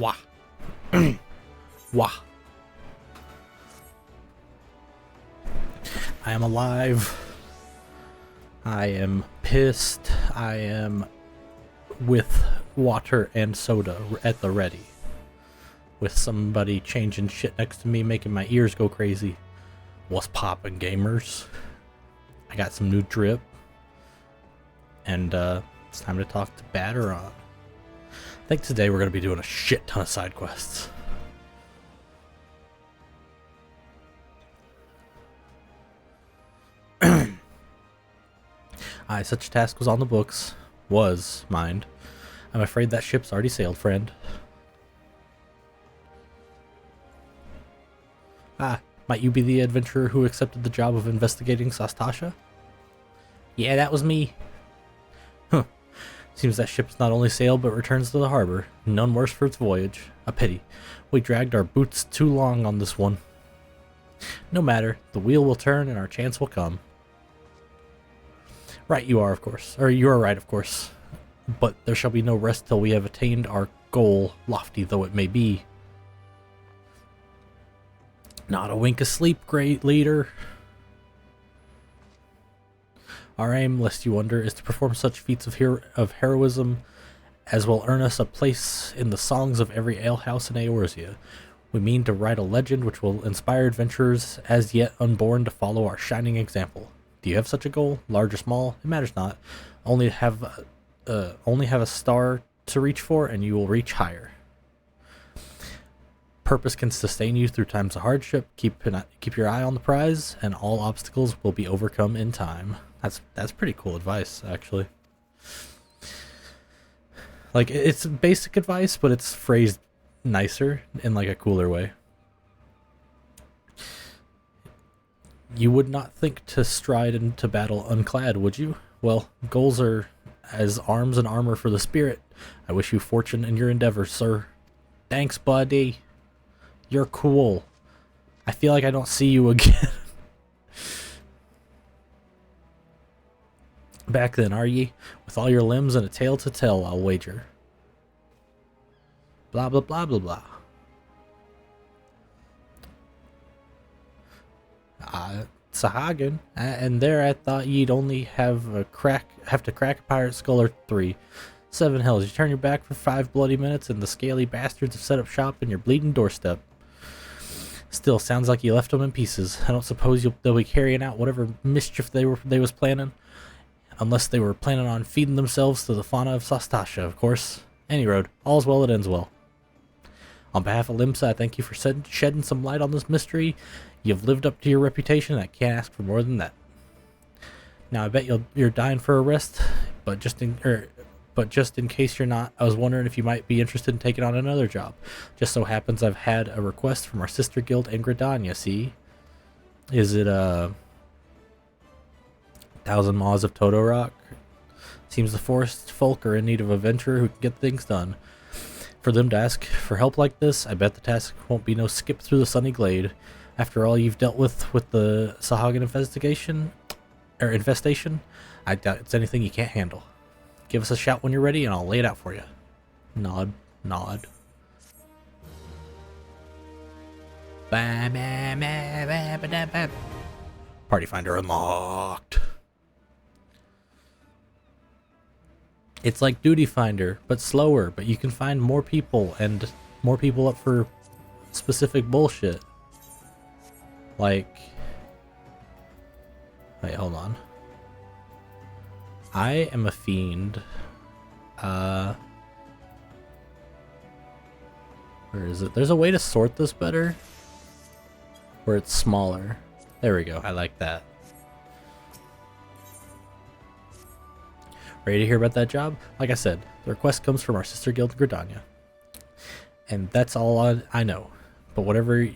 Wah. Wah. I am alive. I am pissed. I am with water and soda at the ready. With somebody changing shit next to me, making my ears go crazy. What's poppin', gamers? I got some new drip. And it's time to talk to Batter on. I think today we're going to be doing a shit ton of side quests. Aye, such a task was on the books. Was, mind. I'm afraid that ship's already sailed, friend. Ah, might you be the adventurer who accepted the job of investigating Sastasha? Yeah, that was me. Huh. Seems that ship's not only sailed but returns to the harbor. None worse for its voyage. A pity. We dragged our boots too long on this one. No matter. The wheel will turn and our chance will come. Right you are, of course. Or you are right, of course. But there shall be no rest till we have attained our goal, lofty though it may be. Not a wink of sleep, great leader. Our aim, lest you wonder, is to perform such feats of heroism as will earn us a place in the songs of every alehouse in Eorzea. We mean to write a legend which will inspire adventurers as yet unborn to follow our shining example. Do you have such a goal, large or small? It matters not. Only have a star to reach for, and you will reach higher. Purpose can sustain you through times of hardship. Keep your eye on the prize, and all obstacles will be overcome in time. That's pretty cool advice, actually. Like, it's basic advice, but it's phrased nicer in like a cooler way. You would not think to stride into battle unclad, would you? Well, goals are as arms and armor for the spirit. I wish you fortune in your endeavors, sir. Thanks, buddy. You're cool. I feel like I don't see you again. Back then, are ye? With all your limbs and a tale to tell, I'll wager. Blah, blah, blah, blah, blah. Sahagin, and there I thought you'd only have to crack a pirate skull or 3. 7 hells, you turn your back for 5 bloody minutes and the scaly bastards have set up shop in your bleeding doorstep. Still, sounds like you left them in pieces. I don't suppose they'll be carrying out whatever mischief they was planning. Unless they were planning on feeding themselves to the fauna of Sastasha, of course. Any road, all's well that ends well. On behalf of Limsa, I thank you for shedding some light on this mystery. You've lived up to your reputation, and I can't ask for more than that. Now, I bet you're dying for a rest, but just in case you're not, I was wondering if you might be interested in taking on another job. Just so happens I've had a request from our sister guild in Gridania, see? Is it, 1,000 Maws of Toto Rock? Seems the forest folk are in need of a venturer who can get things done. For them to ask for help like this, I bet the task won't be no skip through the sunny glade. After all you've dealt with the Sahagin infestation, I doubt it's anything you can't handle. Give us a shout when you're ready and I'll lay it out for you. Nod, nod. Party finder unlocked. It's like Duty Finder, but slower, but you can find more people and more people up for specific bullshit. Like, wait, hold on. I am a fiend. Where is it? There's a way to sort this better. Where it's smaller. There we go. I like that. Ready to hear about that job? Like I said, the request comes from our sister guild, Gridania. And that's all I know. But whatever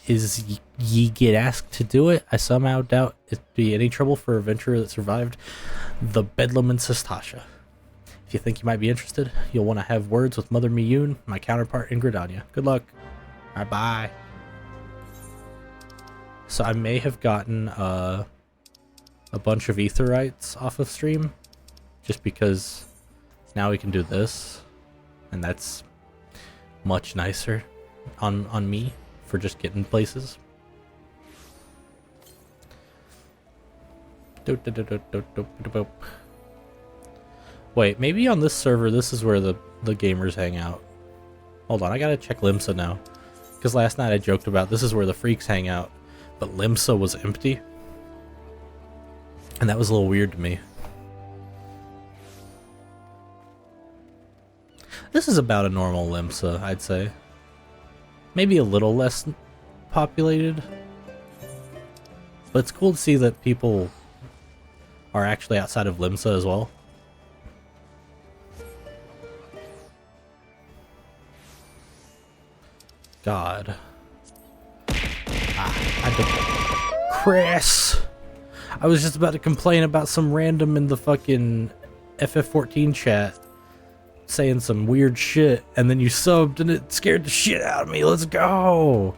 is ye get asked to do it, I somehow doubt it'd be any trouble for a venturer that survived the Bedlam in Sastasha. If you think you might be interested, you'll want to have words with Mother Miyun, my counterpart in Gridania. Good luck. Alright, bye. So I may have gotten a bunch of Aetherites off of stream. Just because now we can do this. And that's much nicer on me for just getting places. Wait, maybe on this server this is where the gamers hang out. Hold on, I gotta check Limsa now. Because last night I joked about this is where the freaks hang out, but Limsa was empty. And that was a little weird to me. This is about a normal Limsa, I'd say. Maybe a little less populated. But it's cool to see that people are actually outside of Limsa as well. God. Chris! I was just about to complain about some random in the fucking FF14 chat saying some weird shit, and then you subbed and it scared the shit out of me. Let's go!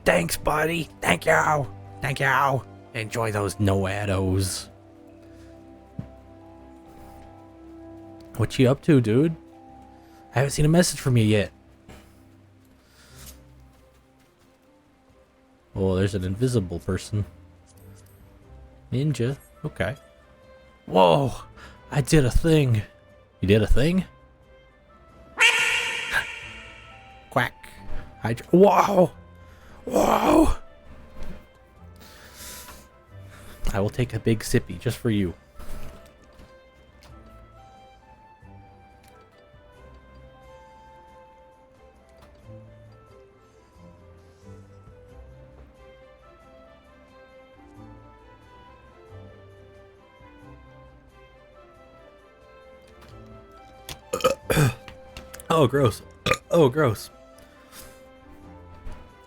Thanks, buddy. Thank you. Thank you. Enjoy those no-addos. What you up to, dude? I haven't seen a message from you yet. Oh, there's an invisible person. Ninja. Okay. Whoa! I did a thing. You did a thing? Quack. Whoa! Whoa! I will take a big sippy just for you. Oh, gross. Oh, gross.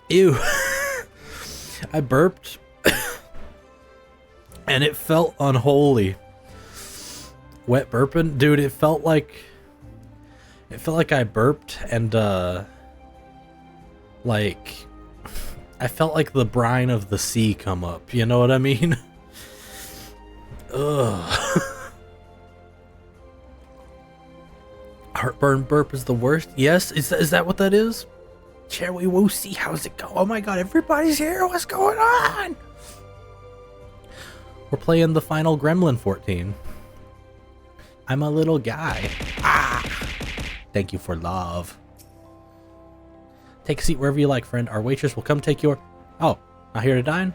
Ew. I burped. And it felt unholy. Wet burping? Dude, it felt like I burped and, like, I felt like the brine of the sea come up. You know what I mean? Ugh. Heartburn burp is the worst? Yes? Is that what that is? Cherry Woosie, how's it go? Oh my god, everybody's here! What's going on? We're playing the final Gremlin 14. I'm a little guy. Ah! Thank you for love. Take a seat wherever you like, friend. Our waitress will come take your... Oh, not here to dine?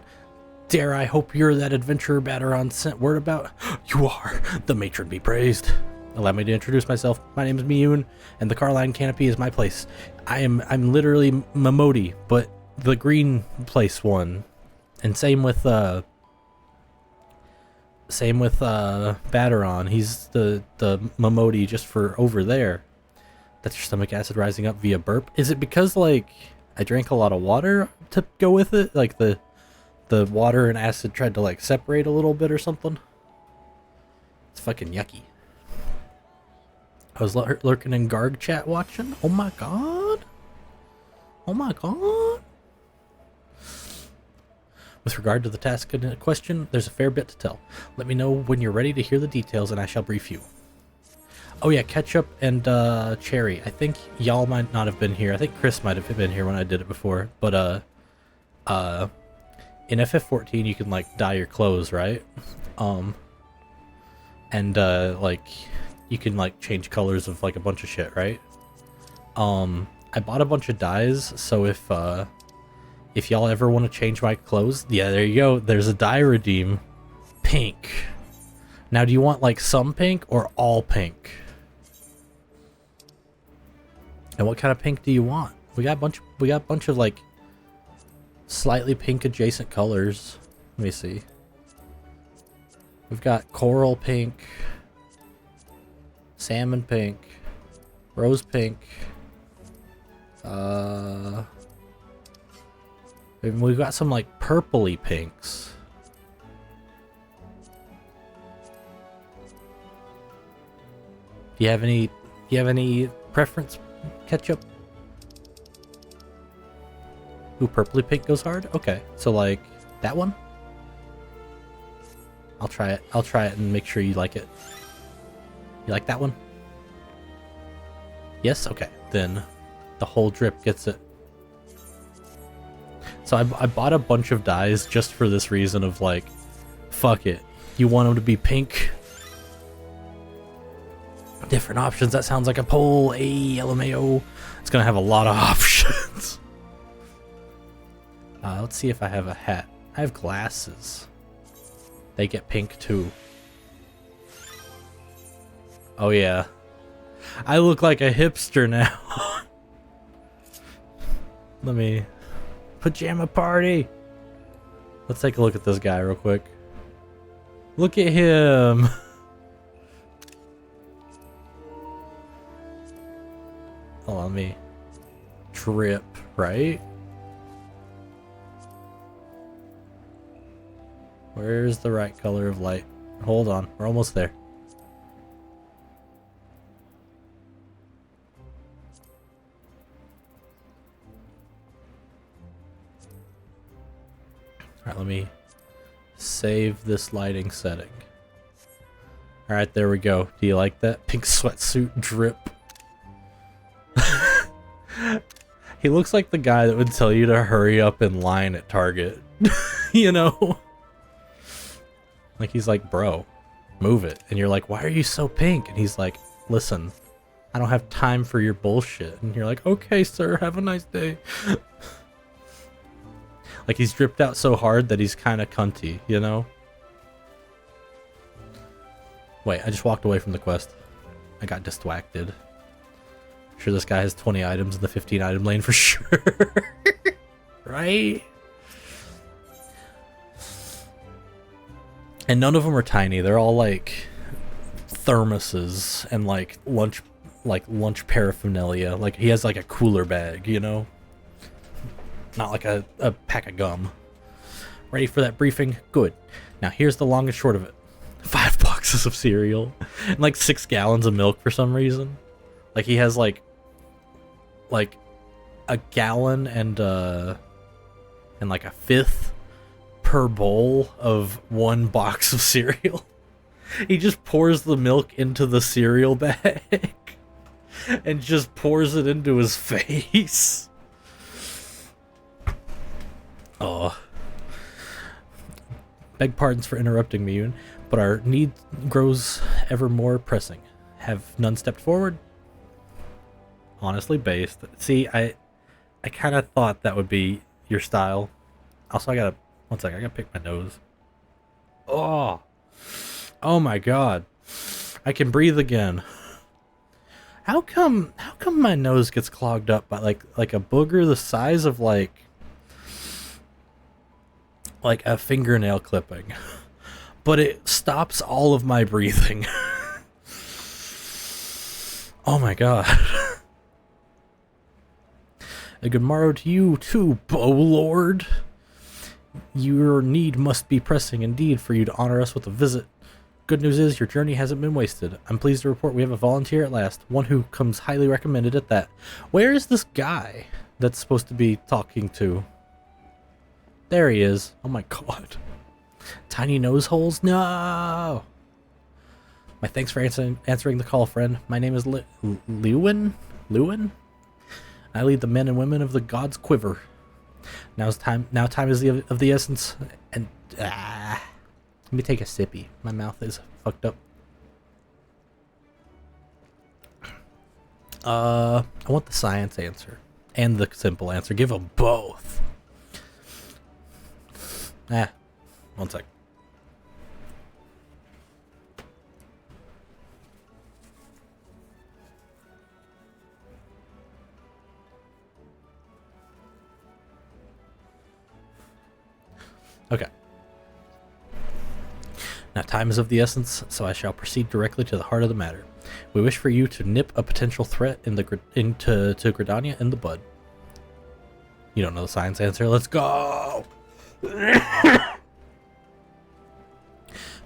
Dare I hope you're that adventurer Batteron sent word about? You are! The matron be praised. Allow me to introduce myself. My name is Miyun, and the Carline Canopy is my place. I'm literally Momodi, but the green place one. And same with Batteron. He's the Momodi just for over there. That's your stomach acid rising up via burp. Is it because like I drank a lot of water to go with it? Like the water and acid tried to like separate a little bit or something? It's fucking yucky. I was lurking in Garg chat watching. Oh my god. Oh my god. With regard to the task in question, there's a fair bit to tell. Let me know when you're ready to hear the details and I shall brief you. Oh yeah, Ketchup and Cherry. I think y'all might not have been here. I think Chris might have been here when I did it before. But in FF14 you can like dye your clothes, right? And like you can like change colors of like a bunch of shit, right? I bought a bunch of dyes, so if y'all ever want to change my clothes, yeah, there you go. There's a dye redeem. Pink. Now, do you want like some pink or all pink? And what kind of pink do you want? We got a bunch of like slightly pink adjacent colors. Let me see. We've got coral pink, salmon pink, rose pink. We've got some like purpley pinks. Do you have any preference, Ketchup? Ooh, purpley pink goes hard? Okay. So like that one? I'll try it and make sure you like it. You like that one? Yes? Okay. Then The whole drip gets it. So I bought a bunch of dyes just for this reason of like, fuck it. You want them to be pink? Different options. That sounds like a poll. LMAO. It's gonna have a lot of options. Let's see if I have a hat. I have glasses. They get pink too. Oh yeah. I look like a hipster now. Let me... Pajama party! Let's take a look at this guy real quick. Look at him! Oh, let me... Drip, right? Where's the right color of light? Hold on, we're almost there. Alright, let me save this lighting setting. Alright, there we go. Do you like that? Pink sweatsuit drip. He looks like the guy that would tell you to hurry up in line at Target. You know? Like, he's like, bro, move it. And you're like, why are you so pink? And he's like, listen, I don't have time for your bullshit. And you're like, okay, sir, have a nice day. Like, he's dripped out so hard that he's kind of cunty, you know? Wait, I just walked away from the quest. I got distracted. I'm sure this guy has 20 items in the 15 item lane for sure. Right? And none of them are tiny. They're all like thermoses and like lunch paraphernalia. Like, he has like a cooler bag, you know? Not like a pack of gum. Ready for that briefing? Good. Now here's the long and short of it. 5 boxes of cereal and like 6 gallons of milk for some reason. Like, he has like a gallon and like a fifth per bowl of 1 box of cereal. He just pours the milk into the cereal bag and just pours it into his face. Oh. Beg pardons for interrupting me, Yoon, but our need grows ever more pressing. Have none stepped forward? Honestly based. See, I kind of thought that would be your style. Also, one second, I gotta pick my nose. Oh my god. I can breathe again. How come my nose gets clogged up by like a booger the size of like a fingernail clipping, but it stops all of my breathing? Oh my god. A good morrow to you too, Bow Lord. Your need must be pressing indeed for you to honor us with a visit. Good news is your journey hasn't been wasted. I'm pleased to report we have a volunteer at last, one who comes highly recommended at that. Where is this guy that's supposed to be talking to? There he is. Oh my god. Tiny nose holes? No! My thanks for answering the call, friend. My name is Lewin? I lead the men and women of the God's Quiver. Now time is of the essence, and let me take a sippy. My mouth is fucked up. I want the science answer and the simple answer. Give them both. One sec. Okay. Now time is of the essence, so I shall proceed directly to the heart of the matter. We wish for you to nip a potential threat into Gridania in the bud. You don't know the science answer? Let's go!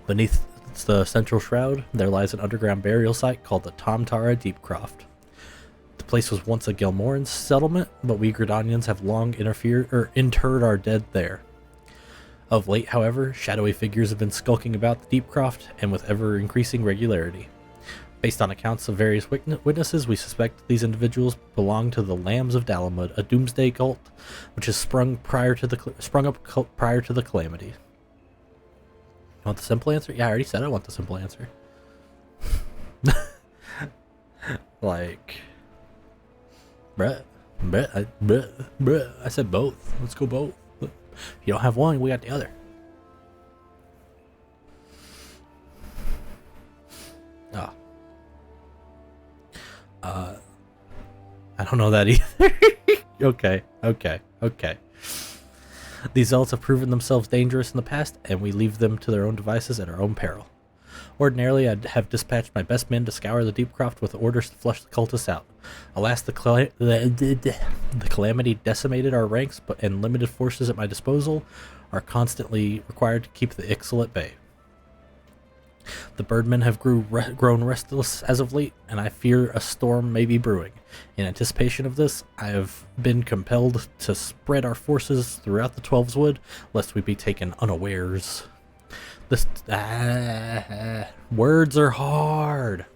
Beneath the central shroud, there lies an underground burial site called the Tomtara Deepcroft. The place was once a Gelmoran settlement, but we Gridanians have long interred our dead there. Of late, however, shadowy figures have been skulking about the Deepcroft, and with ever-increasing regularity. Based on accounts of various witnesses, we suspect these individuals belong to the Lambs of Dalamud, a doomsday cult which has sprung up prior to the calamity. You want the simple answer? Yeah, I already said I want the simple answer. Like, bruh, I said both. Let's go both. If you don't have one, we got the other. Oh. I don't know that either. Okay. These zealots have proven themselves dangerous in the past, and we leave them to their own devices at our own peril. Ordinarily, I'd have dispatched my best men to scour the Deepcroft with orders to flush the cultists out. Alas, the calamity decimated our ranks, and limited forces at my disposal are constantly required to keep the Ixal at bay. The birdmen have grown restless as of late, and I fear a storm may be brewing. In anticipation of this, I have been compelled to spread our forces throughout the 12's Wood, lest we be taken unawares. This words are hard.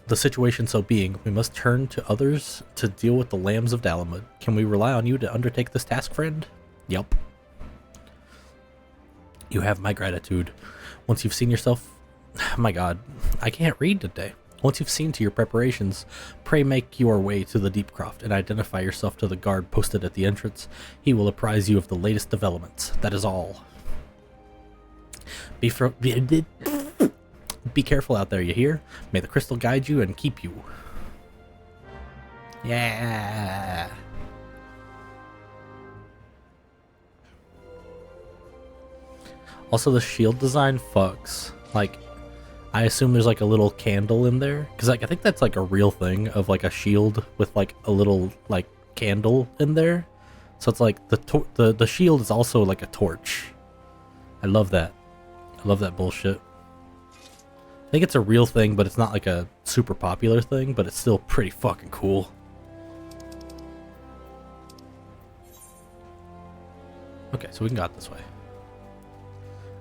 The situation so being, we must turn to others to deal with the Lambs of Dalamud. Can we rely on you to undertake this task, friend? Yup. You have my gratitude. Once you've seen yourself... My god, I can't read today. Once you've seen to your preparations, pray make your way to the Deepcroft and identify yourself to the guard posted at the entrance. He will apprise you of the latest developments. That is all. Be careful out there, you hear? May the crystal guide you and keep you. Yeah. Also, the shield design fucks. Like, I assume there's like a little candle in there, because like I think that's like a real thing of like a shield with like a little like candle in there. So it's like the shield is also like a torch. I love that. I love that bullshit. I think it's a real thing, but it's not like a super popular thing, but it's still pretty fucking cool. Okay, so we can go out this way.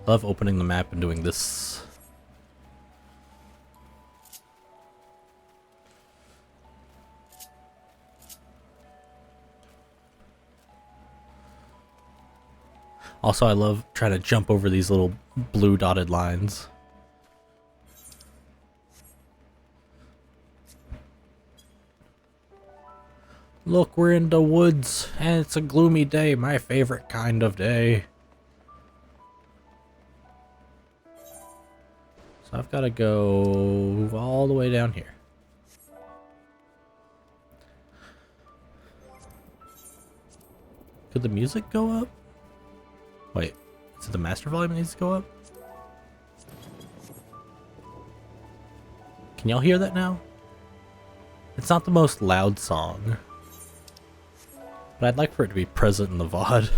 I love opening the map and doing this. Also, I love trying to jump over these little blue dotted lines. Look, we're in the woods, and it's a gloomy day, my favorite kind of day. So I've got to go all the way down here. Could the music go up? Wait, is it the master volume that needs to go up? Can y'all hear that now? It's not the most loud song, but I'd like for it to be present in the VOD.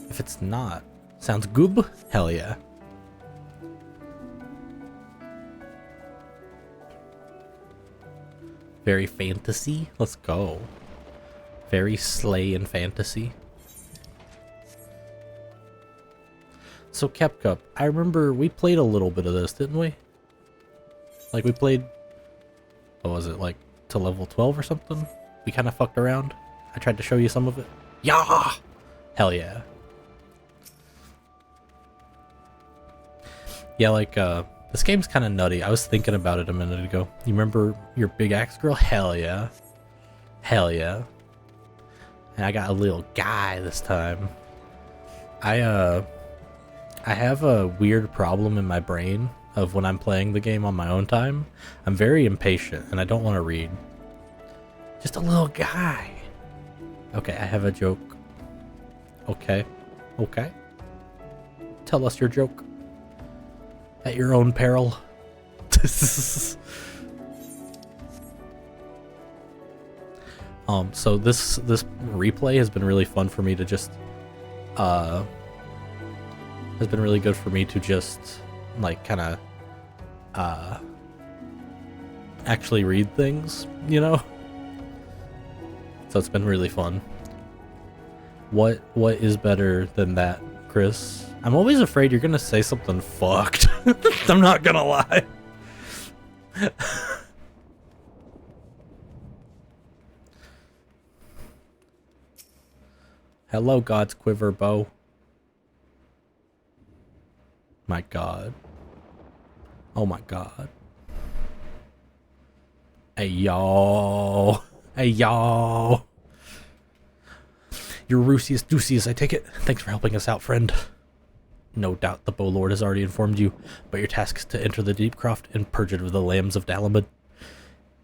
If it's not, sounds good? Hell yeah. Very fantasy? Let's go. Very slay and fantasy. So Kepcup, I remember we played a little bit of this, didn't we? Like we played, what was it, like to level 12 or something? We kind of fucked around. I tried to show you some of it. Yeah! Hell yeah. Yeah, like, this game's kind of nutty. I was thinking about it a minute ago. You remember your big axe girl? Hell yeah. Hell yeah. And I got a little guy this time. I have a weird problem in my brain of when I'm playing the game on my own time. I'm very impatient and I don't want to read. Just a little guy. Okay, I have a joke. Okay. Okay. Tell us your joke. At your own peril. So this replay has been really fun for me to just has been really good for me to just like kind of actually read things, you know? So it's been really fun. What is better than that, Chris? I'm always afraid you're gonna say something fucked. I'm not gonna lie. Hello, God's quiver bow. My God. Oh my God. Hey y'all. Hey y'all. You're Rusius Ducius, I take it. Thanks for helping us out, friend. No doubt the Bow Lord has already informed you, but your task is to enter the Deep Croft and purge it of the Lambs of Dalamud.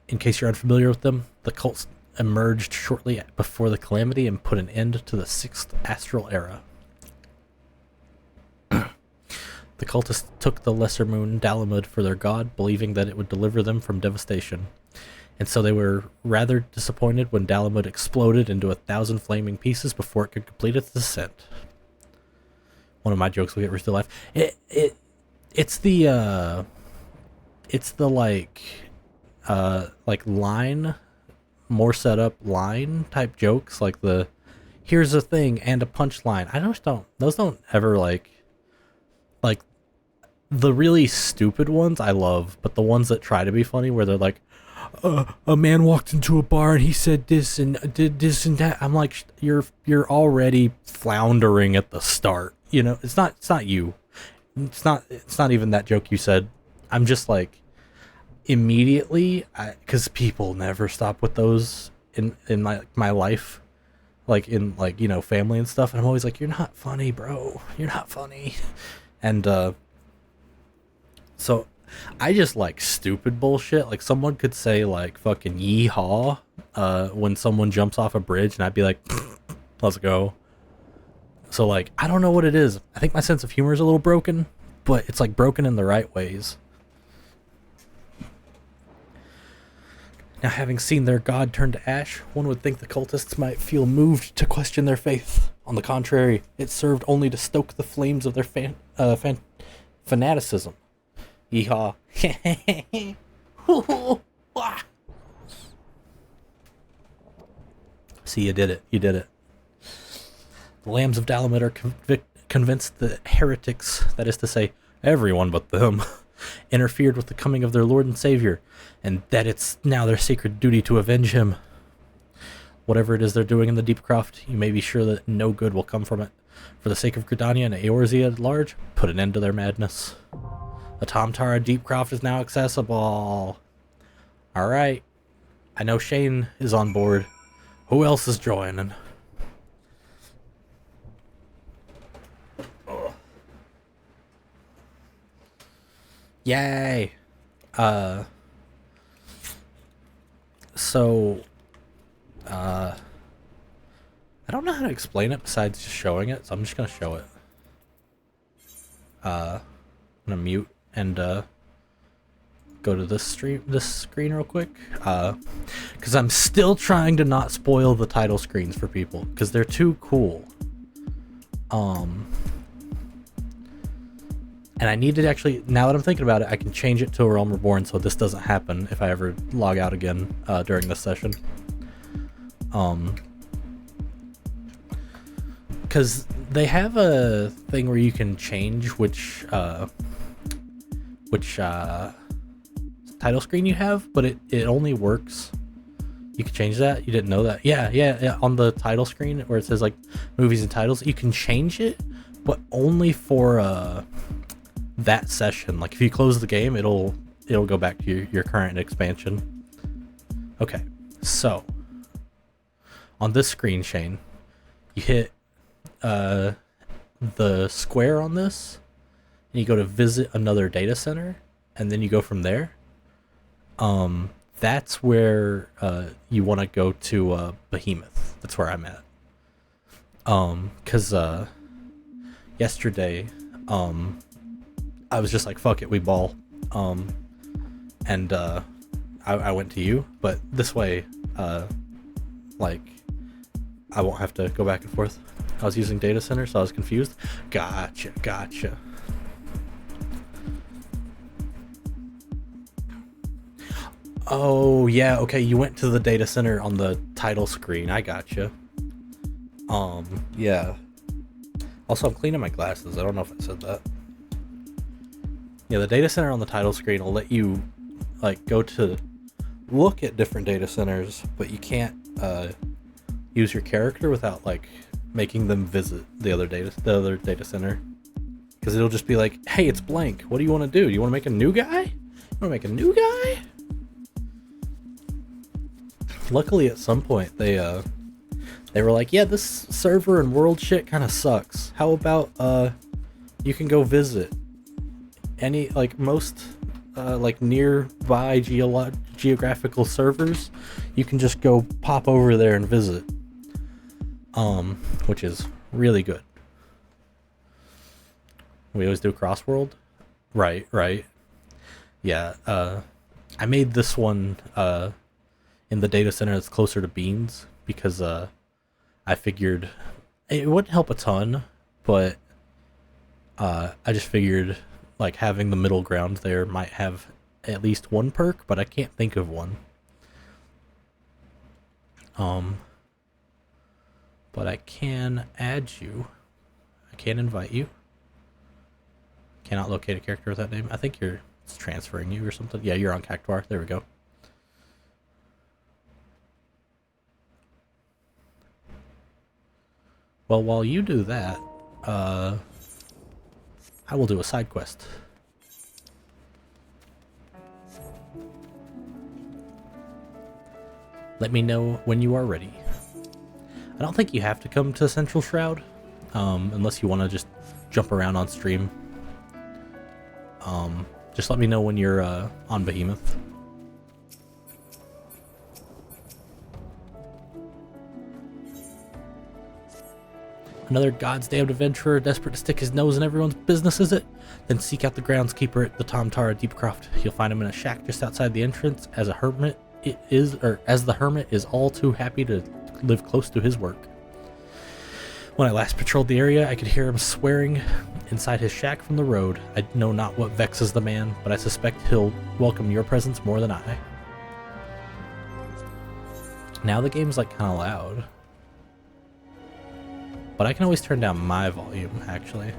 In case you're unfamiliar with them, the cults emerged shortly before the Calamity and put an end to the 6th Astral Era. The cultists took the lesser moon Dalamud for their god, believing that it would deliver them from devastation. And so they were rather disappointed when Dalamud exploded into 1,000 flaming pieces before it could complete its descent. One of my jokes will get raised to life. It's the line, more setup line type jokes, like the here's a thing and a punchline. Those don't ever like the really stupid ones I love, but the ones that try to be funny where they're like, a man walked into a bar and he said this and did this and that. I'm like, you're already floundering at the start. You know, it's not you. It's not even that joke you said. I'm just like, immediately, because people never stop with those in my life, like in like, you know, family and stuff. And I'm always like, you're not funny, bro. You're not funny. And so I just like stupid bullshit. Like someone could say like fucking yeehaw when someone jumps off a bridge, and I'd be like, let's go. So like, I don't know what it is. I think my sense of humor is a little broken, but it's like broken in the right ways. Now, having seen their god turn to ash, one would think the cultists might feel moved to question their faith. On the contrary, it served only to stoke the flames of their fanaticism. Yeehaw. See, you did it. You did it. The Lambs of Dalamud are convinced that heretics, that is to say, everyone but them, interfered with the coming of their Lord and Savior, and that it's now their sacred duty to avenge him. Whatever it is they're doing in the Deep Croft, you may be sure that no good will come from it. For the sake of Gridania and Eorzea at large, put an end to their madness. The Tomtara Deep Croft is now accessible. Alright. I know Shane is on board. Who else is joining? Yay! So, I don't know how to explain it besides just showing it, so I'm just gonna show it. I'm gonna mute and go to this screen real quick, because I'm still trying to not spoil the title screens for people because they're too cool. And I need to actually, now that I'm thinking about it, I can change it to a Realm Reborn so this doesn't happen if I ever log out again during this session. Because they have a thing where you can change which title screen you have, but it only works. You can change that? You didn't know that? Yeah. On the title screen where it says like movies and titles, you can change it, but only for that session. Like if you close the game, it'll go back to your current expansion. Okay, so on this screen, Shane, you hit the square on this, and you go to visit another data center, and then you go from there. That's where you want to go to Behemoth. That's where I'm at. Because yesterday, I was just like, fuck it, we ball. And I went to you, but this way, like, I won't have to go back and forth. I was using data center, so I was confused. Gotcha. Oh, yeah, okay, you went to the data center on the title screen. I gotcha. Yeah. Also, I'm cleaning my glasses. I don't know if I said that. Yeah, the data center on the title screen will let you, like, go to look at different data centers, but you can't, use your character without, like, making them visit the other data center. Because it'll just be like, hey, it's blank. What do you want to do? Do you want to make a new guy? You want to make a new guy? Luckily, at some point, they were like, yeah, this server and world shit kind of sucks. How about, you can go visit any, like, most, like, nearby geographical servers. You can just go pop over there and visit. Which is really good. We always do crossworld? Right. Yeah, I made this one, in the data center that's closer to Beans, because, I figured it wouldn't help a ton, but, I just figured, like, having the middle ground there might have at least one perk, but I can't think of one. But I can add you. I can invite you. Cannot locate a character with that name. I think it's transferring you or something. Yeah, you're on Cactuar. There we go. Well, while you do that, I will do a side quest. Let me know when you are ready. I don't think you have to come to Central Shroud, unless you want to just jump around on stream. Just let me know when you're on Behemoth. Another God's damned adventurer desperate to stick his nose in everyone's business, is it? Then seek out the groundskeeper at the Tom Tara Deepcroft. You'll find him in a shack just outside the entrance. As the hermit is all too happy to live close to his work. When I last patrolled the area, I could hear him swearing inside his shack from the road. I know not what vexes the man, but I suspect he'll welcome your presence more than I. Now the game's like kind of loud. But I can always turn down my volume, actually.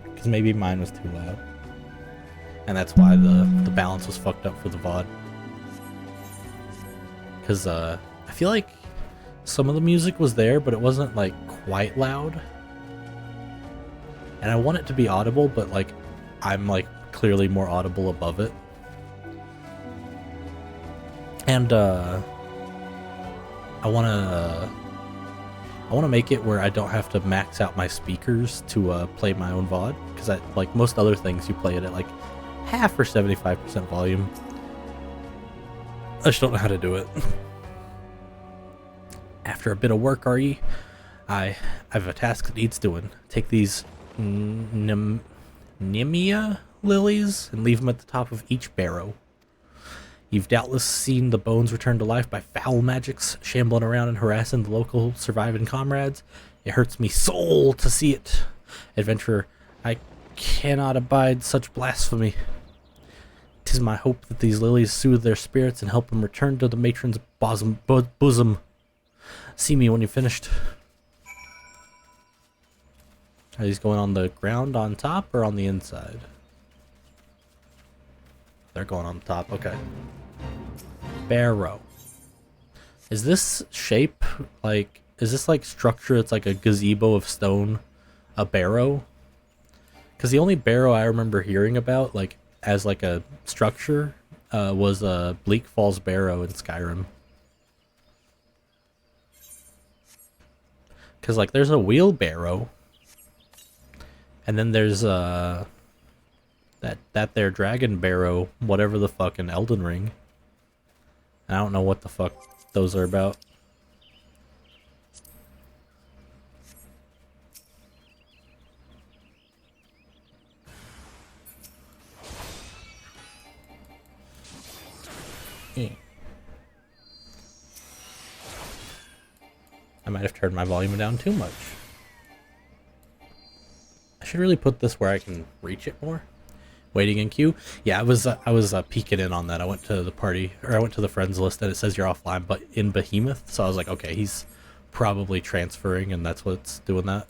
Because maybe mine was too loud. And that's why the balance was fucked up for the VOD. Because I feel like some of the music was there, but it wasn't like quite loud. And I want it to be audible, but like I'm like clearly more audible above it. And I wanna make it where I don't have to max out my speakers to play my own VOD, because I like most other things you play it at like half or 75% volume. I just don't know how to do it. After a bit of work, RE, I have a task that needs doing. Take these Nemia lilies and leave them at the top of each barrow. You've doubtless seen the bones returned to life by foul magics, shambling around and harassing the local surviving comrades. It hurts me soul to see it. Adventurer, I cannot abide such blasphemy. 'Tis my hope that these lilies soothe their spirits and help them return to the matron's bosom. See me when you're finished. Are these going on the ground on top or on the inside? They're going on the top, okay. Barrow. Is this shape, like, is this like structure, it's like a gazebo of stone, a barrow? Because the only barrow I remember hearing about, like, as like a structure, was Bleak Falls Barrow in Skyrim. Because, like, there's a wheelbarrow, and then there's, that there dragon barrow, whatever the fuck, in Elden Ring. I don't know what the fuck those are about. I might have turned my volume down too much. I should really put this where I can reach it more. Waiting in queue. Yeah, I was peeking in on that. I went to the party, or I went to the friends list, and it says you're offline, but in Behemoth. So I was like, okay, he's probably transferring, and that's what's doing that.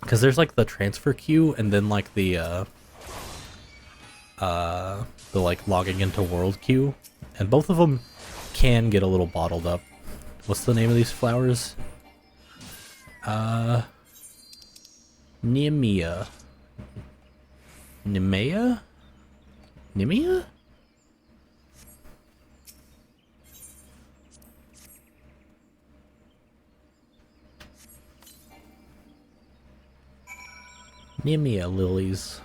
Because there's like the transfer queue, and then like the like logging into world queue, and both of them can get a little bottled up. What's the name of these flowers? Nemea. Nemea? Nemea? Nemea lilies.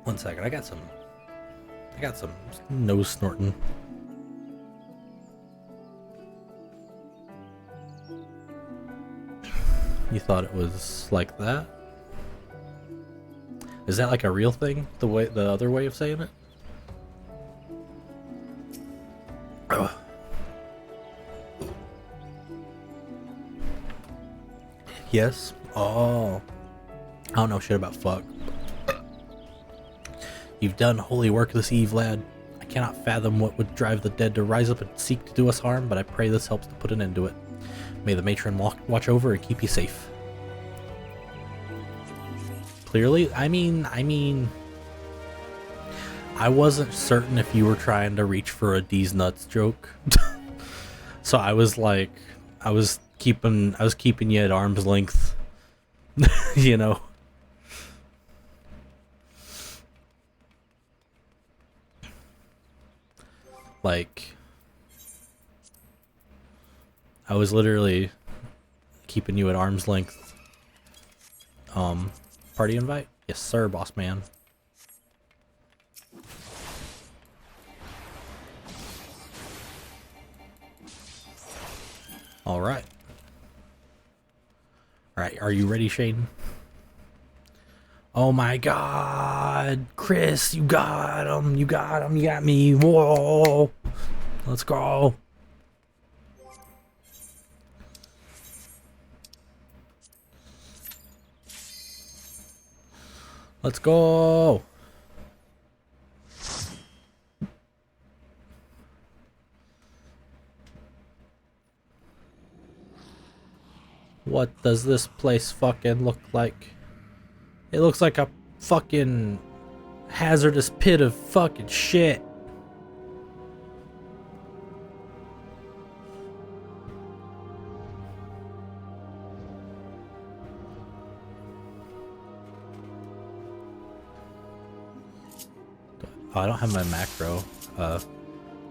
One second, I got some nose snorting. You thought it was like that? Is that like a real thing? The other way of saying it? Ugh. Yes? Oh. I don't know shit about fuck. You've done holy work this eve, lad. I cannot fathom what would drive the dead to rise up and seek to do us harm, but I pray this helps to put an end to it. May the matron watch over and keep you safe. Clearly, I mean, I wasn't certain if you were trying to reach for a D's nuts joke. So I was like, I was keeping you at arm's length, you know. Like, I was literally keeping you at arm's length. Party invite? Yes, sir, boss man. All right. All right, are you ready, Shane? Oh my God, Chris, you got him, you got me. Whoa, let's go. Let's go. What does this place fucking look like? It looks like a fucking hazardous pit of fucking shit. Oh, I don't have my macro. I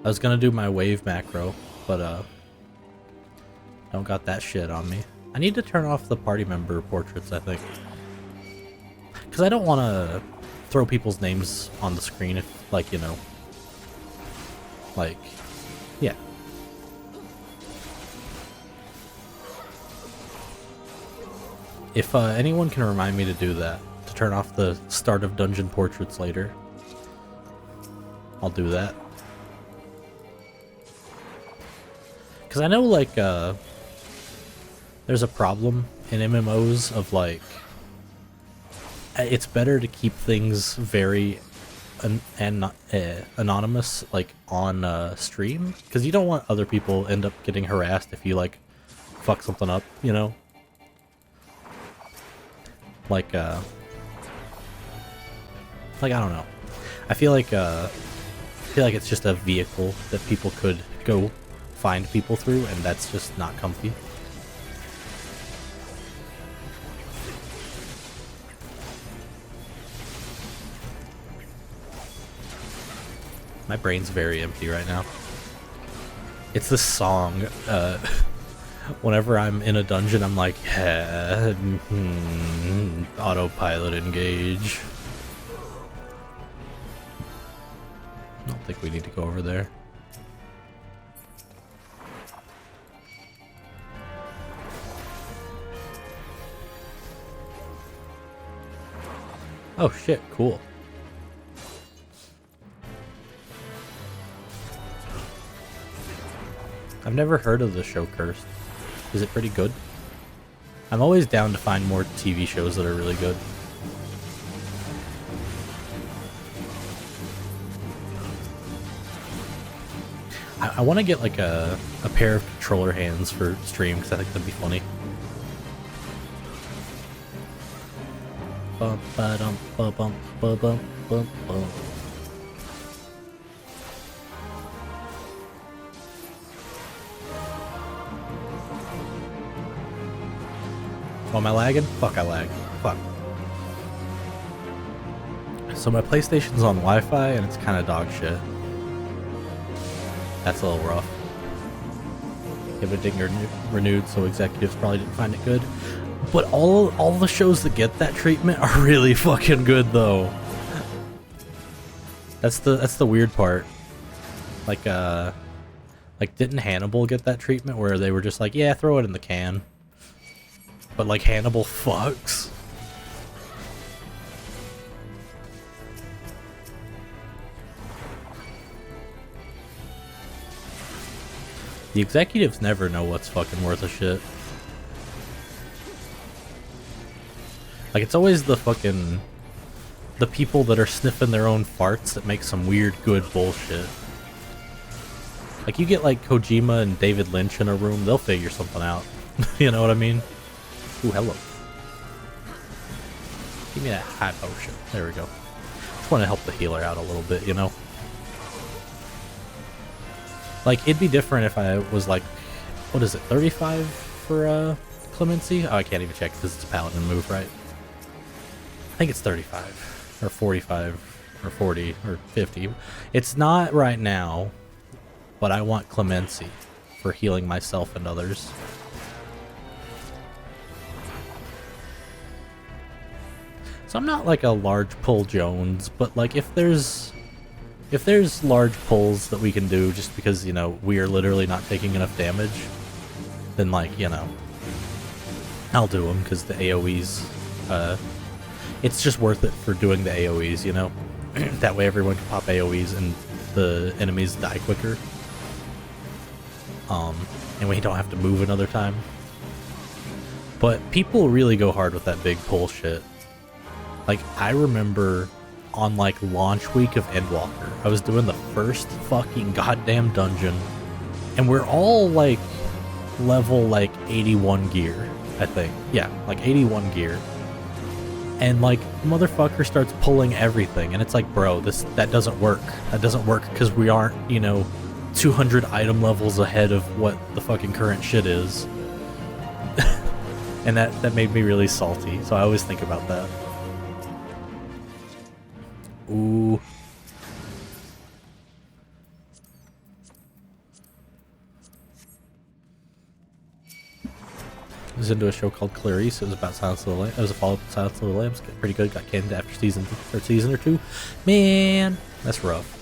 was gonna do my wave macro, but don't got that shit on me. I need to turn off the party member portraits, I think. Because I don't want to throw people's names on the screen if, like, you know, like, yeah. If anyone can remind me to do that, to turn off the start of dungeon portraits later, I'll do that. Because I know, like, there's a problem in MMOs of, like, it's better to keep things very anonymous, like, on stream, because you don't want other people end up getting harassed if you, like, fuck something up, you know? Like, I don't know. I feel like it's just a vehicle that people could go find people through, and that's just not comfy. My brain's very empty right now. It's this song, whenever I'm in a dungeon, I'm like, yeah, autopilot engage. I don't think we need to go over there. Oh shit, cool. I've never heard of the show Cursed. Is it pretty good? I'm always down to find more TV shows that are really good. I want to get like a pair of controller hands for stream because I think that'd be funny. Bum, ba-dum, ba-bum, ba-bum, bum, bum. Oh, am I lagging? Fuck, I lag. Fuck. So my PlayStation's on Wi-Fi and it's kind of dog shit. That's a little rough. Give it a ding renewed, so executives probably didn't find it good. But all the shows that get that treatment are really fucking good, though. That's the weird part. Like didn't Hannibal get that treatment where they were just like, yeah, throw it in the can? But like Hannibal fucks. The executives never know what's fucking worth a shit. Like, it's always the people that are sniffing their own farts that make some weird good bullshit. Like, you get like Kojima and David Lynch in a room, they'll figure something out. You know what I mean? Ooh, hello. Give me that high potion. There we go. Just want to help the healer out a little bit, you know? Like, it'd be different if I was like, what is it, 35 for clemency? Oh, I can't even check because it's a paladin move, right? I think it's 35 or 45 or 40 or 50. It's not right now, but I want clemency for healing myself and others. So I'm not like a large pull Jones, but like if there's large pulls that we can do just because, you know, we are literally not taking enough damage, then like, you know, I'll do them because the AoEs, it's just worth it for doing the AoEs, you know? That way everyone can pop AoEs and the enemies die quicker. And we don't have to move another time. But people really go hard with that big pull shit. Like, I remember on like launch week of Endwalker, I was doing the first fucking goddamn dungeon, and we're all like level like 81 gear, I think. Yeah, like 81 gear. And like motherfucker starts pulling everything, and it's like, bro, that doesn't work. That doesn't work because we aren't, you know, 200 item levels ahead of what the fucking current shit is. And that made me really salty, so I always think about that. Ooh. I was into a show called Clarice. It was about Silence of the Lambs. It was a follow-up to Silence of the Lambs. Got pretty good. Got canned after season or two. Man, that's rough.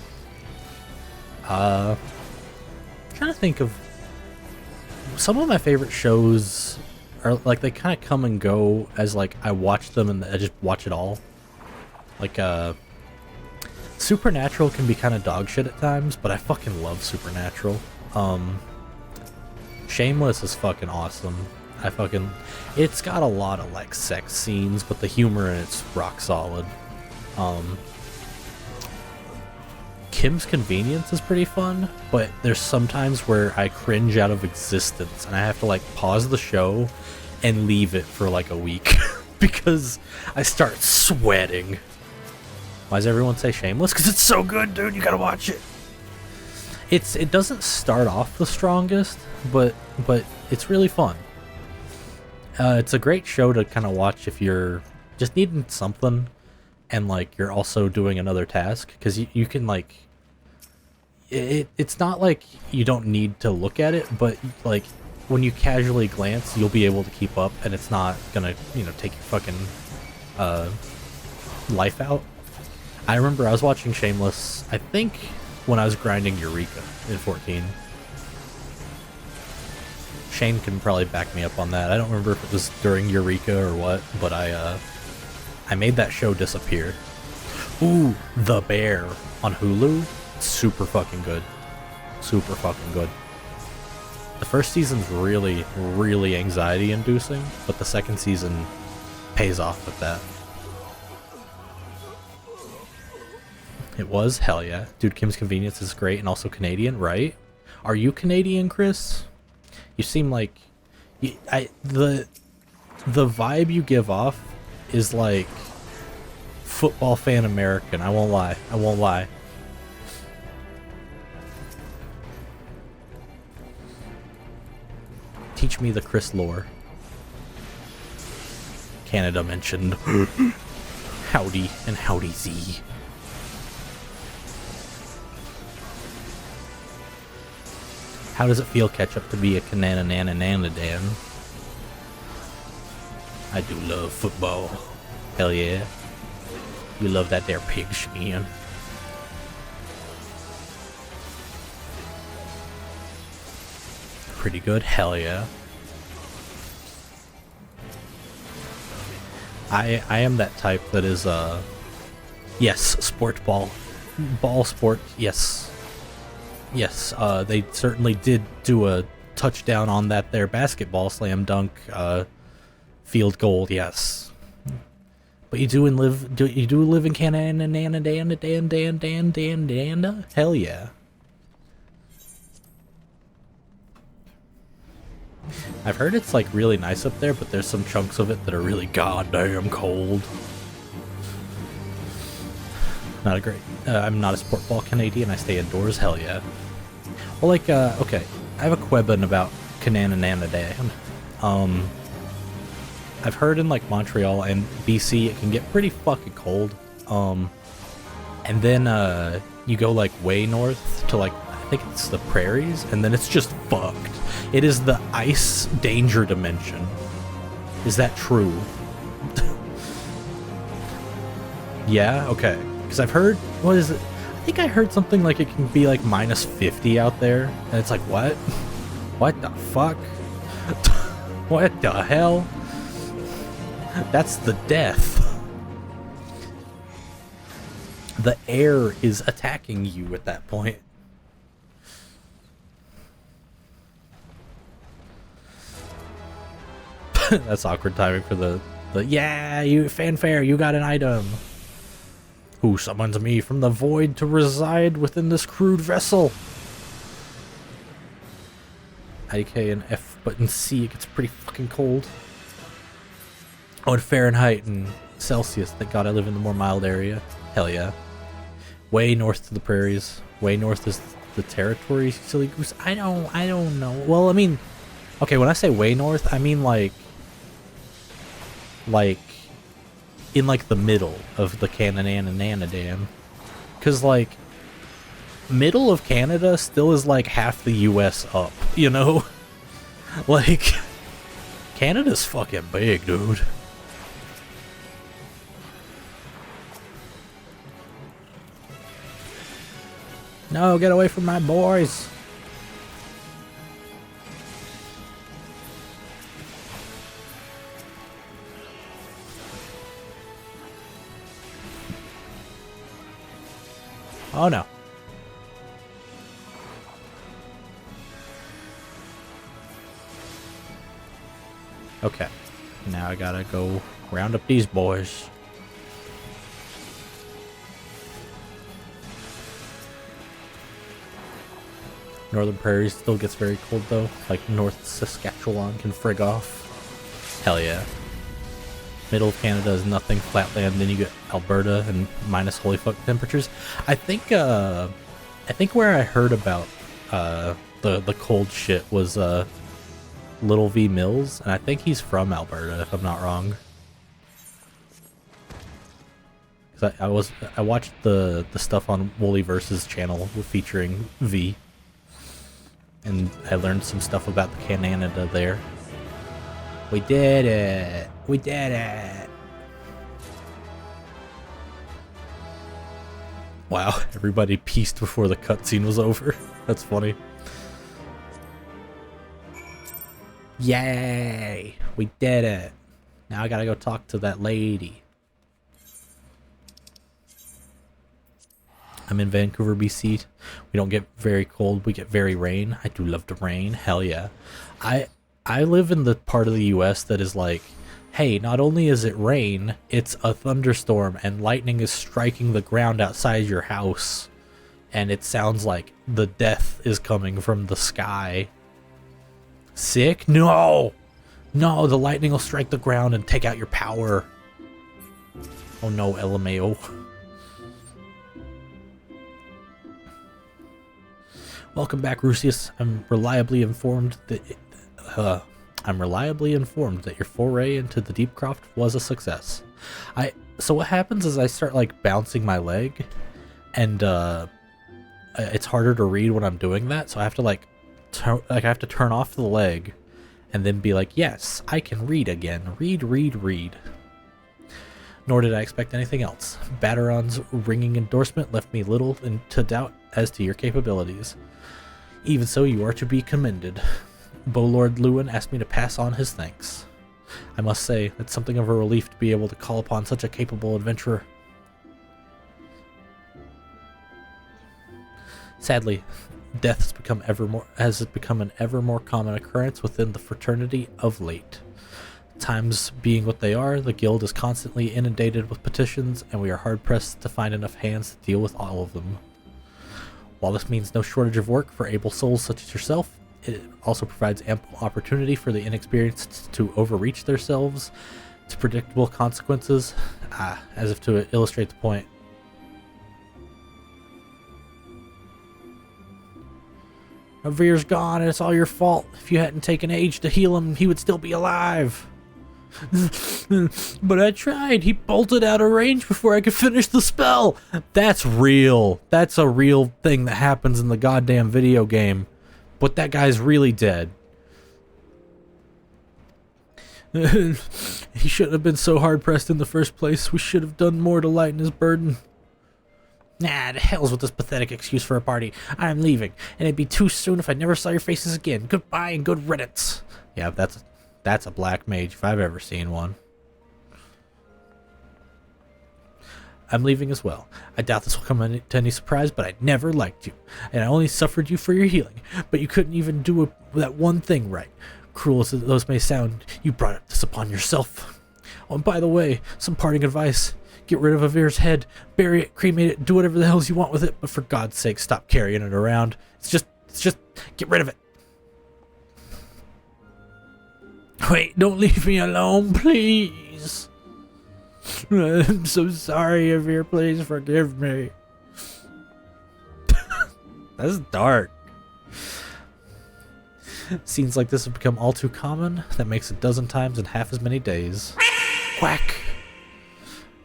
I'm trying to think of some of my favorite shows. Are like they kind of come and go as like I watch them and I just watch it all. Like Supernatural can be kind of dog shit at times, but I fucking love Supernatural. Shameless is fucking awesome. It's got a lot of like sex scenes, but the humor in it's rock solid. Kim's Convenience is pretty fun, but there's sometimes where I cringe out of existence and I have to like pause the show and leave it for like a week because I start sweating. Why does everyone say Shameless? Because it's so good, dude. You gotta watch it. It doesn't start off the strongest, but it's really fun. It's a great show to kind of watch if you're just needing something and like you're also doing another task, because you can like it's not like you don't need to look at it, but like when you casually glance you'll be able to keep up and it's not gonna, you know, take your fucking life out. I remember I was watching Shameless, I think when I was grinding Eureka in 14. Shane can probably back me up on that. I don't remember if it was during Eureka or what, but I I made that show disappear. Ooh, The Bear on Hulu. Super fucking good. Super fucking good. The first season's really, really anxiety inducing, but the second season pays off with that. It was? Hell yeah. Dude, Kim's Convenience is great and also Canadian, right? Are you Canadian, Chris? You seem like... the vibe you give off is like football fan American. I won't lie. I won't lie. Teach me the Chris lore. Canada mentioned. Howdy and howdy Z. How does it feel, Ketchup, to be a Canana-nana-nana-dan? I do love football. Hell yeah. You love that there pig skin. Pretty good? Hell yeah. I am that type that is, yes, sport ball. Ball sport, yes. Yes, they certainly did do a touchdown on that there basketball slam dunk, field goal, yes. But you do live in Canada, Dan. Hell yeah. I've heard it's like really nice up there, but there's some chunks of it that are really goddamn cold. Not a great. I'm not a sport ball Canadian. I stay indoors. Hell yeah. Well, like, okay. I have a question about Canana Dan. I've heard in like Montreal and BC it can get pretty fucking cold. And then you go like way north to like I think it's the prairies, and then it's just fucked. It is the ice danger dimension. Is that true? Yeah. Okay. Because I've heard, what is it? I think I heard something like it can be like minus 50 out there, and it's like what? What the fuck? What the hell? That's the death. The air is attacking you at that point. That's awkward timing for the yeah, you fanfare, you got an item. Who summons me from the void to reside within this crude vessel? IK and F, but in C it gets pretty fucking cold. Oh, in Fahrenheit and Celsius. Thank God I live in the more mild area. Hell yeah. Way north to the prairies. Way north is the territory, silly goose. I don't know. Well, I mean, okay, when I say way north, I mean like in like the middle of the Canada-nana-nana-dan. Cause like middle of Canada still is like half the US up, you know? Like Canada's fucking big, dude. No, get away from my boys. Oh no. Okay. Now I gotta go round up these boys. Northern Prairies still gets very cold though. Like North Saskatchewan can frig off. Hell yeah. Middle of Canada is nothing, flatland, then you get Alberta and minus holy fuck temperatures. I think where I heard about the cold shit was Little V Mills, and I think he's from Alberta if I'm not wrong. Cause I watched the stuff on Wooly Versus channel featuring V. And I learned some stuff about the Canada there. We did it! We did it! Wow, everybody pieced before the cutscene was over. That's funny. Yay! We did it! Now I gotta go talk to that lady. I'm in Vancouver, BC. We don't get very cold. We get very rain. I do love the rain. Hell yeah. I live in the part of the US that is like, hey, not only is it rain, it's a thunderstorm and lightning is striking the ground outside your house. And it sounds like the death is coming from the sky. Sick? No! No, the lightning will strike the ground and take out your power. Oh no, LMAO. Welcome back, Rusius. I'm reliably informed that your foray into the Deepcroft was a success. So what happens is I start like bouncing my leg, and it's harder to read when I'm doing that. So I have to I have to turn off the leg, and then be like, yes, I can read again. Read. Nor did I expect anything else. Bateron's ringing endorsement left me little to doubt as to your capabilities. Even so, you are to be commended. Lord Lewin asked me to pass on his thanks. I must say, it's something of a relief to be able to call upon such a capable adventurer. Sadly, death has become an ever more common occurrence within the fraternity of late. Times being what they are, the guild is constantly inundated with petitions, and we are hard-pressed to find enough hands to deal with all of them. While this means no shortage of work for able souls such as yourself, it also provides ample opportunity for the inexperienced to overreach themselves to predictable consequences, as if to illustrate the point. Avir's gone and it's all your fault. If you hadn't taken age to heal him, he would still be alive. But I tried. He bolted out of range before I could finish the spell. That's real. That's a real thing that happens in the goddamn video game. But that guy's really dead. He shouldn't have been so hard-pressed in the first place. We should have done more to lighten his burden. Nah, the hell's with this pathetic excuse for a party. I'm leaving, and it'd be too soon if I never saw your faces again. Goodbye and good riddance. Yeah, that's a black mage if I've ever seen one. I'm leaving as well. I doubt this will come to any surprise, but I never liked you, and I only suffered you for your healing. But you couldn't even do that one thing right. Cruel as those may sound, you brought this upon yourself. Oh, and by the way, some parting advice. Get rid of Avir's head, bury it, cremate it, do whatever the hell you want with it, but for God's sake, stop carrying it around. It's just, get rid of it. Wait, don't leave me alone, please. I'm so sorry, Avir, please forgive me. That's dark. Scenes like this have become all too common. That makes a dozen times in half as many days. Whack!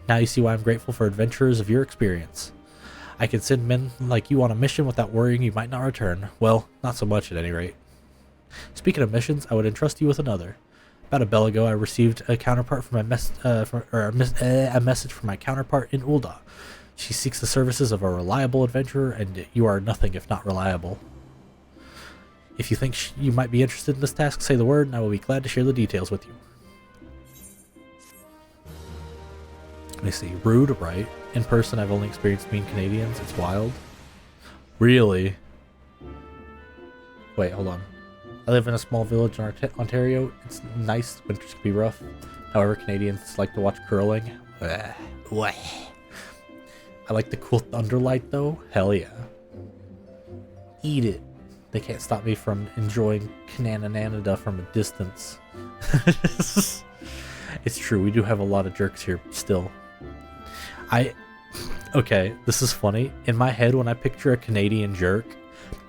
Now you see why I'm grateful for adventurers of your experience. I can send men like you on a mission without worrying you might not return. Well, not so much at any rate. Speaking of missions, I would entrust you with another. About a bell ago, I received a counterpart from a message from my counterpart in Ul'dah. She seeks the services of a reliable adventurer, and you are nothing if not reliable. If you think you might be interested in this task, say the word, and I will be glad to share the details with you. Let me see. Rude, right? In person, I've only experienced mean Canadians. It's wild. Really? Wait, hold on. I live in a small village in Ontario. It's nice. Winters can be rough. However, Canadians like to watch curling. I like the cool thunderlight, though. Hell yeah. Eat it. They can't stop me from enjoying Canada from a distance. It's true. We do have a lot of jerks here still. Okay, this is funny. In my head, when I picture a Canadian jerk,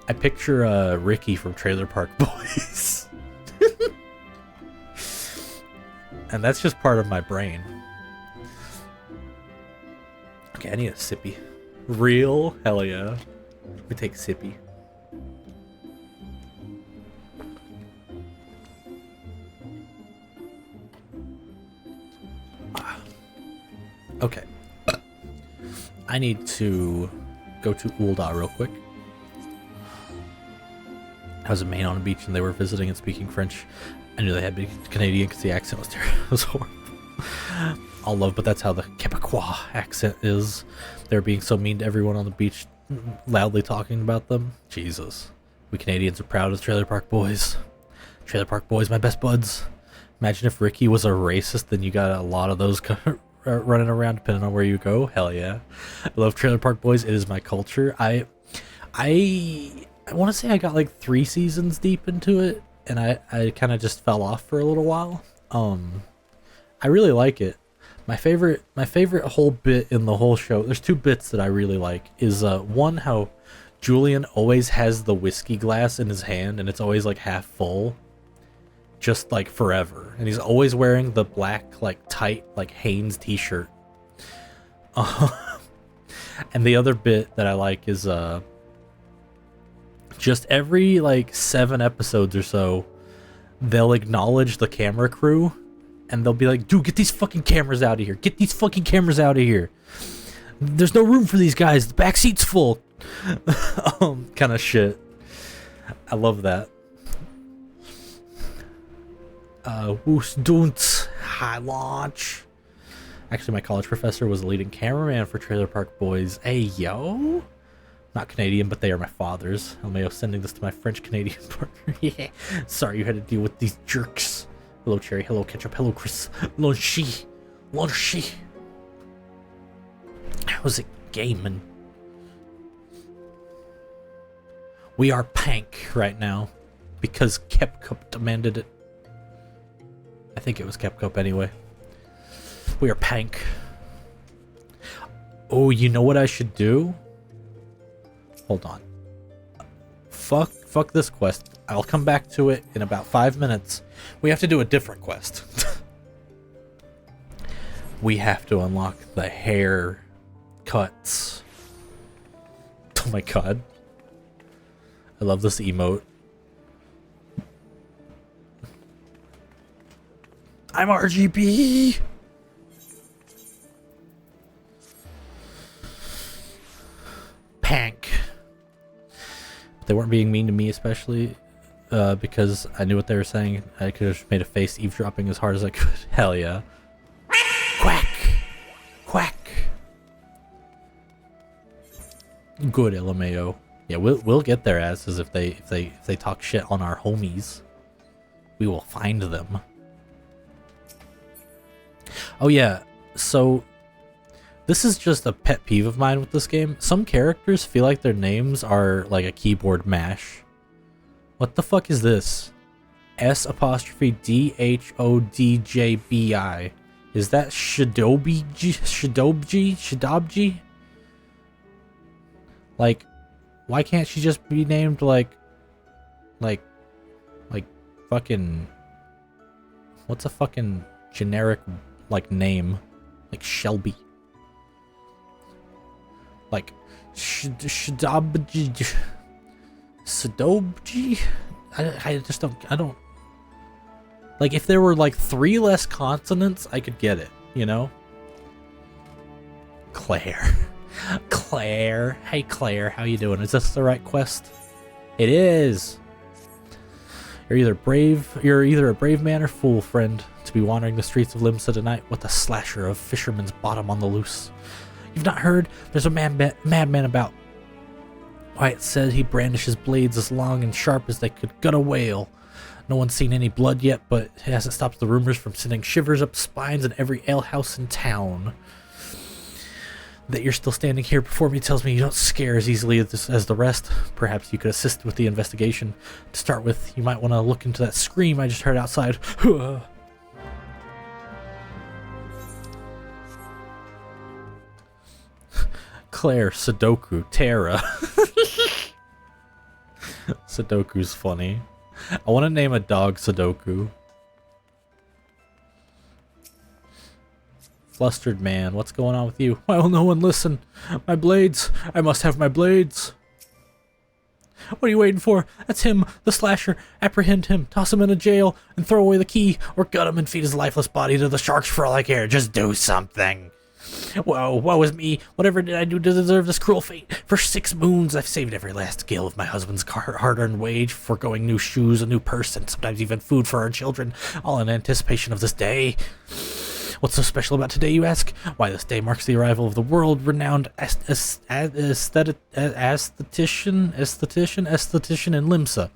I picture Ricky from Trailer Park Boys. And that's just part of my brain. Okay, I need a sippy. Real? Hell yeah. We take sippy. Okay. I need to go to Ul'dah real quick. I was a man on a beach and they were visiting and speaking French. I knew they had to be Canadian because the accent was terrible. It was horrible. all love, but that's how the Quebecois accent is. They're being so mean to everyone on the beach, loudly talking about them. Jesus. We Canadians are proud of Trailer Park Boys. Trailer Park Boys, my best buds. Imagine if Ricky was a racist, then you got a lot of those running around depending on where you go. Hell yeah. I love Trailer Park Boys. It is my culture. I want to say I got like 3 seasons deep into it, and I kind of just fell off for a little while. I really like it. My favorite whole bit in the whole show, there's 2 bits that I really like, is one, how Julian always has the whiskey glass in his hand and it's always like half full, just like forever, and he's always wearing the black like tight like Hanes t-shirt. And the other bit that I like is just every like 7 episodes or so, they'll acknowledge the camera crew and they'll be like, dude, get these fucking cameras out of here. Get these fucking cameras out of here. There's no room for these guys. The back seat's full. Kind of shit. I love that. Woos Doont High Launch. Actually, my college professor was the leading cameraman for Trailer Park Boys. Hey, yo. Not Canadian, but they are my father's. LMAO sending this to my French-Canadian partner. Yeah. Sorry you had to deal with these jerks. Hello, Cherry. Hello, Ketchup. Hello, Chris. Lonshi. Lonshi. How's it gaming? We are pank right now because Kepcup demanded it. I think it was Kepcup anyway. We are pank. Oh, you know what I should do? Hold on. Fuck this quest. I'll come back to it in about 5 minutes. We have to do a different quest. We have to unlock the hair cuts. Oh my god. I love this emote. I'm RGB! Pank. They weren't being mean to me, especially because I knew what they were saying. I could have made a face eavesdropping as hard as I could. Hell yeah. Quack! Quack! Good, LMAO. Yeah, we'll get their asses if they talk shit on our homies. We will find them. Oh yeah, so this is just a pet peeve of mine with this game. Some characters feel like their names are like a keyboard mash. What the fuck is this? S''DHODJBI. Is that Shadobji? Shadobji? Like, why can't she just be named like fucking, what's a fucking generic like name? Like Shelby. Like Shadobji. Sadobji? I just don't like, if there were like 3 less consonants, I could get it, you know? Claire. Claire. Hey Claire, how you doing? Is this the right quest? It is. You're either a brave man or fool, friend, to be wandering the streets of Limsa tonight with a slasher of fisherman's bottom on the loose. You've not heard? There's a madman about. Why, it said he brandishes blades as long and sharp as they could gut a whale. No one's seen any blood yet, but it hasn't stopped the rumors from sending shivers up spines in every alehouse in town. That you're still standing here before me tells me you don't scare as easily as the rest. Perhaps you could assist with the investigation. To start with, you might want to look into that scream I just heard outside. Claire, Sudoku, Tara. Sudoku's funny. I want to name a dog Sudoku. Flustered man, what's going on with you? Why will no one listen? My blades! I must have my blades! What are you waiting for? That's him, the slasher. Apprehend him, toss him in a jail, and throw away the key, or gut him and feed his lifeless body to the sharks for all I care. Just do something. Whoa, woe is me. Whatever did I do to deserve this cruel fate? For 6 moons, I've saved every last gill of my husband's hard-earned wage, foregoing new shoes, a new purse, and sometimes even food for our children, all in anticipation of this day. What's so special about today, you ask? Why, this day marks the arrival of the world-renowned esthetician in Limsa.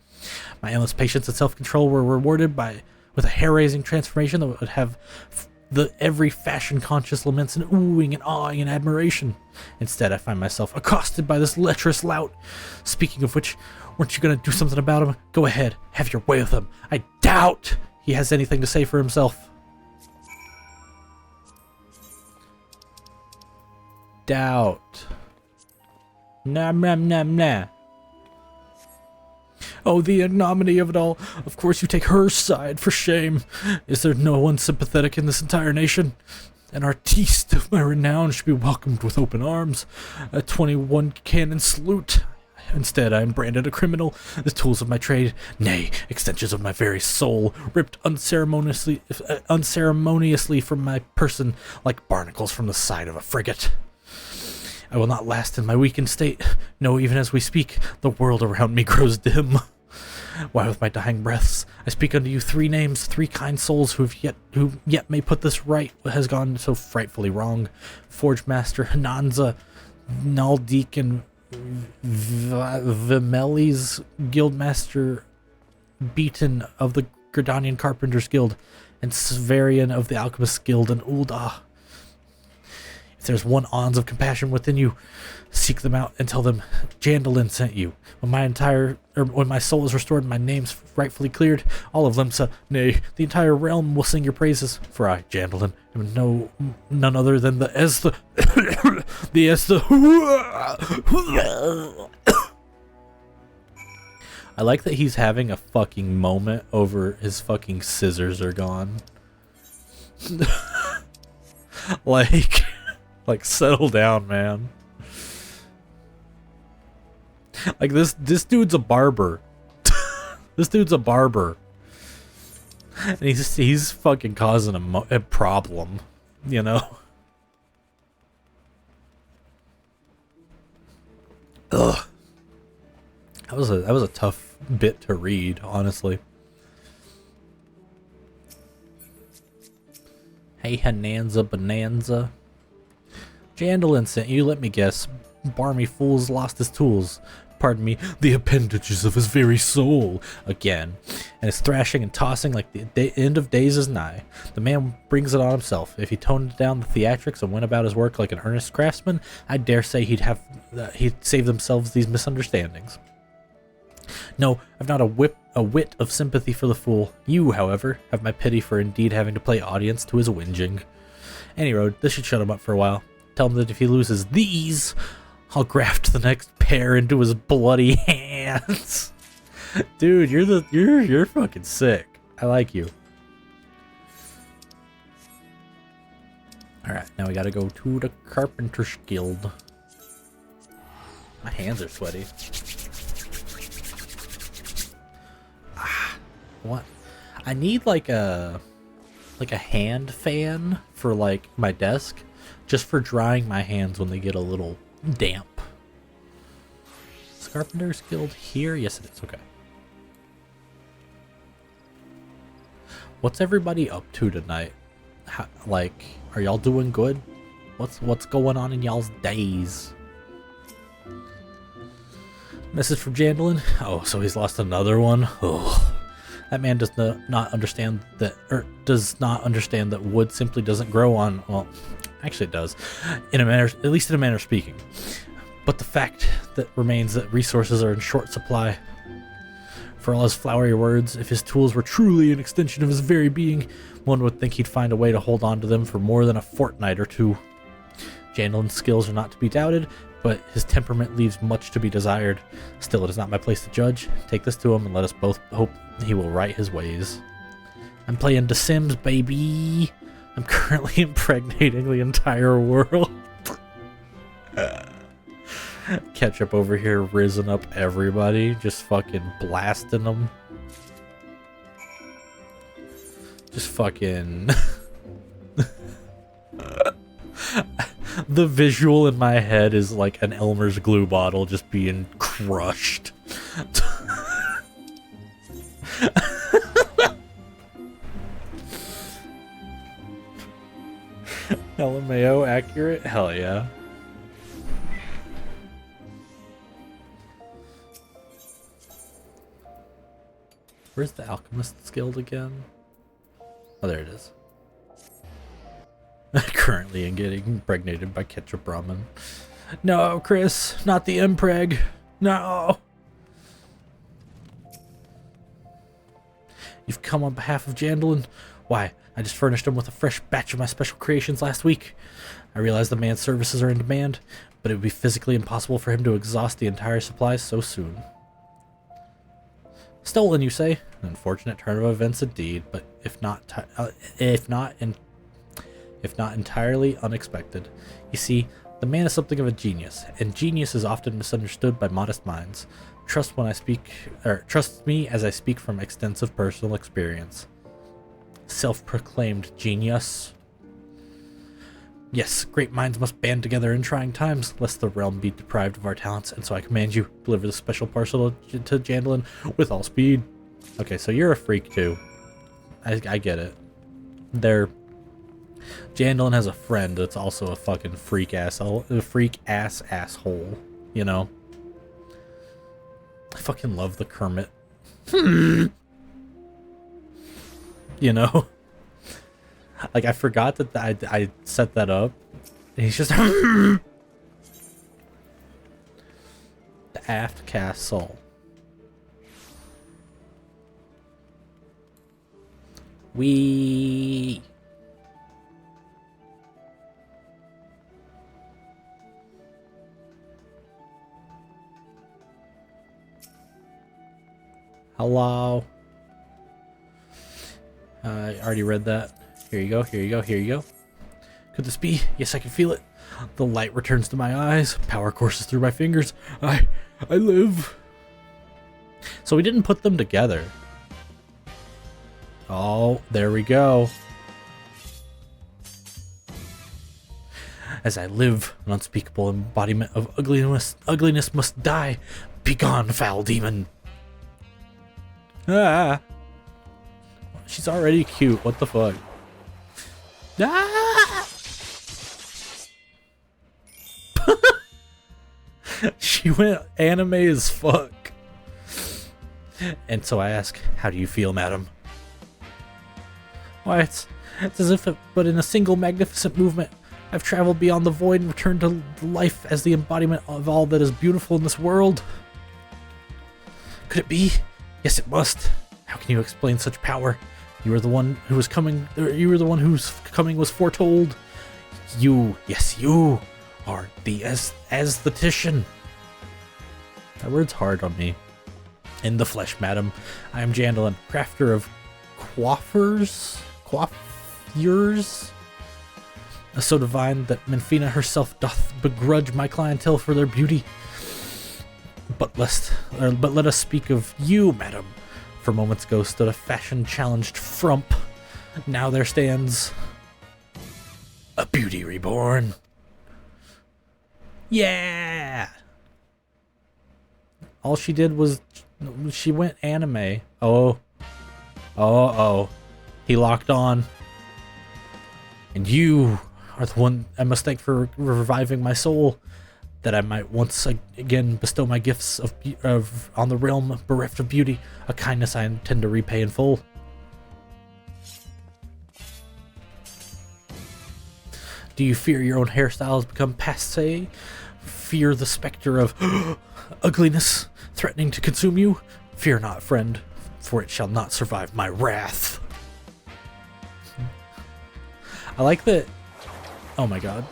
My endless patience and self-control were rewarded with a hair-raising transformation that would have every fashion-conscious laments and oohing and awing and admiration. Instead, I find myself accosted by this lecherous lout. Speaking of which, weren't you going to do something about him? Go ahead, have your way with him. I doubt he has anything to say for himself. Doubt. Nah, nah, nah, nah. Oh, the ignominy of it all. Of course you take her side, for shame. Is there no one sympathetic in this entire nation? An artiste of my renown should be welcomed with open arms. A 21 cannon salute. Instead, I am branded a criminal, the tools of my trade, nay, extensions of my very soul, ripped unceremoniously from my person like barnacles from the side of a frigate. I will not last in my weakened state. No, even as we speak, the world around me grows dim. Why, with my dying breaths, I speak unto you three names, three kind souls who yet may put this right what has gone so frightfully wrong. Forge Master Hananza, Naldik, and Vimeli's Guildmaster Beaton of the Gردanian Carpenters Guild, and Sverian of the Alchemists Guild, and Ulda. If there's one ounce of compassion within you, seek them out and tell them Jandalin sent you. When my soul is restored and my name's rightfully cleared, all of Limsa, nay, the entire realm will sing your praises. For I, Jandalin, am none other than the I like that he's having a fucking moment over his fucking scissors are gone. Like, settle down, man. Like, this dude's a barber. This dude's a barber. And he's fucking causing a problem, you know? Ugh. That was a tough bit to read, honestly. Hey, Hananza Bonanza. Jandalin sent you, let me guess. Barmy fool's lost his tools. Pardon me, the appendages of his very soul. Again. And is thrashing and tossing like the end of days is nigh. The man brings it on himself. If he toned down the theatrics and went about his work like an earnest craftsman, I dare say he'd save themselves these misunderstandings. No, I've not a whit of sympathy for the fool. You, however, have my pity for indeed having to play audience to his whinging. Any road, this should shut him up for a while. Tell him that if he loses these, I'll graft the next pair into his bloody hands. Dude, you're fucking sick. I like you. Alright, now we gotta go to the Carpenter's Guild. My hands are sweaty. What? I need like a hand fan for like my desk, just for drying my hands when they get a little damp. Is Carpenter's Guild here? Yes, it is. Okay. What's everybody up to tonight? Like, are y'all doing good? What's going on in y'all's days? Message from Jandalin. Oh, so he's lost another one. Oh. That man does not understand that wood simply doesn't grow on, well, actually it does, at least in a manner of speaking. But the fact that remains that resources are in short supply. For all his flowery words, if his tools were truly an extension of his very being, one would think he'd find a way to hold on to them for more than a fortnight or two. Jandalin's skills are not to be doubted, but his temperament leaves much to be desired. Still, it is not my place to judge. Take this to him and let us both hope he will right his ways. I'm playing The Sims, baby. I'm currently impregnating the entire world. Ketchup over here risen up everybody, just fucking blasting them. Just fucking... The visual in my head is like an Elmer's glue bottle just being crushed. LMAO accurate? Hell yeah. Where's the Alchemist's Guild again? Oh, there it is. Currently in getting impregnated by ketchup ramen. No, Chris, not the impreg. No. You've come on behalf of Jandalin? Why, I just furnished him with a fresh batch of my special creations last week. I realize the man's services are in demand, but it would be physically impossible for him to exhaust the entire supply so soon. Stolen, you say? An unfortunate turn of events indeed, but if not entirely unexpected. You see, the man is something of a genius, and genius is often misunderstood by modest minds. Trust me as I speak from extensive personal experience. Self-proclaimed genius. Yes, great minds must band together in trying times, lest the realm be deprived of our talents, and so I command you, deliver the special parcel to Jandalin with all speed. Okay, so you're a freak too. I get it. Jandalin has a friend that's also a fucking freak ass asshole, you know? I fucking love the Kermit. You know? Like, I forgot that I set that up. And he's just... The Aft Castle. Wee. Hello. I already read that. Here you go, here you go, here you go. Could this be? Yes, I can feel it. The light returns to my eyes. Power courses through my fingers. I live. So we didn't put them together. Oh, there we go. As I live, an unspeakable embodiment of ugliness must die. Begone, foul demon. Ah. She's already cute. What the fuck? Ah! She went anime as fuck. And so I ask, how do you feel, madam? Why, it's as if but in a single magnificent movement, I've traveled beyond the void and returned to life as the embodiment of all that is beautiful in this world. Could it be? Yes, it must. How can you explain such power? You are the one who was coming. You were the one whose coming was foretold. You, yes, you are the aesthetician. That word's hard on me. In the flesh, madam, I am Jandalin, crafter of coiffures, so divine that Menfina herself doth begrudge my clientele for their beauty. But let us speak of you, madam. For moments ago stood a fashion-challenged frump. Now there stands a beauty reborn. Yeah! All she did was... she went anime. Oh. He locked on. And you are the one I must thank for reviving my soul, that I might once again bestow my gifts on the realm bereft of beauty, a kindness I intend to repay in full. Do you fear your own hairstyle has become passé? Fear the specter of ugliness threatening to consume you? Fear not, friend, for it shall not survive my wrath. I like that. Oh my god.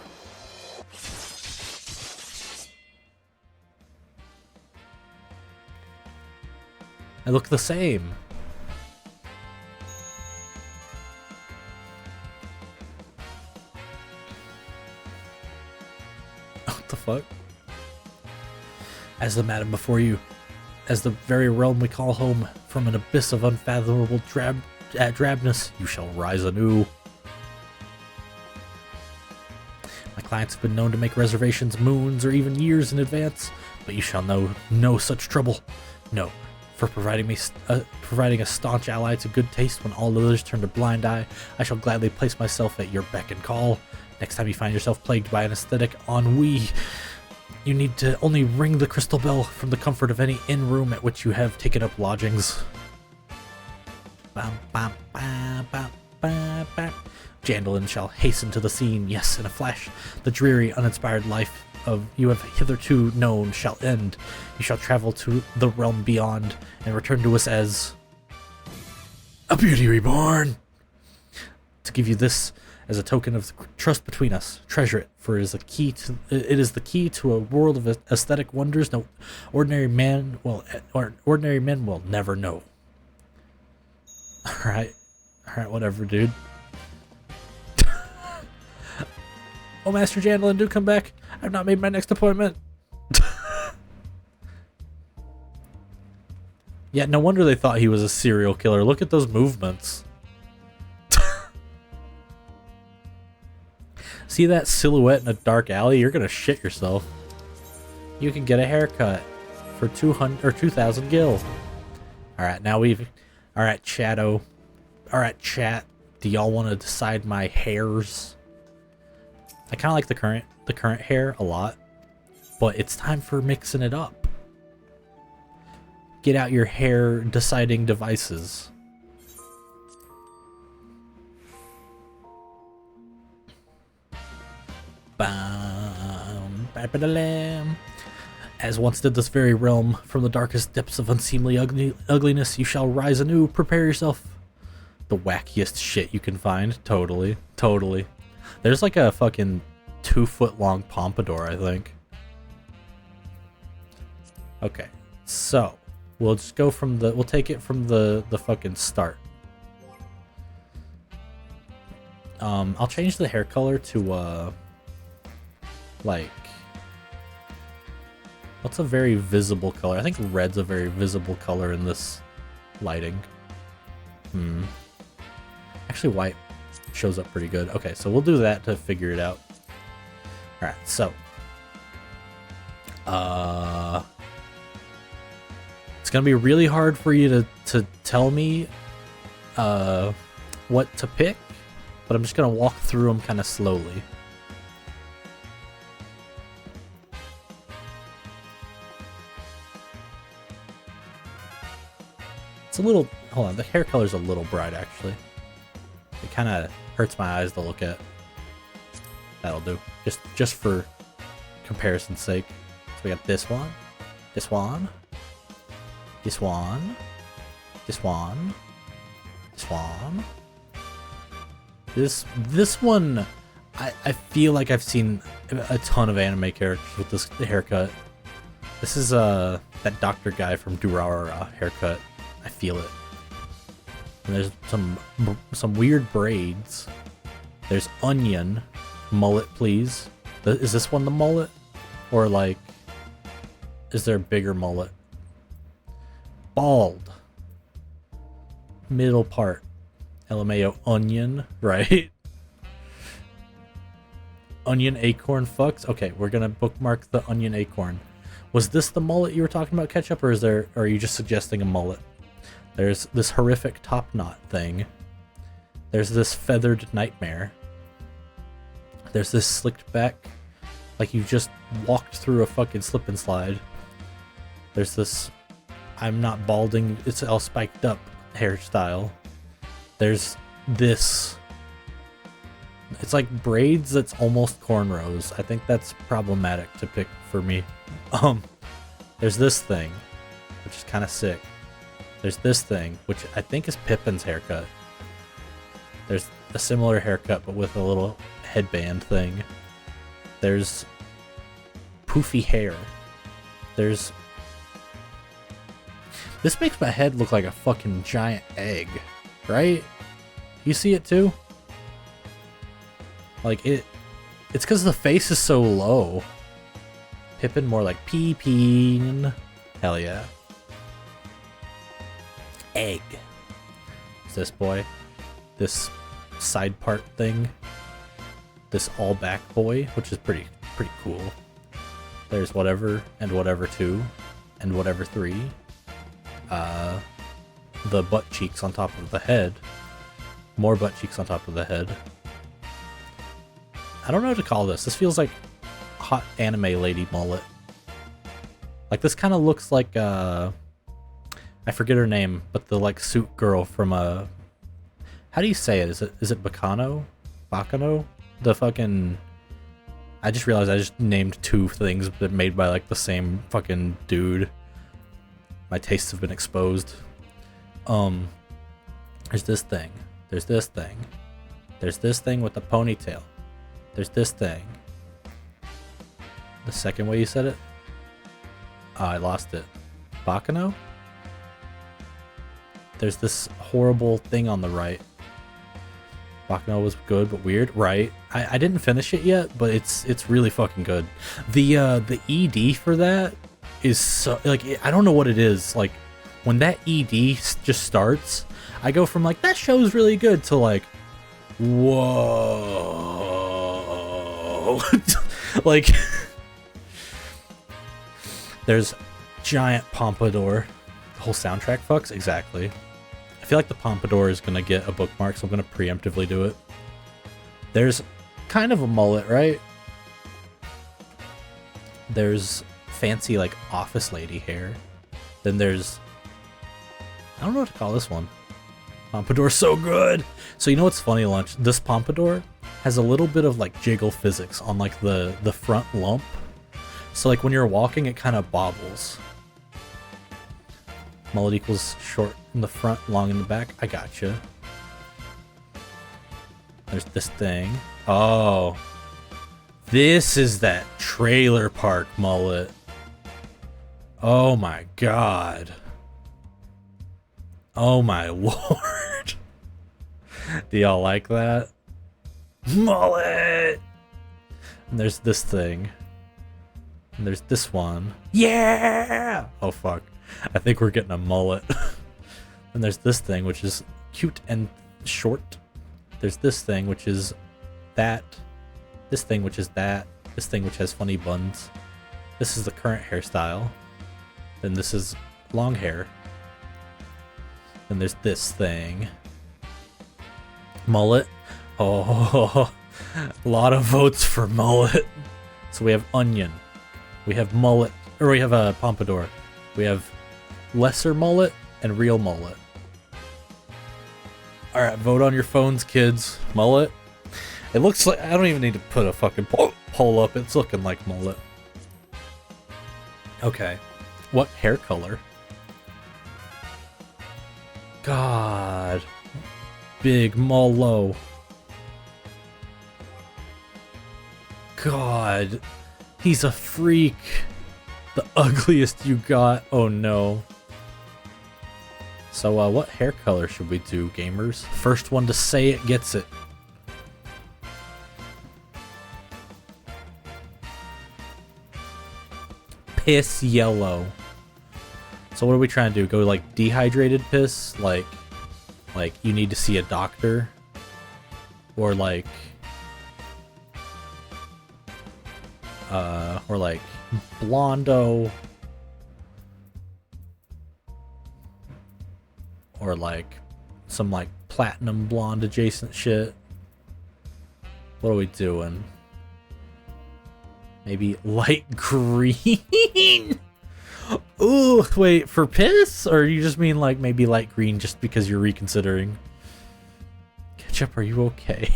I look the same. What the fuck? As the madam before you, as the very realm we call home, from an abyss of unfathomable drabness, you shall rise anew. My clients have been known to make reservations moons or even years in advance, but you shall know no such trouble. No. For providing a staunch ally to good taste when all others turn a blind eye, I shall gladly place myself at your beck and call. Next time you find yourself plagued by an aesthetic ennui, you need to only ring the crystal bell from the comfort of any inn room at which you have taken up lodgings. Bam, bam, bam, bam, bam, bam. Jandalin shall hasten to the scene. Yes, in a flash, the dreary, uninspired life of you have hitherto known shall end. You shall travel to the realm beyond and return to us as a beauty reborn. To give you this as a token of the trust between us, treasure it, for it is the key to a world of aesthetic wonders no ordinary man will never know. All right, whatever, dude. Oh, Master Jandalin, do come back. I've not made my next appointment. Yeah, no wonder they thought he was a serial killer. Look at those movements. See that silhouette in a dark alley? You're gonna shit yourself. You can get a haircut for 200 or 2,000 gil. All right, now we've. All right, chatto. All right, chat. Do y'all want to decide my hairs? I kind of like the current hair a lot, but it's time for mixing it up. Get out your hair deciding devices. Bam, ba-ba-da-lam. As once did this very realm, from the darkest depths of unseemly ugliness, you shall rise anew. Prepare yourself. The wackiest shit you can find. Totally. There's like a fucking 2-foot-long pompadour, I think. Okay, so we'll just go from we'll take it from the fucking start. I'll change the hair color to like, what's a very visible color? I think red's a very visible color in this lighting. Actually, white shows up pretty good. Okay, so we'll do that to figure it out. Alright, so it's gonna be really hard for you to tell me what to pick, but I'm just gonna walk through them kind of slowly. It's a little, hold on, the hair color's a little bright actually. It kind of hurts my eyes to look at. That'll do. Just for comparison's sake. So we got this one, this one, this one, this one, this one. This one, I feel like I've seen a ton of anime characters with this haircut. This is that doctor guy from Durarara haircut. I feel it. And there's some weird braids. There's onion. Mullet, please. Is this one the mullet? Or like, is there a bigger mullet? Bald. Middle part. LMAO onion, right? Onion acorn fucks. Okay, we're gonna bookmark the onion acorn. Was this the mullet you were talking about, Ketchup, or are you just suggesting a mullet? There's this horrific top knot thing. There's this feathered nightmare. There's this slicked back, like you just walked through a fucking slip and slide. There's this, I'm not balding, it's all spiked up hairstyle. There's this, it's like braids that's almost cornrows. I think that's problematic to pick for me. There's this thing, which is kind of sick. There's this thing, which I think is Pippin's haircut. There's a similar haircut, but with a little headband thing. There's poofy hair. There's... This makes my head look like a fucking giant egg, right? You see it too? Like, it's because the face is so low. Pippin more like Peepeen. Hell yeah. Egg. Is this boy? This side part thing. This all back boy, which is pretty cool. There's whatever and whatever 2 and whatever 3. The butt cheeks on top of the head. More butt cheeks on top of the head. I don't know what to call this. This feels like hot anime lady mullet. Like this kind of looks like I forget her name, but the like suit girl from how do you say it? Is it Bacano? Bacano? The fucking I just realized I just named two things that made by like the same fucking dude. My tastes have been exposed. There's this thing. There's this thing. There's this thing with the ponytail. There's this thing. The second way you said it? Oh, I lost it. Bacano? There's this horrible thing on the right. Bacano was good but weird, right? I didn't finish it yet, but it's really fucking good. The ED for that is so like I don't know what it is. Like when that ED just starts, I go from like that show's really good to like whoa. Like there's giant pompadour. The whole soundtrack fucks exactly. I feel like the pompadour is gonna get a bookmark, so I'm gonna preemptively do it. There's kind of a mullet, right? There's fancy like office lady hair. Then there's I don't know what to call this one. Pompadour's so good. So you know what's funny, Lunch? This pompadour has a little bit of like jiggle physics on like the front lump. So like when you're walking, it kind of bobbles. Mullet equals short in the front, long in the back. I gotcha. There's this thing. Oh. This is that trailer park mullet. Oh my god. Oh my lord. Do y'all like that? Mullet! And there's this thing. And there's this one. Yeah! Oh fuck. I think we're getting a mullet. And there's this thing, which is cute and short. There's this thing, which is that. This thing, which is that. This thing, which has funny buns. This is the current hairstyle. Then this is long hair. Then there's this thing. Mullet. Oh, a lot of votes for mullet. So we have onion. We have mullet. Or we have a pompadour. We have lesser mullet and real mullet. Alright, vote on your phones, kids. Mullet. It looks like... I don't even need to put a fucking poll up. It's looking like mullet. Okay. What hair color? God. Big Mullo. God. He's a freak. The ugliest you got. Oh no. So what hair color should we do, gamers? First one to say it gets it. Piss yellow. So what are we trying to do? Go like dehydrated piss? Like you need to see a doctor? Or like blondo? Or like some like platinum blonde adjacent shit? What are we doing? Maybe light green? Ooh, wait, for piss? Or you just mean like maybe light green just because you're reconsidering? Ketchup, are you okay?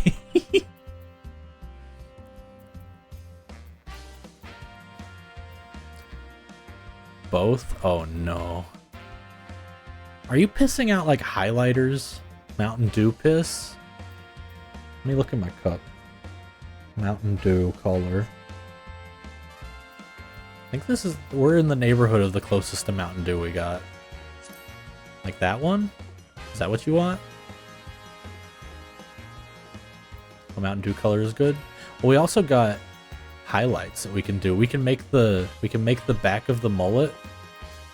Both? Oh no. Are you pissing out like highlighters? Mountain Dew piss? Let me look at my cup. Mountain Dew color. I think this is... we're in the neighborhood of the closest to Mountain Dew we got. Like that one? Is that what you want? The Mountain Dew color is good. Well, we also got highlights that we can do. We can make the back of the mullet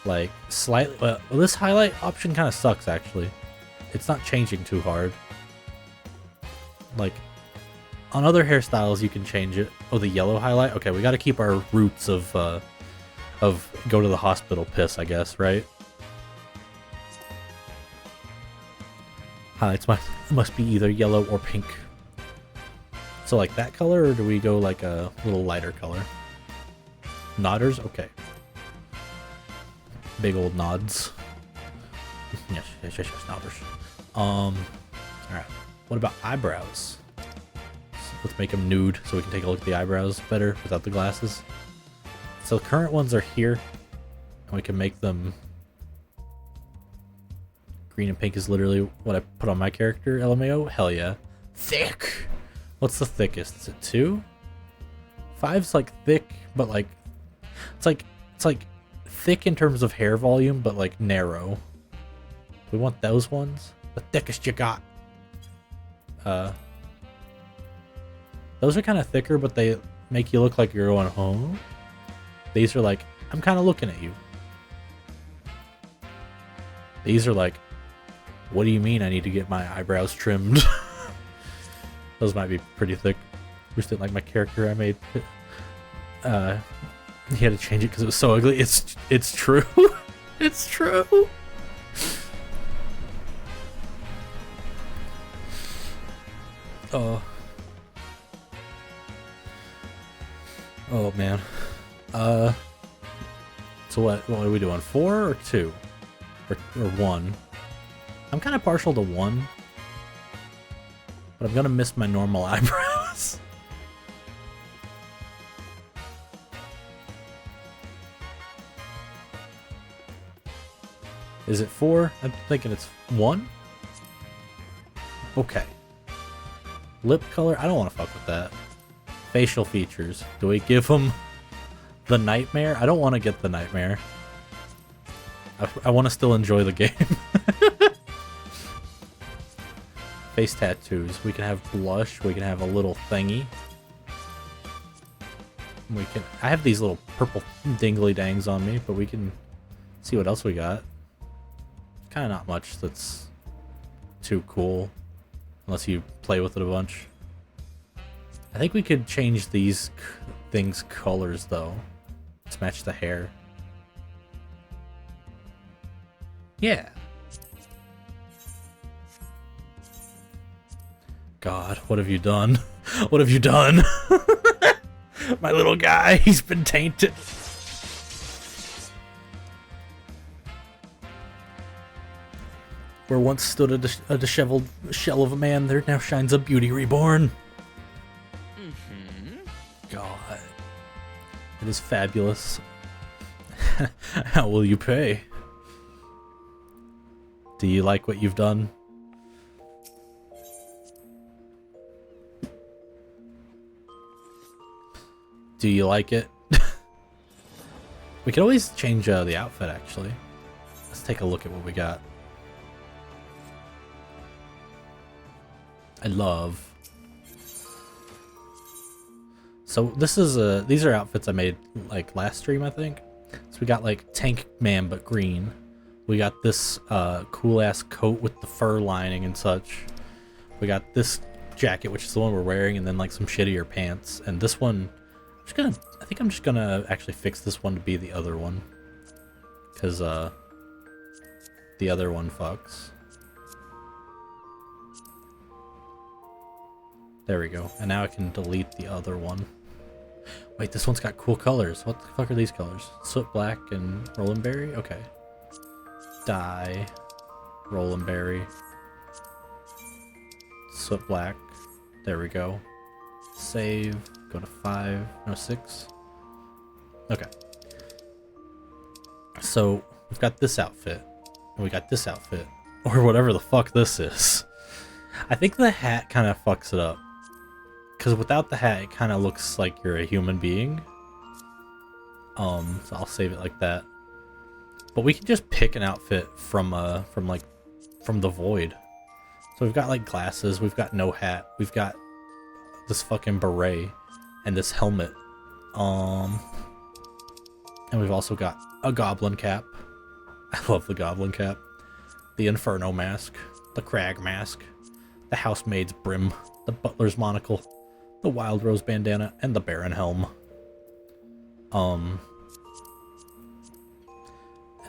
like slightly... well, this highlight option kind of sucks actually. It's not changing too hard. Like on other hairstyles you can change it. Oh, the yellow highlight? Okay, we got to keep our roots of go to the hospital piss, I guess, right? Highlights must be either yellow or pink. So like that color, or do we go like a little lighter color? Nodders? Okay. Big old nods. Yes, nodders. Alright. What about eyebrows? Let's make them nude so we can take a look at the eyebrows better without the glasses. So the current ones are here, and we can make them... Green and pink is literally what I put on my character, LMAO. Hell yeah. Thick! What's the thickest? Is it 2? 5's like thick, but like... It's like thick in terms of hair volume, but like narrow. We want those ones. The thickest you got. Those are kind of thicker, but they make you look like you're going home. These are like, I'm kind of looking at you. These are like, what do you mean I need to get my eyebrows trimmed? Those might be pretty thick. Just didn't like my character I made. He had to change it because it was so ugly. It's true. It's true. Oh man. So what are we doing? 4 or 2? Or 1? I'm kind of partial to 1. But I'm gonna miss my normal eyebrows. Is it 4? I'm thinking it's 1. Okay. Lip color? I don't want to fuck with that. Facial features. Do we give them the nightmare? I don't want to get the nightmare. I want to still enjoy the game. Face tattoos. We can have blush. We can have a little thingy. We can. I have these little purple dingly dangs on me, but we can see what else we got. Kind of not much that's too cool, unless you play with it a bunch. I think we could change these things' colors though, to match the hair. Yeah. God, what have you done? What have you done? My little guy, he's been tainted. Where once stood a disheveled shell of a man, there now shines a beauty reborn. God. It is fabulous. How will you pay? Do you like what you've done? Do you like it? We could always change the outfit, actually. Let's take a look at what we got. I love. So this is these are outfits I made like last stream, I think. So we got like Tank Man but green. We got this cool ass coat with the fur lining and such. We got this jacket, which is the one we're wearing, and then like some shittier pants. And this one, I think I'm just gonna actually fix this one to be the other one, because the other one fucks. There we go. And now I can delete the other one. Wait, this one's got cool colors. What the fuck are these colors? Soot black and Roland Berry? Okay. Dye. Roland Berry. Soot black. There we go. Save. Go to 5. No, 6. Okay. So, we've got this outfit. And we got this outfit. Or whatever the fuck this is. I think the hat kind of fucks it up. Because without the hat, it kind of looks like you're a human being. So I'll save it like that. But we can just pick an outfit from the void. So we've got like glasses, we've got no hat, we've got this fucking beret, and this helmet. And we've also got a goblin cap. I love the goblin cap. The Inferno mask, the Crag mask, the housemaid's brim, the butler's monocle, the Wild Rose bandana, and the Baron helm. And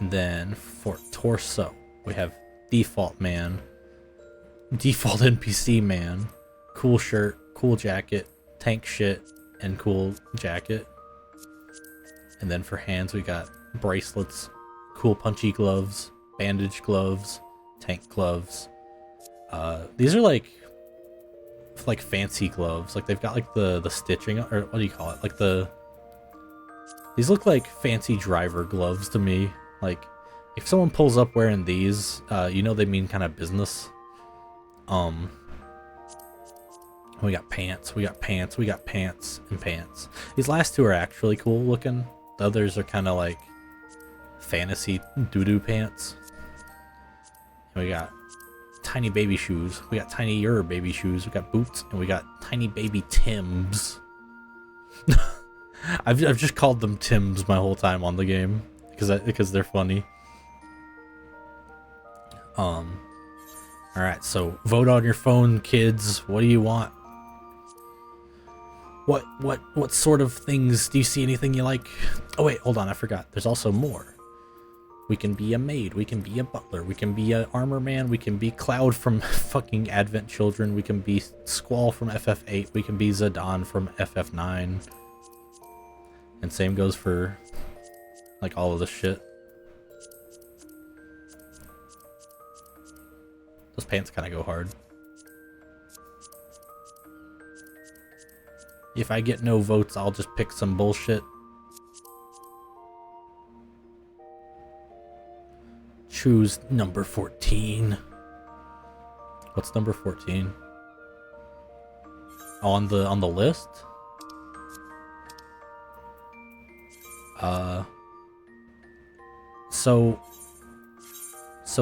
then for torso, we have default man, default NPC man, cool shirt, cool jacket, tank shit, and cool jacket. And then for hands, we got bracelets, cool punchy gloves, bandage gloves, tank gloves. These are like fancy gloves. Like they've got like the stitching, or what do you call it? Like these look like fancy driver gloves to me. Like if someone pulls up wearing these, you know they mean kind of business. We got pants, we got pants, we got pants and pants. These last two are actually cool looking. The others are kind of like fantasy doo-doo pants. And we got tiny baby shoes. We got tinier baby shoes. We got boots, and we got tiny baby Timbs. I've just called them Timbs my whole time on the game because they're funny. All right, so vote on your phone, kids. What do you want? What sort of things do you see? Anything you like? Oh wait, hold on, I forgot. There's also more. We can be a maid, we can be a butler, we can be an armor man, we can be Cloud from fucking Advent Children, we can be Squall from FF8, we can be Zidane from FF9. And same goes for like all of this shit. Those pants kind of go hard. If I get no votes, I'll just pick some bullshit. Choose number 14. What's number 14? On the list? So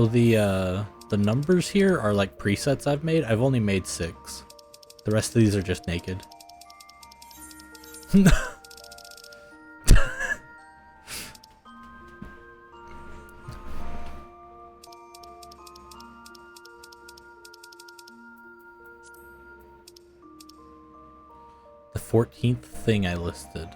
the numbers here are like presets I've made. I've only made 6. The rest of these are just naked. The 14th thing I listed.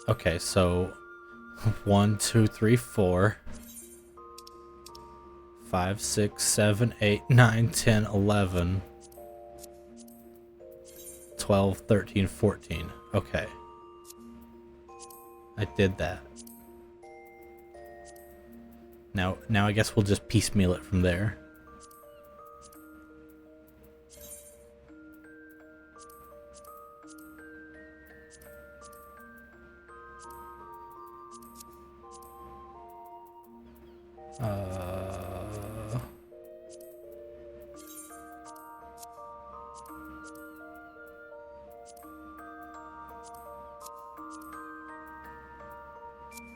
Okay, so 1, 2, 3, 4, 5, 6, 7, 8, 9, 10, 11, 12, 13, 14. Okay. I did that. Now I guess we'll just piecemeal it from there.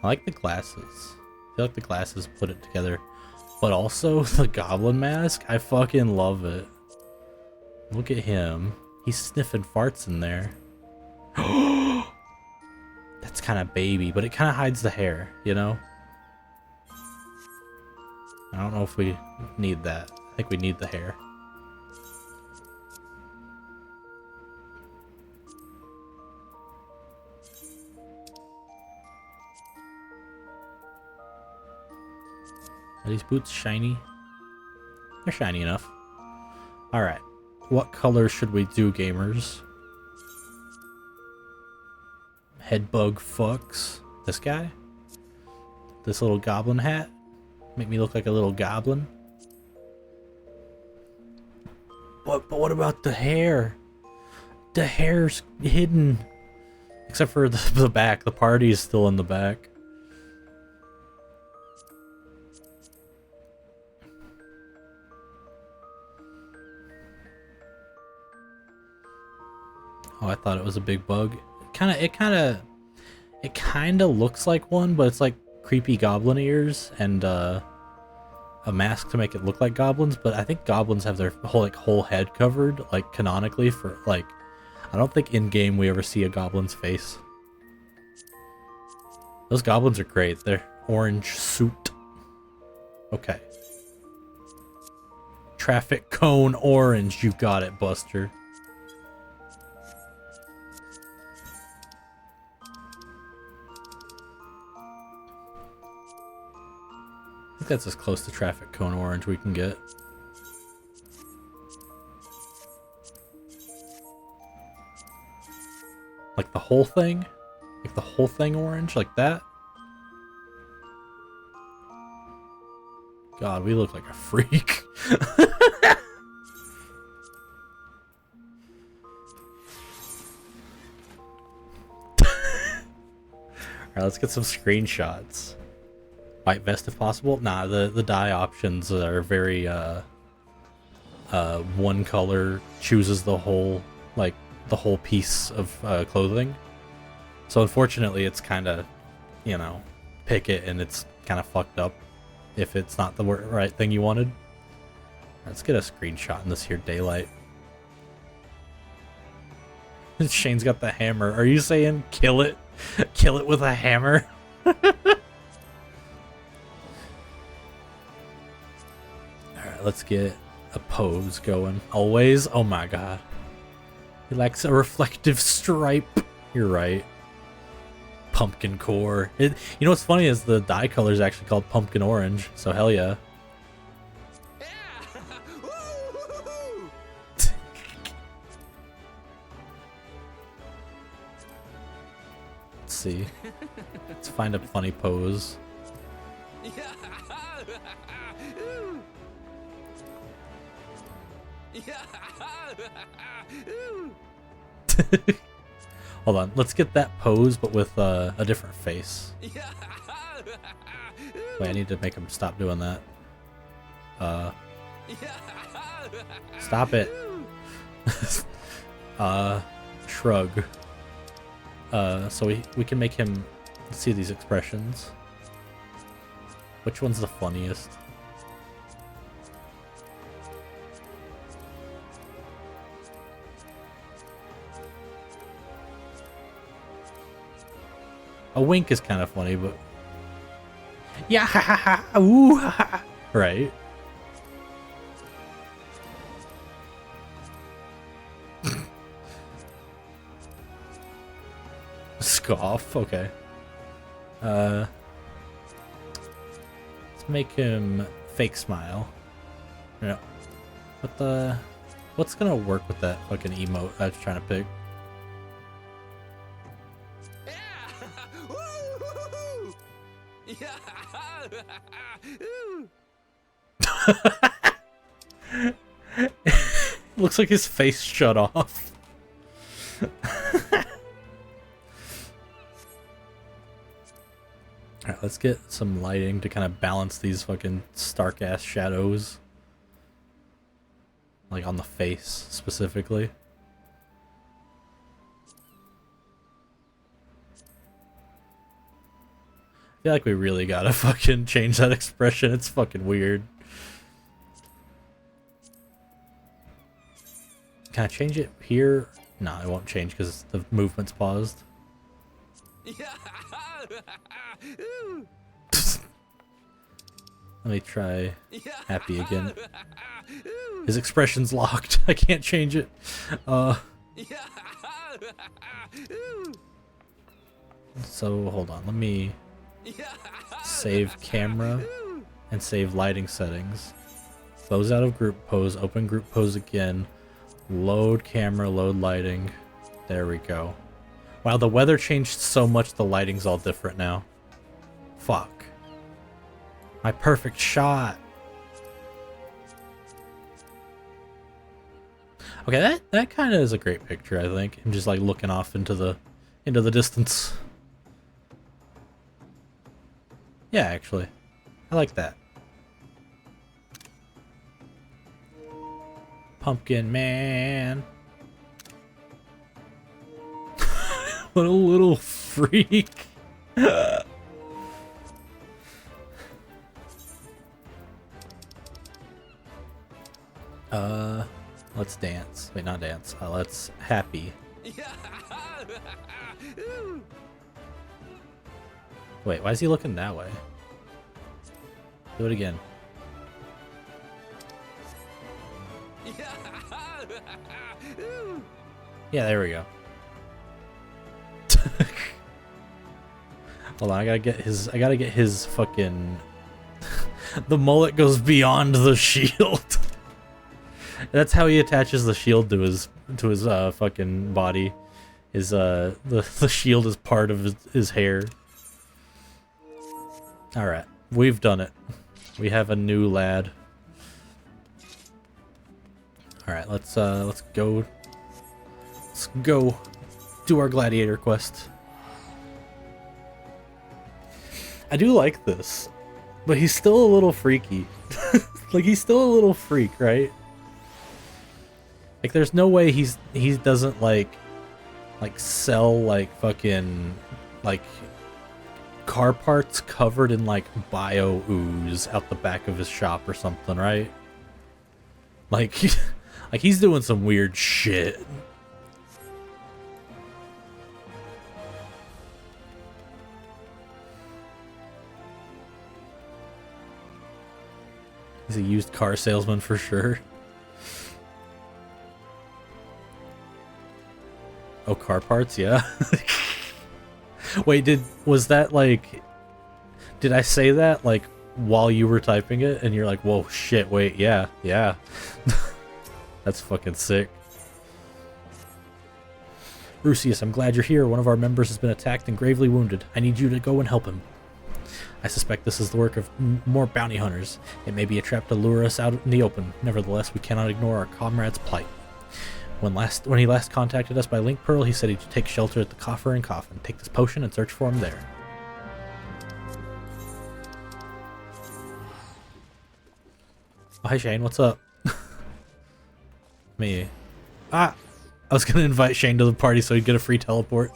I like the glasses. I feel like the glasses put it together. But also the goblin mask, I fucking love it. Look at him. He's sniffing farts in there. That's kind of baby, but it kind of hides the hair, you know? I don't know if we need that. I think we need the hair. Are these boots shiny? They're shiny enough. Alright. What color should we do, gamers? Headbug fucks. This guy? This little goblin hat? Make me look like a little goblin? But what about the hair? The hair's hidden. Except for the back. The party is still in the back. Oh, I thought it was a big bug. It kind of looks like one, but it's like creepy goblin ears and a mask to make it look like goblins. But I think goblins have their whole head covered, like canonically for like. I don't think in game we ever see a goblin's face. Those goblins are great. They're orange suit. Okay. Traffic cone orange. You got it, Buster. think that's as close to traffic cone orange we can get. Like the whole thing? Like the whole thing orange? Like that? God, we look like a freak. Alright, let's get some screenshots. White vest if possible? Nah, the dye options are very, one color chooses the whole, like, the whole piece of clothing. So unfortunately, it's kind of, you know, pick it and it's kind of fucked up if it's not the right thing you wanted. Let's get a screenshot in this here daylight. Shane's got the hammer. Are you saying kill it? Kill it with a hammer? Alright, let's get a pose going. Always? Oh my god. He likes a reflective stripe. You're right. Pumpkin core. You know what's funny is the dye color is actually called pumpkin orange, so hell yeah. Let's see. Let's find a funny pose. Hold on, let's get that pose, but with a different face. Wait, I need to make him stop doing that. Stop it. Shrug. So we can make him see these expressions. Which one's the funniest? A wink is kind of funny, but yeah, ha ha ha, ooh, ha ha. Right? Scoff. Okay. Let's make him fake smile. Yeah. What's gonna work with that fucking emote I was trying to pick? Looks like his face shut off. Alright, let's get some lighting to kind of balance these fucking stark ass shadows. Like on the face specifically. I feel like we really gotta fucking change that expression. It's fucking weird. Can I change it here? No, it won't change because the movement's paused. Let me try happy again. His expression's locked. I can't change it. So hold on. Let me save camera and save lighting settings. Close out of group pose. Open group pose again. Load camera, load lighting. There we go. Wow, the weather changed so much the lighting's all different now. Fuck. My perfect shot. Okay, that kind of is a great picture, I think. I'm just like looking off into the distance. Yeah, actually. I like that. Pumpkin man. What a little freak. Let's dance. Wait, not dance. Let's happy. Wait, why is he looking that way? Do it again. Yeah, there we go. Hold on, I gotta get his fucking The mullet goes beyond the shield. That's how he attaches the shield to his fucking body. The shield is part of his hair. All right, we've done it. We have a new lad. All right, let's go. Let's go do our gladiator quest. I do like this, but he's still a little freaky. Like, he's still a little freak, right? Like, there's no way he doesn't like sell like fucking like car parts covered in like bio ooze out the back of his shop or something, right? Like, like he's doing some weird shit. He's a used car salesman for sure. Oh, car parts, yeah. Wait, was that like, did I say that like while you were typing it and you're like, whoa, shit, wait, yeah. That's fucking sick. Rusius, I'm glad you're here. One of our members has been attacked and gravely wounded. I need you to go and help him. I suspect this is the work of more bounty hunters. It may be a trap to lure us out in the open. Nevertheless, we cannot ignore our comrade's plight. When he last contacted us by Link Pearl, he said he'd take shelter at the Coffer and Coffin. Take this potion and search for him there. Oh, hi Shane, what's up? Me. I was gonna invite Shane to the party so he'd get a free teleport.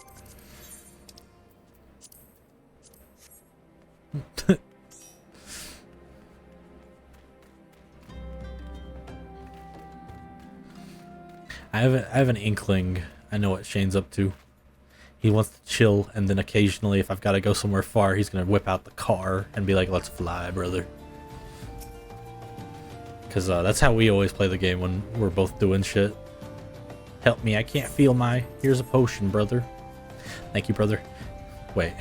I have an inkling. I know what Shane's up to. He wants to chill, and then occasionally, if I've got to go somewhere far, he's gonna whip out the car and be like, "Let's fly, brother." Because that's how we always play the game when we're both doing shit. Help me, I can't feel my... Here's a potion, brother. Thank you, brother. Wait,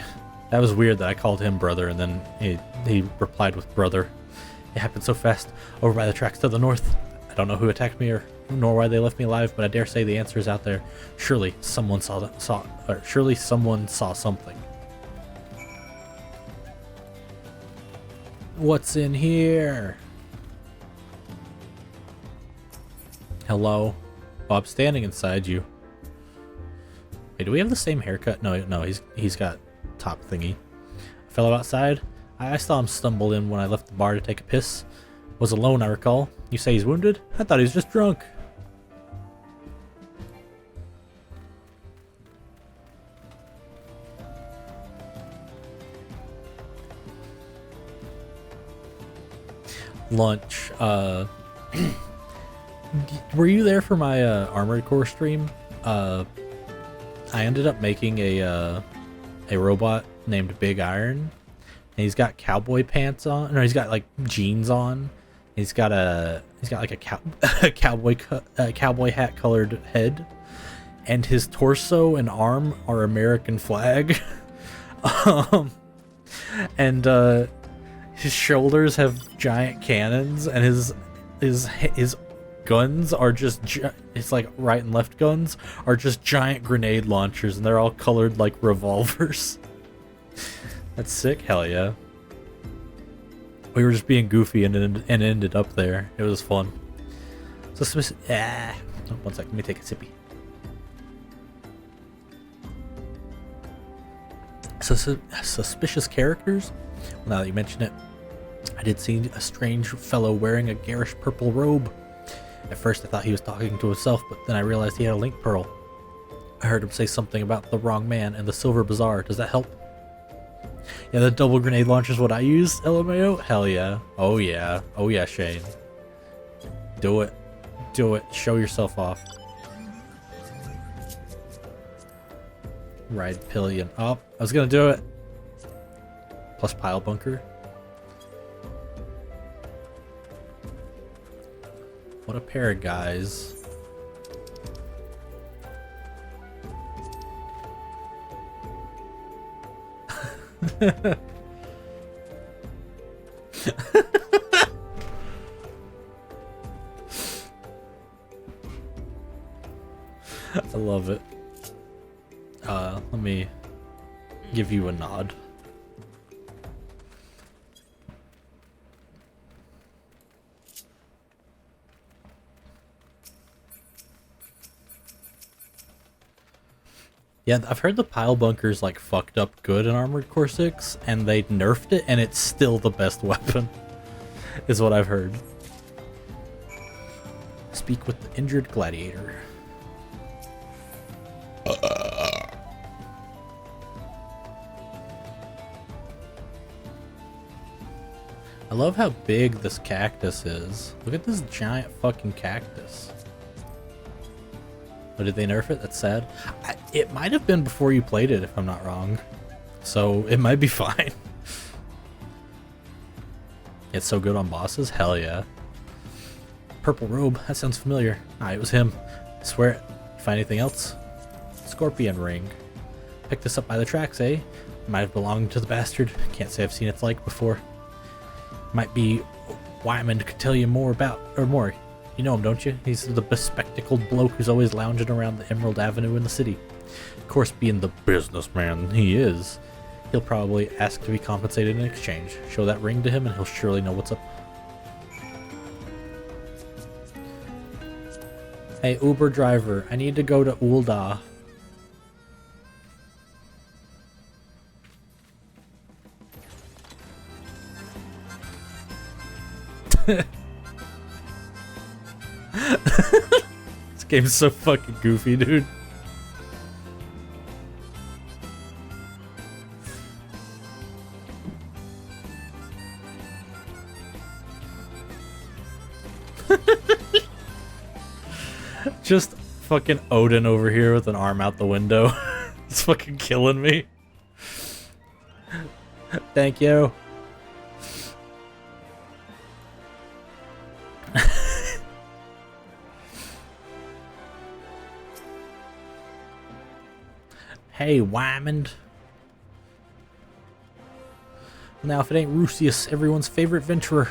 that was weird that I called him brother, and then he replied with brother. It happened so fast, over by the tracks to the north. I don't know who attacked me nor why they left me alive, but I dare say the answer is out there. Surely someone saw something. What's in here? Hello? Oh, I'm standing inside you. Wait, do we have the same haircut? No, he's got top thingy. A fellow outside? I saw him stumble in when I left the bar to take a piss. Was alone, I recall. You say he's wounded? I thought he was just drunk. Lunch. Were you there for my Armored Core stream? I ended up making a robot named Big Iron, and he's got cowboy pants on. No, he's got like jeans on. He's got like a cowboy hat colored head, and his torso and arm are American flag. And his shoulders have giant cannons, and his guns are just it's like right and left guns are just giant grenade launchers, and they're all colored like revolvers. That's sick. Hell yeah. We were just being goofy and ended up there. It was fun. Oh, 1 second, let me take a sippy. Suspicious characters? Well, now that you mention it, I did see a strange fellow wearing a garish purple robe. At first I thought he was talking to himself, but then I realized he had a link pearl. I heard him say something about the wrong man and the silver bazaar. Does that help? Yeah, the double grenade launcher is what I use, LMAO? Hell yeah. Oh yeah. Oh yeah, Shane. Do it. Do it. Show yourself off. Ride pillion. Oh, I was gonna do it. Plus pile bunker. What a pair of guys. love it. Let me give you a nod. Yeah, I've heard the pile bunker's like fucked up good in Armored Core 6, and they nerfed it, and it's still the best weapon, is what I've heard. Speak with the injured gladiator. I love how big this cactus is. Look at this giant fucking cactus. Oh, did they nerf it? That's sad. It might have been before you played it, if I'm not wrong. So, it might be fine. It's so good on bosses? Hell yeah. Purple robe, that sounds familiar. Ah, it was him. I swear it. Find anything else? Scorpion ring. Picked this up by the tracks, eh? Might have belonged to the bastard. Can't say I've seen its like before. Might be Wyman could tell you more about, or more. You know him, don't you? He's the bespectacled bloke who's always lounging around the Emerald Avenue in the city. Of course, being the businessman he is, he'll probably ask to be compensated in exchange. Show that ring to him and he'll surely know what's up. Hey, Uber driver, I need to go to Ulda. This game's so fucking goofy, dude. Just fucking Odin over here with an arm out the window. It's fucking killing me. Thank you. Hey, Wyman. Now, if it ain't Rusius, everyone's favorite venturer,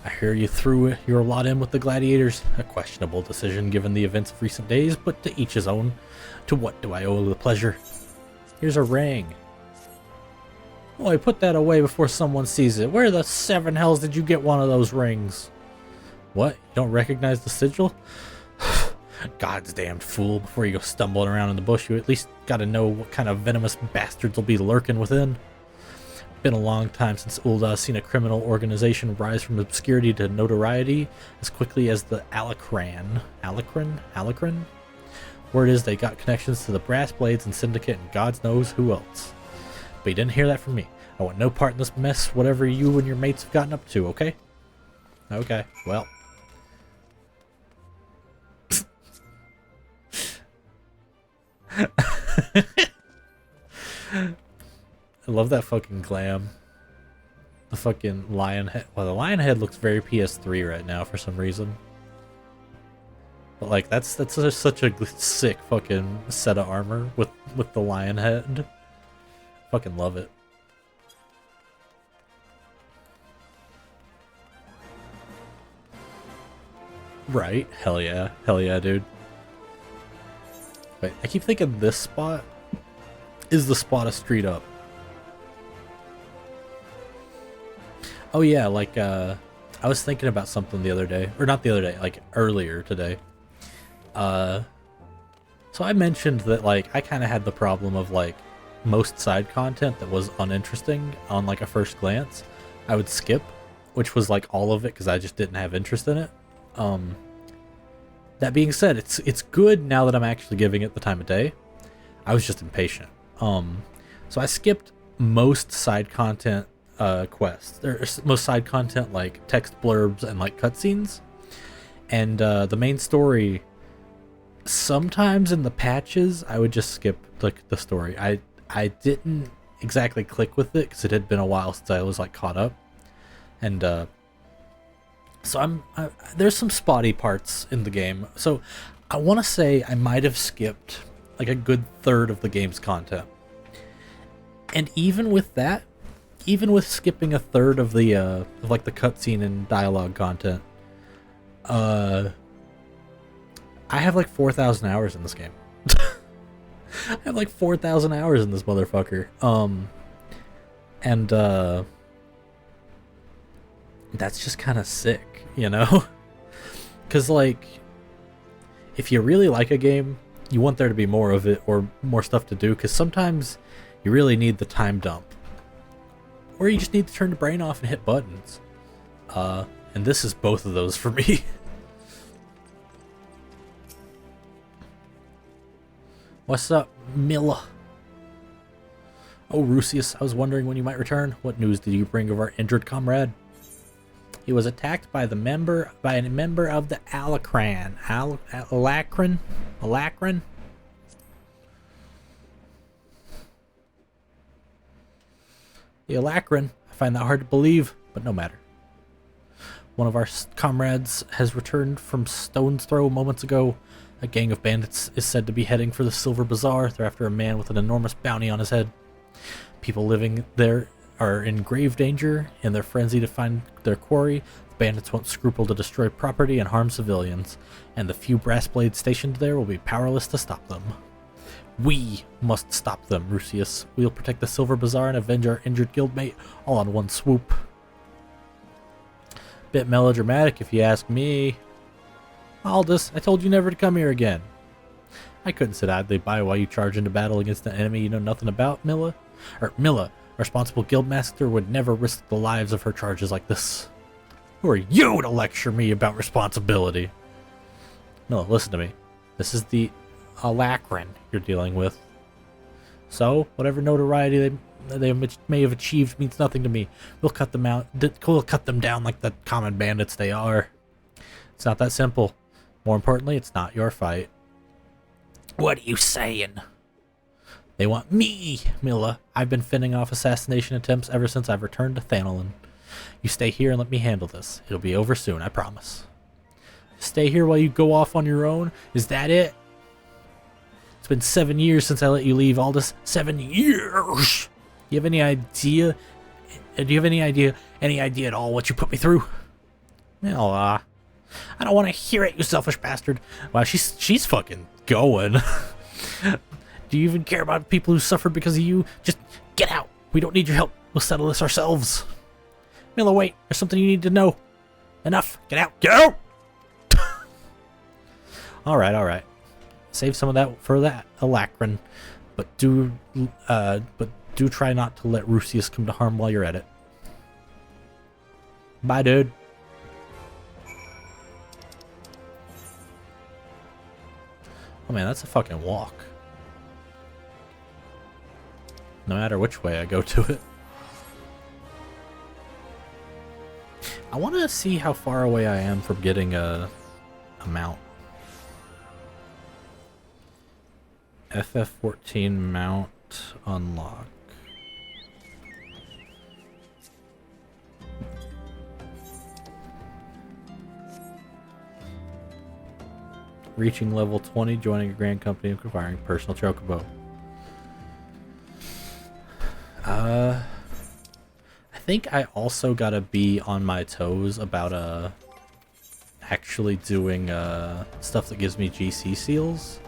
I hear you threw your lot in with the gladiators. A questionable decision given the events of recent days, but to each his own. To what do I owe the pleasure? Here's a ring. Boy, put that away before someone sees it. Where the seven hells did you get one of those rings? What? You don't recognize the sigil? God's damned fool. Before you go stumbling around in the bush, you at least gotta know what kind of venomous bastards will be lurking within. Been a long time since Ulda's seen a criminal organization rise from obscurity to notoriety as quickly as the Alacran. Alacran? Word is they got connections to the Brass Blades and Syndicate and God knows who else. But you didn't hear that from me. I want no part in this mess, whatever you and your mates have gotten up to, okay? Okay, well. I love that fucking glam. The fucking lion head. Well, the lion head looks very PS3 right now for some reason. But like that's just such a sick fucking set of armor with the lion head. Fucking love it. Right? Hell yeah, dude. Wait, I keep thinking this spot is the spot a street up. Oh yeah, like I was thinking about something the other day, or not the other day, like earlier today. So I mentioned that like I kind of had the problem of like most side content that was uninteresting on like a first glance, I would skip, which was like all of it because I just didn't have interest in it. That being said, it's good now that I'm actually giving it the time of day. I was just impatient. So I skipped most side content quests. There's most side content like text blurbs and like cutscenes. And the main story, sometimes in the patches, I would just skip like the story. I didn't exactly click with it because it had been a while since I was like caught up. And so there's some spotty parts in the game. So I want to say I might have skipped like a good third of the game's content. And even with that, even with skipping a third of the of like the cutscene and dialogue content, I have like 4,000 hours in this game. I have like 4,000 hours in this motherfucker. And that's just kind of sick, you know? Because, like, if you really like a game, you want there to be more of it or more stuff to do, because sometimes you really need the time dump. Or you just need to turn the brain off and hit buttons. And this is both of those for me. What's up, Milla? Oh, Rusius, I was wondering when you might return. What news did you bring of our injured comrade? He was attacked by a member of the Alacran. Alacran? Alacran? The Alacran. I find that hard to believe, but no matter. One of our comrades has returned from Stone's Throw moments ago. A gang of bandits is said to be heading for the Silver Bazaar. They're after a man with an enormous bounty on his head. People living there are in grave danger. In their frenzy to find their quarry, the bandits won't scruple to destroy property and harm civilians, and the few brass blades stationed there will be powerless to stop them. We must stop them, Rusius. We'll protect the Silver Bazaar and avenge our injured guildmate all on one swoop. Bit melodramatic if you ask me. Aldous, I told you never to come here again. I couldn't sit idly by while you charge into battle against an enemy you know nothing about, Milla. Milla, responsible guildmaster, would never risk the lives of her charges like this. Who are you to lecture me about responsibility? Milla, listen to me. This is the Alacran you're dealing with. So, whatever notoriety they may have achieved means nothing to me. We'll cut them out. We'll cut them down like the common bandits they are. It's not that simple. More importantly, it's not your fight. What are you saying? They want me, Milla. I've been fending off assassination attempts ever since I've returned to Thanolin. You stay here and let me handle this. It'll be over soon, I promise. Stay here while you go off on your own? Is that it? It's been 7 years since I let you leave, Aldous. 7 years! Do you have any idea? Do you have any idea at all what you put me through? Well, I don't want to hear it, you selfish bastard. Wow, she's fucking going. Do you even care about people who suffered because of you? Just get out. We don't need your help. We'll settle this ourselves. Milla, wait. There's something you need to know. Enough. Get out. Get out! Alright. Save some of that for that Alacran. But do try not to let Rusius come to harm while you're at it. Bye, dude. Oh man, that's a fucking walk. No matter which way I go to it. I want to see how far away I am from getting a mount. FF14 mount unlock. Reaching level 20, joining a grand company, and acquiring personal chocobo. I think I also gotta be on my toes about actually doing stuff that gives me GC seals.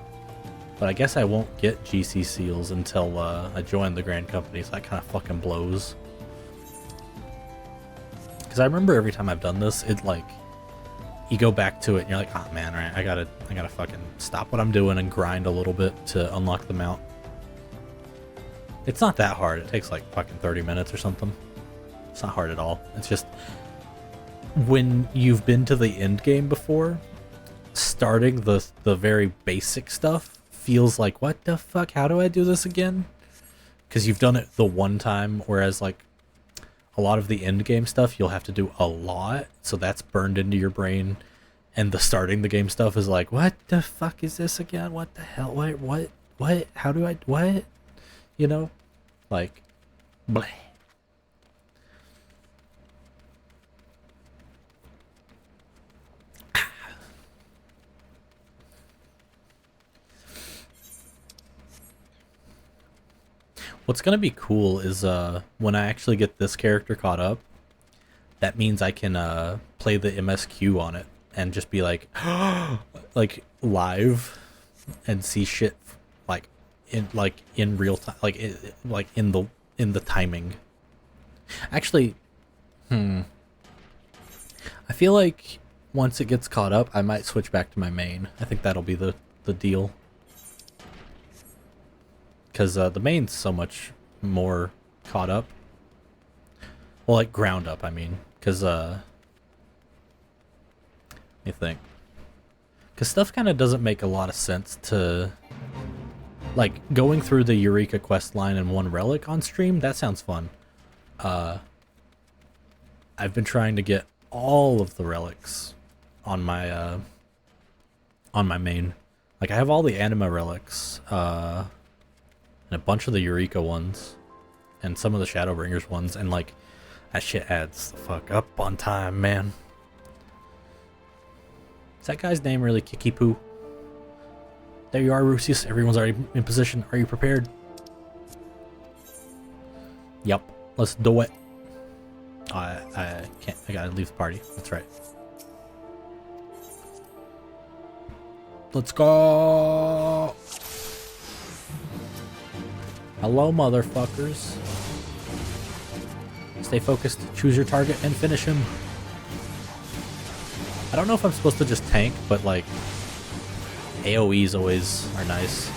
But I guess I won't get GC seals until I join the grand company, so that kind of fucking blows. Because I remember every time I've done this, it like, you go back to it and you're like, oh man, right, I gotta fucking stop what I'm doing and grind a little bit to unlock the mount. It's not that hard. It takes like fucking 30 minutes or something. It's not hard at all. It's just when you've been to the end game before, starting the very basic stuff feels like, what the fuck? How do I do this again? Because you've done it the one time, whereas like a lot of the end game stuff you'll have to do a lot, so that's burned into your brain. And the starting the game stuff is like, what the fuck is this again? What the hell? What? How do I? What? You know, like, bleh. What's gonna be cool is when I actually get this character caught up, that means I can play the MSQ on it and just be like, like live and see shit like in real time, like in the timing. Actually, I feel like once it gets caught up, I might switch back to my main. I think that'll be the deal. Because the main's so much more caught up. Well, like ground up, I mean. Because, let me think. Because stuff kind of doesn't make a lot of sense to... Like, going through the Eureka quest line in one relic on stream, that sounds fun. I've been trying to get all of the relics on my main. Like, I have all the anima relics, and a bunch of the Eureka ones, and some of the Shadowbringers ones, and like, that shit adds the fuck up on time, man. Is that guy's name really Kiki Poo? There you are, Rusius. Everyone's already in position. Are you prepared? Yup. Let's do it. I can't. I gotta leave the party. That's right. Let's go. Hello, motherfuckers. Stay focused. Choose your target and finish him. I don't know if I'm supposed to just tank, but like AoEs always are nice.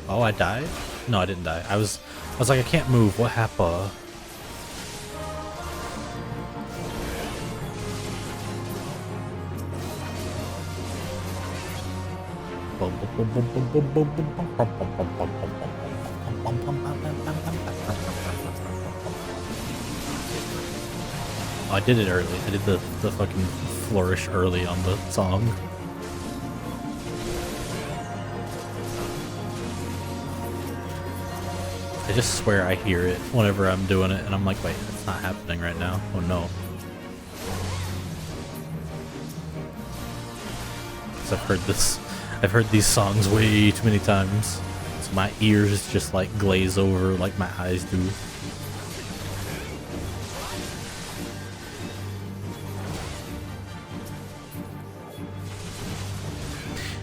Oh, I died? No, I didn't die. I was like, I can't move. What happened? Oh, I did it early. I did the fucking flourish early on the song. I just swear I hear it whenever I'm doing it, and I'm like, wait, it's not happening right now. Oh no. 'Cause I've heard these songs way too many times. So my ears just like glaze over like my eyes do.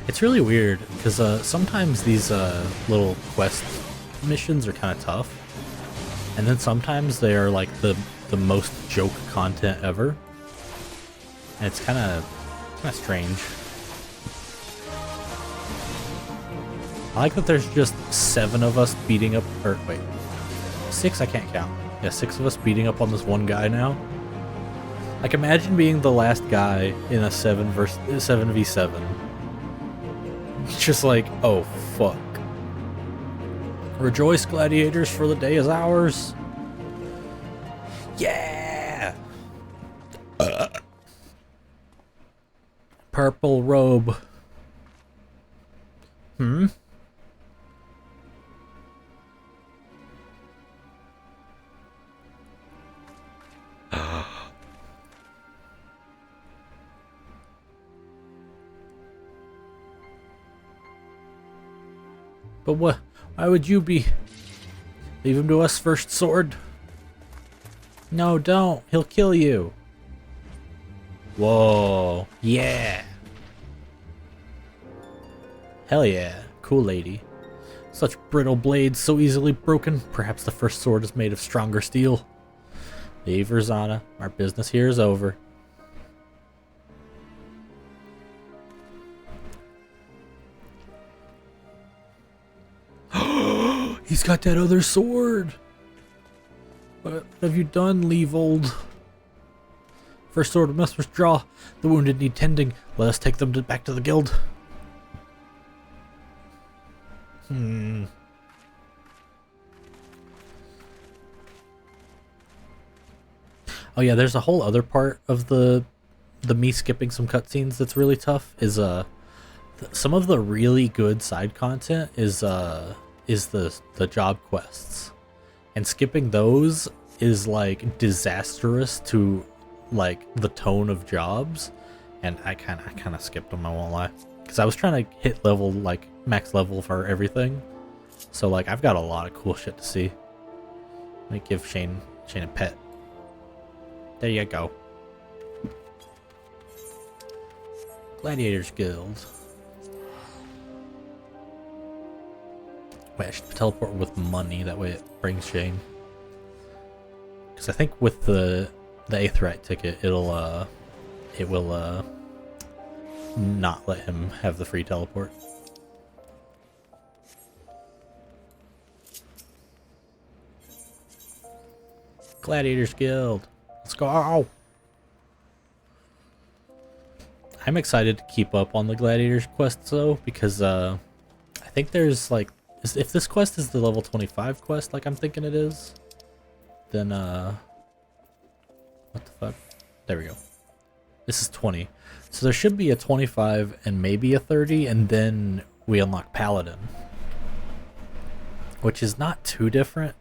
It's really weird, because sometimes these little quest missions are kind of tough, and then sometimes they are like the most joke content ever, and it's kind of strange. I like that there's just 7 of us beating up, or wait, 6, I can't count. Yeah, 6 of us beating up on this one guy now. Like, imagine being the last guy in a 7v7. It's just like, oh fuck. Rejoice, gladiators, for the day is ours. Yeah! Purple robe. But what? Why would you be? Leave him to us, first sword. No, don't. He'll kill you. Whoa. Yeah. Hell yeah. Cool lady. Such brittle blades, so easily broken. Perhaps the first sword is made of stronger steel. Leave Rizana. Our business here is over. He's got that other sword. What have you done, Leavold? First sword must withdraw. The wounded need tending. Let us take them back to the guild. Oh yeah, there's a whole other part of the me skipping some cutscenes that's really tough. Is some of the really good side content is the job quests, and skipping those is like disastrous to like the tone of jobs, and I kind of skipped them, I won't lie, because I was trying to hit level, like max level for everything. So like I've got a lot of cool shit to see. Let me give Shane a pet. There you go. Gladiators Guild. Wait, I should teleport with money, that way it brings Shane. Because I think with the Aetheryte ticket, it will not let him have the free teleport. Gladiators Guild. Let's go. I'm excited to keep up on the Gladiators quests though, because I think there's like, if this quest is the level 25 quest like I'm thinking it is, then what the fuck? There we go. This is 20. So there should be a 25 and maybe a 30, and then we unlock Paladin, which is not too different.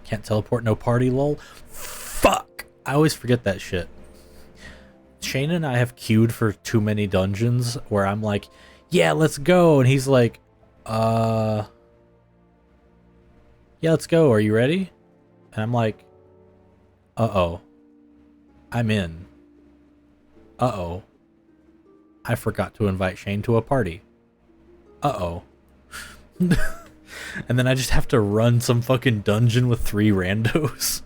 Can't teleport, no party, lol. Fuck! I always forget that shit. Shane and I have queued for too many dungeons where I'm like, yeah, let's go. And he's like, yeah, let's go. Are you ready? And I'm like, uh-oh. I'm in. Uh-oh. I forgot to invite Shane to a party. Uh-oh. And then I just have to run some fucking dungeon with 3 randos.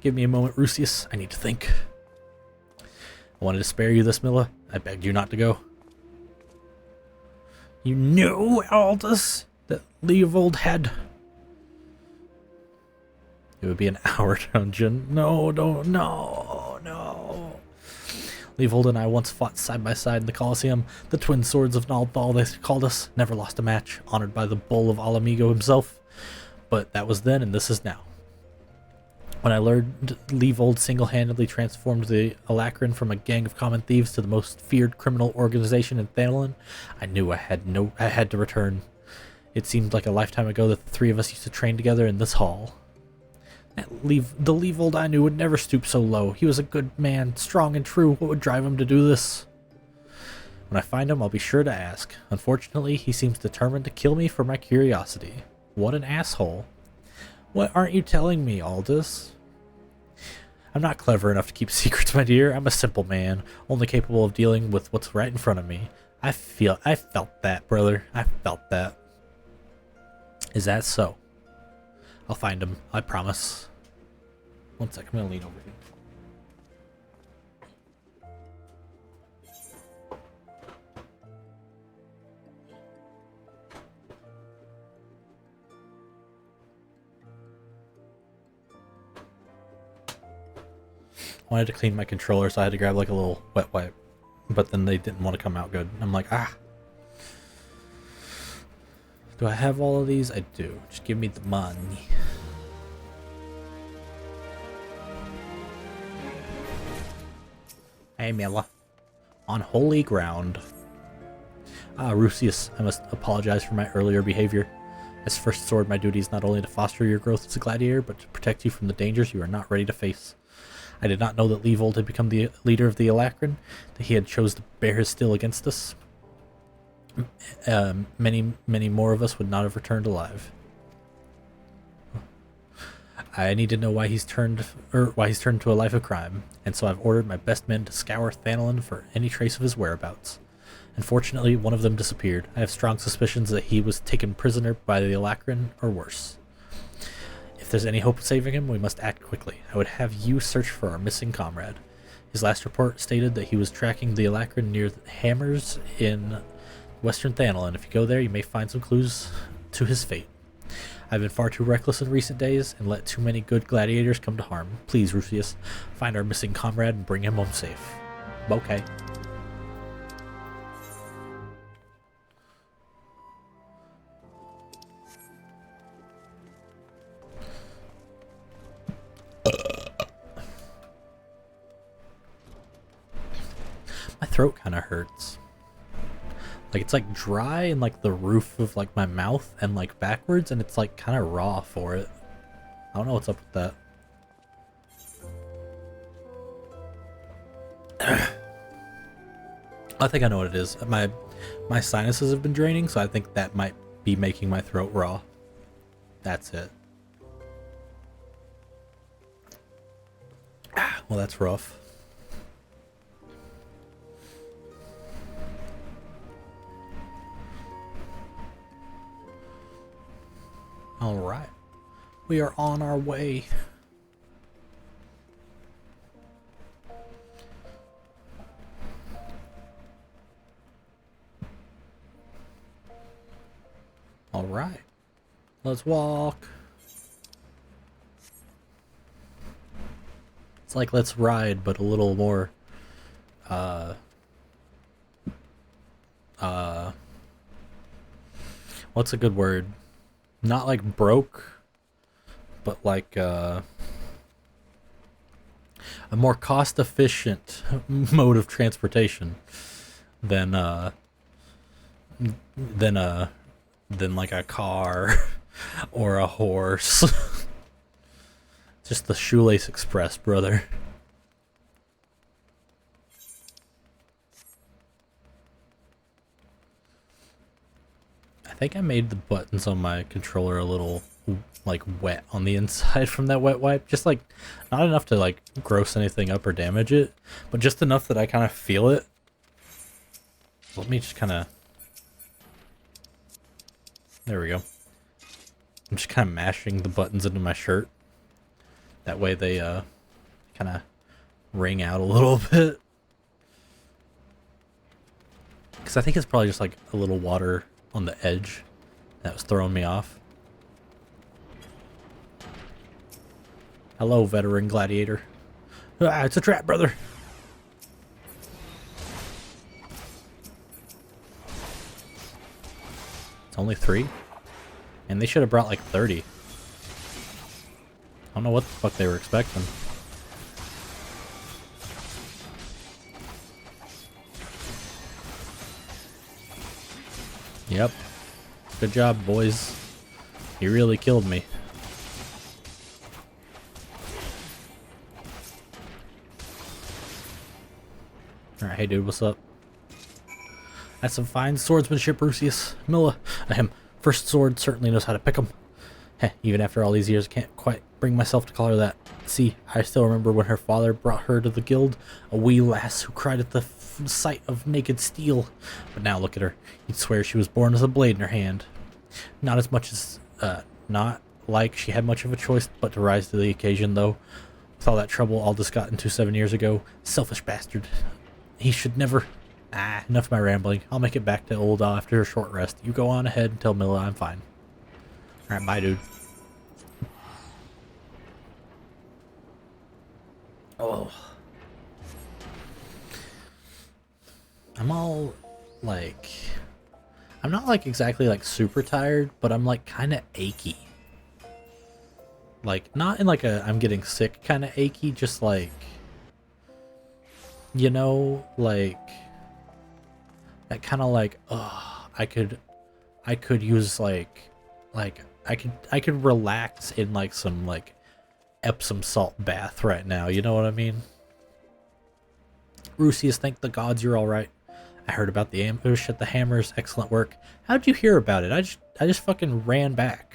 Give me a moment, Rusius. I need to think. I wanted to spare you this, Milla. I begged you not to go. You knew, Aldous, that Leovold had... It would be an hour dungeon. No. Leovold and I once fought side by side in the Colosseum. The twin swords of Naldthal, they called us. Never lost a match. Honored by the bull of Alamigo himself. But that was then, and this is now. When I learned Leovold single-handedly transformed the Alacrin from a gang of common thieves to the most feared criminal organization in Thanolin, I knew I had to return. It seemed like a lifetime ago that the 3 of us used to train together in this hall. The Leovold I knew would never stoop so low. He was a good man, strong and true. What would drive him to do this? When I find him, I'll be sure to ask. Unfortunately, he seems determined to kill me for my curiosity. What an asshole. What aren't you telling me, Aldous? I'm not clever enough to keep secrets, my dear. I'm a simple man, only capable of dealing with what's right in front of me. I felt that, brother. I felt that. Is that so? I'll find him, I promise. One sec, I'm gonna lean over here. I wanted to clean my controller, so I had to grab like a little wet wipe. But then they didn't want to come out good. I'm like, ah. Do I have all of these? I do. Just give me the money. Hey, Milla. On holy ground. Ah, Rusius, I must apologize for my earlier behavior. As First Sword, my duty is not only to foster your growth as a gladiator, but to protect you from the dangers you are not ready to face. I did not know that Leovold had become the leader of the Alacrin, that he had chose to bear his steel against us. Many more of us would not have returned alive. I need to know why he's turned to a life of crime, and so I've ordered my best men to scour Thanolin for any trace of his whereabouts. Unfortunately, one of them disappeared. I have strong suspicions that he was taken prisoner by the Alacrin, or worse. If there's any hope of saving him, we must act quickly. I would have you search for our missing comrade. His last report stated that he was tracking the Alacrin near Hammers in Western Thanolin. If you go there, you may find some clues to his fate. I've been far too reckless in recent days and let too many good gladiators come to harm. Please, Rusius, find our missing comrade and bring him home safe. Okay. My throat kind of hurts. Like, it's like dry in like the roof of like my mouth and like backwards, and it's like kind of raw for it. I don't know what's up with that. I think I know what it is. My sinuses have been draining, so I think that might be making my throat raw. That's it. Well, that's rough. Alright. We are on our way. Alright. Let's walk. It's like let's ride, but a little more what's a good word? Not like broke, but like a more cost efficient mode of transportation than than like a car or a horse. Just the Shoelace Express, brother. I think I made the buttons on my controller a little like wet on the inside from that wet wipe. Just like not enough to like gross anything up or damage it, but just enough that I kind of feel it. Let me just kind of... There we go. I'm just kind of mashing the buttons into my shirt. That way they kind of ring out a little bit. Because I think it's probably just like a little water on the edge that was throwing me off. Hello, veteran gladiator. Ah, it's a trap, brother. It's only 3? And they should have brought like 30. I don't know what the fuck they were expecting. Yep. Good job, boys. You really killed me. Alright, hey dude, what's up? That's some fine swordsmanship, Rusius. Milla, ahem. First sword certainly knows how to pick 'em. Heh, even after all these years, I can't quite bring myself to call her that. See, I still remember when her father brought her to the guild, a wee lass who cried at the sight of naked steel. But now look at her. You'd swear she was born with a blade in her hand. Not as much as, not like she had much of a choice but to rise to the occasion, though. With all that trouble Aldous got into 7 years ago. Selfish bastard. He should never... Ah, enough of my rambling. I'll make it back to old after a short rest. You go on ahead and tell Milla I'm fine. Alright, bye, dude. Oh. I'm all, like... I'm not, like, exactly, like, super tired, but I'm, like, kind of achy. Like, not in, like, a I'm getting sick kind of achy, just, like... You know, like... That kind of, like, I could use, like... I could relax in, like, some, like, Epsom salt bath right now, you know what I mean? Rusius, thank the gods you're alright. I heard about the ambush at the Hammers, excellent work. How'd you hear about it? I just fucking ran back.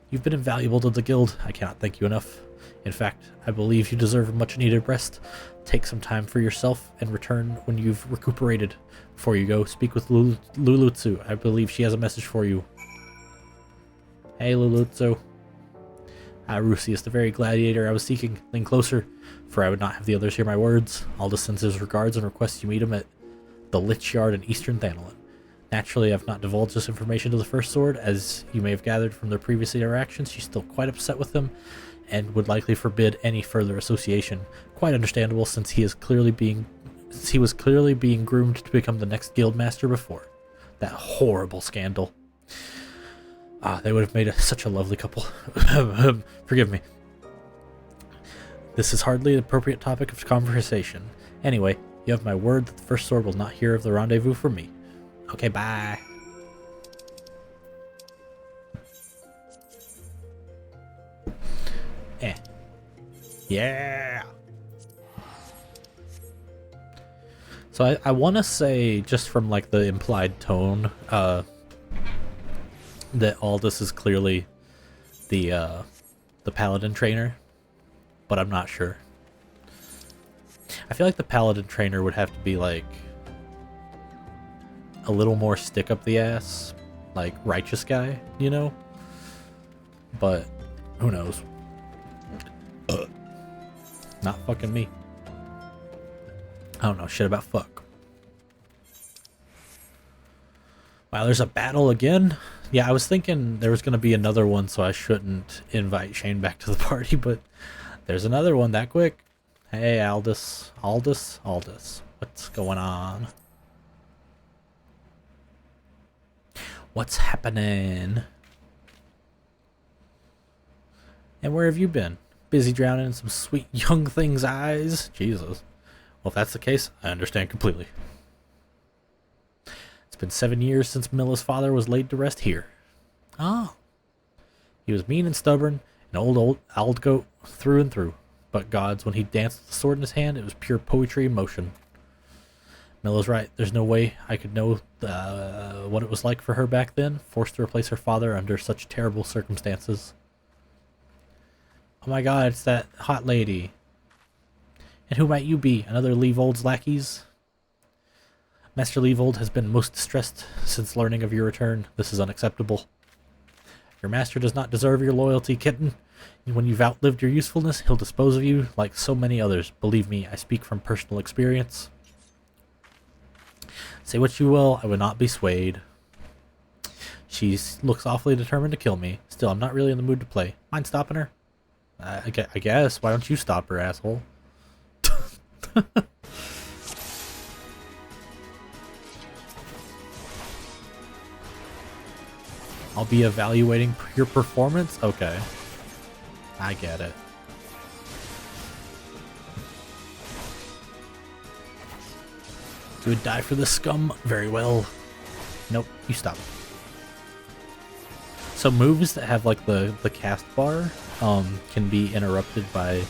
You've been invaluable to the guild, I cannot thank you enough. In fact, I believe you deserve a much needed rest. Take some time for yourself and return when you've recuperated. Before you go, speak with Lulutsu. I believe she has a message for you. Hey, Lulutsu. Rusius, the very gladiator I was seeking. Lean closer, for I would not have the others hear my words. Aldous sends his regards and requests you meet him at the Lich Yard in Eastern Thanalin. Naturally, I've not divulged this information to the First Sword. As you may have gathered from their previous interactions, she's still quite upset with him and would likely forbid any further association. Quite understandable, since he was clearly being groomed to become the next guildmaster before that horrible scandal. They would have made such a lovely couple. Forgive me. This is hardly an appropriate topic of conversation. Anyway, you have my word that the First Sword will not hear of the rendezvous from me. Okay, bye. Yeah. So I want to say, just from like the implied tone, that Aldous is clearly the paladin trainer, but I'm not sure. I feel like the paladin trainer would have to be like a little more stick up the ass, like righteous guy, you know? but who knows? Not fucking me. I don't know shit about fuck. Wow, there's a battle again? Yeah, I was thinking there was going to be another one, so I shouldn't invite Shane back to the party, but there's another one that quick. Hey, Aldous. Aldous? Aldous. What's going on? What's happening? And where have you been? Busy drowning in some sweet young thing's eyes? Jesus. Well, if that's the case, I understand completely. It's been 7 years since Milla's father was laid to rest here. Oh. He was mean and stubborn, an old goat through and through. But gods, when he danced with the sword in his hand, it was pure poetry in motion. Milla's right. There's no way I could know what it was like for her back then, forced to replace her father under such terrible circumstances. Oh my god, it's that hot lady. And who might you be? Another Leavold's lackeys? Master Leavold has been most distressed since learning of your return. This is unacceptable. Your master does not deserve your loyalty, kitten. And when you've outlived your usefulness, he'll dispose of you like so many others. Believe me, I speak from personal experience. Say what you will, I would not be swayed. She looks awfully determined to kill me. Still, I'm not really in the mood to play. Mind stopping her? I guess. Why don't you stop her, asshole? I'll be evaluating your performance? Okay. I get it. You would die for the scum? Very well. Nope, you stop. So moves that have like the cast bar can be interrupted by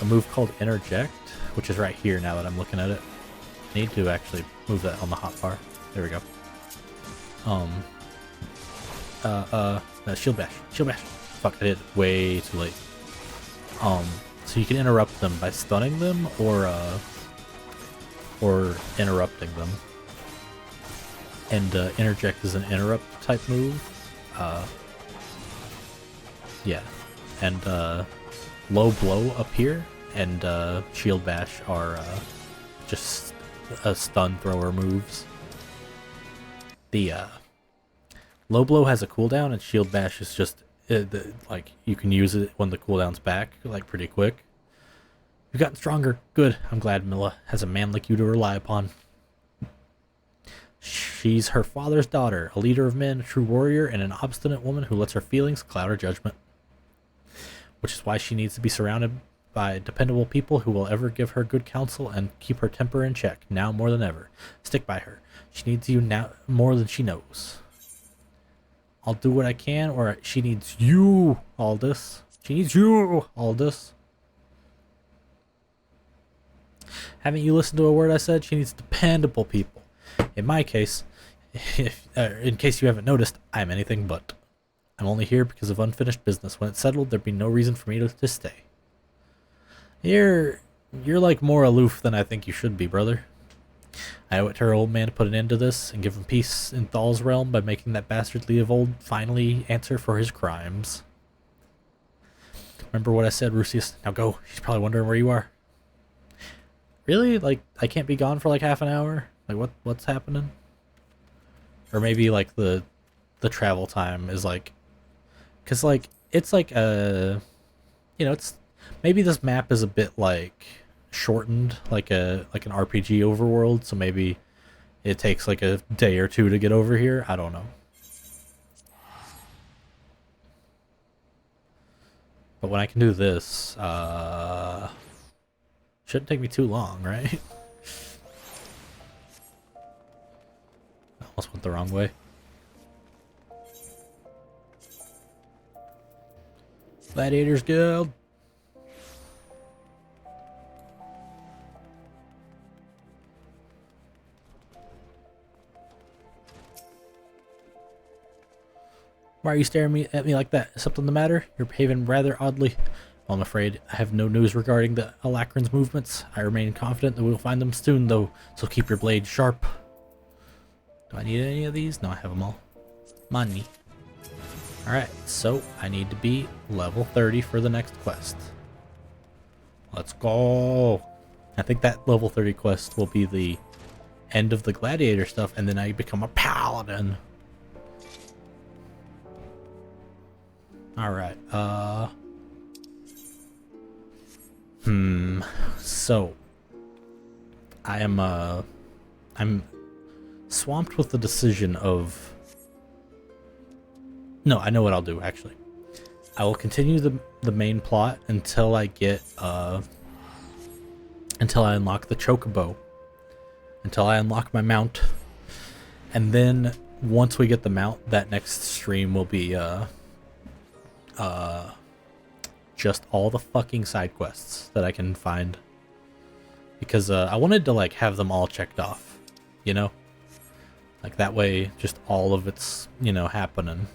a move called interject, which is right here now that I'm looking at it. I need to actually move that on the hotbar. There we go. No, shield bash. Shield bash. Fuck, I did it way too late. So you can interrupt them by stunning them or interrupting them. And interject is an interrupt type move. Yeah. And low blow up here and shield bash are just stun thrower moves. The low blow has a cooldown and shield bash is just like you can use it when the cooldown's back, like pretty quick. You've gotten stronger. Good. I'm glad Milla has a man like you to rely upon. She's her father's daughter, a leader of men, a true warrior, and an obstinate woman who lets her feelings cloud her judgment. Which is why she needs to be surrounded by dependable people who will ever give her good counsel and keep her temper in check, now more than ever. Stick by her. She needs you now more than she knows. I'll do what I can, or she needs you, Aldous. She needs you, Aldous. Haven't you listened to a word I said? She needs dependable people. In my case, in case you haven't noticed, I'm anything but. I'm only here because of unfinished business. When it's settled, there'd be no reason for me to stay. You're like more aloof than I think you should be, brother. I owe it to her old man to put an end to this and give him peace in Thal's realm by making that bastard Leavold finally answer for his crimes. Remember what I said, Rusius? Now go. She's probably wondering where you are. Really? Like, I can't be gone for like half an hour? Like, what's happening? Or maybe like the travel time is like, cause like it's like you know, it's maybe this map is a bit like shortened, like an RPG overworld, so maybe it takes like a day or two to get over here. I don't know. But when I can do this, shouldn't take me too long, right? I almost went the wrong way. Gladiators Guild. Why are you staring at me like that? Is something the matter? You're behaving rather oddly. Well, I'm afraid I have no news regarding the Alacran's movements. I remain confident that we'll find them soon, though, so keep your blade sharp. Do I need any of these? No, I have them all. Money. Alright, so I need to be level 30 for the next quest. Let's go! I think that level 30 quest will be the end of the gladiator stuff, and then I become a paladin. Alright, so I'm swamped with the decision of... No, I know what I'll do, actually. I will continue the main plot until I get, until I unlock the chocobo. Until I unlock my mount. And then, once we get the mount, that next stream will be, just all the fucking side quests that I can find. Because, I wanted to, like, have them all checked off. You know? Like, that way, just all of it's, you know, happening.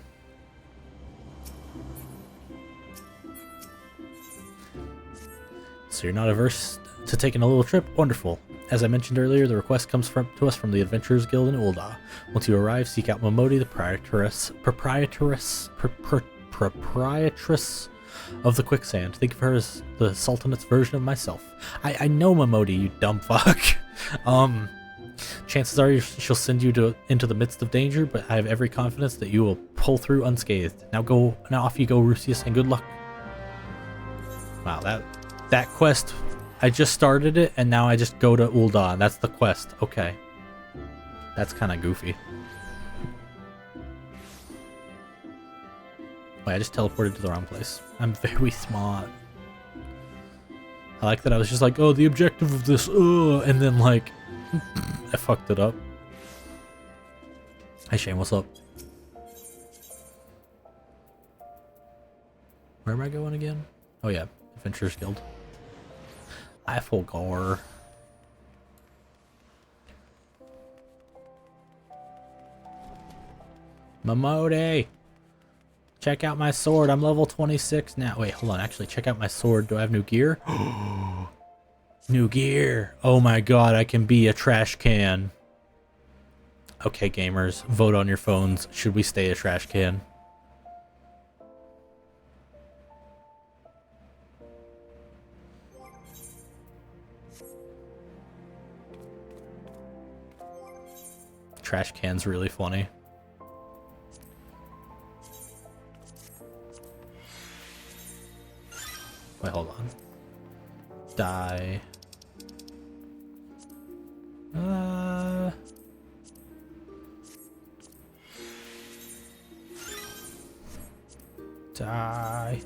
So you're not averse to taking a little trip? Wonderful. As I mentioned earlier, the request comes to us from the Adventurers Guild in Ul'dah. Once you arrive, seek out Momodi, the proprietress of the Quicksand. Think of her as the Sultanate's version of myself. I know Momodi, you dumb fuck. Chances are she'll send you into the midst of danger, but I have every confidence that you will pull through unscathed. Now off you go, Rusius, and good luck. Wow, that quest, I just started it, and now I just go to Ul'dah, and that's the quest. Okay. That's kind of goofy. Wait, I just teleported to the wrong place. I'm very smart. I like that I was just like, oh, the objective of this, and then, like, I fucked it up. Hey, Shane, what's up? Where am I going again? Oh, yeah. Adventurers Guild. Eiffelgar. Momodi! Check out my sword. I'm level 26 now. Wait, hold on. Actually, check out my sword. Do I have new gear? New gear. Oh my god, I can be a trash can. Okay, gamers. Vote on your phones. Should we stay a trash can? Trash can's really funny. Wait, hold on. Die. Die.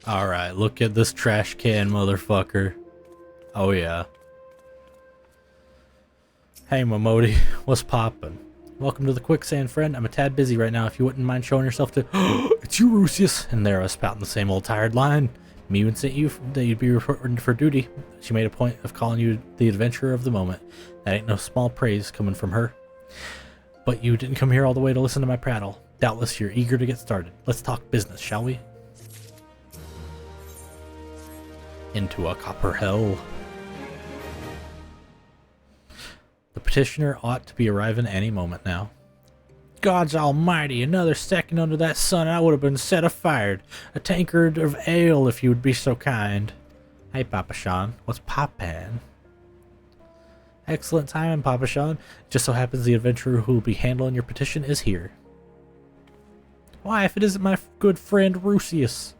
Alright, look at this trash can, motherfucker. Oh yeah. Hey Momodi, what's poppin'? Welcome to the Quicksand, friend. I'm a tad busy right now. If you wouldn't mind showing yourself to... It's you, Rusius! And there I was spouting the same old tired line. Mewin sent you that you'd be reporting for duty. She made a point of calling you the adventurer of the moment. That ain't no small praise coming from her. But you didn't come here all the way to listen to my prattle. Doubtless you're eager to get started. Let's talk business, shall we? Into a copper hell. The petitioner ought to be arriving any moment now. Gods almighty, another second under that sun I would have been set afire. A tankard of ale if you would be so kind. Hey Papa Sean, what's poppin'? Excellent timing, Papa Sean. Just so happens the adventurer who will be handling your petition is here. Why, if it isn't my good friend Rusius.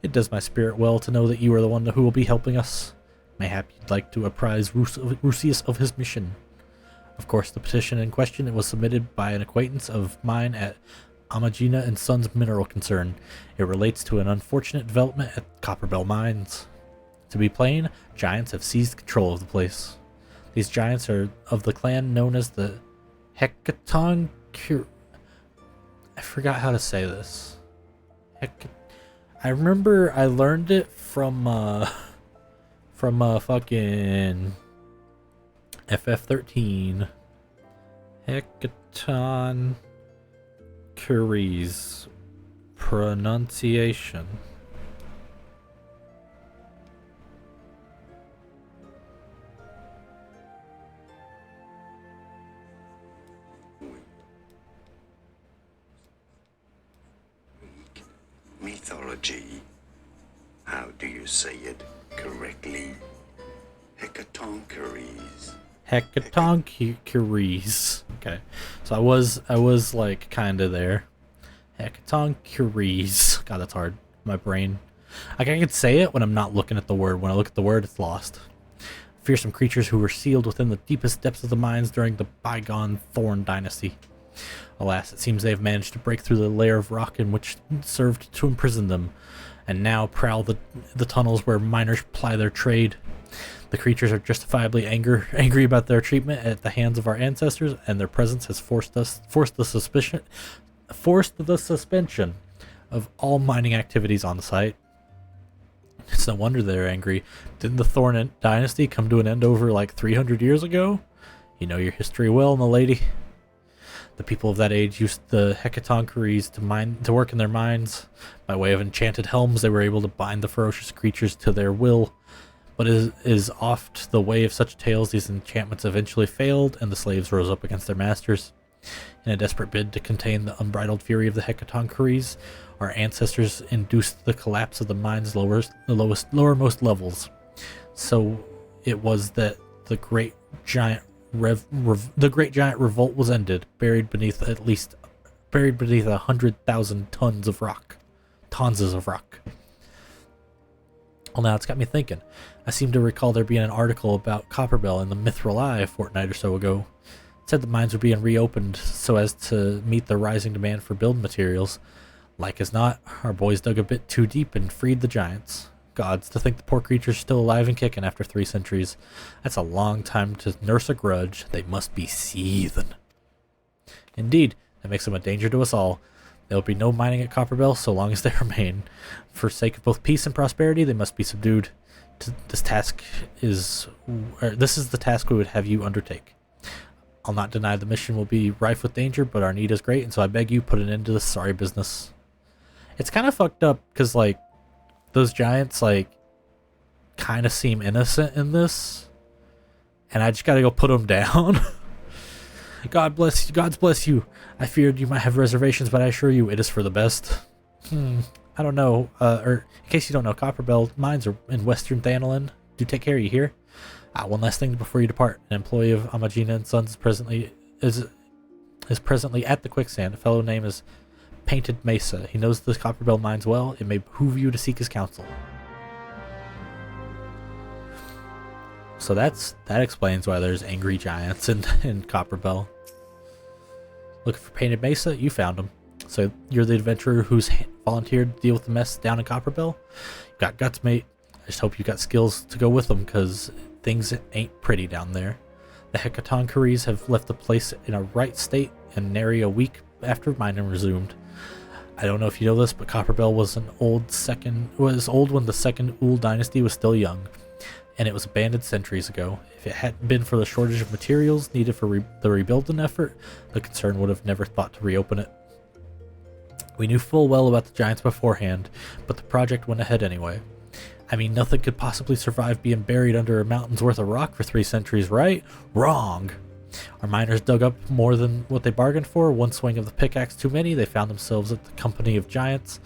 It does my spirit well to know that you are the one who will be helping us. Mayhap you'd like to apprise Rusius of his mission. Of course, the petition in question was submitted by an acquaintance of mine at Amagina and Sons Mineral Concern. It relates to an unfortunate development at Copperbell Mines. To be plain, giants have seized control of the place. These giants are of the clan known as the Hecaton... I forgot how to say this. I remember I learned it from fucking FF13. Hecaton Curie's pronunciation. mythology. How do you say it correctly? Hecatoncheires. Hecatoncheires. Okay, so I was like kind of there. Hecatoncheires. God, that's hard. My brain. Like I could say it when I'm not looking at the word. When I look at the word, it's lost. Fearsome creatures who were sealed within the deepest depths of the mines during the bygone Thorn dynasty. Alas, it seems they have managed to break through the layer of rock in which served to imprison them, and now prowl the tunnels where miners ply their trade. The creatures are justifiably angry about their treatment at the hands of our ancestors, and their presence has forced the suspension of all mining activities on the site. It's no wonder they're angry. Didn't the Thorn dynasty come to an end over like 300 years ago? You know your history well, m'lady. The people of that age used the Hecatoncheires to work in their mines. By way of enchanted helms, they were able to bind the ferocious creatures to their will. But it is oft the way of such tales, these enchantments eventually failed, and the slaves rose up against their masters. In a desperate bid to contain the unbridled fury of the Hecatoncheires, our ancestors induced the collapse of the mine's lowermost levels. So it was that the great giant revolt was ended, buried beneath 100,000 tons of rock. Well, now it's got me thinking. I seem to recall there being an article about Copperbell in the Mithril Eye a fortnight or so ago. It said the mines were being reopened so as to meet the rising demand for building materials. Like as not, our boys dug a bit too deep and freed the giants. Gods, to think the poor creature's still alive and kicking after 3 centuries. That's a long time to nurse a grudge. They must be seething. Indeed, that makes them a danger to us all. There will be no mining at Copperbell so long as they remain. For sake of both peace and prosperity, they must be subdued. This is the task we would have you undertake. I'll not deny the mission will be rife with danger, but our need is great, and so I beg you, put an end to this sorry business. It's kind of fucked up, because, like, those giants, like, kind of seem innocent in this, and I just gotta go put them down. God bless you. God's bless you. I feared you might have reservations, but I assure you it is for the best. I don't know, or in case you don't know, Copperbell mines are in western Thanalan. Do take care, you hear? One last thing before you depart. An employee of Amagina and Sons is presently at the quicksand. A fellow name is Painted Mesa. He knows the Copperbell mines well. It may behoove you to seek his counsel. So that explains why there's angry giants in Copperbell. Looking for Painted Mesa? You found him. So you're the adventurer who's volunteered to deal with the mess down in Copperbell? You got guts, mate. I just hope you got skills to go with them, because things ain't pretty down there. The Hecatoncheires have left the place in a right state and nary a week after mining resumed. I don't know if you know this, but Copperbell was old when the second Ool dynasty was still young, and it was abandoned centuries ago. If it hadn't been for the shortage of materials needed for the rebuilding effort, the concern would have never thought to reopen it. We knew full well about the giants beforehand, but the project went ahead anyway. I mean, nothing could possibly survive being buried under a mountain's worth of rock for 3 centuries, right? Wrong! Our miners dug up more than what they bargained for. One swing of the pickaxe too many, they found themselves at the company of giants.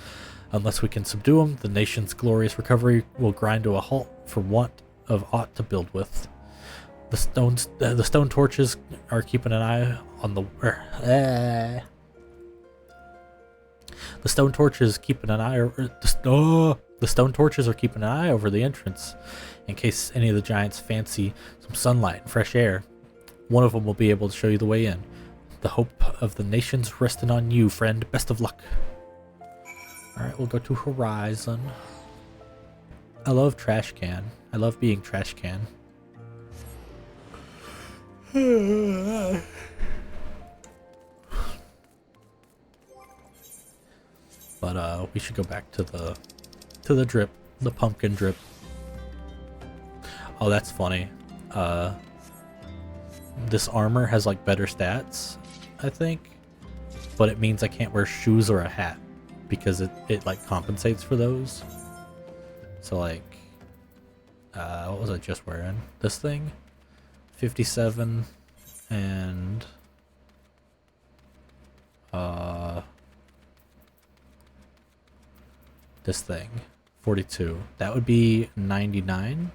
Unless we can subdue them, the nation's glorious recovery will grind to a halt for want of aught to build with. The stone torches are keeping an eye on the stone torches are keeping an eye over the entrance in case any of the giants fancy some sunlight and fresh air. One of them will be able to show you the way in. The hope of the nation's resting on you, friend. Best of luck. Alright, we'll go to Horizon. I love Trash Can. I love being Trash Can. But we should go back to the drip, the pumpkin drip. Oh, that's funny. This armor has like better stats, I think, but it means I can't wear shoes or a hat because it like compensates for those. So like, what was I just wearing? This thing, 57, and this thing? 42. That would be 99.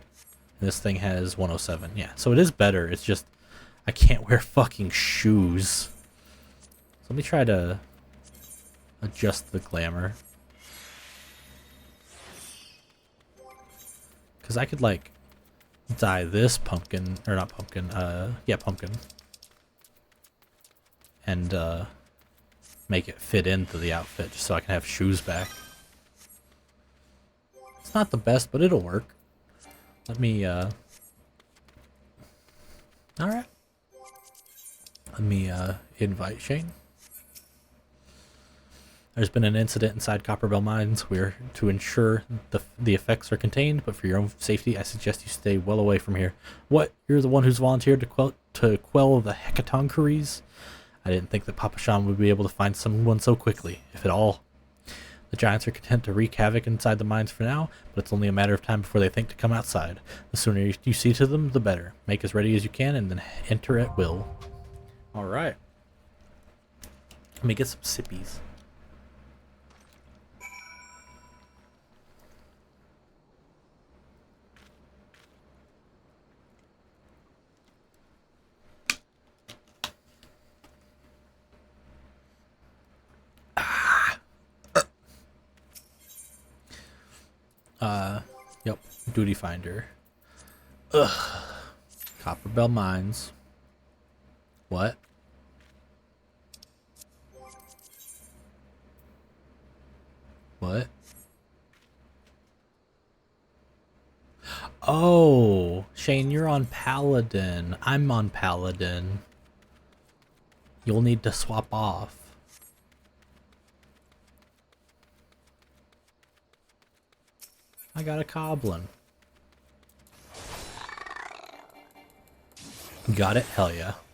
This thing has 107. Yeah, so it is better. It's just I can't wear fucking shoes. So let me try to adjust the glamour. Because I could, like, dye this pumpkin, or not pumpkin, yeah, pumpkin. And, make it fit into the outfit just so I can have shoes back. It's not the best, but it'll work. Let me, alright. Let me, invite Shane. There's been an incident inside Copperbell Mines. We're to ensure the effects are contained, but for your own safety, I suggest you stay well away from here. What? You're the one who's volunteered to quell the hecatoncheires? I didn't think that Papa Shan would be able to find someone so quickly, if at all. The giants are content to wreak havoc inside the mines for now, but it's only a matter of time before they think to come outside. The sooner you see to them, the better. Make as ready as you can, and then enter at will. Alright. Let me get some sippies. Yep, Duty Finder. Ugh. Copperbell Mines. What? What? Oh, Shane, you're on Paladin. I'm on Paladin. You'll need to swap off. I got a Coblin. Got it? Hell yeah. I'm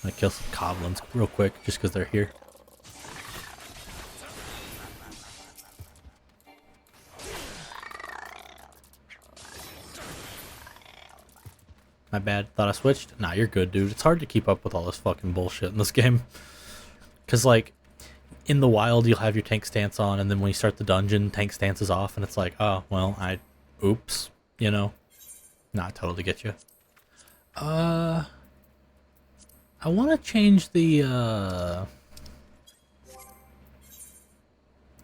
gonna kill some Coblins real quick just because they're here. My bad. Thought I switched? Nah, you're good, dude. It's hard to keep up with all this fucking bullshit in this game. Because, like, in the wild, you'll have your tank stance on, and then when you start the dungeon, tank stance is off, and it's like, oh, well, oops, you know? Nah, I totally get you. I want to change the,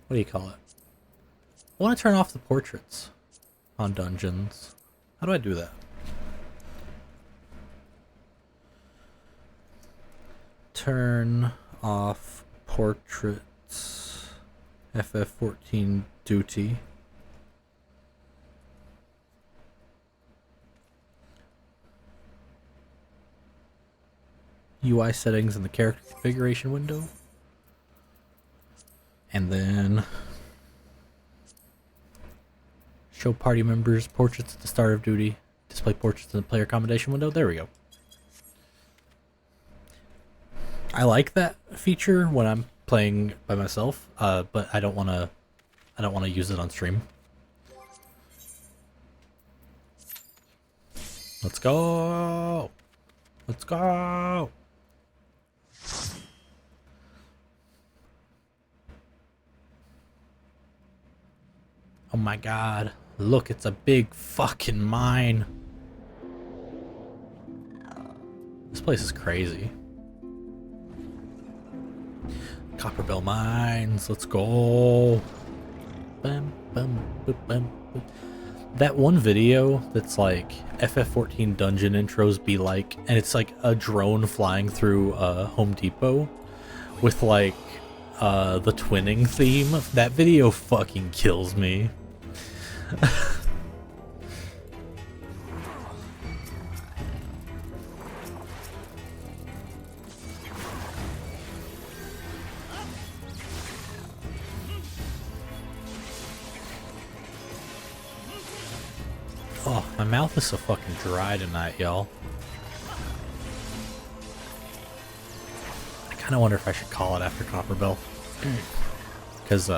what do you call it? I want to turn off the portraits on dungeons. How do I do that? Turn off portraits. FF14 duty. UI settings in the character configuration window. And then show party members portraits at the start of duty. Display portraits in the player accommodation window. There we go. I like that feature when I'm playing by myself, but I don't want to use it on stream. Let's go. Let's go. Oh my god. Look, it's a big fucking mine. This place is crazy. Copperbell Mines, let's go. Bum, bum, bum, bum, bum. That one video that's like FF14 dungeon intros be like, and it's like a drone flying through Home Depot with like the twinning theme. That video fucking kills me. Oh, my mouth is so fucking dry tonight, y'all. I kind of wonder if I should call it after Copperbell. Because,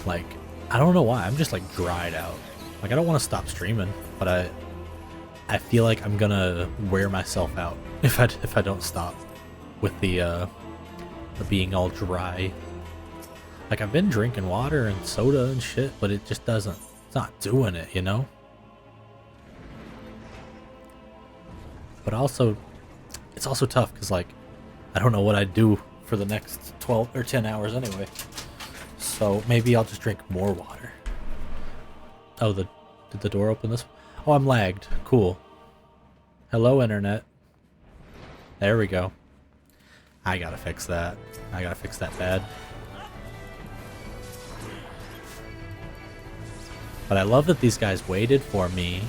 like, I don't know why. I'm just, like, dried out. Like, I don't want to stop streaming, but I feel like I'm gonna wear myself out if I don't stop with the being all dry. Like, I've been drinking water and soda and shit, but it just doesn't, it's not doing it, you know? But also, it's also tough because, like, I don't know what I'd do for the next 12 or 10 hours anyway. So maybe I'll just drink more water. Oh, did the door open this? Oh, I'm lagged. Cool. Hello, internet. There we go. I gotta fix that. I gotta fix that bad. But I love that these guys waited for me.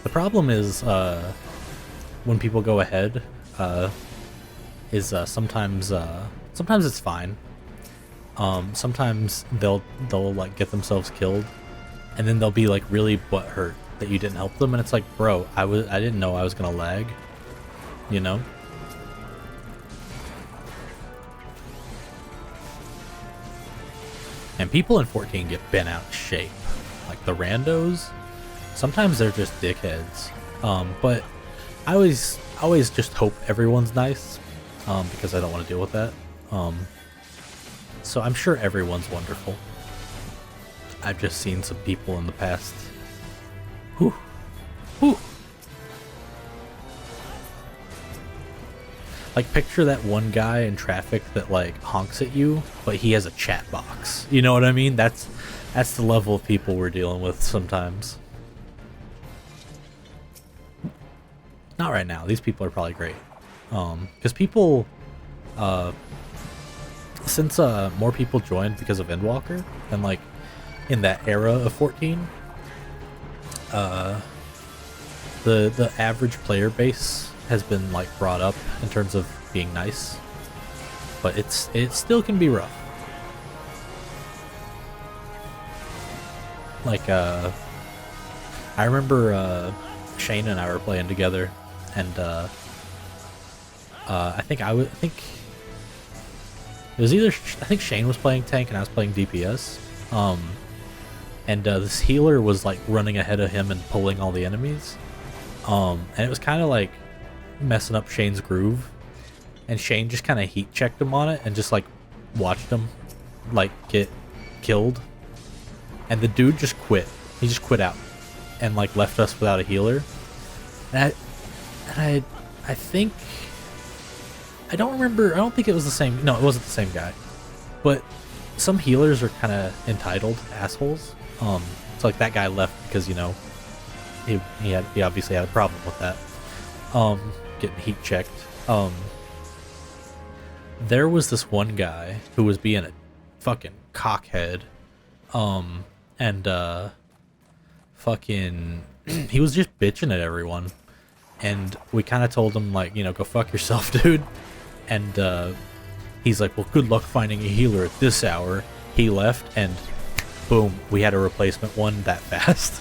The problem is, when people go ahead, sometimes it's fine. Sometimes they'll like get themselves killed, and then they'll be like really butthurt that you didn't help them, and it's like, bro, I didn't know I was gonna lag, you know? And people in 14 get bent out of shape. Like the randos, sometimes they're just dickheads. But I always just hope everyone's nice, because I don't want to deal with that. So I'm sure everyone's wonderful. I've just seen some people in the past. Whew. Whew. Like, picture that one guy in traffic that, like, honks at you, but he has a chat box. You know what I mean? That's the level of people we're dealing with sometimes. Not right now. These people are probably great. Because people, since more people joined because of Endwalker, and like in that era of 14, the average player base has been like brought up in terms of being nice, but it still can be rough. Like I remember Shane and I were playing together, and I think it was either I think Shane was playing tank and I was playing DPS. And this healer was like running ahead of him and pulling all the enemies. And it was kind of like messing up Shane's groove. And Shane just kind of heat checked him on it and just like watched him like get killed. And the dude just quit. He just quit out and like left us without a healer. And I think, I don't remember, I don't think it was the same, no, it wasn't the same guy. But some healers are kind of entitled assholes. So like that guy left because, you know, he obviously had a problem with that. Getting heat checked. There was this one guy who was being a fucking cockhead. Fucking he was just bitching at everyone. And we kind of told him, like, you know, go fuck yourself, dude. And he's like, well, good luck finding a healer at this hour. He left, and boom, we had a replacement one that fast.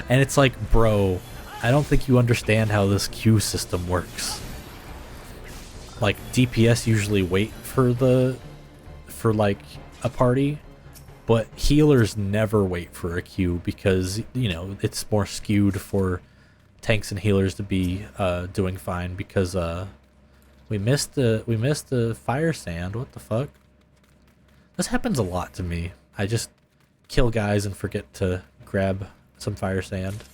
And it's like, bro, I don't think you understand how this queue system works. Like, DPS usually wait for like a party, but healers never wait for a queue because, you know, it's more skewed for tanks and healers to be doing fine because we missed the fire sand. What the fuck? This happens a lot to me. I just kill guys and forget to grab some fire sand.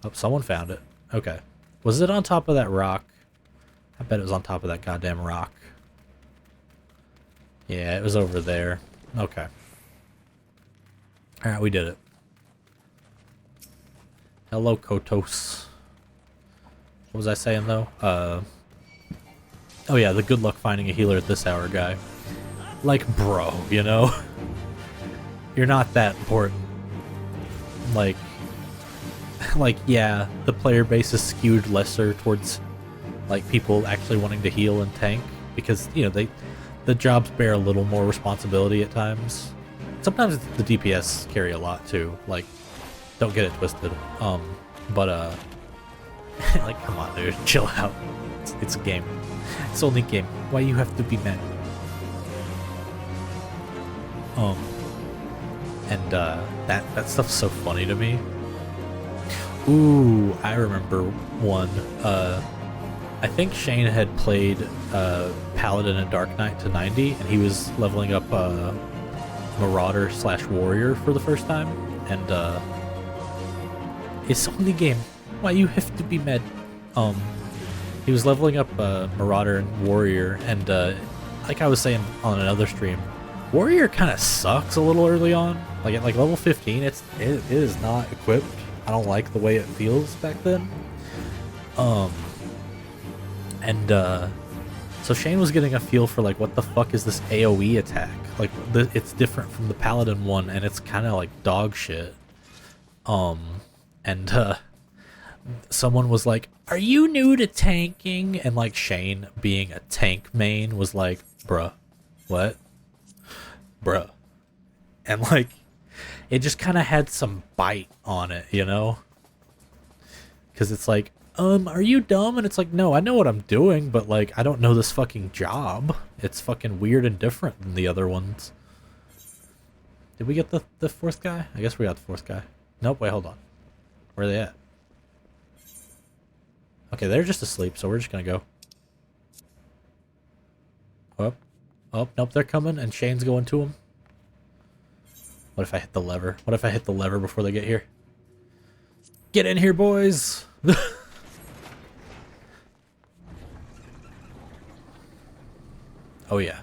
Oh, someone found it. Okay. Was it on top of that rock? I bet it was on top of that goddamn rock. Yeah, it was over there. Okay. Alright, we did it. Hello, Kotos. What was I saying, though? Oh yeah, the good luck finding a healer at this hour guy. Like, bro, you know? You're not that important. Like, yeah, the player base is skewed lesser towards, like, people actually wanting to heal and tank. Because, you know, the jobs bear a little more responsibility at times. Sometimes the DPS carry a lot, too. Like, don't get it twisted. Like, come on, dude, chill out. It's a game. It's only a game. Why you have to be mad? That stuff's so funny to me. Ooh, I remember one. I think Shane had played Paladin and Dark Knight to 90, and he was leveling up Marauder slash Warrior for the first time, and it's only game. Why you have to be mad? He was leveling up Marauder and Warrior, and like I was saying on another stream, Warrior kind of sucks a little early on. Like at level 15, it is not equipped. I don't like the way it feels back then. So Shane was getting a feel for like, what the fuck is this AoE attack? Like it's different from the Paladin one, and it's kind of like dog shit. Someone was like, "Are you new to tanking?" And like Shane, being a tank main, was like, "Bruh, what? Bruh," and like it just kind of had some bite on it, you know? Because it's like, are you dumb? And it's like, no, I know what I'm doing, but like, I don't know this fucking job. It's fucking weird and different than the other ones. Did we get the fourth guy? I guess we got the fourth guy. Nope, wait, hold on. Where are they at? Okay, they're just asleep, so we're just gonna go. Oh, oh, nope, they're coming, and Shane's going to them. What if I hit the lever? What if I hit the lever before they get here? Get in here, boys! Oh yeah.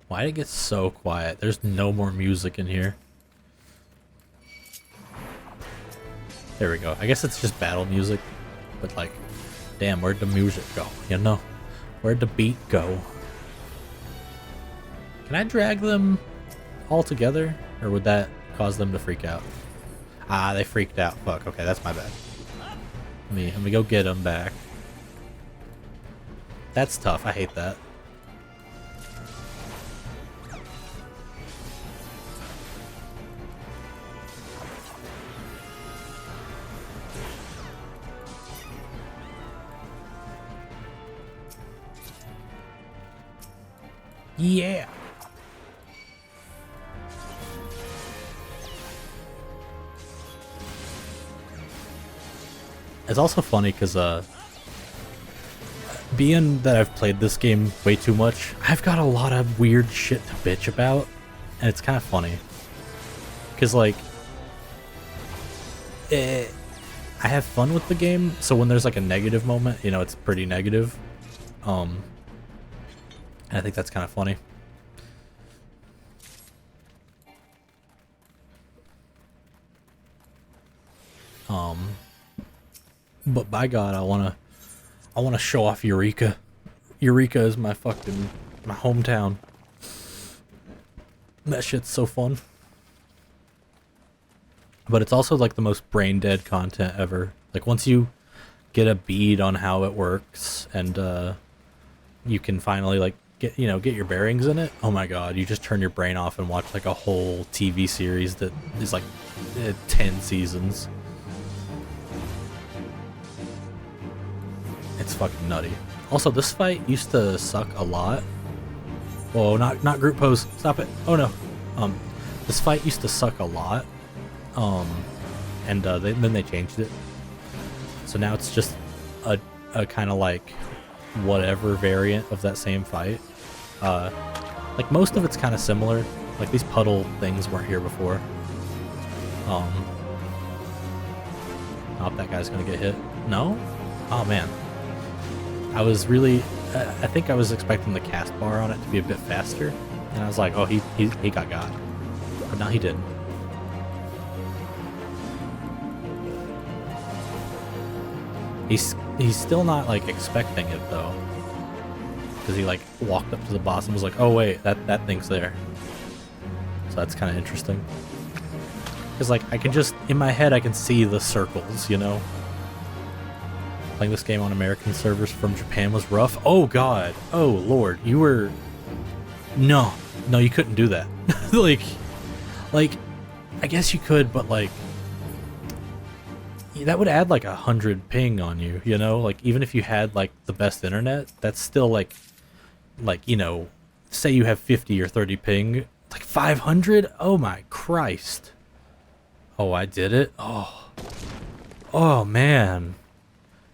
Why did it get so quiet? There's no more music in here. There we go. I guess it's just battle music. But like, damn, where'd the music go? You know? Where'd the beat go? Can I drag them all together? Or would that cause them to freak out? Ah, they freaked out. Fuck, okay, that's my bad. Let me go get them back. That's tough, I hate that. Yeah. It's also funny because being that I've played this game way too much, I've got a lot of weird shit to bitch about, and it's kind of funny because like I have fun with the game, so when there's like a negative moment, you know, it's pretty negative. And I think that's kind of funny. But by God, I wanna show off Eureka. Eureka is my hometown. That shit's so fun. But it's also like the most brain dead content ever. Like once you get a bead on how it works, and you can finally like get your bearings in it. Oh my God, you just turn your brain off and watch like a whole TV series that is like 10 seasons. It's fucking nutty. Also, this fight used to suck a lot. Whoa, not group pose. Stop it. Oh no. This fight used to suck a lot. Then they changed it. So now it's just a kind of like whatever variant of that same fight. Like most of it's kind of similar. Like these puddle things weren't here before. Oh, that guy's gonna get hit. No? Oh man. I think I was expecting the cast bar on it to be a bit faster, and I was like, oh, he got. But no, he didn't. He's still not like expecting it though, because he like walked up to the boss and was like, oh wait, that thing's there. So that's kind of interesting. Because like I can just in my head I can see the circles, you know. Playing this game on American servers from Japan was rough. Oh God, oh Lord, you were no, you couldn't do that. like I guess you could, but like that would add like 100 ping on you, you know? Like even if you had like the best internet, that's still like you know, say you have 50 or 30 ping Like 500? Oh my Christ. Oh, I did it? Oh. Oh man.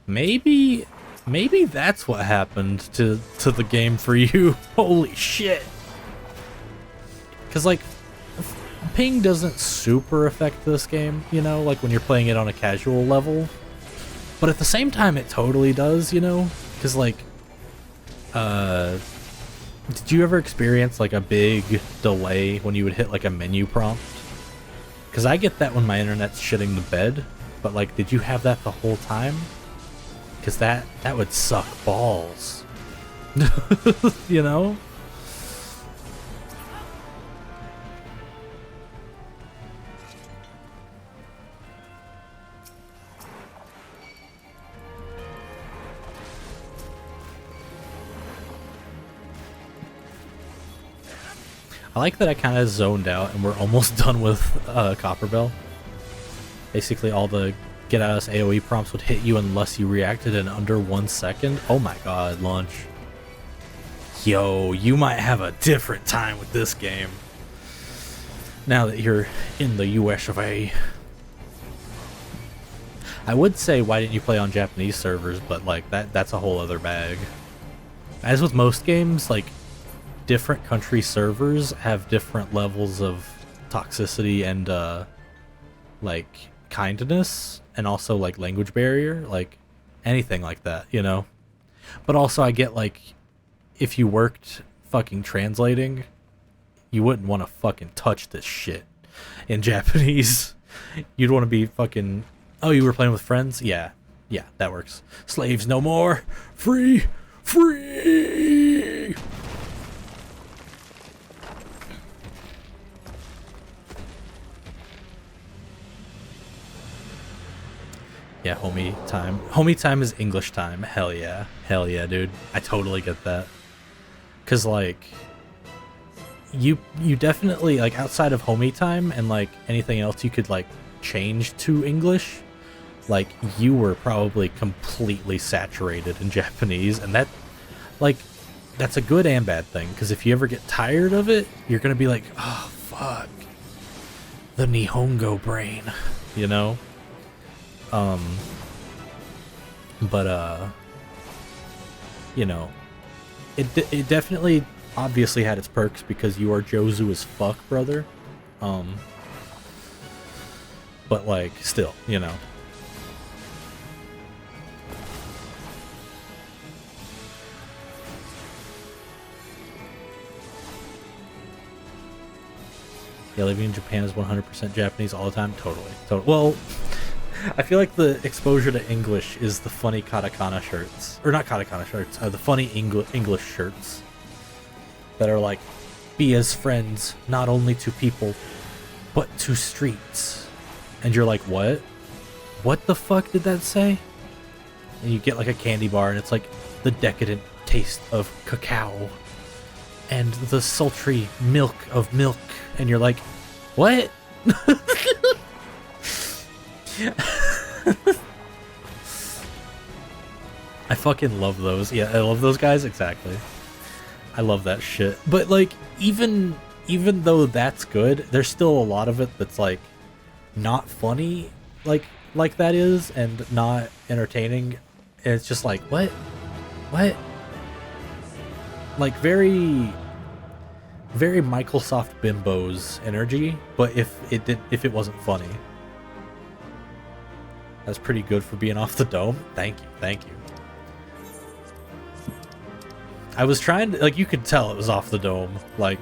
Maybe that's what happened to the game for you. Holy shit. Cuz like ping doesn't super affect this game, you know, like when you're playing it on a casual level. But at the same time it totally does, you know? Cuz like did you ever experience like a big delay when you would hit like a menu prompt? Cuz I get that when my internet's shitting the bed, but like did you have that the whole time? Cuz that would suck balls. You know? I like that I kind of zoned out and we're almost done with Copperbell. Basically all the get at us AoE prompts would hit you unless you reacted in under 1 second. Oh my god, launch. Yo, you might have a different time with this game. Now that you're in the US of A. I would say why didn't you play on Japanese servers, but like that's a whole other bag. As with most games, like different country servers have different levels of toxicity and like kindness, and also like language barrier, like anything like that, you know. But also I get like if you worked fucking translating, you wouldn't want to fucking touch this shit in Japanese. You'd want to be fucking, oh, you were playing with friends? Yeah, that works. Slaves no more, free. Yeah, homie time. Homie time is English time. Hell yeah. Hell yeah, dude. I totally get that. Cause like you definitely, like, outside of homie time and like anything else you could like change to English, like you were probably completely saturated in Japanese, and that, like, that's a good and bad thing, because if you ever get tired of it, you're gonna be like, oh fuck, the Nihongo brain, you know. But you know, it definitely obviously had its perks because you are Jozu as fuck, brother. But like still, you know. Yeah, living in Japan is 100% Japanese all the time. Totally. Well, I feel like the exposure to English is the funny katakana shirts. Or not katakana shirts, the funny English shirts. That are like, be as friends, not only to people, but to streets. And you're like, what? What the fuck did that say? And you get like a candy bar and it's like, the decadent taste of cacao. And the sultry milk of milk. And you're like, what? I fucking love those. Yeah, I love those guys, exactly. I love that shit. But like, even though that's good, there's still a lot of it that's like not funny like that is, and not entertaining. And it's just like, what? Like very Microsoft Bimbos energy, but if it wasn't funny. That's pretty good for being off the dome. Thank you. I was trying to, like, you could tell it was off the dome. Like,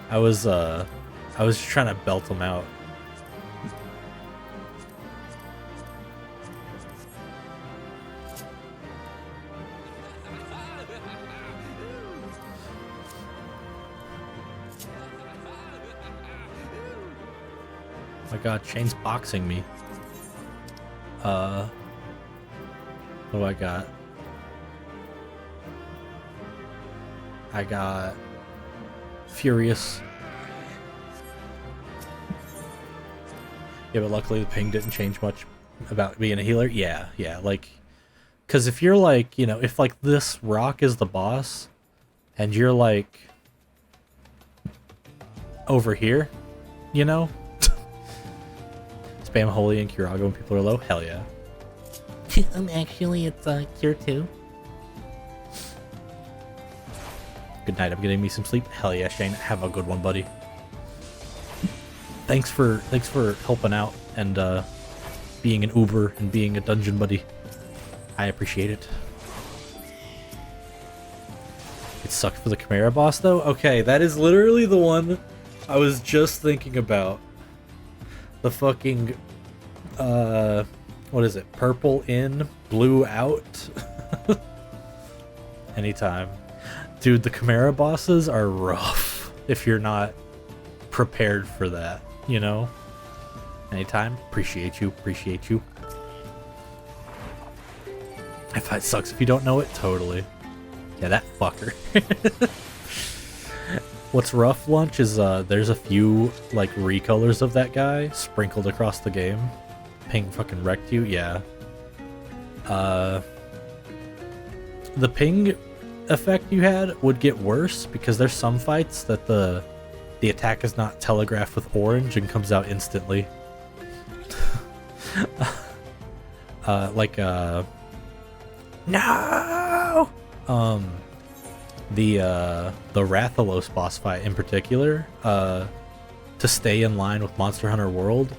I was just trying to belt them out. Oh my god, Shane's boxing me. What do I got? I got Furious. Yeah, but luckily the ping didn't change much about being a healer. Yeah, like, because if you're like, you know, if like this rock is the boss, and you're like, over here, you know? Spam Holy and Curago when people are low? Hell yeah. Actually, it's Cure 2. Good night, I'm getting me some sleep. Hell yeah, Shane. Have a good one, buddy. Thanks for helping out and being an Uber and being a dungeon buddy. I appreciate it. It sucked for the Chimera boss though? Okay, that is literally the one I was just thinking about. The fucking what is it? Purple in, blue out. Anytime. Dude, the Chimera bosses are rough if you're not prepared for that, you know? Anytime. Appreciate you. Appreciate you. If it sucks if you don't know it, totally. Yeah, that fucker. What's rough, Lunch, is there's a few like recolors of that guy sprinkled across the game. Ping fucking wrecked you, yeah. The ping effect you had would get worse because there's some fights that the attack is not telegraphed with orange and comes out instantly. No! The Rathalos boss fight in particular, to stay in line with Monster Hunter World,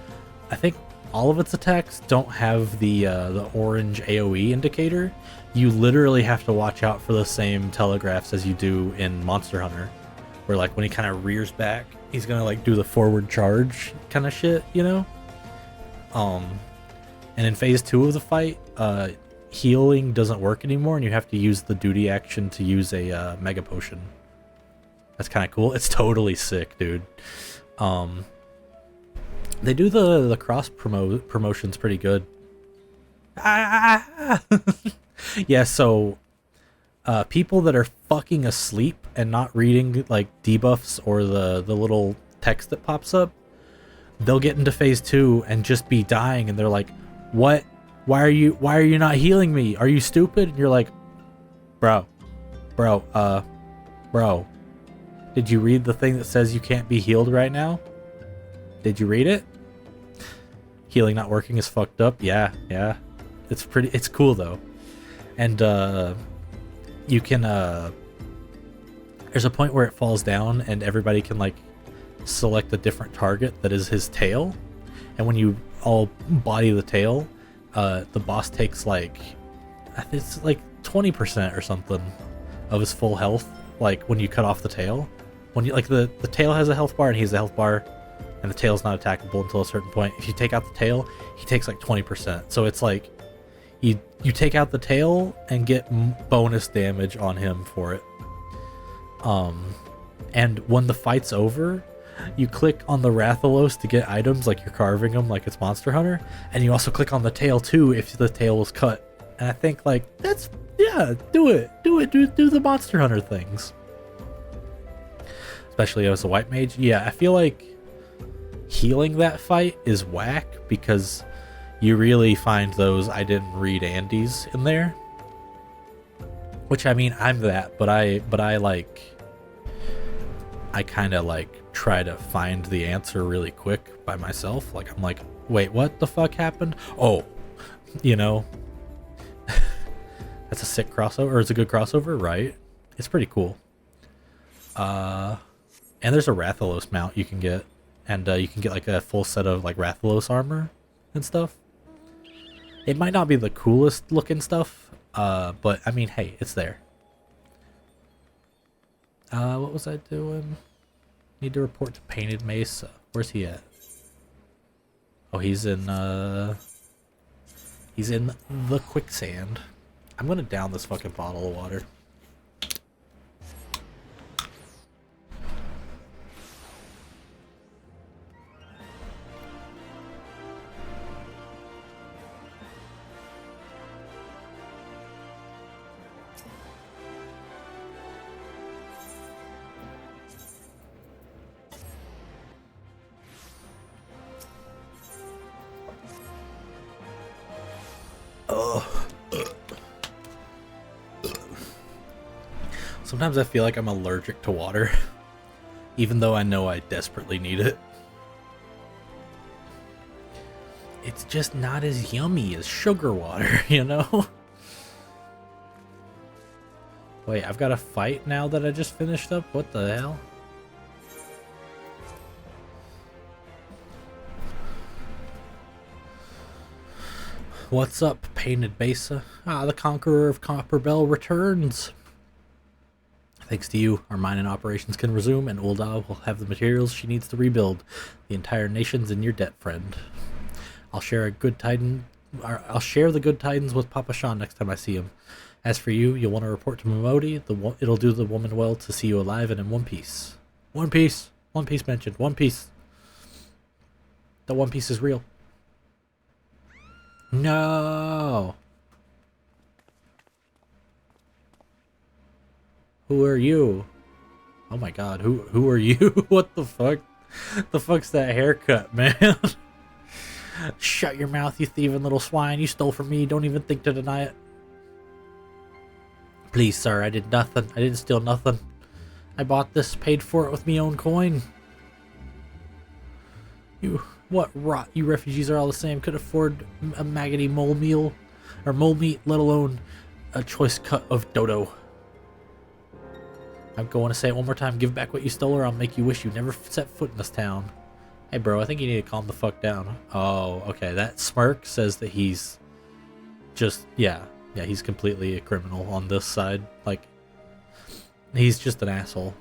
I think all of its attacks don't have the orange AoE indicator. You literally have to watch out for the same telegraphs as you do in Monster Hunter, where like when he kind of rears back, he's gonna like do the forward charge kind of shit, you know? And in phase 2 of the fight, healing doesn't work anymore, and you have to use the duty action to use a mega potion. That's kind of cool. It's totally sick, dude. They do the cross promotions pretty good. Yeah, so people that are fucking asleep and not reading like debuffs or the little text that pops up, they'll get into phase 2 and just be dying, and they're like, "What? Why are you not healing me? Are you stupid?" And you're like, bro, did you read the thing that says you can't be healed right now? Did you read it? Healing not working is fucked up. Yeah. It's cool though. And you can there's a point where it falls down and everybody can like select a different target that is his tail. And when you all body the tail, the boss takes like, I think it's like 20% or something of his full health. Like when you cut off the tail, when you like the tail has a health bar and he has a health bar, and the tail's not attackable until a certain point. If you take out the tail, he takes like 20%. So it's like you take out the tail and get bonus damage on him for it. And when the fight's over, you click on the Rathalos to get items, like you're carving them like it's Monster Hunter, and you also click on the tail too if the tail was cut. And I think like that's, yeah, do the Monster Hunter things. Especially as a white mage. Yeah, I feel like healing that fight is whack because you really find those I didn't read Andes in there. Which, I mean, I'm that, but I kind of like try to find the answer really quick by myself. Like, I'm like, wait, what the fuck happened? Oh, you know, that's a sick crossover, or it's a good crossover, right? It's pretty cool. And there's a Rathalos mount you can get, and you can get like a full set of like Rathalos armor and stuff. It might not be the coolest looking stuff, but I mean, hey, it's there. What was I doing? Need to report to Painted Mesa. Where's he at? Oh, he's in the quicksand. I'm gonna down this fucking bottle of water. Sometimes I feel like I'm allergic to water. Even though I know I desperately need it. It's just not as yummy as sugar water, you know? Wait, I've got to fight now that I just finished up? What the hell? What's up, Painted Besa? Ah, the Conqueror of Copperbell returns. Thanks to you, our mining operations can resume, and Ulda will have the materials she needs to rebuild. The entire nation's in your debt, friend. I'll share the good tidings with Papa Sean next time I see him. As for you, you'll want to report to Momodi. It'll do the woman well to see you alive and in one piece. One Piece. One Piece mentioned. One Piece. The One Piece is real. No. Who are you? Oh my god, who are you? What the fuck? The fuck's that haircut, man? Shut your mouth, you thieving little swine. You stole from me. Don't even think to deny it. Please, sir, I did nothing. I didn't steal nothing. I bought this, paid for it with me own coin. What rot, you refugees are all the same. Could afford a maggoty mole meal, or mole meat, let alone a choice cut of dodo. I'm going to say it one more time. Give back what you stole or I'll make you wish you never set foot in this town. Hey bro, I think you need to calm the fuck down. Oh, okay. That smirk says that he's just, yeah, he's completely a criminal on this side. Like, he's just an asshole.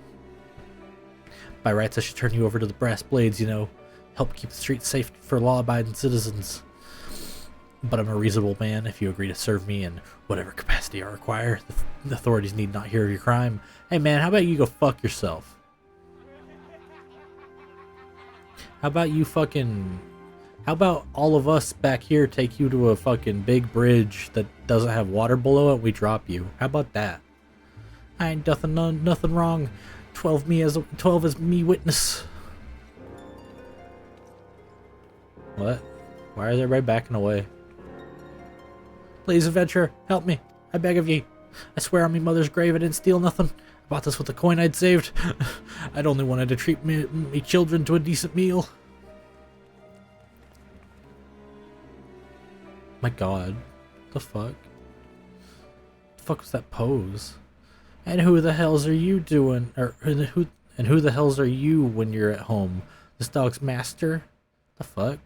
By rights, I should turn you over to the brass blades, you know. Help keep the streets safe for law-abiding citizens. But I'm a reasonable man. If you agree to serve me in whatever capacity I require, the authorities need not hear of your crime. Hey man, how about you go fuck yourself? How about you fucking... How about all of us back here take you to a fucking big bridge that doesn't have water below it and we drop you? How about that? I ain't nothing wrong. 12 is me witness. What? Why is everybody backing away? Please, adventurer, help me. I beg of ye. I swear on me mother's grave I didn't steal nothing. I bought this with the coin I'd saved. I'd only wanted to treat me children to a decent meal. My god. The fuck? The fuck was that pose? And who the hells are you doing? And who the hells are you when you're at home? This dog's master? The fuck?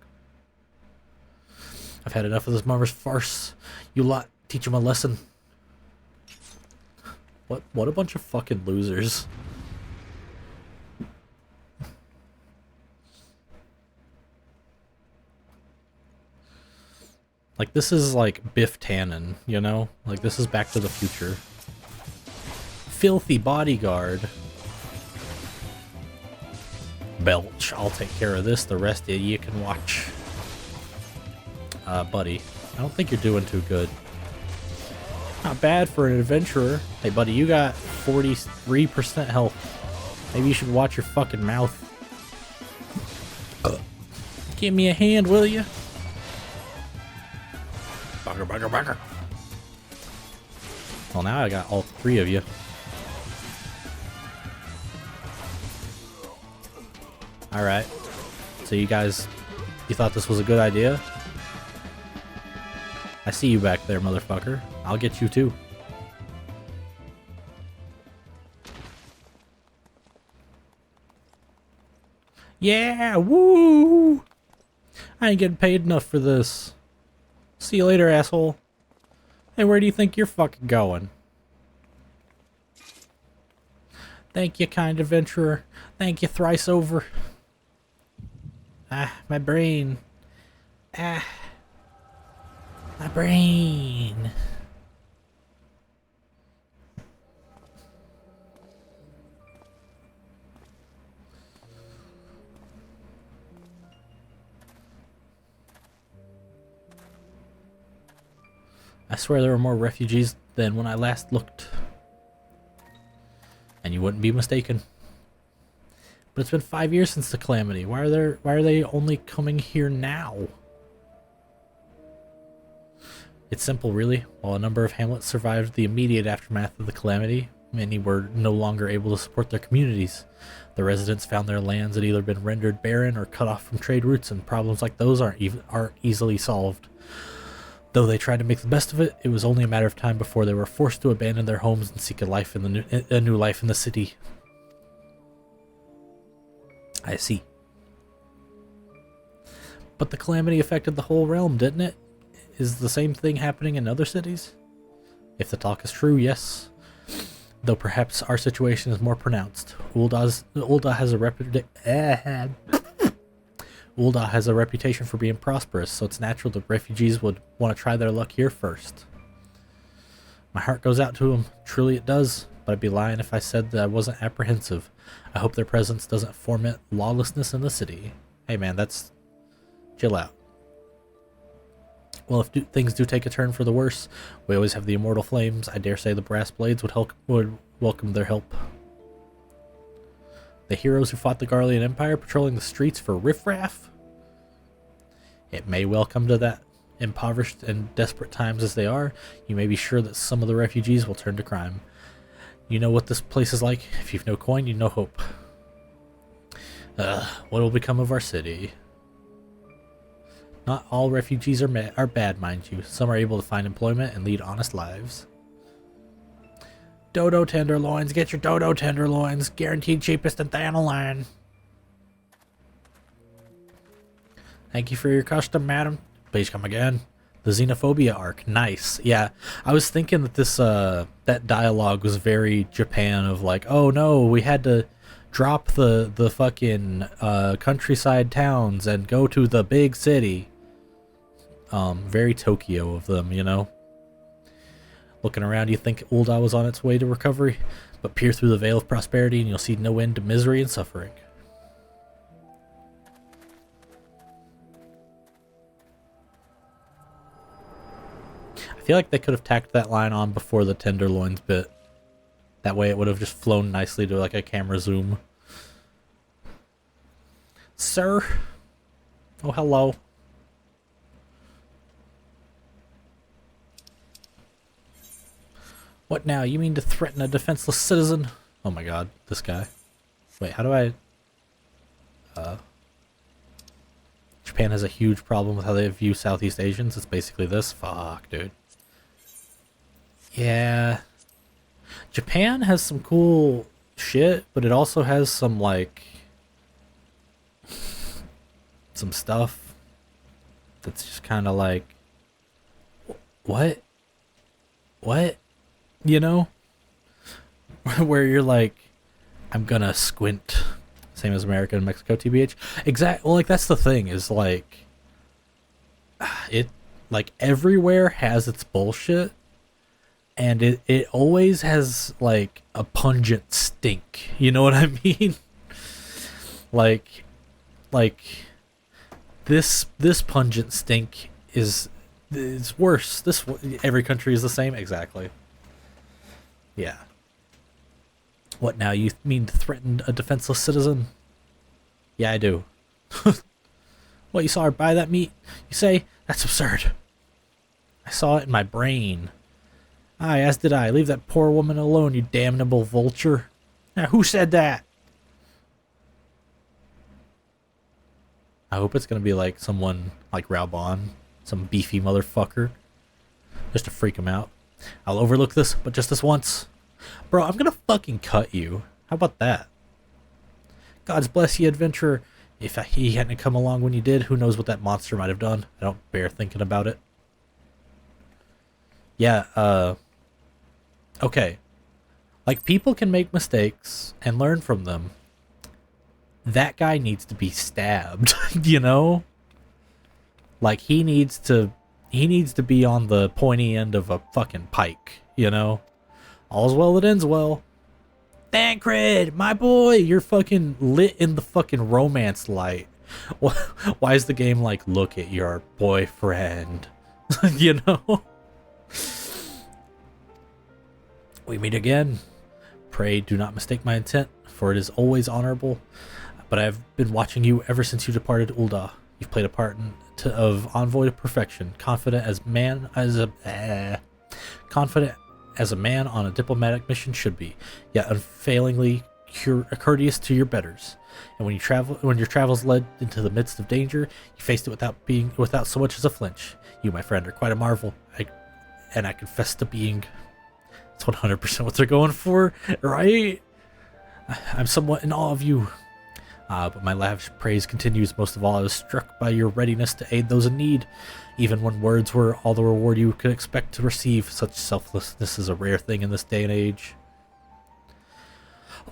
I've had enough of this mummer's farce. You lot, teach him a lesson. What a bunch of fucking losers. Like, this is like Biff Tannen, you know? Like, this is Back to the Future. Filthy bodyguard. Belch, I'll take care of this. The rest of you can watch. Buddy, I don't think you're doing too good. Not bad for an adventurer. Hey, buddy, you got 43% health. Maybe you should watch your fucking mouth. Give me a hand, will you? Bugger. Well, now I got all three of you. Alright. So you guys, you thought this was a good idea? I see you back there, motherfucker. I'll get you too. Yeah, woo! I ain't getting paid enough for this. See you later, asshole. Hey, where do you think you're fucking going? Thank you, kind adventurer. Thank you thrice over. Ah, my brain. Ah. My brain. I swear there were more refugees than when I last looked. And you wouldn't be mistaken. But it's been 5 years since the calamity. Why are they only coming here now? It's simple, really. While a number of hamlets survived the immediate aftermath of the calamity, Many were no longer able to support their communities. The residents found their lands had either been rendered barren or cut off from trade routes, and problems like those aren't easily solved. Though they tried to make the best of it, it was only a matter of time before they were forced to abandon their homes and seek a new life in the city. I see. But the calamity affected the whole realm, didn't it? Is the same thing happening in other cities? If the talk is true, yes. Though perhaps our situation is more pronounced. Ul'dah has a reputation for being prosperous, so it's natural that refugees would want to try their luck here first. My heart goes out to them. Truly it does, but I'd be lying if I said that I wasn't apprehensive. I hope their presence doesn't foment lawlessness in the city. Hey man, that's... chill out. Well, if things do take a turn for the worse, we always have the immortal flames. I dare say the brass blades would welcome their help. The heroes who fought the Garlean Empire patrolling the streets for riffraff? It may well come to that. Impoverished and desperate times as they are, you may be sure that some of the refugees will turn to crime. You know what this place is like. If you've no coin, you've no hope. What will become of our city? Not all refugees are bad, mind you. Some are able to find employment and lead honest lives. Dodo tenderloins, get your dodo tenderloins. Guaranteed cheapest in Thanalan. Thank you for your custom, madam. Please come again. The xenophobia arc, nice. Yeah, I was thinking that this that dialogue was very Japan of like, oh no, we had to drop the fucking countryside towns and go to the big city. Very Tokyo of them, you know. Looking around, you think Ul'dah was on its way to recovery, but peer through the veil of prosperity and you'll see no end to misery and suffering. I feel like they could have tacked that line on before the tenderloins bit. That way it would have just flown nicely to like a camera zoom. Sir? Oh, hello. What now? You mean to threaten a defenseless citizen? Oh my god, this guy. Wait, how do I... Japan has a huge problem with how they view Southeast Asians. It's basically this. Fuck, dude. Yeah. Japan has some cool shit, but it also has some, like... some stuff that's just kind of like... What? What? You know? Where you're like, I'm gonna squint. Same as America and Mexico, TBH. Well, like, that's the thing, is like, it, like, everywhere has its bullshit, and it always has, like, a pungent stink. You know what I mean? like, this pungent stink is worse. Every country is the same? Exactly. Yeah. What now? You mean to threaten a defenseless citizen? Yeah, I do. What, you saw her buy that meat? You say? That's absurd. I saw it in my brain. Aye, as did I. Leave that poor woman alone, you damnable vulture. Now, who said that? I hope it's gonna be like someone like Raubon. Some beefy motherfucker. Just to freak him out. I'll overlook this, but just this once. Bro, I'm gonna fucking cut you. How about that? God's bless you, adventurer. If he hadn't come along when you did, who knows what that monster might have done. I don't bear thinking about it. Yeah, okay. Like, people can make mistakes and learn from them. That guy needs to be stabbed, you know? Like, he needs to be on the pointy end of a fucking pike, you know? All's well that ends well. Thancred, my boy, you're fucking lit in the fucking romance light. Why is the game like, look at your boyfriend? You know? We meet again. Pray do not mistake my intent, for it is always honorable. But I have been watching you ever since you departed Ul'dah. You've played a part of envoy to perfection, confident as a man on a diplomatic mission should be, yet unfailingly courteous to your betters. And when your travels led into the midst of danger, you faced it without so much as a flinch. You, my friend, are quite a marvel. I confess to being. It's 100% what they're going for, right? I'm somewhat in awe of you. But my lavish praise continues. Most of all, I was struck by your readiness to aid those in need. Even when words were all the reward you could expect to receive, such selflessness is a rare thing in this day and age.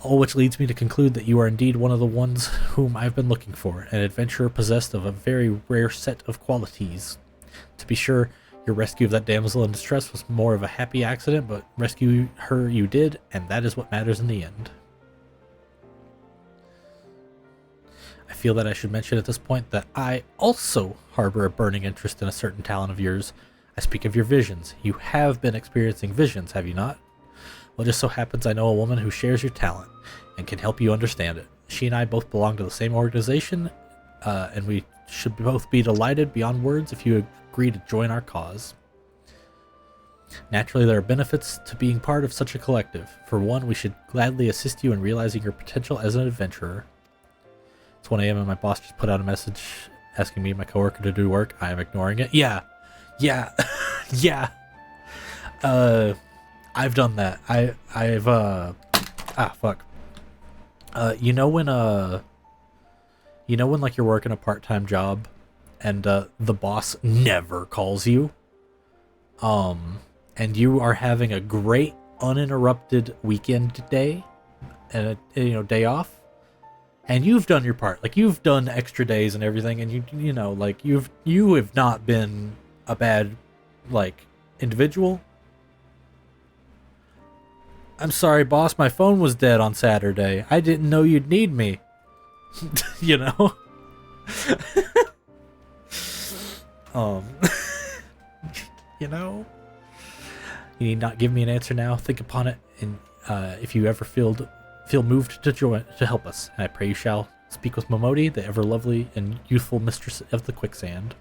All which leads me to conclude that you are indeed one of the ones whom I've been looking for, an adventurer possessed of a very rare set of qualities. To be sure, your rescue of that damsel in distress was more of a happy accident, but rescue her you did, and that is what matters in the end. I feel that I should mention at this point that I also harbor a burning interest in a certain talent of yours. I speak of your visions. You have been experiencing visions, have you not? Well, it just so happens I know a woman who shares your talent and can help you understand it. She and I both belong to the same organization, and we should both be delighted beyond words if you agree to join our cause. Naturally, there are benefits to being part of such a collective. For one, we should gladly assist you in realizing your potential as an adventurer. It's 1 a.m. and my boss just put out a message asking me and my coworker to do work. I am ignoring it. Yeah. Yeah. I've done that. I've fuck. You know when like you're working a part-time job and the boss never calls you, and you are having a great uninterrupted weekend day and a day off, and you've done your part, like you've done extra days and everything, and you have not been a bad like individual. I'm sorry, boss, my phone was dead on Saturday. I didn't know you'd need me. You know? You know? You need not give me an answer now. Think upon it, and if you ever feel moved to help us, and I pray you shall speak with Momodi, the ever lovely and youthful mistress of the quicksand.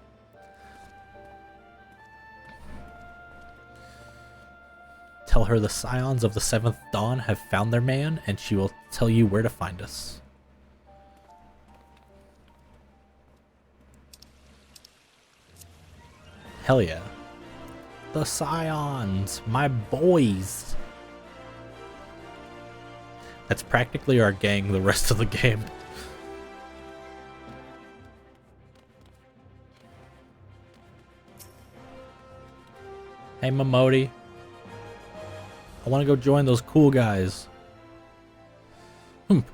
Tell her the scions of the 7th dawn have found their man, and she will tell you where to find us. Hell yeah. The scions, my boys. That's practically our gang the rest of the game. Hey, Momodi. I want to go join those cool guys.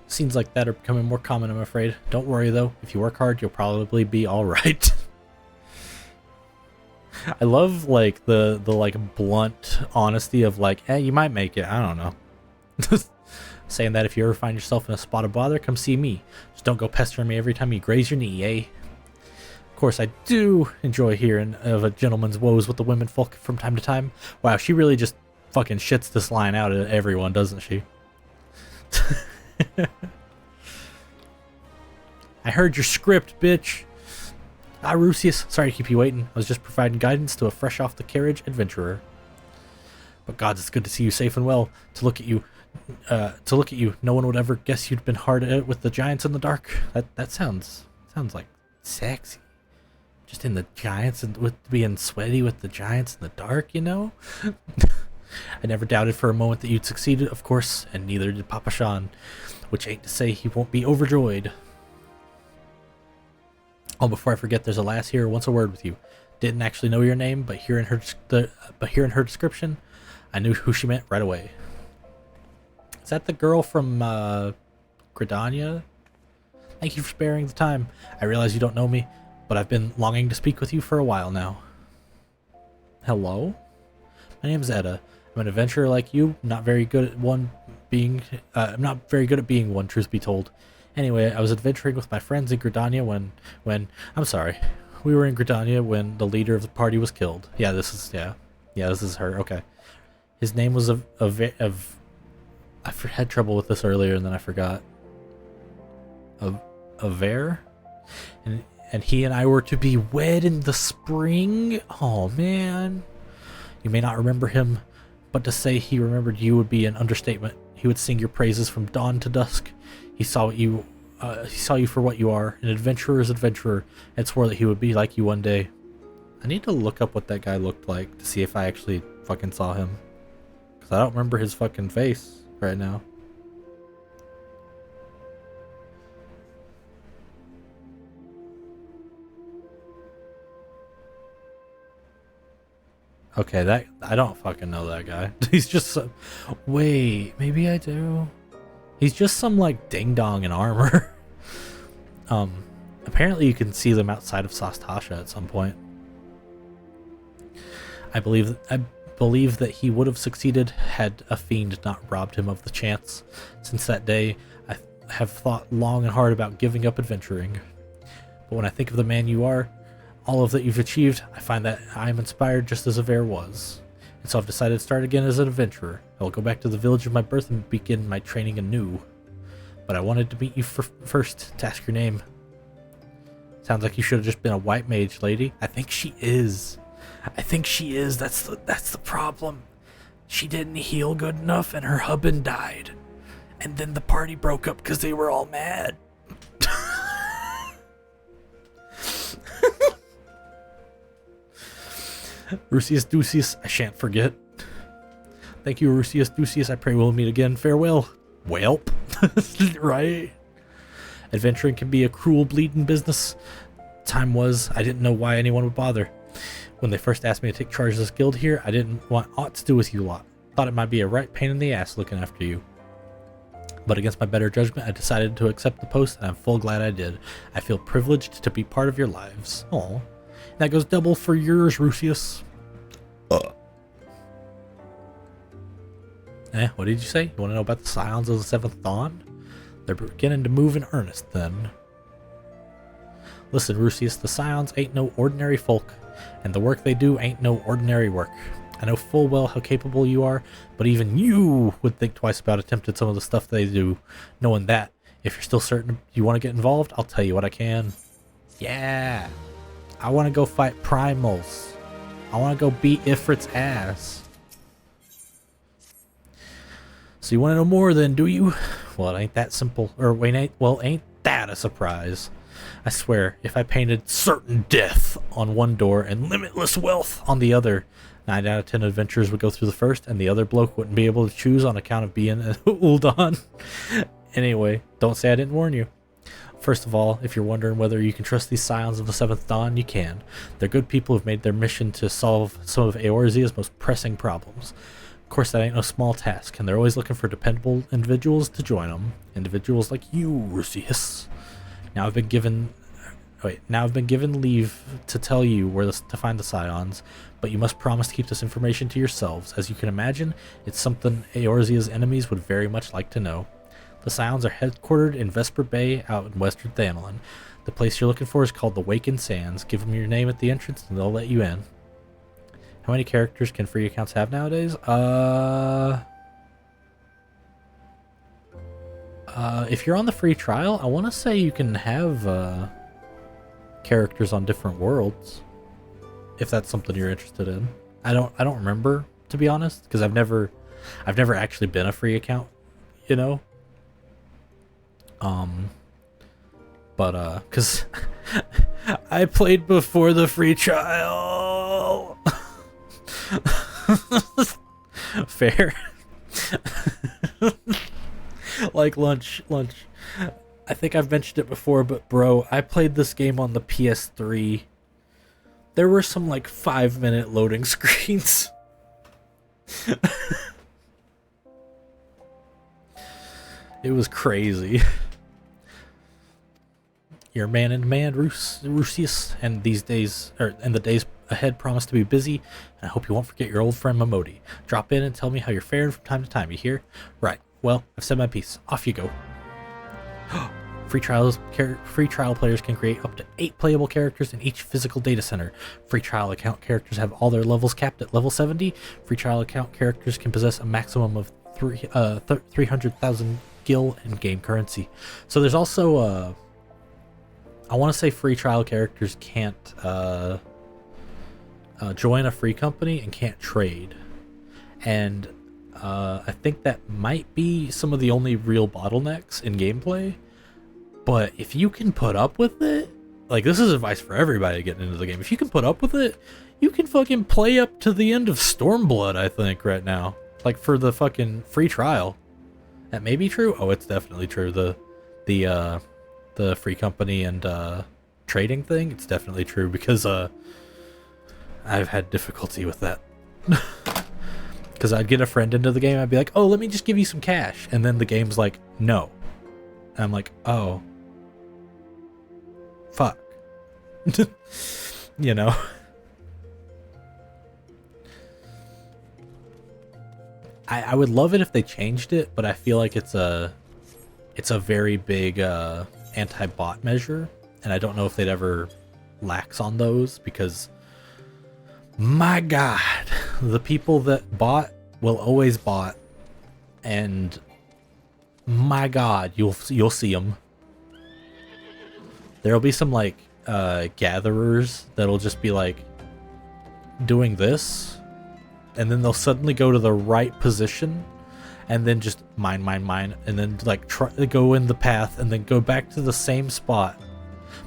Scenes like that are becoming more common, I'm afraid. Don't worry, though. If you work hard, you'll probably be alright. I love, like, the like, blunt honesty of, like, hey, you might make it. I don't know. Saying that if you ever find yourself in a spot of bother, come see me. Just don't go pestering me every time you graze your knee, eh? Of course, I do enjoy hearing of a gentleman's woes with the women folk from time to time. Wow, she really just fucking shits this line out at everyone, doesn't she? I heard your script, bitch. Ah, Rusius, sorry to keep you waiting. I was just providing guidance to a fresh off the carriage adventurer. But gods, it's good to see you safe and well. To look at you, no one would ever guess you'd been hard at it with the giants in the dark. That sounds like sexy. Just in the giants and with being sweaty with the giants in the dark, you know? I never doubted for a moment that you'd succeed, of course, and neither did Papa Sean, which ain't to say he won't be overjoyed. Oh, before I forget, there's a lass here who wants a word with you. Didn't actually know your name, but hearing her description, I knew who she meant right away. Is that the girl from Gridania? Thank you for sparing the time. I realize you don't know me, but I've been longing to speak with you for a while now. Hello? My name's Edda. I'm an adventurer like you, not very good at being one, truth be told. Anyway, I was adventuring with my friends in Gridania when I'm sorry. We were in Gridania when the leader of the party was killed. Yeah, this is her. Okay. His name was I had trouble with this earlier and then I forgot. Aver? And he and I were to be wed in the spring? Oh man. You may not remember him, but to say he remembered you would be an understatement. He would sing your praises from dawn to dusk. He saw you for what you are, an adventurer's adventurer, and swore that he would be like you one day. I need to look up what that guy looked like to see if I actually fucking saw him. Because I don't remember his fucking face right now. Okay, that I don't fucking know that guy. He's just some... Wait, maybe I do? He's just some, like, ding-dong in armor. Apparently you can see them outside of Sastasha at some point. I believe that he would have succeeded had a fiend not robbed him of the chance. Since that day, I have thought long and hard about giving up adventuring. But when I think of the man you are, all of that you've achieved, I find that I am inspired just as Aver was. And so I've decided to start again as an adventurer. I will go back to the village of my birth and begin my training anew. But I wanted to meet you first to ask your name. Sounds like you should have just been a white mage, lady. I think she is. That's the problem. She didn't heal good enough and her husband died. And then the party broke up because they were all mad. Rusius Ducius, I shan't forget. Thank you, Rusius Ducius. I pray we'll meet again. Farewell. Welp. Right? Adventuring can be a cruel, bleeding business. Time was, I didn't know why anyone would bother. When they first asked me to take charge of this guild here, I didn't want aught to do with you lot. Thought it might be a right pain in the ass looking after you. But against my better judgment, I decided to accept the post, and I'm full glad I did. I feel privileged to be part of your lives. Aw. That goes double for yours, Rusius. What did you say? You want to know about the Scions of the Seventh Dawn? They're beginning to move in earnest, then. Listen, Rusius, the Scions ain't no ordinary folk, and the work they do ain't no ordinary work. I know full well how capable you are, but even you would think twice about attempting some of the stuff they do. Knowing that, if you're still certain you want to get involved, I'll tell you what I can. Yeah! I want to go fight Primals. I want to go beat Ifrit's ass. So you want to know more then, do you? Well, it ain't that simple. Or wait, ain't that a surprise? I swear, if I painted certain death on one door and limitless wealth on the other, 9 out of 10 adventurers would go through the first, and the other bloke wouldn't be able to choose on account of being an Uldan. Anyway, don't say I didn't warn you. First of all, if you're wondering whether you can trust these Scions of the Seventh Dawn, you can. They're good people who've made their mission to solve some of Eorzea's most pressing problems. Of course, that ain't no small task, and they're always looking for dependable individuals to join them. Individuals like you, Rusius. Now I've been given leave to tell you where to find the Scions, but you must promise to keep this information to yourselves. As you can imagine, it's something Eorzea's enemies would very much like to know. The Scions are headquartered in Vesper Bay out in western Thanalin. The place you're looking for is called the Wakened Sands. Give them your name at the entrance and they'll let you in. How many characters can free accounts have nowadays? If you're on the free trial, I want to say you can have characters on different worlds. If that's something you're interested in. I don't remember, to be honest, because I've never actually been a free account, you know? Cause I played before the free trial. Fair. Like lunch. I think I've mentioned it before, but bro, I played this game on the PS3. There were some like 5-minute loading screens. It was crazy. Your man in demand, Rusius, and the days ahead promise to be busy, and I hope you won't forget your old friend Momodi. Drop in and tell me how you're faring from time to time, you hear? Right, well, I've said my piece. Off you go. Free trial players can create up to 8 playable characters in each physical data center. Free trial account characters have all their levels capped at level 70. Free trial account characters can possess a maximum of 300,000 gil and game currency. So there's also I want to say free trial characters can't join a free company and can't trade. And I think that might be some of the only real bottlenecks in gameplay. But if you can put up with it, like, this is advice for everybody getting into the game. If you can put up with it, you can fucking play up to the end of Stormblood, I think, right now. Like, for the fucking free trial. That may be true? Oh, it's definitely true. The free company and trading thing, it's definitely true, because I've had difficulty with that. Because I'd get a friend into the game, I'd be like, oh, let me just give you some cash. And then the game's like, no. And I'm like, oh. Fuck. You know? I would love it if they changed it, but I feel like it's a very big anti-bot measure, and I don't know if they'd ever lax on those, because my god, the people that bought will always bot, and my god, you'll see them. There'll be some like gatherers that'll just be like doing this, and then they'll suddenly go to the right position and then just mine, and then like try to go in the path and then go back to the same spot,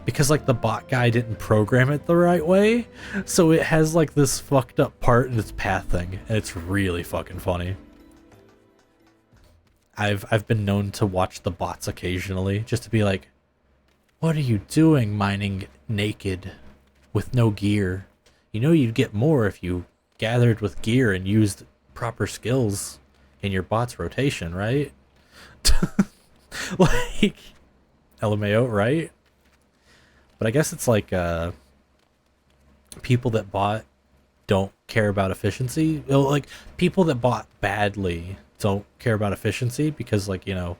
because like the bot guy didn't program it the right way, so it has like this fucked up part in its pathing, and it's really fucking funny. I've been known to watch the bots occasionally just to be like, what are you doing mining naked with no gear? You know you'd get more if you gathered with gear and used proper skills in your bot's rotation, right? Like, LMAO, right? But I guess it's like people that bot don't care about efficiency. Like, people that bot badly don't care about efficiency because, like, you know,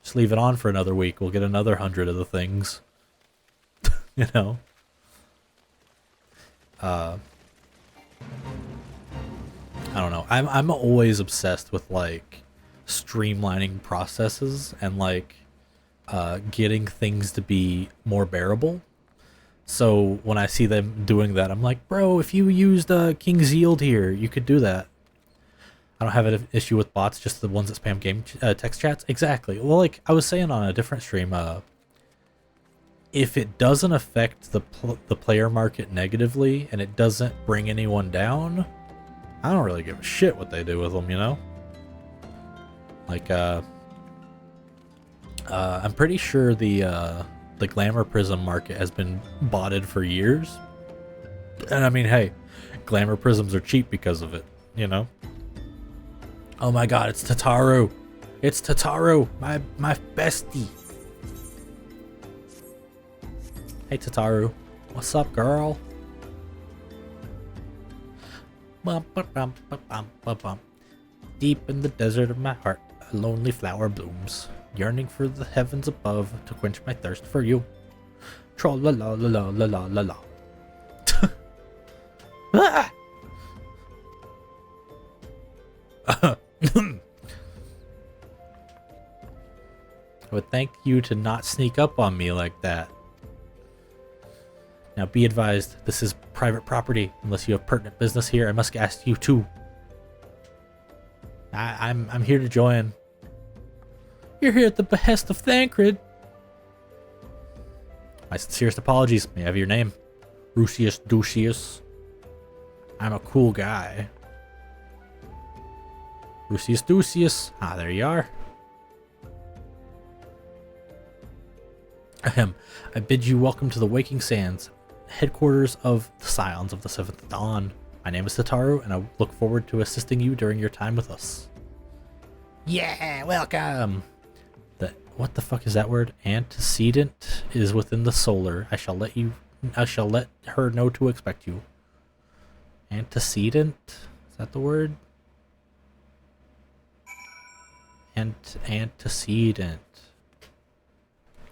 just leave it on for another week. We'll get another 100 of the things. You know? I don't know. I'm always obsessed with, like, streamlining processes and, like, getting things to be more bearable. So when I see them doing that, I'm like, bro, if you used King's Yield here, you could do that. I don't have an issue with bots, just the ones that spam game text chats. Exactly. Well, like I was saying on a different stream, if it doesn't affect the player market negatively and it doesn't bring anyone down, I don't really give a shit what they do with them, you know? Like, I'm pretty sure the Glamour Prism market has been botted for years. And I mean, hey, Glamour Prisms are cheap because of it, you know? Oh my god, it's Tataru! It's Tataru, my bestie! Hey Tataru, what's up, girl? Deep in the desert of my heart, a lonely flower blooms, yearning for the heavens above to quench my thirst for you. Tra-la-la-la-la-la-la-la-la. Ah! I would thank you to not sneak up on me like that. Now be advised, this is private property. Unless you have pertinent business here, I must ask you too. I'm here to join. You're here at the behest of Thancred. My sincerest apologies. May I have your name? Rusius Ducius. I'm a cool guy. Rusius Ducius. Ah, there you are. Ahem. I bid you welcome to the Waking Sands, headquarters of the Scions of the Seventh Dawn. My name is Tataru, and I look forward to assisting you during your time with us. Yeah, welcome! What the fuck is that word? Antecedent is within the solar. I shall let her know to expect you. Antecedent? Is that the word? Antecedent.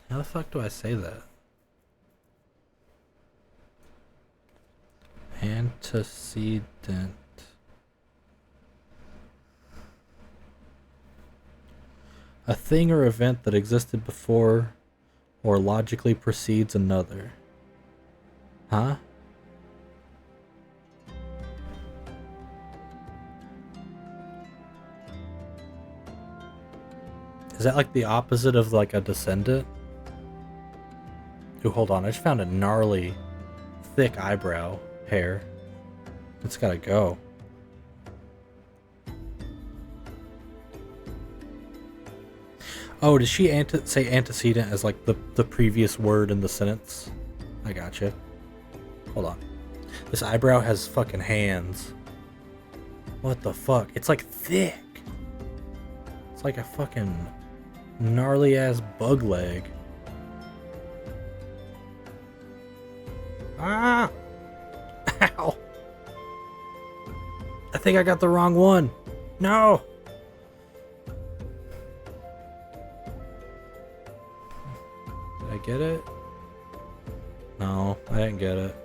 How the fuck do I say that? Antecedent. A thing or event that existed before or logically precedes another. Huh? Is that like the opposite of like a descendant? Ooh, hold on. I just found a gnarly, thick eyebrow hair. It's gotta go. Oh, does she say antecedent as like the previous word in the sentence? I gotcha. Hold on. This eyebrow has fucking hands. What the fuck? It's like thick. It's like a fucking gnarly ass bug leg. Ah! Ow! I think I got the wrong one. No! Did I get it? No, I didn't get it.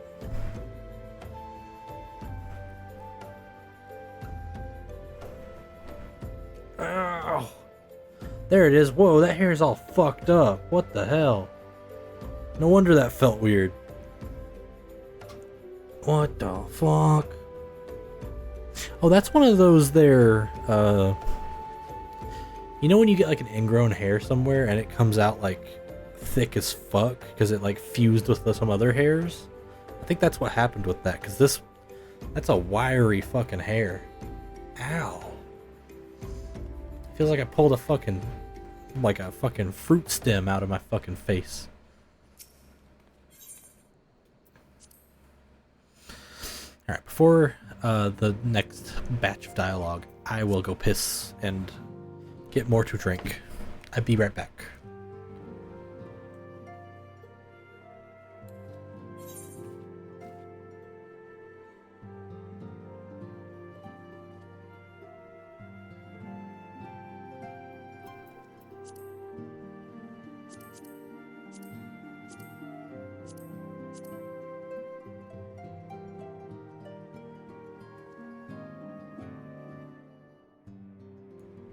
Ow! There it is. Whoa, that hair's all fucked up. What the hell? No wonder that felt weird. What the fuck? Oh, that's one of those there, you know when you get like an ingrown hair somewhere and it comes out like thick as fuck because it like fused with some other hairs? I think that's what happened with that, because that's a wiry fucking hair. Ow. Feels like I pulled a fucking fruit stem out of my fucking face. Alright, before the next batch of dialogue, I will go piss and get more to drink. I'll be right back.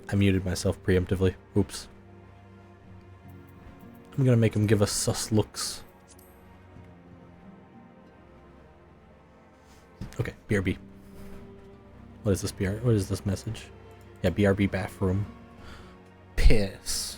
I muted myself preemptively. Oops. I'm gonna make him give us sus looks. Okay, BRB. What is this What is this message? Yeah, BRB bathroom. Piss.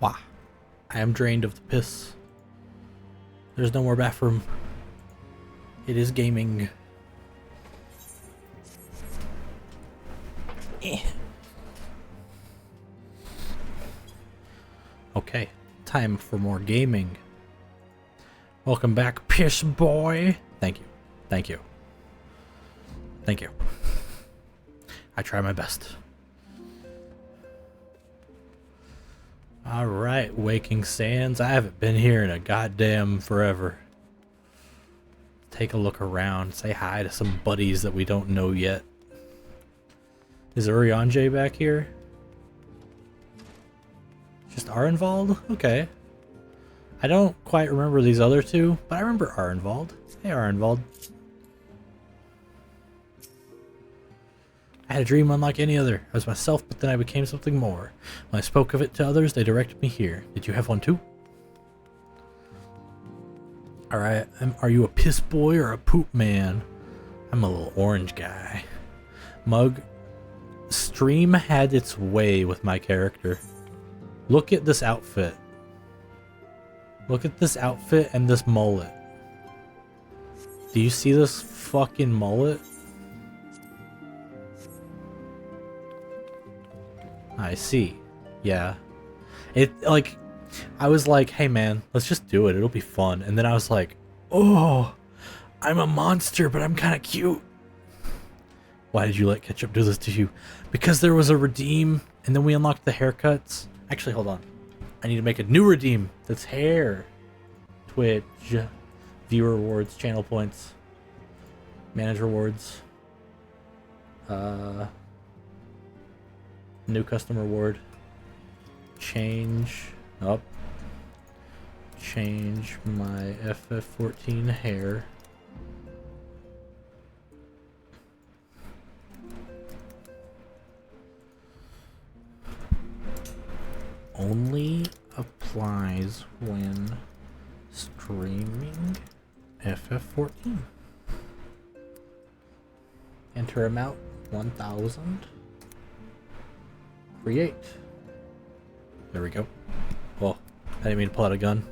Wah. I am drained of the piss. There's no more bathroom. It is gaming. Okay, time for more gaming. Welcome back, piss boy. Thank you. Thank you. Thank you. I try my best. Alright, Waking Sands. I haven't been here in a goddamn forever. Take a look around. Say hi to some buddies that we don't know yet. Is Urianje back here? Just Arenvald? Okay. I don't quite remember these other two, but I remember Arenvald. Hey, Arenvald. I had a dream unlike any other. I was myself, but then I became something more. When I spoke of it to others, they directed me here. Did you have one too? Alright, are you a piss boy or a poop man? I'm a little orange guy. Mug, stream had its way with my character. Look at this outfit. Look at this outfit and this mullet. Do you see this fucking mullet? I see. Yeah. It, like, I was like, hey man, let's just do it. It'll be fun. And then I was like, oh, I'm a monster, but I'm kind of cute. Why did you let Ketchup do this to you? Because there was a redeem, and then we unlocked the haircuts. Actually, hold on. I need to make a new redeem. That's hair. Twitch. Viewer rewards. Channel points. Manage rewards. New custom reward. Change up. Change my FF14 hair. Only applies when streaming FF14. Enter amount 1,000. Create. There we go. Well, I didn't mean to pull out a gun.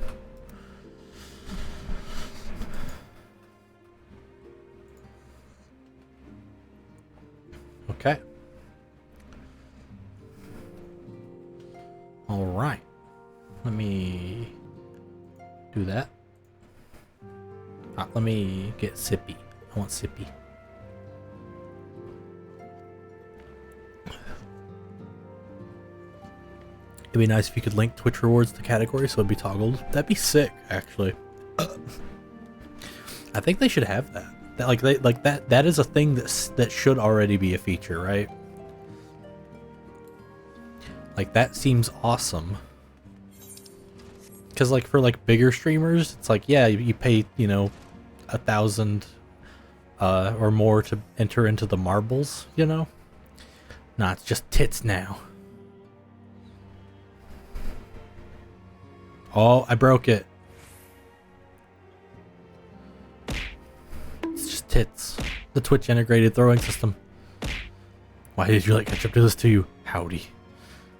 Okay. All right. Let me do that. Let me get Sippy. I want Sippy. It'd be nice if you could link Twitch rewards to categories so it'd be toggled. That'd be sick, actually. I think they should have that. That is a thing that should already be a feature, right? Like, that seems awesome. Because, like, for, like, bigger streamers, it's like, yeah, you pay, you know, 1,000 or more to enter into the marbles, you know? Nah, it's just tits now. Oh, I broke it. It's just tits. The Twitch integrated throwing system. Why did you let Ketchup do this to you? Howdy.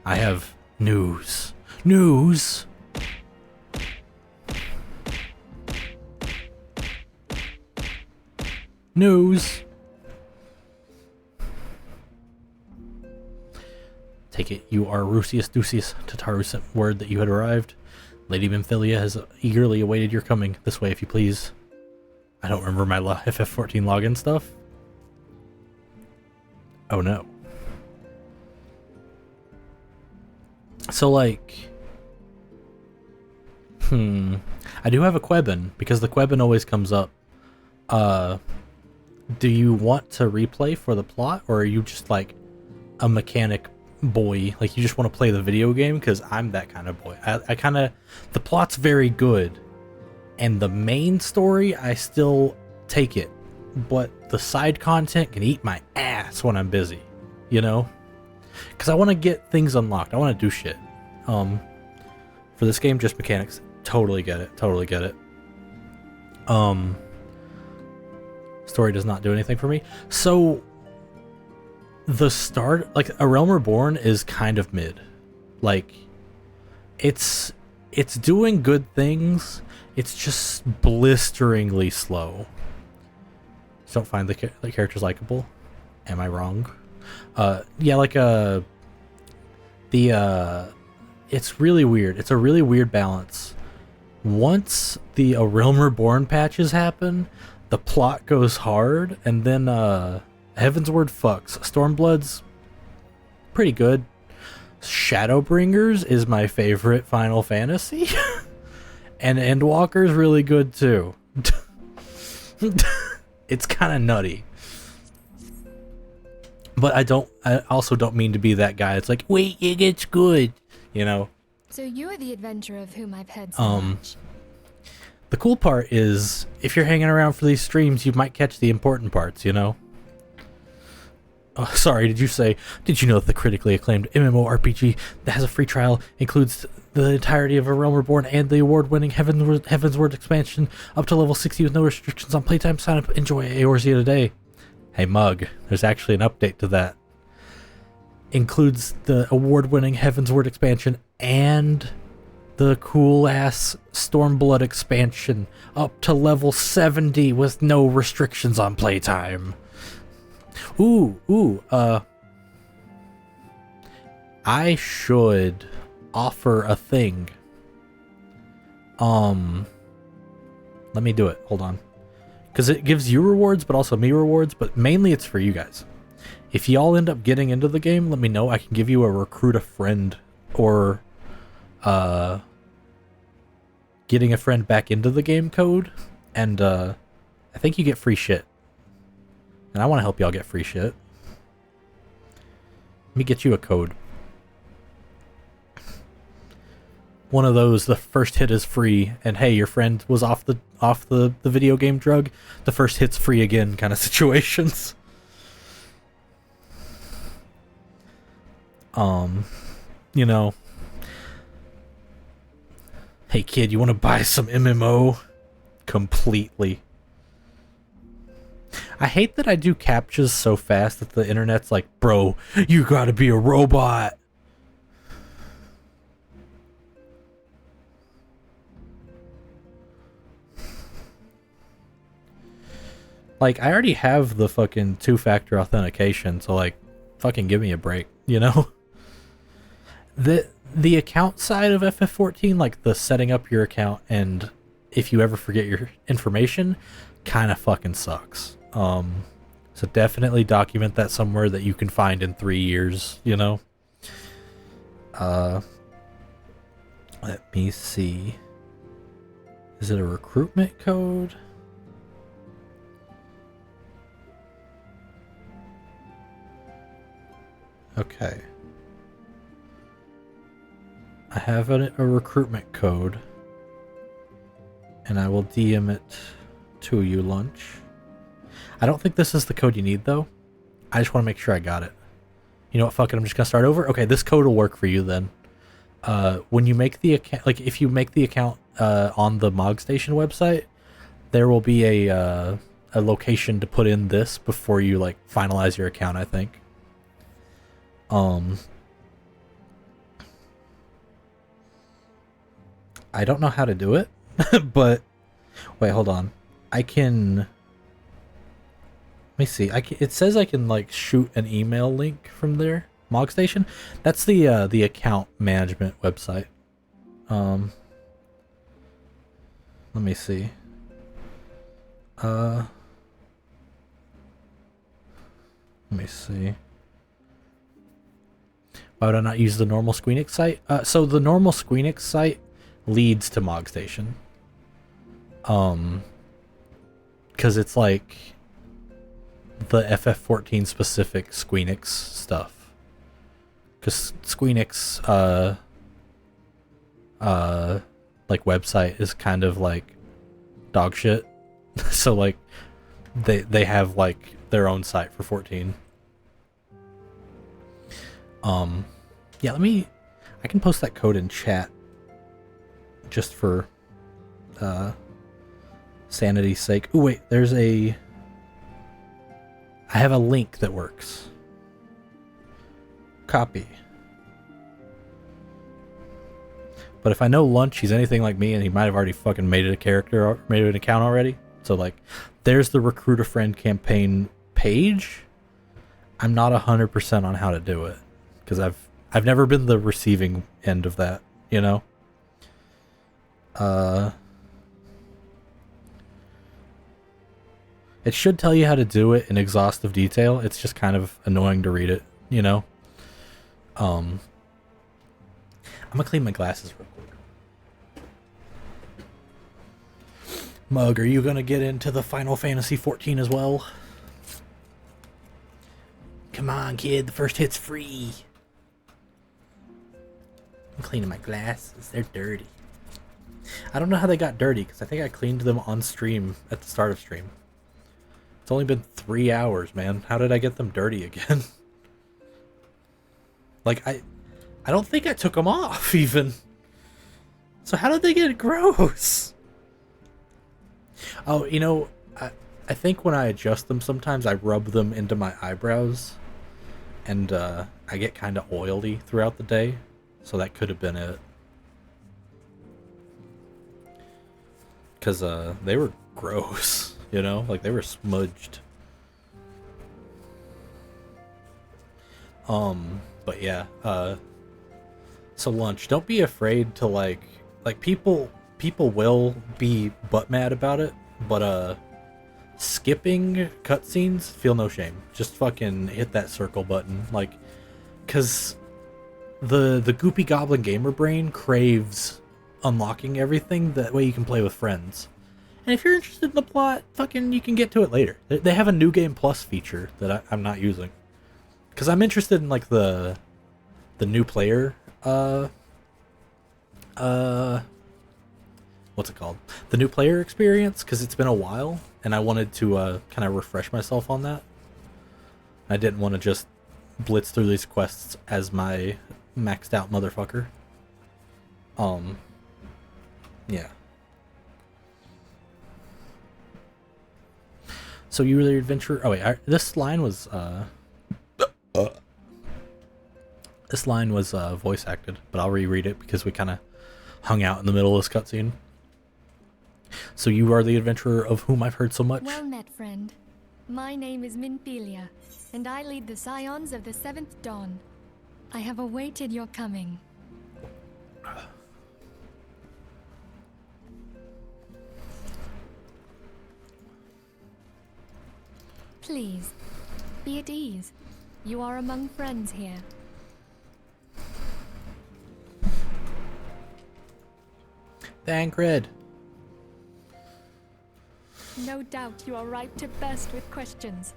I have news. News! News! Take it you are Rusius Ducius. Tataru sent word that you had arrived. Lady Bimphilia has eagerly awaited your coming. This way, if you please. I don't remember my FF14 login stuff. Oh no. So, like... I do have a Quebin, because the Quebin always comes up. Do you want to replay for the plot, or are you just, like, a mechanic boy? Like, you just want to play the video game? Because I'm that kind of boy. I kind of... The plot's very good, and the main story, I still take it. But the side content can eat my ass when I'm busy, you know? Because I want to get things unlocked. I want to do shit. For this game, just mechanics. Totally get it. Totally get it. Story does not do anything for me. So, the start, like, A Realm Reborn is kind of mid. Like, it's doing good things. It's just blisteringly slow. Just don't find the characters likable. Am I wrong? Yeah, like it's really weird. It's a really weird balance. Once the A Realm Reborn patches happen, the plot goes hard, and then Heaven's Word fucks. Stormblood's pretty good. Shadowbringers is my favorite Final Fantasy. And Endwalker's really good too. It's kind of nutty. But I also don't mean to be that guy. It's like, wait, it gets good, you know? So you're the adventurer of whom I've heard so much. The cool part is, if you're hanging around for these streams, you might catch the important parts, you know? Oh, sorry, did you know that the critically acclaimed MMORPG that has a free trial includes the entirety of A Realm Reborn and the award-winning Heaven's Word expansion up to level 60 with no restrictions on playtime? Sign up, enjoy Eorzea today. Hey Mug, there's actually an update to that. Includes the award-winning Heaven's Word expansion and the cool-ass Stormblood expansion up to level 70 with no restrictions on playtime. I should offer a thing. Let me do it. Hold on. Because it gives you rewards, but also me rewards, but mainly it's for you guys. If y'all end up getting into the game, let me know. I can give you a recruit a friend or getting a friend back into the game code, and I think you get free shit. And I want to help y'all get free shit. Let me get you a code. One of those, the first hit is free, and hey, your friend was off the video game drug, the first hit's free again kind of situations. You know, hey kid, you want to buy some MMO? Completely. I hate that I do captchas so fast that the internet's like, bro, you gotta be a robot. Like, I already have the fucking two-factor authentication, so like, fucking give me a break, you know? The account side of FF14, like the setting up your account and if you ever forget your information, kind of fucking sucks. So definitely document that somewhere that you can find in 3 years, you know? Let me see. Is it a recruitment code? Okay. I have a recruitment code. And I will DM it to you, Lunch. I don't think this is the code you need, though. I just want to make sure I got it. You know what, fuck it, I'm just gonna start over? Okay, this code will work for you then. When you make the account, like, if you make the account on the Mog Station website, there will be a location to put in this before you, like, finalize your account, I think. I don't know how to do it, but wait, hold on. I can. Let me see. It says I can like shoot an email link from there. Mog Station. That's the account management website. Let me see. Let me see. Why would I not use the normal Squeenix site? So the normal Squeenix site leads to Mog Station. Because it's like the FF14 specific Squeenix stuff. Because Squeenix, like website is kind of like dog shit. So like they have like their own site for 14. Yeah, I can post that code in chat just for sanity's sake. Oh wait, I have a link that works. Copy. But if I know Lunch, he's anything like me, and he might have already fucking made it a character, or made it an account already. So like, there's the recruit a friend campaign page. I'm not 100% on how to do it because I've never been the receiving end of that, you know. It should tell you how to do it in exhaustive detail. It's just kind of annoying to read it, you know. I'm gonna clean my glasses real quick. Mug, are you gonna get into the Final Fantasy 14 as well? Come on, kid, the first hit's free. I'm cleaning my glasses, they're dirty. I don't know how they got dirty, because I think I cleaned them on stream at the start of stream. It's only been 3 hours, man. How did I get them dirty again? Like, I don't think I took them off, even. So how did they get gross? Oh, you know, I think when I adjust them sometimes, I rub them into my eyebrows. And I get kind of oily throughout the day. So that could have been it. Because they were gross, you know? Like, they were smudged. But yeah, so Lunch, don't be afraid to like people will be butt mad about it, but skipping cutscenes, feel no shame. Just fucking hit that circle button, like, cause the Goopy Goblin gamer brain craves unlocking everything, that way you can play with friends. And if you're interested in the plot, fucking you can get to it later. They have a New Game Plus feature that I'm not using. Because I'm interested in like the new player what's it called? The new player experience, because it's been a while and I wanted to kind of refresh myself on that. I didn't want to just blitz through these quests as my maxed out motherfucker. Yeah. So you were the adventurer. Oh wait, this line was voice acted, but I'll reread it because we kind of hung out in the middle of this cutscene. So you are the adventurer of whom I've heard so much. Well met, friend. My name is Minfilia, and I lead the Scions of the Seventh Dawn. I have awaited your coming. Please, be at ease. You are among friends here. Thancred. No doubt you are ripe to burst with questions.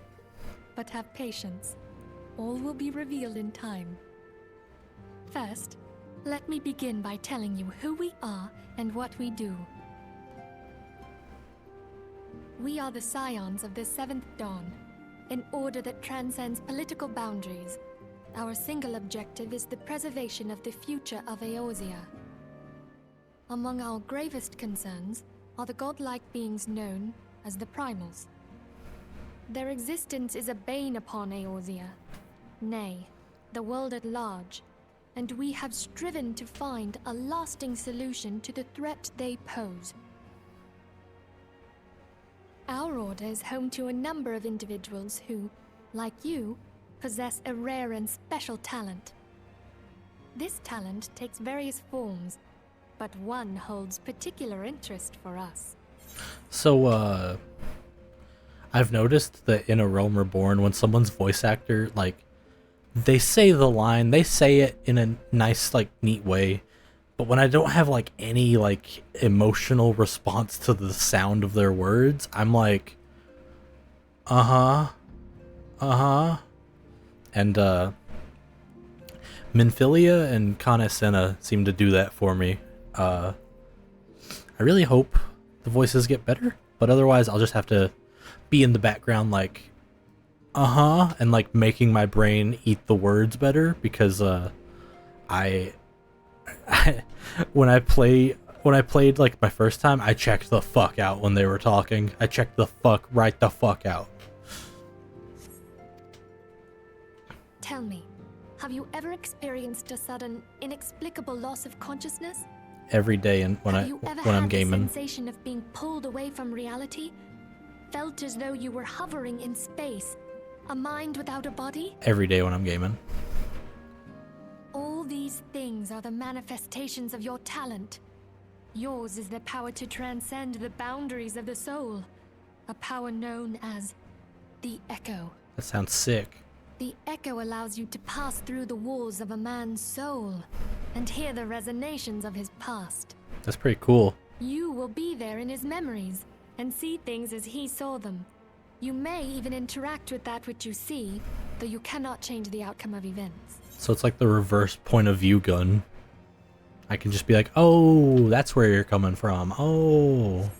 But have patience. All will be revealed in time. First, let me begin by telling you who we are and what we do. We are the Scions of the Seventh Dawn, an order that transcends political boundaries. Our single objective is the preservation of the future of Eorzea. Among our gravest concerns are the godlike beings known as the Primals. Their existence is a bane upon Eorzea, nay, the world at large, and we have striven to find a lasting solution to the threat they pose. Our order is home to a number of individuals who, like you, possess a rare and special talent. This talent takes various forms, but one holds particular interest for us. So, I've noticed that in A Realm Reborn, when someone's voice actor, like, they say the line, they say it in a nice, like, neat way, but when I don't have, like, any, like, emotional response to the sound of their words, I'm like, uh-huh, and, Minfilia and Kana seem to do that for me. I really hope the voices get better, but otherwise I'll just have to be in the background like and like making my brain eat the words better, because I when I played like my first time, I checked the fuck out when they were talking. I checked the fuck out. Tell me, have you ever experienced a sudden, inexplicable loss of consciousness? every day and Have you ever when I'm had the gaming. sensation of being pulled away from reality? Felt as though you were hovering in space, a mind without a body? Every day when I'm gaming. All these things are the manifestations of your talent. Yours is the power to transcend the boundaries of the soul, a power known as the Echo. That sounds sick. The Echo allows you to pass through the walls of a man's soul and hear the resonations of his past. That's pretty cool. You will be there in his memories and see things as he saw them. You may even interact with that which you see, though you cannot change the outcome of events. So it's like the reverse point of view gun. I can just be like, oh, that's where you're coming from. Oh.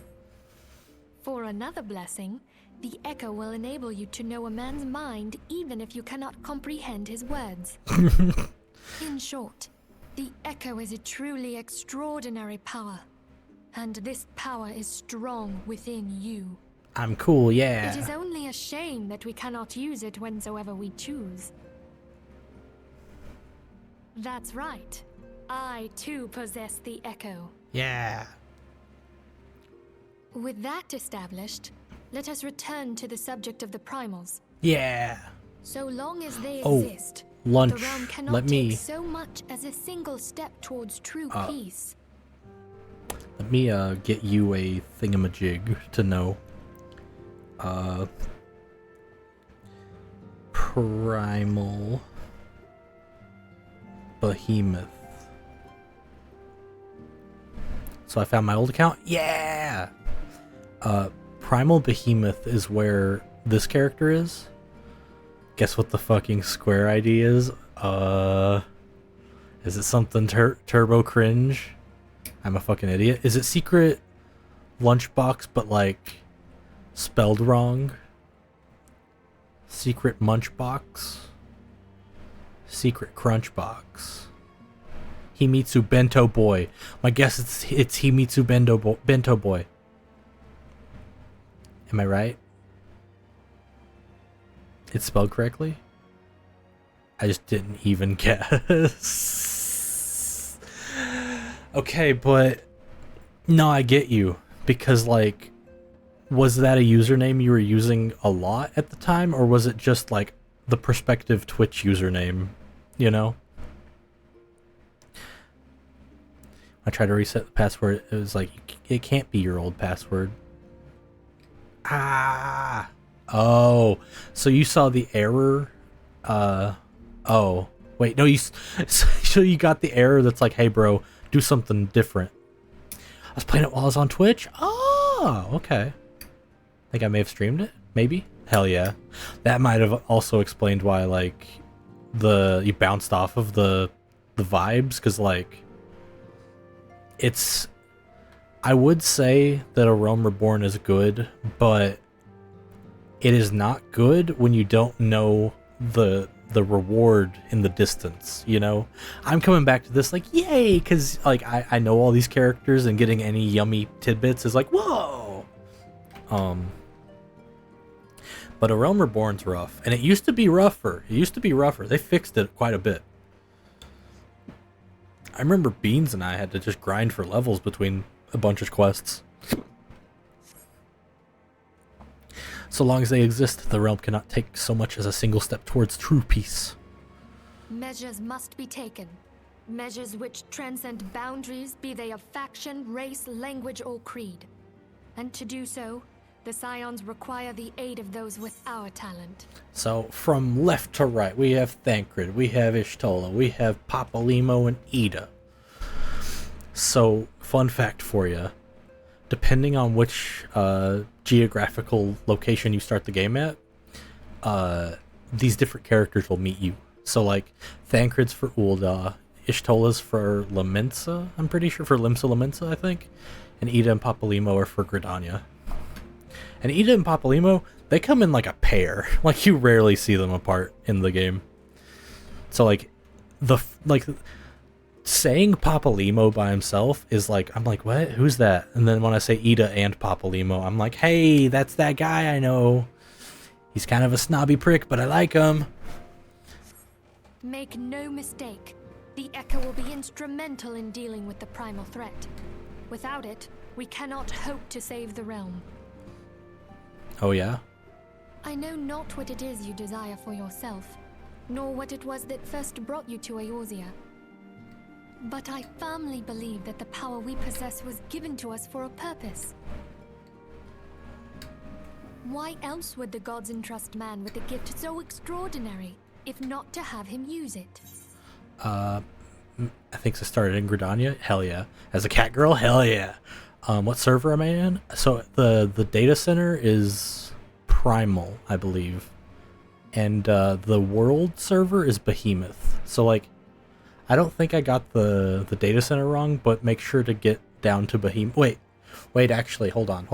For another blessing, the Echo will enable you to know a man's mind even if you cannot comprehend his words. In short, the Echo is a truly extraordinary power, and this power is strong within you. I'm cool, yeah. It is only a shame that we cannot use it whensoever we choose. That's right. I too possess the Echo. Yeah. With that established, let us return to the subject of the primals. Yeah. So long as they Oh, exist, lunch. the realm cannot Let me take so much as a single step towards true peace. Let me get you a thingamajig to know. Primal Behemoth. So I found my old account. Yeah. Primal Behemoth is where this character is. Guess what the fucking Square ID is? Is it something turbo cringe? I'm a fucking idiot. Is it Secret Lunchbox but like spelled wrong? Secret Munchbox? Secret Crunchbox. Himitsu Bento Boy. My guess it's Himitsu Bento Boy. Am I right? It's spelled correctly? I just didn't even guess. Okay, but no, I get you. Because, like, was that a username you were using a lot at the time? Or was it just, like, the prospective Twitch username? You know? I tried to reset the password. It was like, it can't be your old password. Ah! Oh, so you saw the error? Oh. Wait, no, so you got the error that's like, hey, bro, do something different. I was playing it while I was on Twitch? Oh, okay. Think I may have streamed it? Maybe? Hell yeah. That might have also explained why, like, you bounced off of the vibes, because, like, it's... I would say that A Realm Reborn is good, but it is not good when you don't know the reward in the distance, you know? I'm coming back to this like, yay, because like I know all these characters, and getting any yummy tidbits is like, whoa. But A Realm Reborn's rough, and it used to be rougher. They fixed it quite a bit. I remember Beans and I had to just grind for levels between a bunch of quests. So long as they exist, the realm cannot take so much as a single step towards true peace. Measures must be taken. Measures which transcend boundaries, be they of faction, race, language, or creed. And to do so, the Scions require the aid of those with our talent. So, from left to right, we have Thancred, we have Ishtola, we have Papalymo and Ida. So, fun fact for you. Depending on which geographical location you start the game at, these different characters will meet you. So, like, Thancred's for Ul'dah, Ishtola's for Lamensa, I'm pretty sure, for Limsa Lamensa, I think, and Ida and Papalymo are for Gridania. And Ida and Papalymo, they come in like a pair. Like, you rarely see them apart in the game. So, like, saying Papalymo by himself is like, I'm like, what? Who's that? And then when I say Ida and Papalymo, I'm like, hey, that's that guy I know. He's kind of a snobby prick, but I like him. Make no mistake. The Echo will be instrumental in dealing with the primal threat. Without it, we cannot hope to save the realm. Oh yeah? I know not what it is you desire for yourself, nor what it was that first brought you to Eorzea. But I firmly believe that the power we possess was given to us for a purpose. Why else would the gods entrust man with a gift so extraordinary, if not to have him use it? I think I started in Gridania. Hell yeah. As a cat girl, hell yeah. What server am I in? So the data center is Primal, I believe, and the world server is Behemoth. So like, I don't think I got the data center wrong, but make sure to get down to Behemoth. Wait. Actually, hold on.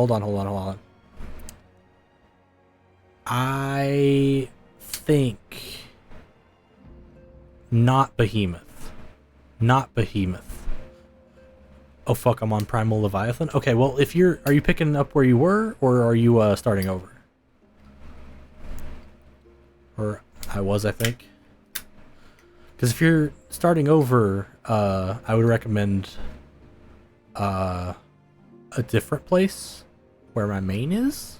I think not Behemoth. Oh fuck, I'm on Primal Leviathan. Okay, well, are you picking up where you were, or are you starting over? Or I think. Because if you're starting over, I would recommend a different place where my main is.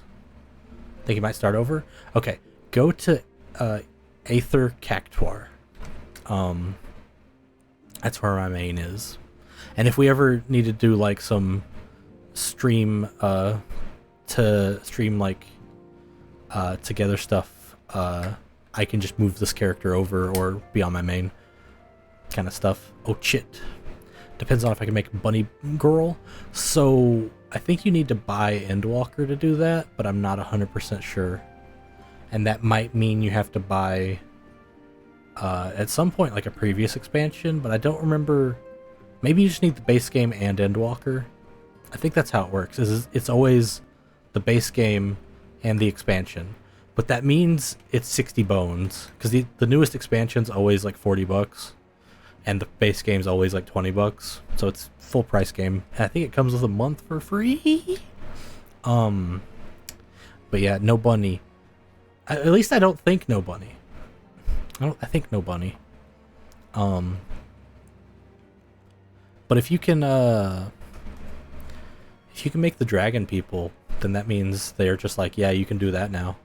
I think you might start over. Okay, go to Aether Cactuar. That's where my main is. And if we ever need to do like some stream together stuff, I can just move this character over or be on my main kind of stuff. Oh shit. Depends on if I can make Bunny Girl. So I think you need to buy Endwalker to do that, but I'm not 100% sure. And that might mean you have to buy at some point like a previous expansion, but I don't remember. Maybe you just need the base game and Endwalker. I think that's how it works. It's always the base game and the expansion. But that means it's 60 bones, because the newest expansion's always like $40, and the base game's always like $20. So it's full price game. And I think it comes with a month for free. But yeah, no bunny. At least I don't think no bunny. I think no bunny. But if you can make the dragon people, then that means they're just like, yeah, you can do that now.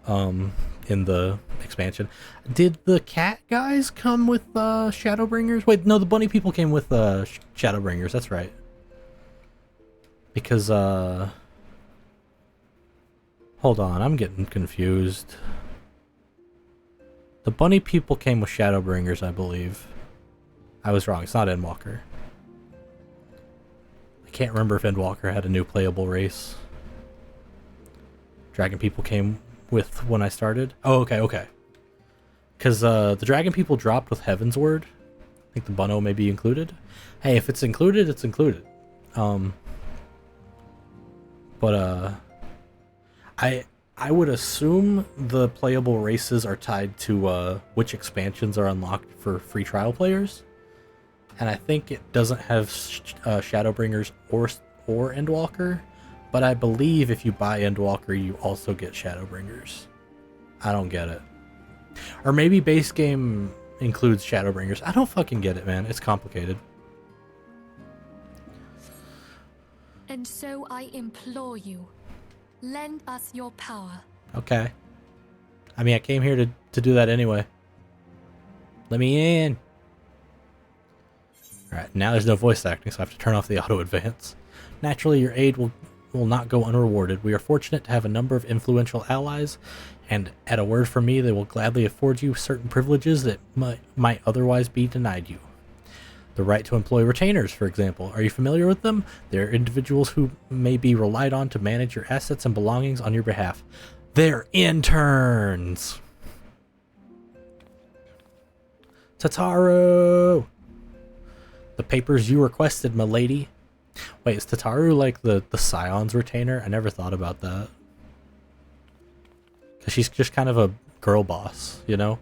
In the expansion. Did the cat guys come with Shadowbringers? Wait, no, the bunny people came with Shadowbringers, that's right. Because hold on, I'm getting confused. The bunny people came with Shadowbringers, I believe. I was wrong, it's not Endwalker. I can't remember if Endwalker had a new playable race. Dragon people came with when I started. Oh, okay. Because the dragon people dropped with Heaven's Word. I think the Bunno may be included. Hey, if it's included, it's included. But I would assume the playable races are tied to which expansions are unlocked for free trial players. And I think it doesn't have Shadowbringers or Endwalker. But I believe if you buy Endwalker, you also get Shadowbringers. I don't get it. Or maybe base game includes Shadowbringers. I don't fucking get it, man. It's complicated. And so I implore you, lend us your power. Okay. I mean, I came here to do that anyway. Let me in. Alright, now there's no voice acting, so I have to turn off the auto advance. Naturally, your aid will not go unrewarded. We are fortunate to have a number of influential allies, and at a word from me, they will gladly afford you certain privileges that might otherwise be denied you. The right to employ retainers, for example. Are you familiar with them? They're individuals who may be relied on to manage your assets and belongings on your behalf. They're interns! Tataru! The papers you requested, milady. Wait, is Tataru like the Scion's retainer? I never thought about that. Because she's just kind of a girl boss, you know?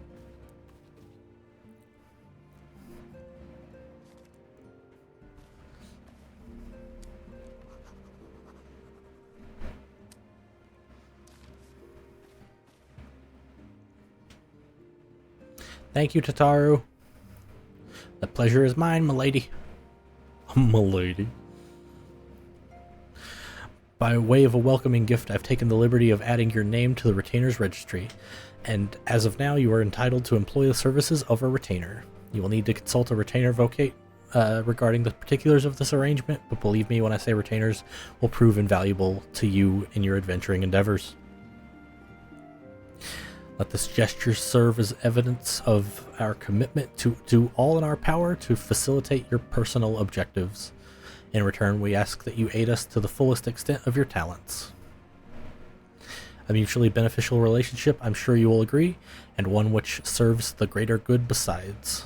Thank you, Tataru. The pleasure is mine, milady. Milady. By way of a welcoming gift, I've taken the liberty of adding your name to the retainer's registry, and as of now, you are entitled to employ the services of a retainer. You will need to consult a retainer vocate regarding the particulars of this arrangement, but believe me when I say retainers will prove invaluable to you in your adventuring endeavors. Let this gesture serve as evidence of our commitment to do all in our power to facilitate your personal objectives. In return, we ask that you aid us to the fullest extent of your talents. A mutually beneficial relationship, I'm sure you will agree, and one which serves the greater good besides.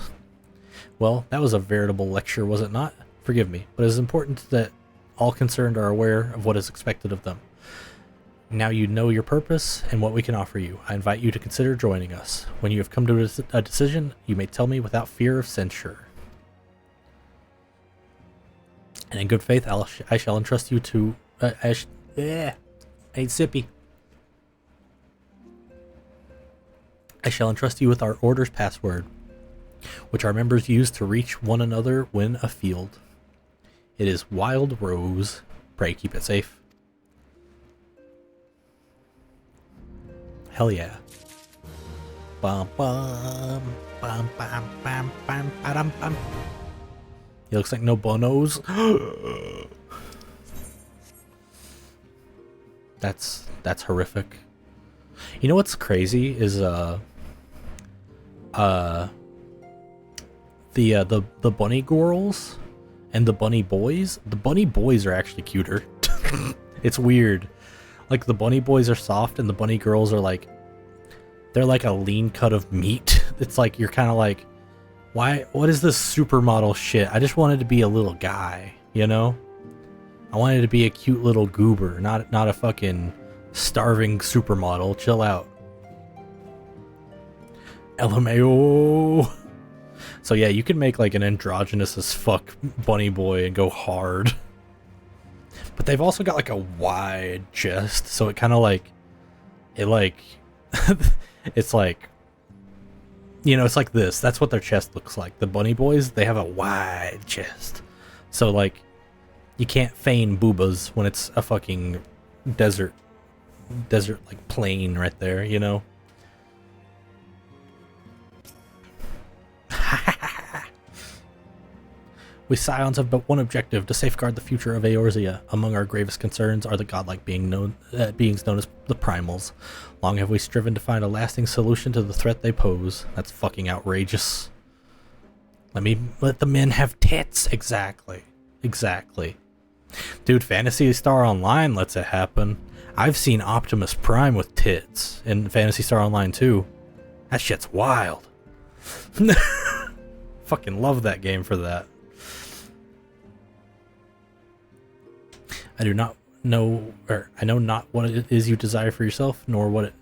Well, that was a veritable lecture, was it not? Forgive me, but it is important that all concerned are aware of what is expected of them. Now you know your purpose and what we can offer you. I invite you to consider joining us. When you have come to a decision, you may tell me without fear of censure. And in good faith, I shall entrust you to... I need sippy. I shall entrust you with our order's password, which our members use to reach one another when afield. It is Wild Rose. Pray keep it safe. Hell yeah. Bum bum bum bum bum bum bum bum. He looks like no bonos. That's horrific. You know what's crazy is the bunny girls and the bunny boys. The bunny boys are actually cuter. It's weird. Like the bunny boys are soft and the bunny girls are like, they're like a lean cut of meat. It's like you're kind of like, why? What is this supermodel shit? I just wanted to be a little guy, you know? I wanted to be a cute little goober, not a fucking starving supermodel. Chill out. LMAO. So yeah, you can make like an androgynous as fuck bunny boy and go hard. But they've also got like a wide chest, so it kind of like, it's like, you know, it's like this. That's what their chest looks like. The bunny boys, they have a wide chest. So like, you can't feign boobas when it's a fucking desert like plain right there, you know? We Scions have but one objective, to safeguard the future of Eorzea. Among our gravest concerns are the godlike beings known as the Primals. Long have we striven to find a lasting solution to the threat they pose. That's fucking outrageous. Let the men have tits. Exactly. Dude, Phantasy Star Online lets it happen. I've seen Optimus Prime with tits in Phantasy Star Online 2. That shit's wild. Fucking love that game for that. I know not what it is you desire for yourself, nor what it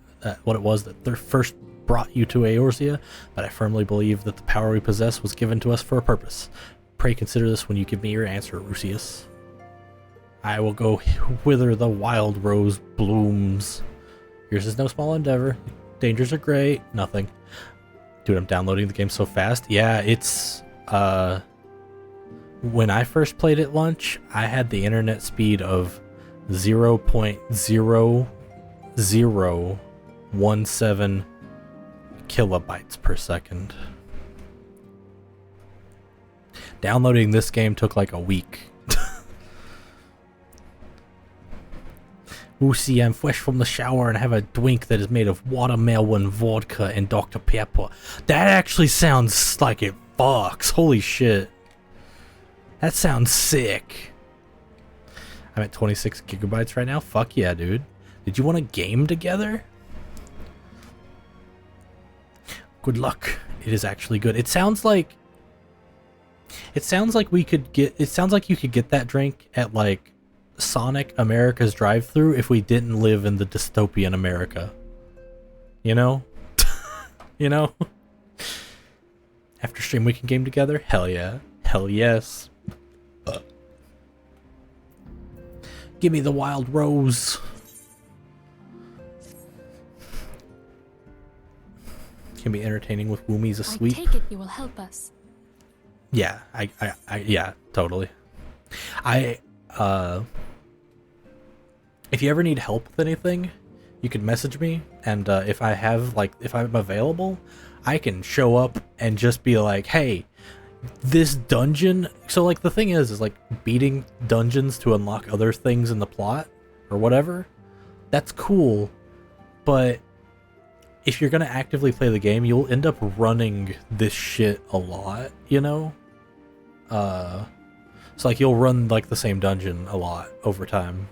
was that first brought you to Eorzea, but I firmly believe that the power we possess was given to us for a purpose. Pray consider this when you give me your answer, Rusius. I will go whither the wild rose blooms. Yours is no small endeavor. Dangers are great. Nothing. Dude, I'm downloading the game so fast. Yeah, it's when I first played at launch, I had the internet speed of 0.0017 kilobytes per second. Downloading this game took like a week. Ooh, see, I'm fresh from the shower and have a drink that is made of watermelon vodka and Dr. Pepper. That actually sounds like it fucks. Holy shit. That sounds sick. I'm at 26 gigabytes right now. Fuck yeah, dude. Did you want to game together? Good luck. It is actually good. It sounds like we could get, it sounds like you could get that drink at like Sonic America's drive-thru if we didn't live in the dystopian America. You know? You know? After stream we can game together? Hell yeah. Hell yes. Give me the wild rose. Can be entertaining with Woomies asleep. I take it you will help us. Yeah, yeah, totally. I if you ever need help with anything, you can message me, and if I'm available, I can show up and just be like, hey, this dungeon. So like the thing is like beating dungeons to unlock other things in the plot or whatever. That's cool, but if you're gonna actively play the game, you'll end up running this shit a lot, you know? So like you'll run like the same dungeon a lot over time.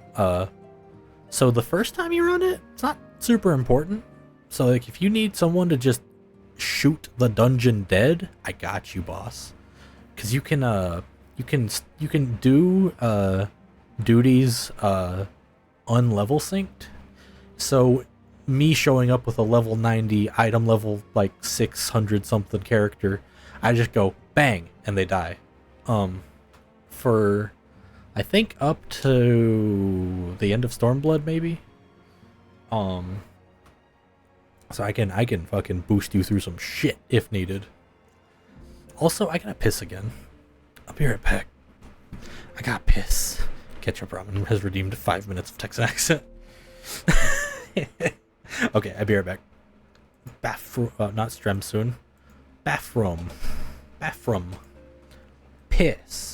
So the first time you run it, it's not super important. So like if you need someone to just shoot the dungeon dead, I got you, boss. Cause you can do duties unlevel synced. So me showing up with a level 90 item level like 600 something character, I just go bang and they die. For I think up to the end of Stormblood maybe. So I can fucking boost you through some shit if needed. Also, I gotta piss again. I'll be right back. I gotta piss. Ketchup Ramen has redeemed 5 minutes of Texan accent. Okay, I'll be right back. Bathroom, not Stremsoon. Bathroom. Piss.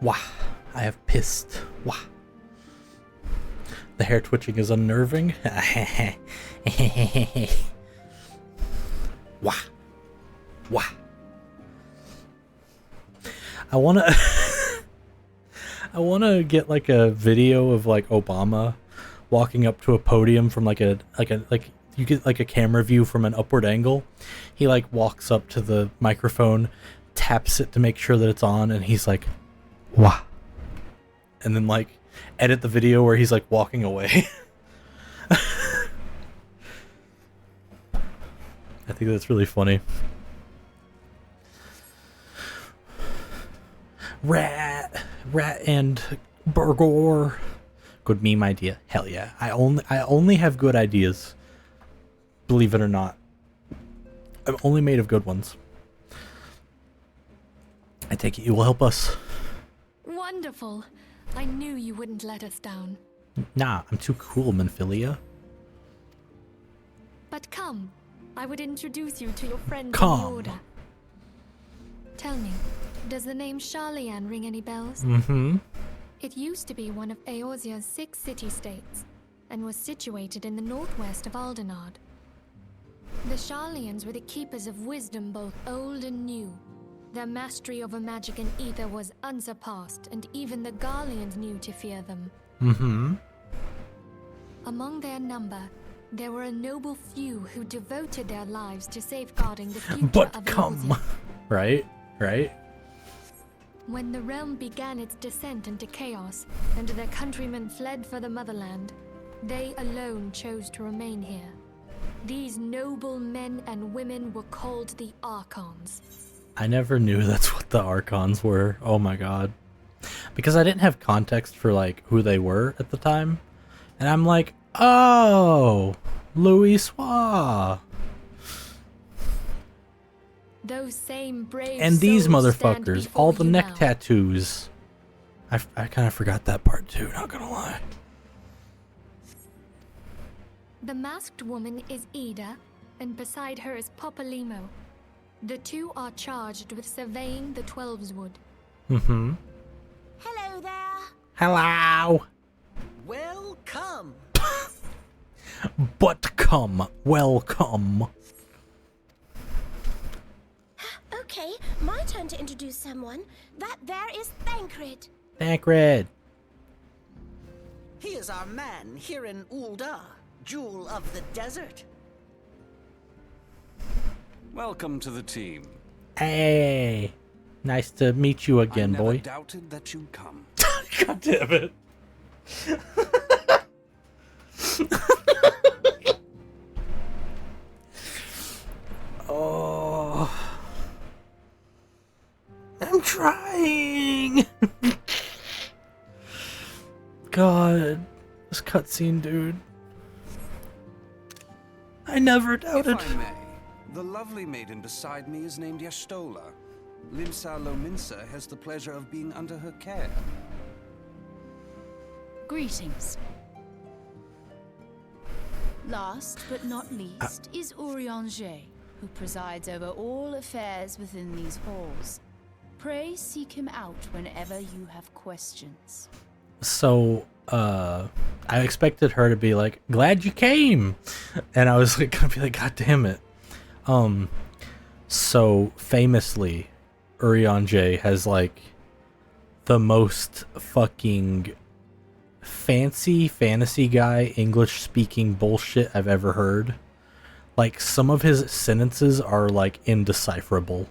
Wah, I have pissed. Wah. The hair twitching is unnerving. Wah. Wah. I wanna I wanna get like a video of like Obama walking up to a podium from like you get like a camera view from an upward angle. He like walks up to the microphone, taps it to make sure that it's on, and he's like, wah. And then like edit the video where he's like walking away. I think that's really funny. Rat and burger. Good meme idea. Hell yeah. I only have good ideas. Believe it or not. I'm only made of good ones. I take it you will help us. Wonderful. I knew you wouldn't let us down. Nah, I'm too cool, Manphilia. But come. Come, I would introduce you to your friends in the Come. Order. Tell me, does the name Sharlayan ring any bells? Mm-hmm. It used to be one of Eorzea's 6 city-states, and was situated in the northwest of Aldenard. The Sharlayans were the keepers of wisdom both old and new. Their mastery over magic and ether was unsurpassed, and even the Garleans knew to fear them. Mm-hmm. Among their number, there were a noble few who devoted their lives to safeguarding the future But of come. Eorzea. Right? When the realm began its descent into chaos, and their countrymen fled for the motherland, they alone chose to remain here. These noble men and women were called the Archons. I never knew that's what the Archons were. Oh my god. Because I didn't have context for like who they were at the time. And I'm like, oh, Louis Soir. Those same brave And these souls stand motherfuckers, before all the you neck now. tattoos. I kind of forgot that part too, not gonna lie. The masked woman is Ida, and beside her is Popalimo. The two are charged with surveying the Twelveswood. Mm-hmm. Hello there. Hello. Welcome. But come, welcome. Okay, my turn to introduce someone. That there is Thancred. Thancred. He is our man here in Ul'dah, Jewel of the Desert. Welcome to the team. Hey. Nice to meet you again, I never boy. doubted that you'd come. God damn it. Oh. I'm trying. God. This cutscene, dude. I never doubted. If I may, the lovely maiden beside me is named Y'shtola. Limsa Lominsa has the pleasure of being under her care. Greetings. Last but not least is Urianger, who presides over all affairs within these halls. Pray seek him out whenever you have questions. So, I expected her to be like, glad you came. And I was like, gonna be like, God damn it. So famously, Urianger has like the most fucking fantasy guy English speaking bullshit I've ever heard. Like some of his sentences are like indecipherable.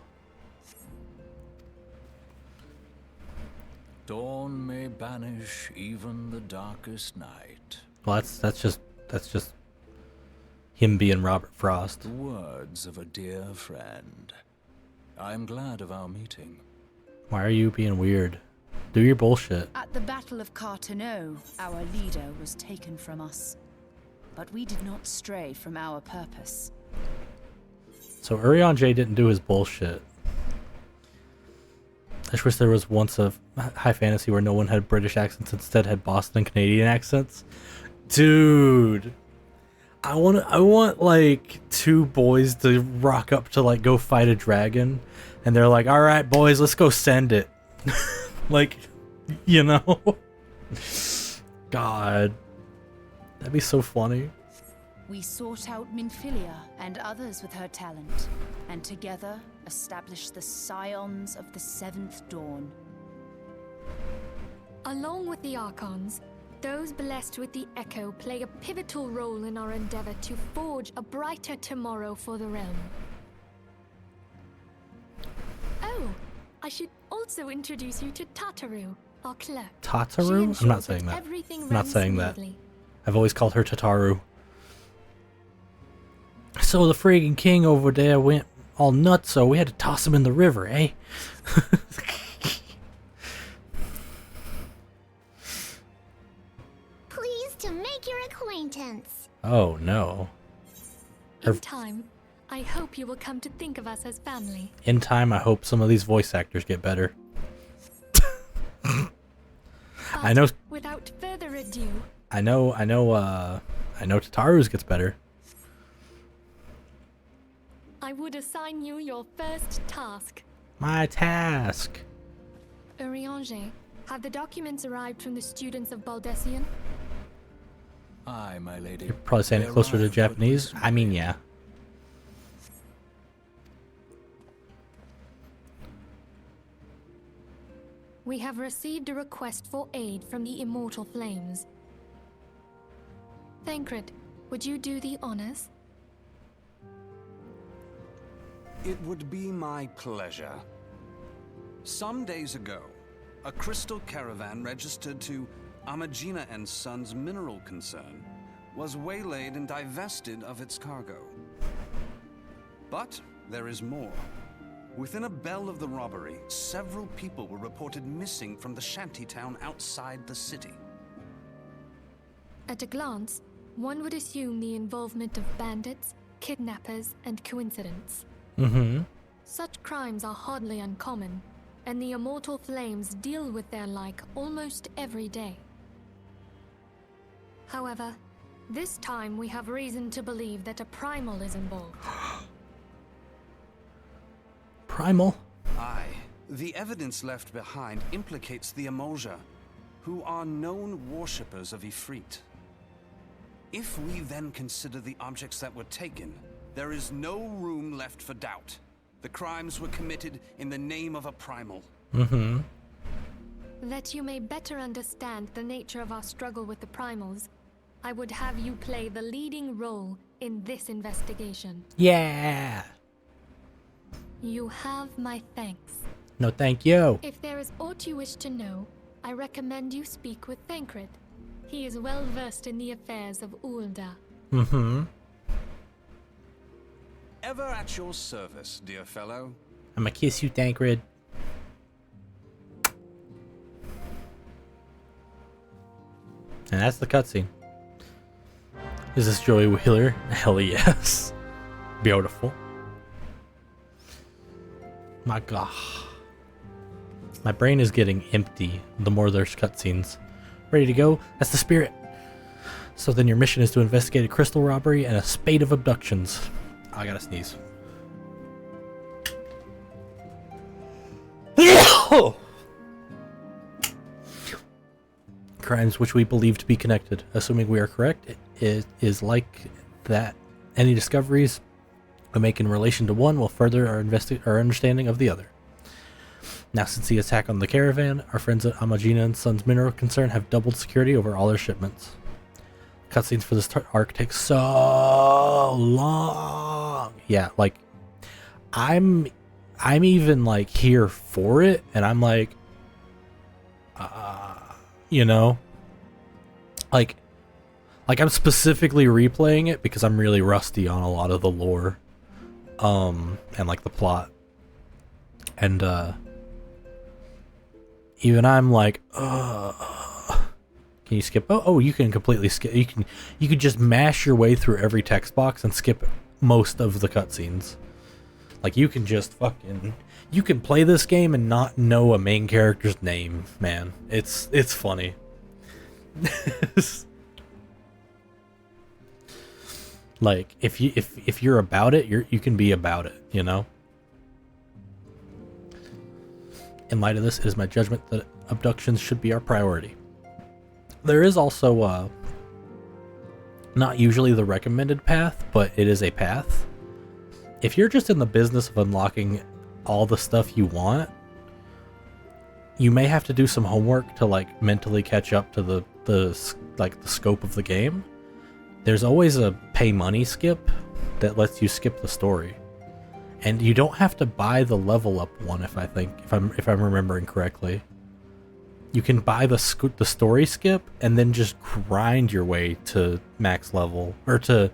Dawn may banish even the darkest night. Well, that's just him being Robert Frost. The words of a dear friend. I am glad of our meeting. Why are you being weird? Do your bullshit. At the Battle of Carteneau, our leader was taken from us. But we did not stray from our purpose. So Urianger didn't do his bullshit. I just wish there was once a high fantasy where no one had British accents, instead had Boston Canadian accents. Dude, I want like two boys to rock up to like go fight a dragon, and they're like, "All right, boys, let's go send it." Like, you know. God, that'd be so funny. We sought out Minfilia and others with her talent, and together established the Scions of the Seventh Dawn. Along with the Archons, those blessed with the Echo play a pivotal role in our endeavor to forge a brighter tomorrow for the realm. Oh, I should also introduce you to Tataru, our clerk. She Tataru? ensures I'm not saying that. everything I'm not runs saying that. smoothly. I've always called her Tataru. So the friggin' king over there went all nuts, so we had to toss him in the river, eh? Pleased to make your acquaintance. Oh no. In time, I hope you will come to think of us as family. In time, I hope some of these voice actors get better. I know. Without further ado, I know Tataru's gets better. I would assign you your first task. My task. Urianger, have the documents arrived from the students of Baldessian? Aye, my lady. You're probably saying it closer to Japanese. I mean, yeah. We have received a request for aid from the Immortal Flames. Thancred, would you do the honors? It would be my pleasure. Some days ago, a crystal caravan registered to Amagina and Sons mineral concern was waylaid and divested of its cargo. But there is more. Within a bell of the robbery, several people were reported missing from the shantytown outside the city. At a glance, one would assume the involvement of bandits, kidnappers, and coincidence. Mm-hmm. Such crimes are hardly uncommon, and the Immortal Flames deal with their like almost every day. However, this time we have reason to believe that a primal is involved. Primal? Aye. The evidence left behind implicates the Emulja, who are known worshippers of Ifrit. If we then consider the objects that were taken, there is no room left for doubt. The crimes were committed in the name of a primal. Mm-hmm. That you may better understand the nature of our struggle with the primals, I would have you play the leading role in this investigation. Yeah. You have my thanks. No, thank you. If there is aught you wish to know, I recommend you speak with Thancred. He is well versed in the affairs of Ulda. Mm-hmm. Ever at your service, dear fellow. I'ma kiss you, Thancred. And that's the cutscene. Is this Joey Wheeler? Hell yes. Beautiful. My god. My brain is getting empty the more there's cutscenes. Ready to go? That's the spirit. So then your mission is to investigate a crystal robbery and a spate of abductions. I gotta sneeze. Crimes which we believe to be connected. Assuming we are correct, it is like that. Any discoveries we make in relation to one will further our understanding of the other. Now, since the attack on the caravan, our friends at Amagina and Sons Mineral Concern have doubled security over all their shipments. Cutscenes for this arc take so long. Yeah, like I'm even like here for it, and I'm like, you know, like I'm specifically replaying it because I'm really rusty on a lot of the lore, and like the plot, and even I'm like, can you skip? Oh, you can completely skip. You can just mash your way through every text box and skip most of the cutscenes. Like you can just you can play this game and not know a main character's name, man. It's funny. Like if you're about it, you can be about it, you know? In light of this, it is my judgment that abductions should be our priority. There is also not usually the recommended path, but it is a path. If you're just in the business of unlocking all the stuff you want, you may have to do some homework to like mentally catch up to the scope of the game. There's always a pay money skip that lets you skip the story. And you don't have to buy the level up one if I'm remembering correctly. You can buy the story skip and then just grind your way to max level or to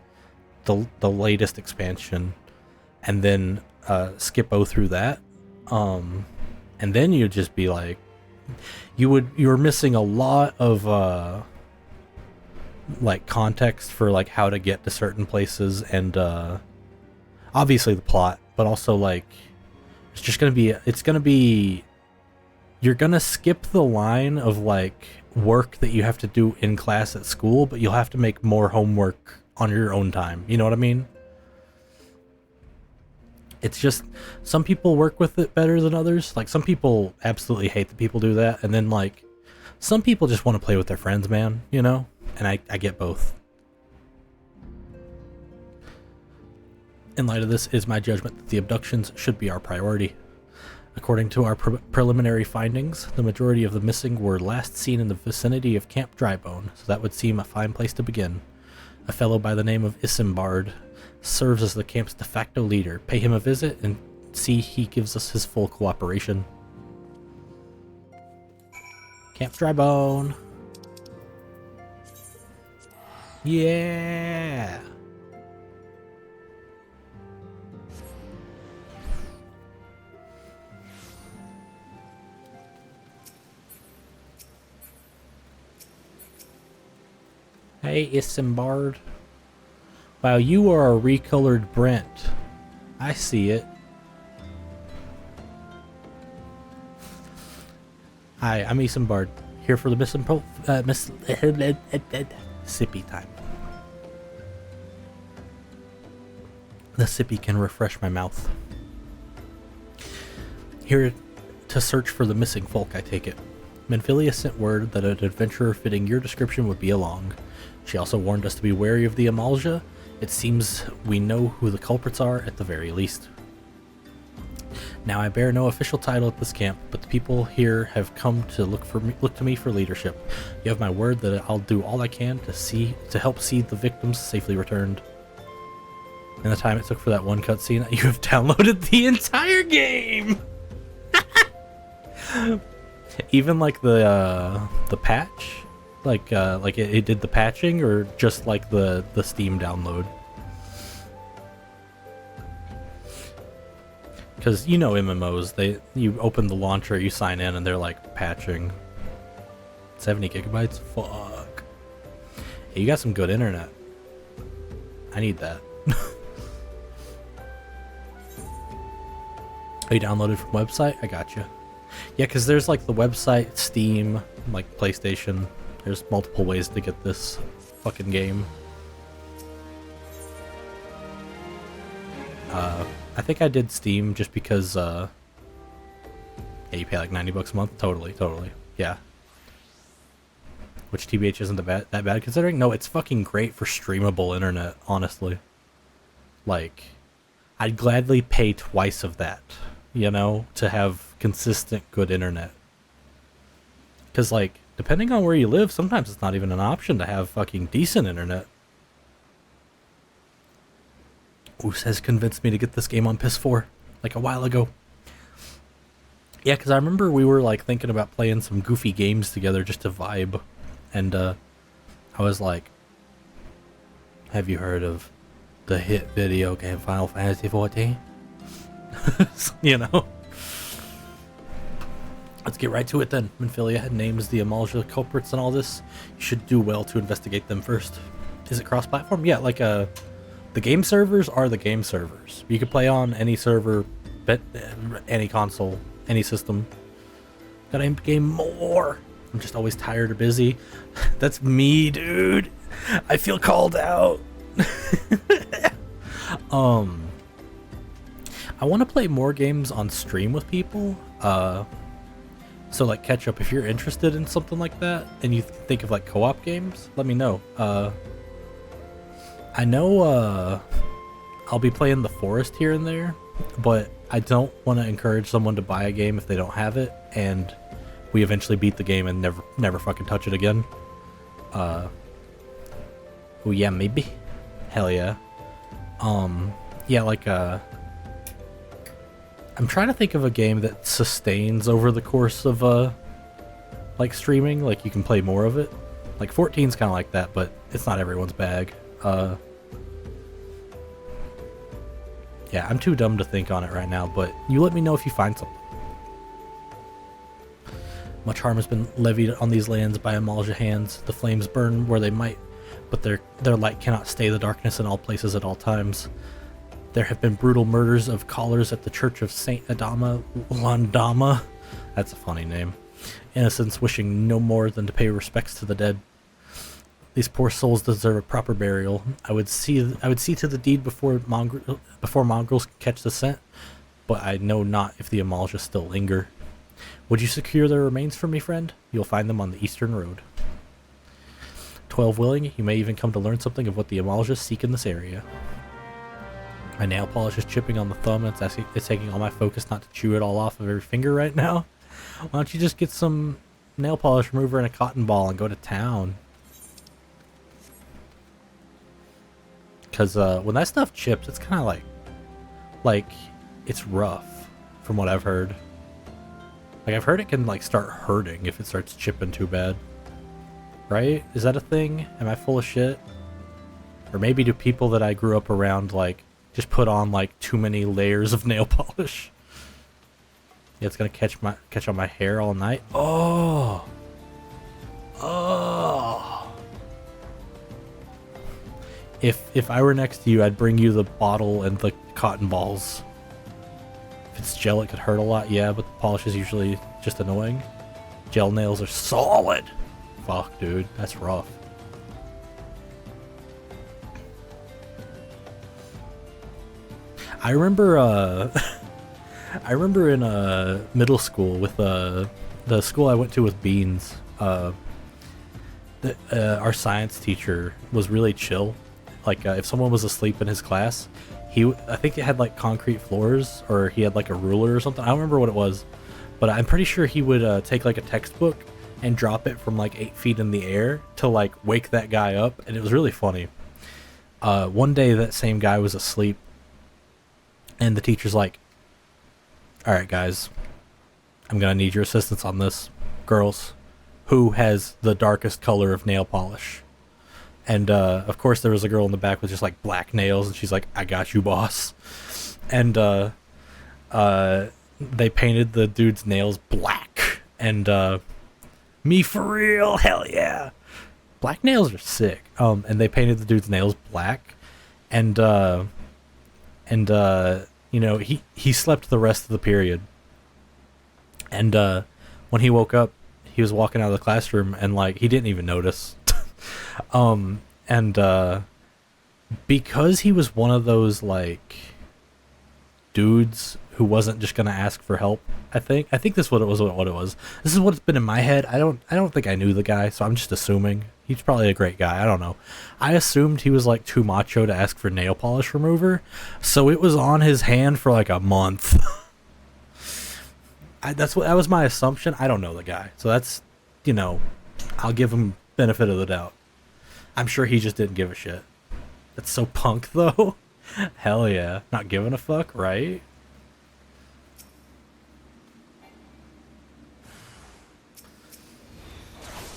the latest expansion, and then skip through that. And then you'd just be like, you're missing a lot of like context for like how to get to certain places, and obviously the plot, but also like it's gonna be you're gonna skip the line of like work that you have to do in class at school, but you'll have to make more homework on your own time. You know what I mean? It's just some people work with it better than others. Like some people absolutely hate that people do that, and then like some people just want to play with their friends, man, you know? And I get both. In light of this, it is my judgment that the abductions should be our priority. According to our preliminary findings, the majority of the missing were last seen in the vicinity of Camp Drybone, so that would seem a fine place to begin. A fellow by the name of Isambard serves as the camp's de facto leader. Pay him a visit and see he gives us his full cooperation. Camp Drybone. Yeah. Hey, Isambard. Wow, you are a recolored Brent. I see it. Hi, I'm Isambard. Here for the sippy time. The sippy can refresh my mouth. Here to search for the missing folk, I take it. Menphilia sent word that an adventurer fitting your description would be along. She also warned us to be wary of the Amalja. It seems we know who the culprits are at the very least. Now I bear no official title at this camp, but the people here have come to look to me for leadership. You have my word that I'll do all I can to help see the victims safely returned. In the time it took for that one cutscene, you have downloaded the entire game. Even like the patch, like it did the patching, or just like the Steam download. Because you know MMOs, you open the launcher, you sign in, and they're like patching. 70 gigabytes? Fuck. Hey, you got some good internet. I need that. Are you downloaded from website? I got you. Yeah, because there's like the website, Steam, like PlayStation. There's multiple ways to get this fucking game. I think I did Steam just because, yeah, you pay like $90 a month. Totally. Yeah. Which TBH isn't that bad considering? No, it's fucking great for streamable internet, honestly. Like, I'd gladly pay twice of that, you know, to have consistent good internet. Because, like, depending on where you live, sometimes it's not even an option to have fucking decent internet. Oos has convinced me to get this game on PS4, like a while ago. Yeah, because I remember we were, like, thinking about playing some goofy games together just to vibe. And, I was like, have you heard of the hit video game Final Fantasy XIV? You know? Let's get right to it then. Menphilia names the Amalja culprits and all this. You should do well to investigate them first. Is it cross-platform? Yeah, like the game servers are the game servers. You could play on any server, any console, any system. Gotta game more. I'm just always tired or busy. That's me, dude. I feel called out. I want to play more games on stream with people. So like Ketchup, if you're interested in something like that and you think of like co-op games, let me know. I know I'll be playing The Forest here and there, but I don't want to encourage someone to buy a game if they don't have it and we eventually beat the game and never fucking touch it again. Oh yeah, maybe. Hell yeah. Yeah, like I'm trying to think of a game that sustains over the course of like streaming, like you can play more of it. Like 14's kind of like that, but it's not everyone's bag. Yeah, I'm too dumb to think on it right now, but you let me know if you find something. Much harm has been levied on these lands by Amalja hands. The flames burn where they might, but their light cannot stay the darkness in all places at all times. There have been brutal murders of callers at the Church of Saint Adama Landama. That's a funny name. Innocents wishing no more than to pay respects to the dead. These poor souls deserve a proper burial. I would see to the deed before mongrels can catch the scent, but I know not if the Amalja still linger. Would you secure their remains for me, friend? You'll find them on the eastern road. 12 willing, you may even come to learn something of what the Amalja seek in this area. My nail polish is chipping on the thumb, and it's taking all my focus not to chew it all off of every finger right now. Why don't you just get some nail polish remover and a cotton ball and go to town? Because when that stuff chips, it's kind of like it's rough, from what I've heard. Like, I've heard it can, like, start hurting if it starts chipping too bad. Right? Is that a thing? Am I full of shit? Or maybe do people that I grew up around, like, just put on, like, too many layers of nail polish? Yeah, it's gonna catch on my hair all night. Oh! Oh! If I were next to you, I'd bring you the bottle and the cotton balls. If it's gel, it could hurt a lot, yeah, but the polish is usually just annoying. Gel nails are solid! Fuck, dude, that's rough. I remember, I remember in middle school with the school I went to with Beans. Our science teacher was really chill. Like, if someone was asleep in his class, I think it had like concrete floors, or he had like a ruler or something. I don't remember what it was, but I'm pretty sure he would take like a textbook and drop it from like 8 feet in the air to like wake that guy up, and it was really funny. One day that same guy was asleep, and the teacher's like, "Alright guys, I'm gonna need your assistance on this. Girls, who has the darkest color of nail polish?" And of course there was a girl in the back with just like black nails, and she's like, "I got you, boss." And they painted the dude's nails black, and me for real, hell yeah. Black nails are sick. And they painted the dude's nails black, and you know, he slept the rest of the period. And when he woke up, he was walking out of the classroom, and like he didn't even notice. Because he was one of those like dudes who wasn't just gonna ask for help. I think this what it was. This is what's been in my head. I don't think I knew the guy, so I'm just assuming he's probably a great guy. I don't know. I assumed he was like too macho to ask for nail polish remover, so it was on his hand for like a month. That was my assumption. I don't know the guy, so that's, you know, I'll give him benefit of the doubt. I'm sure he just didn't give a shit. That's so punk though. Hell yeah, not giving a fuck, right?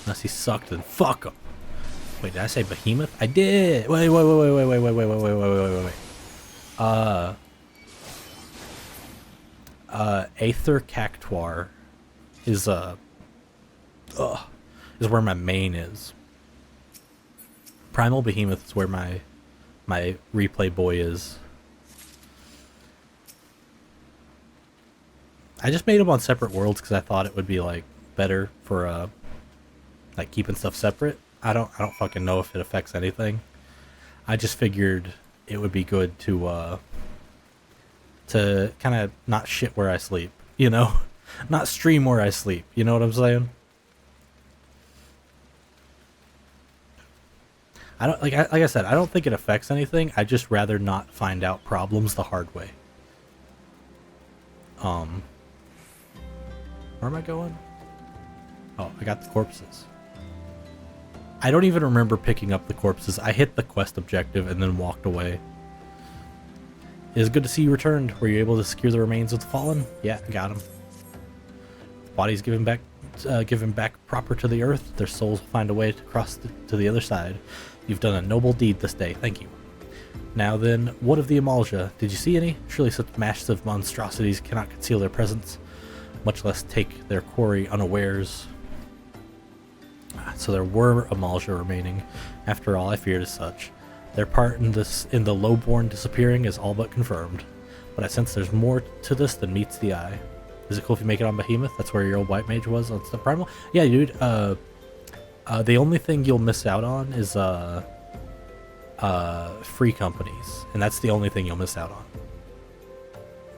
Unless he sucked, then fuck him. Wait, did I say behemoth? I did. Wait. Aether Cactuar is where my main is. Primal Behemoth is where my replay boy is. I just made them on separate worlds because I thought it would be like better for like keeping stuff separate. I don't fucking know if it affects anything. I just figured it would be good to kind of not shit where I sleep, you know? Not stream where I sleep, you know what I'm saying? I don't like I said, I don't think it affects anything. I just rather not find out problems the hard way. Where am I going? Oh, I got the corpses. I don't even remember picking up the corpses. I hit the quest objective and then walked away. It is good to see you returned. Were you able to secure the remains of the fallen? Yeah, I got them. The bodies given back proper to the earth. Their souls will find a way to cross to the other side. You've done a noble deed this day. Thank you. Now then, what of the Amalja? Did you see any? Surely such massive monstrosities cannot conceal their presence, much less take their quarry unawares. So there were Amalja remaining. After all, I feared as such. Their part in the lowborn disappearing is all but confirmed. But I sense there's more to this than meets the eye. Is it cool if you make it on Behemoth? That's where your old white mage was on the Primal? Yeah, dude. The only thing you'll miss out on is free companies, and that's the only thing you'll miss out on.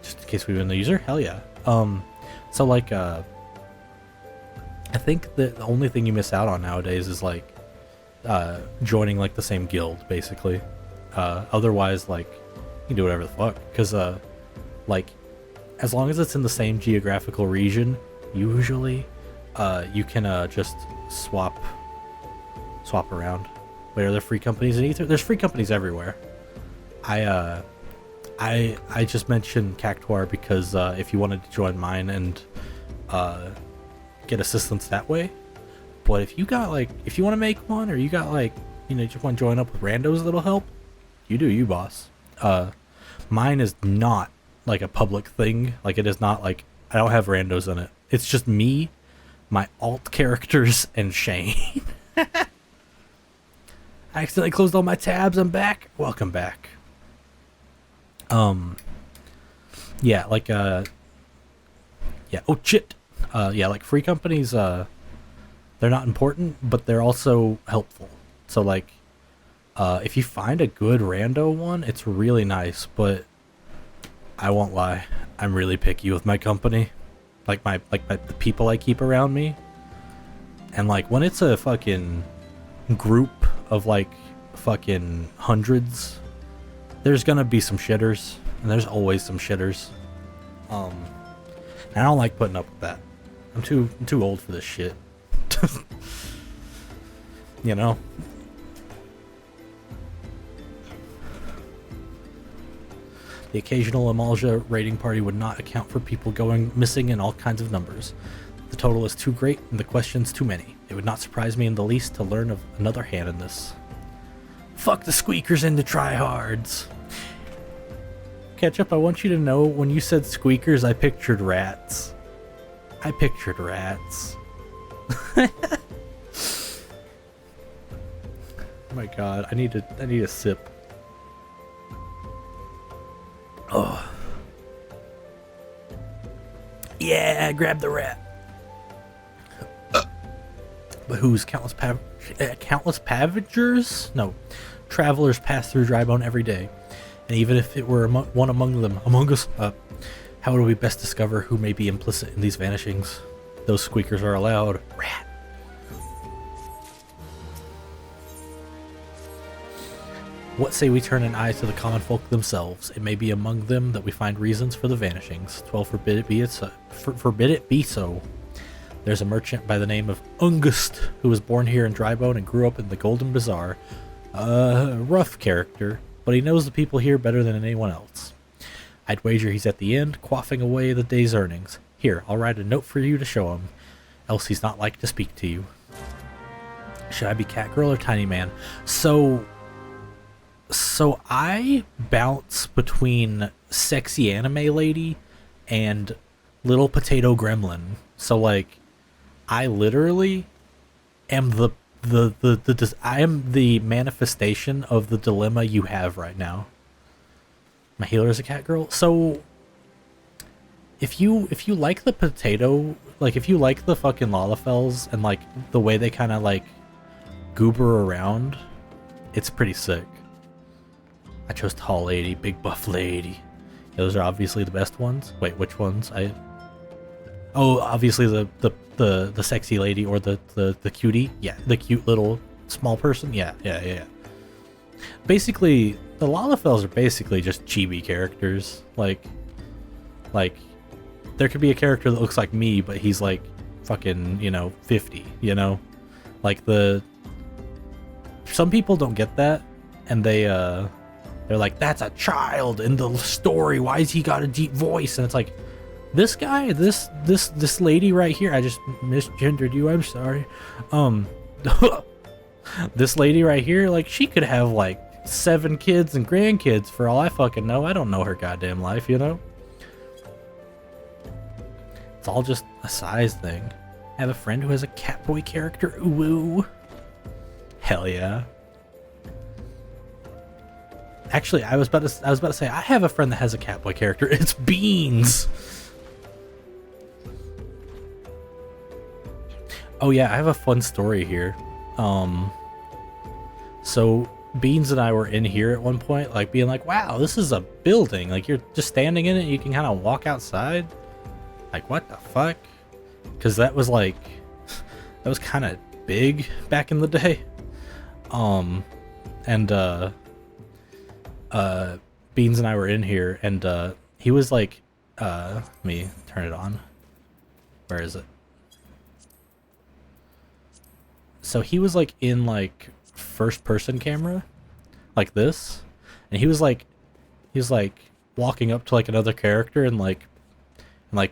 Just in case we've been the user, hell yeah. So like I think the only thing you miss out on nowadays is like joining like the same guild, basically. Otherwise, like you can do whatever the fuck, because like as long as it's in the same geographical region, usually you can just swap around. Wait, are there free companies in Ether? There's free companies everywhere. I just mentioned Cactuar because if you wanted to join mine and get assistance that way. But if you got like, if you want to make one, or you got like, you know, just want to join up with randos that'll help, you do you, boss. Mine is not like a public thing. Like it is not like, I don't have randos in it. It's just me, my alt characters, and Shane. I accidentally closed all my tabs. I'm back. Welcome back. Yeah, like yeah, oh shit. Yeah, like free companies, they're not important, but they're also helpful. So like if you find a good rando one, it's really nice, but I won't lie, I'm really picky with my company. Like the people I keep around me. And like when it's a fucking group of like fucking hundreds, there's gonna be some shitters, and there's always some shitters. And I don't like putting up with that. I'm too old for this shit. You know? The occasional Amalja raiding party would not account for people going missing in all kinds of numbers. The total is too great and the questions too many. It would not surprise me in the least to learn of another hand in this. Fuck the squeakers and the tryhards. Ketchup, I want you to know, when you said squeakers, I pictured rats. I pictured rats. Oh my god, I need a sip. Oh. Yeah, grab the rat. But whose countless pavagers? No, travelers pass through Drybone every day. And even if it were one among them, among us, how would we best discover who may be implicit in these vanishings? Those squeakers are allowed. Rat. What say we turn an eye to the common folk themselves? It may be among them that we find reasons for the vanishings. 12 forbid it be so. Forbid it be so. There's a merchant by the name of Ungust who was born here in Drybone and grew up in the Golden Bazaar. Rough character, but he knows the people here better than anyone else. I'd wager he's at the end, quaffing away the day's earnings. Here, I'll write a note for you to show him, else he's not like to speak to you. Should I be Catgirl or Tiny Man? So I bounce between sexy anime lady and little potato gremlin. So like, I literally am I am the manifestation of the dilemma you have right now. My healer is a cat girl. So if you like the potato, like if you like the fucking Lalafels and like the way they kind of like goober around, it's pretty sick. I chose tall lady, big buff lady. Yeah, those are obviously the best ones. Wait, which ones? Oh, obviously the sexy lady or the cutie. Yeah, the cute little small person. Yeah. Basically, the Lalafels are basically just chibi characters. Like there could be a character that looks like me, but he's like fucking, 50, Like some people don't get that, and they're like, that's a child in the story. Why has he got a deep voice? And it's like, this guy, this lady right here, I just misgendered you, I'm sorry. This lady right here, like, she could have like 7 kids and grandkids for all I fucking know. I don't know her goddamn life, It's all just a size thing. I have a friend who has a Catboy character. Ooh. Hell yeah. Actually, I was about to say I have a friend that has a Catboy character. It's Beans. Oh yeah, I have a fun story here. So Beans and I were in here at one point, like being like, wow, this is a building. Like you're just standing in it, you can kind of walk outside. Like what the fuck? Because that was like, that was kind of big back in the day. Beans and I were in here, and he was like, let me turn it on. Where is it? So he was like in like first person camera, like this, and he was like walking up to like another character and like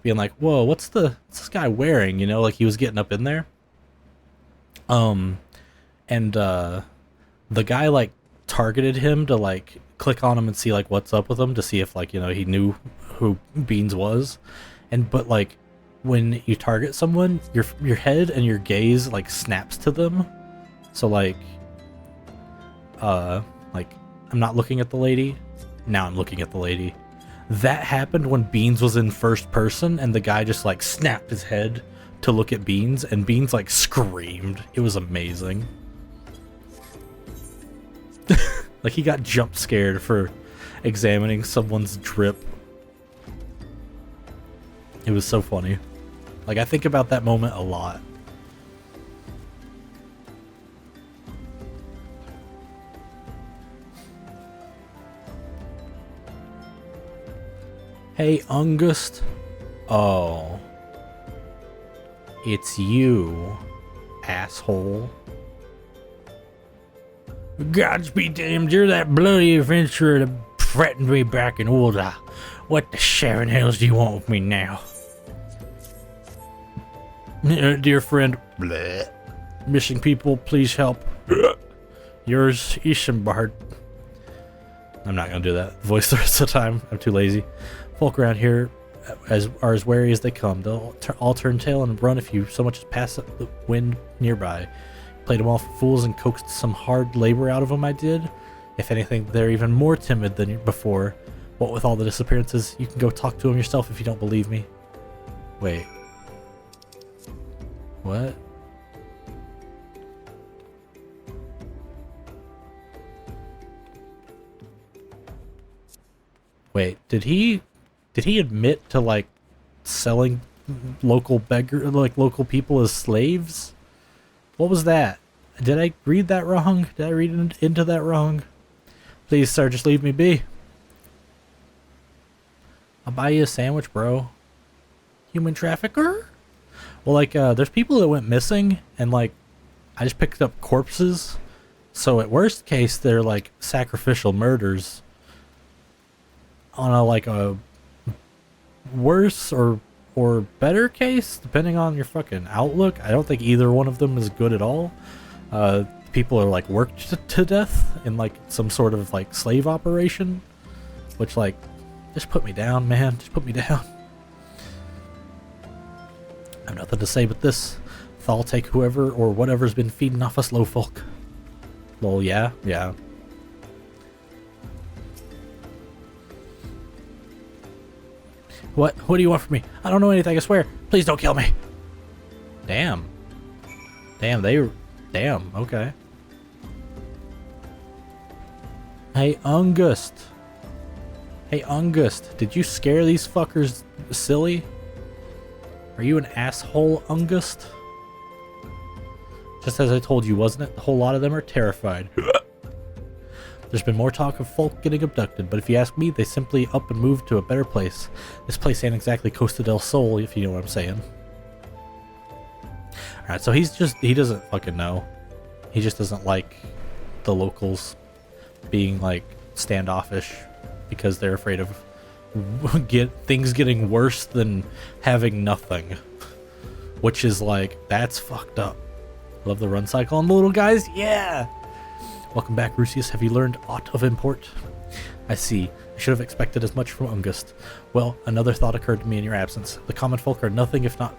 being like, whoa, what's this guy wearing? You know, like he was getting up in there. The guy like targeted him to like click on him and see like what's up with him, to see if like, you know, he knew who Beans was. But like when you target someone, your head and your gaze like snaps to them. So like I'm not looking at the lady. Now I'm looking at the lady. That happened when Beans was in first person, and the guy just like snapped his head to look at Beans, and Beans like screamed. It was amazing. Like he got jump scared for examining someone's drip. It was so funny. Like I think about that moment a lot. Hey, Ungust. Oh. It's you, asshole. Gods be damned, you're that bloody adventurer that threatened me back in Ulda. What the Sharon Hills do you want with me now? Dear friend, bleh. Missing people, please help. Yours, Isambard. I'm not gonna do that voice the rest of the time. I'm too lazy. Folk around here are as wary as they come. They'll all turn tail and run if you so much as pass the wind nearby. Played them all for fools and coaxed some hard labor out of them, I did. If anything, they're even more timid than before. What with all the disappearances, you can go talk to them yourself if you don't believe me. Wait. What? Wait, did he admit to like selling local local people as slaves? What was that? Did I read that wrong? Did I read into that wrong? Please, sir, just leave me be. I'll buy you a sandwich, bro. Human trafficker? Well, like, there's people that went missing, and like, I just picked up corpses. So at worst case, they're like sacrificial murders. On a worse or better case, depending on your fucking outlook, I don't think either one of them is good at all. People are like worked to death in like some sort of like slave operation, which like, just put me down, man. Just put me down. I have nothing to say but this. I'll take whoever or whatever's been feeding off us low folk. Well, yeah. What do you want from me? I don't know anything, I swear. Please don't kill me. Damn, okay. Hey, Ungust, did you scare these fuckers silly? Are you an asshole, Ungust? Just as I told you, wasn't it? The whole lot of them are terrified. There's been more talk of folk getting abducted, but if you ask me, they simply up and moved to a better place. This place ain't exactly Costa del Sol, if you know what I'm saying. Alright, so he doesn't fucking know. He just doesn't like the locals being, like, standoffish because they're afraid of things getting worse than having nothing. Which is, like, that's fucked up. Love the run cycle on the little guys? Yeah! Welcome back, Rusius. Have you learned aught of import? I see. I should have expected as much from Ungust. Well, another thought occurred to me in your absence. The common folk are nothing if not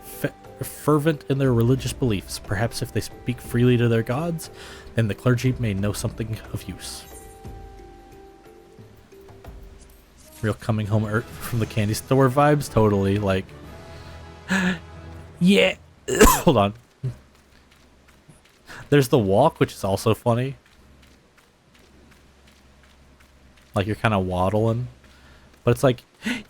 fervent in their religious beliefs. Perhaps if they speak freely to their gods, then the clergy may know something of use. Real coming home from the candy store vibes? Totally, like... yeah! Hold on. There's the walk, which is also funny. Like you're kind of waddling. But it's like,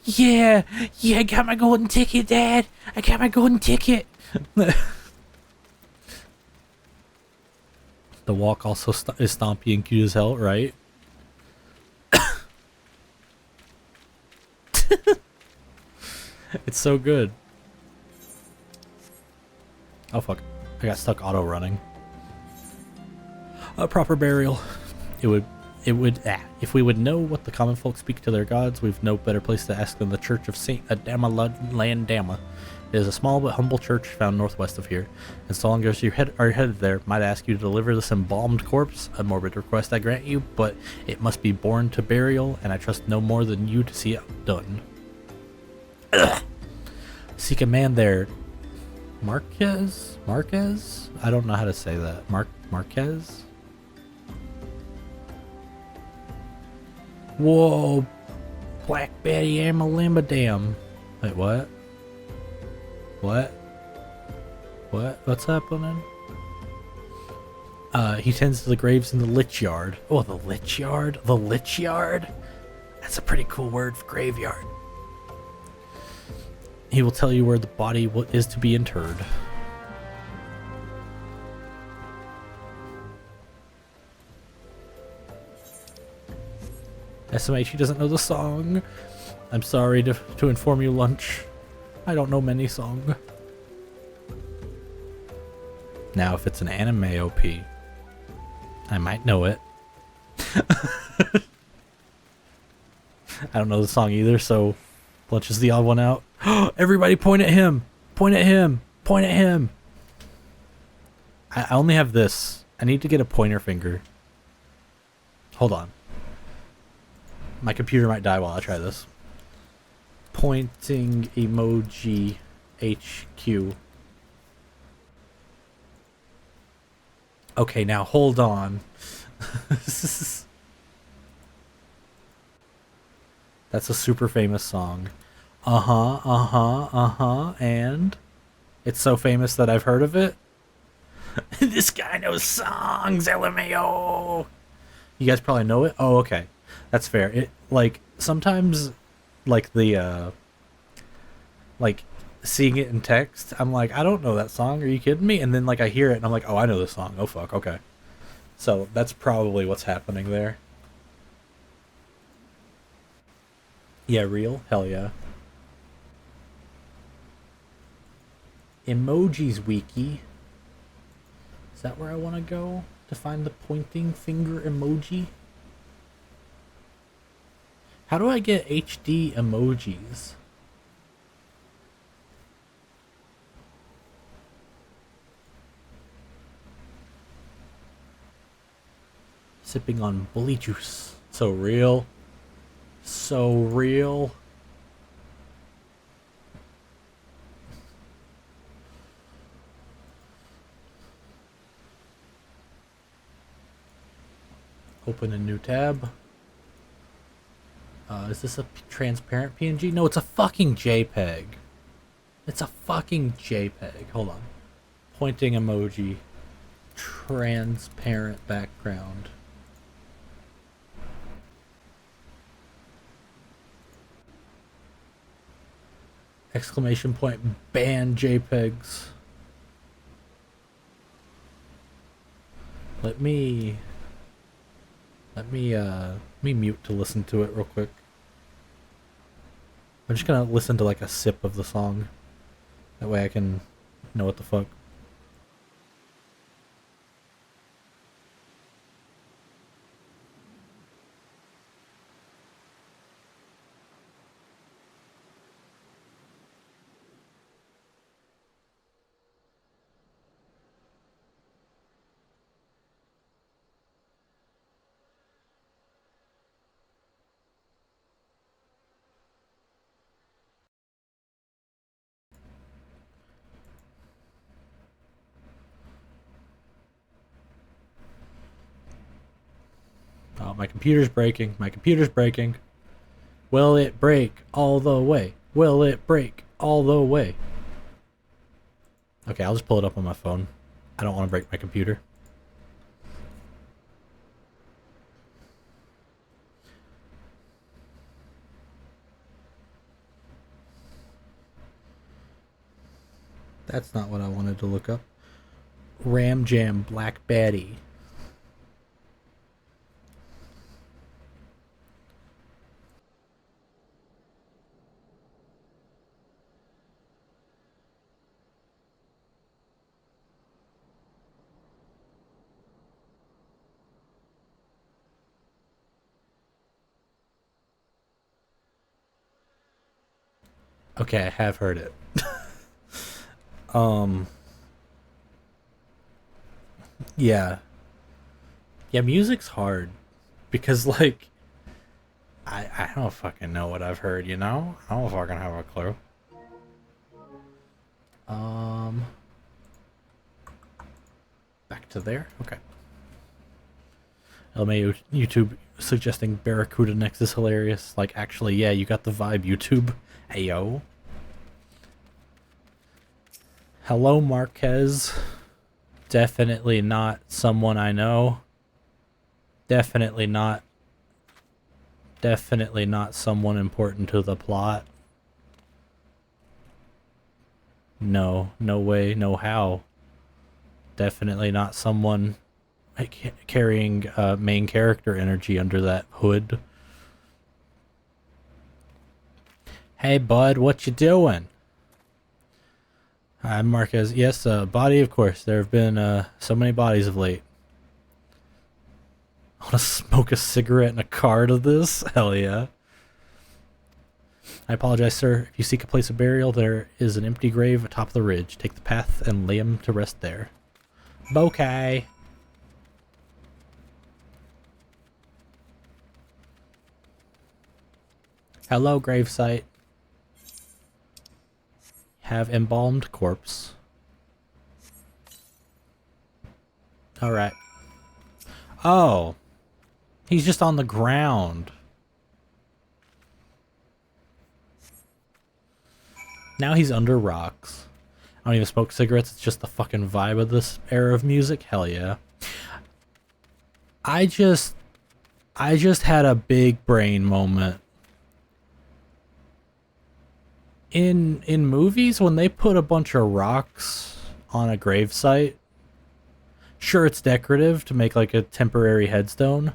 yeah, I got my golden ticket, Dad. I got my golden ticket. The walk also is stompy and cute as hell, right? It's so good. Oh fuck. I got stuck auto running. A proper burial. If we would know what the common folk speak to their gods, we've no better place to ask than the Church of Saint Adama Landama. It is a small but humble church found northwest of here, and so long as you are headed there, might ask you to deliver this embalmed corpse, a morbid request I grant you, but it must be borne to burial, and I trust no more than you to see it done. Ugh. Seek a man there. Marquez? I don't know how to say that. Marquez? Whoa, Black Betty Amalimba Dam. Wait, what? What? What's happening? He tends to the graves in the Lich Yard. Oh, the Lich Yard? The Lich Yard? That's a pretty cool word for graveyard. He will tell you where the body is to be interred. SMH, doesn't know the song. I'm sorry to inform you, Lunch. I don't know many songs. Now, if it's an anime OP, I might know it. I don't know the song either, so Lunch is the odd one out. Everybody point at him! Point at him! Point at him! I only have this. I need to get a pointer finger. Hold on. My computer might die while I try this. Pointing emoji HQ. Okay, now hold on. That's a super famous song. And it's so famous that I've heard of it. This guy knows songs, LMAO. You guys probably know it? Oh, okay. That's fair. It like sometimes like the like seeing it in text, I'm like, I don't know that song. Are you kidding me? And then like I hear it and I'm like, oh, I know this song. Oh fuck, okay. So that's probably what's happening there. Yeah, real? Hell yeah. Emojis wiki. Is that where I want to go to find the pointing finger emoji? How do I get HD emojis? Sipping on bully juice. So real. So real. Open a new tab. Is this a transparent PNG? No, it's a fucking JPEG. It's a fucking JPEG. Hold on. Pointing emoji. Transparent background. Exclamation point. Ban JPEGs. Let me mute to listen to it real quick. I'm just gonna listen to like a sip of the song. That way I can know what the fuck. Oh, my computer's breaking. My computer's breaking. Will it break all the way? Will it break all the way? Okay, I'll just pull it up on my phone. I don't want to break my computer. That's not what I wanted to look up. Ram Jam Black Batty. Okay, I have heard it. Yeah. Yeah, music's hard. Because, like, I don't fucking know what I've heard, you know? I don't fucking have a clue. Back to there? Okay. LMA YouTube suggesting Barracuda next is hilarious. Like, actually, yeah, you got the vibe, YouTube. Ayo. Hello, Marquez. Definitely not someone I know. Definitely not someone important to the plot. No way, no how. Definitely not someone carrying main character energy under that hood. Hey bud, what you doing? Hi Marquez. Yes, body of course. There have been so many bodies of late. I want to smoke a cigarette in a car to this? Hell yeah. I apologize, sir. If you seek a place of burial, there is an empty grave atop the ridge. Take the path and lay him to rest there. Bokeh. Hello, gravesite. Have embalmed corpse. Alright. Oh. He's just on the ground. Now he's under rocks. I don't even smoke cigarettes, it's just the fucking vibe of this era of music. Hell yeah. I just had a big brain moment. In movies, when they put a bunch of rocks on a gravesite, sure, it's decorative to make like a temporary headstone.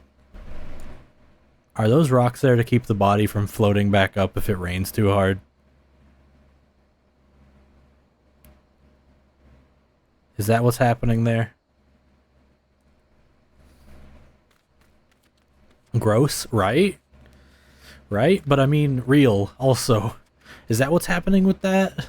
Are those rocks there to keep the body from floating back up if it rains too hard? Is that what's happening there? Gross, right? Right? But I mean, real also. Is that what's happening with that?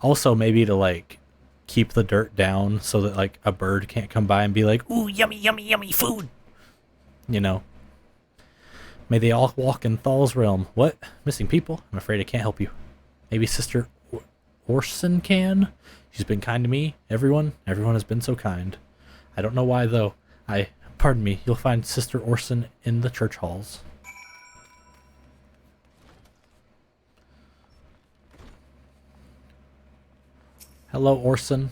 Also, maybe to like keep the dirt down so that like a bird can't come by and be like, ooh, yummy, yummy, yummy food. You know. May they all walk in Thal's realm. What? Missing people? I'm afraid I can't help you. Maybe Sister Orson can? She's been kind to me. Everyone has been so kind. I don't know why though. Pardon me, you'll find Sister Orson in the church halls. Hello, Orson.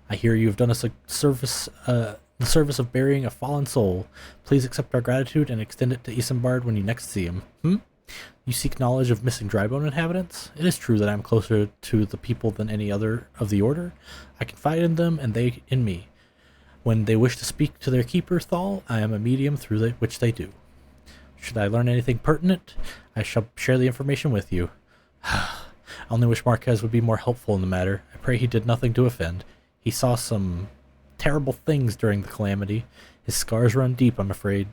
I hear you have done us a service, the service of burying a fallen soul. Please accept our gratitude and extend it to Isambard when you next see him. You seek knowledge of missing Drybone inhabitants? It is true that I am closer to the people than any other of the Order. I confide in them, and they in me. When they wish to speak to their keeper, Thal, I am a medium through which they do. Should I learn anything pertinent, I shall share the information with you. I only wish Marquez would be more helpful in the matter. I pray he did nothing to offend. He saw some terrible things during the calamity. His scars run deep, I'm afraid.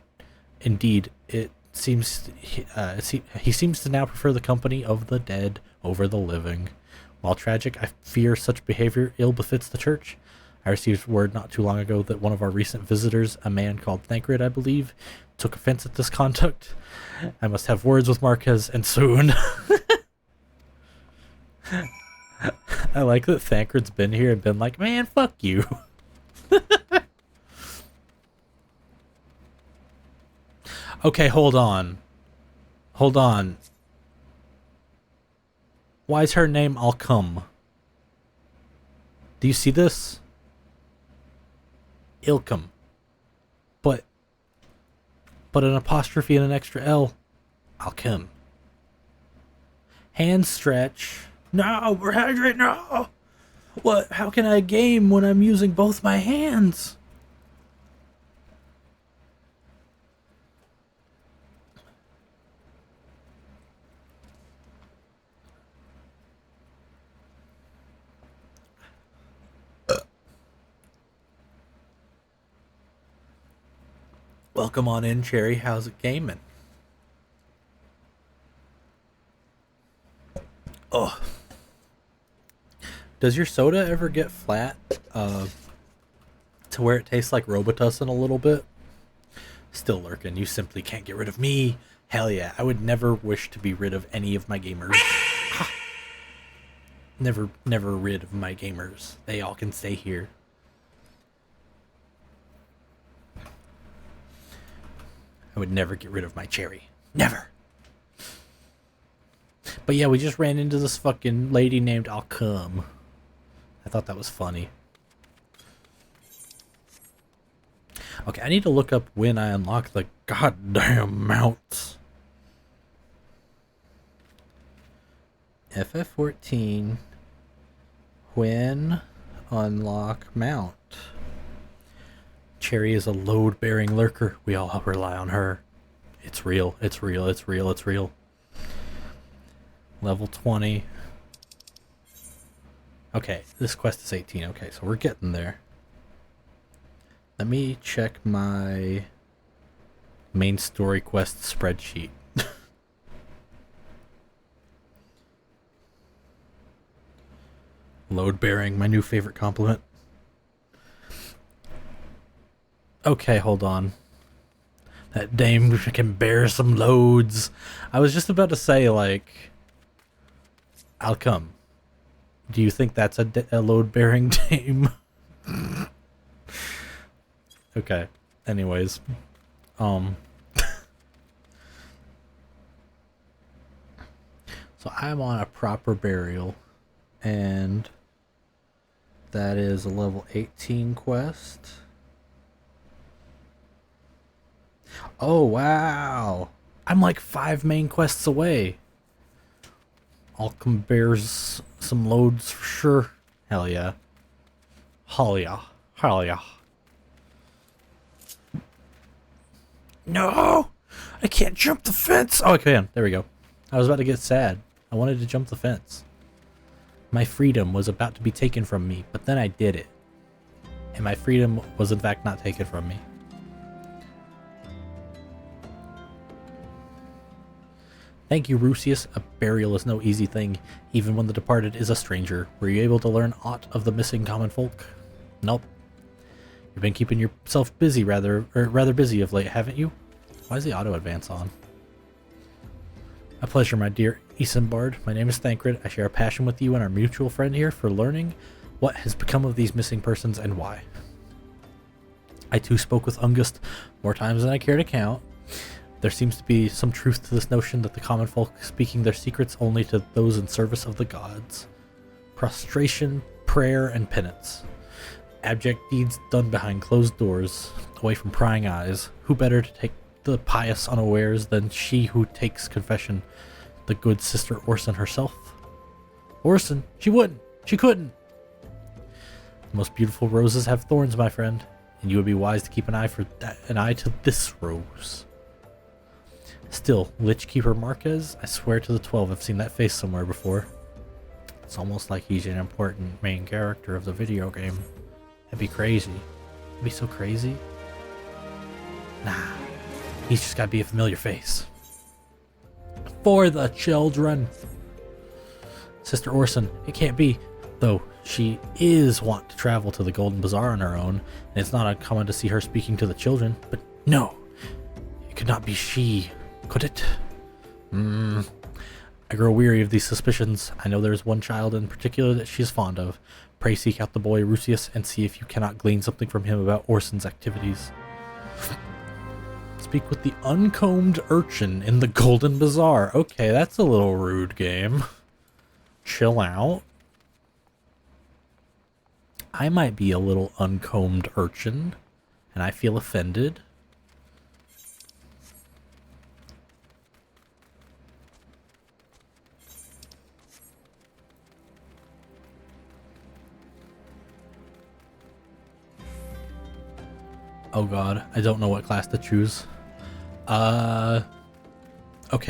Indeed, it seems he seems to now prefer the company of the dead over the living. While tragic, I fear such behavior ill befits the church. I received word not too long ago that one of our recent visitors, a man called Thancred, I believe, took offense at this conduct. I must have words with Marquez, and soon. I like that Thancred's been here and been like, man, fuck you. Okay, hold on. Hold on. Why is her name Alcum? Do you see this? Ilkum. But an apostrophe and an extra L. Alcum. Hand stretch. No, we're hydrated. No. What? How can I game when I'm using both my hands? Welcome on in, Cherry. How's it gaming? Oh. Does your soda ever get flat to where it tastes like Robitussin a little bit? Still lurking. You simply can't get rid of me. Hell yeah. I would never wish to be rid of any of my gamers. Never rid of my gamers. They all can stay here. I would never get rid of my Cherry. Never. But yeah, we just ran into this fucking lady named Alcum. I thought that was funny. Okay, I need to look up when I unlock the goddamn mounts. FF14. When unlock mount. Cherry is a load-bearing lurker. We all rely on her. It's real. It's real. It's real. It's real. Level 20. Okay, this quest is 18. Okay, so we're getting there. Let me check my main story quest spreadsheet. Load-bearing, my new favorite compliment. Okay, hold on. That dame can bear some loads. I was just about to say, like, I'll come. Do you think that's a load-bearing dame? Okay. Anyways. So I'm on a proper burial. And that is a level 18 quest. Oh, wow. I'm like 5 main quests away. Alchem bears some loads for sure. Hell yeah. Hell yeah. Hell yeah. No! I can't jump the fence! Oh, I can. There we go. I was about to get sad. I wanted to jump the fence. My freedom was about to be taken from me, but then I did it. And my freedom was in fact not taken from me. Thank you, Rusius. A burial is no easy thing, even when the departed is a stranger. Were you able to learn aught of the missing common folk? Nope. You've been keeping yourself busy rather busy of late, haven't you? Why is the auto advance on? A pleasure, my dear Isambard. My name is Thancred. I share a passion with you and our mutual friend here for learning what has become of these missing persons and why. I too spoke with Ungust more times than I care to count. There seems to be some truth to this notion that the common folk speaking their secrets only to those in service of the gods. Prostration, prayer, and penance. Abject deeds done behind closed doors, away from prying eyes. Who better to take the pious unawares than she who takes confession, the good sister Orson herself? Orson? She wouldn't! She couldn't! The most beautiful roses have thorns, my friend, and you would be wise to keep an eye to this rose. Still, Lich Keeper Marquez, I swear to the 12 I've seen that face somewhere before. It's almost like he's an important main character of the video game. That'd be crazy. That'd be so crazy. Nah, he's just gotta be a familiar face. For the children! Sister Orson, it can't be. Though, she is wont to travel to the Golden Bazaar on her own, and it's not uncommon to see her speaking to the children. But no, it could not be she. Could it? I grow weary of these suspicions. I know there is one child in particular that she is fond of. Pray seek out the boy Rusius and see if you cannot glean something from him about Orson's activities. Speak with the uncombed urchin in the Golden Bazaar. Okay, that's a little rude, game. Chill out. I might be a little uncombed urchin, and I feel offended. Oh god, I don't know what class to choose. Okay,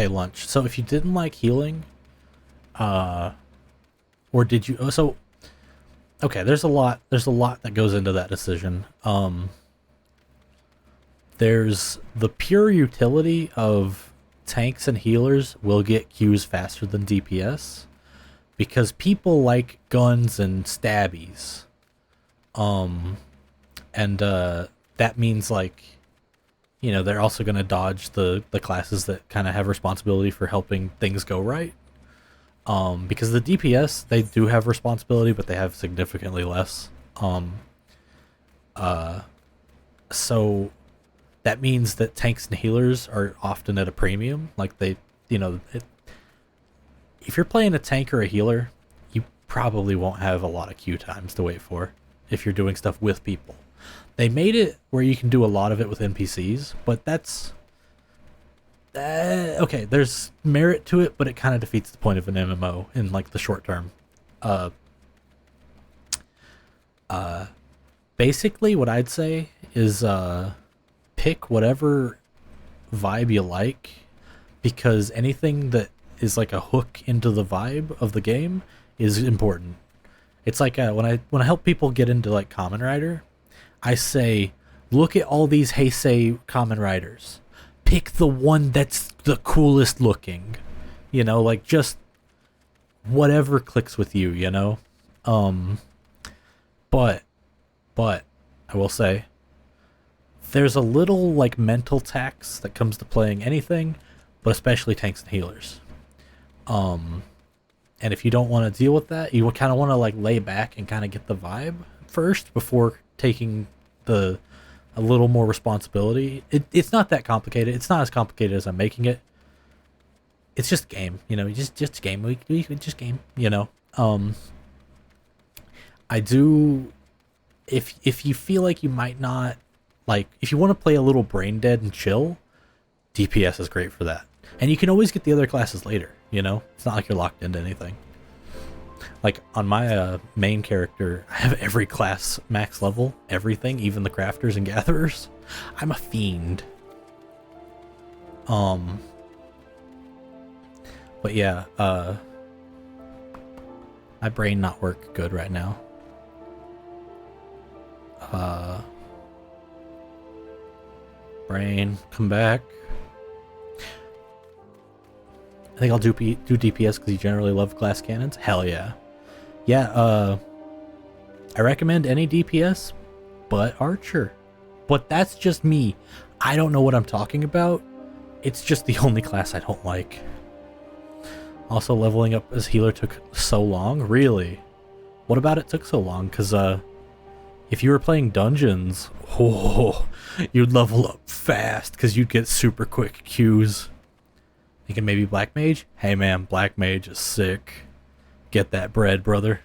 lunch. So if you didn't like healing, or did you? Oh, so okay, there's a lot that goes into that decision. There's the pure utility of tanks and healers will get Qs faster than DPS because people like guns and stabbies. That means, like, you know, they're also going to dodge the classes that kind of have responsibility for helping things go right. Because the DPS, they do have responsibility, but they have significantly less. So that means that tanks and healers are often at a premium. Like, they, you know, if you're playing a tank or a healer, you probably won't have a lot of queue times to wait for if you're doing stuff with people. They made it where you can do a lot of it with NPCs, but that's... okay, there's merit to it, but it kind of defeats the point of an MMO in, like, the short term. Basically, what I'd say is pick whatever vibe you like, because anything that is like a hook into the vibe of the game is important. It's like when I help people get into, like, Kamen Rider, I say, look at all these Heisei Kamen Riders. Pick the one that's the coolest looking. You know, like, just whatever clicks with you, you know? But I will say, there's a little, like, mental tax that comes to playing anything, but especially tanks and healers. And if you don't want to deal with that, you kind of want to, like, lay back and kind of get the vibe first before taking a little more responsibility. It's not that complicated. It's not as complicated as I'm making it. It's just a game, you know. Just a game. We just game, you know. I do. If you feel like you might not, like, if you want to play a little brain dead and chill, DPS is great for that. And you can always get the other classes later, you know? It's not like you're locked into anything. Like, on my main character, I have every class max level, everything, even the crafters and gatherers. I'm a fiend. But yeah, my brain not work good right now. Brain, come back. I think I'll do DPS because you generally love glass cannons. Hell yeah. Yeah, I recommend any DPS, but Archer. But that's just me. I don't know what I'm talking about. It's just the only class I don't like. Also, leveling up as healer took so long? Really? What about it took so long? Because, if you were playing dungeons, you'd level up fast because you'd get super quick queues. Thinking maybe Black Mage? Hey man, Black Mage is sick. Get that bread, brother.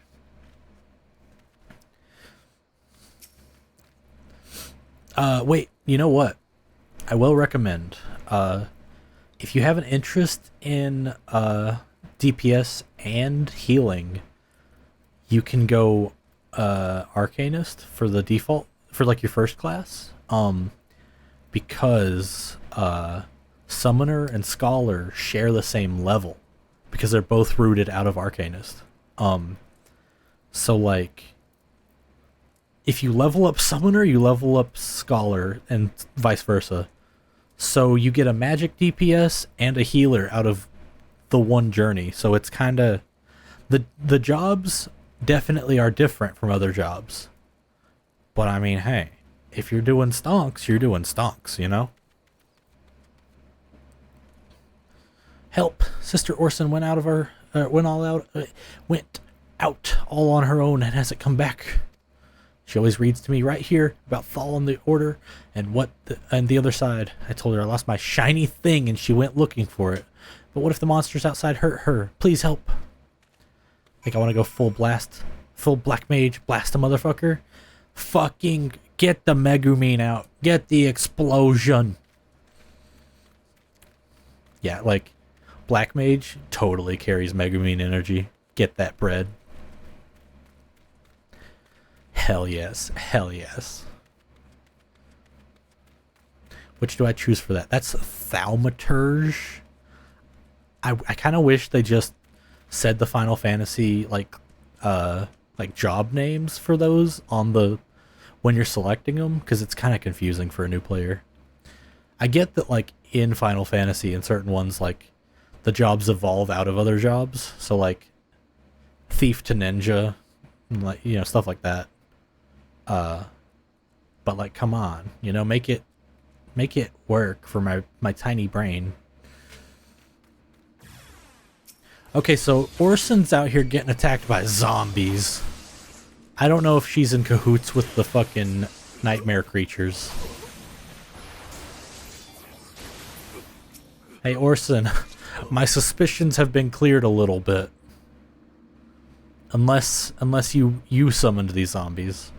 Wait, you know what? I will recommend, if you have an interest in DPS and healing, you can go Arcanist for the default, for, like, your first class, because Summoner and Scholar share the same level because they're both rooted out of Arcanist. So, like, if you level up Summoner, you level up Scholar, and vice versa. So you get a magic DPS and a healer out of the one journey. So it's kind of... The jobs definitely are different from other jobs. But I mean, hey, if you're doing stonks, you're doing stonks, you know? Help! Sister Orson went out all on her own and hasn't come back. She always reads to me right here about Thal and the Order and and the other side. I told her I lost my shiny thing and she went looking for it. But what if the monsters outside hurt her? Please help. I think I want to go full Black Mage, blast a motherfucker. Fucking get the Megumin out. Get the explosion. Yeah, like, Black Mage totally carries Megumin energy. Get that bread. Hell yes. Hell yes. Which do I choose for that? That's Thaumaturge. I kind of wish they just said the Final Fantasy like job names for those on the when you're selecting them, because it's kind of confusing for a new player. I get that like in Final Fantasy, in certain ones, like the jobs evolve out of other jobs. So like thief to ninja, and, like, you know, stuff like that. But like, come on, you know, make it work for my tiny brain. Okay, so Orson's out here getting attacked by zombies. I don't know if she's in cahoots with the fucking nightmare creatures. Hey Orson, my suspicions have been cleared a little bit. Unless you summoned these zombies.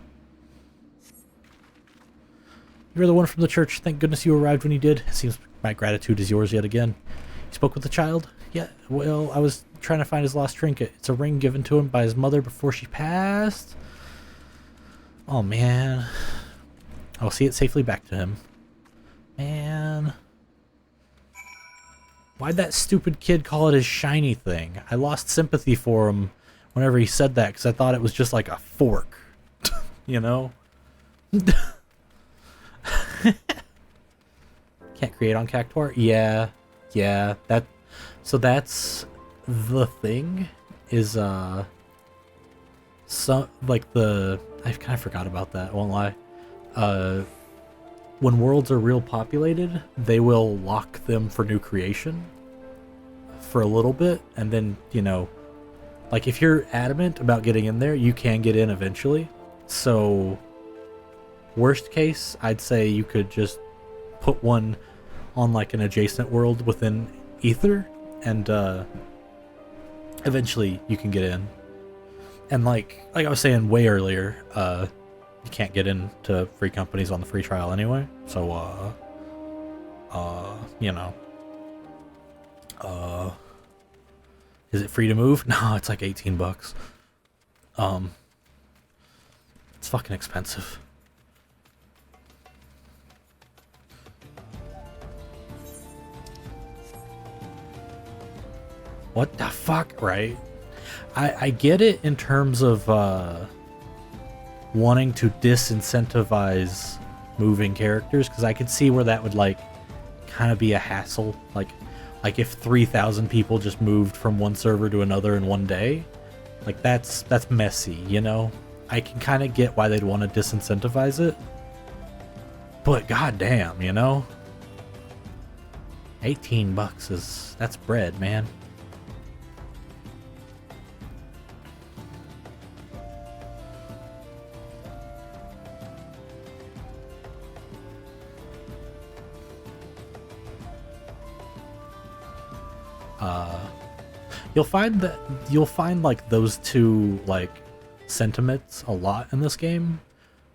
You're the one from the church. Thank goodness you arrived when you did. It seems my gratitude is yours yet again. You spoke with the child? Yeah, well, I was trying to find his lost trinket. It's a ring given to him by his mother before she passed. Oh, man. I'll see it safely back to him. Man. Why'd that stupid kid call it his shiny thing? I lost sympathy for him whenever he said that, because I thought it was just like a fork. You know? Can't create on Cactuar? Yeah. So that's the thing, is so like I kind of forgot about that, I won't lie. When worlds are real populated, they will lock them for new creation for a little bit, and then, you know, like if you're adamant about getting in there, you can get in eventually. So worst case, I'd say you could just put one on like an adjacent world within Ether, and eventually you can get in. And like I was saying way earlier, you can't get into free companies on the free trial anyway. So you know, is it free to move? No, it's like $18. It's fucking expensive. What the fuck, right? I get it in terms of wanting to disincentivize moving characters, because I could see where that would like kind of be a hassle. Like if 3,000 people just moved from one server to another in one day, like that's messy, you know? I can kind of get why they'd want to disincentivize it, but goddamn, you know? $18 that's bread, man. You'll find like those two like sentiments a lot in this game,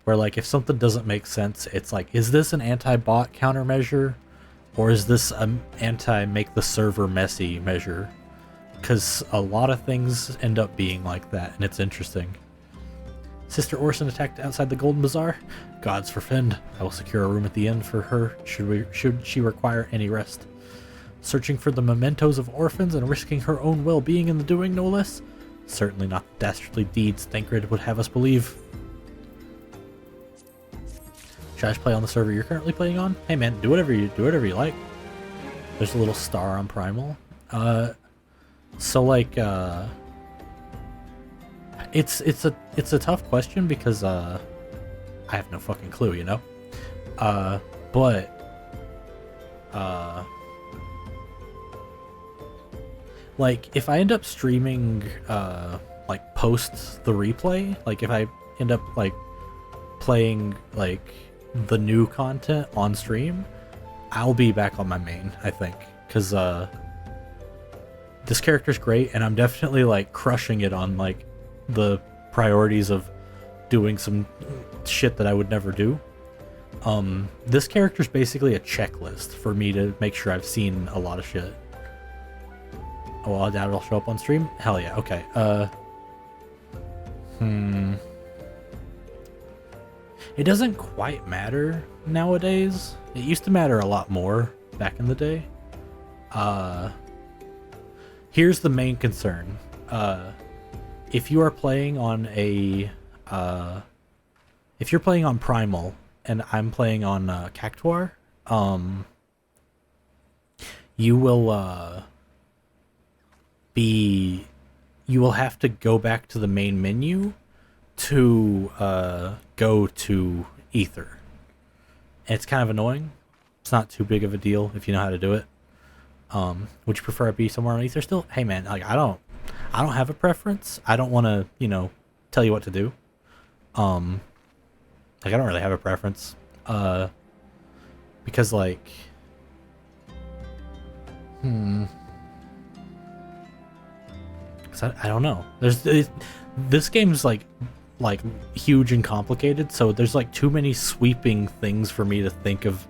where like if something doesn't make sense, it's like, is this an anti-bot countermeasure, or is this an anti-make the server messy measure? Because a lot of things end up being like that, and it's interesting. Sister Orson attacked outside the Golden Bazaar. Gods forfend. I will secure a room at the inn for her should she require any rest. Searching for the mementos of orphans and risking her own well-being in the doing, no less? Certainly not the dastardly deeds Thancred would have us believe. Should I just play on the server you're currently playing on? Hey man, do whatever you like. There's a little star on Primal. So like it's a tough question, because I have no fucking clue, you know? But like if I end up streaming like post the replay, like if I end up like playing like the new content on stream, I'll be back on my main, I think, because this character's great, and I'm definitely like crushing it on like the priorities of doing some shit that I would never do. This character's basically a checklist for me to make sure I've seen a lot of shit. Oh, well, I doubt it'll show up on stream? Hell yeah, okay. It doesn't quite matter nowadays, It used to matter a lot more back in the day. Here's the main concern. If you are playing on if you're playing on Primal and I'm playing on Cactuar, you will you will have to go back to the main menu to go to Ether. And it's kind of annoying. It's not too big of a deal if you know how to do it. Would you prefer it be somewhere on Ether still? Hey man, like I don't have a preference. I don't want to, tell you what to do. Like I don't really have a preference. Because like I don't know. This game's like huge and complicated, so there's like too many sweeping things for me to think of,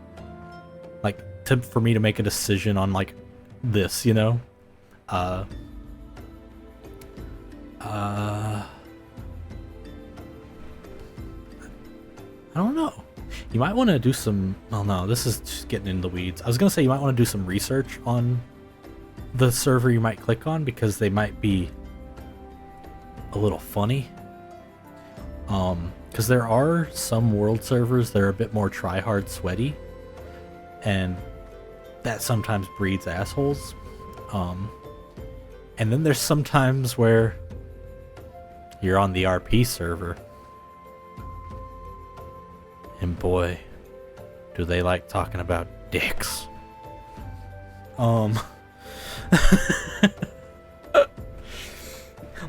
for me to make a decision on like this, I don't know. You might want to do some. Well, no, this is just getting into the weeds. I was gonna say you might want to do some research on the server you might click on, because they might be a little funny. Because there are some world servers that are a bit more try-hard sweaty, and that sometimes breeds assholes. And then there's sometimes where you're on the RP server, and boy, do they like talking about dicks.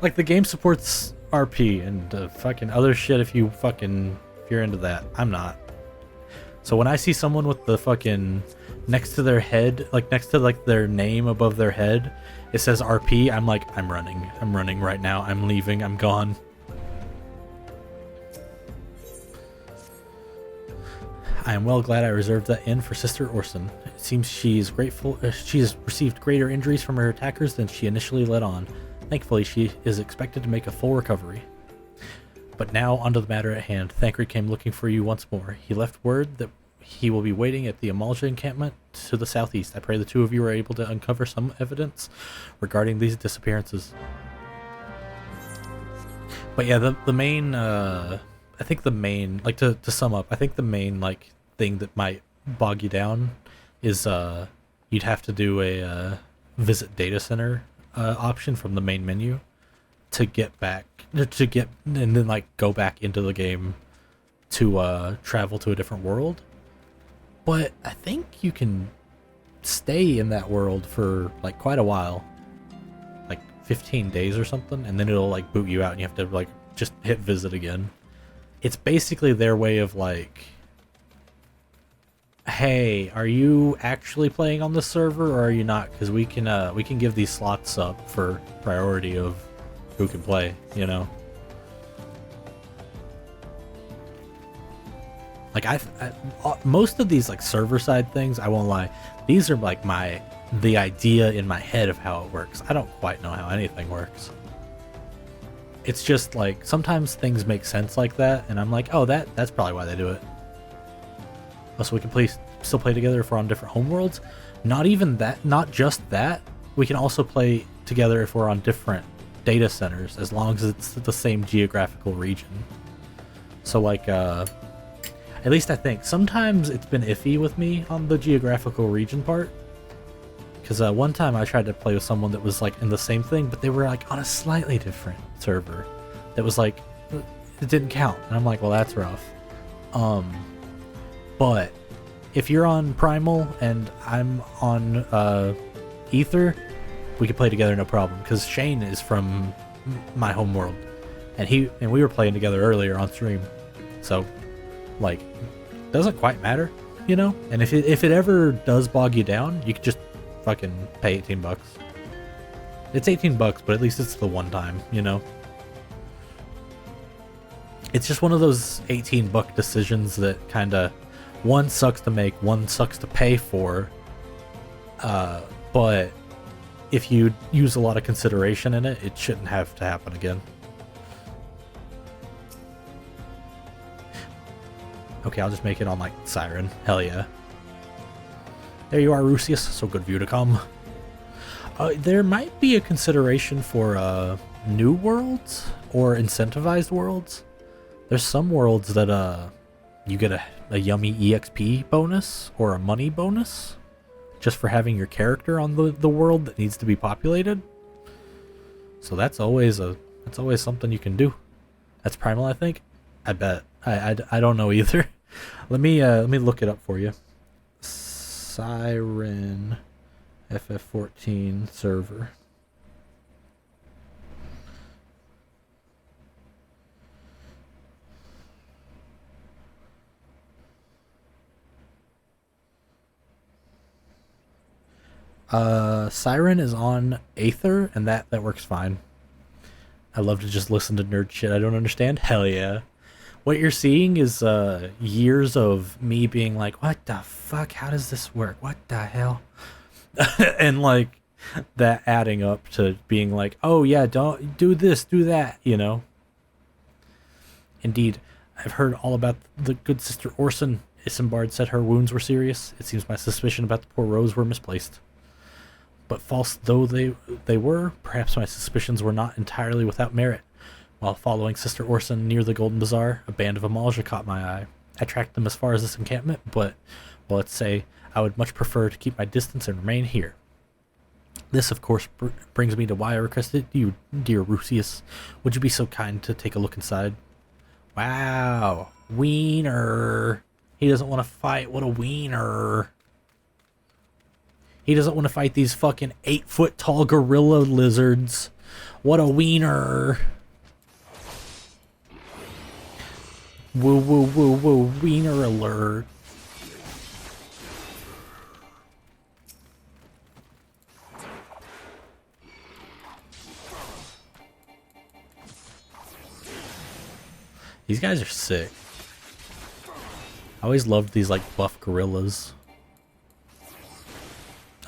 Like the game supports RP and fucking other shit if you're into that. I'm not. So when I see someone with the fucking next to their head, like next to like their name above their head, it says RP, I'm like, I'm running right now. I'm leaving. I'm gone. I am well glad I reserved that inn for Sister Orson. It seems she is grateful. She has received greater injuries from her attackers than she initially let on. Thankfully, she is expected to make a full recovery. But now, onto the matter at hand. Thancred came looking for you once more. He left word that he will be waiting at the Amalja encampment to the southeast. I pray the two of you are able to uncover some evidence regarding these disappearances. But yeah, the main, I think the main, like to sum up, I think the main like thing that might bog you down is you'd have to do a visit data center option from the main menu to get back and then like go back into the game to travel to a different world. But I think you can stay in that world for like quite a while, like 15 days or something, and then it'll like boot you out and you have to like just hit visit again. It's basically their way of like, hey, are you actually playing on the server or are you not? Because we can give these slots up for priority of who can play, Like most of these like server side things, I won't lie, these are like the idea in my head of how it works. I don't quite know how anything works. It's just like sometimes things make sense like that, and I'm like, oh, that's probably why they do it. So we can still play together if we're on different homeworlds. Not even that, not just that. We can also play together if we're on different data centers, as long as it's the same geographical region. So like, at least I think sometimes it's been iffy with me on the geographical region part. Because one time I tried to play with someone that was like in the same thing, but they were like on a slightly different server. That was like, it didn't count. And I'm like, well, that's rough. But if you're on Primal and I'm on Ether, we could play together no problem. Because Shane is from my home world, and we were playing together earlier on stream. So, like, doesn't quite matter, And if it ever does bog you down, you could just fucking pay $18. It's $18, but at least it's the one time, It's just one of those $18 decisions that kind of, one sucks to make, one sucks to pay for. But if you use a lot of consideration in it, it shouldn't have to happen again. Okay, I'll just make it on like Siren. Hell yeah. There you are, Rusius. So good of you to come. There might be a consideration for new worlds or incentivized worlds. There's some worlds that you get a yummy EXP bonus or a money bonus just for having your character on the world that needs to be populated. So that's always something you can do. That's Primal, I think. I bet. I don't know either. Let me look it up for you. Siren FF14 server. Siren is on Aether, and that works fine. I love to just listen to nerd shit I don't understand. Hell yeah. What you're seeing is years of me being like, what the fuck? How does this work? What the hell? And like that adding up to being like, oh yeah, don't do this, do that, you know? Indeed, I've heard all about the good Sister Orson. Isambard said her wounds were serious. It seems my suspicion about the poor Rose were misplaced. But false though they were, perhaps my suspicions were not entirely without merit. While following Sister Orson near the Golden Bazaar, a band of Amalja caught my eye. I tracked them as far as this encampment, but, well, let's say, I would much prefer to keep my distance and remain here. This, of course, brings me to why I requested you, dear Rusius. Would you be so kind to take a look inside? Wow, wiener. He doesn't want to fight. What a wiener. He doesn't want to fight these fucking 8-foot tall gorilla lizards. What a wiener. Woo woo woo woo, wiener alert. These guys are sick. I always loved these like buff gorillas.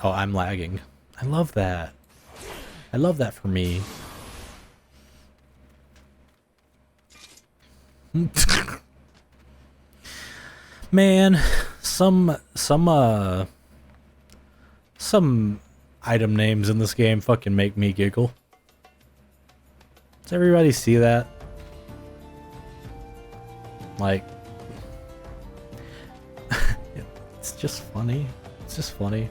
Oh, I'm lagging. I love that. I love that for me. Man, some item names in this game fucking make me giggle. Does everybody see that? Like, it's just funny. It's just funny.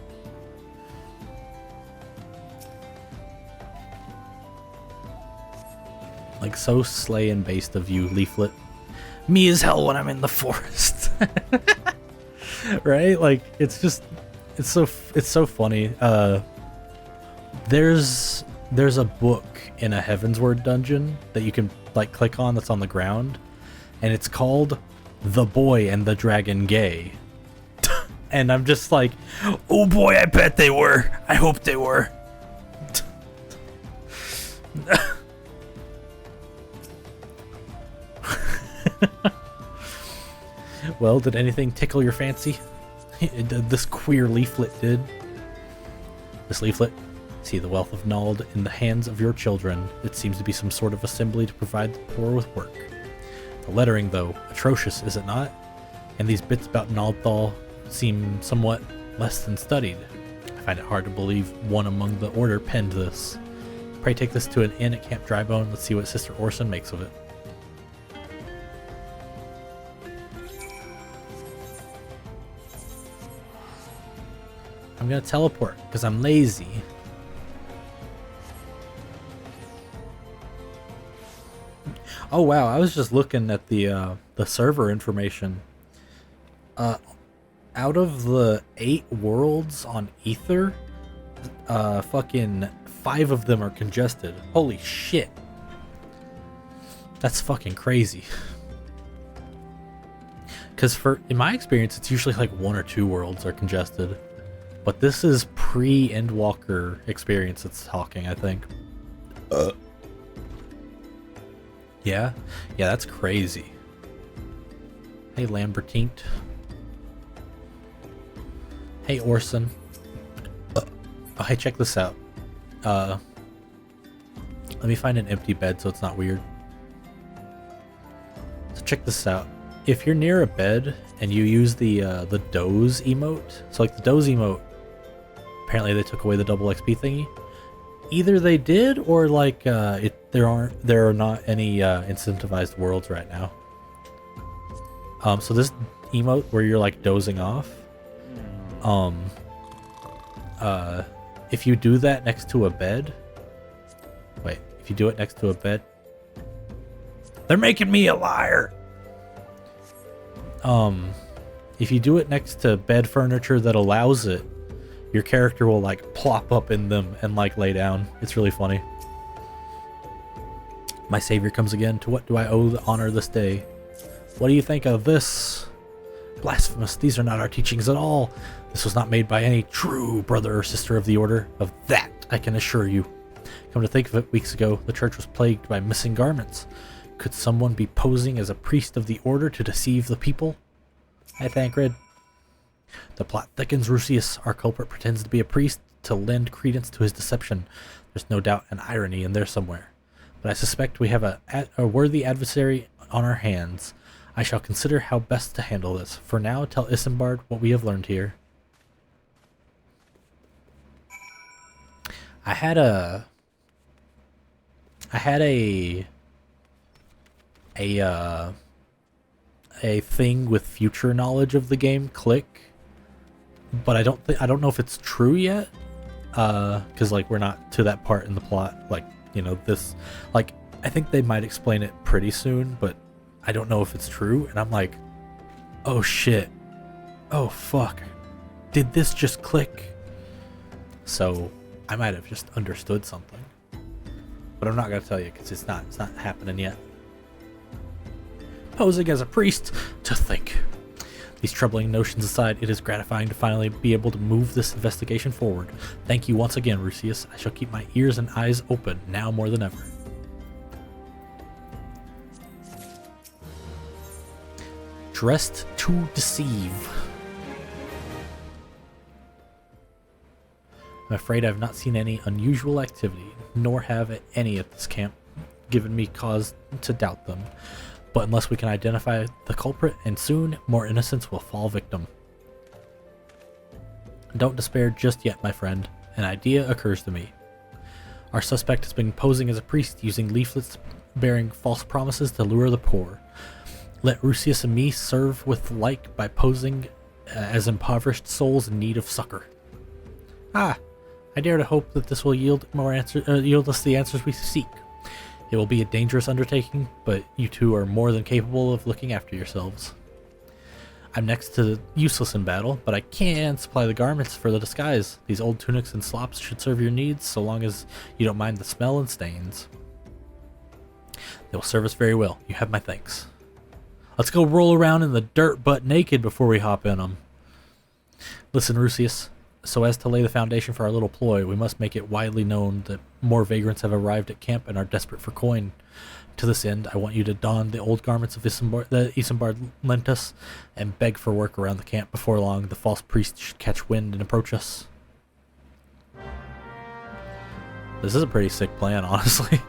Like, so slay and based of you, Leaflet. Me as hell when I'm in the forest. Right? Like, it's just, it's so funny. There's a book in a Heavensward dungeon that you can like click on that's on the ground, and it's called The Boy and the Dragon Gay. And I'm just like, oh boy, I bet they were. I hope they were. Well, did anything tickle your fancy? This queer leaflet did. This leaflet. See the wealth of Nald in the hands of your children. It seems to be some sort of assembly to provide the poor with work. The lettering, though, atrocious, is it not? And these bits about Naldthal seem somewhat less than studied. I find it hard to believe one among the order penned this. Pray take this to an inn at Camp Drybone. Let's see what Sister Orson makes of it. I'm gonna teleport because I'm lazy. Oh wow, I was just looking at the server information. Out of the 8 worlds on Aether, fucking 5 of them are congested. Holy shit. That's fucking crazy. Cause in my experience, it's usually like 1 or 2 worlds are congested. But this is pre-Endwalker experience it's talking, I think. Yeah, that's crazy. Hey, Lambertine. Hey, Orson. Oh, hey, check this out. Let me find an empty bed so it's not weird. So check this out. if you're near a bed and you use the doze emote, so like the doze emote, apparently they took away the double XP thingy. Either they did, or like there are not any incentivized worlds right now. So this emote where you're like dozing off, if you do that next to a bed, if you do it next to a bed, they're making me a liar. If you do it next to bed furniture that allows it, your character will like plop up in them and like lay down. It's really funny. My savior comes again. To what do I owe the honor this day? What do you think of this? Blasphemous. These are not our teachings at all. This was not made by any true brother or sister of the order. Of that, I can assure you. Come to think of it, weeks ago, the church was plagued by missing garments. Could someone be posing as a priest of the order to deceive the people? Hi, Thancred. The plot thickens. Rusius, our culprit, pretends to be a priest to lend credence to his deception. There's no doubt an irony in there somewhere. But I suspect we have a worthy adversary on our hands. I shall consider how best to handle this. For now, tell Isambard what we have learned here. I had a thing with future knowledge of the game click, but I don't know if it's true yet, because like we're not to that part in the plot, like, you know, this, like, I think they might explain it pretty soon, but I don't know if it's true. And I'm like, oh shit, oh fuck, did this just click? So I might have just understood something, but I'm not gonna tell you because it's not happening yet. Posing as a priest, to think. These troubling notions aside, it is gratifying to finally be able to move this investigation forward. Thank you once again, Rusius. I shall keep my ears and eyes open, now more than ever. Dressed to deceive. I'm afraid I've not seen any unusual activity, nor have any at this camp given me cause to doubt them. But unless we can identify the culprit, and soon, more innocents will fall victim. Don't despair just yet, my friend. An idea occurs to me. Our suspect has been posing as a priest, using leaflets bearing false promises to lure the poor. Let Rusius and me serve with like by posing as impoverished souls in need of succor. I dare to hope that this will yield us the answers we seek. It will be a dangerous undertaking, but you two are more than capable of looking after yourselves. I'm next to useless in battle, but I can supply the garments for the disguise. These old tunics and slops should serve your needs, so long as you don't mind the smell and stains. They will serve us very well. You have my thanks. Let's go roll around in the dirt butt naked before we hop in them. Listen, Rusius. So as to lay the foundation for our little ploy, we must make it widely known that more vagrants have arrived at camp and are desperate for coin. To this end, I want you to don the old garments of Isambard lent us and beg for work around the camp. Before long, the false priest should catch wind and approach us. This is a pretty sick plan, honestly.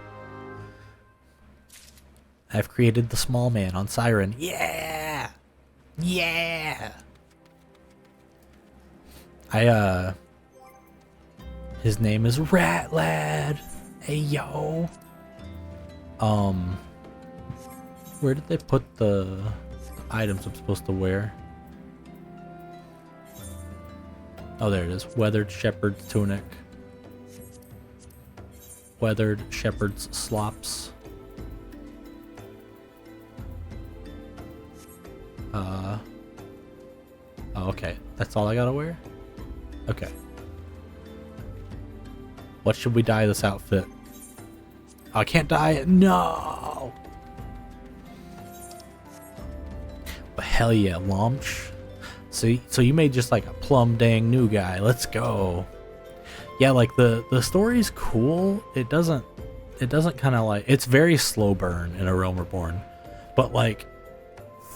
I've created the small man on Siren. Yeah! Yeah! His name is Rat Lad. Hey, yo. Where did they put the items I'm supposed to wear? Oh, there it is. Weathered shepherd's tunic. Weathered shepherd's slops. Oh, okay. That's all I gotta wear? Okay. What should we dye this outfit? Oh, I can't dye it. No! But hell yeah, launch. So you made just like a plum dang new guy. Let's go. Yeah, like the story's cool. It doesn't kind of like, it's very slow burn in A Realm Reborn, but like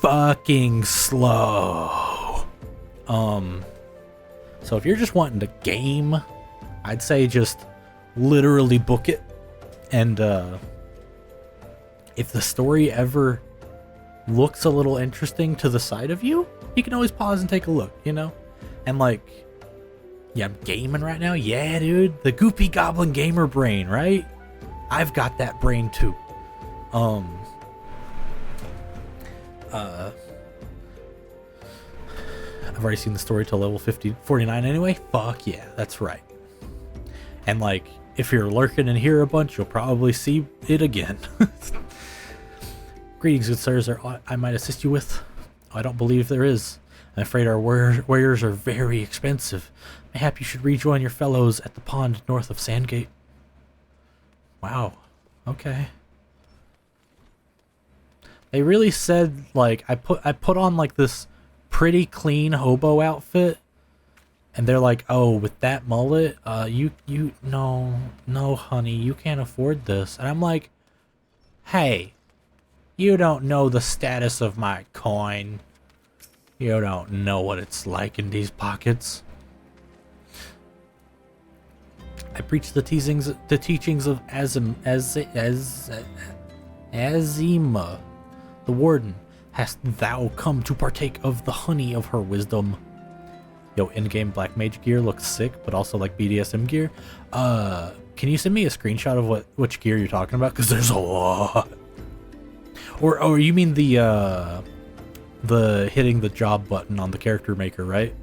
fucking slow. So if you're just wanting to game, I'd say just literally book it. And if the story ever looks a little interesting to the side of you, you can always pause and take a look, you know? And like, yeah, I'm gaming right now. Yeah, dude, the goopy goblin gamer brain, right? I've got that brain too. I've already seen the story till level 49 anyway. Fuck yeah, that's right. And like, if you're lurking in here a bunch, you'll probably see it again. Greetings, good sirs. I might assist you with? I don't believe there is. I'm afraid our wares are very expensive. Mayhap you should rejoin your fellows at the pond north of Sandgate. Wow. Okay. They really said, like, I put on like this pretty clean hobo outfit, and they're like, oh, with that mullet, no honey, you can't afford this. And I'm like, hey, you don't know the status of my coin. You don't know what it's like in these pockets. I preach the teachings of Azima, the warden. Hast thou come to partake of the honey of her wisdom? Yo, in-game black mage gear looks sick, but also like BDSM gear. Can you send me a screenshot of which gear you're talking about? Because there's a lot. Or you mean the hitting the job button on the character maker, right?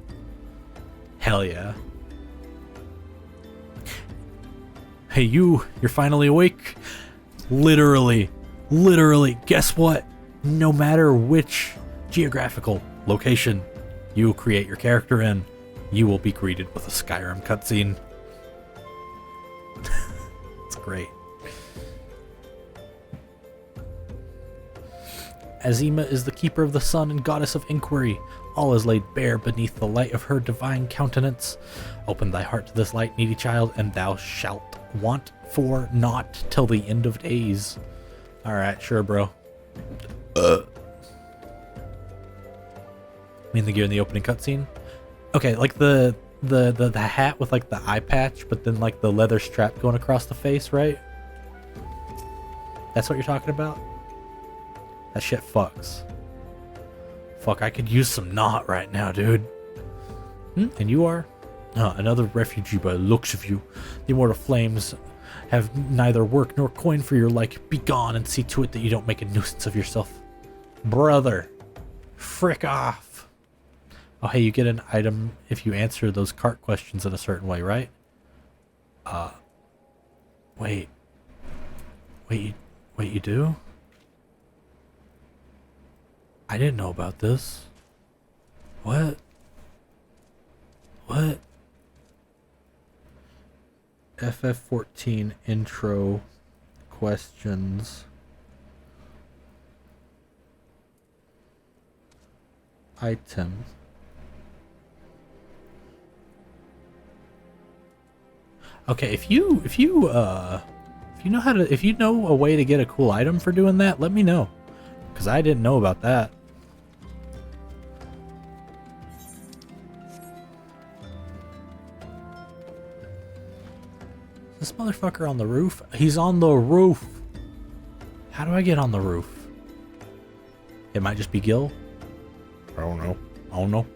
Hell yeah. Hey, you're finally awake? Literally, guess what? No matter which geographical location you create your character in, you will be greeted with a Skyrim cutscene. It's great. Azima is the keeper of the sun and goddess of inquiry. All is laid bare beneath the light of her divine countenance. Open thy heart to this light, needy child, and thou shalt want for naught till the end of days. Alright, sure, bro. mean the gear in the opening cutscene? Okay, like the hat with like the eye patch, but then like the leather strap going across the face, right? That's what you're talking about? That shit fucks. Fuck, I could use some knot right now, dude. And you are? Another refugee by the looks of you. The immortal flames have neither work nor coin for your like. Be gone and see to it that you don't make a nuisance of yourself. Brother. Frick off. Oh, hey, you get an item if you answer those cart questions in a certain way, right? Wait, you do? I didn't know about this. What? FF14 intro questions. Item. Okay, if you know a way to get a cool item for doing that, let me know, because I didn't know about that. This motherfucker on the roof? He's on the roof. How do I get on the roof? It might just be Gil. I don't know.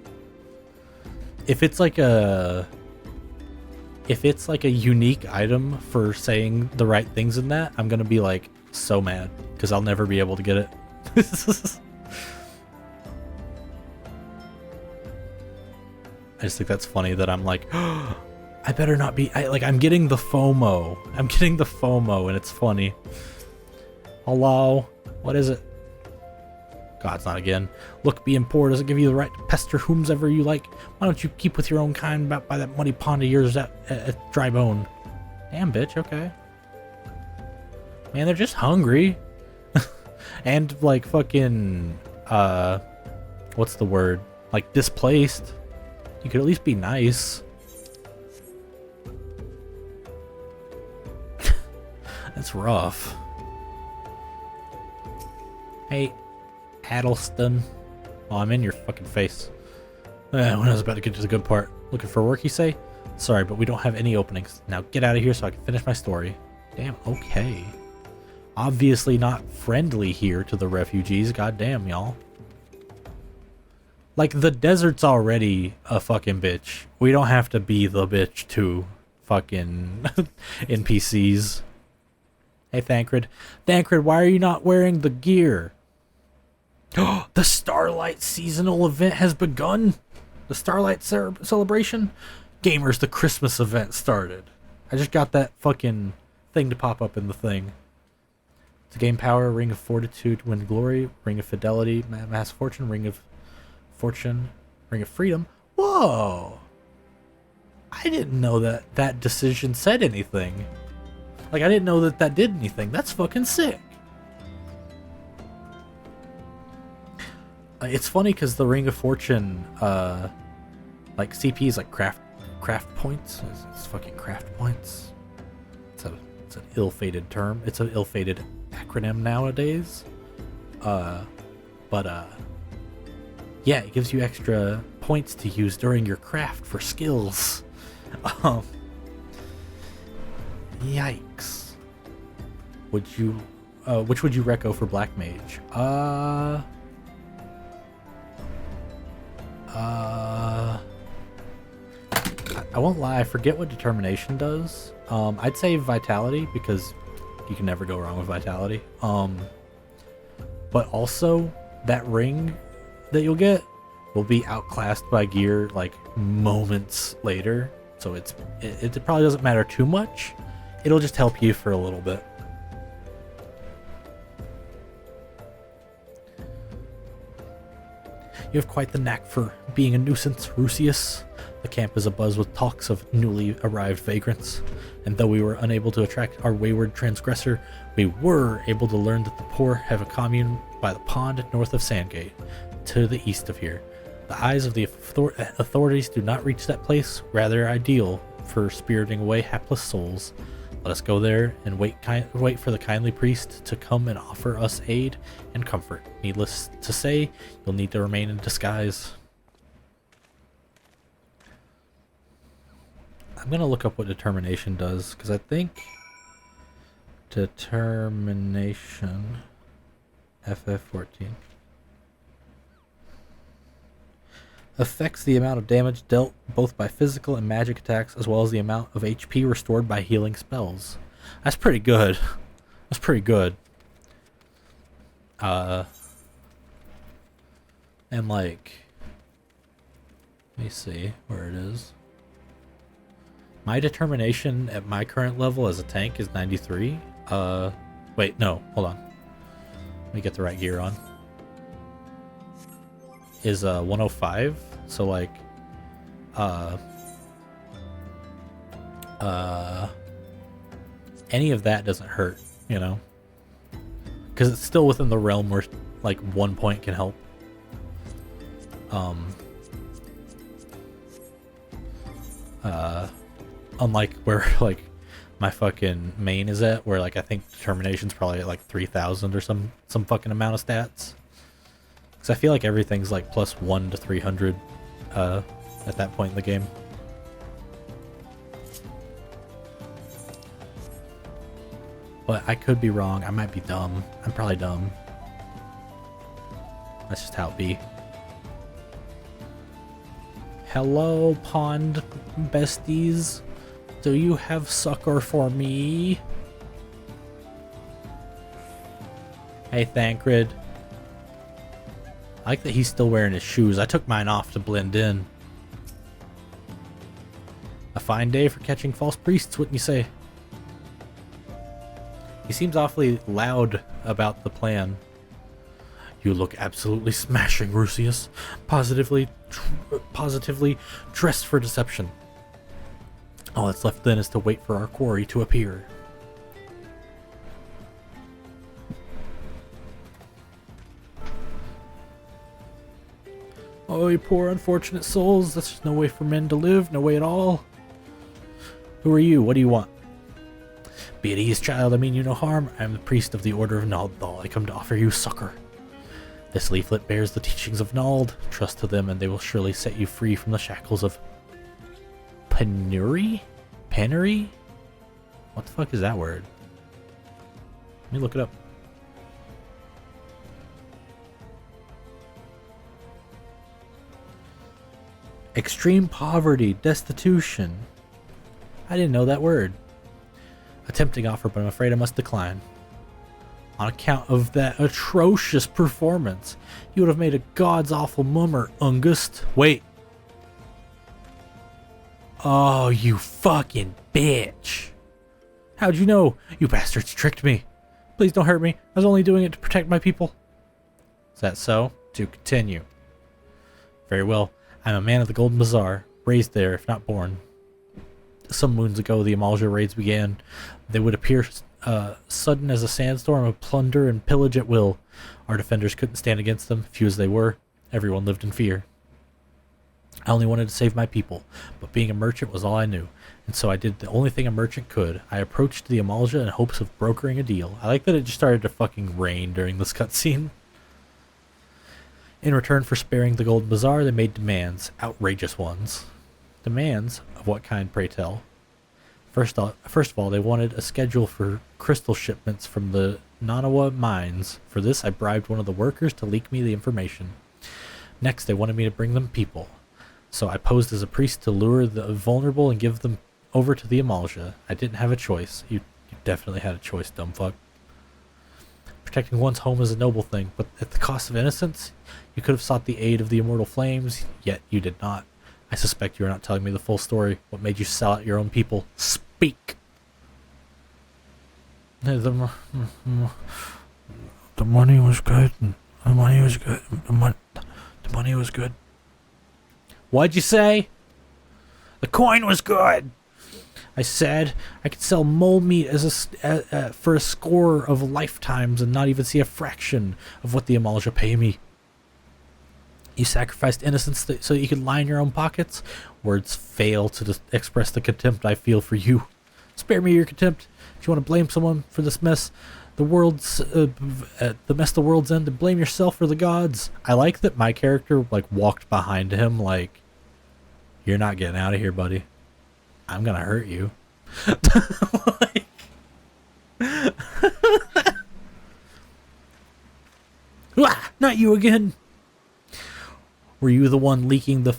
If it's like a unique item for saying the right things in that, I'm gonna be like so mad because I'll never be able to get it. I just think that's funny that I'm like, oh, I better not be. I'm getting the FOMO. And it's funny. Hello, what is it? God, it's not again. Look, being poor doesn't give you the right to pester whomsoever you like. Why don't you keep with your own kind about by that muddy pond of yours at Dry Bone? Damn, bitch, okay. Man, they're just hungry. And, like, fucking, what's the word? Like, displaced. You could at least be nice. That's rough. Hey, Addleston. Oh, I'm in your fucking face. When I was about to get to the good part. Looking for work, you say? Sorry, but we don't have any openings. Now get out of here so I can finish my story. Damn, okay. obviously not friendly here to the refugees. Goddamn, y'all. Like, the desert's already a fucking bitch. We don't have to be the bitch to fucking NPCs. Hey, Thancred. Thancred, why are you not wearing the gear? The Starlight seasonal event has begun. The Starlight celebration. Gamers, the Christmas event started. I just got that fucking thing to pop up in the thing. To gain power, Ring of Fortitude, win glory, Ring of Fidelity, Mass Fortune, Ring of Fortune, Ring of Freedom. Whoa! I didn't know that that decision said anything. Like, I didn't know that that did anything. That's fucking sick. It's funny because the Ring of Fortune, like, CP is like craft points. It's fucking craft points. It's an ill-fated term. It's an ill-fated acronym nowadays. Yeah, it gives you extra points to use during your craft for skills. Yikes. Which would you reco for Black Mage? I won't lie, I forget what Determination does. I'd say Vitality, because you can never go wrong with Vitality. But also, that ring that you'll get will be outclassed by gear like moments later. So it probably doesn't matter too much. It'll just help you for a little bit. You have quite the knack for being a nuisance, Rusius. The camp is abuzz with talks of newly arrived vagrants, and though we were unable to attract our wayward transgressor, we were able to learn that the poor have a commune by the pond north of Sandgate, to the east of here. The eyes of the authorities do not reach that place, rather ideal for spiriting away hapless souls. Let us go there and wait for the kindly priest to come and offer us aid and comfort. Needless to say, you'll need to remain in disguise. I'm gonna look up what Determination does, because I think Determination FF14 affects the amount of damage dealt both by physical and magic attacks, as well as the amount of HP restored by healing spells. That's pretty good. That's pretty good. And like, let me see where it is. My Determination at my current level as a tank is 93. Wait, no, hold on. Let me get the right gear on. Is 105. So like any of that doesn't hurt, you know, because it's still within the realm where like 1 point can help. Unlike where like my fucking main is at, where like I think Determination's probably at like 3,000 or some fucking amount of stats. Because I feel like everything's like +1 to 300 at that point in the game. But I could be wrong. I might be dumb. I'm probably dumb. That's just how it be. Hello, pond besties. Do you have succor for me? Hey, Thancred. I like that he's still wearing his shoes. I took mine off to blend in. A fine day for catching false priests, wouldn't you say? He seems awfully loud about the plan. You look absolutely smashing, Rusius. Positively dressed for deception. All that's left then is to wait for our quarry to appear. Oh, you poor unfortunate souls. That's just no way for men to live. No way at all. Who are you? What do you want? Be at ease, child. I mean you no harm. I am the priest of the Order of Naldal. I come to offer you succor. This leaflet bears the teachings of Nald. Trust to them and they will surely set you free from the shackles of penury? Penury? What the fuck is that word? Let me look it up. Extreme poverty, destitution. I didn't know that word. A tempting offer, but I'm afraid I must decline. On account of that atrocious performance, you would have made a god's awful mummer, Ungust. Wait. Oh, you fucking bitch. How'd you know? You bastards tricked me. Please don't hurt me. I was only doing it to protect my people. Is that so? To continue. Very well. I'm a man of the Golden Bazaar, raised there, if not born. Some moons ago, the Amalja raids began. They would appear sudden as a sandstorm of plunder and pillage at will. Our defenders couldn't stand against them, few as they were. Everyone lived in fear. I only wanted to save my people, but being a merchant was all I knew, and so I did the only thing a merchant could. I approached the Amalja in hopes of brokering a deal. I like that it just started to fucking rain during this cutscene. In return for sparing the Golden Bazaar, they made demands, outrageous ones. Demands? Of what kind, pray tell? First of all, they wanted a schedule for crystal shipments from the Nanawa mines. For this, I bribed one of the workers to leak me the information. Next, they wanted me to bring them people. So I posed as a priest to lure the vulnerable and give them over to the Amalja. I didn't have a choice. You definitely had a choice, dumb fuck. Protecting one's home is a noble thing, but at the cost of innocence, you could have sought the aid of the immortal flames, yet you did not. I suspect you are not telling me the full story. What made you sell out your own people? Speak! The money was good. The money was good. The money was good. What'd you say? The coin was good! I said I could sell mole meat for a score of lifetimes and not even see a fraction of what the Amalja pay me. You sacrificed innocence so you could line your own pockets? Words fail to express the contempt I feel for you. Spare me your contempt. If you want to blame someone for this mess, the mess the world's end, and blame yourself for the gods. I like that my character walked behind him like, you're not getting out of here, buddy. I'm gonna hurt you. Not you again. Were you the one leaking the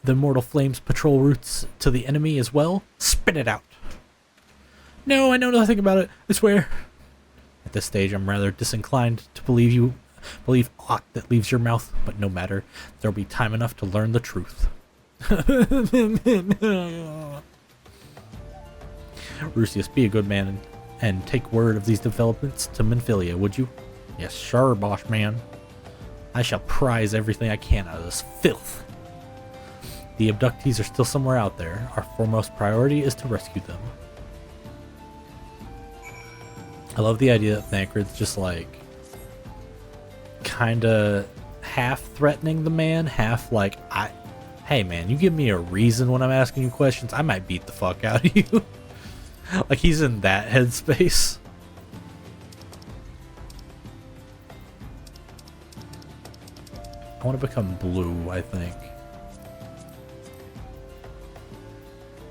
Immortal Flames patrol routes to the enemy as well? Spit it out. No, I know nothing about it, I swear. At this stage, I'm rather disinclined to believe aught that leaves your mouth, but no matter. There'll be time enough to learn the truth. Rusius, be a good man and take word of these developments to Menphilia, would you? Yes, sure, boss man. I shall prize everything I can out of this filth. The abductees are still somewhere out there. Our foremost priority is to rescue them. I love the idea that Thancred's just kinda half threatening the man, half hey man, you give me a reason when I'm asking you questions, I might beat the fuck out of you. He's in that headspace. I want to become blue, I think.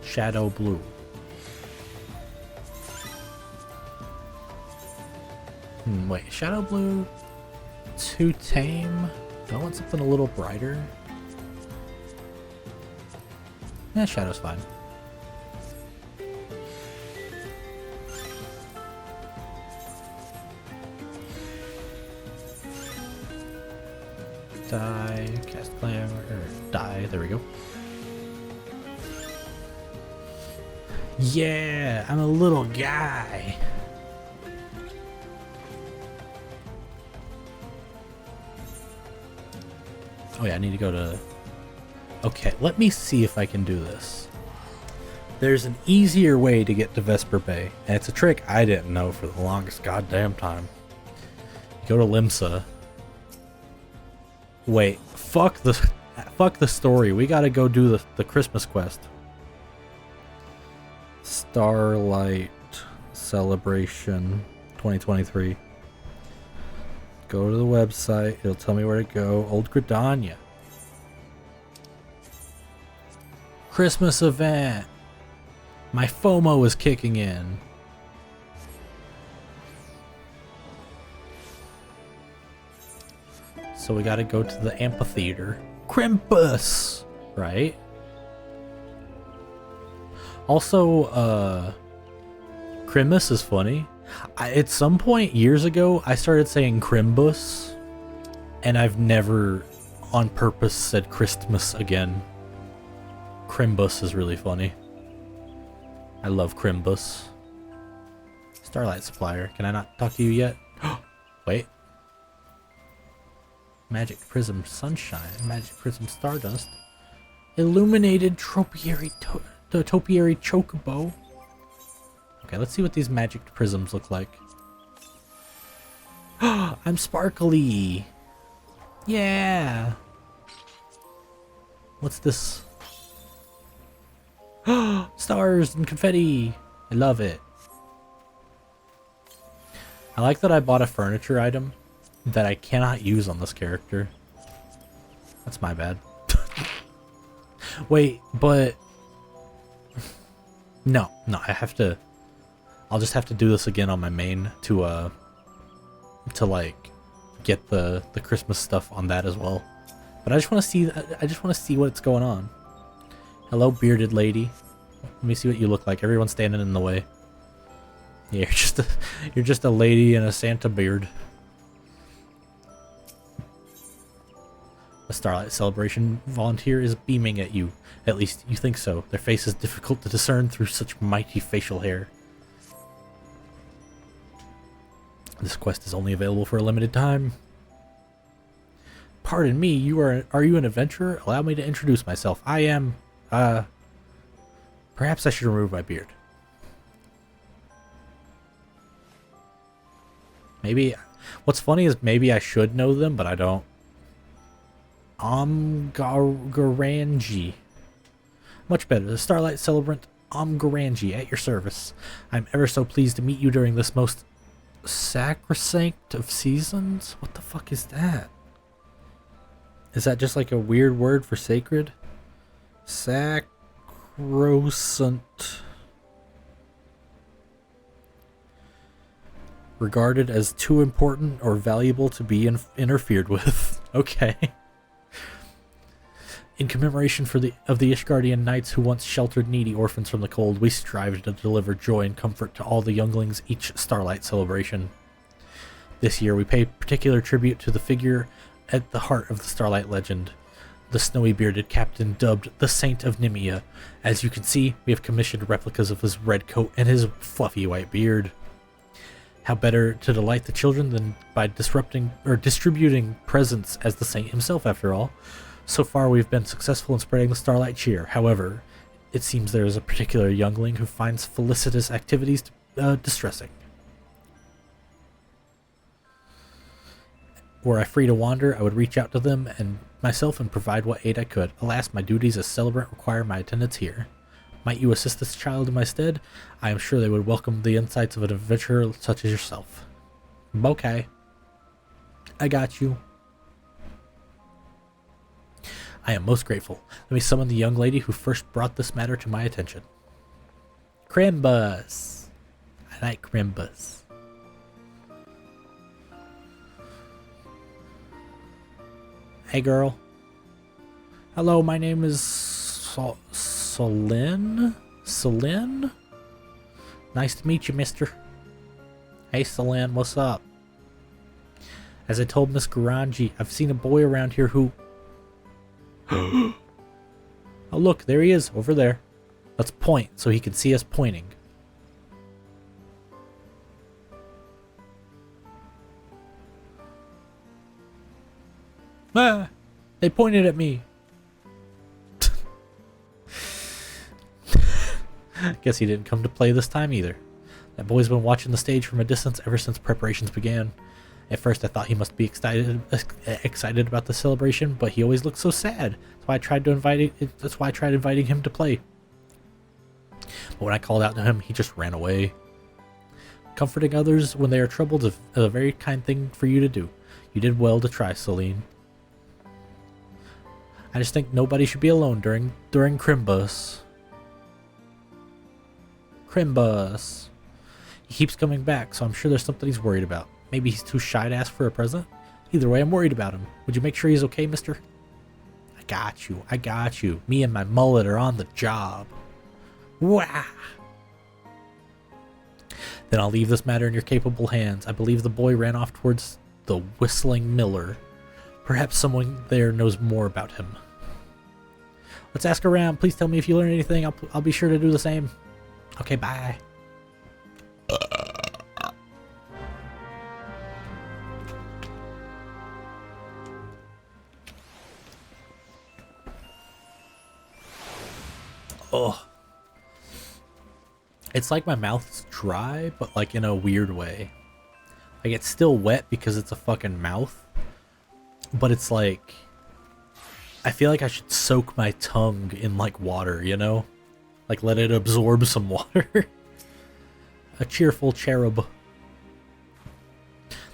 Shadow blue. Wait, shadow blue? Too tame? Do I want something a little brighter? Yeah, shadow's fine. Die, cast flame, or die, there we go. Yeah, I'm a little guy. Oh yeah, I need to go to... Okay, let me see if I can do this. There's an easier way to get to Vesper Bay, and it's a trick I didn't know for the longest goddamn time. You go to Limsa. Wait, fuck the story. We gotta go do the Christmas quest. Starlight Celebration 2023. Go to the website. It'll tell me where to go. Old Gridania. Christmas event. My FOMO is kicking in. So we gotta go to the amphitheater. Krampus! Right? Also, Crimbus is funny. At some point years ago, I started saying Crimbus, and I've never on purpose said Christmas again. Crimbus is really funny. I love Crimbus. Starlight Supplier. Can I not talk to you yet? Wait. Magic Prism Sunshine. Magic Prism Stardust. Illuminated Topiary Chocobo. Okay, let's see what these magic prisms look like. I'm sparkly. Yeah. What's this? Stars and confetti. I love it. I like that I bought a furniture item that I cannot use on this character. That's my bad. Wait, but no, I have to. I'll just have to do this again on my main to like get the Christmas stuff on that as well. But I just want to see. I just want to see what's going on. Hello, bearded lady. Let me see what you look like. Everyone's standing in the way. Yeah, you're just a lady in a Santa beard. A Starlight Celebration volunteer is beaming at you. At least you think so. Their face is difficult to discern through such mighty facial hair. This quest is only available for a limited time. Pardon me, are you an adventurer? Allow me to introduce myself. I am, perhaps I should remove my beard. Maybe, what's funny is maybe I should know them, but I don't. Garanji. Much better. The Starlight Celebrant Garanji at your service. I'm ever so pleased to meet you during this most sacrosanct of seasons? What the fuck is that? Is that just like a weird word for sacred? Sacrosanct. Regarded as too important or valuable to be interfered with. Okay. In commemoration of the Ishgardian knights who once sheltered needy orphans from the cold, we strive to deliver joy and comfort to all the younglings each Starlight celebration. This year we pay particular tribute to the figure at the heart of the Starlight legend, the snowy-bearded captain dubbed the Saint of Nimia. As you can see, we have commissioned replicas of his red coat and his fluffy white beard. How better to delight the children than by distributing presents as the saint himself, after all. So far we've been successful in spreading the Starlight cheer. However, it seems there is a particular youngling who finds felicitous activities distressing. Were I free to wander, I would reach out to them and myself and provide what aid I could. Alas, my duties as celebrant require my attendance here. Might you assist this child in my stead? I am sure they would welcome the insights of an adventurer such as yourself. Okay. I got you. I am most grateful. Let me summon the young lady who first brought this matter to my attention. Crimbus. I like Crimbus. Hey girl. Hello, my name is Celine? Celine? Nice to meet you, mister. Hey Celine, what's up? As I told Miss Garanji, I've seen a boy around here who... Oh look, there he is, over there. Let's point so he can see us pointing. Ah! They pointed at me. Guess he didn't come to play this time either. That boy's been watching the stage from a distance ever since preparations began. At first I thought he must be excited about the celebration, but he always looked so sad. That's why I tried inviting him to play. But when I called out to him, he just ran away. Comforting others when they are troubled is a very kind thing for you to do. You did well to try, Celine. I just think nobody should be alone during Crimbus. Crimbus. He keeps coming back, so I'm sure there's something he's worried about. Maybe he's too shy to ask for a present? Either way, I'm worried about him. Would you make sure he's okay, mister? I got you. I got you. Me and my mullet are on the job. Wah! Then I'll leave this matter in your capable hands. I believe the boy ran off towards the Whistling Miller. Perhaps someone there knows more about him. Let's ask around. Please tell me if you learn anything. I'll be sure to do the same. Okay, bye. Oh. It's like my mouth's dry, but like in a weird way. Like it's still wet because it's a fucking mouth. But it's like, I feel like I should soak my tongue in like water, you know? Like let it absorb some water. A cheerful cherub.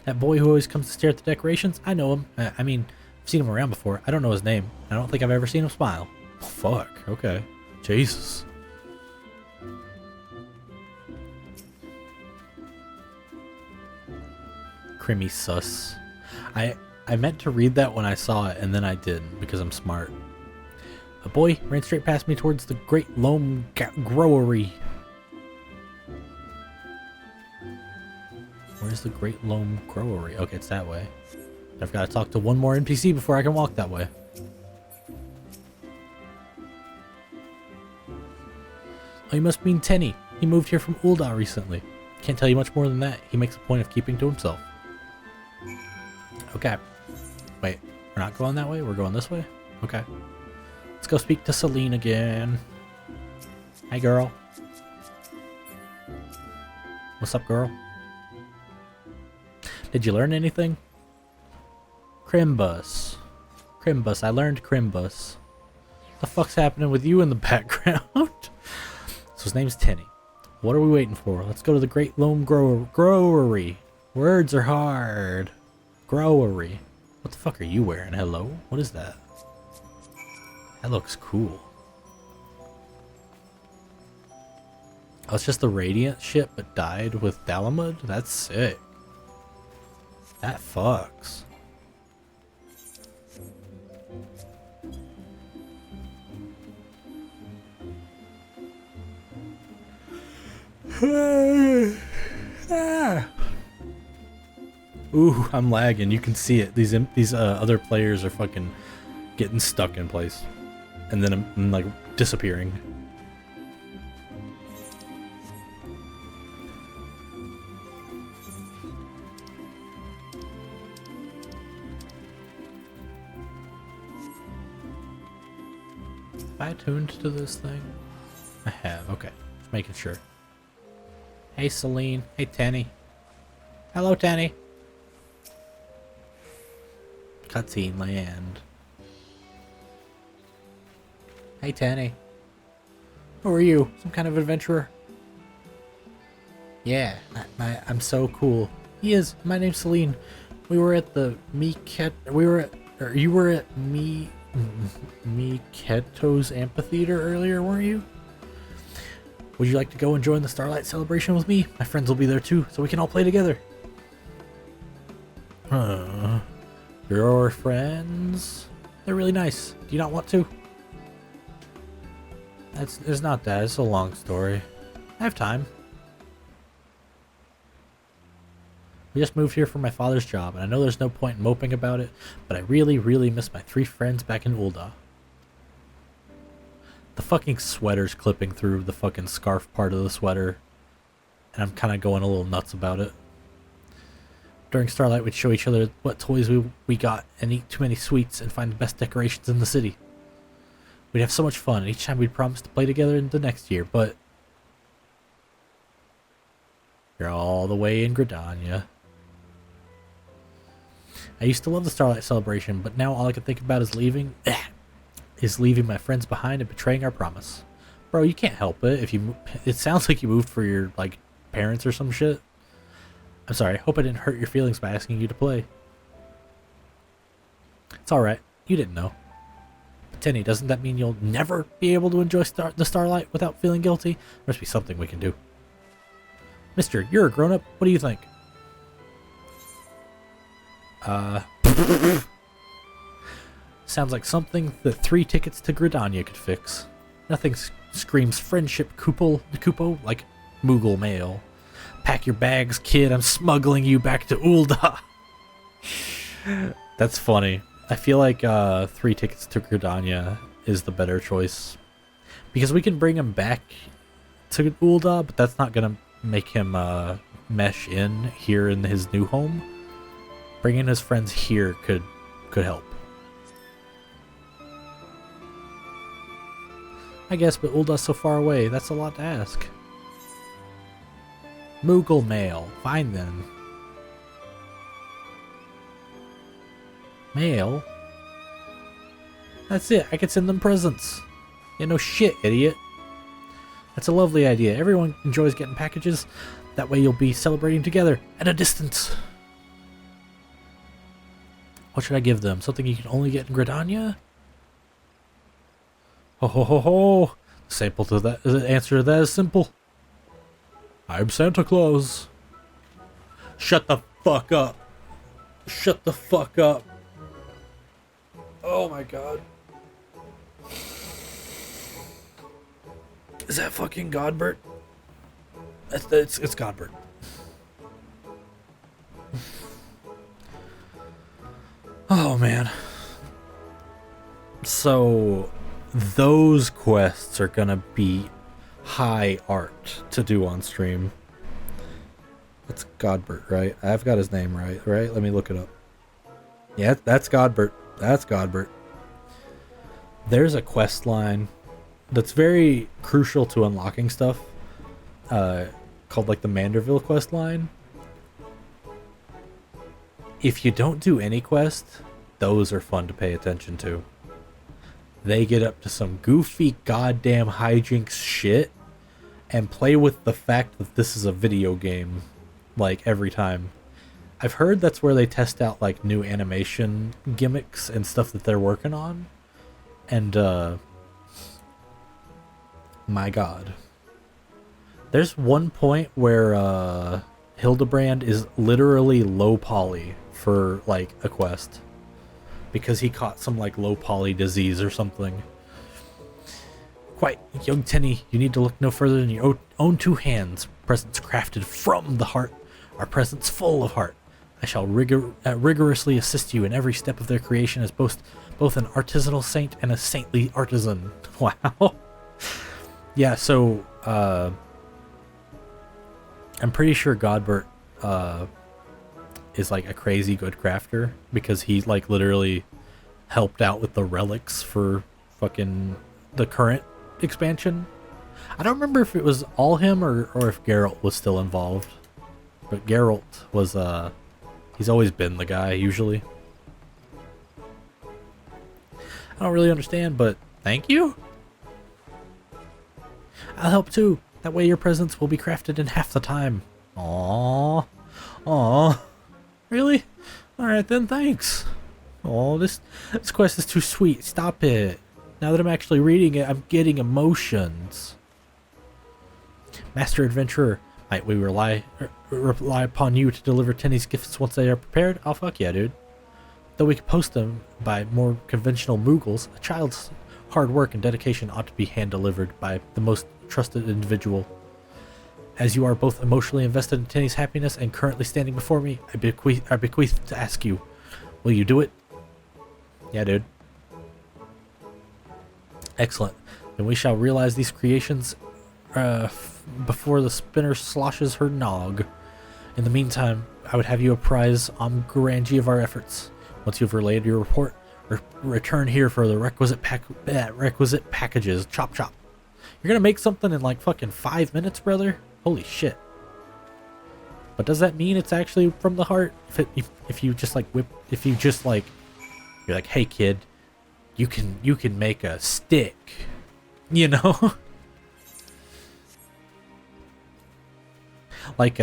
That boy who always comes to stare at the decorations? I know him. I mean, I've seen him around before. I don't know his name. I don't think I've ever seen him smile. Oh, fuck. Okay. Jesus. Crimmy sus. I meant to read that when I saw it, and then I didn't, because I'm smart. A boy ran straight past me towards the Great Loam Growery. Where's the Great Loam Growery? Okay, it's that way. I've got to talk to one more NPC before I can walk that way. Oh, you must mean Tenny. He moved here from Ul'dah recently. Can't tell you much more than that. He makes a point of keeping to himself. Okay. Wait, we're not going that way? We're going this way? Okay. Let's go speak to Celine again. Hey, girl. What's up, girl? Did you learn anything? Crimbus. Crimbus. I learned Crimbus. What the fuck's happening with you in the background? So his name's Tenny. What are we waiting for? Let's go to the Great Loam Growery. Words are hard. Growery. What the fuck are you wearing? Hello? What is that? That looks cool. Oh, it's just the Radiant ship but dyed with Dalamud? That's sick. That fucks. Ah. Ooh, I'm lagging. You can see it. These other players are fucking getting stuck in place, and then I'm like disappearing. Have I tuned to this thing? I have. Okay, just making sure. Hey, Celine. Hey, Tenny. Hello, Tenny. Cutscene land. Hey, Tenny. Who are you? Some kind of adventurer? Yeah, I'm so cool. He is. My name's Celine. We were at the you were at Miketo's amphitheater earlier, weren't you? Would you like to go and join the Starlight celebration with me? My friends will be there too, so we can all play together. Your friends? They're really nice. Do you not want to? It's not that. It's a long story. I have time. We just moved here for my father's job, and I know there's no point in moping about it, but I really, really miss my 3 friends back in Ul'dah. The fucking sweater's clipping through the fucking scarf part of the sweater, and I'm kind of going a little nuts about it. During Starlight, we'd show each other what toys we got and eat too many sweets and find the best decorations in the city. We'd have so much fun, and each time we'd promise to play together in the next year, but you're all the way in Gridania. I used to love the Starlight celebration, but now all I can think about is leaving my friends behind and betraying our promise. Bro, you can't help it. It sounds like you moved for your like parents or some shit. I'm sorry. I hope I didn't hurt your feelings by asking you to play. It's all right. You didn't know. But Tenny, doesn't that mean you'll never be able to enjoy the Starlight without feeling guilty? There must be something we can do. Mister, you're a grown-up. What do you think? Sounds like something that 3 tickets to Gridania could fix. Nothing screams friendship Kupo like Moogle mail. Pack your bags, kid. I'm smuggling you back to Ulda. That's funny. I feel like 3 tickets to Gridania is the better choice. Because we can bring him back to Ulda, but that's not going to make him mesh in here in his new home. Bringing his friends here could help. I guess, but Ulda's so far away. That's a lot to ask. Moogle mail. Fine then. Mail? That's it. I could send them presents. Yeah, no shit, idiot. That's a lovely idea. Everyone enjoys getting packages. That way you'll be celebrating together at a distance. What should I give them? Something you can only get in Gridania? Ho ho ho ho! The answer to that is simple. I'm Santa Claus. Shut the fuck up. Shut the fuck up. Oh my god. Is that fucking Godbert? It's Godbert. Oh man. So those quests are gonna be high art to do on stream. That's Godbert, right? I've got his name right? Let me look it up. Yeah, that's Godbert. That's Godbert. There's a quest line that's very crucial to unlocking stuff, called like the Manderville quest line. If you don't do any quest, those are fun to pay attention to. They get up to some goofy goddamn hijinks shit and play with the fact that this is a video game, like, every time. I've heard that's where they test out like new animation gimmicks and stuff that they're working on. And my god. There's one point where Hildebrand is literally low poly for like a quest because he caught some like low poly disease or something. Quite, young Tenny, you need to look no further than your own 2 hands. Presents crafted from the heart are presents full of heart. I shall rigorously assist you in every step of their creation as both an artisanal saint and a saintly artisan. Wow. Yeah, so I'm pretty sure Godbert is like a crazy good crafter because he like literally helped out with the relics for fucking the current expansion. I don't remember if it was all him or if Geralt was still involved. But Geralt was he's always been the guy usually. I don't really understand, but thank you. I'll help too. That way your presents will be crafted in half the time. Aww. Aww. Really? Alright then, thanks. Oh, this quest is too sweet. Stop it. Now that I'm actually reading it, I'm getting emotions. Master Adventurer, might we rely upon you to deliver Tenny's gifts once they are prepared? Oh, fuck yeah, dude. Though we could post them by more conventional Moogles, a child's hard work and dedication ought to be hand-delivered by the most trusted individual. As you are both emotionally invested in Tenny's happiness and currently standing before me, I bequeath to ask you, will you do it? Yeah, dude. Excellent. Then we shall realize these creations before the spinner sloshes her nog. In the meantime, I would have you apprise Omgarangi of our efforts. Once you've relayed your report, return here for the requisite packages. Chop chop. You're gonna make something in like fucking 5 minutes, brother? Holy shit. But does that mean it's actually from the heart? If you just like you're like, hey kid, you can make a stick, you know? Like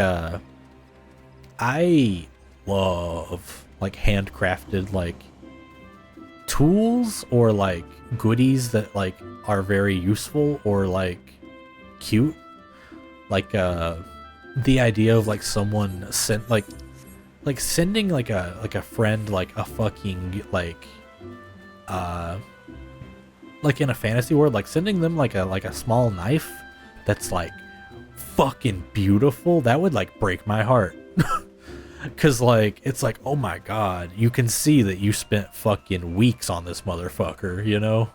I love like handcrafted like tools or like goodies that like are very useful or like cute. Like the idea of like someone sent like Like sending like a friend like a fucking like in a fantasy world, like sending them like a small knife that's like fucking beautiful, that would like break my heart. Cause like it's like, oh my god, you can see that you spent fucking weeks on this motherfucker, you know?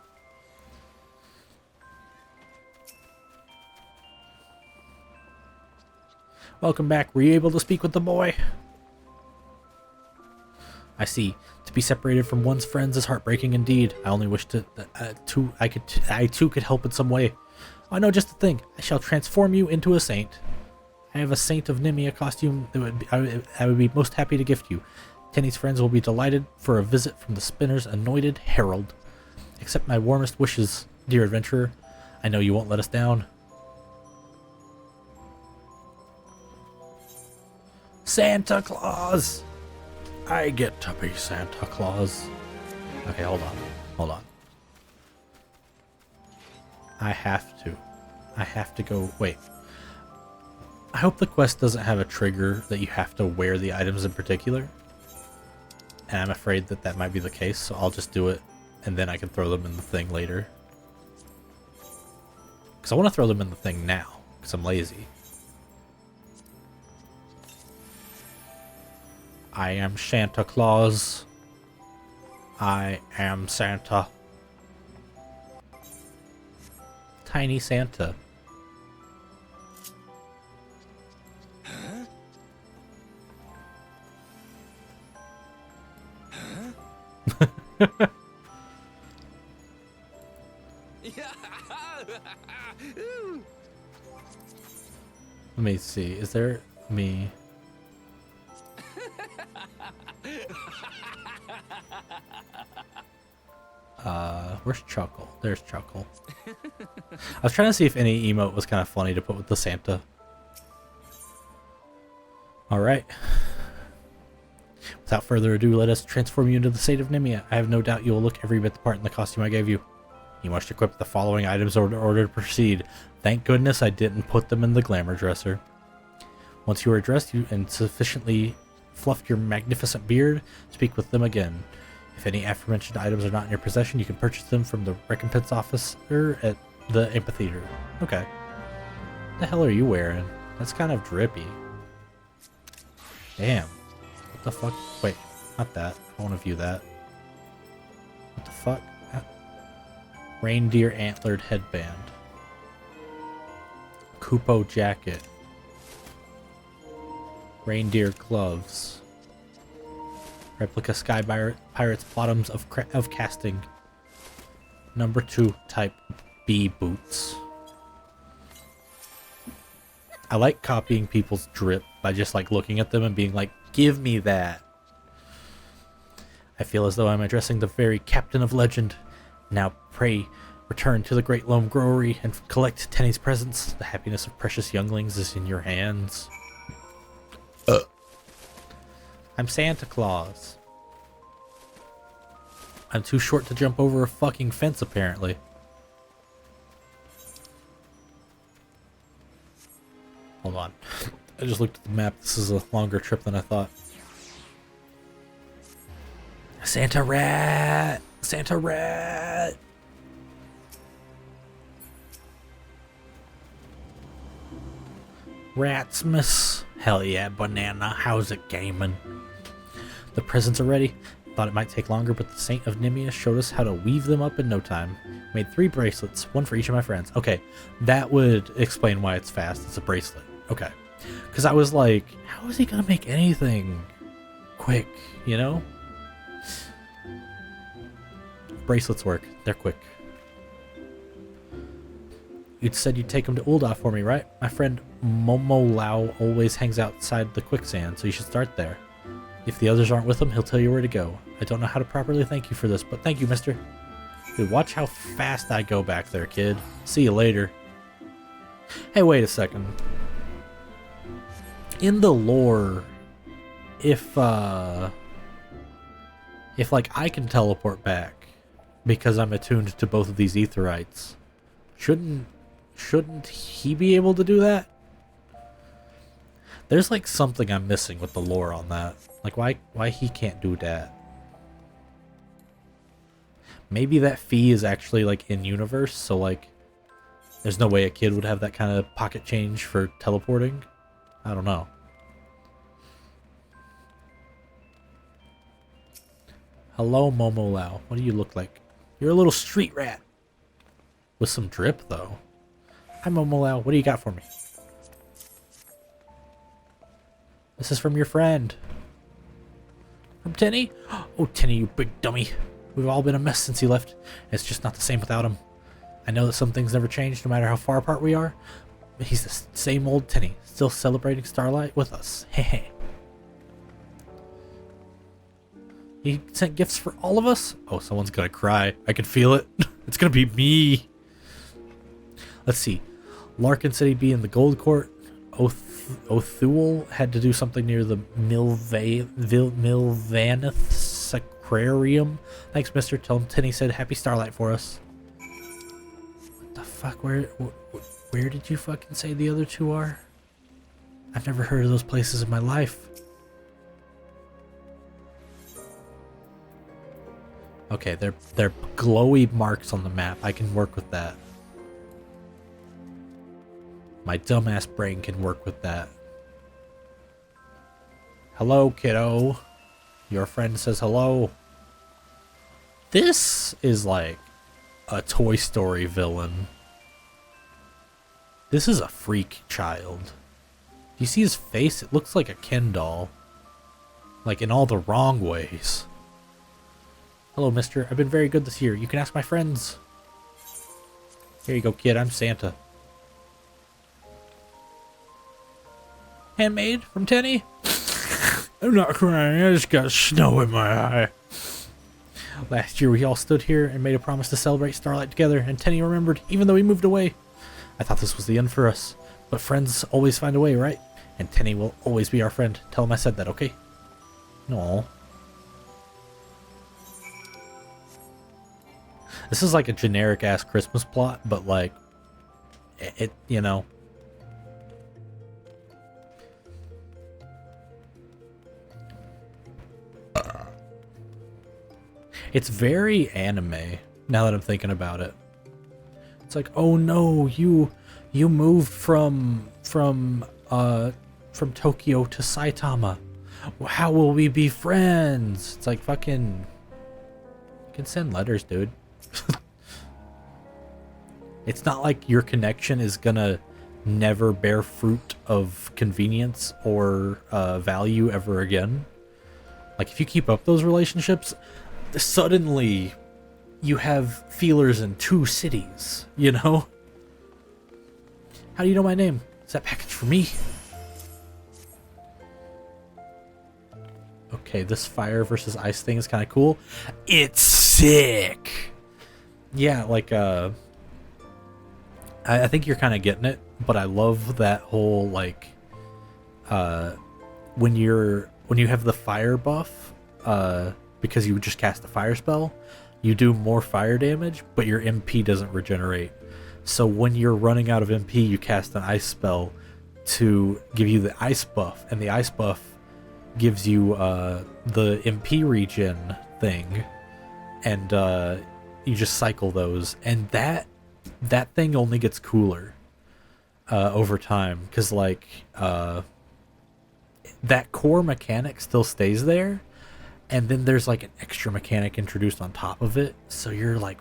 Welcome back. Were you able to speak with the boy? I see. To be separated from one's friends is heartbreaking indeed. I only wish I too could help in some way. I know just the thing. I shall transform you into a saint. I have a Saint of Nimia costume that I would be most happy to gift you. Tenny's friends will be delighted for a visit from the spinner's anointed herald. Accept my warmest wishes, dear adventurer. I know you won't let us down. Santa Claus! I get to be Santa Claus. Okay, hold on. I have to go, wait. I hope the quest doesn't have a trigger that you have to wear the items in particular. And I'm afraid that that might be the case, so I'll just do it, and then I can throw them in the thing later. Because I want to throw them in the thing now, because I'm lazy. I am Santa Claus. I am Santa. Tiny Santa. Let me see. Is there me? Where's Chuckle? There's Chuckle. I was trying to see if any emote was kind of funny to put with the Santa. Alright. Without further ado, let us transform you into the Saint of Nimia. I have no doubt you will look every bit the part in the costume I gave you. You must equip the following items in order to proceed. Thank goodness I didn't put them in the glamour dresser. Once you are dressed and sufficiently fluffed your magnificent beard, speak with them again. If any aforementioned items are not in your possession, you can purchase them from the recompense officer at the amphitheater. Okay. What the hell are you wearing? That's kind of drippy. Damn. What the fuck? Wait, not that. I want to view that. What the fuck? Reindeer antlered headband. Kupo jacket. Reindeer gloves. Replica Sky Pirates bottoms of casting. Number 2 type B boots. I like copying people's drip by just like looking at them and being like, give me that. I feel as though I'm addressing the very captain of legend. Now pray, return to the Great Loam Growery and collect Tenny's presents. The happiness of precious younglings is in your hands. I'm Santa Claus. I'm too short to jump over a fucking fence, apparently. Hold on. I just looked at the map. This is a longer trip than I thought. Santa Rat! Santa Rat! Ratsmas. Hell yeah, banana. How's it gaming? The presents are ready. Thought it might take longer, but the Saint of Nimia showed us how to weave them up in no time. Made 3 bracelets, one for each of my friends. Okay, that would explain why it's fast. It's a bracelet. Okay. Because I was like, how is he going to make anything quick, you know? Bracelets work. They're quick. You said you'd take them to Ul'dah for me, right? My friend Momo Lao always hangs outside the quicksand, so you should start there. If the others aren't with him, he'll tell you where to go. I don't know how to properly thank you for this, but thank you, mister. Dude, watch how fast I go back there, kid. See you later. Hey, wait a second. In the lore, if like I can teleport back because I'm attuned to both of these Aetherites, shouldn't he be able to do that? There's like something I'm missing with the lore on that. Like, why he can't do that? Maybe that fee is actually, like, in-universe, so, like, there's no way a kid would have that kind of pocket change for teleporting. I don't know. Hello, Momo Lao. What do you look like? You're a little street rat. With some drip, though. Hi, Momo Lao. What do you got for me? This is from your friend. From Tenny? Oh, Tenny, you big dummy. We've all been a mess since he left. It's just not the same without him. I know that some things never change, no matter how far apart we are. But he's the same old Tenny, still celebrating Starlight with us. Hehe. He sent gifts for all of us? Oh, someone's gonna cry. I can feel it. It's gonna be me. Let's see. Larkin said he'd be in the Gold Court. Othul had to do something near the Milvaneth Sacrarium. Thanks, mister. Tell him Tenny said happy Starlight for us. What the fuck? Where did you fucking say the other two are? I've never heard of those places in my life. Okay, they're glowy marks on the map. I can work with that. My dumbass brain can work with that. Hello, kiddo. Your friend says hello. This is like a Toy Story villain. This is a freak child. Do you see his face? It looks like a Ken doll. Like in all the wrong ways. Hello, mister. I've been very good this year. You can ask my friends. Here you go, kid. I'm Santa. Handmade from Tenny? I'm not crying. I just got snow in my eye. Last year, we all stood here and made a promise to celebrate Starlight together, and Tenny remembered, even though he moved away. I thought this was the end for us. But friends always find a way, right? And Tenny will always be our friend. Tell him I said that, okay? No. This is like a generic-ass Christmas plot, but like, it you know. It's very anime, now that I'm thinking about it. It's like, oh no, you moved from Tokyo to Saitama. How will we be friends? It's like fucking, you can send letters, dude. It's not like your connection is gonna never bear fruit of convenience or value ever again. Like if you keep up those relationships, suddenly you have feelers in 2 cities, you know? How do you know my name? Is that package for me? Okay, this fire versus ice thing is kind of cool. It's sick! Yeah, like, I think you're kind of getting it, but I love that whole, like, when you have the fire buff, because you just cast a fire spell, you do more fire damage, but your MP doesn't regenerate. So when you're running out of MP, you cast an ice spell to give you the ice buff, and the ice buff gives you the MP regen thing, and you just cycle those, and that thing only gets cooler over time, because like that core mechanic still stays there, and then there's like an extra mechanic introduced on top of it, so you're like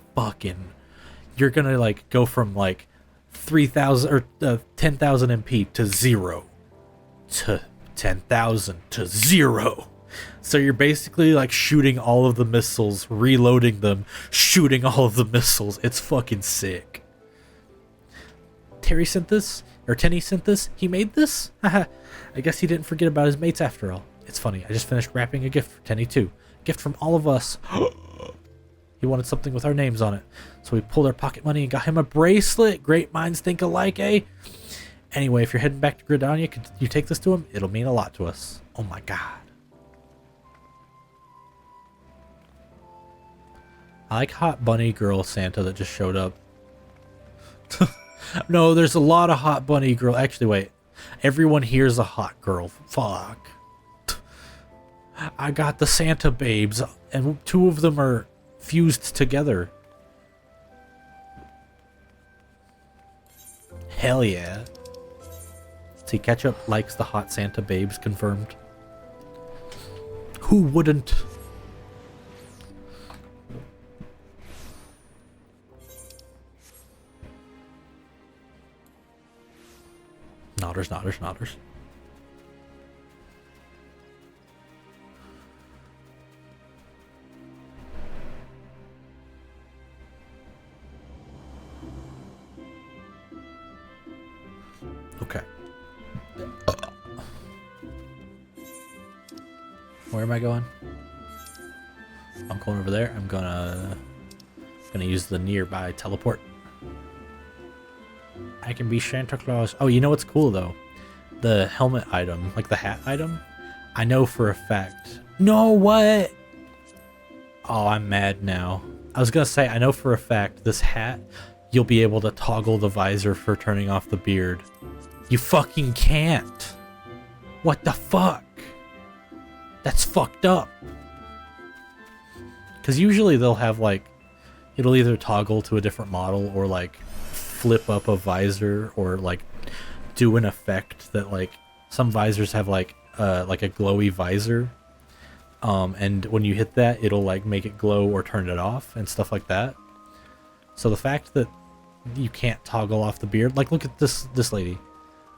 you're gonna like go from like 3,000 or 10,000 MP to 0 to 10,000 to 0. So you're basically like shooting all of the missiles, reloading them, shooting all of the missiles. It's fucking sick. Terry sent this, or Tenny sent this. He made this? Haha. I guess he didn't forget about his mates after all. It's funny, I just finished wrapping a gift for Tenny too. Gift from all of us. He wanted something with our names on it. So we pulled our pocket money and got him a bracelet. Great minds think alike, eh? Anyway, if you're heading back to Gridania, could you take this to him? It'll mean a lot to us. Oh my god. I like Hot Bunny Girl Santa that just showed up. No, there's a lot of Hot Bunny Girl. Actually, wait. Everyone here's a hot girl. Fuck. I got the Santa babes, and 2 of them are fused together. Hell yeah. See, Ketchup likes the hot Santa babes, confirmed. Who wouldn't? Nodders, nodders, nodders. Okay. Where am I going? I'm going over there. I'm gonna use the nearby teleport. I can be Santa Claus. Oh, you know what's cool though? The helmet item, like the hat item. I know for a fact. No, what? Oh, I'm mad now. I was gonna say, I know for a fact this hat, you'll be able to toggle the visor for turning off the beard. You fucking can't. What the fuck? That's fucked up. Because usually they'll have like, it'll either toggle to a different model or like flip up a visor or like do an effect that like some visors have like a glowy visor. And when you hit that, it'll like make it glow or turn it off and stuff like that. So the fact that you can't toggle off the beard, like look at this lady.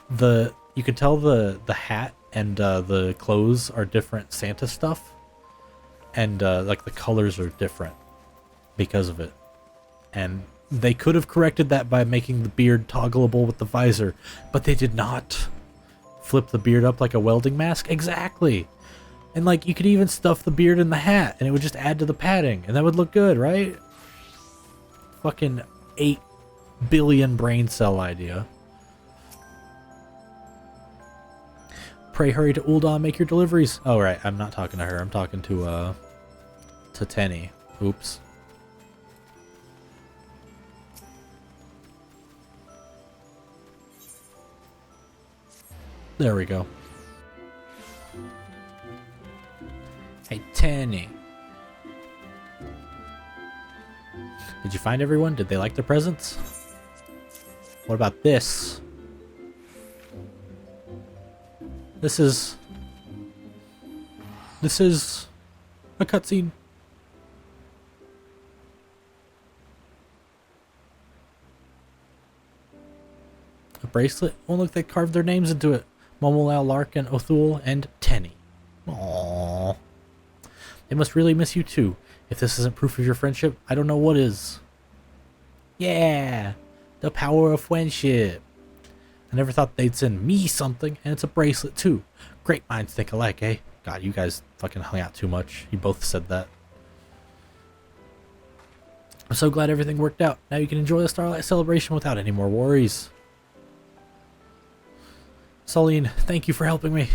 You can tell the hat and the clothes are different Santa stuff, and like the colors are different because of it. And they could have corrected that by making the beard toggleable with the visor, but they did not. Flip the beard up like a welding mask? Exactly. And like you could even stuff the beard in the hat and it would just add to the padding and that would look good, right? Fucking 8 billion brain cell idea. Pray hurry to Ul'dah, make your deliveries. Oh right, I'm not talking to her. I'm talking to Tenny. Oops. There we go. Hey, Tenny. Did you find everyone? Did they like the presents? What about this? This is a cutscene. A bracelet? Oh look, they carved their names into it. Momolau, Larkin, Othul, and Tenny. Aww. They must really miss you too. If this isn't proof of your friendship, I don't know what is. Yeah! The power of friendship. I never thought they'd send me something, and it's a bracelet too. Great minds think alike, eh? God, you guys fucking hung out too much. You both said that. I'm so glad everything worked out. Now you can enjoy the Starlight celebration without any more worries. Celine, thank you for helping me.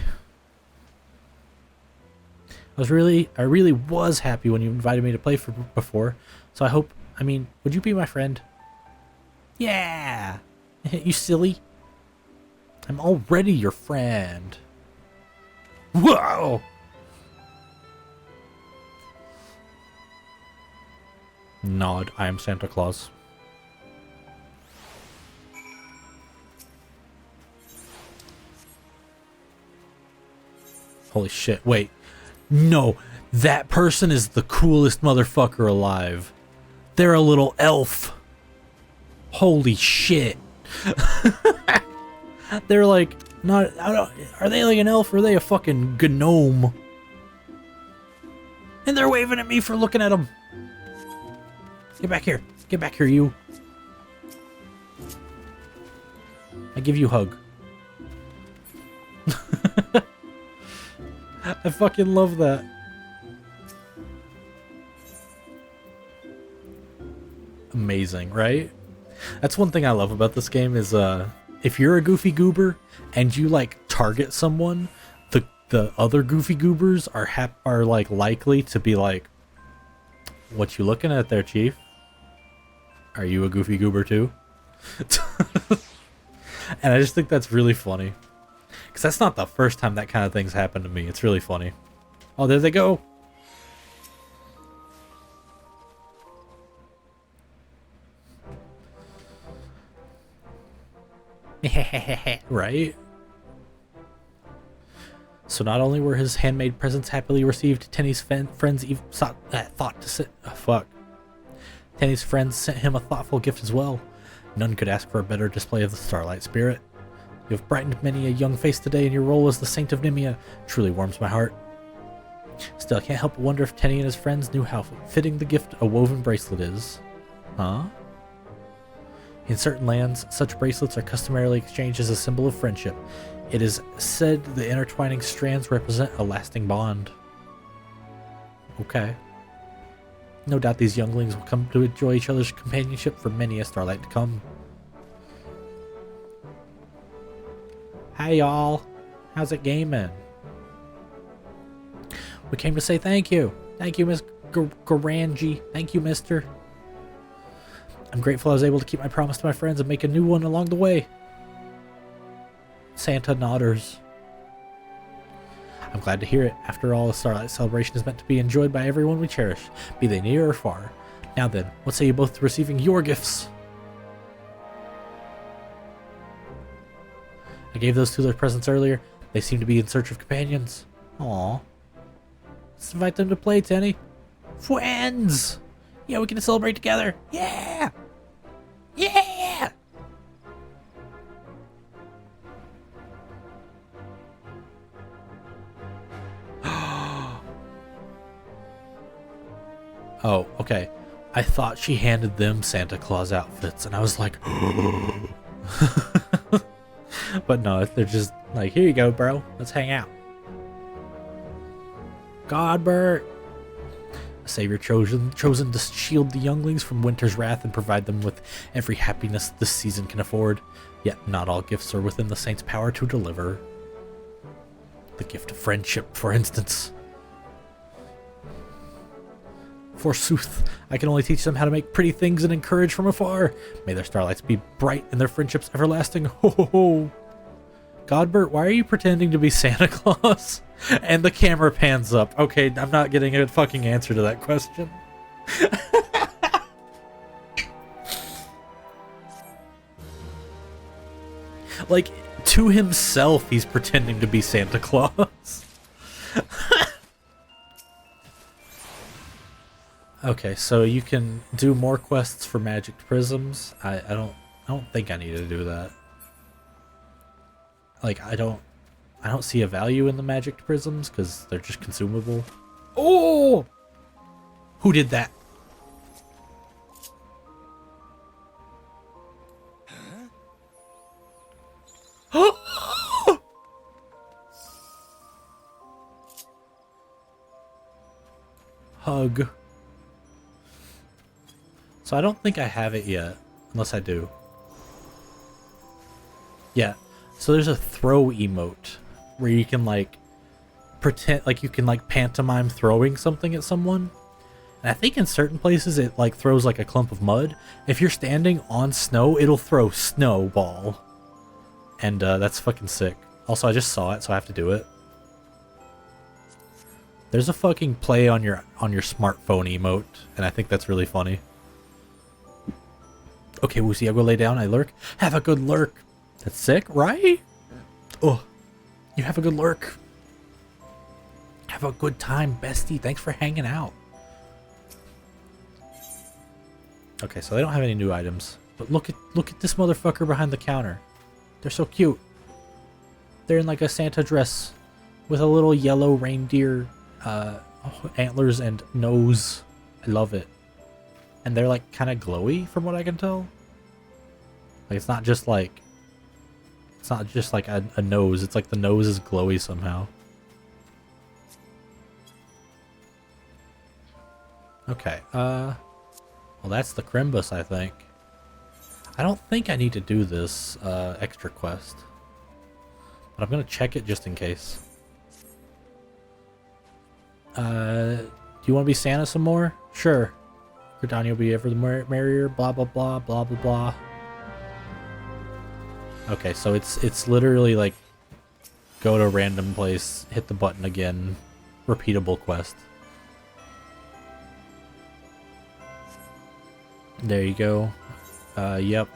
I really was happy when you invited me to play before. So I mean, would you be my friend? Yeah! You silly. I'm already your friend. Whoa! Nod, I am Santa Claus. Holy shit, wait. No, that person is the coolest motherfucker alive. They're a little elf. Holy shit. They're like, are they like an elf or are they a fucking gnome? And they're waving at me for looking at them. Get back here. Get back here, you. I give you a hug. I fucking love that. Amazing, right? That's one thing I love about this game is if you're a goofy goober and you like target someone, the other goofy goobers are like likely to be like, what you looking at there, Chief? Are you a goofy goober too? And I just think that's really funny. Because that's not the first time that kind of thing's happened to me. It's really funny. Oh, there they go. Right? So not only were his handmade presents happily received, Tenny's friends even Tenny's friends sent him a thoughtful gift as well. None could ask for a better display of the Starlight spirit. You have brightened many a young face today, and your role as the Saint of Nimia truly warms my heart. Still, I can't help but wonder if Tenny and his friends knew how fitting the gift a woven bracelet is. Huh? In certain lands, such bracelets are customarily exchanged as a symbol of friendship. It is said the intertwining strands represent a lasting bond. Okay. No doubt these younglings will come to enjoy each other's companionship for many a starlight to come. Hey y'all, how's it gaming? We came to say thank you. Thank you, Miss Garangi. Thank you, mister. I'm grateful I was able to keep my promise to my friends and make a new one along the way. Santa nodders. I'm glad to hear it. After all, the Starlight Celebration is meant to be enjoyed by everyone we cherish, be they near or far. Now then, what say you both to receiving your gifts? I gave those two their presents earlier. They seem to be in search of companions. Aww. Let's invite them to play, Tenny. Friends! Yeah, we can celebrate together. Yeah! Yeah! Oh, okay. I thought she handed them Santa Claus outfits, and I was like, but no, they're just like, here you go, bro. Let's hang out. Godbert! A savior chosen to shield the younglings from winter's wrath and provide them with every happiness this season can afford. Yet not all gifts are within the saint's power to deliver. The gift of friendship, for instance. Forsooth, I can only teach them how to make pretty things and encourage from afar. May their starlights be bright and their friendships everlasting. Ho ho ho! Godbert, why are you pretending to be Santa Claus? And the camera pans up. Okay, I'm not getting a fucking answer to that question. Like, to himself, he's pretending to be Santa Claus. Okay, so you can do more quests for magic prisms. I don't think I need to do that. Like, I don't see a value in the magic prisms because they're just consumable. Oh! Who did that? Hug. So I don't think I have it yet, unless I do. Yeah. So there's a throw emote where you can like pretend like you can like pantomime throwing something at someone. And I think in certain places it like throws like a clump of mud. If you're standing on snow, it'll throw snowball. And that's fucking sick. Also, I just saw it, so I have to do it. There's a fucking play on your smartphone emote, and I think that's really funny. Okay, Woosie, I'll go lay down. I lurk. Have a good lurk. That's sick, right? Oh, you have a good lurk. Have a good time, bestie. Thanks for hanging out. Okay, so they don't have any new items, but look at this motherfucker behind the counter. They're so cute. They're in like a Santa dress with a little yellow reindeer antlers and nose. I love it. And they're like kind of glowy from what I can tell. Like it's not just like a nose. It's like the nose is glowy somehow. Okay. Well, that's the Crimbus, I think. I don't think I need to do this extra quest, but I'm gonna check it just in case. Do you want to be Santa some more? Sure. Gridania will be ever the merrier. Blah blah blah blah blah blah. Okay, so it's literally like go to a random place, hit the button again, repeatable quest. There you go. Yep.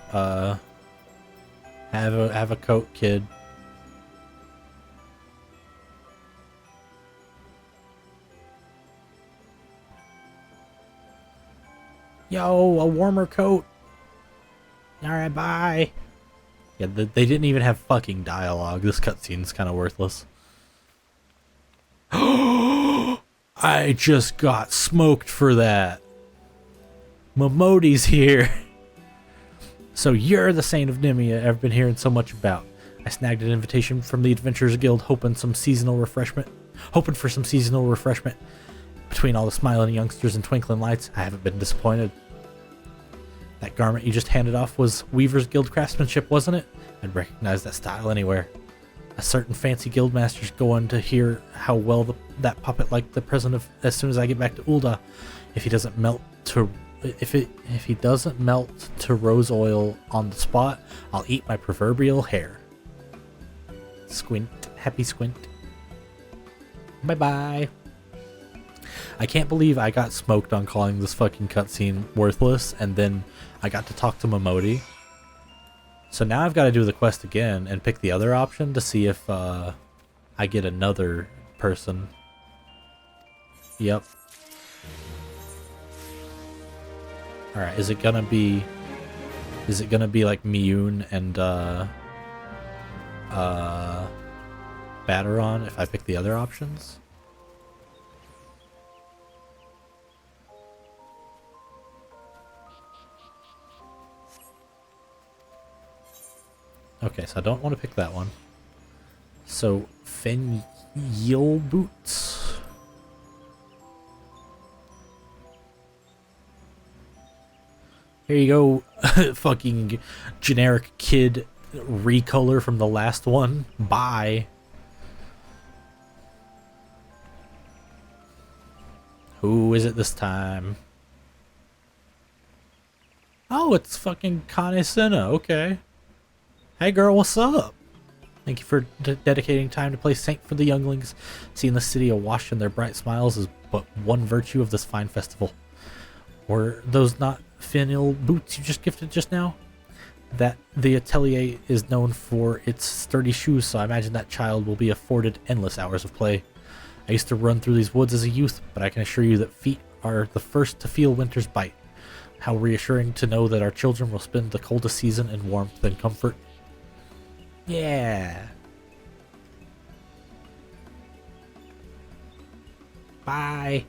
Have a coat, kid. Yo, a warmer coat. Alright, bye. Yeah, they didn't even have fucking dialogue. This cutscene's kind of worthless. I just got smoked for that. Momodi's here. So you're the Saint of Nimia I've been hearing so much about. I snagged an invitation from the Adventurers Guild hoping for some seasonal refreshment. Between all the smiling youngsters and twinkling lights, I haven't been disappointed. That garment you just handed off was Weaver's Guild craftsmanship, wasn't it? I'd recognize that style anywhere. A certain fancy guildmaster's going to hear how well that puppet liked the present of as soon as I get back to Ul'dah. If he doesn't melt to rose oil on the spot, I'll eat my proverbial hair. Squint. Happy squint. Bye bye. I can't believe I got smoked on calling this fucking cutscene worthless, and then I got to talk to Momodi. So now I've got to do the quest again and pick the other option to see if I get another person. Yep. Alright, is it gonna be like Miyun and Bateron if I pick the other options? Okay, so I don't want to pick that one. So, Fen'yil Boots. Here you go, fucking generic kid recolor from the last one. Bye. Who is it this time? Oh, it's fucking Kane Senna, okay. Hey girl, what's up? Thank you for dedicating time to play Saint for the younglings. Seeing the city awash in their bright smiles is but one virtue of this fine festival. Were those not Fen'yil boots you just gifted just now? That the atelier is known for its sturdy shoes, so I imagine that child will be afforded endless hours of play. I used to run through these woods as a youth, but I can assure you that feet are the first to feel winter's bite. How reassuring to know that our children will spend the coldest season in warmth and comfort. Yeah. Bye.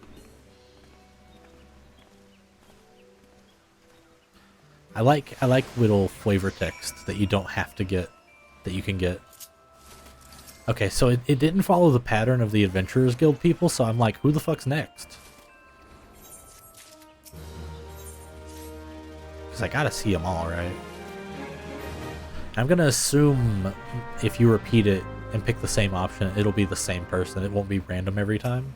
I like little flavor text that you don't have to get, that you can get. Okay, so it didn't follow the pattern of the Adventurers Guild people, so I'm like, who the fuck's next? Because I gotta see them all, right? I'm gonna assume if you repeat it and pick the same option, it'll be the same person. It won't be random every time.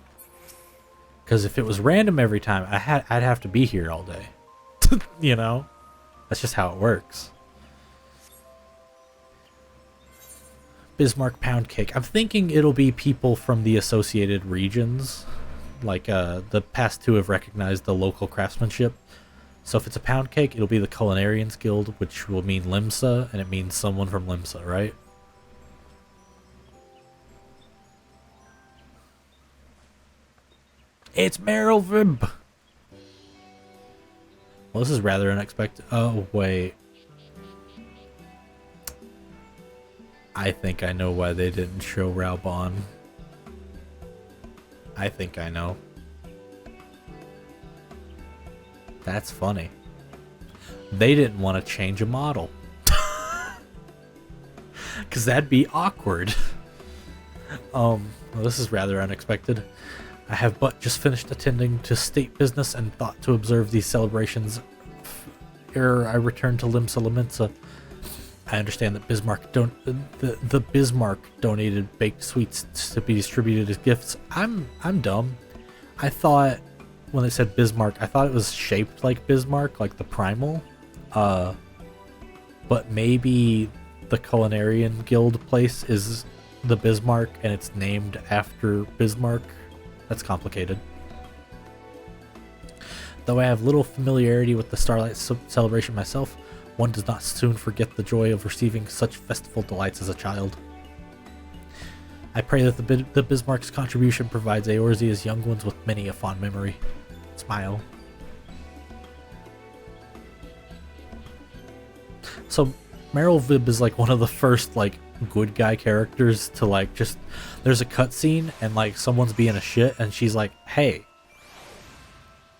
Because if it was random every time, I'd have to be here all day. You know? That's just how it works. Bismarck Pound Cake. I'm thinking it'll be people from the associated regions. Like, the past two have recognized the local craftsmanship. So if it's a pound cake, it'll be the Culinarians Guild, which will mean Limsa, and it means someone from Limsa, right? It's Meryl Vib! Well, this is rather unexpected. Oh, wait. I think I know why they didn't show Raubon. I think I know. That's funny. They didn't want to change a model. Because that'd be awkward. Well, this is rather unexpected. I have but just finished attending to state business and thought to observe these celebrations ere I return to Limsa Lominsa. I understand that the Bismarck donated baked sweets to be distributed as gifts. I'm dumb. I thought when they said Bismarck, I thought it was shaped like Bismarck, like the primal. But maybe the Culinarian Guild place is the Bismarck and it's named after Bismarck That's complicated. Though I have little familiarity with the Starlight celebration myself, one does not soon forget the joy of receiving such festival delights as a child. I pray that the Bismarck's contribution provides Eorzea's young ones with many a fond memory. Smile. So, Meryl Vib is like one of the first like good guy characters to like just, there's a cutscene and like someone's being a shit and she's like, hey,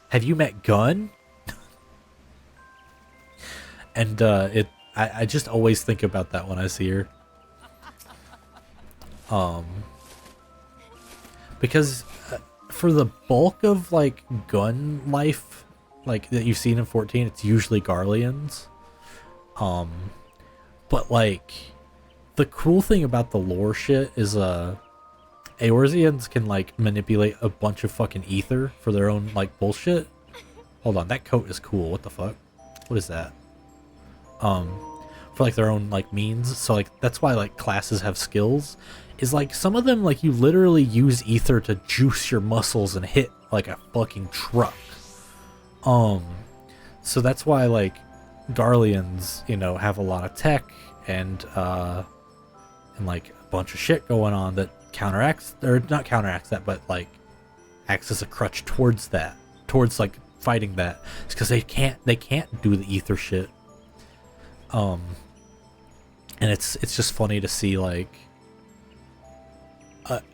have you met Gunn? And I just always think about that when I see her. Because for the bulk of like gun life, like that you've seen in 14, it's usually Garleans. But like the cool thing about the lore shit is Eorzeans can like manipulate a bunch of fucking ether for their own like bullshit. Hold on, that coat is cool. What the fuck? What is that? For like their own like means. So like that's why like classes have skills. Is like some of them like you literally use ether to juice your muscles and hit like a fucking truck. So that's why like Garleans, you know, have a lot of tech and like a bunch of shit going on that counteracts, or not counteracts that, but like acts as a crutch towards that, towards like fighting that. It's because they can't do the ether shit. And it's just funny to see like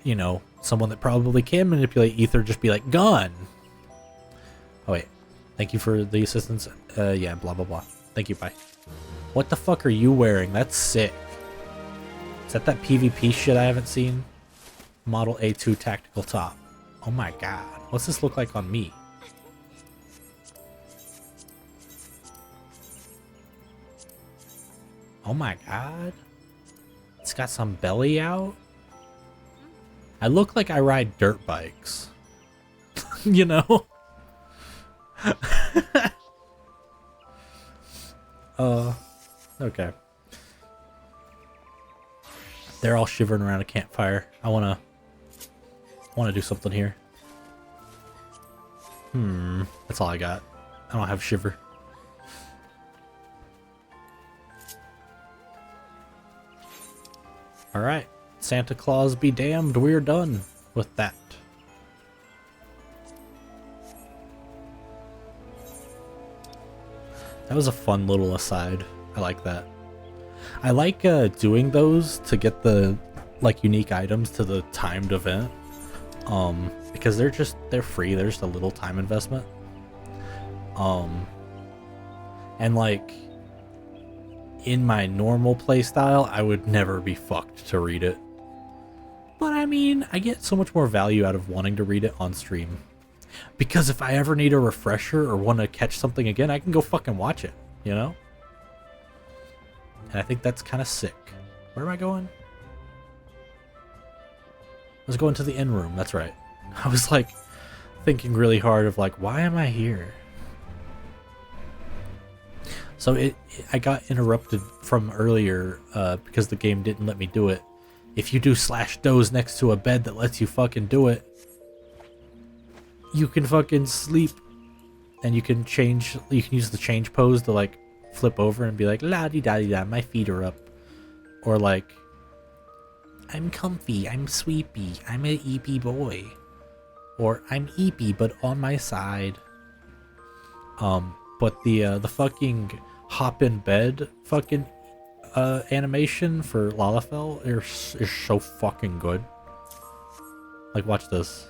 you know, someone that probably can manipulate ether just be like, gun. Oh wait, thank you for the assistance. Yeah, blah blah blah. Thank you, bye. What the fuck are you wearing? That's sick. Is that PvP shit I haven't seen? Model A2 tactical top. Oh my god. What's this look like on me? Oh my god. It's got some belly out. I look like I ride dirt bikes. You know? Okay. They're all shivering around a campfire. I wanna do something here. That's all I got. I don't have shiver. Alright. Santa Claus be damned, we're done with that. That was a fun little aside. I like that. I like doing those to get the like unique items to the timed event. Because they're free, they're just a little time investment. And like in my normal playstyle, I would never be fucked to read it. But I mean, I get so much more value out of wanting to read it on stream. Because if I ever need a refresher or want to catch something again, I can go fucking watch it, you know? And I think that's kind of sick. Where am I going? I was going to the inn room, that's right. I was like thinking really hard of like, why am I here? So I got interrupted from earlier because the game didn't let me do it. If you do /doze next to a bed that lets you fucking do it, you can fucking sleep and you can use the change pose to like flip over and be like, la-di-da-di-da, my feet are up. Or like, I'm comfy, I'm sweepy, I'm an EP boy. Or I'm EP but on my side. But the fucking hop in bed fucking animation for Lalafell is so fucking good. Like, watch this.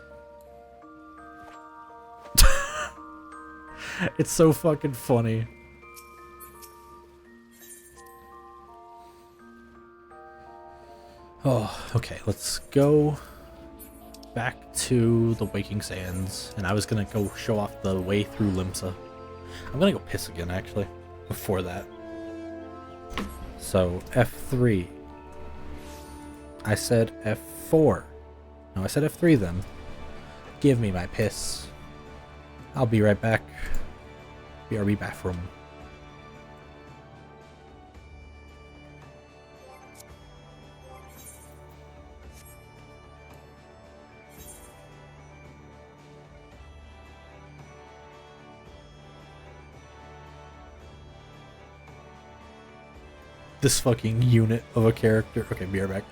It's so fucking funny. Oh, okay, let's go back to the Waking Sands. And I was gonna go show off the way through Limsa. I'm gonna go piss again, actually, before that. So, F3. I said F4. No, I said F3 then. Give me my piss. I'll be right back. BRB bathroom. this fucking unit of a character. Okay, be right back.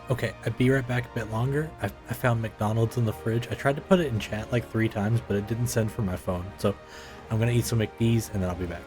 Okay, I'd be right back a bit longer. I found McDonald's in the fridge. I tried to put it in chat like 3 times, but it didn't send from my phone. So I'm gonna eat some McD's and then I'll be back.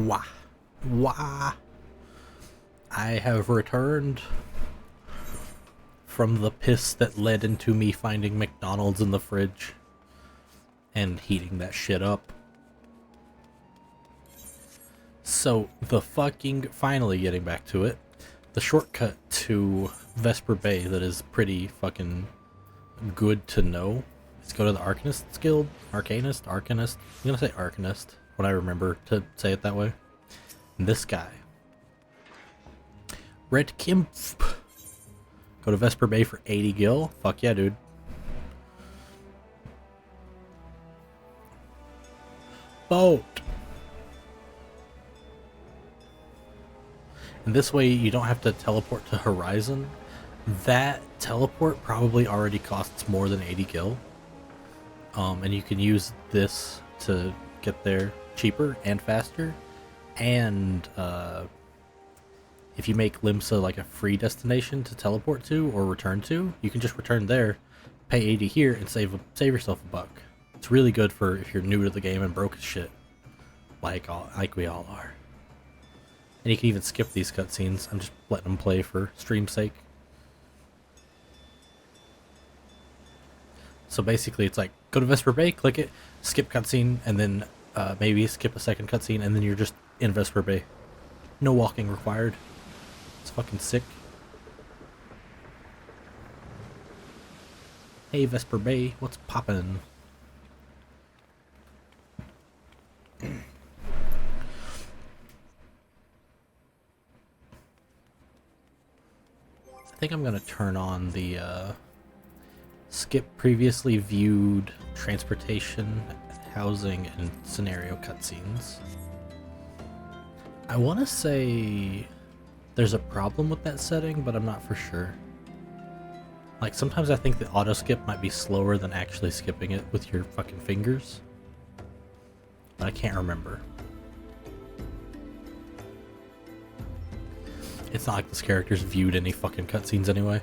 Wah. Wah. I have returned from the piss that led into me finding McDonald's in the fridge and heating that shit up. So, finally getting back to it, the shortcut to Vesper Bay that is pretty fucking good to know is go to the Arcanist Guild. Arcanist? I'm gonna say Arcanist when I remember to say it that way. And this guy. Red Kimpf. Go to Vesper Bay for 80 gil. Fuck yeah, dude. Boat. And this way you don't have to teleport to Horizon. That teleport probably already costs more than 80 gil. And you can use this to get there cheaper and faster. And if you make Limsa like a free destination to teleport to or return to, you can just return there, pay 80 here, and save yourself a buck. It's really good for if you're new to the game and broke as shit, like we all are. And you can even skip these cutscenes. I'm just letting them play for stream's sake. So basically, it's like go to Vesper Bay, click it, skip cutscene, and then maybe skip a second cutscene, and then you're just in Vesper Bay. No walking required. It's fucking sick. Hey Vesper Bay, what's poppin'? I think I'm gonna turn on the skip previously viewed transportation, housing, and scenario cutscenes. I want to say there's a problem with that setting, but I'm not for sure. Like, sometimes I think the auto skip might be slower than actually skipping it with your fucking fingers. But I can't remember. It's not like this character's viewed any fucking cutscenes anyway.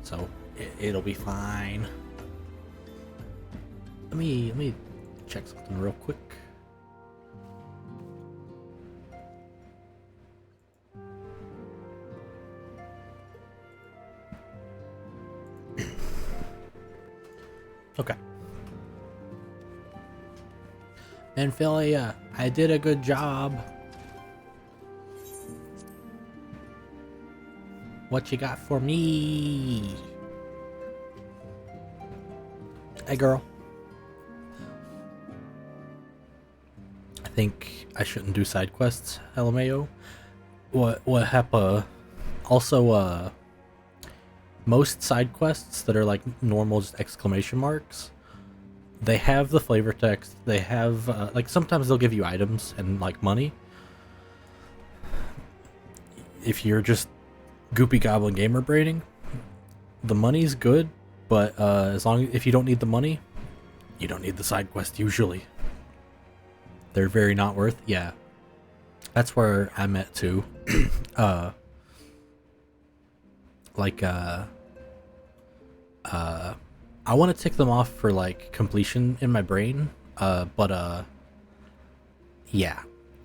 So, it'll be fine. Let me check something real quick. Okay. And Philia, I did a good job. What you got for me? Hey, girl. I think I shouldn't do side quests, LMAO. What happened? Also, most side quests that are like normal, just exclamation marks, they have the flavor text. They have like sometimes they'll give you items and like money. If you're just goopy goblin gamer braiding, the money's good, but if you don't need the money, you don't need the side quest usually. They're very not worth. Yeah, that's where I'm at too. I want to tick them off for like completion in my brain, but yeah,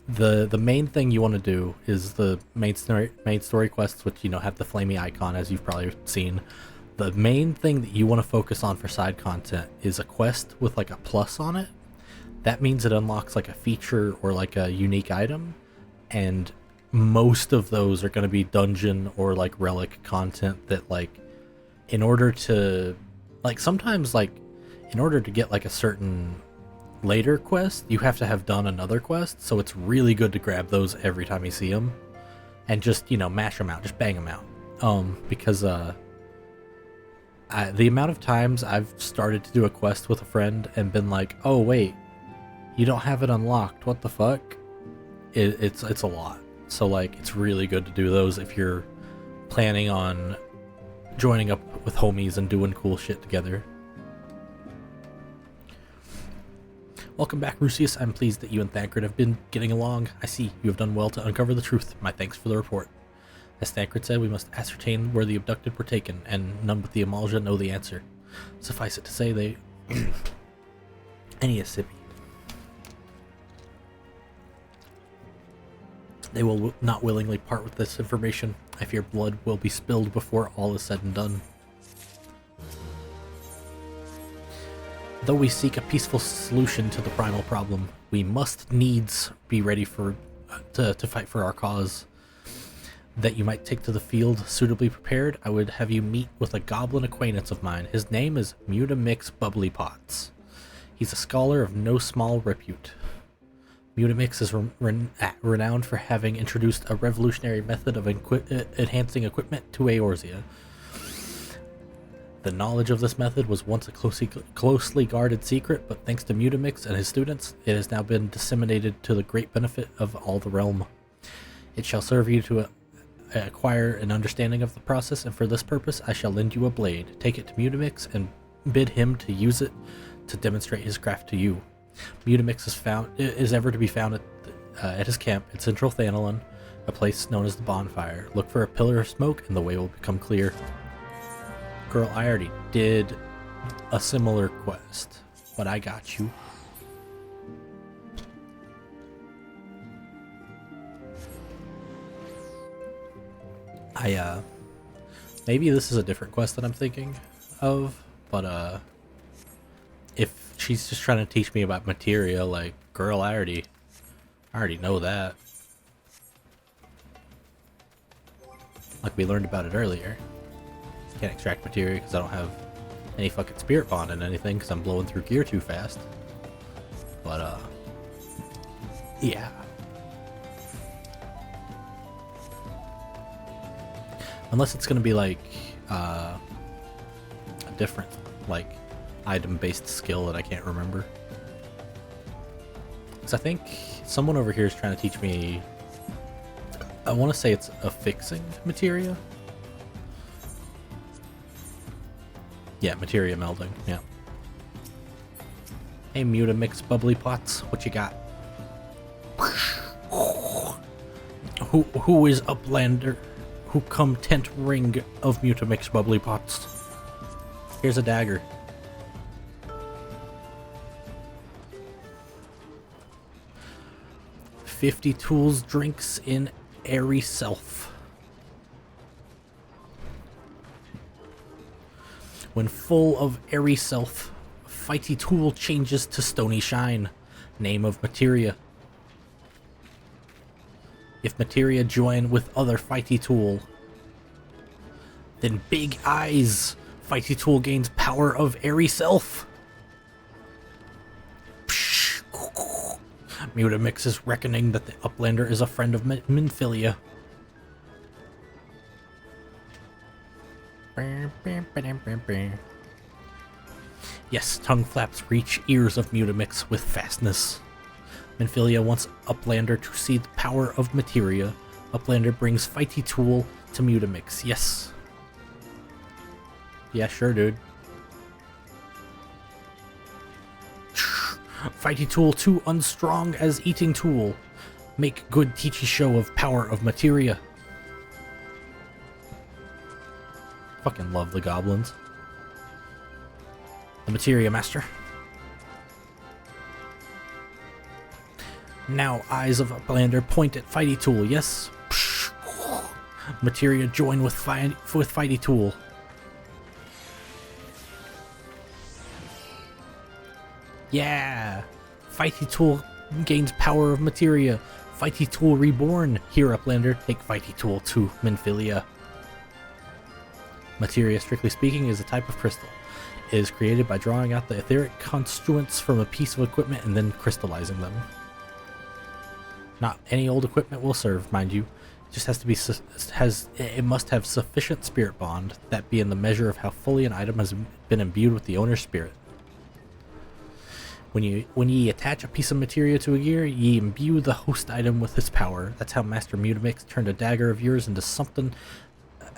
the main thing you want to do is the main story quests, which have the flamey icon, as you've probably seen. The main thing that you want to focus on for side content is a quest with like a plus on it. That means it unlocks like a feature or like a unique item, and most of those are going to be dungeon or like relic content that like in order to get like a certain later quest, you have to have done another quest. So it's really good to grab those every time you see them and just mash them out, just bang them out, because the amount of times I've started to do a quest with a friend and been like, oh wait, you don't have it unlocked, what the fuck? It's a lot. So like it's really good to do those if you're planning on joining up with homies and doing cool shit together. Welcome back, Rusius. I'm pleased that you and Thancred have been getting along. I see you have done well to uncover the truth. My thanks for the report. As Thancred said, we must ascertain where the abducted were taken, and none but the Amalja know the answer. Suffice it to say, they... Any a sippy. They will not willingly part with this information. I fear blood will be spilled before all is said and done. Though we seek a peaceful solution to the primal problem, we must needs be ready to fight for our cause. That you might take to the field suitably prepared, I would have you meet with a goblin acquaintance of mine. His name is Mutamix Bubblypots. He's a scholar of no small repute. Mutamix is renowned for having introduced a revolutionary method of enhancing equipment to Eorzea. The knowledge of this method was once a closely guarded secret, but thanks to Mutamix and his students, it has now been disseminated to the great benefit of all the realm. It shall serve you to acquire an understanding of the process, and for this purpose I shall lend you a blade. Take it to Mutamix and bid him to use it to demonstrate his craft to you. Mutamix is ever to be found at his camp in Central Thanalon, a place known as the Bonfire. Look for a pillar of smoke and the way will become clear. Girl, I already did a similar quest, but I got you. Maybe this is a different quest that I'm thinking of, but if she's just trying to teach me about materia, like, girl, I already know that. Like we learned about it earlier. Can't extract materia because I don't have any fucking spirit bond in anything because I'm blowing through gear too fast. But yeah. Unless it's gonna be like a different like item-based skill that I can't remember. Because I think someone over here is trying to teach me. I want to say it's a fixing materia. Yeah, materia melding. Yeah. Hey, Mutamix Bubblypots, what you got? Who is Uplander? Who come tent ring of Mutamix Bubblypots? Here's a dagger. $50 tools drinks in airy self. When full of airy self, fighty tool changes to stony shine. Name of materia. If materia join with other fighty tool, then big eyes. Fighty tool gains power of airy self. Mutamix is reckoning that the Uplander is a friend of Minfilia. Yes, tongue flaps reach ears of Mutamix with fastness. Minfilia wants Uplander to see the power of materia. Uplander brings fighty tool to Mutamix. Yes. Yeah, sure, dude. Fighty tool too unstrong as eating tool. Make good teachy show of power of materia. Fucking love the goblins. The materia master. Now eyes of Uplander point at fighty tool. Yes. Materia join with fighty tool. Yeah! Fighty tool gains power of materia. Fighty tool reborn. Here, Uplander, take fighty tool to Minfilia. Materia, strictly speaking, is a type of crystal. It is created by drawing out the etheric constituents from a piece of equipment and then crystallizing them. Not any old equipment will serve, mind you. It just has to be it must have sufficient spirit bond, that being the measure of how fully an item has been imbued with the owner's spirit. When ye attach a piece of materia to a gear, ye imbue the host item with its power. That's how Master Mutamix turned a dagger of yours into something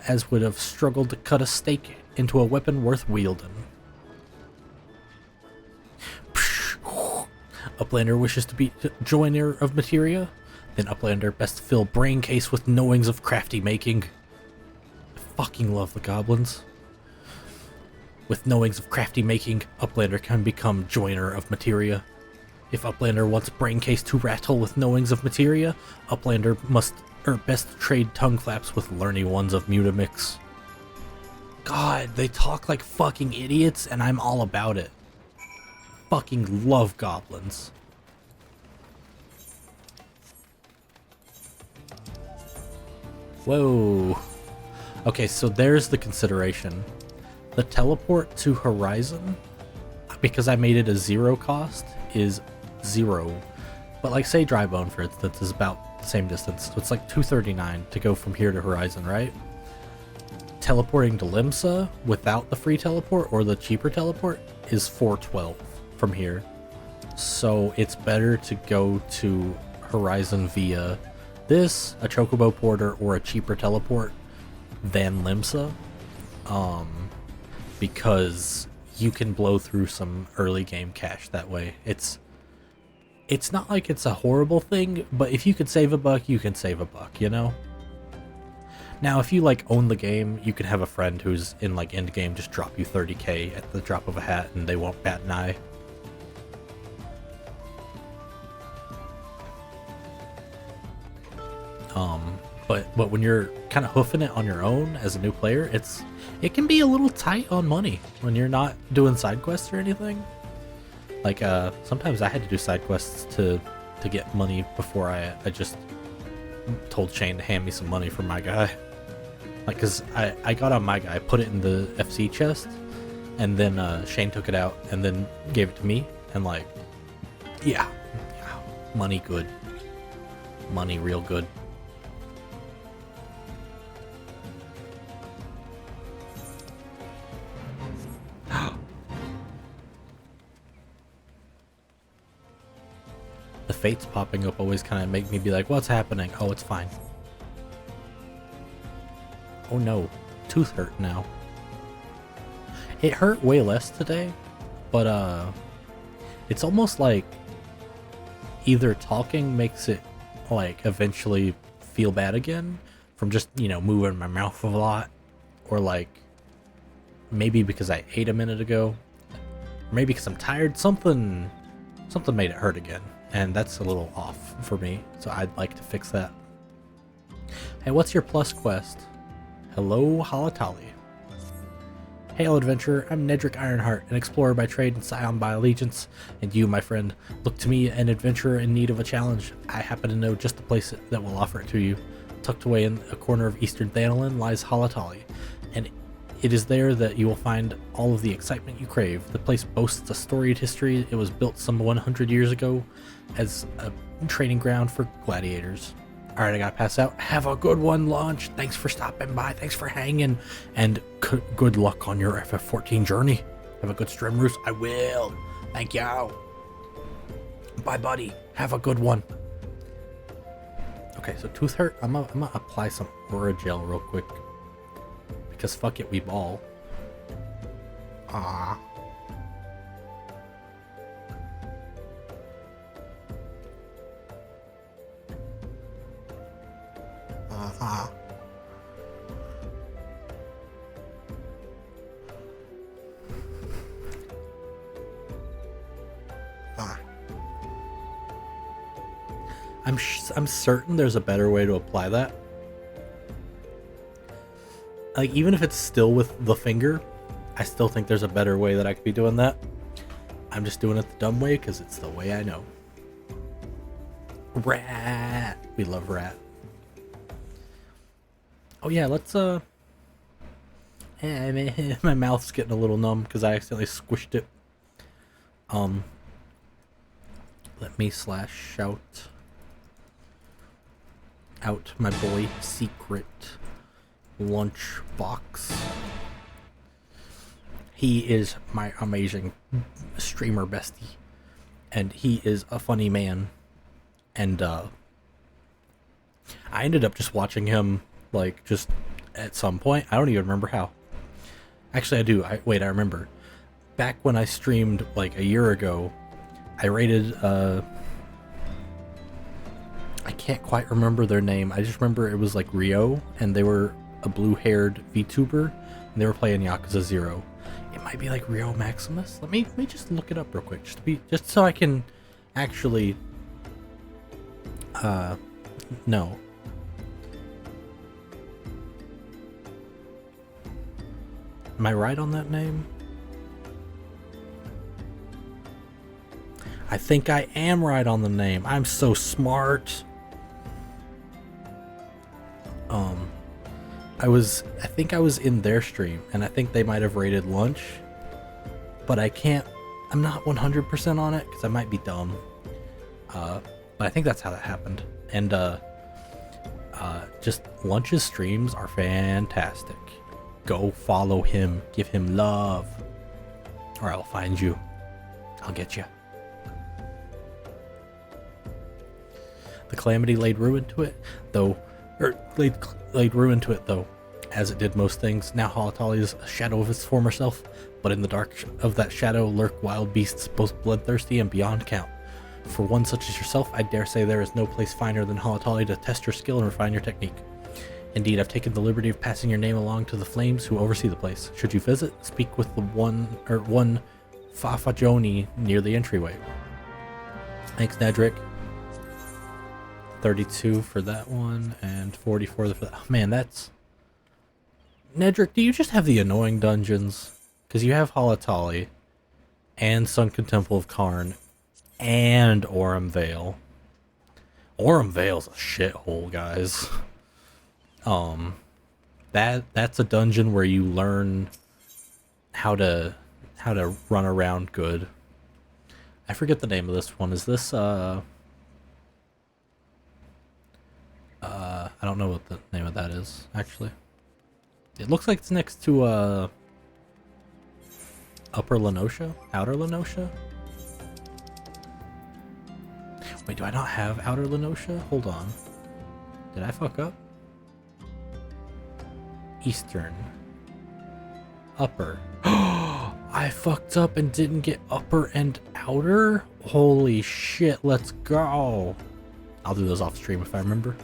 as would have struggled to cut a stake into a weapon worth wielding. Uplander wishes to be joiner of materia? Then Uplander best fill brain case with knowings of crafty making. I fucking love the goblins. With knowings of crafty making, Uplander can become joiner of materia. If Uplander wants braincase to rattle with knowings of materia, Uplander must best trade tongue flaps with learny ones of Mutamix. God, they talk like fucking idiots, and I'm all about it. Fucking love goblins. Whoa. Okay, so there's the consideration. The teleport to Horizon, because I made it a 0 cost, is 0. But like, say Drybone, for instance, is about the same distance. So it's like 239 to go from here to Horizon, right? Teleporting to Limsa without the free teleport or the cheaper teleport is 412 from here. So it's better to go to Horizon via this, a Chocobo Porter, or a cheaper teleport than Limsa. Because you can blow through some early game cash that way. It's not like it's a horrible thing, but if you could save a buck, you can save a buck, you know? Now, if you like own the game, you can have a friend who's in like end game just drop you 30k at the drop of a hat and they won't bat an eye. But when you're kind of hoofing it on your own as a new player, it can be a little tight on money when you're not doing side quests or anything. Like sometimes I had to do side quests to get money before I just told Shane to hand me some money for my guy. Like, cause I got on my guy, put it in the FC chest, and then Shane took it out and then gave it to me, and like, yeah, money good, money real good. The fates popping up always kind of make me be like, what's happening? Oh, it's fine. Oh no, tooth hurt now. It hurt way less today, but it's almost like either talking makes it like eventually feel bad again from just, you know, moving my mouth a lot, or like maybe because I ate a minute ago, or maybe because I'm tired. Something made it hurt again, and that's a little off for me, so I'd like to fix that. Hey, what's your plus quest? Hello, Halatali. Hail, adventurer. I'm Nedrick Ironheart, an explorer by trade and scion by allegiance. And you, my friend, look to me, an adventurer in need of a challenge. I happen to know just the place that will offer it to you. Tucked away in a corner of eastern Thanalin lies Halatali, and it is there that you will find all of the excitement you crave. The place boasts a storied history. It was built some 100 years ago as a training ground for gladiators. Alright, I gotta pass out. Have a good one, Launch. Thanks for stopping by. Thanks for hanging. And good luck on your FF14 journey. Have a good stream, Roos. I will. Thank you. Bye, buddy. Have a good one. Okay, so tooth hurt. I'm gonna apply some Aura Gel real quick. Because fuck it, we ball. Ah. Uh-huh. I'm certain there's a better way to apply that. Like, even if it's still with the finger, I still think there's a better way that I could be doing that. I'm just doing it the dumb way because it's the way I know. Rat. We love rat. Oh yeah, let's my mouth's getting a little numb because I accidentally squished it. Let me shout out my boy Secret Lunchbox. He is my amazing streamer bestie, and he is a funny man. And I ended up just watching him, like, just at some point. I don't even remember how. Actually, I do. I remember. Back when I streamed, like, a year ago, I rated, I can't quite remember their name. I just remember it was, like, Rio, and they were a blue-haired VTuber, and they were playing Yakuza 0. It might be, like, Rio Maximus. Let me just look it up real quick, just so I can Actually, no. Am I right on that name? I think I am right on the name. I'm so smart. I think I was in their stream, and I think they might have rated lunch, but I'm not 100% on it, because I might be dumb. But I think that's how that happened. And, just Lunch's streams are fantastic. Go follow him, give him love, or I'll find you. I'll get you. The calamity laid ruin to it, though, laid ruin to it, though, as it did most things. Now Halatali is a shadow of its former self, but in the dark of that shadow lurk wild beasts, both bloodthirsty and beyond count. For one such as yourself, I dare say there is no place finer than Halatali to test your skill and refine your technique. Indeed, I've taken the liberty of passing your name along to the flames who oversee the place. Should you visit, speak with the one Fafajoni near the entryway. Thanks, Nedrick. 32 for that one, and 44 for that. Oh, man, that's... Nedrick, do you just have the annoying dungeons? Because you have Halatali, and Sunken Temple of Karn, and Orem Vale. Orem Vale's a shithole, guys. That's a dungeon where you learn how to run around good. I forget the name of this one. Is this I don't know what the name of that is, actually. It looks like it's next to Upper Lenosha? Outer Lenosha? Wait, do I not have Outer Lenosha? Hold on. Did I fuck up? Eastern. Upper. I fucked up and didn't get Upper and Outer? Holy shit, let's go. I'll do those off stream if I remember.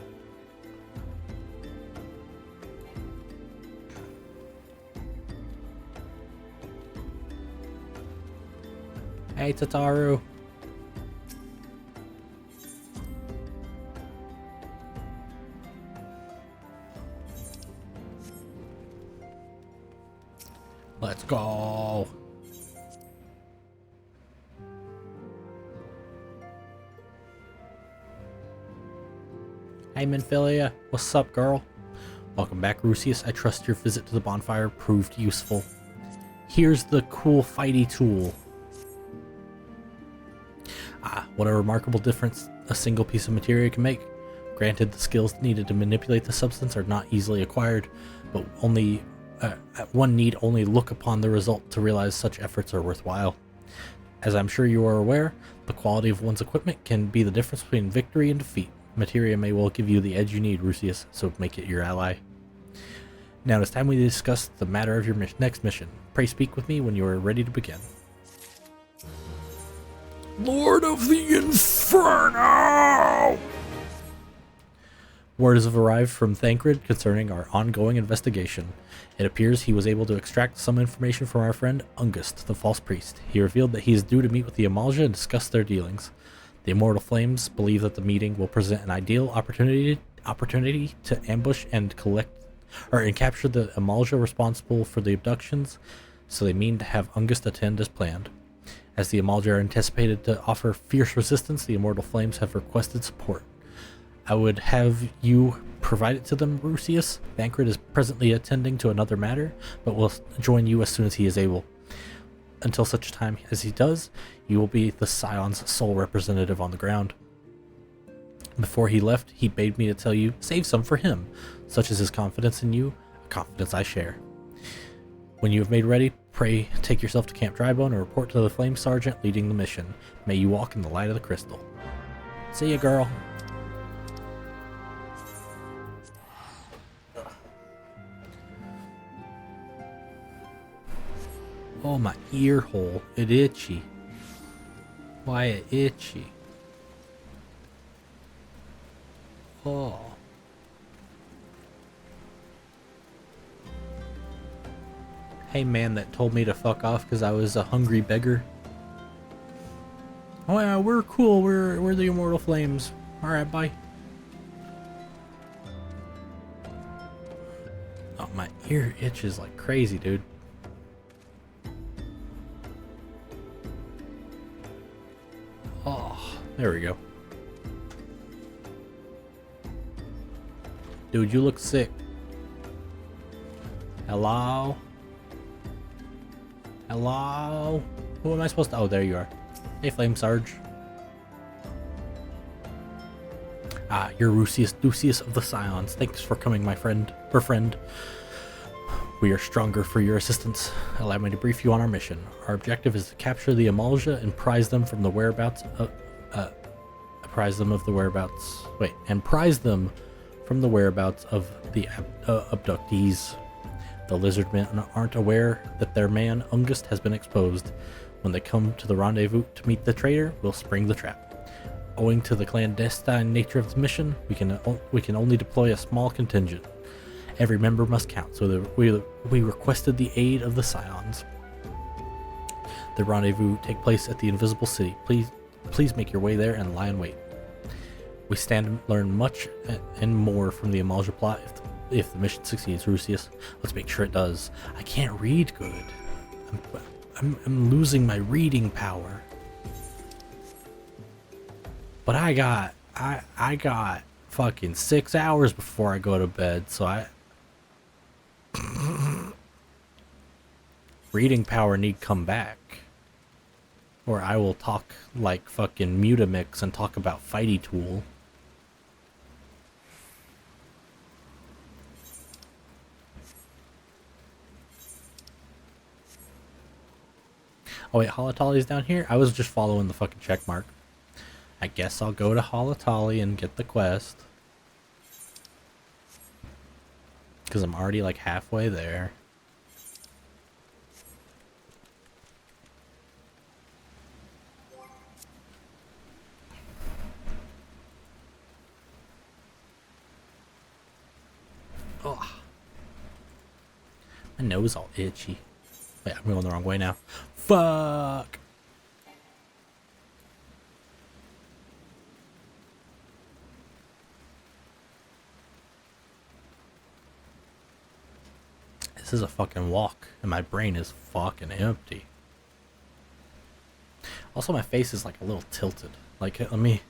Hey, Tataru. Let's go. Hey, Minfilia. What's up, girl? Welcome back, Rusius. I trust your visit to the bonfire proved useful. Here's the cool fighty tool. Ah, what a remarkable difference a single piece of material can make. Granted, the skills needed to manipulate the substance are not easily acquired, but one need only look upon the result to realize such efforts are worthwhile. As I'm sure you are aware, the quality of one's equipment can be the difference between victory and defeat. Materia may well give you the edge you need, Rusius, so make it your ally. Now it is time we discuss the matter of your next mission. Pray speak with me when you are ready to begin. Lord of the Inferno! Words have arrived from Thancred concerning our ongoing investigation. It appears he was able to extract some information from our friend Ungust, the false priest. He revealed that he is due to meet with the Amalja and discuss their dealings. The Immortal Flames believe that the meeting will present an ideal opportunity to ambush and capture the Amalja responsible for the abductions, so they mean to have Ungust attend as planned. As the Amalja are anticipated to offer fierce resistance, the Immortal Flames have requested support. I would have you provide it to them, Rusius. Thancred is presently attending to another matter, but will join you as soon as he is able. Until such time as he does, you will be the Scion's sole representative on the ground. Before he left, he bade me to tell you, save some for him. Such is his confidence in you, a confidence I share. When you have made ready, pray take yourself to Camp Drybone and report to the Flame Sergeant leading the mission. May you walk in the light of the crystal. See ya, girl. Oh, my ear hole. It itchy. Why it itchy? Oh. Hey, man that told me to fuck off because I was a hungry beggar. Oh yeah, we're cool. We're the Immortal Flames. All right, bye. Oh, my ear itches like crazy, dude. Oh, there we go. Dude, you look sick. Hello? Hello? Who am I supposed to... Oh, there you are. Hey, Flame Sarge. Ah, you're Lucius of the Scions. Thanks for coming, my friend. Or friend. We are stronger for your assistance. Allow me to brief you on our mission. Our objective is to capture the Amalja and prize them from the whereabouts of... prize them of the whereabouts... Wait, and prize them from the whereabouts of the abductees. The lizard men aren't aware that their man, Ungust, has been exposed. When they come to the rendezvous to meet the traitor, we'll spring the trap. Owing to the clandestine nature of the mission, we can only deploy a small contingent. Every member must count, so we requested the aid of the Scions. The rendezvous take place at the Invisible City. Please make your way there and lie in wait. We stand and learn much and more from the Amalja plot if the mission succeeds, Lucius. Let's make sure it does. I can't read good. I'm losing my reading power. But I got fucking 6 hours before I go to bed, so reading power need come back. Or I will talk like fucking Mutamix and talk about Fighty Tool. Oh wait, Holotolly's down here? I was just following the fucking check mark. I guess I'll go to Holotolly and get the quest. Because I'm already like halfway there. Oh. My nose all itchy. Wait, I'm going the wrong way now. Fuck! This is a fucking walk, and my brain is fucking empty. Also, my face is like a little tilted. Like, let me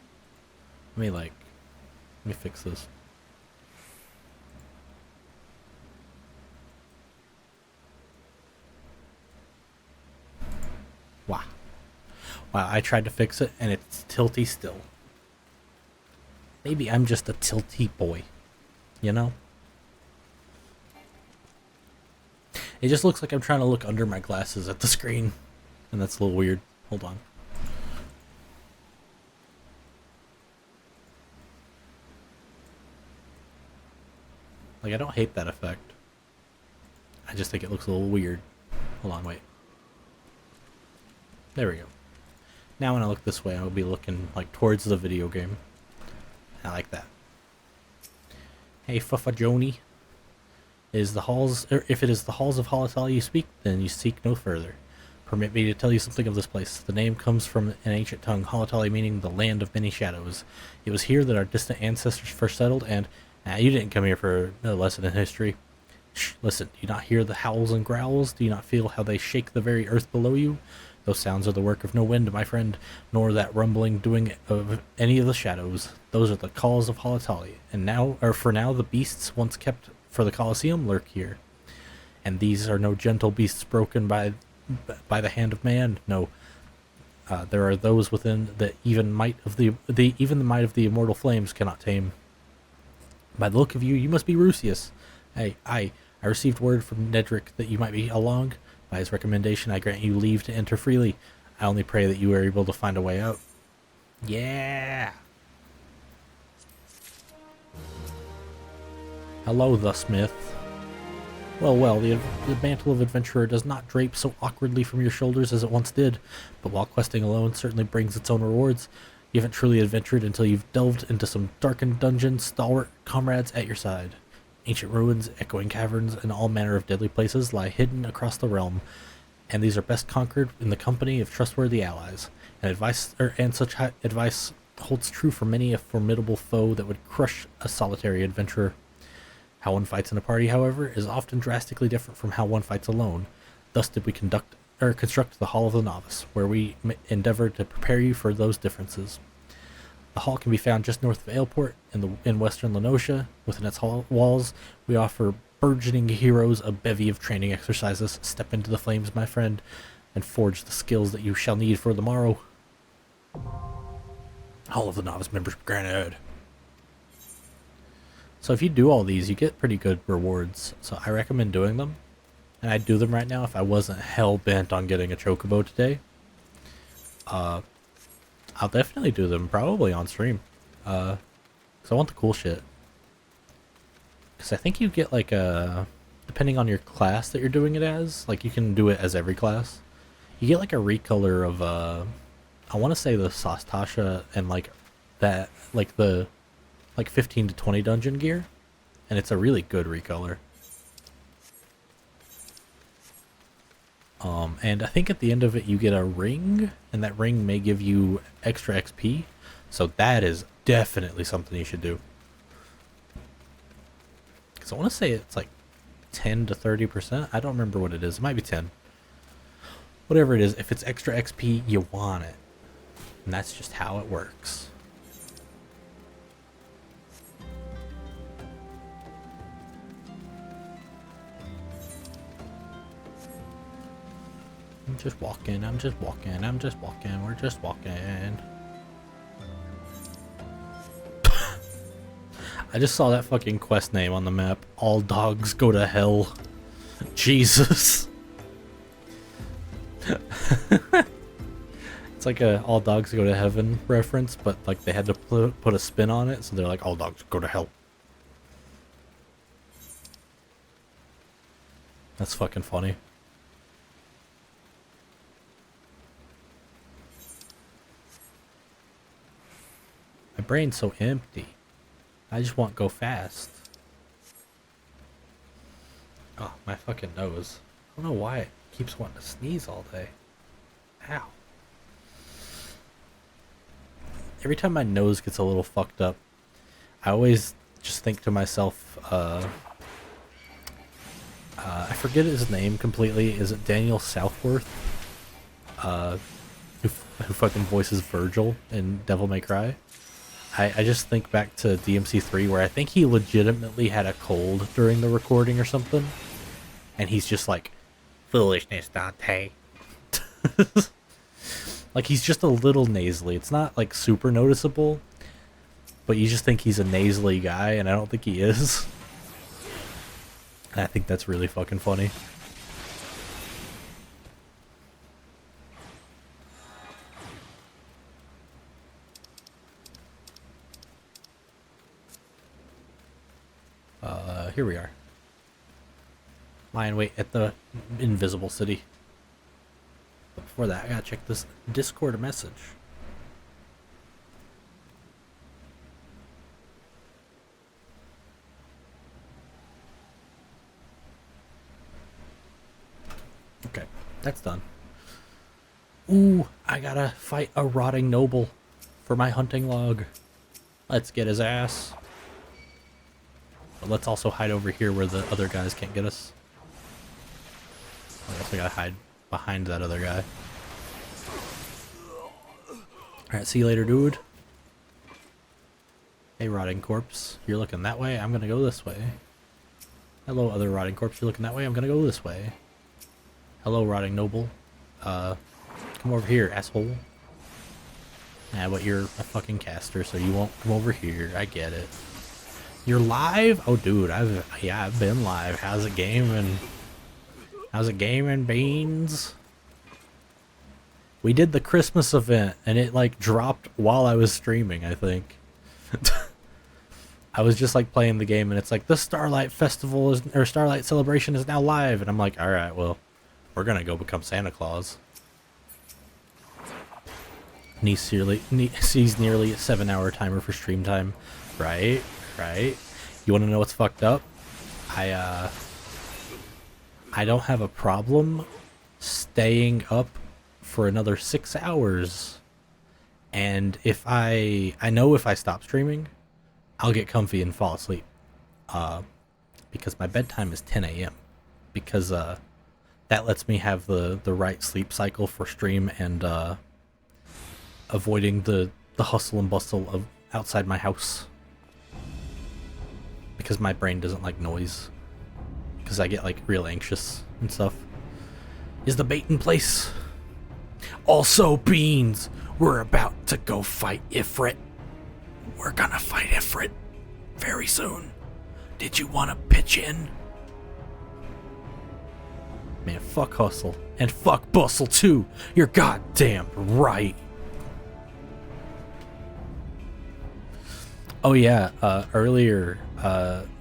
fix this. Wow. Wow, I tried to fix it and it's tilty still. Maybe I'm just a tilty boy, you know? It just looks like I'm trying to look under my glasses at the screen, and that's a little weird. Hold on. Like, I don't hate that effect. I just think it looks a little weird. Hold on, wait. There we go. Now when I look this way, I'll be looking like towards the video game. I like that. Hey, Fuffa Joni. If it is the halls of Holotolly you speak, then you seek no further. Permit me to tell you something of this place. The name comes from an ancient tongue, Holotolly meaning the land of many shadows. It was here that our distant ancestors first settled, and you didn't come here for a lesson in history. Shh, listen, do you not hear the howls and growls? Do you not feel how they shake the very earth below you? Those sounds are the work of no wind, my friend, nor that rumbling doing of any of the shadows. Those are the calls of Holotolly, and for now, the beasts once kept for the Colosseum lurk here. And these are no gentle beasts broken by the hand of man. No, there are those within that even the might of the immortal flames cannot tame. By the look of you, you must be Lucius. I received word from Nedrick that you might be along. By his recommendation, I grant you leave to enter freely. I only pray that you are able to find a way out. Yeah! Hello, the smith. Well, the mantle of adventurer does not drape so awkwardly from your shoulders as it once did, but while questing alone certainly brings its own rewards, you haven't truly adventured until you've delved into some darkened dungeons, stalwart comrades at your side. Ancient ruins, echoing caverns, and all manner of deadly places lie hidden across the realm, and these are best conquered in the company of trustworthy allies. And such advice holds true for many a formidable foe that would crush a solitary adventurer. How one fights in a party, however, is often drastically different from how one fights alone. Thus did we construct the Hall of the Novice, where we endeavor to prepare you for those differences. The hall can be found just north of Aleport in western Lenosha. Within its walls, we offer burgeoning heroes a bevy of training exercises. Step into the flames, my friend, and forge the skills that you shall need for the morrow. Hall of the Novice members granted. So if you do all these, you get pretty good rewards. So I recommend doing them. And I'd do them right now if I wasn't hell-bent on getting a chocobo today. I'll definitely do them, probably on stream. Because I want the cool shit. Because I think you get like a... Depending on your class that you're doing it as, like you can do it as every class. You get like a recolor of, I want to say the Sastasha and like that, like the 15 to 20 dungeon gear. And it's a really good recolor. And I think at the end of it you get a ring, and that ring may give you extra XP. So that is definitely something you should do. Because I want to say it's like 10 to 30%. I don't remember what it is. It might be 10. Whatever it is, if it's extra XP, you want it. And that's just how it works. I'm just walking, we're just walking. I just saw that fucking quest name on the map. All dogs go to hell. Jesus. It's like a all dogs go to heaven reference, but like they had to put a spin on it, so they're like all dogs go to hell. That's fucking funny. My brain's so empty. I just want to go fast. Oh, my fucking nose. I don't know why it keeps wanting to sneeze all day. Ow. Every time my nose gets a little fucked up, I always just think to myself, I forget his name completely. Is it Daniel Southworth? Who fucking voices Virgil in Devil May Cry? I just think back to DMC3 where I think he legitimately had a cold during the recording or something. And he's just like, foolishness, Dante. Like he's just a little nasally. It's not like super noticeable. But you just think he's a nasally guy and I don't think he is. And I think that's really fucking funny. Here we are. Lie in wait at the invisible city. But before that, I gotta check this Discord message. Okay, that's done. Ooh, I gotta fight a rotting noble for my hunting log. Let's get his ass. But let's also hide over here where the other guys can't get us. I guess we gotta hide behind that other guy. Alright, see you later, dude. Hey, rotting corpse. You're looking that way? I'm gonna go this way. Hello, other rotting corpse. You're looking that way? I'm gonna go this way. Hello, rotting noble. Come over here, asshole. Yeah, but you're a fucking caster, so you won't come over here. I get it. You're live? Oh, dude, I've been live. How's it gaming? How's it gaming, beans? We did the Christmas event, and it like dropped while I was streaming, I think. I was just like playing the game, and it's like the Starlight Festival is, or Starlight Celebration is now live, and I'm like, all right, well, we're gonna go become Santa Claus. Sees nearly a 7-hour timer for stream time. Right? You want to know what's fucked up? I don't have a problem staying up for another 6 hours And if I know if I stop streaming, I'll get comfy and fall asleep. Because my bedtime is 10 a.m. Because that lets me have the right sleep cycle for stream and avoiding the hustle and bustle of outside my house. Because my brain doesn't like noise. Because I get like real anxious and stuff. Is the bait in place? Also, Beans, we're about to go fight Ifrit. We're gonna fight Ifrit very soon. Did you want to pitch in? Man, fuck hustle. And fuck bustle too. You're goddamn right. Oh yeah, earlier,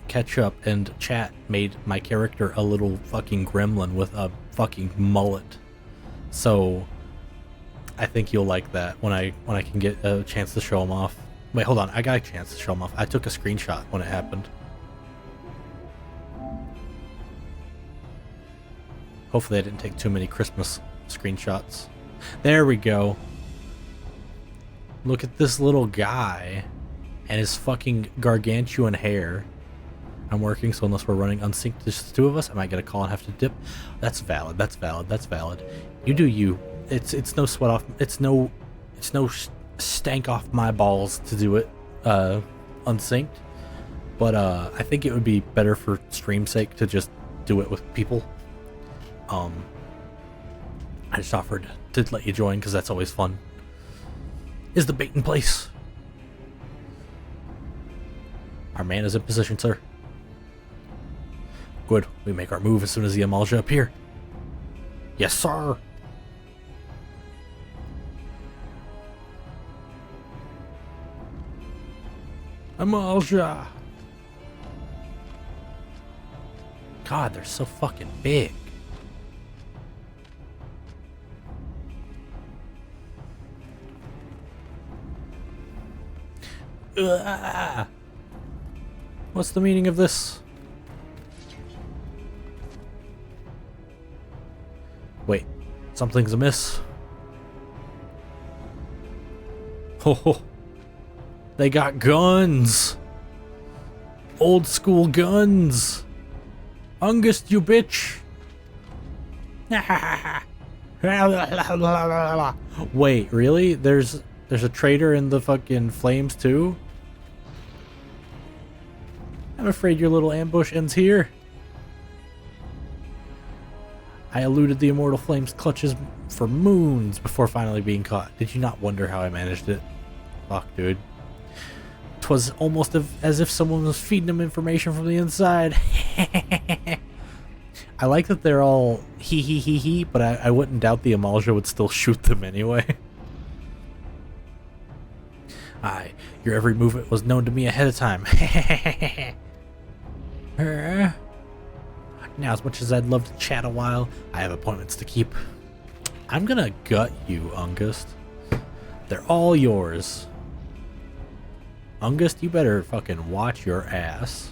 Ketchup and Chat made my character a little fucking gremlin with a fucking mullet. So, I think you'll like that when I can get a chance to show him off. Wait, hold on, I got a chance to show him off. I took a screenshot when it happened. Hopefully I didn't take too many Christmas screenshots. There we go. Look at this little guy and his fucking gargantuan hair. I'm working, so unless we're running unsynced, just the two of us, I might get a call and have to dip. That's valid. That's valid. That's valid. You do you. It's no sweat off. It's no stank off my balls to do it unsynced. But I think it would be better for stream's sake to just do it with people. I just offered to let you join because that's always fun. Is the bait in place? Our man is in position, sir. Good. We make our move as soon as the Amalja appear. Yes, sir. Amalja. God, they're so fucking big. Ugh. What's the meaning of this? Wait, something's amiss. Ho ho. They got guns. Old school guns. Ungust, you bitch. Wait, really? There's a traitor in the fucking flames too? I'm afraid your little ambush ends here. I eluded the immortal flame's clutches for moons before finally being caught. Did you not wonder how I managed it? Fuck, dude. 'Twas almost as if someone was feeding them information from the inside. I like that they're all he, but I wouldn't doubt the Amalja would still shoot them anyway. Aye, your every movement was known to me ahead of time. Now, as much as I'd love to chat a while, I have appointments to keep. I'm gonna gut you, Ungust. They're all yours. Ungust, you better fucking watch your ass.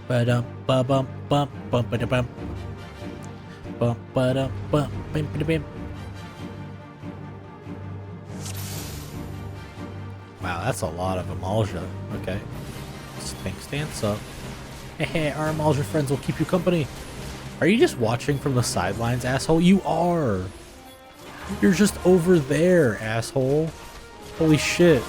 Ba-dum, ba-bum, bump, bump-a-da-bump. Bump, ba-dum, bump, bim-ba-da-bim. Wow, that's a lot of Amalja. Okay. Stance up. Hey, our Amalja friends will keep you company. Are you just watching from the sidelines, asshole? You are. You're just over there, asshole. Holy shit.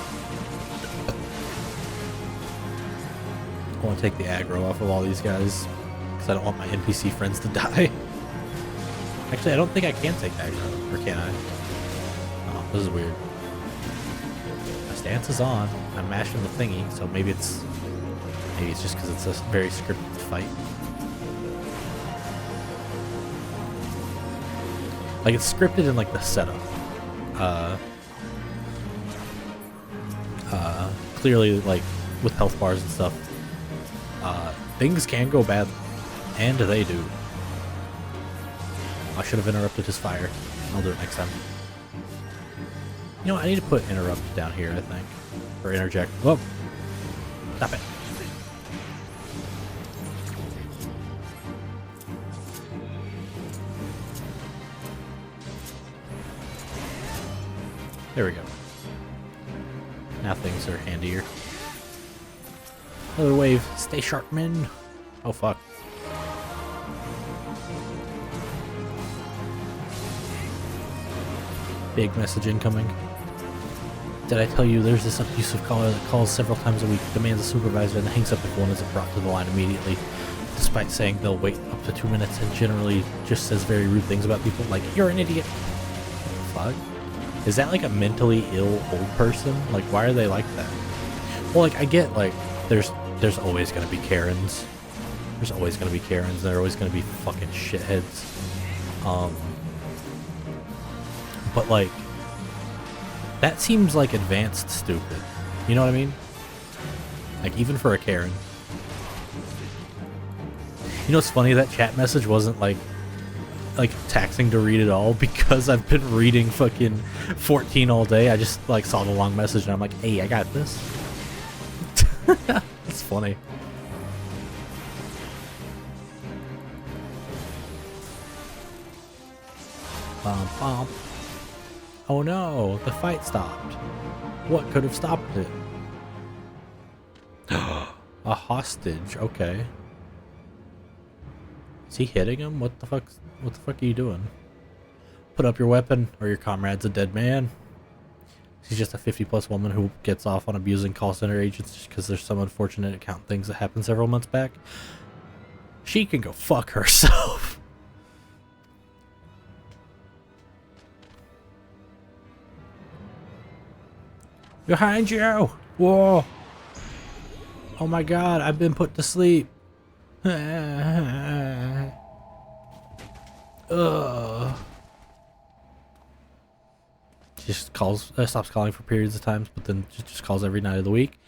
I want to take the aggro off of all these guys because I don't want my NPC friends to die. Actually, I don't think I can take aggro. Or can I? Oh, this is weird. My stance is on. I'm mashing the thingy, so maybe it's just because it's a very scripted fight. Like, it's scripted in, like, the setup. Clearly, like, with health bars and stuff, things can go bad, and they do. I should have interrupted his fire. I'll do it next time. You know what, I need to put interrupt down here, I think. Or interject. Whoa! Stop it. There we go. Now things are handier. Another wave. Stay sharp, men. Oh, fuck. Big message incoming. Did I tell you there's this abusive caller that calls several times a week, demands a supervisor, and hangs up if one isn't brought to the line immediately, despite saying they'll wait up to 2 minutes and generally just says very rude things about people like, you're an idiot. What the fuck? Is that like a mentally ill old person? Like, why are they like that? Well, like, I get, like, there's always gonna be Karens. There's always gonna be Karens. They're always gonna be fucking shitheads. But, like, that seems like advanced stupid. You know what I mean? Like, even for a Karen. You know what's funny? That chat message wasn't, like taxing to read it all because I've been reading fucking 14 all day. I just, like, saw the long message and I'm like, hey, I got this. It's funny. Bum, bum. Oh no, the fight stopped. What could have stopped it? A hostage, okay. Is he hitting him? What the fuck are you doing? Put up your weapon or your comrade's a dead man. She's just a 50-plus woman who gets off on abusing call center agents just because there's some unfortunate account things that happened several months back. She can go fuck herself. Behind you! Whoa! Oh my god, I've been put to sleep. Ugh. She just calls, stops calling for periods of times, but then just calls every night of the week.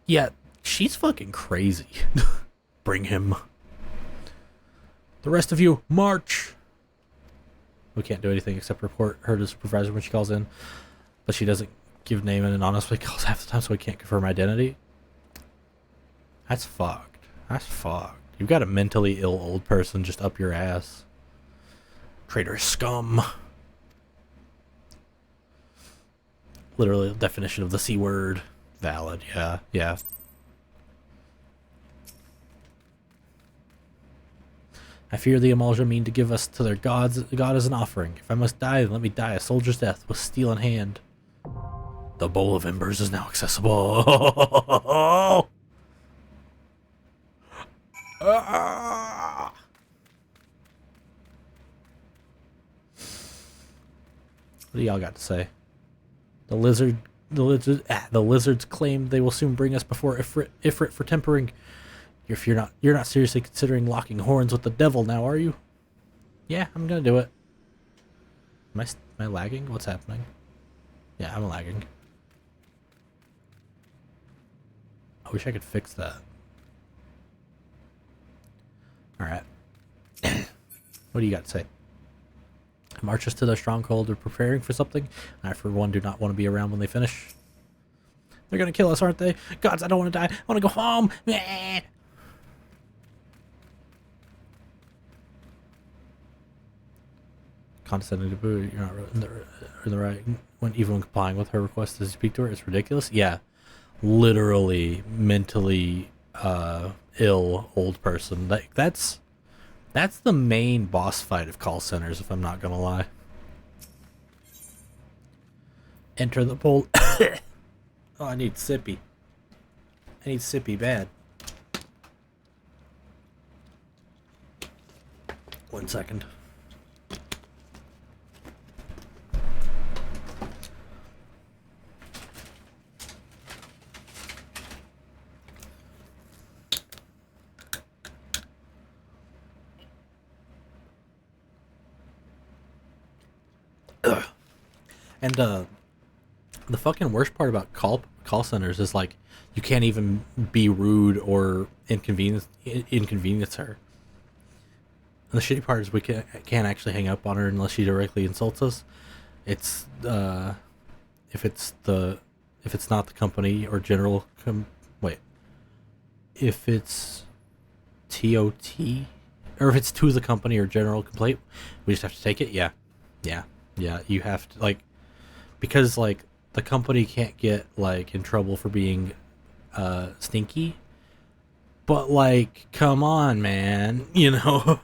Yeah, she's fucking crazy. Bring him. The rest of you, march! We can't do anything except report her to the supervisor when she calls in, but she doesn't give name and honestly calls half the time, so we can't confirm identity. That's fucked. That's fucked. You've got a mentally ill old person just up your ass. Traitorous scum. Literally the definition of the C word. Valid, yeah, yeah. I fear the Amalja mean to give us to their gods, God as an offering. If I must die, then let me die a soldier's death with steel in hand. The bowl of embers is now accessible. What do y'all got to say? The lizards claim they will soon bring us before Ifrit for tempering. You're not seriously considering locking horns with the devil now, are you? Yeah, I'm gonna do it. Am I lagging? What's happening? Yeah, I'm lagging. I wish I could fix that. Alright. What do you got to say? March us to their stronghold. They're preparing for something. I, for one, do not want to be around when they finish. They're gonna kill us, aren't they? Gods, I don't want to die. I want to go home. Condescending to boo. You're not in the right. Even when complying with her request to speak to her, it's ridiculous. Yeah, literally mentally ill old person. Like that's the main boss fight of call centers, if I'm not gonna lie. Enter the poll. Oh, I need sippy. I need sippy bad. 1 second. Ugh. And the fucking worst part about call centers is like you can't even be rude or inconvenience her. And the shitty part is we can't actually hang up on her unless she directly insults us. It's if it's not the company or general if it's TOT or if it's to the company or general complaint, we just have to take it. Yeah, you have to, like, because like the company can't get like in trouble for being stinky. But like, come on, man, you know,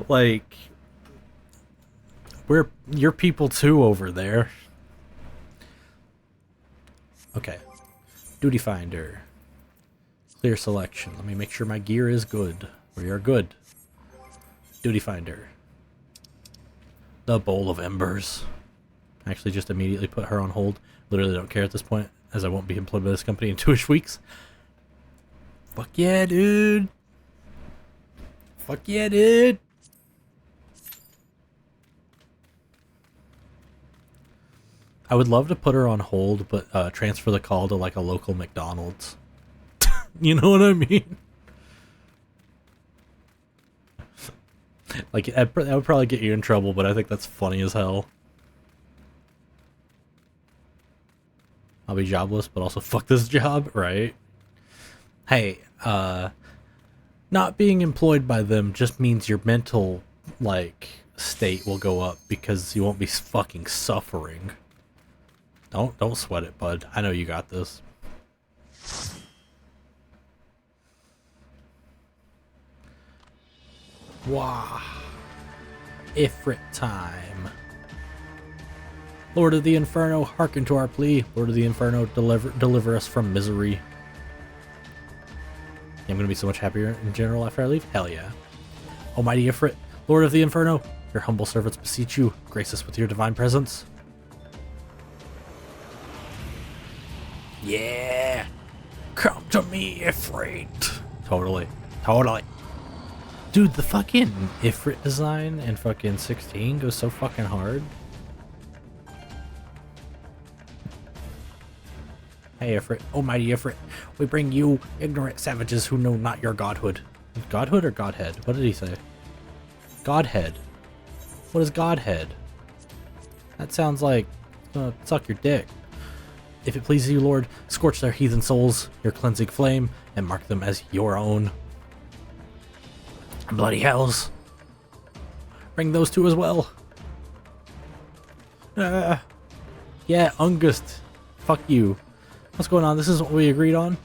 like you're people too over there. Okay, duty finder, clear selection. Let me make sure my gear is good. We are good. Duty finder. The bowl of embers. Actually, just immediately put her on hold. Literally don't care at this point, as I won't be employed by this company in 2-ish weeks. Fuck yeah, dude. Fuck yeah, dude. I would love to put her on hold, but transfer the call to like a local McDonald's. You know what I mean? Like, that would probably get you in trouble, but I think that's funny as hell. I'll be jobless, but also fuck this job, right? Hey, not being employed by them just means your mental, like, state will go up because you won't be fucking suffering. Don't sweat it, bud. I know you got this. Wah. Ifrit time. Lord of the Inferno, hearken to our plea. Lord of the Inferno, deliver us from misery. I'm gonna be so much happier in general after I leave. Hell yeah. Almighty Ifrit, Lord of the Inferno, your humble servants beseech you, grace us with your divine presence. Yeah! Come to me, Ifrit! Totally. Totally. Dude, the fucking Ifrit design in fucking 16 goes so fucking hard. Hey Ifrit, almighty Ifrit, we bring you, ignorant savages who know not your godhood. Godhood or Godhead? What did he say? Godhead. What is Godhead? That sounds like, suck your dick. If it pleases you, Lord, scorch their heathen souls, your cleansing flame, and mark them as your own. Bloody hells. Bring those two as well. Yeah, Ungust. Fuck you. What's going on? This isn't what we agreed on?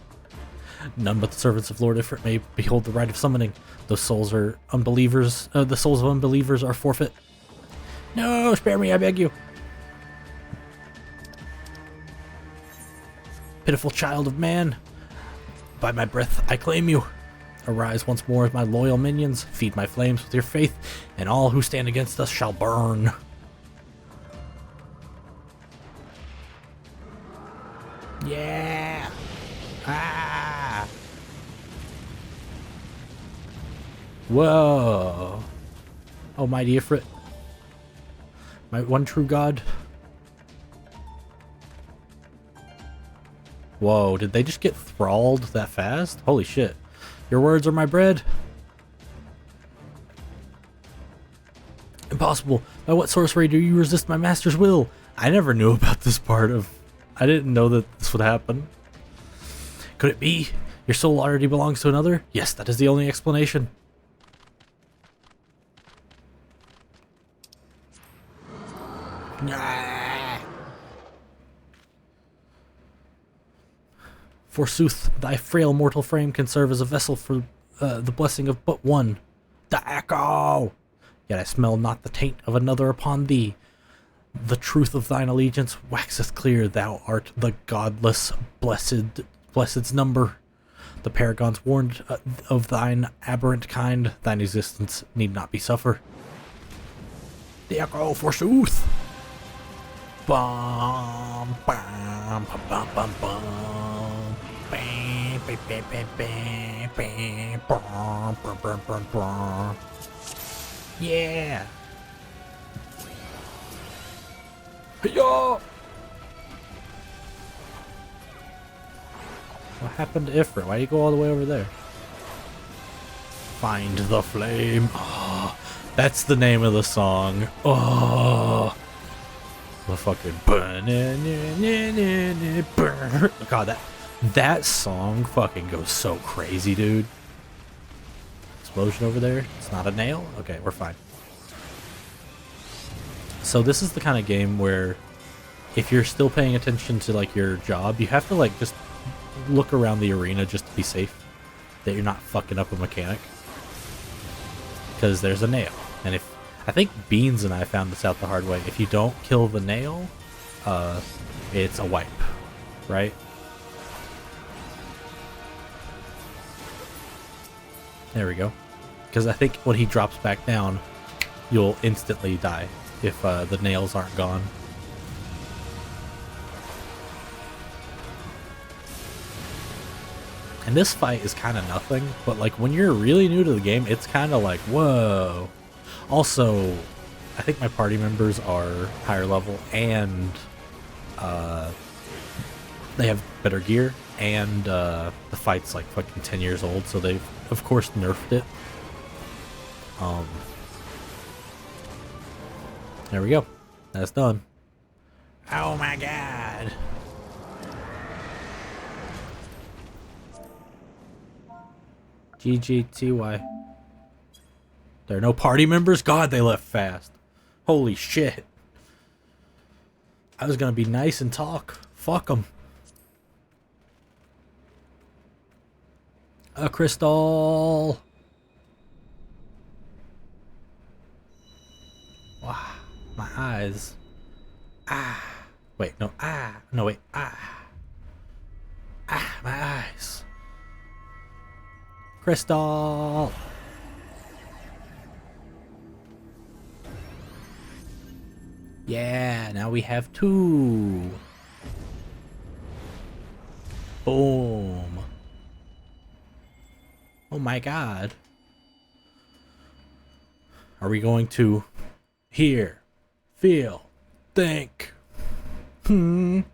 None but the servants of Lord Ifrit may behold the rite of summoning. Those souls are unbelievers. The souls of unbelievers are forfeit. No, spare me, I beg you. Pitiful child of man. By my breath, I claim you. Arise once more as my loyal minions. Feed my flames with your faith, and all who stand against us shall burn. Yeah! Ah! Whoa! Almighty Ifrit. My one true god. Whoa, did they just get thralled that fast? Holy shit. Your words are my bread. Impossible. By what sorcery do you resist my master's will? I never knew about this part of... I didn't know that this would happen. Could it be? Your soul already belongs to another? Yes, that is the only explanation. Ah. Forsooth, thy frail mortal frame can serve as a vessel for the blessing of but one. The echo! Yet I smell not the taint of another upon thee. The truth of thine allegiance waxeth clear. Thou art the godless blessed's number. The paragons warned of thine aberrant kind. Thine existence need not be suffer. The echo, forsooth! Bum, bum, bum, bum, bum, bum. Bam, bam, bam, bam, bam, bam, bum, bum, bum, bum, bum. Yeah! Yo! What happened to Ifrit? Why do you go all the way over there? Find the flame. Oh, that's the name of the song. Oh, the fucking God, that song fucking goes so crazy, dude. Explosion over there. It's not a nail. Okay, we're fine. So this is the kind of game where if you're still paying attention to like your job, you have to like just look around the arena just to be safe that you're not fucking up a mechanic, because there's a nail, and if I think Beans and I found this out the hard way, if you don't kill the nail, it's a wipe, right? There we go. Because I think when he drops back down, you'll instantly die if the nails aren't gone. And this fight is kind of nothing, but like when you're really new to the game, it's kind of like, whoa. Also, I think my party members are higher level, and they have better gear, and the fight's like fucking 10 years old, so they've of course nerfed it. There we go. That's done. Oh my god. GGTY. There are no party members? God, they left fast. Holy shit. I was gonna be nice and talk. Fuck them. A crystal. Wow. My eyes. Ah. Wait, no. Ah. No, wait. Ah. Ah, my eyes. Crystal. Yeah, now we have 2. Boom. Oh my god. Are we going to hear, feel, think? Nope,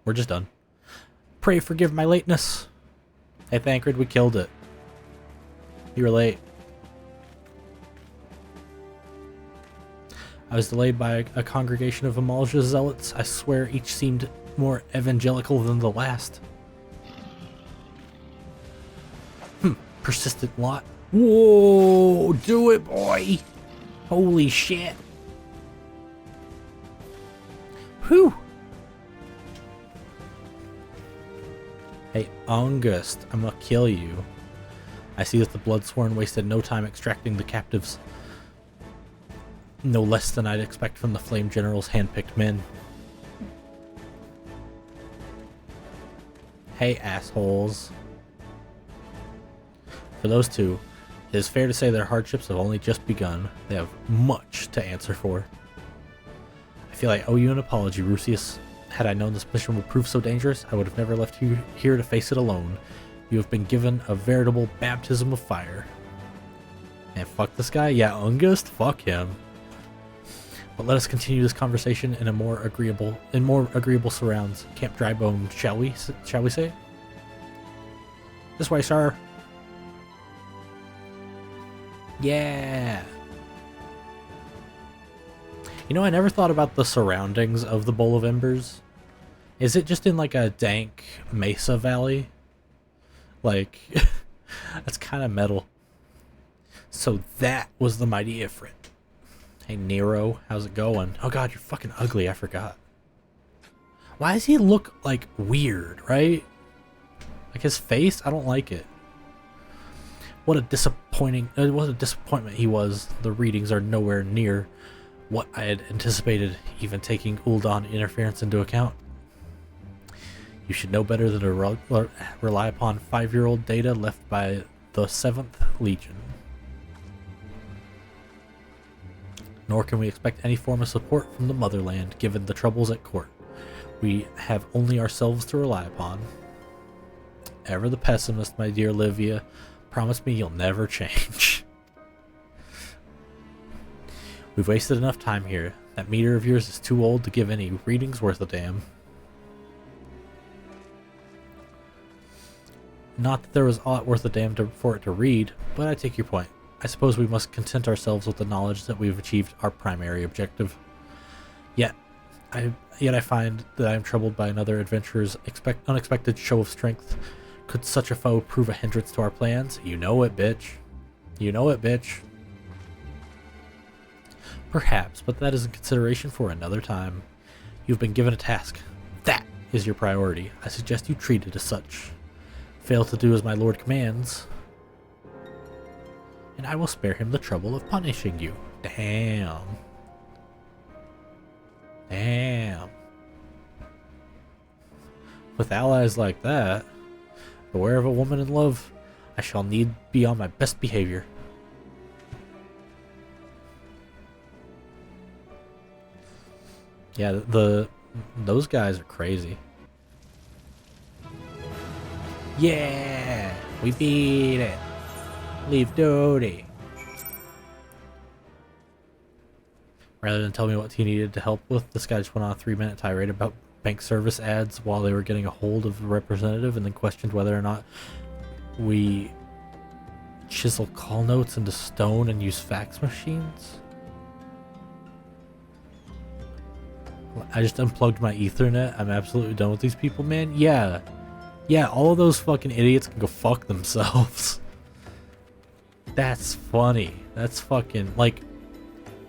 we're just done. Pray forgive my lateness. Hey Thancred, we killed it. You were late. I was delayed by a congregation of Amalja zealots. I swear each seemed more evangelical than the last. Persistent lot. Whoa, do it, boy. Holy shit. Whew. Hey, August, I'm gonna kill you. I see that the Bloodsworn wasted no time extracting the captives. No less than I'd expect from the Flame General's handpicked men. Hey, assholes. For those two, it is fair to say their hardships have only just begun. They have much to answer for. I feel I owe you an apology, Rusius. Had I known this mission would prove so dangerous, I would have never left you here to face it alone. You have been given a veritable baptism of fire. And fuck this guy? Yeah, Ungust? Fuck him. But let us continue this conversation in more agreeable surrounds. Camp Drybone, shall we say? This way, sir. Yeah. You know, I never thought about the surroundings of the Bowl of Embers. Is it just in like a dank mesa valley? Like, that's kind of metal. So that was the mighty Ifrit. Hey Nero, how's it going? Oh god, you're fucking ugly, I forgot. Why does he look like weird, right? Like his face, I don't like it. What a disappointment he was. The readings are nowhere near what I had anticipated, even taking Ul'dahn interference into account. You should know better than to rely upon 5-year-old data left by the 7th Legion. Nor can we expect any form of support from the motherland, given the troubles at court. We have only ourselves to rely upon. Ever the pessimist, my dear Livia. Promise me you'll never change. We've wasted enough time here. That meter of yours is too old to give any readings worth a damn. Not that there was aught worth a damn for it to read, but I take your point. I suppose we must content ourselves with the knowledge that we've achieved our primary objective. Yet I find that I am troubled by another adventurer's unexpected show of strength. Could such a foe prove a hindrance to our plans? You know it, bitch. You know it, bitch. Perhaps, but that is a consideration for another time. You've been given a task. That is your priority. I suggest you treat it as such. Fail to do as my lord commands, and I will spare him the trouble of punishing you. Damn. Damn. With allies like that, beware of a woman in love. I shall need be on my best behavior. Yeah, those guys are crazy. Yeah, we beat it. Leave duty. Rather than tell me what he needed to help with, this guy just went on a 3-minute tirade about bank service ads while they were getting a hold of the representative, and then questioned whether or not we chisel call notes into stone and use fax machines. I just unplugged my Ethernet. I'm absolutely done with these people, man. Yeah, all of those fucking idiots can go fuck themselves. That's funny. That's fucking like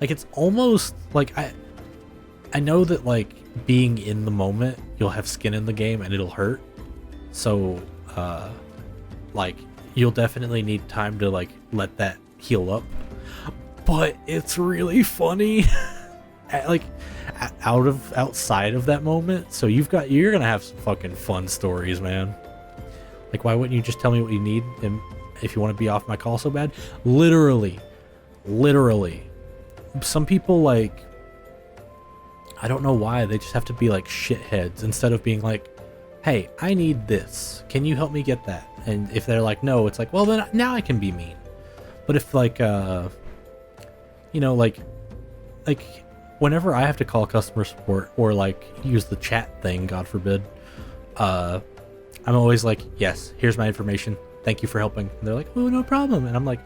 it's almost like I know that like being in the moment, you'll have skin in the game and it'll hurt. So like you'll definitely need time to like let that heal up. But it's really funny. Like outside of that moment, so you're gonna have some fucking fun stories, man. Like, why wouldn't you just tell me what you need, and if you want to be off my call so bad? Literally some people, like, I don't know why they just have to be like shitheads instead of being like, hey, I need this, can you help me get that? And if they're like no, it's like, well, then now I can be mean. But if like you know, like whenever I have to call customer support or like use the chat thing, God forbid, I'm always like, yes, here's my information, thank you for helping. And they're like, oh, no problem. And I'm like,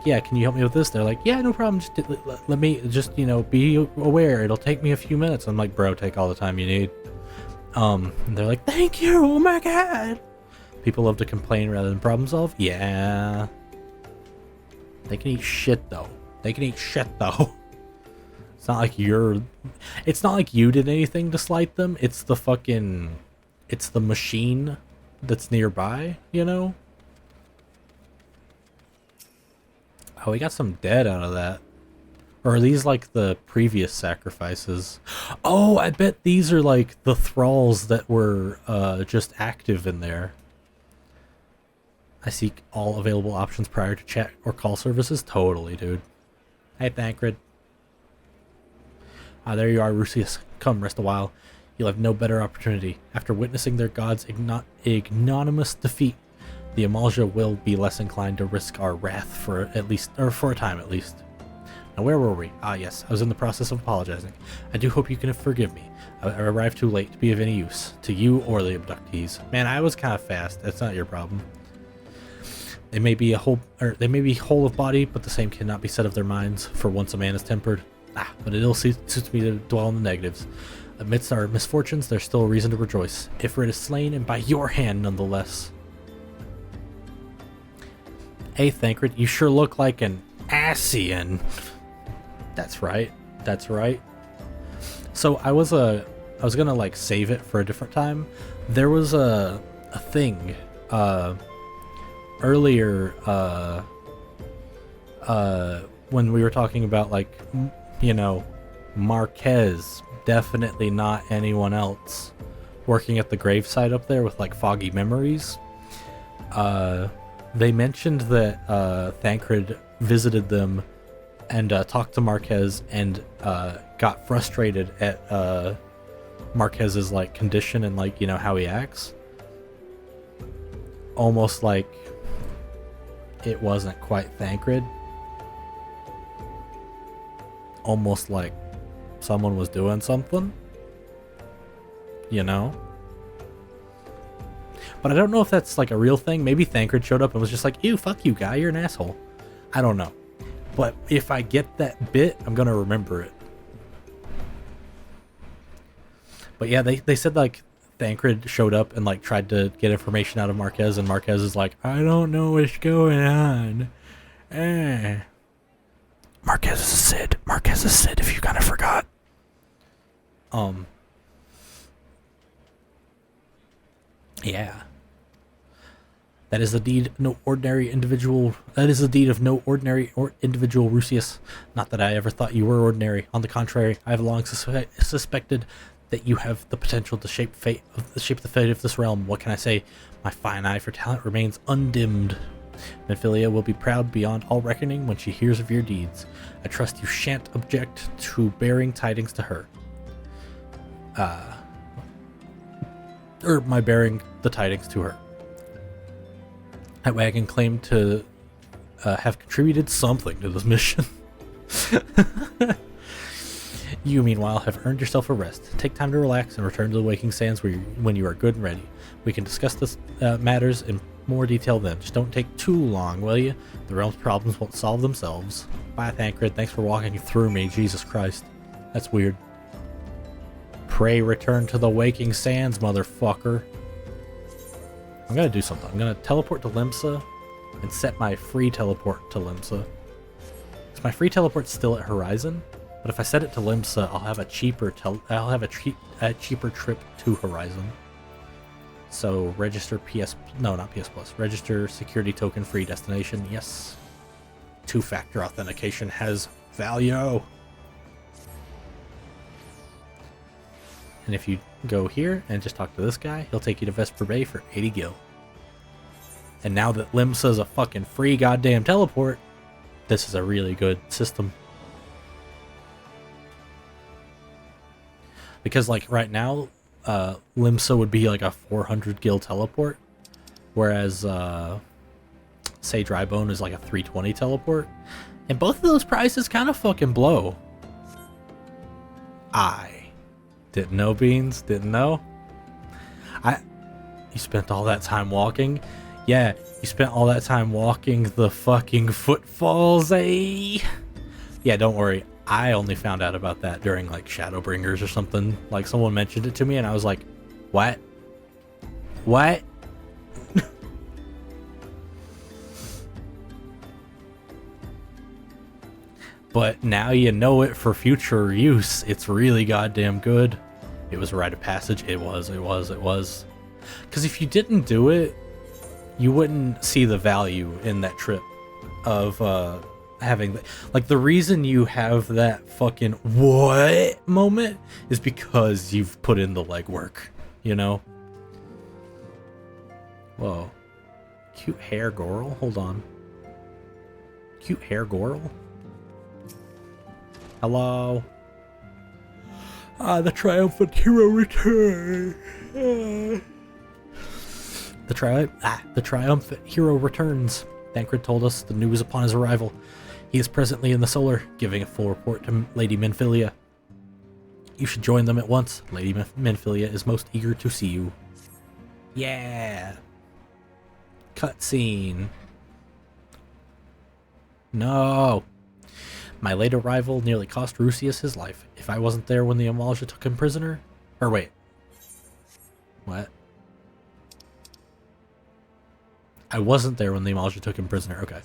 yeah, can you help me with this? They're like, yeah, no problem, just let me just, you know, be aware, it'll take me a few minutes. I'm like, bro, take all the time you need. And they're like, thank you, oh my god. People love to complain rather than problem solve. Yeah, they can eat shit though. It's not like you did anything to slight them. It's the machine that's nearby, you know? Oh, we got some dead out of that. Or are these like the previous sacrifices? Oh, I bet these are like the thralls that were just active in there. I seek all available options prior to chat or call services. Totally, dude. Hey, Thancred. Ah, there you are, Rusius. Come, rest a while. You'll have no better opportunity. After witnessing their god's ignominious defeat, the Amalja will be less inclined to risk our wrath for a time at least. Now, where were we? Ah, yes, I was in the process of apologizing. I do hope you can forgive me. I arrived too late to be of any use to you or the abductees. Man, I was kind of fast. That's not your problem. They may be whole of body, but the same cannot be said of their minds. For once a man is tempered. But it ill suits me to dwell on the negatives. Amidst our misfortunes, there's still a reason to rejoice. Ifrit is slain, and by your hand, nonetheless. Hey, Thancred, you sure look like an Asian. That's right. So I was gonna like save it for a different time. There was a thing earlier when we were talking about, like, you know, Marquez, definitely not anyone else, working at the gravesite up there with like foggy memories. They mentioned that Thancred visited them and talked to Marquez and got frustrated at Marquez's like condition and, like, you know, how he acts. Almost like it wasn't quite Thancred. Almost like someone was doing something, you know? But I don't know if that's like a real thing. Maybe Thancred showed up and was just like, ew, fuck you, guy, you're an asshole. I don't know. But if I get that bit, I'm gonna remember it. But yeah, they said like Thancred showed up and like tried to get information out of Marquez, and Marquez is like, I don't know what's going on. Marquez is a Cid. Marquez is a Cid if you kind of forgot. Yeah. That is the deed of no ordinary individual. That is the deed of no ordinary or individual, Rusius. Not that I ever thought you were ordinary. On the contrary, I have long suspected that you have the potential to shape the fate of this realm. What can I say? My fine eye for talent remains undimmed. Minfilia will be proud beyond all reckoning when she hears of your deeds. I trust you shan't object to bearing tidings to her. Or my bearing the tidings to her. That way I can claim to have contributed something to this mission. You, meanwhile, have earned yourself a rest. Take time to relax and return to the Waking Sands when you are good and ready. We can discuss this matters in more detail then. Just don't take too long, will you? The realm's problems won't solve themselves. Bye, Thancred. Thanks for walking through me. Jesus Christ. That's weird. Pray return to the Waking Sands, motherfucker. I'm gonna do something. I'm gonna teleport to Limsa and set my free teleport to Limsa. Because my free teleport's still at Horizon, but if I set it to Limsa, I'll have a cheaper cheaper trip to Horizon. So register not PS Plus. Register security token free destination. Yes. 2-factor authentication has value. And if you go here and just talk to this guy, he'll take you to Vesper Bay for 80 gil. And now that Limsa's a fucking free goddamn teleport, this is a really good system. Because like right now, Limsa would be like a 400 gil teleport, whereas say Drybone is like a 320 teleport. And both of those prices kind of fucking blow. Didn't know, Beans. Didn't know. You spent all that time walking? Yeah, you spent all that time walking the fucking footfalls, eh? Yeah, don't worry. I only found out about that during like Shadowbringers or something. Like someone mentioned it to me and I was like, what? What? But now you know it for future use. It's really goddamn good. It was a rite of passage. It was. Because if you didn't do it, you wouldn't see the value in that trip of having... Like, the reason you have that fucking what moment is because you've put in the legwork, you know? Whoa. Cute hair, Goral? Hold on. Cute hair, Goral? Hello. The triumphant hero return. The triumphant hero returns. Thancred told us the news upon his arrival. He is presently in the Solar, giving a full report to Lady Minfilia. You should join them at once. Lady Minfilia is most eager to see you. Yeah. Cutscene. No. My late arrival nearly cost Rusius his life. If I wasn't there when the Amalja took him prisoner... Or wait. What? I wasn't there when the Amalja took him prisoner. Okay.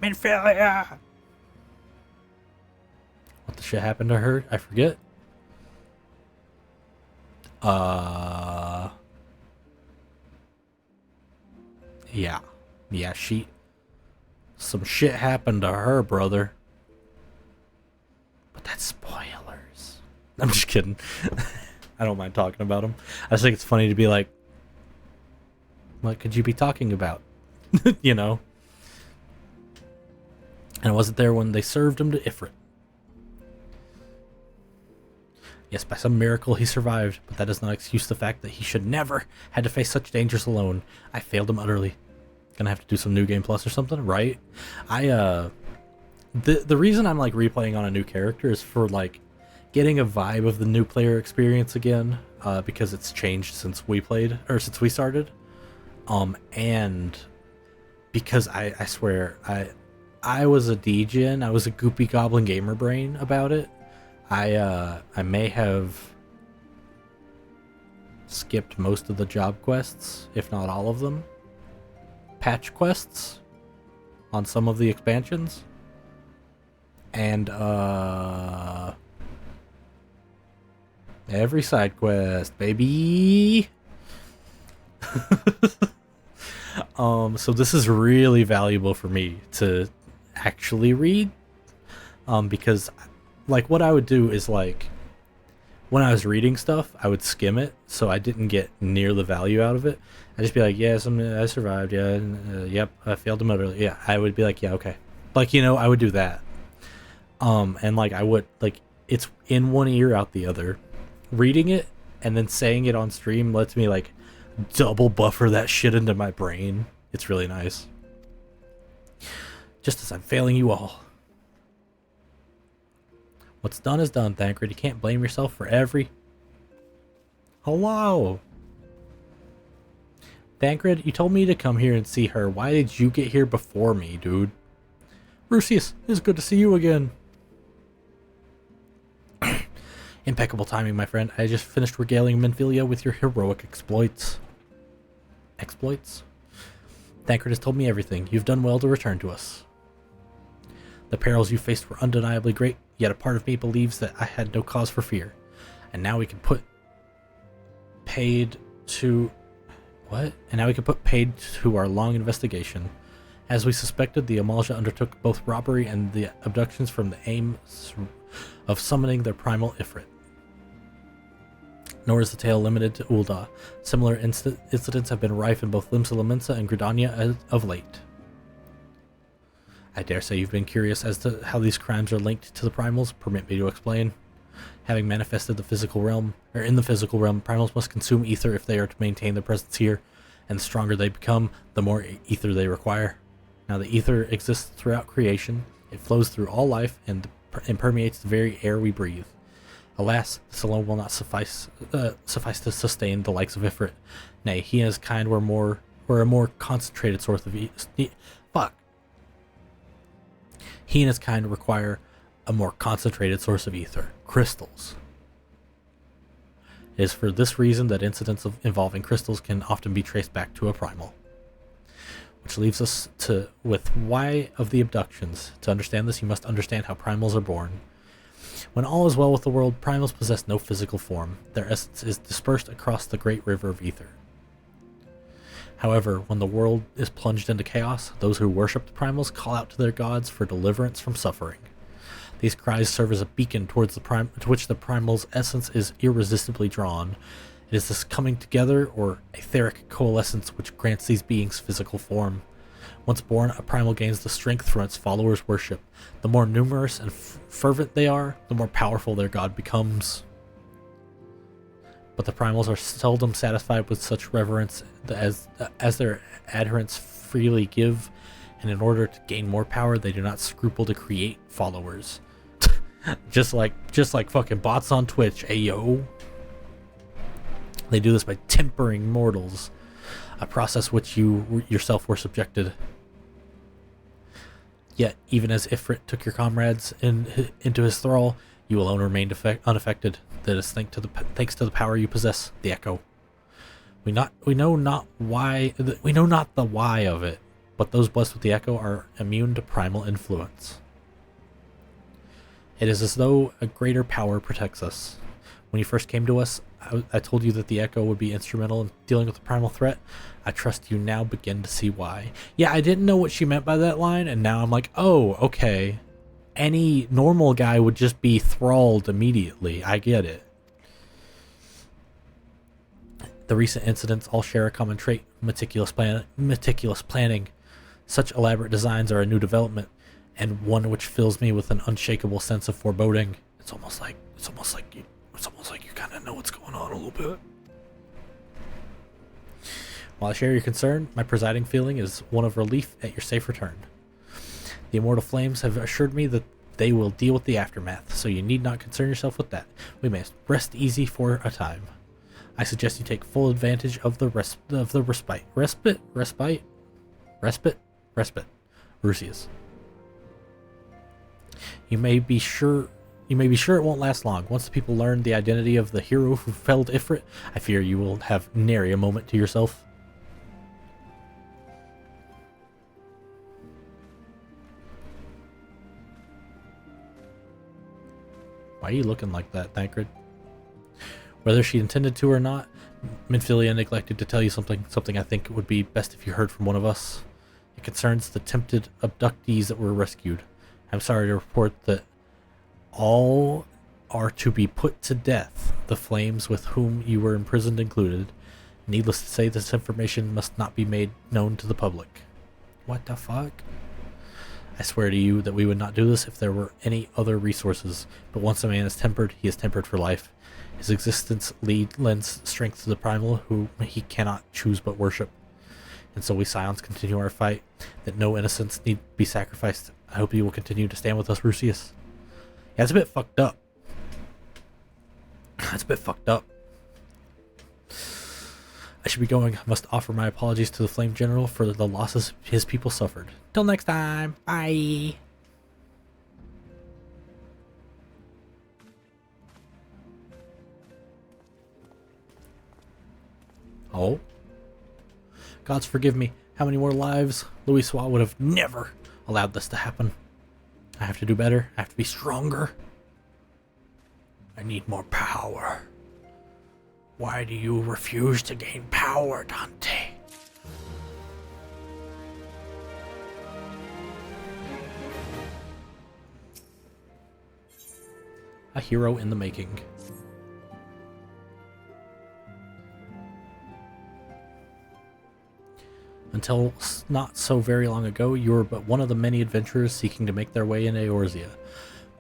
Minfilia! What the shit happened to her? I forget. Yeah. Yeah, some shit happened to her, brother. But that's spoilers. I'm just kidding. I don't mind talking about them. I just think it's funny to be like, what could you be talking about? You know? And I wasn't there when they served him to Ifrit. Yes, by some miracle he survived, but that does not excuse the fact that he should never had to face such dangers alone. I failed him utterly. Gonna have to do some New Game Plus or something, right? The reason I'm like replaying on a new character is for like getting a vibe of the new player experience again, because it's changed since we played, or since we started. And because I swear, I was a degen, I was a goopy goblin gamer brain about it. I may have skipped most of the job quests, if not all of them. Patch quests on some of the expansions. And every side quest, baby. So this is really valuable for me to actually read, because like what I would do is like when I was reading stuff, I would skim it so I didn't get near the value out of it. I'd just be like, yes, I survived, yeah, yep, I failed to motor, yeah. I would be like, yeah, okay, like, you know, I would do that. And like I would, like, it's in one ear out the other. Reading it and then saying it on stream lets me like double buffer that shit into my brain. It's really nice. Just as I'm failing you all. What's done is done, Thancred. You can't blame yourself for every... Hello! Thancred, you told me to come here and see her. Why did you get here before me, dude? Rusius, it's good to see you again. Impeccable timing, my friend. I just finished regaling Menphilia with your heroic exploits. Exploits? Thancred has told me everything. You've done well to return to us. The perils you faced were undeniably great, yet a part of me believes that I had no cause for fear. And now we can put paid to... What? And now we can put paid to our long investigation. As we suspected, the Amalja undertook both robbery and the abductions from the aim of summoning their primal Ifrit. Nor is the tale limited to Ul'dah. Similar incidents have been rife in both Limsa Lominsa and Gridania of late. I dare say you've been curious as to how these crimes are linked to the primals. Permit me to explain. Having manifested the physical realm, or in the physical realm, primals must consume ether if they are to maintain their presence here, and the stronger they become, the more ether they require. Now the ether exists throughout creation. It flows through all life and permeates the very air we breathe. Alas, this alone will not suffice to sustain the likes of Ifrit. Nay, he and his kind were a more concentrated source of fuck. He and his kind require a more concentrated source of ether, crystals. It is for this reason that incidents involving crystals can often be traced back to a primal. Which leaves us with why of the abductions. To understand this, you must understand how primals are born. When all is well with the world, primals possess no physical form. Their essence is dispersed across the great river of ether. However, when the world is plunged into chaos, those who worship the primals call out to their gods for deliverance from suffering. These cries serve as a beacon towards to which the primal's essence is irresistibly drawn. It is this coming together, or etheric coalescence, which grants these beings physical form. Once born, a primal gains the strength from its followers' worship. The more numerous and fervent they are, the more powerful their god becomes. But the primals are seldom satisfied with such reverence as their adherents freely give, and in order to gain more power, they do not scruple to create followers. just like fucking bots on Twitch, ayo. They do this by tempering mortals, a process which you yourself were subjected. Yet, even as Ifrit took your comrades into his thrall, you alone remained unaffected. That is thanks to the power you possess, the Echo. We know not the why of it, but those blessed with the Echo are immune to primal influence. It is as though a greater power protects us. When you first came to us, I told you that the Echo would be instrumental in dealing with the primal threat. I trust you now begin to see why. Yeah, I didn't know what she meant by that line, and now I'm like, oh, okay. Any normal guy would just be thralled immediately. I get it. The recent incidents all share a common trait: meticulous planning. Such elaborate designs are a new development, and one which fills me with an unshakable sense of foreboding. It's almost like you kind of know what's going on a little bit. While I share your concern, my presiding feeling is one of relief at your safe return. The immortal flames have assured me that they will deal with the aftermath, so you need not concern yourself with that. We may rest easy for a time. I suggest you take full advantage of the respite. Respite. Rusius. You may be sure it won't last long. Once the people learn the identity of the hero who felled Ifrit, I fear you will have nary a moment to yourself. Why are you looking like that, Thancred? Whether she intended to or not, Minfilia neglected to tell you something I think it would be best if you heard from one of us. It concerns the tempted abductees that were rescued. I'm sorry to report that all are to be put to death, the flames with whom you were imprisoned included. Needless to say, this information must not be made known to the public. What the fuck? I swear to you that we would not do this if there were any other resources, but once a man is tempered, he is tempered for life. His existence lends strength to the primal who he cannot choose but worship. And so we Scions continue our fight, that no innocents need be sacrificed. I hope you will continue to stand with us, Rusius. Yeah, it's a bit fucked up. That's a bit fucked up. I should be going. I must offer my apologies to the Flame General for the losses his people suffered. Till next time. Bye. Oh. Gods forgive me. How many more lives? Louis Swa would have never allowed this to happen. I have to do better. I have to be stronger. I need more power. Why do you refuse to gain power, Dante? A hero in the making. Until not so very long ago, you were but one of the many adventurers seeking to make their way in Eorzea.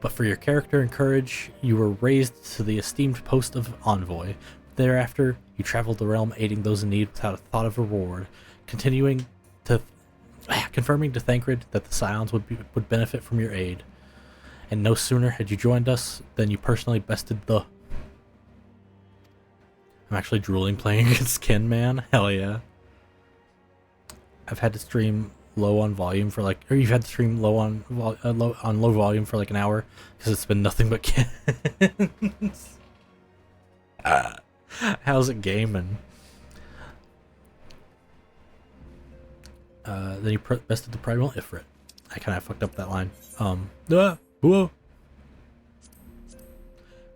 But for your character and courage, you were raised to the esteemed post of envoy. Thereafter, you traveled the realm aiding those in need without a thought of reward, confirming to Thancred that the Scions would benefit from your aid. And no sooner had you joined us than you personally bested the... I'm actually drooling playing against Ken, man. Hell yeah. I've had to stream low on volume for like, or you've had to stream low on low volume for like an hour because it's been nothing but Kens. How's it gaming? Then you bested the primal Ifrit. I kind of fucked up that line. Whoa.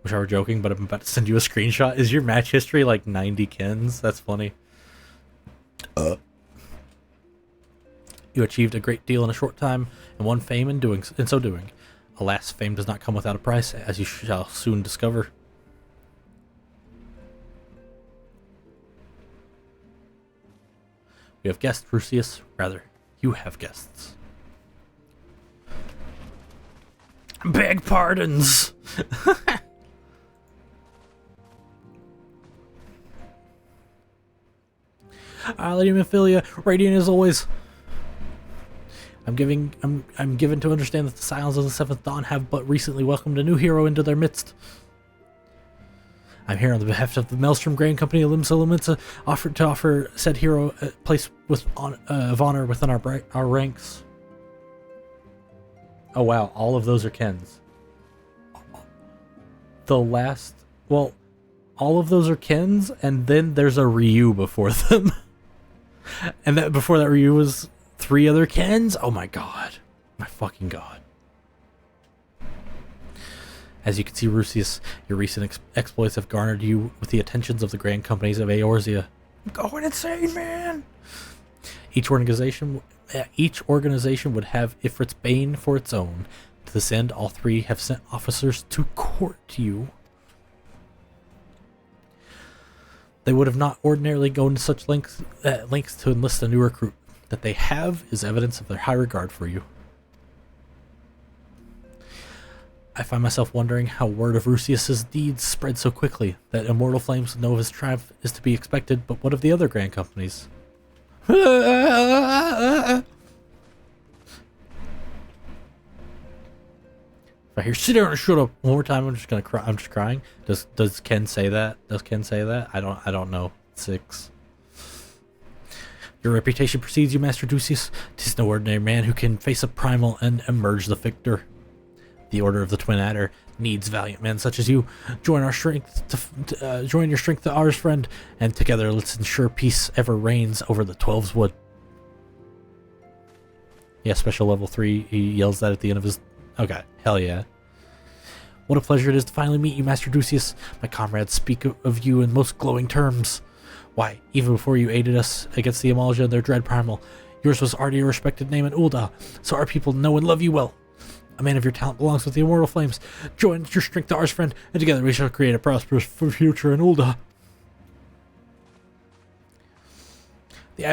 Wish I were joking, but I'm about to send you a screenshot. Is your match history like 90 Kens? That's funny. You achieved a great deal in a short time, and won fame in so doing. Alas, fame does not come without a price, as you shall soon discover. We have guests, Rusius. Rather, you have guests. Beg pardons! Lady Minfilia, radiant as always. I'm given to understand that the Scions of the Seventh Dawn have but recently welcomed a new hero into their midst. I'm here on the behalf of the Maelstrom Grain Company of Limsa to offer said hero a place of honor within our ranks. Oh wow, all of those are Kens. All of those are Kens, and then there's a Ryu before them. And that before that Ryu was 3 other Kens? Oh my god. My fucking god. As you can see, Rusius, your recent exploits have garnered you with the attentions of the grand companies of Eorzea. I'm going insane, man! Each organization would have Ifrit's Bane for its own. To this end, all 3 have sent officers to court you. They would have not ordinarily gone to such lengths to enlist a new recruit. That they have is evidence of their high regard for you. I find myself wondering how word of Rusius's deeds spread so quickly. That immortal flames know of his triumph is to be expected, but what of the other grand companies? If I hear sit down and shut up one more time, I'm just gonna cry. I'm just crying. Does Ken say that? Does Ken say that? I don't know. 6. Your reputation precedes you, Master Ducius. 'Tis no ordinary man who can face a primal and emerge the victor. The Order of the Twin Adder needs valiant men such as you. Join your strength to ours, friend, and together let's ensure peace ever reigns over the 12's Wood. Yeah, special level 3. He yells that at the end of his. Okay, hell yeah. What a pleasure it is to finally meet you, Master Ducius. My comrades speak of you in most glowing terms. Why, even before you aided us against the Amalja and their dread primal, yours was already a respected name in Ul'dah, so our people know and love you well. A man of your talent belongs with the immortal flames. Join your strength to ours, friend, and together we shall create a prosperous future in Ul'dah. The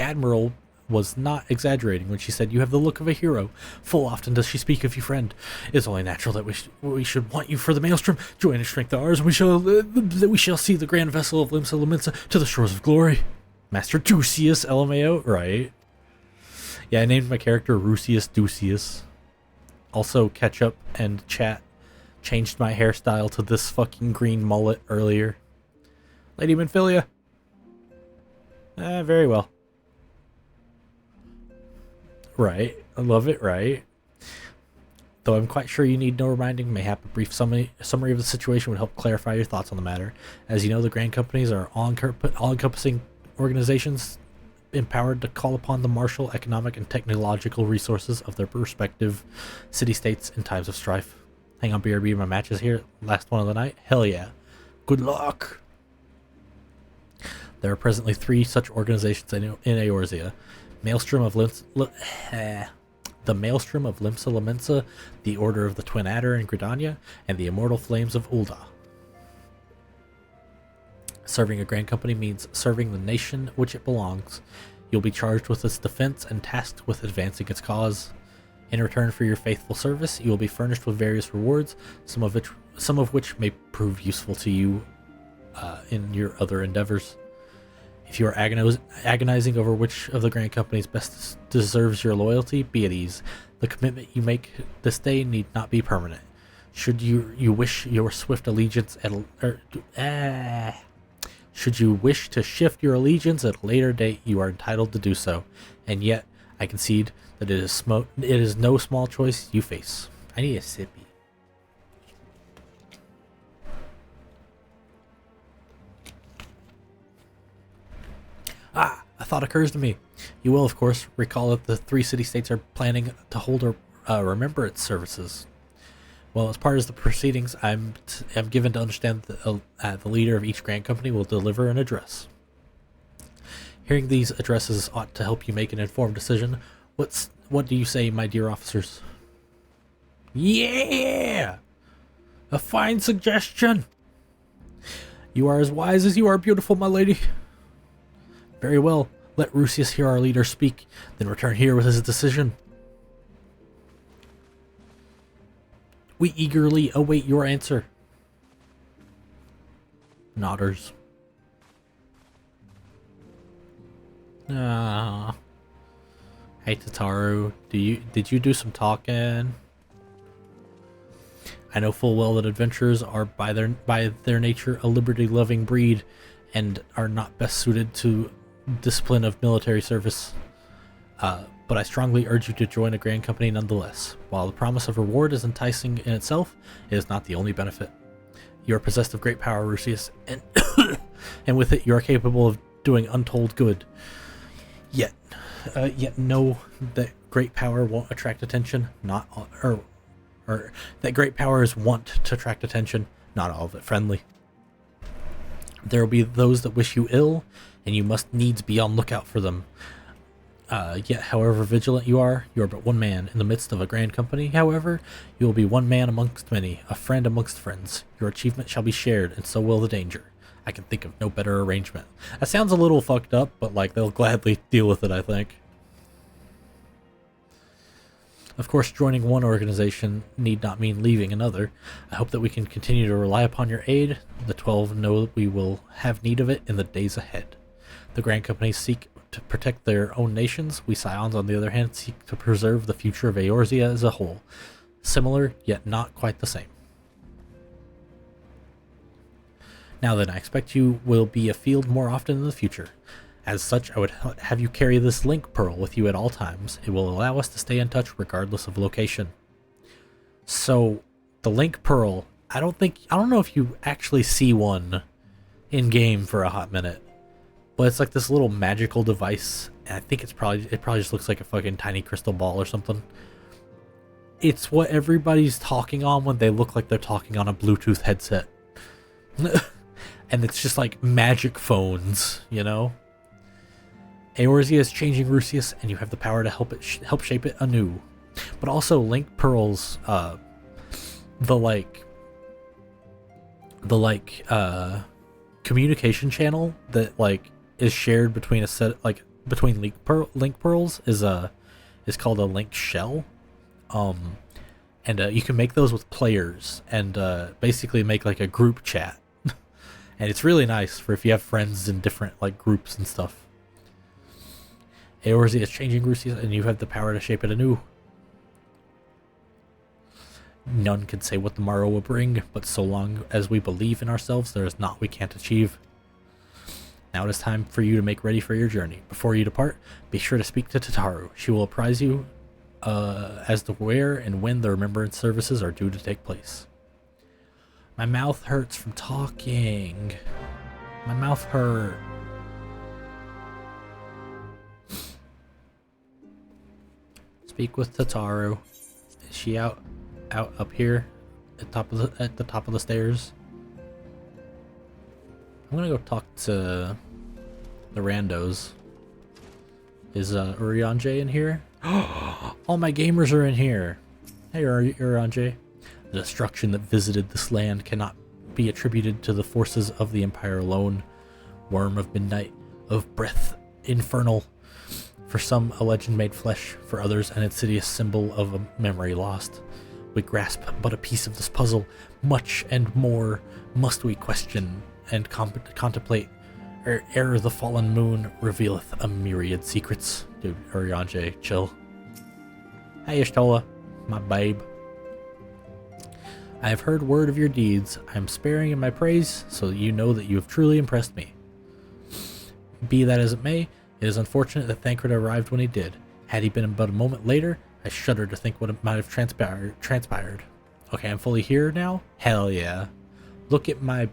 Admiral was not exaggerating when she said, "You have the look of a hero. Full often does she speak of you, friend. It is only natural that we should want you for the Maelstrom. Join in strength to ours, and we shall see the grand vessel of Limsa Lominsa to the shores of glory." Master Ducius, LMAO, right? Yeah, I named my character Rucius Ducius. Also, Ketchup and chat changed my hairstyle to this fucking green mullet earlier. Lady Minfilia. Very well. Right. I love it, right? Though I'm quite sure you need no reminding, mayhap a brief summary of the situation would help clarify your thoughts on the matter. As you know, the Grand Companies are all-encompassing organizations empowered to call upon the martial, economic, and technological resources of their respective city-states in times of strife. Hang on, BRB, my match is here. Last one of the night? Hell yeah. Good luck! There are presently 3 such organizations in Eorzea. Maelstrom of the Maelstrom of Limsa Lominsa, the Order of the Twin Adder in Gridania, and the Immortal Flames of Ul'dah. Serving a Grand Company means serving the nation which it belongs. You'll be charged with its defense and tasked with advancing its cause. In return for your faithful service, you will be furnished with various rewards, some of which may prove useful to you in your other endeavors. If you are agonizing over which of the Grand Companies best deserves your loyalty, be at ease. The commitment you make this day need not be permanent. Should you wish your swift allegiance should you wish to shift your allegiance at a later date, you are entitled to do so. And yet, I concede that it is no small choice you face. I need a sippy. A thought occurs to me. You will, of course, recall that the 3 city-states are planning to hold a remembrance services. Well, as part of the proceedings, I'm given to understand that the leader of each Grand Company will deliver an address. Hearing these addresses ought to help you make an informed decision. What do you say, my dear officers? Yeah! A fine suggestion! You are as wise as you are beautiful, my lady. Very well. Let Rucius hear our leader speak, then return here with his decision. We eagerly await your answer. Nodders. Ah. Hey Tataru, did you do some talking? I know full well that adventurers are by their nature a liberty-loving breed, and are not best suited to discipline of military service. But I strongly urge you to join a Grand Company nonetheless. While the promise of reward is enticing in itself, it is not the only benefit. You are possessed of great power, Rucius, and and with it you are capable of doing untold good. Yet know that great power won't attract attention, or that great power is wont to attract attention, not all of it friendly. There will be those that wish you ill, and you must needs be on lookout for them. Yet, however vigilant you are but one man. In the midst of a grand company, however, you will be one man amongst many, a friend amongst friends. Your achievement shall be shared, and so will the danger. I can think of no better arrangement. That sounds a little fucked up, but like they'll gladly deal with it, I think. Of course, joining one organization need not mean leaving another. I hope that we can continue to rely upon your aid. The 12 know that we will have need of it in the days ahead. The Grand Companies seek to protect their own nations. We Scions, on the other hand, seek to preserve the future of Eorzea as a whole. Similar, yet not quite the same. Now then, I expect you will be afield more often in the future. As such, I would have you carry this link pearl with you at all times. It will allow us to stay in touch regardless of location. So, the link pearl, I don't know if you actually see one in game for a hot minute. But it's like this little magical device, and I think it probably just looks like a fucking tiny crystal ball or something. It's what everybody's talking on when they look like they're talking on a Bluetooth headset. And it's just like magic phones, you know? Eorzea is changing Rusius, and you have the power to help shape it anew. But also Link Pearl's the communication channel that like is shared between between Link Pearls is called a Link Shell. And you can make those with players and basically make like a group chat. And it's really nice for if you have friends in different like groups and stuff. Eorzea is changing Rusius, and you have the power to shape it anew. None can say what the morrow will bring, but so long as we believe in ourselves, there is naught we can't achieve. Now it is time for you to make ready for your journey. Before you depart, be sure to speak to Tataru. She will apprise you as to where and when the remembrance services are due to take place. My mouth hurts from talking. My mouth hurt. Speak with Tataru. Is she out up here at the top of the stairs? I'm gonna go talk to the randos. Is Urianger in here? All my gamers are in here. Hey Urianger. The destruction that visited this land cannot be attributed to the forces of the Empire alone. Worm of midnight, of breath infernal. For some, a legend made flesh. For others, an insidious symbol of a memory lost. We grasp but a piece of this puzzle. Much and more must we question and contemplate ere the fallen moon revealeth a myriad secrets. Dude, Urianger, chill. Hey Ishtola, my babe. I have heard word of your deeds. I am sparing in my praise, so that you know that you have truly impressed me. Be that as it may, it is unfortunate that Thancred arrived when he did. Had he been but a moment later, I shudder to think what it might have transpired. Okay, I'm fully here now? Hell yeah. Look at my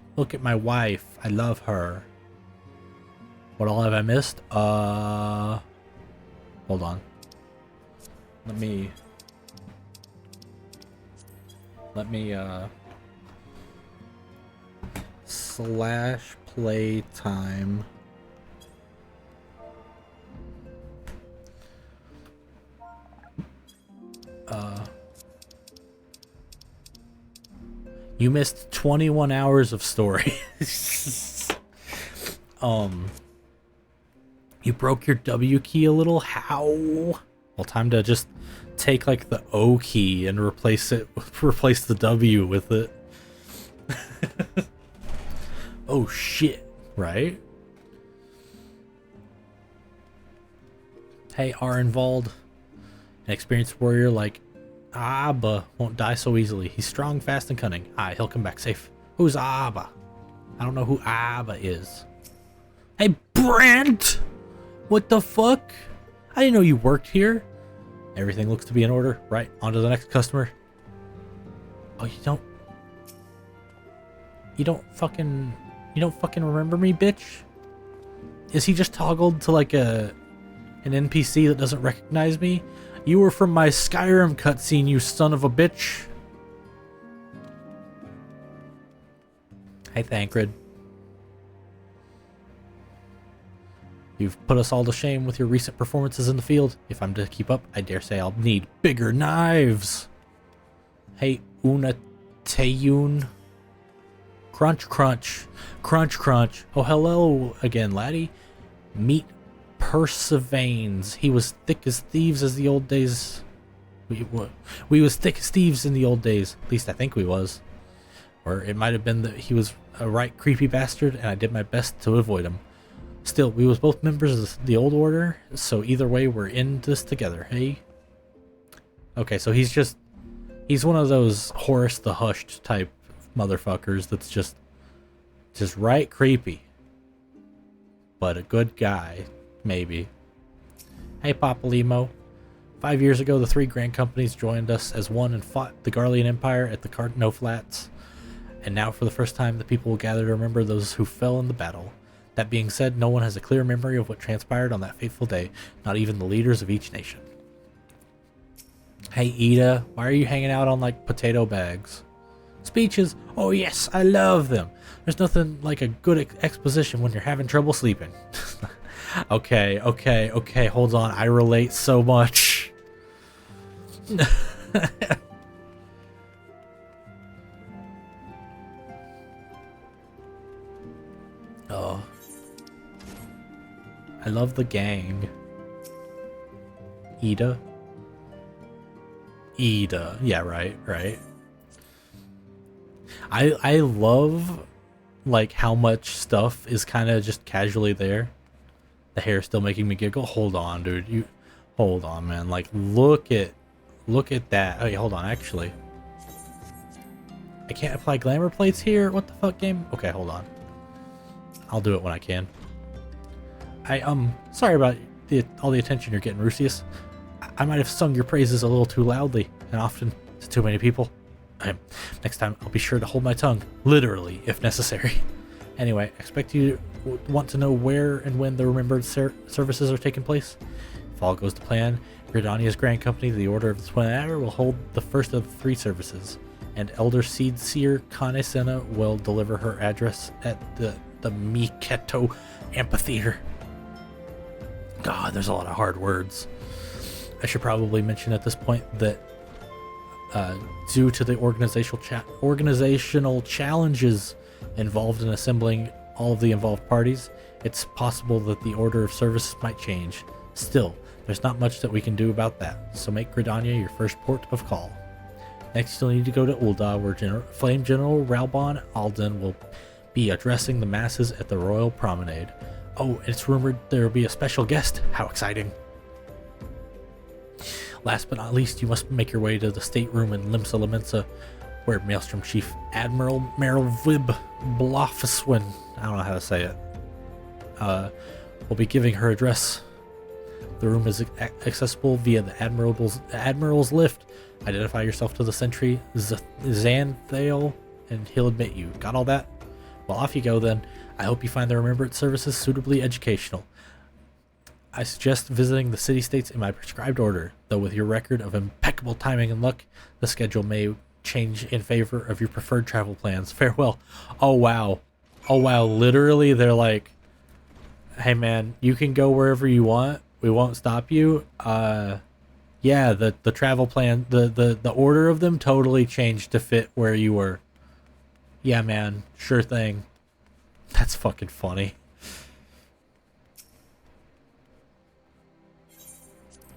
wife. I love her. What all have I missed? Hold on. Let me slash playtime. You missed 21 hours of story. You broke your W key a little. How? Well, time to just take like the O key and replace the W with it. Oh shit, right? Hey, Arenvald, an experienced warrior like Abba won't die so easily. He's strong, fast, and cunning. Aye, he'll come back safe. Who's Abba? I don't know who Abba is. Hey, Brent! What the fuck? I didn't know you worked here. Everything looks to be in order. Right, on to the next customer. Oh, you don't fucking remember me, bitch? Is he just toggled to like an NPC that doesn't recognize me? You were from my Skyrim cutscene, you son of a bitch. Hey, Thancred. You've put us all to shame with your recent performances in the field. If I'm to keep up, I dare say I'll need bigger knives. Hey, Una Tayun. Crunch, crunch. Crunch, crunch. Oh, hello again, laddie. Meet Persevanes. He was thick as thieves as the old days. We was thick as thieves in the old days. At least I think we was. Or it might have been that he was a right creepy bastard and I did my best to avoid him. Still, we was both members of the old order, so either way we're in this together, hey? Okay, so he's one of those Horace the Hushed type motherfuckers that's just right creepy. But a good guy. Maybe. Hey, Papa Limo. 5 years ago, the three Grand Companies joined us as one and fought the Garlean Empire at the Cardno Flats. And now, for the first time, the people will gather to remember those who fell in the battle. That being said, no one has a clear memory of what transpired on that fateful day, not even the leaders of each nation. Hey Ida, why are you hanging out on like potato bags? Speeches, oh yes, I love them. There's nothing like a good exposition when you're having trouble sleeping. Okay, hold on, I relate so much. Oh. I love the gang. Ida? Yeah, right. I love like how much stuff is kind of just casually there. The hair still making me giggle. Hold on, dude. Hold on, man. Like look at that. Hey, hold on, actually. I can't apply glamour plates here? What the fuck, game? Okay, hold on. I'll do it when I can. Sorry about all the attention you're getting, Rusius. I might have sung your praises a little too loudly and often to too many people. Next time, I'll be sure to hold my tongue, literally, if necessary. Anyway, I expect you want to know where and when the remembered services are taking place. If all goes to plan, Gridania's Grand Company, the Order of the Twin Adder, will hold the first of the 3 services, and Elder Seed Seer Kane Senna will deliver her address at the Miketo Amphitheater. God, there's a lot of hard words. I should probably mention at this point that due to the organizational challenges involved in assembling all of the involved parties, it's possible that the order of services might change. Still, there's not much that we can do about that, so make Gridania your first port of call. Next, you'll need to go to Ul'dah, where Flame General Ralbon Alden will be addressing the masses at the Royal Promenade. Oh, it's rumored there will be a special guest. How exciting! Last but not least, you must make your way to the stateroom in Limsa Lamensa, where Maelstrom Chief Admiral Merylvib Blofuswin, I don't know how to say it, will be giving her address. The room is accessible via the Admiral's lift. Identify yourself to the sentry, Xanthale, and he'll admit you. Got all that? Well, off you go then. I hope you find the Remembrance services suitably educational. I suggest visiting the city-states in my prescribed order, though with your record of impeccable timing and luck, the schedule may change in favor of your preferred travel plans. Farewell. Oh, wow. Oh, wow. Literally, they're like, hey, man, you can go wherever you want. We won't stop you. Yeah, the travel plan, the order of them totally changed to fit where you were. Yeah, man. Sure thing. That's fucking funny.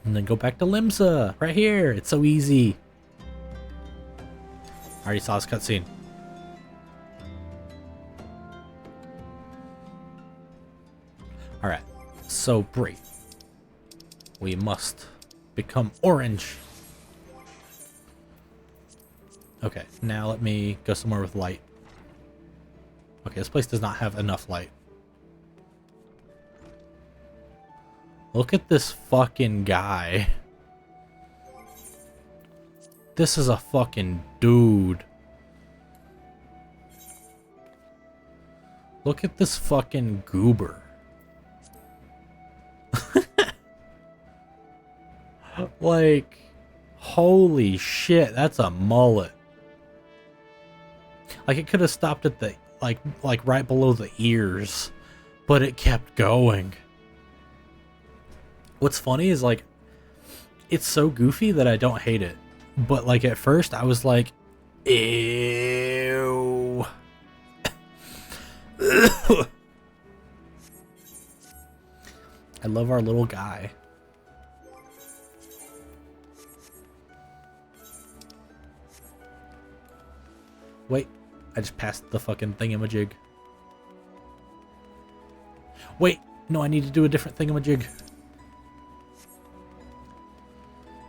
And then go back to Limsa. Right here. It's so easy. Already saw this cutscene. Alright. So, Bree. We must become orange. Okay, now let me go somewhere with light. Okay, this place does not have enough light. Look at this fucking guy. This is a fucking dude. Look at this fucking goober. Like, holy shit, that's a mullet. Like, it could have stopped at the, like right below the ears, but it kept going. What's funny is, like, it's so goofy that I don't hate it. But, like, at first, I was like, ew. I love our little guy. Wait, I just passed the fucking thingamajig. Wait, no, I need to do a different thingamajig.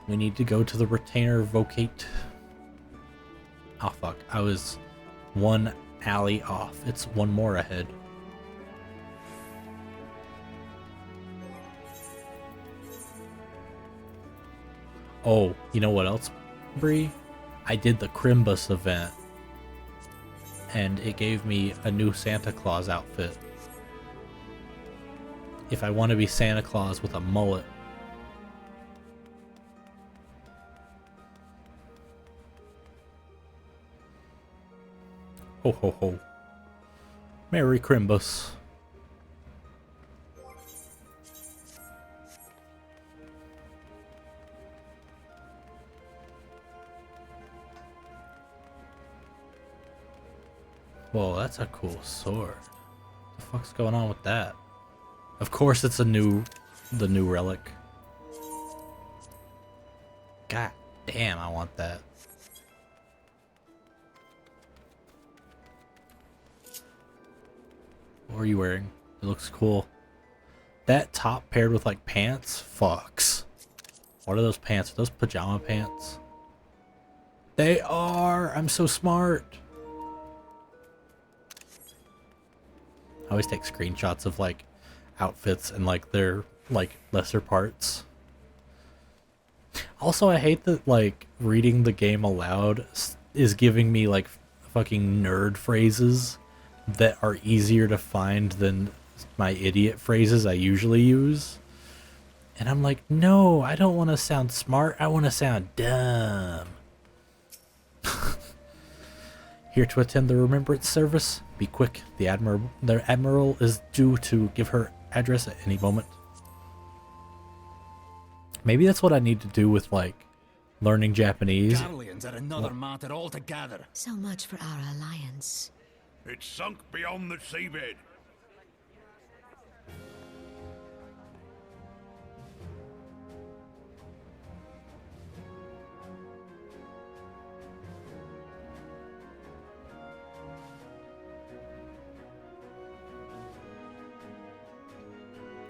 We need to go to the retainer vocate. Oh fuck, I was one alley off. It's one more ahead. Oh, you know what else, Bree? I did the Crimbus event, and it gave me a new Santa Claus outfit. If I want to be Santa Claus with a mullet. Ho ho ho. Merry Crimbus. Whoa, that's a cool sword. What the fuck's going on with that? Of course it's the new relic. God damn, I want that. What are you wearing? It looks cool. That top paired with like pants? Fucks. What are those pants? Are those pajama pants? They are! I'm so smart! I always take screenshots of like outfits and like their like lesser parts. Also, I hate that like reading the game aloud is giving me like fucking nerd phrases that are easier to find than my idiot phrases I usually use. And I'm like, no, I don't want to sound smart. I want to sound dumb. Here to attend the remembrance service. Be quick. The admiral is due to give her address at any moment. Maybe that's what I need to do with like learning Japanese. Galleons are another matter altogether. So much for our alliance. It's sunk beyond the seabed.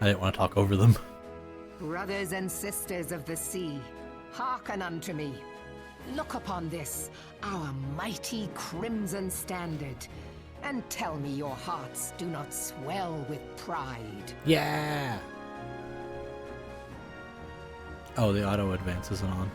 I didn't want to talk over them. Brothers and sisters of the sea, hearken unto me. Look upon this, our mighty crimson standard, and tell me your hearts do not swell with pride. Yeah. Oh, the auto advance isn't on.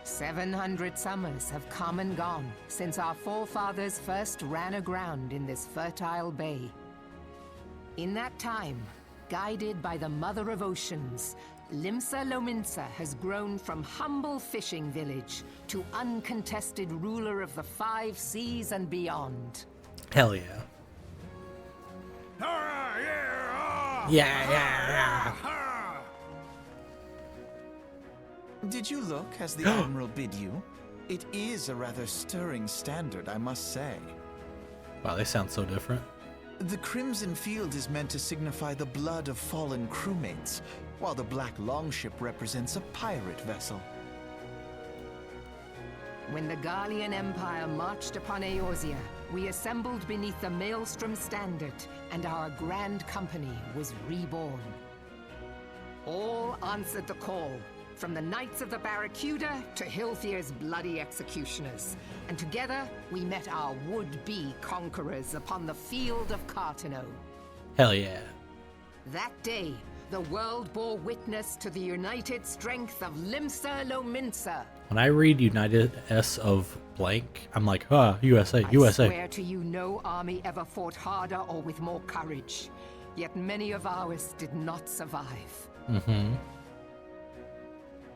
"700 summers have come and gone since our forefathers first ran aground in this fertile bay. In that time, guided by the Mother of Oceans, Limsa Lominsa has grown from humble fishing village to uncontested ruler of the 5 seas and beyond." Hell yeah. Yeah. Did you look as the Admiral bid you? It is a rather stirring standard, I must say. Wow, they sound so different. The Crimson Field is meant to signify the blood of fallen crewmates, while the Black Longship represents a pirate vessel. When the Gallian Empire marched upon Eorzea, we assembled beneath the Maelstrom Standard, and our Grand Company was reborn. All answered the call, from the Knights of the Barracuda to Hilthier's bloody executioners. And together, we met our would-be conquerors upon the field of Cartano. Hell yeah. That day, the world bore witness to the united strength of Limsa Lominsa. When I read United S of blank, I'm like, USA, I USA. swear to you, no army ever fought harder or with more courage. Yet many of ours did not survive. Mm-hmm.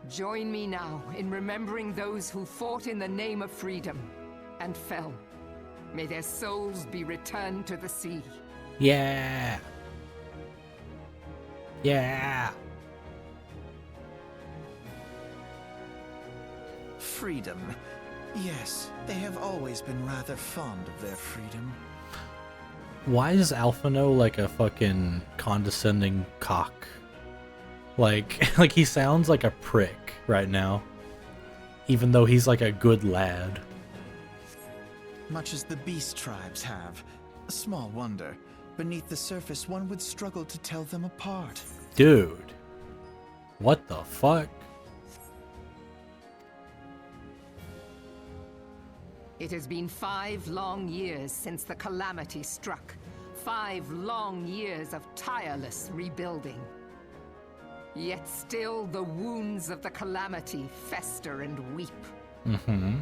Join me now in remembering those who fought in the name of freedom and fell. May their souls be returned to the sea. Yeah. Yeah. Freedom. Yes, they have always been rather fond of their freedom. Why is Alphino like a fucking condescending cock? Like he sounds like a prick right now. Even though he's like a good lad. Much as the beast tribes have. Small wonder. Beneath the surface, one would struggle to tell them apart. Dude. What the fuck? It has been 5 long years since the calamity struck. 5 long years of tireless rebuilding. Yet still the wounds of the calamity fester and weep. Mm-hmm.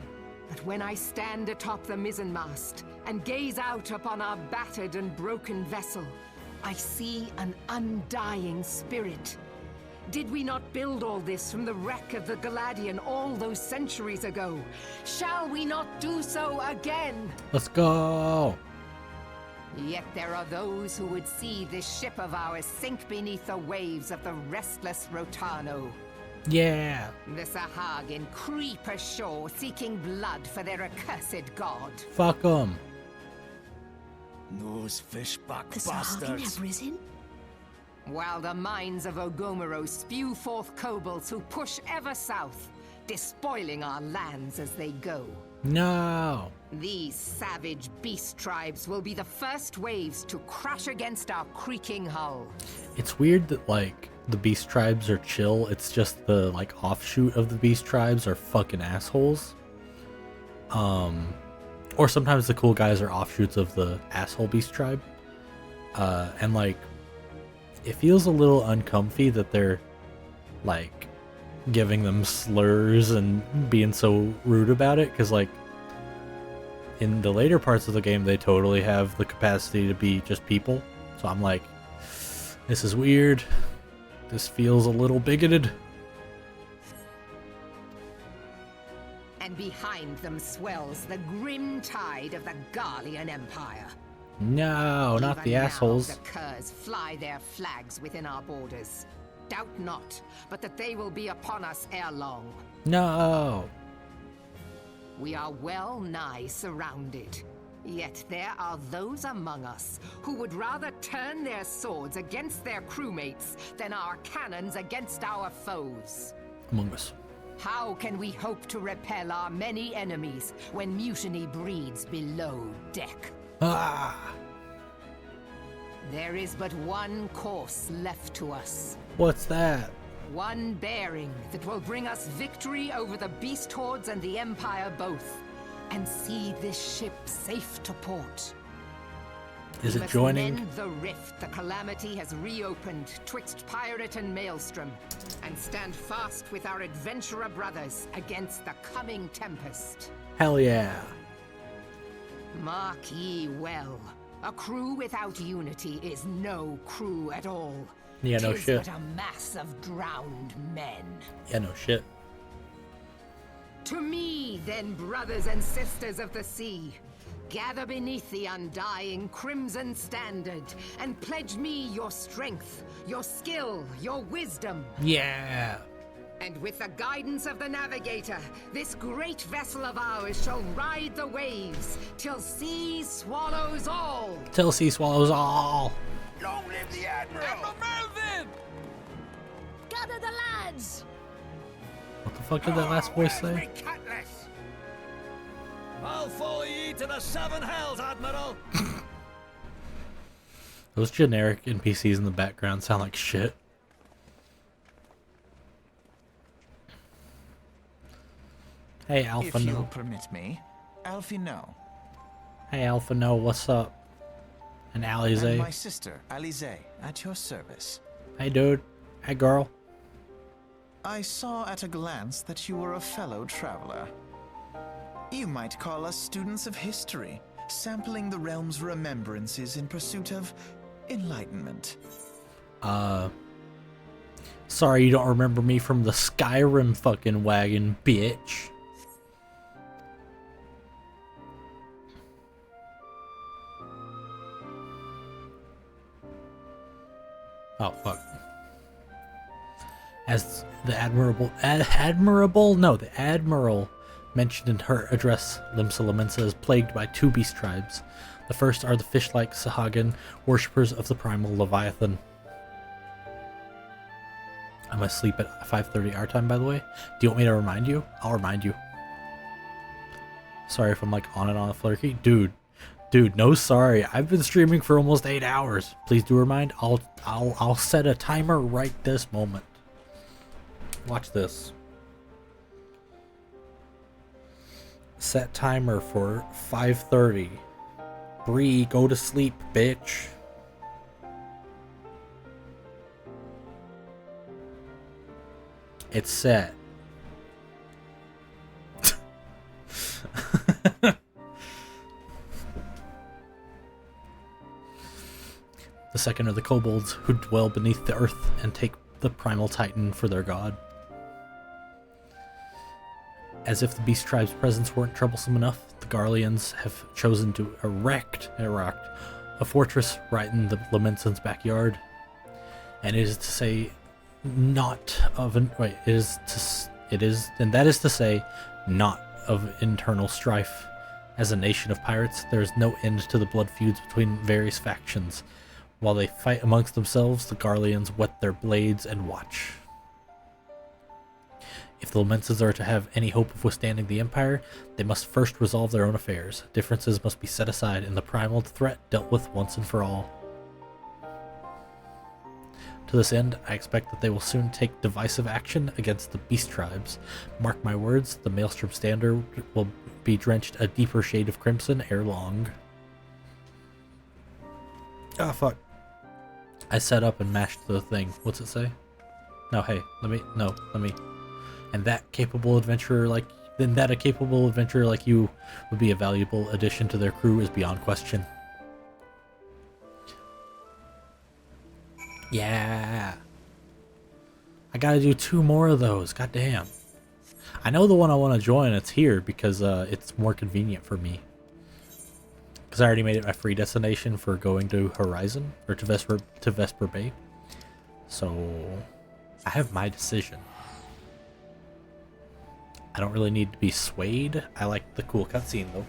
But when I stand atop the mizzenmast and gaze out upon our battered and broken vessel, I see an undying spirit. Did we not build all this from the wreck of the Galadian all those centuries ago? Shall we not do so again? Let's go. Yet there are those who would see this ship of ours sink beneath the waves of the restless Rotano. Yeah. The Sahagin creep ashore seeking blood for their accursed god. Fuck them. Those fishback The Sahagin have risen? While the mines of Ogomoro spew forth kobolds who push ever south, despoiling our lands as they go. No. These savage beast tribes will be the first waves to crash against our creaking hull. It's weird that, like, the beast tribes are chill. It's just the, like, offshoot of the beast tribes are fucking assholes. Or sometimes the cool guys are offshoots of the asshole beast tribe. And, like, it feels a little uncomfy that they're, like, giving them slurs and being so rude about it, because, like, in the later parts of the game they totally have the capacity to be just people. So I'm like, this is weird. This feels a little bigoted. And behind them swells the grim tide of the Garlean Empire. No, not Even the now, assholes. The Curs fly their flags within our borders. Doubt not, but that they will be upon us ere long. No. We are well nigh surrounded. Yet there are those among us who would rather turn their swords against their crewmates than our cannons against our foes. Among us. How can we hope to repel our many enemies when mutiny breeds below deck? Ah. There is but one course left to us. What's that? One bearing that will bring us victory over the beast hordes and the Empire both, and see this ship safe to port. Is We it must joining? mend the rift the Calamity has reopened twixt Pirate and Maelstrom, and stand fast with our adventurer brothers against the coming tempest. Hell yeah. Mark ye well, a crew without unity is no crew at all. Yeah, no 'Tis shit. but a mass of drowned men. Yeah, no shit. To me, then, brothers and sisters of the sea, gather beneath the undying crimson standard, and pledge me your strength, your skill, your wisdom. Yeah. And with the guidance of the navigator, this great vessel of ours shall ride the waves till sea swallows all. Till sea swallows all. Long live the Admiral! Admiral Melvin! Gather the lads! What the fuck did that last voice say? Cutlass! I'll follow ye to the seven hells, Admiral. Those generic NPCs in the background sound like shit. Hey, Alpha If you'll No. permit me, Alfie No. Hey, Alpha No, what's up? And And Alize. my sister, Alize, at your service. Hey, dude. Hey, girl. I saw at a glance that you were a fellow traveler. You might call us students of history, sampling the realm's remembrances in pursuit of enlightenment. Sorry you don't remember me from the Skyrim fucking wagon, bitch. Oh, fuck. As the the Admiral mentioned in her address, Limsa Lamensa is plagued by two beast tribes. The first are the fish-like Sahagin, worshippers of the primal Leviathan. I'm asleep at 5:30 our time, by the way. Do you want me to remind you? I'll remind you. Sorry if I'm like on and on a flirky. Dude, no sorry. I've been streaming for almost 8 hours. Please do remind. I'll set a timer right this moment. Watch this. Set timer for 5:30. Bree, go to sleep, bitch. It's set. The second are the kobolds who dwell beneath the earth and take the primal titan for their god. As if the beast tribe's presence weren't troublesome enough, the Garleans have chosen to erect a fortress right in the Lamenson's backyard. And it is to say, not of an wait, and that is to say, not of internal strife. As a nation of pirates, there is no end to the blood feuds between various factions. While they fight amongst themselves, the Garleans whet their blades and watch. If the Lamensons are to have any hope of withstanding the Empire, they must first resolve their own affairs. Differences must be set aside and the primal threat dealt with once and for all. To this end, I expect that they will soon take divisive action against the beast tribes. Mark my words, the Maelstrom Standard will be drenched a deeper shade of crimson ere long. Ah, fuck. I set up and mashed the thing. What's it say? No, hey, let me. And that a capable adventurer like you would be a valuable addition to their crew is beyond question. Yeah. I gotta do 2 more of those. God damn. I know the one I want to join. It's here because it's more convenient for me. Because I already made it my free destination for going to Horizon or to Vesper Bay. So I have my decision. I don't really need to be swayed. I like the cool cutscene though.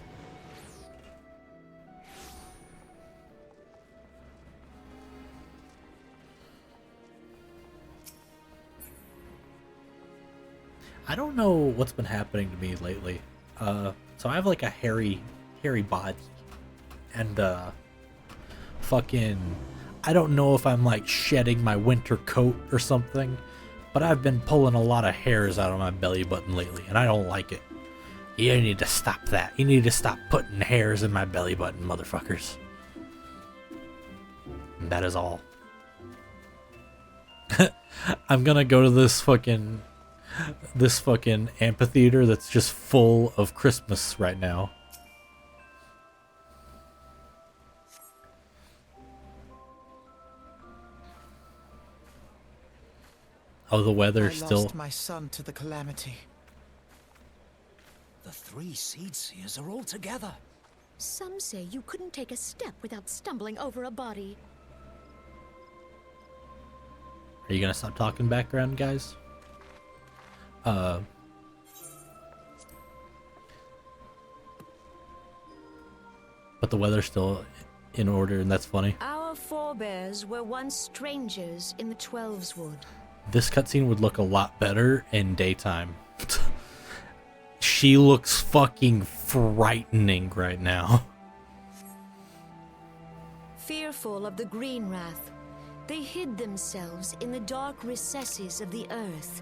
I don't know what's been happening to me lately. So I have like a hairy body. And fucking, I don't know if I'm like shedding my winter coat or something, but I've been pulling a lot of hairs out of my belly button lately, and I don't like it. You need to stop that. You need to stop putting hairs in my belly button, motherfuckers. And that is all. I'm gonna go to this fucking amphitheater that's just full of Christmas right now. Oh, the weather I still. lost my son to the calamity. The 3 Seed Seers are all together. Some say you couldn't take a step without stumbling over a body. Are you gonna stop talking background, guys? But the weather's still in order, and that's funny. Our forebears were once strangers in the Twelves Wood. This cutscene would look a lot better in daytime. She looks fucking frightening right now. Fearful of the Green Wrath, they hid themselves in the dark recesses of the earth.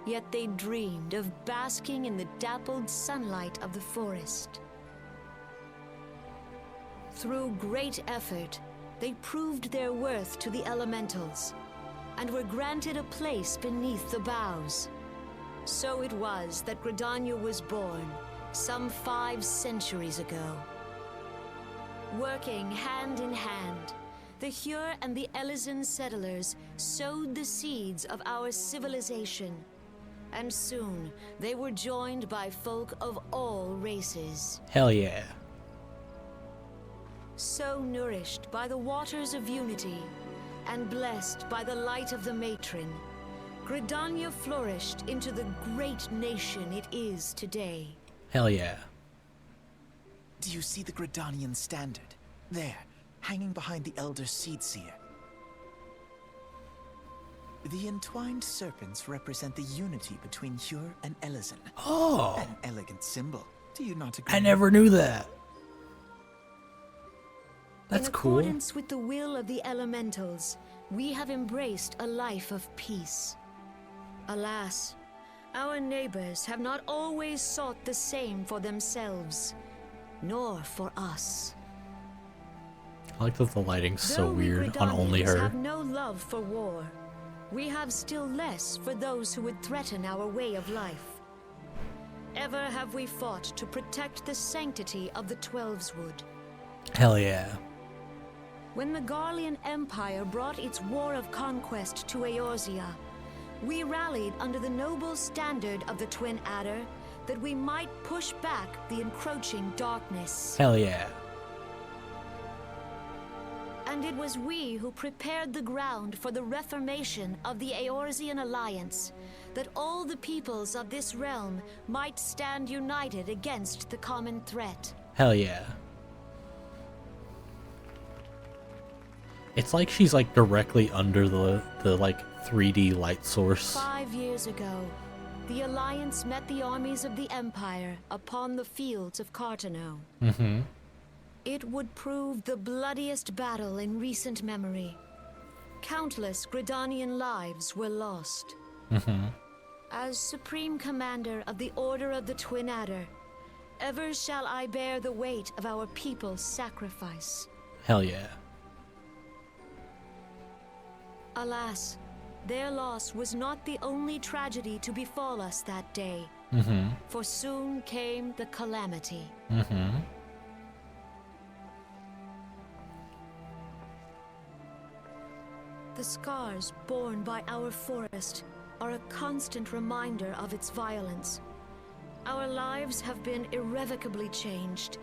Yet they dreamed of basking in the dappled sunlight of the forest. Through great effort, they proved their worth to the elementals, and were granted a place beneath the boughs. So it was that Gridania was born, some 5 centuries ago. Working hand in hand, the Hyur and the Elysian settlers sowed the seeds of our civilization, and soon they were joined by folk of all races. Hell yeah. So nourished by the waters of unity, and blessed by the light of the matron, Gridania flourished into the great nation it is today. Hell yeah. Do you see the Gridanian standard? There, hanging behind the Elder Seed Seer. The entwined serpents represent the unity between Hyur and Elysian. Oh! An elegant symbol. Do you not agree? I never knew that. That's cool. In accordance with the will of the elementals, we have embraced a life of peace. Alas, our neighbors have not always sought the same for themselves, nor for us. I like that the lighting's so Though we weird on only Gridanians her. have no love for war, we have still less for those who would threaten our way of life. Ever have we fought to protect the sanctity of the Twelves Wood. Hell yeah. When the Garlean Empire brought its war of conquest to Eorzea, we rallied under the noble standard of the Twin Adder that we might push back the encroaching darkness. Hell yeah. And it was we who prepared the ground for the reformation of the Eorzean Alliance, that all the peoples of this realm might stand united against the common threat. Hell yeah. It's like she's like directly under the like 3D light source. 5 years ago, the Alliance met the armies of the Empire upon the fields of Cartano. Mm-hmm. It would prove the bloodiest battle in recent memory. Countless Gridanian lives were lost. Mm-hmm. As Supreme Commander of the Order of the Twin Adder, ever shall I bear the weight of our people's sacrifice. Hell yeah. Alas, their loss was not the only tragedy to befall us that day. Mm-hmm. For soon came the calamity. Mm-hmm. The scars borne by our forest are a constant reminder of its violence. Our lives have been irrevocably changed,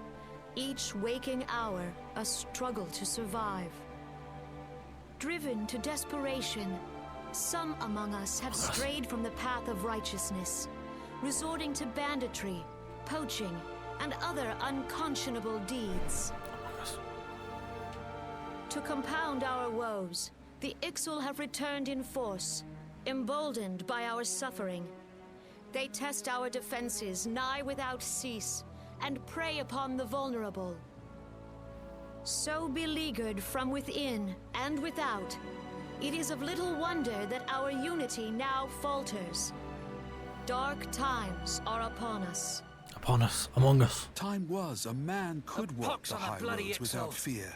each waking hour a struggle to survive. Driven to desperation, some among us have strayed from the path of righteousness, resorting to banditry, poaching, and other unconscionable deeds. To compound our woes, the Ixal have returned in force, emboldened by our suffering. They test our defenses nigh without cease, and prey upon the vulnerable. So beleaguered from within and without, it is of little wonder that our unity now falters. Dark times are upon us. Upon us, among us. Time was a man could walk the high roads without fear.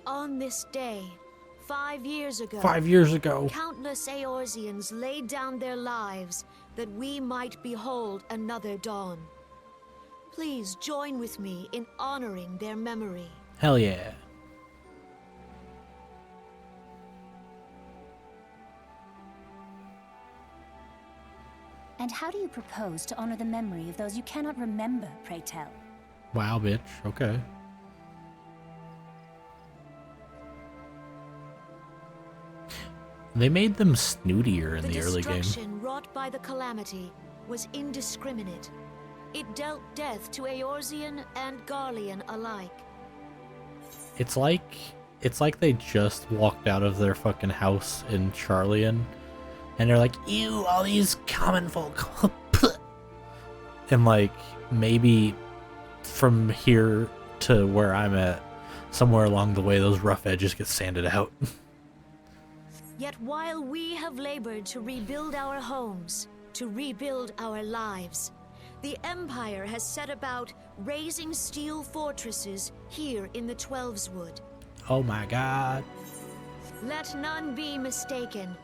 On this day, 5 years ago, 5 years ago, countless Eorzeans laid down their lives that we might behold another dawn. Please join with me in honoring their memory. Hell yeah. And how do you propose to honor the memory of those you cannot remember, pray tell? Wow, bitch. Okay. They made them snootier in the early game. The destruction wrought by the calamity was indiscriminate. It dealt death to Eorzean and Garlean alike. It's like they just walked out of their fucking house in Charlian, and they're like, "Ew, all these common folk." And like maybe from here to where I'm at, somewhere along the way, those rough edges get sanded out. Yet while we have labored to rebuild our homes, to rebuild our lives, the Empire has set about raising steel fortresses here in the Twelveswood. Oh my god. Let none be mistaken.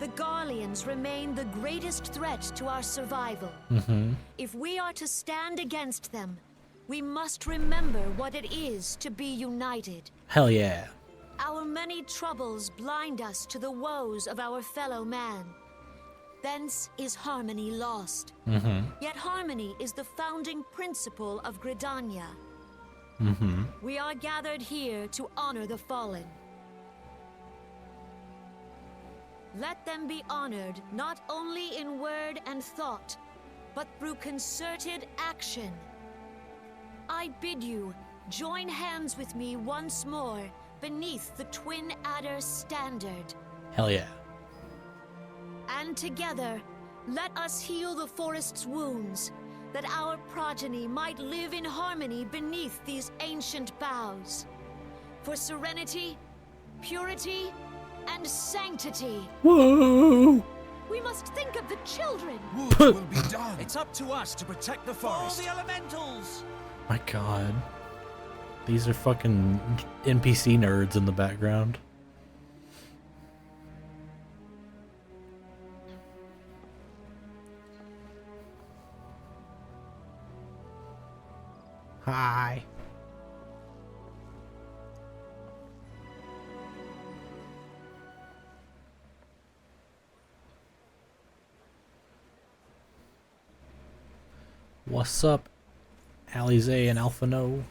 The Garleans remain the greatest threat to our survival. Mm-hmm. If we are to stand against them, we must remember what it is to be united. Hell yeah. Our many troubles blind us to the woes of our fellow man. Thence is harmony lost. Mm-hmm. Yet harmony is the founding principle of Gridania. Mm-hmm. We are gathered here to honor the fallen. Let them be honored not only in word and thought, but through concerted action. I bid you join hands with me once more beneath the Twin Adder's standard. Hell yeah. And together, let us heal the forest's wounds, that our progeny might live in harmony beneath these ancient boughs. For serenity, purity, and sanctity. Whoa! We must think of the children. Wood will be done. It's up to us to protect the forest. All the elementals! My god. These are fucking NPC nerds in the background. Hi. What's up, Alize and Alpha No?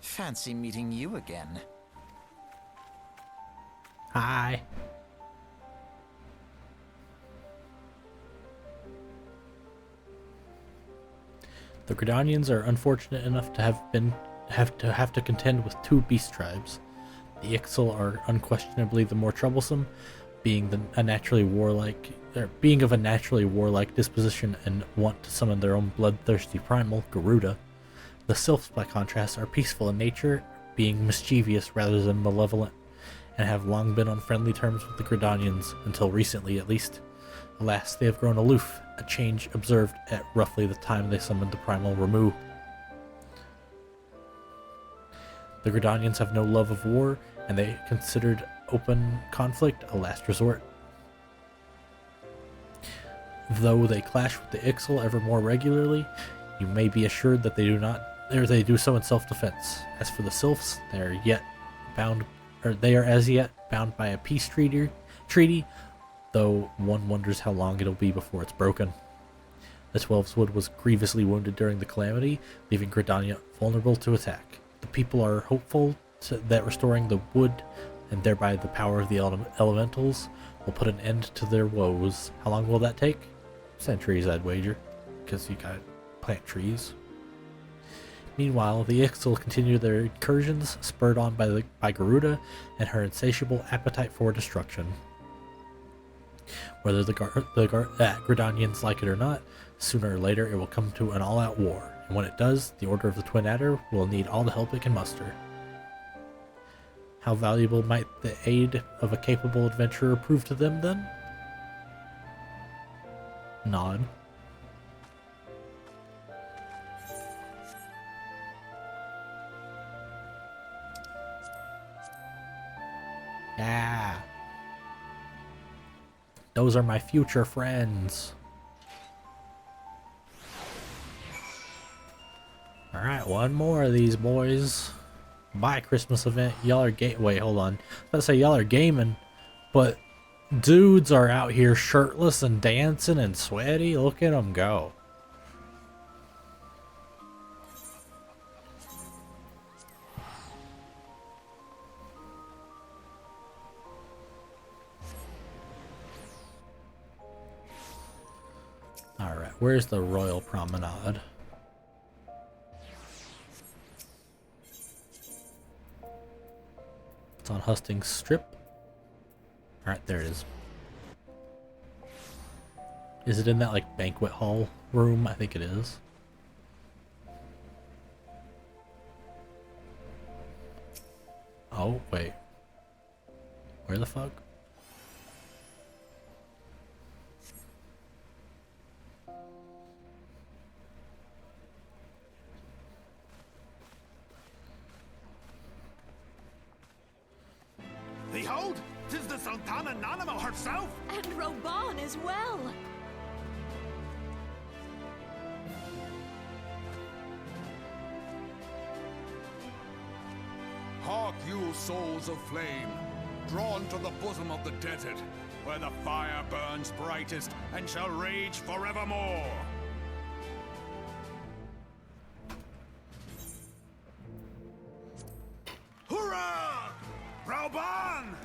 Fancy meeting you again. Hi. The Gridanians are unfortunate enough to have to contend with two beast tribes. The Ixal are unquestionably the more troublesome, being of a naturally warlike disposition and want to summon their own bloodthirsty primal, Garuda. The Sylphs, by contrast, are peaceful in nature, being mischievous rather than malevolent, and have long been on friendly terms with the Gridanians, until recently at least. Alas, they have grown aloof, a change observed at roughly the time they summoned the primal Ramu. The Gridanians have no love of war, and they considered open conflict a last resort. Though they clash with the Ixal ever more regularly, you may be assured that they do so in self-defense. As for the Sylphs, they are as yet bound by a peace treaty, though one wonders how long it'll be before it's broken. The Twelves Wood was grievously wounded during the calamity, leaving Gridania vulnerable to attack. The people are hopeful that restoring the wood, and thereby the power of the elementals, will put an end to their woes. How long will that take? Centuries, I'd wager, because you gotta plant trees. Meanwhile, the Ixal continue their incursions, spurred on by Garuda and her insatiable appetite for destruction. Whether the Gridanians like it or not, sooner or later it will come to an all-out war, and when it does, the Order of the Twin Adder will need all the help it can muster. How valuable might the aid of a capable adventurer prove to them, then? Nod. Yeah. Those are my future friends. Alright, one more of these boys. Bye, Christmas event. Y'all are wait, hold on. I was about to say y'all are gaming, but dudes are out here shirtless and dancing and sweaty. Look at them go. Alright, where's the Royal Promenade? It's on Hustings Strip. Alright, there it is. Is it in that, like, banquet hall room? I think it is. Oh, wait. Where the fuck? Behold, 'tis the Sultana Nanamo herself! And Roban as well! Hark you, souls of flame, drawn to the bosom of the desert, where the fire burns brightest and shall rage forevermore! Hurrah! Rauban!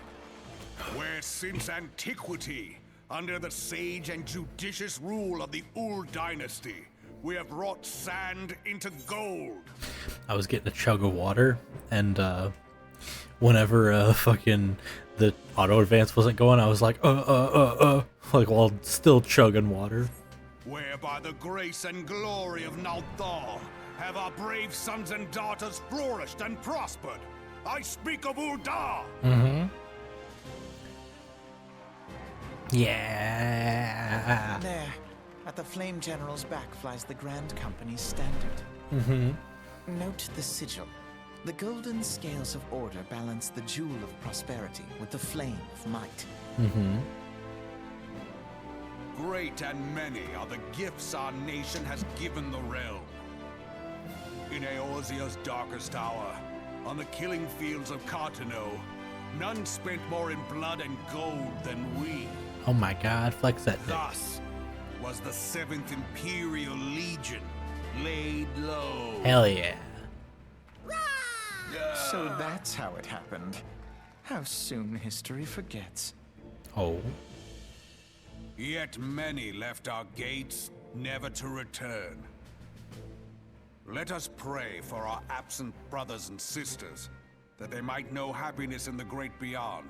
Where since antiquity, under the sage and judicious rule of the Ul dynasty, we have wrought sand into gold. I was getting a chug of water, and whenever fucking the auto advance wasn't going, I was like, like while still chugging water. Where by the grace and glory of Nalthal have our brave sons and daughters flourished and prospered. I speak of Ul'dah! Mm-hmm. Yeah. There, at the Flame General's back flies the Grand Company's standard. Mm-hmm. Note the sigil. The golden scales of order balance the jewel of prosperity with the flame of might. Mm-hmm. Great and many are the gifts our nation has given the realm. In Eorzea's darkest hour, on the killing fields of Cartano, None spent more in blood and gold than we. Oh my god, flex that dick. Thus was the 7th Imperial Legion laid low. Hell yeah. So that's how it happened. How soon history forgets. Oh. Yet many left our gates, never to return. Let us pray for our absent brothers and sisters, that they might know happiness in the great beyond,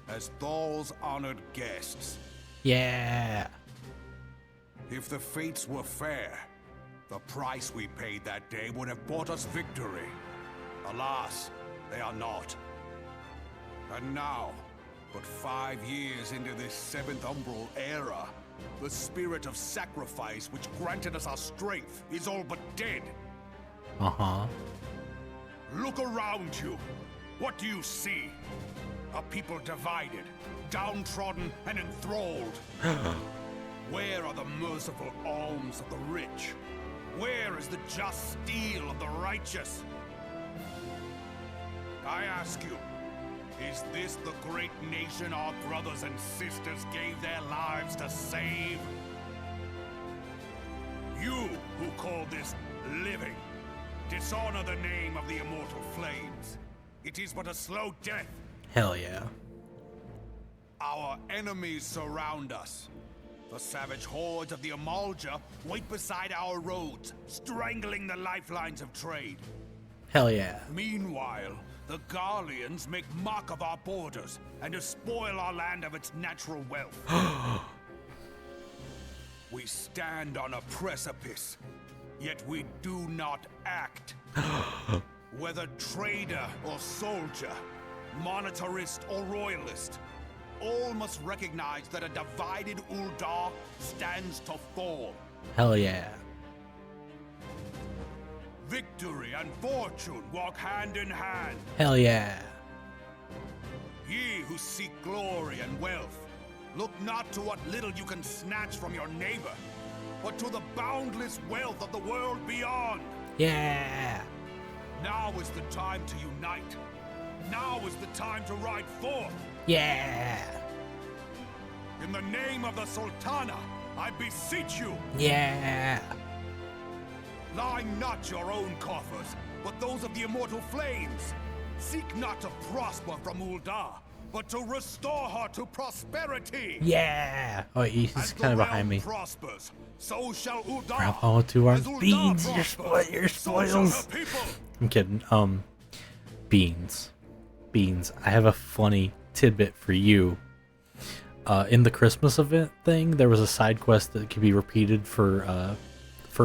as Thal's honored guests. Yeah. If the fates were fair, the price we paid that day would have bought us victory. Alas, they are not. And now, but 5 years into this 7th Umbral era, the spirit of sacrifice which granted us our strength is all but dead. Uh-huh. Look around you. What do you see? A people divided, downtrodden, and enthralled. Where are the merciful alms of the rich? Where is the just steel of the righteous? I ask you, is this the great nation our brothers and sisters gave their lives to save? You who call this living, dishonor the name of the immortal flames. It is but a slow death. Hell yeah. Our enemies surround us. The savage hordes of the Amalja wait beside our roads, strangling the lifelines of trade. Hell yeah. Meanwhile, the Garleans make mock of our borders and despoil our land of its natural wealth. We stand on a precipice, yet we do not act. Whether trader or soldier, monetarist or royalist, all must recognize that a divided Uldar stands to fall. Hell yeah. Victory and fortune walk hand in hand. Hell yeah. Ye who seek glory and wealth, look not to what little you can snatch from your neighbor, but to the boundless wealth of the world beyond. Yeah. Now is the time to unite. Now is the time to ride forth. Yeah. In the name of the Sultana, I beseech you. Yeah. Line not your own coffers, but those of the immortal flames. Seek not to prosper from Uldar, but to restore her to prosperity. Yeah. Oh, he's kind of behind me. Prospers, so shall Uldar. Grandpa with 2 arms. As Uldar Beans, prospers, your so shall spoils. her people. I'm kidding. Beans. I have a funny tidbit for you. In the Christmas event thing, there was a side quest that could be repeated for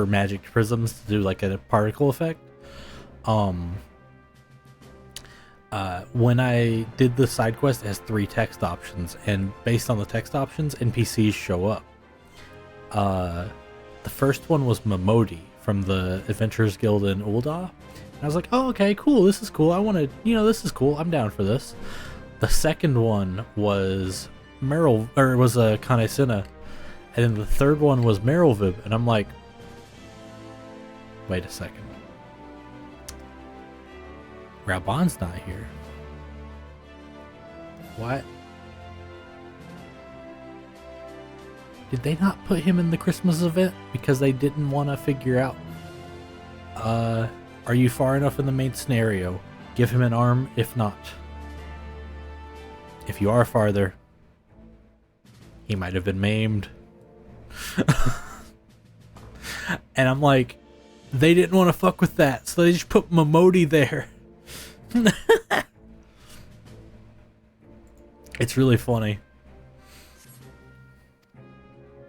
magic prisms to do like a particle effect. When I did the side quest, it has 3 text options, and based on the text options, NPCs show up. The first one was Momodi from the Adventurers Guild in Uldar. And I was like, oh, okay, cool, this is cool. I want to, this is cool. I'm down for this. The second one was Kane Sina. And then the third one was Merylvib. And I'm like, wait a second. Raban's not here. What? Did they not put him in the Christmas event because they didn't want to figure out, are you far enough in the main scenario? Give him an arm, if not. If you are farther, he might have been maimed. And I'm like, they didn't want to fuck with that, so they just put Momodi there. It's really funny.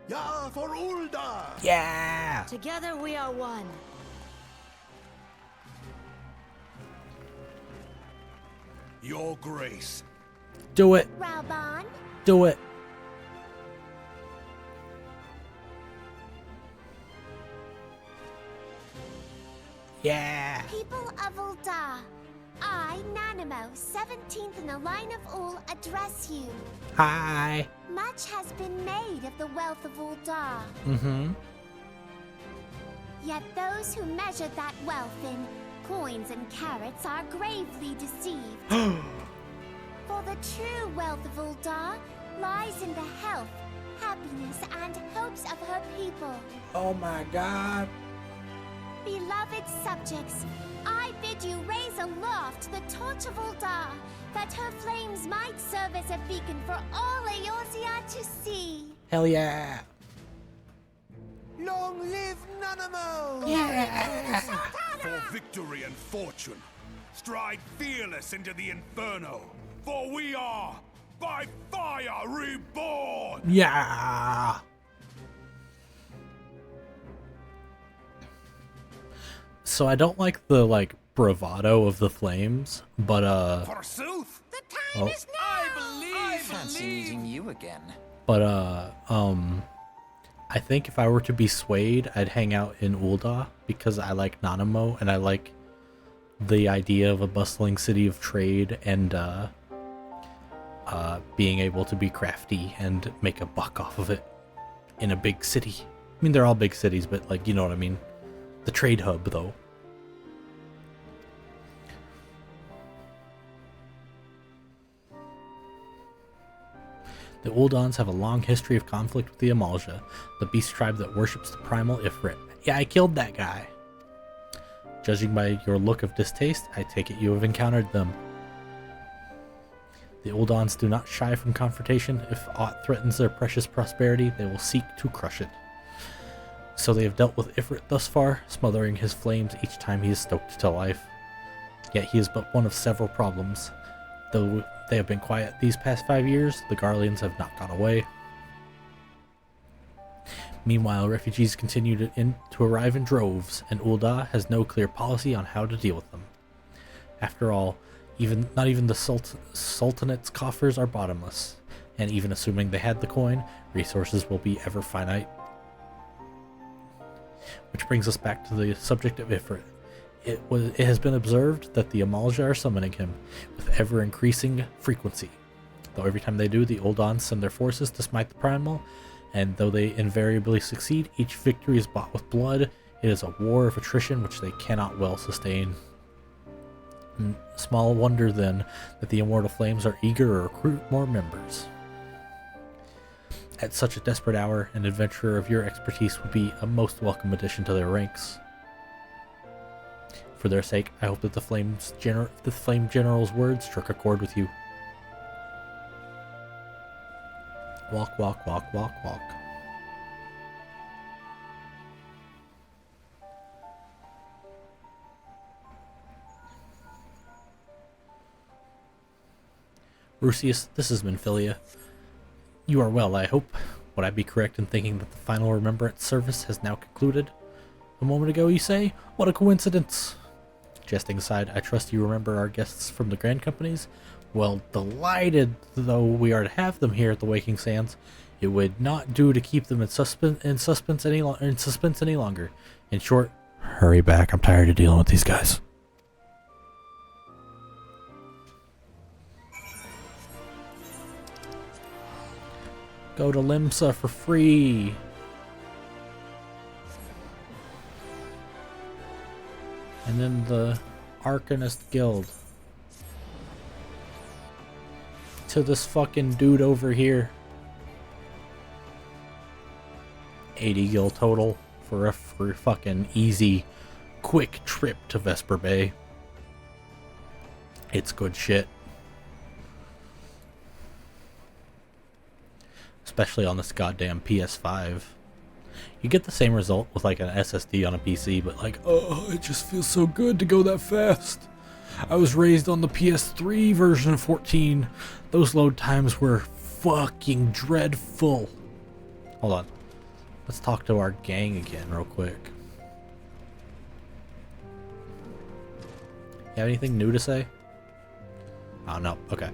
Yeah, for Uldar! Yeah! Together we are one. Your grace. Do it. Rauban? Do it. Yeah. People of Uldar, I, Nanimo, 17th in the line of Ul, address you. Hi. Much has been made of the wealth of Uldar. Mm-hmm. Yet those who measure that wealth in coins and carats are gravely deceived. For For the true wealth of Uldar lies in the health, happiness, and hopes of her people. Oh my god. Beloved subjects, I bid you raise aloft the torch of Uldar, that her flames might serve as a beacon for all Eorzea to see. Hell yeah. Long live Nanamo! Yeah. For victory and fortune, stride fearless into the inferno, for we are by fire reborn! Yeah. So I don't like the bravado of the flames, but Forsooth! The time is now! I Fancy meeting you again. But I think if I were to be swayed, I'd hang out in Ul'dah because I like Nanamo and I like the idea of a bustling city of trade and being able to be crafty and make a buck off of it in a big city. I mean, they're all big cities, but you know what I mean. The trade hub, though. The Uldans have a long history of conflict with the Amalja, the beast tribe that worships the primal Ifrit. Yeah, I killed that guy. Judging by your look of distaste, I take it you have encountered them. The Uldans do not shy from confrontation. If aught threatens their precious prosperity, they will seek to crush it. So they have dealt with Ifrit thus far, smothering his flames each time he is stoked to life. Yet he is but one of several problems. Though they have been quiet these past 5 years, the Garleans have not gone away. Meanwhile, refugees continue to arrive in droves, and Ul'dah has no clear policy on how to deal with them. After all, not even the Sultanate's coffers are bottomless, and even assuming they had the coin, resources will be ever finite. Which brings us back to the subject of Ifrit. It has been observed that the Amalja are summoning him with ever-increasing frequency. Though every time they do, the Uldans send their forces to smite the primal, and though they invariably succeed, each victory is bought with blood. It is a war of attrition which they cannot well sustain. Small wonder, then, that the Immortal Flames are eager to recruit more members. At such a desperate hour, an adventurer of your expertise would be a most welcome addition to their ranks. For their sake, I hope that the Flame General's words struck a chord with you. Walk, walk, walk, walk, walk. Rusius, this is Minfilia. You are well, I hope. Would I be correct in thinking that the final remembrance service has now concluded? A moment ago, you say? What a coincidence! Jesting aside, I trust you remember our guests from the Grand Companies? Well, delighted though we are to have them here at the Waking Sands, it would not do to keep them in suspense any longer. In short, hurry back. I'm tired of dealing with these guys. Go to Limsa for free. And then the Arcanist Guild. To this fucking dude over here. 80 gil total for a fucking easy, quick trip to Vesper Bay. It's good shit. Especially on this goddamn PS5. You get the same result with like an SSD on a PC, but oh, it just feels so good to go that fast. I was raised on the PS3 version of 14. Those load times were fucking dreadful. Hold on. Let's talk to our gang again real quick. You have anything new to say? Oh, no. Okay.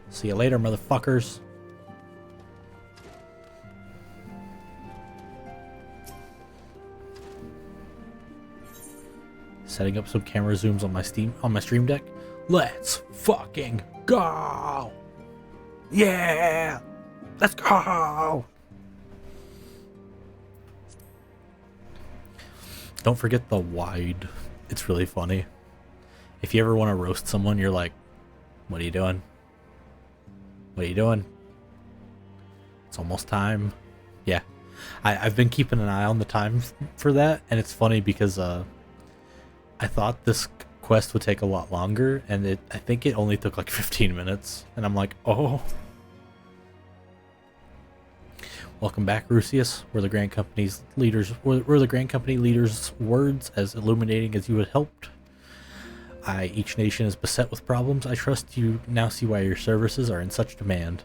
See you later, motherfuckers. Setting up some camera zooms on my stream deck. Let's fucking go! Yeah! Let's go! Don't forget the wide. It's really funny. If you ever want to roast someone, you're like, What are you doing? What are you doing? It's almost time. Yeah. I've been keeping an eye on the time for that, and it's funny because I thought this quest would take a lot longer, and I think it only took like 15 minutes, and I'm like, oh. Welcome back, Rusius. We're the Grand Company's leaders. We're the Grand Company leaders' words as illuminating as you had hoped. Each nation is beset with problems. I trust you now see why your services are in such demand.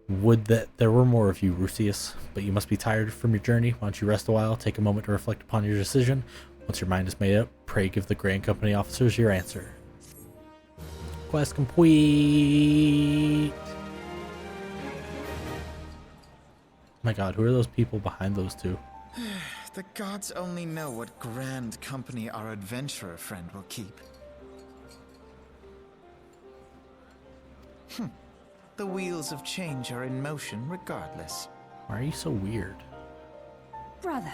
Would that there were more of you, Rusius, but you must be tired from your journey. Why don't you rest a while, take a moment to reflect upon your decision. Once your mind is made up, pray give the Grand Company officers your answer. Quest complete. My god, who are those people behind those two? The gods only know what grand company our adventurer friend will keep. The wheels of change are in motion regardless. Why are you so weird? Brother,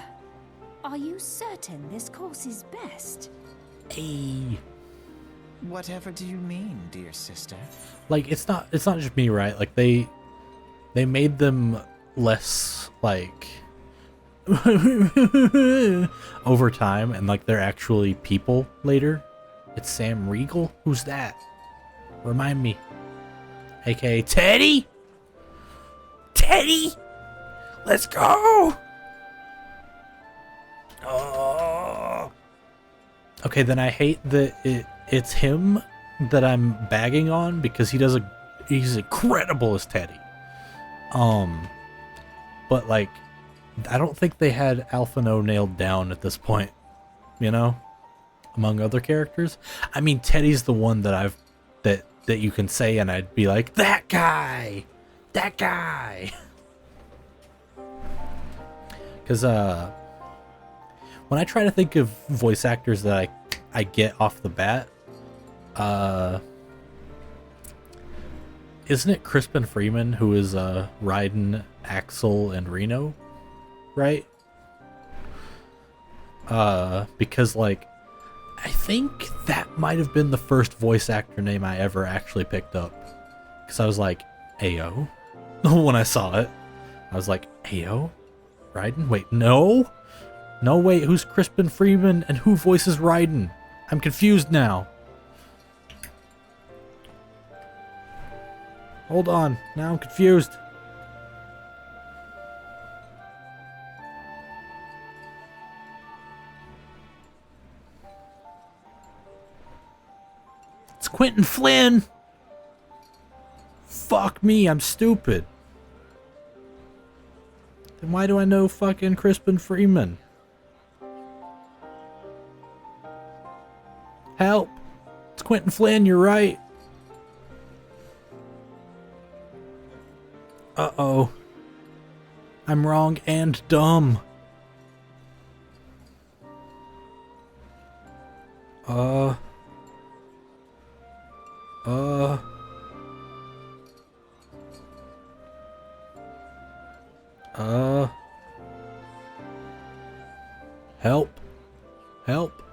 are you certain this course is best? Hey. Whatever do you mean, dear sister? Like, it's not just me, right? Like, they made them less, like, over time, and like they're actually people later. It's Sam Riegel? Who's that? Remind me. AKA Teddy? Teddy? Let's go! Oh. Okay, then I hate that it's him that I'm bagging on because he's incredible as Teddy. But like, I don't think they had Alphino nailed down at this point, you know, among other characters. I mean, Teddy's the one that that you can say and I'd be like, that guy. Because when I try to think of voice actors that I get off the bat, isn't it Crispin Freeman who is Raiden, Axel, and Reno, right? Because like, I think that might have been the first voice actor name I ever actually picked up. Because I was like, Ayo? When I saw it. I was like, Ayo? Raiden? Wait, no? No, wait, who's Crispin Freeman and who voices Raiden? I'm confused now. Hold on, now I'm confused. It's Quentin Flynn! Fuck me, I'm stupid. Then why do I know fucking Crispin Freeman? Help! It's Quentin Flynn, you're right. Uh-oh. I'm wrong and dumb. Help. Help.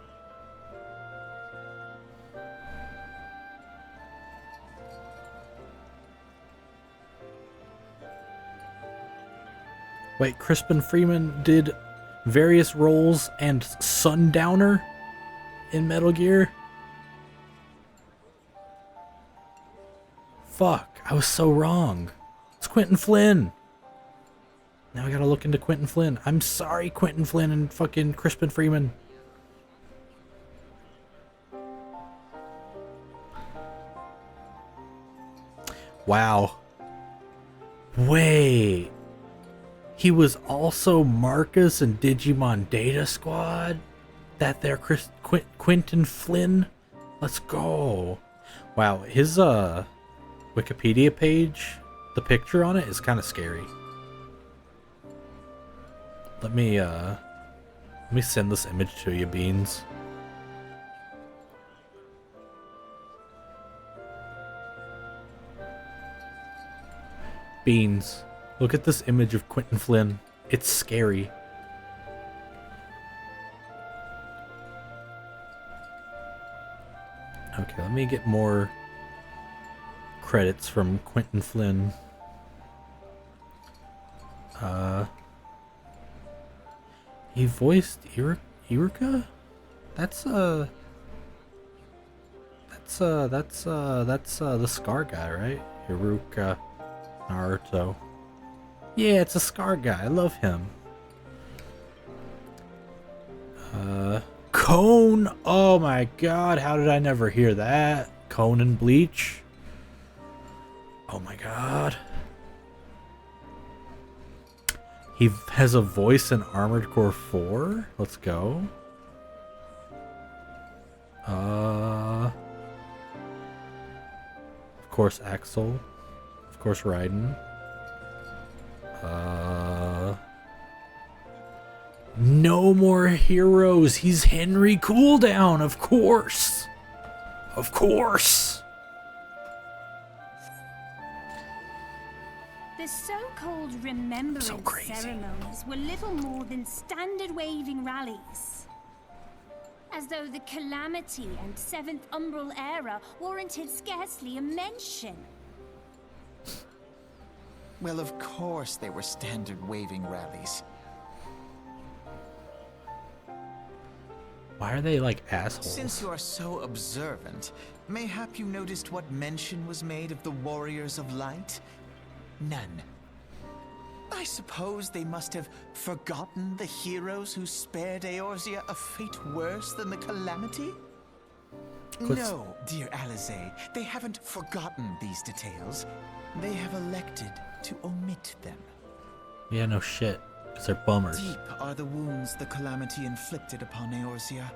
Wait, Crispin Freeman did various roles and Sundowner in Metal Gear? Fuck, I was so wrong. It's Quentin Flynn. Now I gotta look into Quentin Flynn. I'm sorry, Quentin Flynn and fucking Crispin Freeman. Wow. Wait. He was also Marcus in Digimon Data Squad? That there Quentin Flynn? Let's go. Wow, his Wikipedia page, the picture on it is kind of scary. Let me send this image to you, Beans. Beans, look at this image of Quentin Flynn. It's scary. Okay, let me get more credits from Quentin Flynn. He voiced Iruka? That's the Scar guy, right? Iruka Naruto. Yeah, it's a Scar guy. I love him. Cone. Oh my god, how did I never hear that? Cone and Bleach. Oh my god. He has a voice in Armored Core 4. Let's go. Of course Axel. Of course Raiden. No More Heroes. He's Henry Cooldown, of course. Of course. The so-called remembrance ceremonies were little more than standard waving rallies. As though the Calamity and Seventh Umbral era warranted scarcely a mention. Well, of course they were standard waving rallies. Why are they like assholes? Since you are so observant, mayhap you noticed what mention was made of the Warriors of Light? None. I suppose they must have forgotten the heroes who spared Eorzea a fate worse than the Calamity? No, dear Alize, they haven't forgotten these details. They have elected to omit them. Yeah, no shit. Because they're bummers. Deep are the wounds the Calamity inflicted upon Eorzea.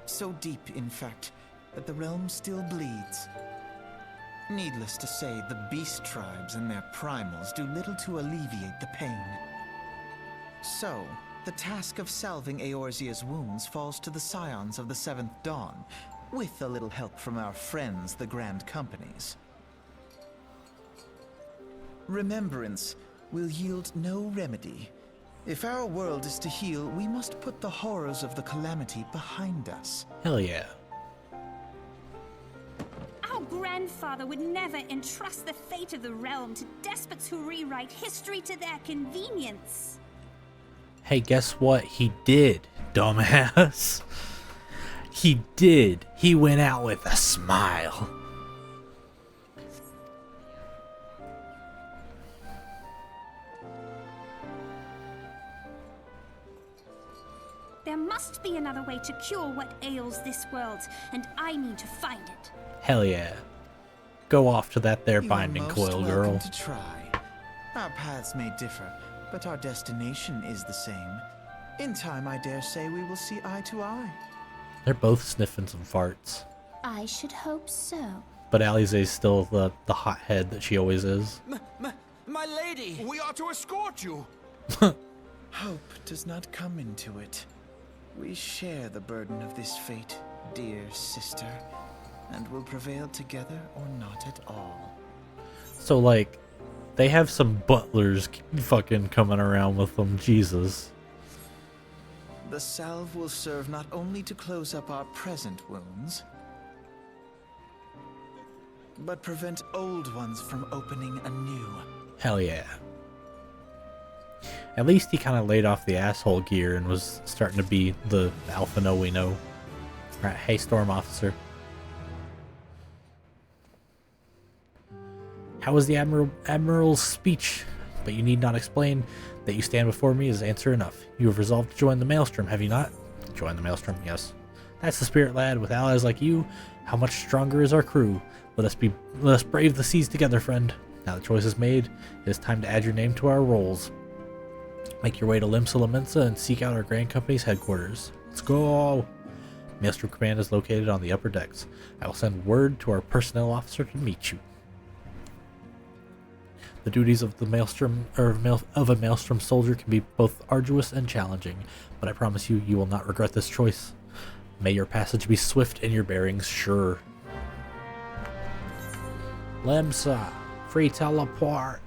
So deep, in fact, that the realm still bleeds. Needless to say, the beast tribes and their primals do little to alleviate the pain. So, the task of salving Eorzea's wounds falls to the scions of the Seventh Dawn, with a little help from our friends, the Grand Companies. Remembrance will yield no remedy. If our world is to heal, we must put the horrors of the Calamity behind us. Hell yeah. Our grandfather would never entrust the fate of the realm to despots who rewrite history to their convenience. Hey, guess what? He did, dumbass. He did. He went out with a smile. There must be another way to cure what ails this world, and I need to find it. Hell yeah. Go off to that there You are binding most coil, welcome girl. to try. Our paths may differ, but our destination is the same. In time, I dare say we will see eye to eye. They're both sniffing some farts. I should hope so. But Alize's still the hothead that she always is. My lady! We are to escort you! Hope does not come into it. We share the burden of this fate, dear sister, and will prevail together or not at all. So, like, they have some butlers fucking coming around with them. Jesus. The salve will serve not only to close up our present wounds, but prevent old ones from opening anew. Hell yeah. At least he kind of laid off the asshole gear and was starting to be the alpha no we know. Right, hey Storm Officer. How was the Admiral's speech? But you need not explain that you stand before me is answer enough. You have resolved to join the Maelstrom, have you not? Join the Maelstrom, yes. That's the spirit, lad. With allies like you, how much stronger is our crew? Let us brave the seas together, friend. Now the choice is made. It is time to add your name to our rolls. Make your way to Limsa Lamensa and seek out our Grand Company's headquarters. Let's go! Maelstrom Command is located on the upper decks. I will send word to our personnel officer to meet you. The duties of the Maelstrom, of a Maelstrom soldier can be both arduous and challenging, but I promise you, you will not regret this choice. May your passage be swift and your bearings sure. Limsa, free teleport.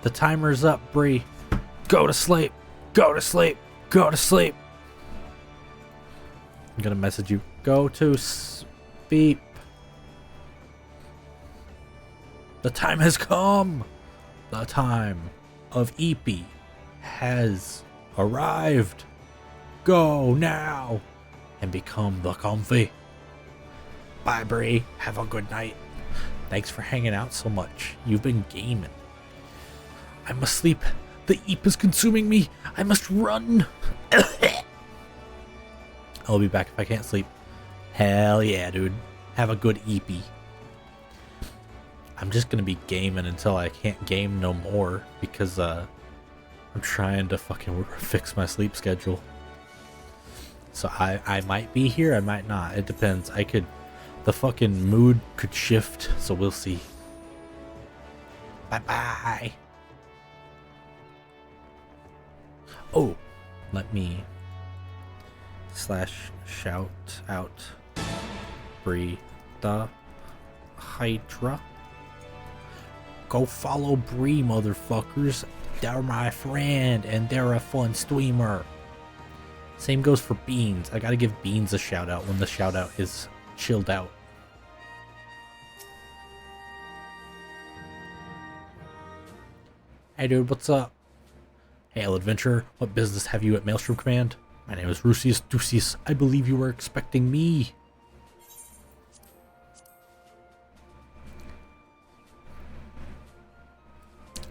The timer's up, Bree. Go to sleep. Go to sleep. Go to sleep. I'm gonna message you. Go to sleep. The time has come. The time of Eepy has arrived. Go now and become the comfy. Bye, Bree. Have a good night. Thanks for hanging out so much. You've been gaming. I must sleep. The Eep is consuming me. I must run. I'll be back if I can't sleep. Hell yeah, dude. Have a good Eepy. I'm just gonna be gaming until I can't game no more because I'm trying to fucking fix my sleep schedule. So I might be here, I might not. It depends. The fucking mood could shift, so we'll see. Bye-bye. Oh, let me /shout out Bree the Hydra. Go follow Bree, motherfuckers. They're my friend and they're a fun streamer. Same goes for Beans. I gotta give Beans a shout out when the shout out is chilled out. Hey dude, what's up? Hail adventurer, what business have you at Maelstrom Command? My name is Rusius Dusius. I believe you were expecting me.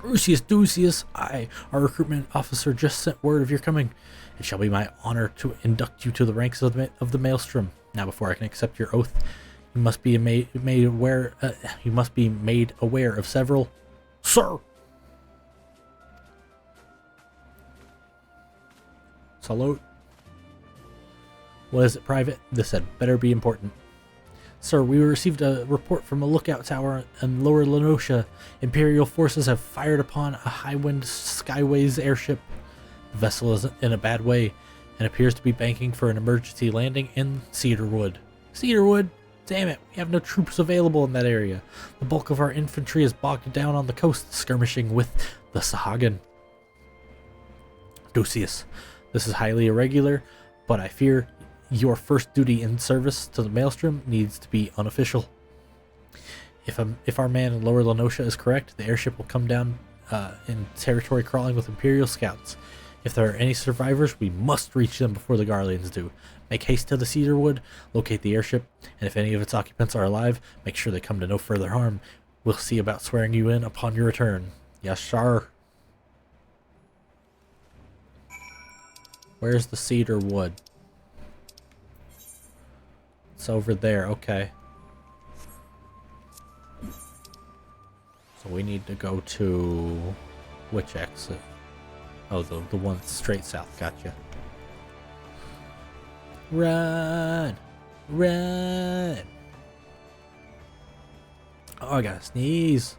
Rusius Dusius, our recruitment officer, just sent word of your coming. It shall be my honor to induct you to the ranks of the Maelstrom. Now, before I can accept your oath, you must be made aware. You must be made aware of several. Sir. Salute. What is it, Private? This had better be important. Sir, we received a report from a lookout tower in Lower Lenosha. Imperial forces have fired upon a Highwind Skyways airship. The vessel is in a bad way and appears to be banking for an emergency landing in Cedarwood. Cedarwood? Damn it, we have no troops available in that area. The bulk of our infantry is bogged down on the coast, skirmishing with the Sahagin. Dusius, this is highly irregular, but I fear your first duty in service to the Maelstrom needs to be unofficial. If our man in Lower Lenosha is correct, the airship will come down in territory crawling with Imperial scouts. If there are any survivors, we must reach them before the Garleans do. Make haste to the Cedarwood, locate the airship, and if any of its occupants are alive, make sure they come to no further harm. We'll see about swearing you in upon your return. Yes, sir. Where's the Cedarwood? It's over there, okay. So we need to go to which exit? Oh, the one straight south, gotcha. Run! Run! Oh, I gotta sneeze.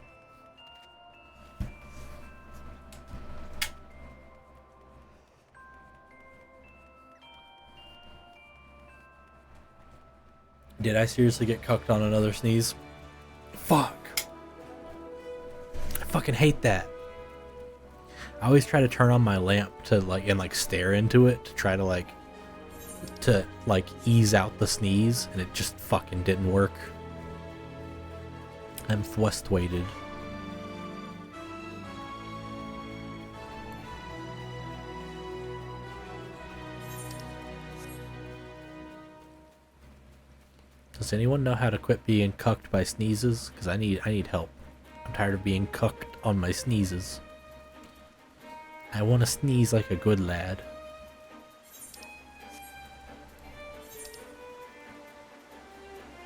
Did I seriously get cucked on another sneeze? Fuck. I fucking hate that. I always try to turn on my lamp to stare into it to try to ease out the sneeze, and it just fucking didn't work. I'm frustrated. Does anyone know how to quit being cucked by sneezes? Because I need help. I'm tired of being cucked on my sneezes. I want to sneeze like a good lad.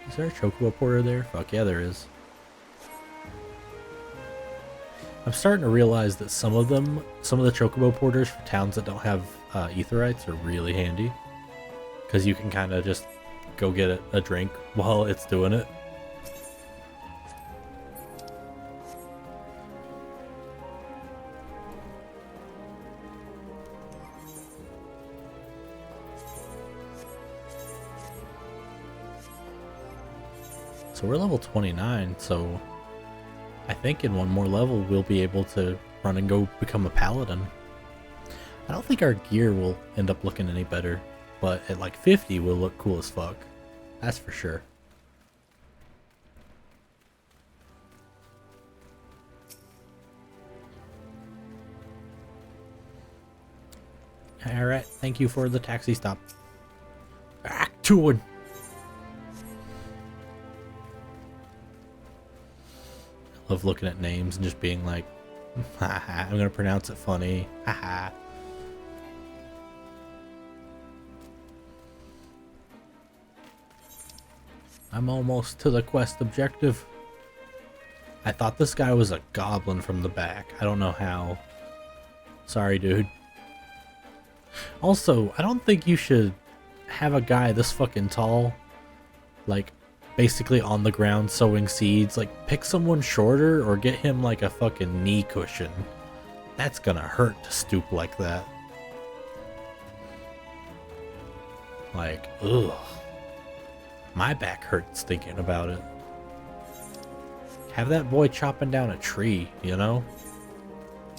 Is there a chocobo porter there? Fuck yeah, there is. I'm starting to realize that some of the chocobo porters for towns that don't have etherites are really handy. Because you can kind of just go get a drink while it's doing it. So we're level 29, so I think in one more level we'll be able to run and go become a paladin. I don't think our gear will end up looking any better, but at like 50 we'll look cool as fuck. That's for sure. Alright, thank you for the taxi stop. Back to it. I love looking at names and just being like, haha, I'm gonna pronounce it funny. Haha. I'm almost to the quest objective. I thought this guy was a goblin from the back. I don't know how. Sorry, dude. Also, I don't think you should have a guy this fucking tall, like, basically on the ground sowing seeds. Like, pick someone shorter or get him, like, a fucking knee cushion. That's gonna hurt to stoop like that. Like, ugh. My back hurts thinking about it. Have that boy chopping down a tree, you know?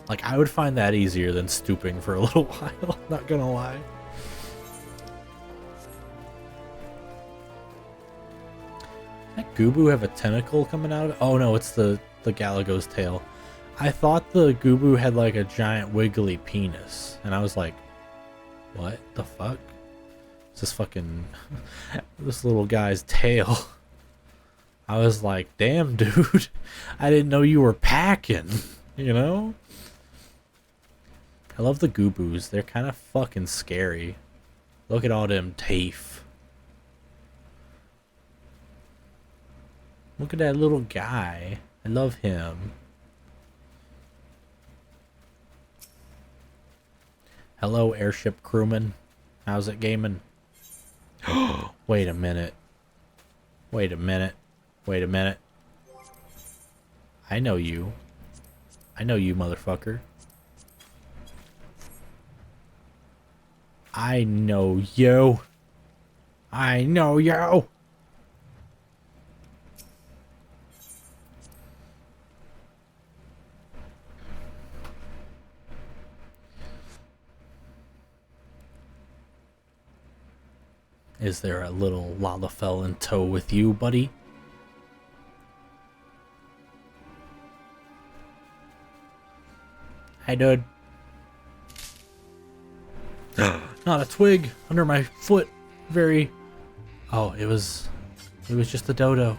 Like, I would find that easier than stooping for a little while, not gonna lie. Does that Gubu have a tentacle coming out of it? Oh no, it's the Galago's tail. I thought the Gubu had like a giant wiggly penis, and I was like, what the fuck? It's this fucking, this little guy's tail. I was like, damn dude, I didn't know you were packing, you know? I love the Gubus. They're kind of fucking scary. Look at all them teeth. Look at that little guy. I love him. Hello, airship crewman. How's it gaming? Wait a minute. Wait a minute. Wait a minute. I know you. I know you, motherfucker. I know you. I know you. Is there a little Lalafell in tow with you, buddy? Hi, dude. Not a twig under my foot. Very. Oh, it was just a dodo.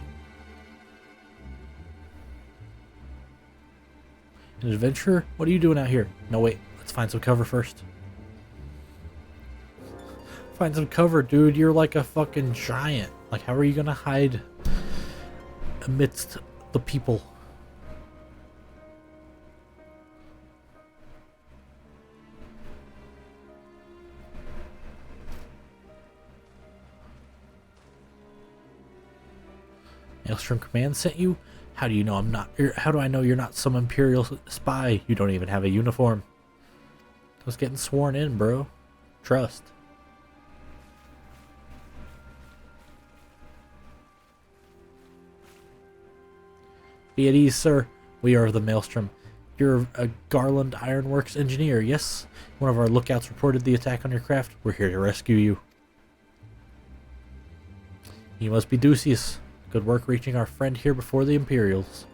An adventurer? What are you doing out here? No, wait. Let's find some cover first. Find some cover, dude. You're like a fucking giant. Like, how are you gonna hide amidst the people? Maelstrom Command sent you? How do you know I'm not? How do I know you're not some Imperial spy? You don't even have a uniform. I was getting sworn in, bro. Trust. Be at ease, sir. We are the Maelstrom. You're a Garland Ironworks engineer, yes? One of our lookouts reported the attack on your craft. We're here to rescue you. You must be Ducius. Good work reaching our friend here before the Imperials.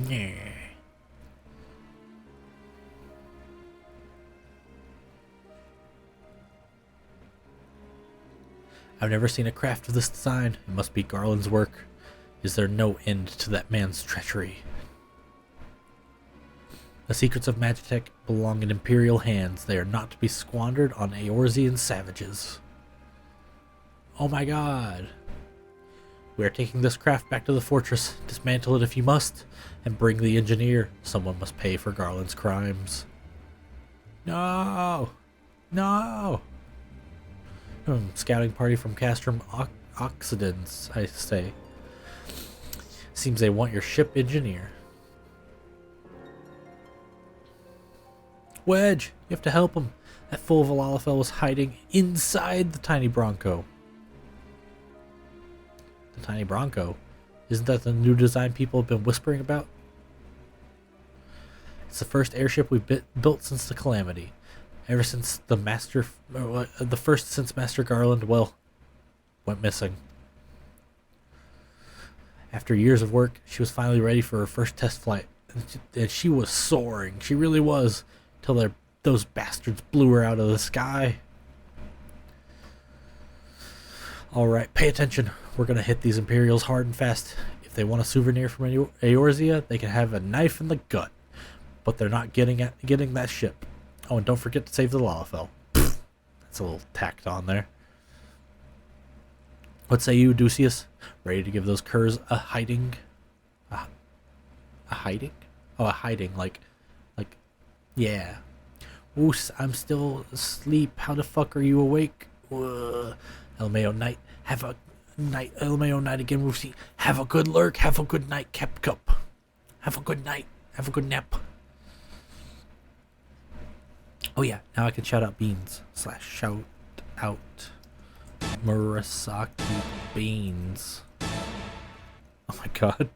Yeah. I've never seen a craft of this design. It must be Garland's work. Is there no end to that man's treachery? The secrets of Magitech belong in Imperial hands. They are not to be squandered on Eorzean savages. Oh my god. We are taking this craft back to the fortress. Dismantle it if you must, and bring the engineer. Someone must pay for Garland's crimes. No! No! Scouting party from Castrum Occidents, I say. Seems they want your ship engineer. Wedge, you have to help him. That fool of a Lalafell was hiding inside the tiny Bronco. The tiny Bronco. Isn't that the new design people have been whispering about? It's the first airship we've built since the Calamity. Ever since the first since Master Garland, well, went missing. After years of work, she was finally ready for her first test flight. And she was soaring. She really was. Till those bastards blew her out of the sky. Alright, pay attention. We're going to hit these Imperials hard and fast. If they want a souvenir from Eorzea, they can have a knife in the gut. But they're not getting that ship. Oh, and don't forget to save the Lalafell. That's a little tacked on there. What say you, Odysseus? Ready to give those curs a hiding? A hiding? Oh, a hiding, like, yeah. Woos, I'm still asleep. How the fuck are you awake? LMAO night. Have a night. LMAO night again, Woosy. Have a good lurk. Have a good night, Cap Cup. Have a good night. Have a good nap. Oh yeah, now I can shout out Beans. / shout out Murasaki Beans. Oh my god.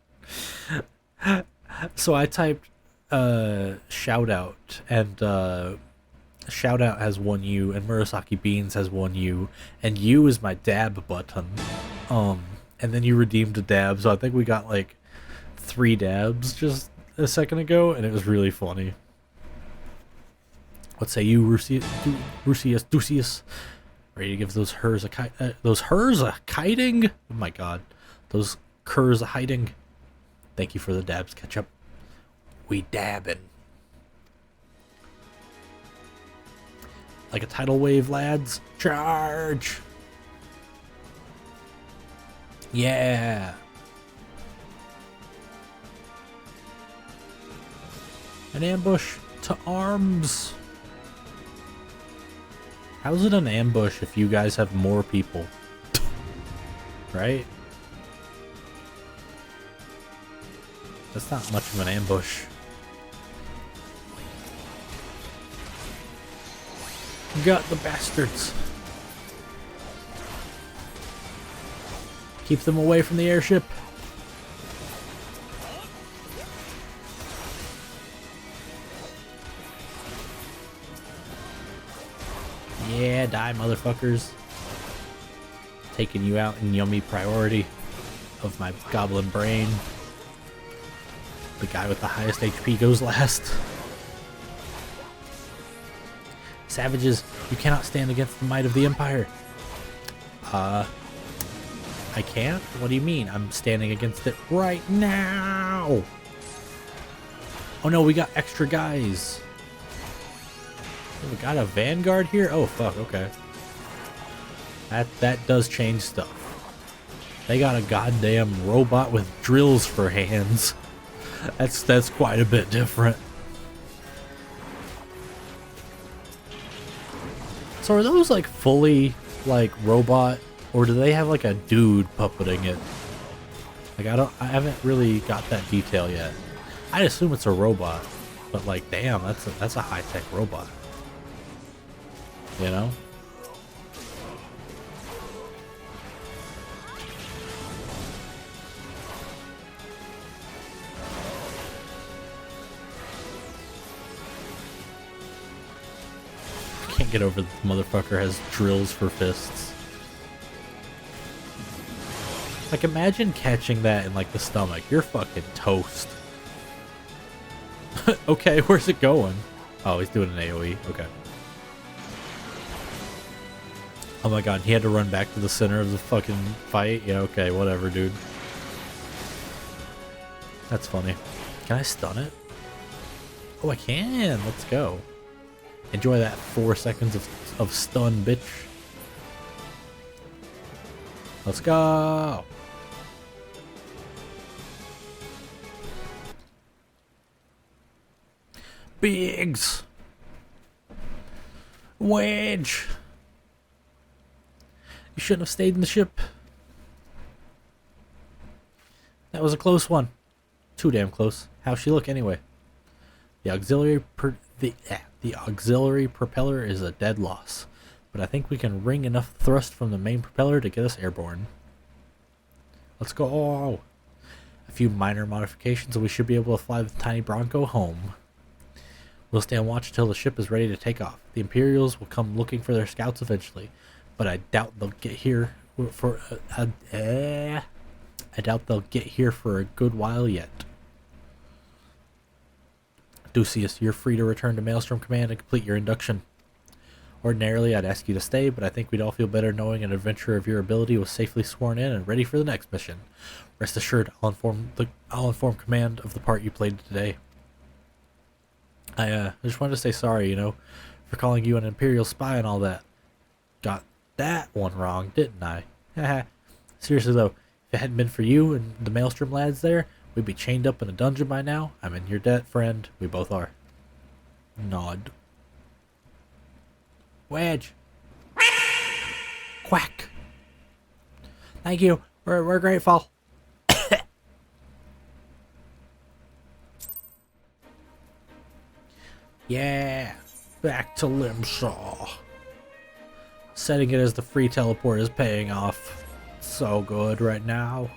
So I typed shout out, and shout out has 1 U and Murasaki Beans has 1 U, and U is my dab button. And then you redeemed a dab, so I think we got like 3 dabs just a second ago, and it was really funny. What say you, Rusius? Ready to give those hers a kiting? Oh my god. Those curs a hiding. Thank you for the dabs, Ketchup. We dabbing. Like a tidal wave, lads. Charge! Yeah! An ambush to arms! How's it an ambush if you guys have more people? Right? That's not much of an ambush. Got the bastards. Keep them away from the airship. Yeah, die, motherfuckers. Taking you out in yummy priority of my goblin brain. The guy with the highest HP goes last. Savages, you cannot stand against the might of the Empire. I can't? What do you mean? I'm standing against it right now! Oh no, we got extra guys. We got a vanguard here? Oh fuck, okay. That does change stuff. They got a goddamn robot with drills for hands. That's quite a bit different. So are those like fully like robot, or do they have like a dude puppeting it? Like I haven't really got that detail yet. I assume it's a robot, but like damn, that's a high-tech robot. You know? I can't get over this motherfucker has drills for fists. Like imagine catching that in like the stomach. You're fucking toast. Okay, where's it going? Oh, he's doing an AoE. Okay. Oh my god, he had to run back to the center of the fucking fight? Yeah, okay, whatever, dude. That's funny. Can I stun it? Oh, I can! Let's go. Enjoy that 4 seconds of stun, bitch. Let's go! Biggs! Wedge! You shouldn't have stayed in the ship. That was a close one. Too damn close. How's she look anyway? The auxiliary propeller is a dead loss, but I think we can wring enough thrust from the main propeller to get us airborne. Let's go. A few minor modifications and we should be able to fly the tiny Bronco home. We'll stay on watch until the ship is ready to take off. The Imperials will come looking for their scouts eventually, but I doubt they'll get here for a good while yet. Ducius, you're free to return to Maelstrom Command and complete your induction. Ordinarily, I'd ask you to stay, but I think we'd all feel better knowing an adventurer of your ability was safely sworn in and ready for the next mission. Rest assured, I'll inform command of the part you played today. I just wanted to say sorry, for calling you an Imperial spy and all that. Got that one wrong, didn't I? Haha. Seriously though, if it hadn't been for you and the Maelstrom lads there, we'd be chained up in a dungeon by now. I'm in your debt, friend. We both are. Nod. Wedge. Quack. Thank you. We're grateful. Yeah. Back to Limsaw. Setting it as the free teleport is paying off so good right now.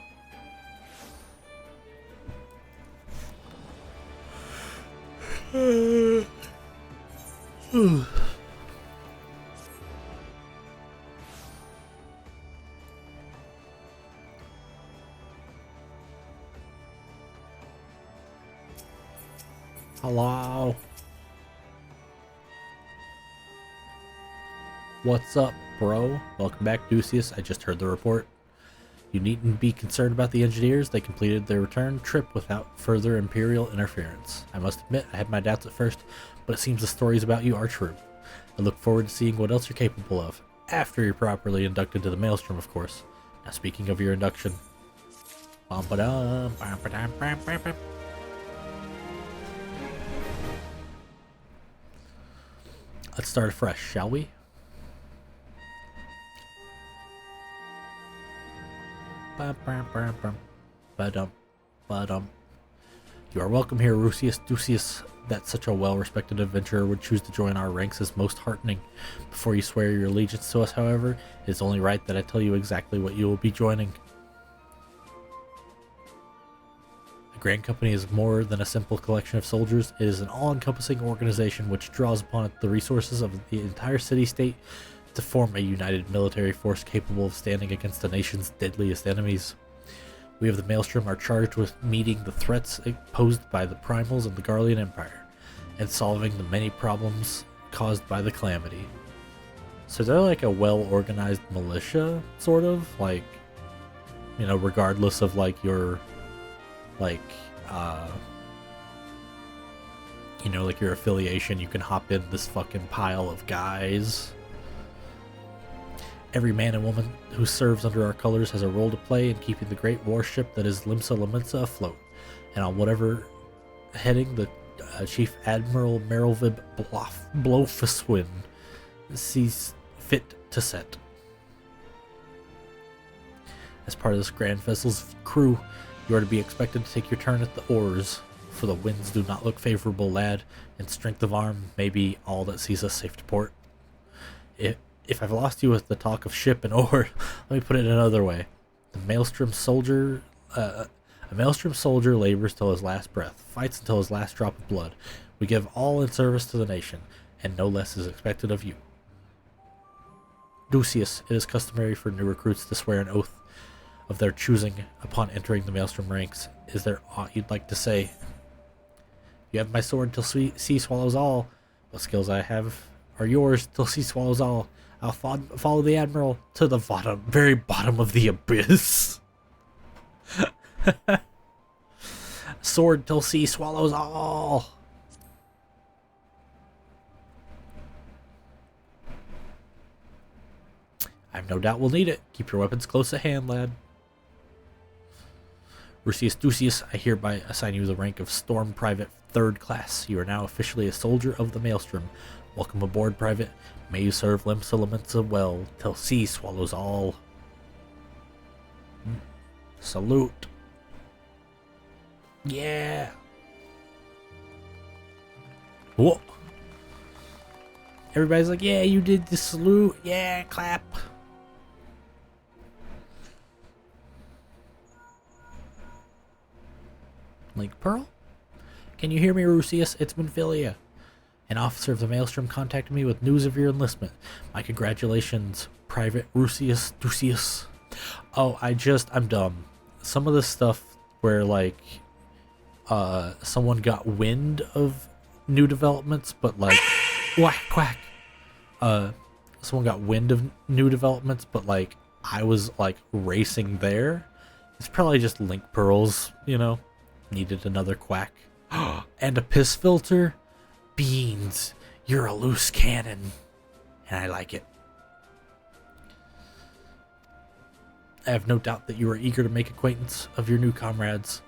Hello. What's up, bro? Welcome back, Ducius. I just heard the report. You needn't be concerned about the engineers. They completed their return trip without further Imperial interference. I must admit, I had my doubts at first, but it seems the stories about you are true. I look forward to seeing what else you're capable of. After you're properly inducted to the Maelstrom, of course. Now, speaking of your induction... Let's start afresh, shall we? You are welcome here, Rusius Ducius. That such a well-respected adventurer would choose to join our ranks is most heartening. Before you swear your allegiance to us, however, it is only right that I tell you exactly what you will be joining. The Grand Company is more than a simple collection of soldiers. It is an all-encompassing organization which draws upon the resources of the entire city-state to form a united military force capable of standing against the nation's deadliest enemies. We of the Maelstrom are charged with meeting the threats posed by the Primals and the Garlean Empire, and solving the many problems caused by the Calamity. So they're like a well-organized militia, sort of? Like, regardless of like your, like your affiliation, you can hop in this fucking pile of guys. Every man and woman who serves under our colors has a role to play in keeping the great warship that is Limsa Lamensa afloat, and on whatever heading the Chief Admiral Merylvib Blofuswin sees fit to set. As part of this grand vessel's crew, you are to be expected to take your turn at the oars, for the winds do not look favorable, lad, and strength of arm may be all that sees us safe to port. If I've lost you with the talk of ship and oar, let me put it another way. A Maelstrom soldier labors till his last breath, fights until his last drop of blood. We give all in service to the nation, and no less is expected of you. Ducius, it is customary for new recruits to swear an oath of their choosing upon entering the Maelstrom ranks. Is there aught you'd like to say? You have my sword till sea swallows all. What skills I have are yours till sea swallows all. I'll follow the Admiral to the very bottom of the abyss. Sword till sea swallows all. I've no doubt we'll need it. Keep your weapons close at hand, lad. Rusius Ducius, I hereby assign you the rank of Storm Private 3rd Class. You are now officially a soldier of the Maelstrom. Welcome aboard, Private. May you serve Limsa Lamensa well, till sea swallows all. Salute. Yeah. Whoa. Everybody's like, yeah, you did the salute. Yeah, clap. Link Pearl? Can you hear me, Rusius? It's Minfilia. An officer of the Maelstrom contacted me with news of your enlistment. My congratulations, Private Rusius. Oh, I'm dumb. Some of this stuff where, like, someone got wind of new developments, but, like, quack. Someone got wind of new developments, but, like, I was, like, racing there. It's probably just Link Pearls, you know? Needed another quack. And a piss filter? Beans, you're a loose cannon. And I like it. I have no doubt that you are eager to make acquaintance of your new comrades,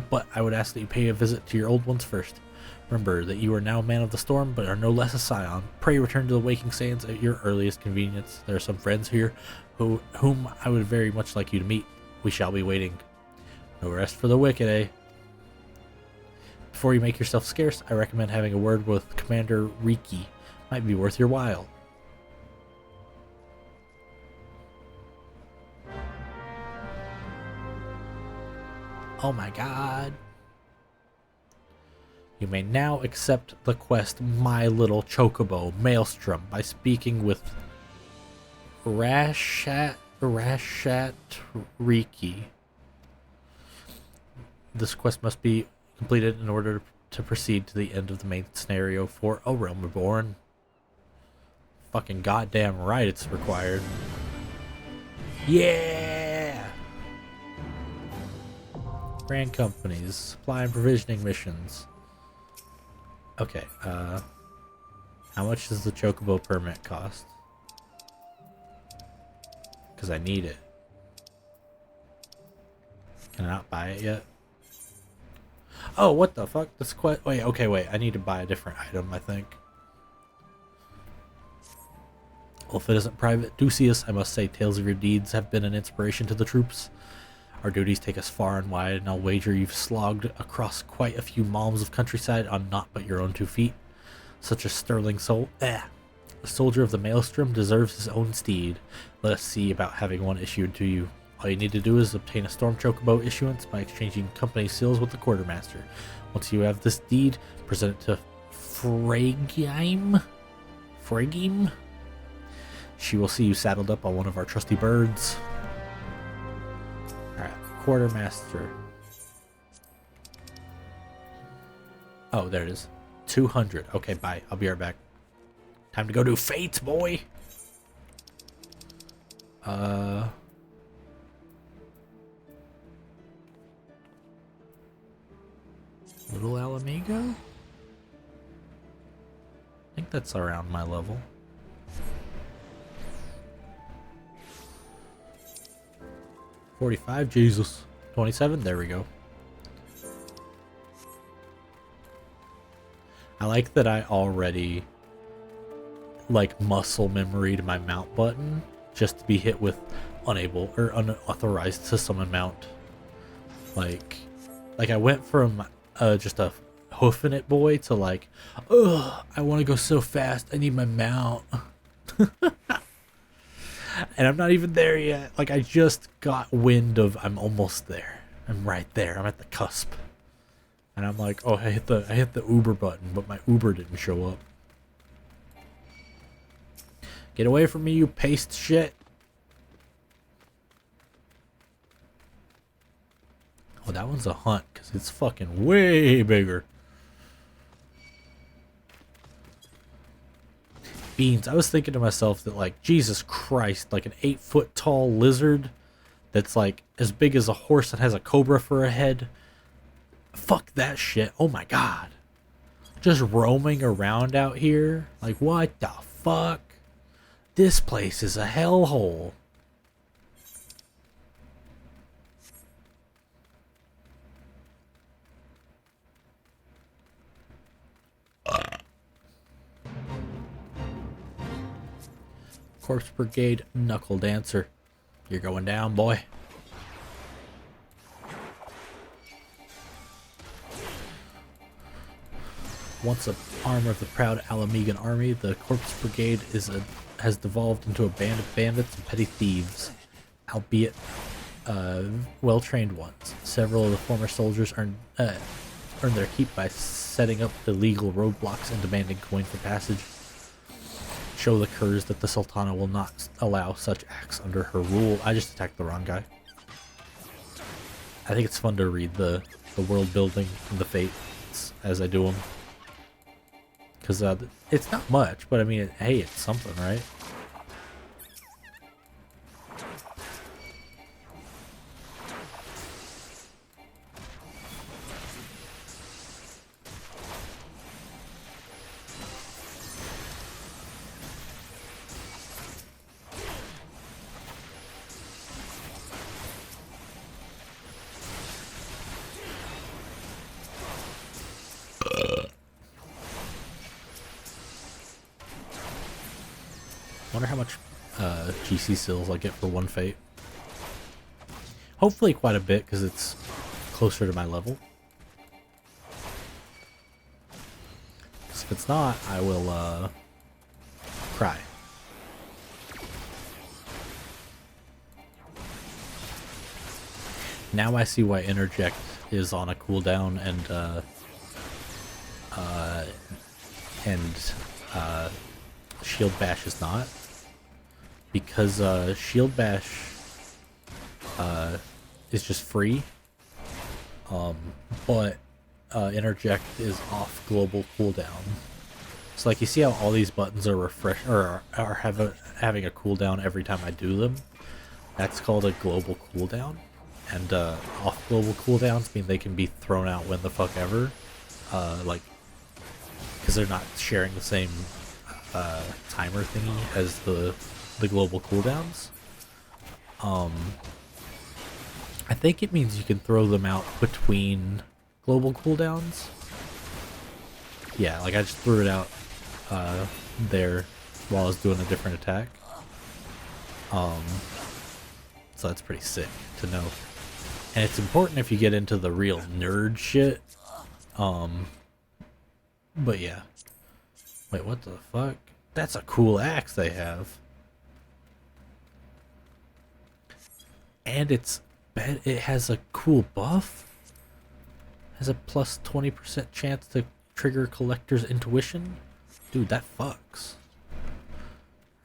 but I would ask that you pay a visit to your old ones first. Remember that you are now a man of the storm, but are no less a scion. Pray return to the waking sands at your earliest convenience. There are some friends here whom I would very much like you to meet. We shall be waiting. No rest for the wicked, eh? Before you make yourself scarce, I recommend having a word with Commander Riki. Might be worth your while. Oh my god. You may now accept the quest My Little Chocobo Maelstrom by speaking with Rashat Riki. This quest must be completed in order to proceed to the end of the main scenario for A Realm Reborn. Fucking goddamn right it's required. Yeah! Grand companies, supply and provisioning missions. Okay, how much does the Chocobo permit cost? Because I need it. Can I not buy it yet? Oh, what the fuck? This quest. Wait, I need to buy a different item, I think. Well, if it isn't Private Ducius, I must say tales of your deeds have been an inspiration to the troops. Our duties take us far and wide, and I'll wager you've slogged across quite a few malms of countryside on naught but your own 2 feet. Such a sterling soul. A soldier of the Maelstrom deserves his own steed. Let us see about having one issued to you. All you need to do is obtain a Storm Chocobo issuance by exchanging company seals with the quartermaster. Once you have this deed, present it to Fragime? She will see you saddled up on one of our trusty birds. Alright, quartermaster. Oh, there it is. 200. Okay, bye. I'll be right back. Time to go do fates, boy! Little Alamigo? I think that's around my level. $45, Jesus. 27, there we go. I like that I already like muscle memory to my mount button just to be hit with unable or unauthorized to summon mount. Like I went from just a hoofing it boy to like, ugh, I want to go so fast, I need my mount. And I'm not even there yet. Like, I just got wind of I'm almost there. I'm right there. I'm at the cusp. And I'm like, oh, I hit the Uber button, but my Uber didn't show up. Get away from me, you paste shit. Oh, that one's a hunt, because it's fucking way bigger. Beans. I was thinking to myself that, like, Jesus Christ, like an 8-foot tall lizard that's like as big as a horse and has a cobra for a head. Fuck that shit. Oh my god. Just roaming around out here. Like, what the fuck? This place is a hellhole. Corpse Brigade Knuckle Dancer. You're going down, boy. Once an arm of the proud Alamegan army, the Corpse Brigade has devolved into a band of bandits and petty thieves, albeit well-trained ones. Several of the former soldiers earn their keep by setting up illegal roadblocks and demanding coin for passage. Show the Kurz that the Sultana will not allow such acts under her rule. I just attacked the wrong guy. I think it's fun to read the world building and the fates as I do them. Because it's not much, but I mean, hey, it's something, right? Wonder how much GC sills I get for one fate. Hopefully quite a bit, because it's closer to my level. 'Cause if it's not, I will cry. Now I see why Interject is on a cooldown and Shield Bash is not. Because Shield Bash is just free, but Interject is off global cooldown. So like you see how all these buttons are having a cooldown every time I do them. That's called a global cooldown, and off global cooldowns mean they can be thrown out when the fuck ever, like because they're not sharing the same timer thingy as the global cooldowns. I think it means you can throw them out between global cooldowns. Yeah, like I just threw it out there while I was doing a different attack. So that's pretty sick to know. And it's important if you get into the real nerd shit. But yeah. Wait, what the fuck? That's a cool axe they have. And it has a cool buff. Has a plus 20% chance to trigger Collector's Intuition. Dude, that fucks.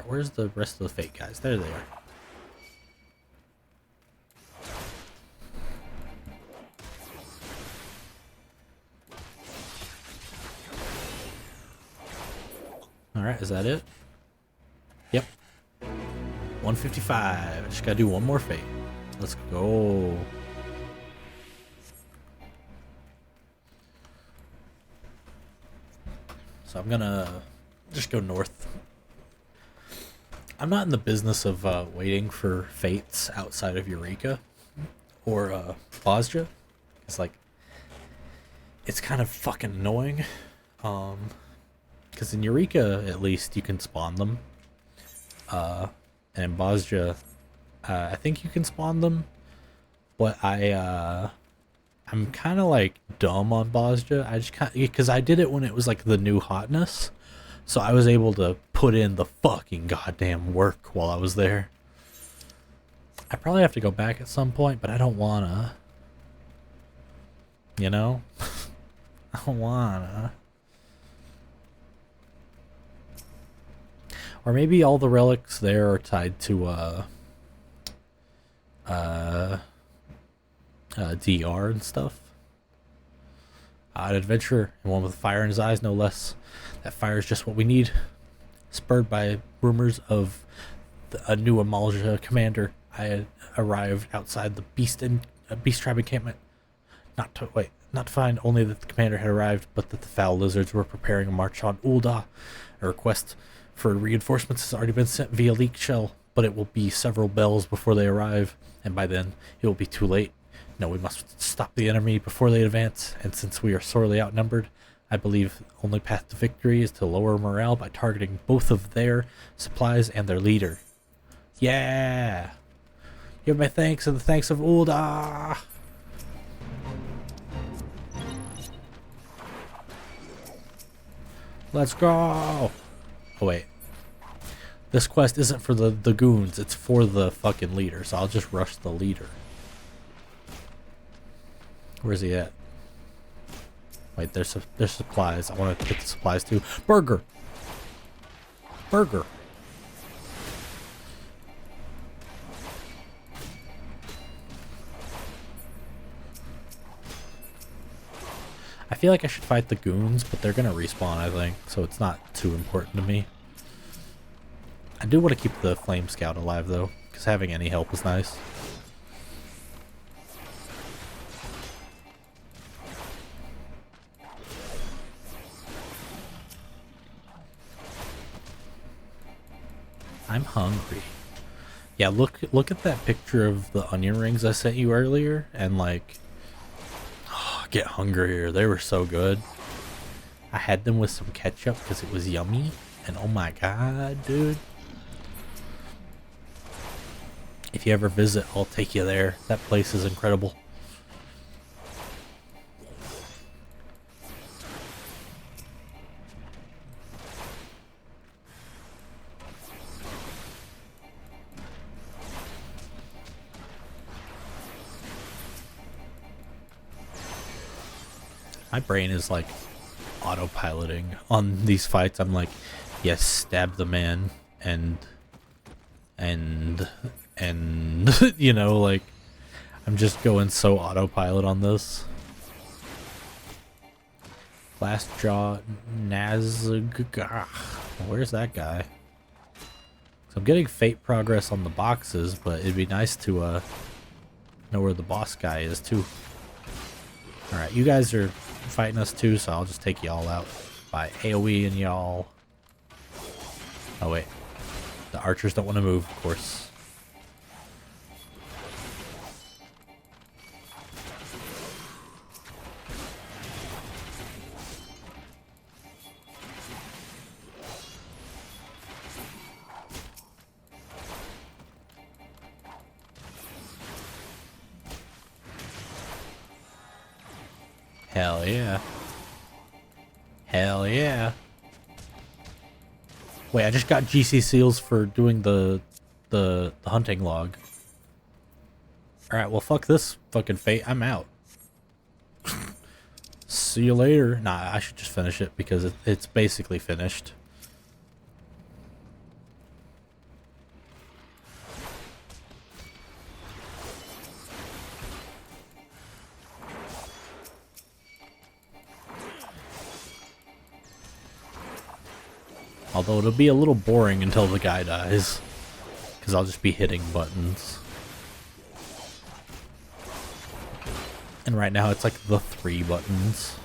Where's the rest of the fake guys? There they are. Alright, is that it? Yep. 155. I just gotta do one more fate. Let's go. So I'm gonna just go north. I'm not in the business of waiting for fates outside of Eureka or Bosja. It's like, it's kind of fucking annoying. Because in Eureka, at least, you can spawn them. And in Bosja, I think you can spawn them. But I'm kind of like dumb on Bosja. I just because I did it when it was like the new hotness. So I was able to put in the fucking goddamn work while I was there. I probably have to go back at some point, but I don't wanna. You know? I don't wanna. Or maybe all the relics there are tied to DR and stuff. An adventurer, and one with fire in his eyes, no less. That fire is just what we need. Spurred by rumors of a new Amalja commander, I had arrived outside the Beast Tribe encampment. Not to find only that the commander had arrived, but that the foul lizards were preparing a march on Ul'dah. A request for reinforcements has already been sent via leak shell, but it will be several bells before they arrive, and by then it will be too late. No, we must stop the enemy before they advance, and since we are sorely outnumbered, I believe the only path to victory is to lower morale by targeting both of their supplies and their leader. Yeah! Give my thanks and the thanks of Ul'dah! Let's go! Oh wait. This quest isn't for the goons, it's for the fucking leader, so I'll just rush the leader. Where's he at? Wait, there's supplies. I want to get the supplies too. Burger. Burger. I feel like I should fight the goons, but they're gonna respawn, I think, so it's not too important to me. I do want to keep the Flame Scout alive, though, because having any help is nice. I'm hungry. Yeah, look at that picture of the onion rings I sent you earlier, and like, oh, get hungrier. They were so good. I had them with some ketchup because it was yummy, and oh my god, dude. If you ever visit, I'll take you there. That place is incredible. My brain is like autopiloting on these fights. I'm like, yes, stab the man, and you know, like, I'm just going so autopilot on this. Last Jaw Nazgah. Where's that guy? So I'm getting fate progress on the boxes, but it'd be nice to know where the boss guy is too. Alright, you guys are fighting us too, so I'll just take y'all out by AoE and y'all. Oh wait. The archers don't want to move, of course. Hell yeah. Hell yeah. Wait, I just got GC seals for doing the hunting log. Alright, well fuck this fucking fate. I'm out. See you later. Nah, I should just finish it because it's basically finished. Although it'll be a little boring until the guy dies, because I'll just be hitting buttons. And right now it's like the 3 buttons.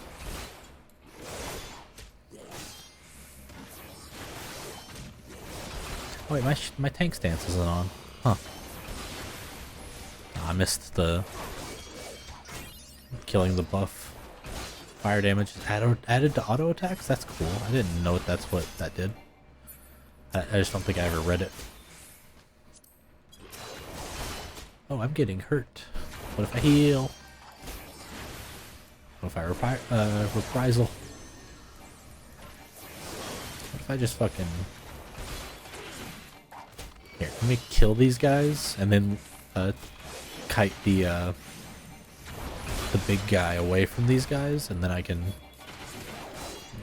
Oh, wait, my tank stance isn't on. Huh. I missed the killing the buff. Fire damage is added to auto attacks? That's cool. I didn't know that's what that did. I just don't think I ever read it. Oh, I'm getting hurt. What if I heal? What if I reprisal? What if I just fucking... Here, let me kill these guys and then kite the big guy away from these guys, and then I can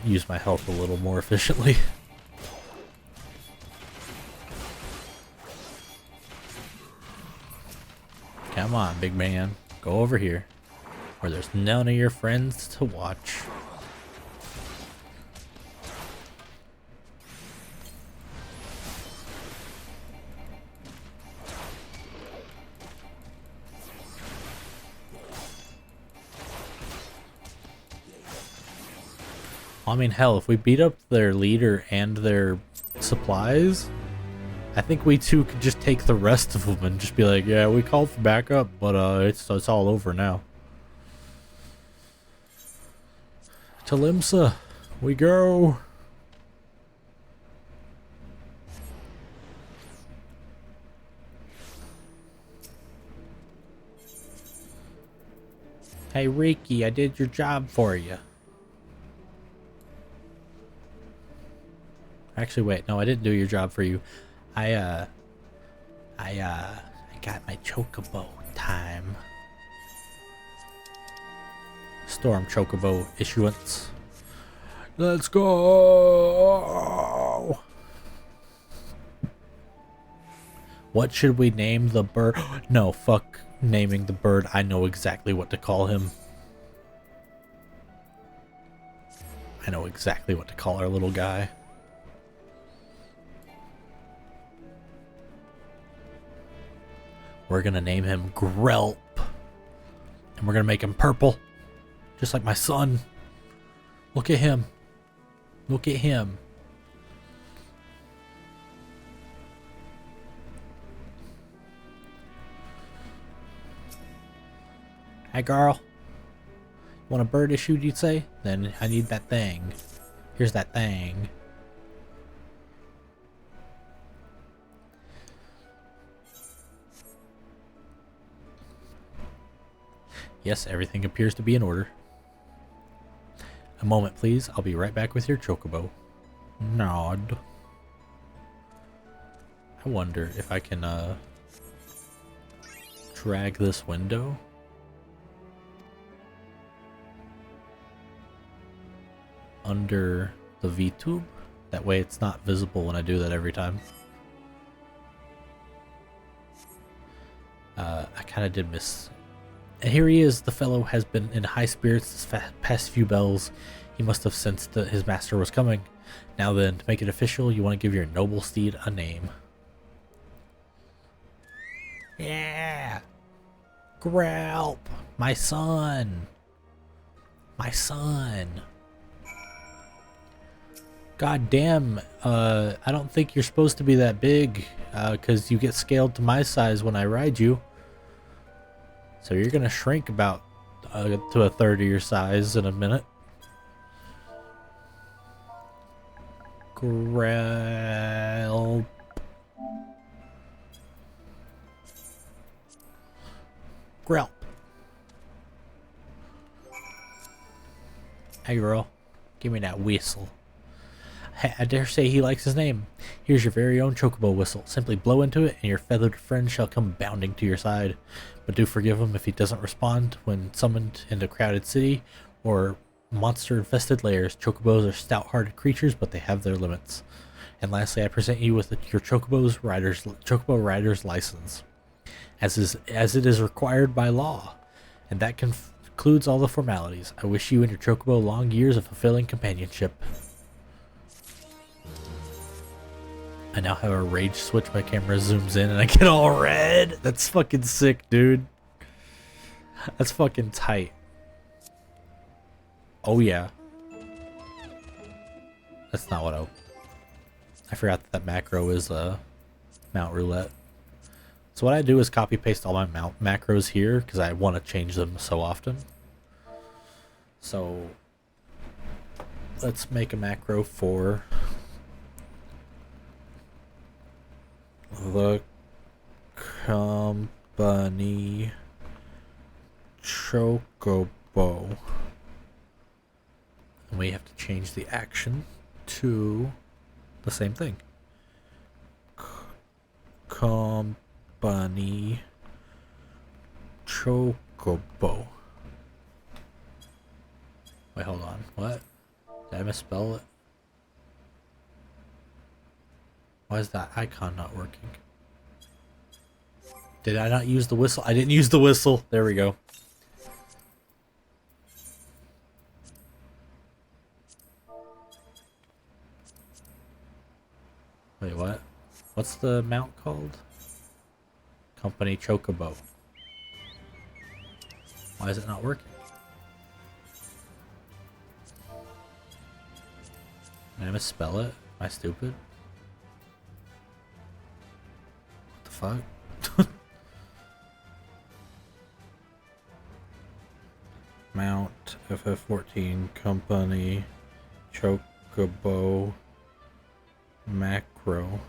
use my health a little more efficiently. Come on, big man. Go over here, where there's none of your friends to watch. I mean, hell, if we beat up their leader and their supplies, I think we too could just take the rest of them and just be like, yeah, we called for backup, but it's all over now. To Limsa, we go. Hey, Riki, I did your job for you. Actually, wait, no, I didn't do your job for you. I got my chocobo time. Storm Chocobo issuance. Let's go! What should we name the bird? No, fuck naming the bird. I know exactly what to call him. I know exactly what to call our little guy. We're gonna name him Grelp. And we're gonna make him purple. Just like my son. Look at him. Look at him. Hey girl. Want a bird issued, you'd say? Then I need that thing. Here's that thing. Yes, everything appears to be in order. A moment, please. I'll be right back with your chocobo. Nod. I wonder if I can, drag this window. Under the V-tube. That way it's not visible when I do that every time. I kind of did miss. And here he is. The fellow has been in high spirits this past few bells. He must have sensed that his master was coming. Now then, to make it official, you want to give your noble steed a name. Yeah! Grelp! My son! My son! God damn, I don't think you're supposed to be that big, because you get scaled to my size when I ride you. So you're gonna shrink about to a third of your size in a minute. Grelp. Grelp. Hey girl, give me that whistle. I dare say he likes his name. Here's your very own chocobo whistle. Simply blow into it and your feathered friend shall come bounding to your side. But do forgive him if he doesn't respond when summoned into a crowded city or monster-infested lairs. Chocobos are stout-hearted creatures, but they have their limits. And lastly, I present you with your Chocobo Rider's license, as it is required by law. And that concludes all the formalities. I wish you and your Chocobo long years of fulfilling companionship. I now have a rage switch. My camera zooms in and I get all red. That's fucking sick, dude. That's fucking tight. Oh yeah. That's not what I forgot that macro is mount roulette. So what I do is copy paste all my mount macros here because I want to change them so often. So let's make a macro for the company Chocobo. And we have to change the action to the same thing. Company Chocobo. Wait, hold on. What? Did I misspell it? Why is that icon not working? Did I not use the whistle? I didn't use the whistle. There we go. Wait, what? What's the mount called? Company Chocobo. Why is it not working? Did I misspell it? Am I stupid? What the fuck? Mount FF14 Company Chocobo Macro.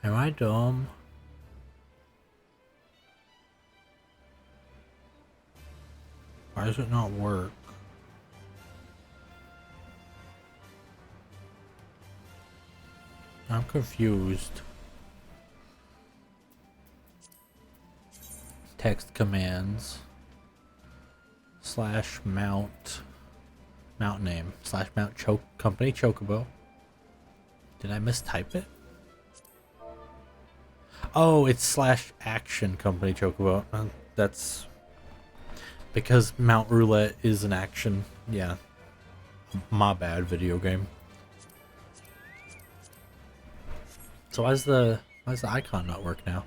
Am I dumb? Why does it not work? I'm confused. Text commands / mount name / mount company chocobo. Did I mistype it? Oh, it's / action company chocobo. That's because Mount Roulette is an action. Yeah, my bad. Video game. So why does the icon not work now?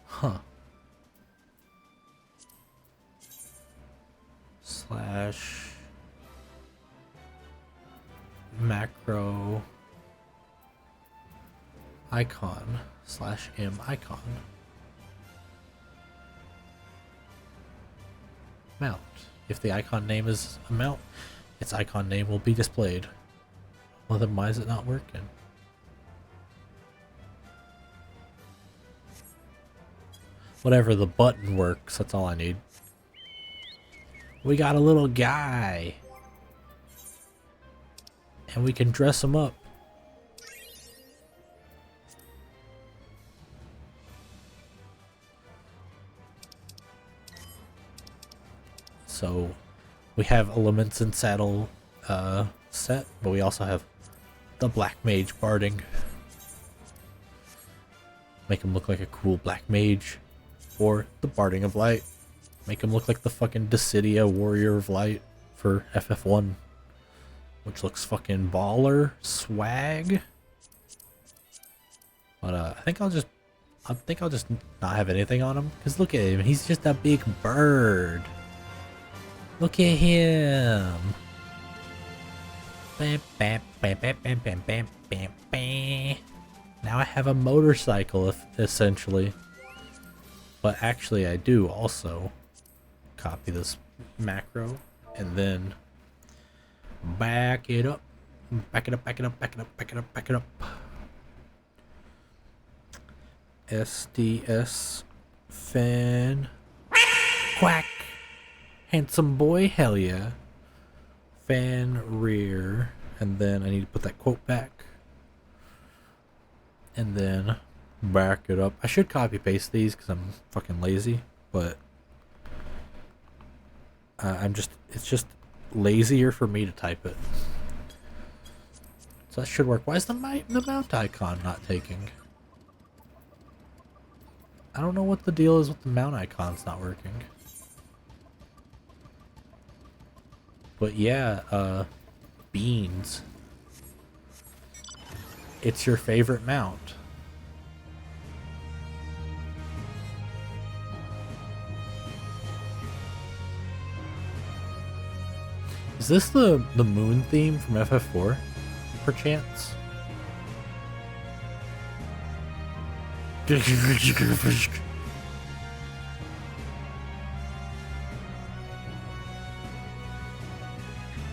Huh. / macro icon / m icon mount. If the icon name is a mount, its icon name will be displayed. Well, then why is it not working? Whatever, the button works. That's all I need. We got a little guy. And we can dress him up. So we have elements and saddle set, but we also have the Black Mage barding. Make him look like a cool Black Mage. Or the Barding of Light. Make him look like the fucking Dissidia Warrior of Light for FF1. Which looks fucking baller. Swag. But I think I'll just not have anything on him. Because look at him, he's just a big bird. Look at him. Bam, bam, bam, bam, bam, bam, bam, bam, bam. Now I have a motorcycle, essentially. But actually I do also copy this macro and then back it up. Back it up, back it up, back it up, back it up, back it up. SDS fan quack. Handsome boy, hell yeah. Fan rear, and then I need to put that quote back. And then back it up. I should copy paste these because I'm fucking lazy, but it's just lazier for me to type it. So that should work. Why is the mount icon not taking? I don't know what the deal is with the mount icons not working. But yeah, beans. It's your favorite mount. Is this the moon theme from FF4, perchance?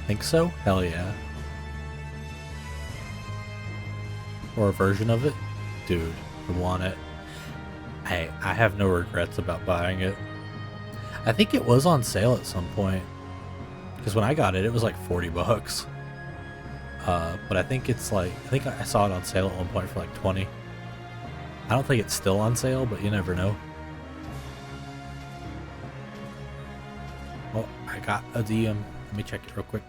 Think so? Hell yeah. Or a version of it? Dude, I want it. I have no regrets about buying it. I think it was on sale at some point. Because when I got it, it was like 40 bucks. But I think it's like, I think I saw it on sale at one point for like 20. I don't think it's still on sale, but you never know. Well, I got a DM. Let me check it real quick.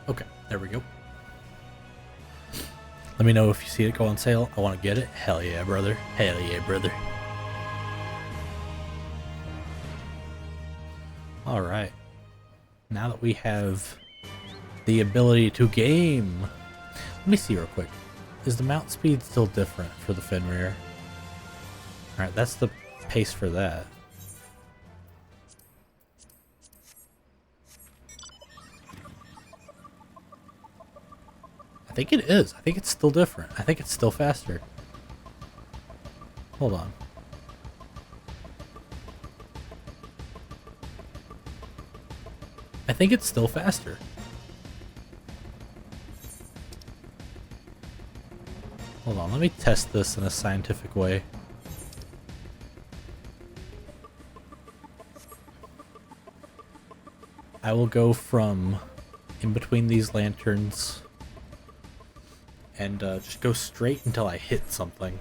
Okay, there we go. Let me know if you see it go on sale. I want to get it. Hell yeah, brother. Hell yeah, brother. Alright. Now that we have The ability to game. Let me see real quick. Is the mount speed still different for the Fenrir? Alright, that's the pace for that. I think it is. I think it's still different. I think it's still faster. Hold on. I think it's still faster. Hold on, let me test this in a scientific way. I will go from in between these lanterns and just go straight until I hit something.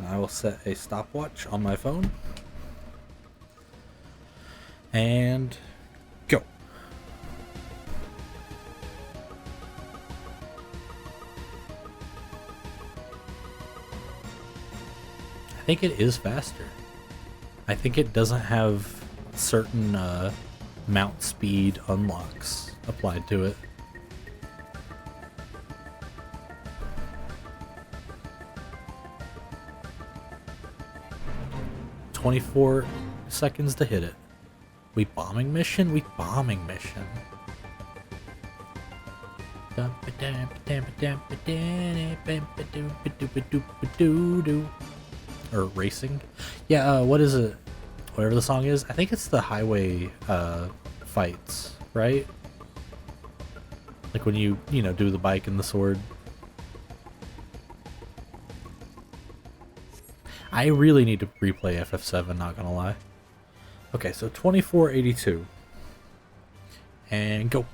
I will set a stopwatch on my phone. And go. I think it is faster. I think it doesn't have certain mount speed unlocks applied to it. "24 seconds to hit it. We bombing mission? We bombing mission." Or racing. Yeah, what is it? Whatever the song is. I think it's the highway fights, right? Like when you do the bike and the sword. I really need to replay FF7, not gonna lie. Okay, so 2482. And go.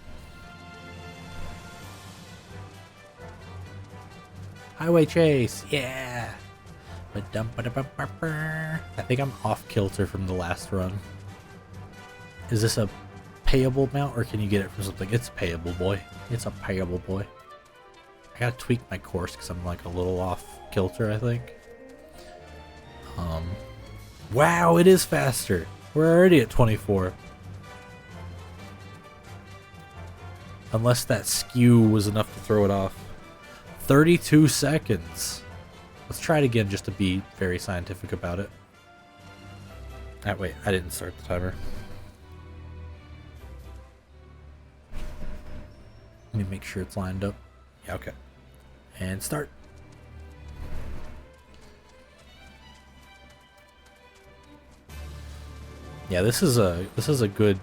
Highway chase, yeah! I think I'm off kilter from the last run. Is this a payable mount or can you get it from something? It's payable, boy. It's a payable, boy. I gotta tweak my course because I'm like a little off kilter, I think. Wow, it is faster. We're already at 24. Unless that skew was enough to throw it off. 32 seconds. Let's try it again just to be very scientific about it. Wait, I didn't start the timer. Let me make sure it's lined up. Yeah, okay. And start. Yeah, this is a good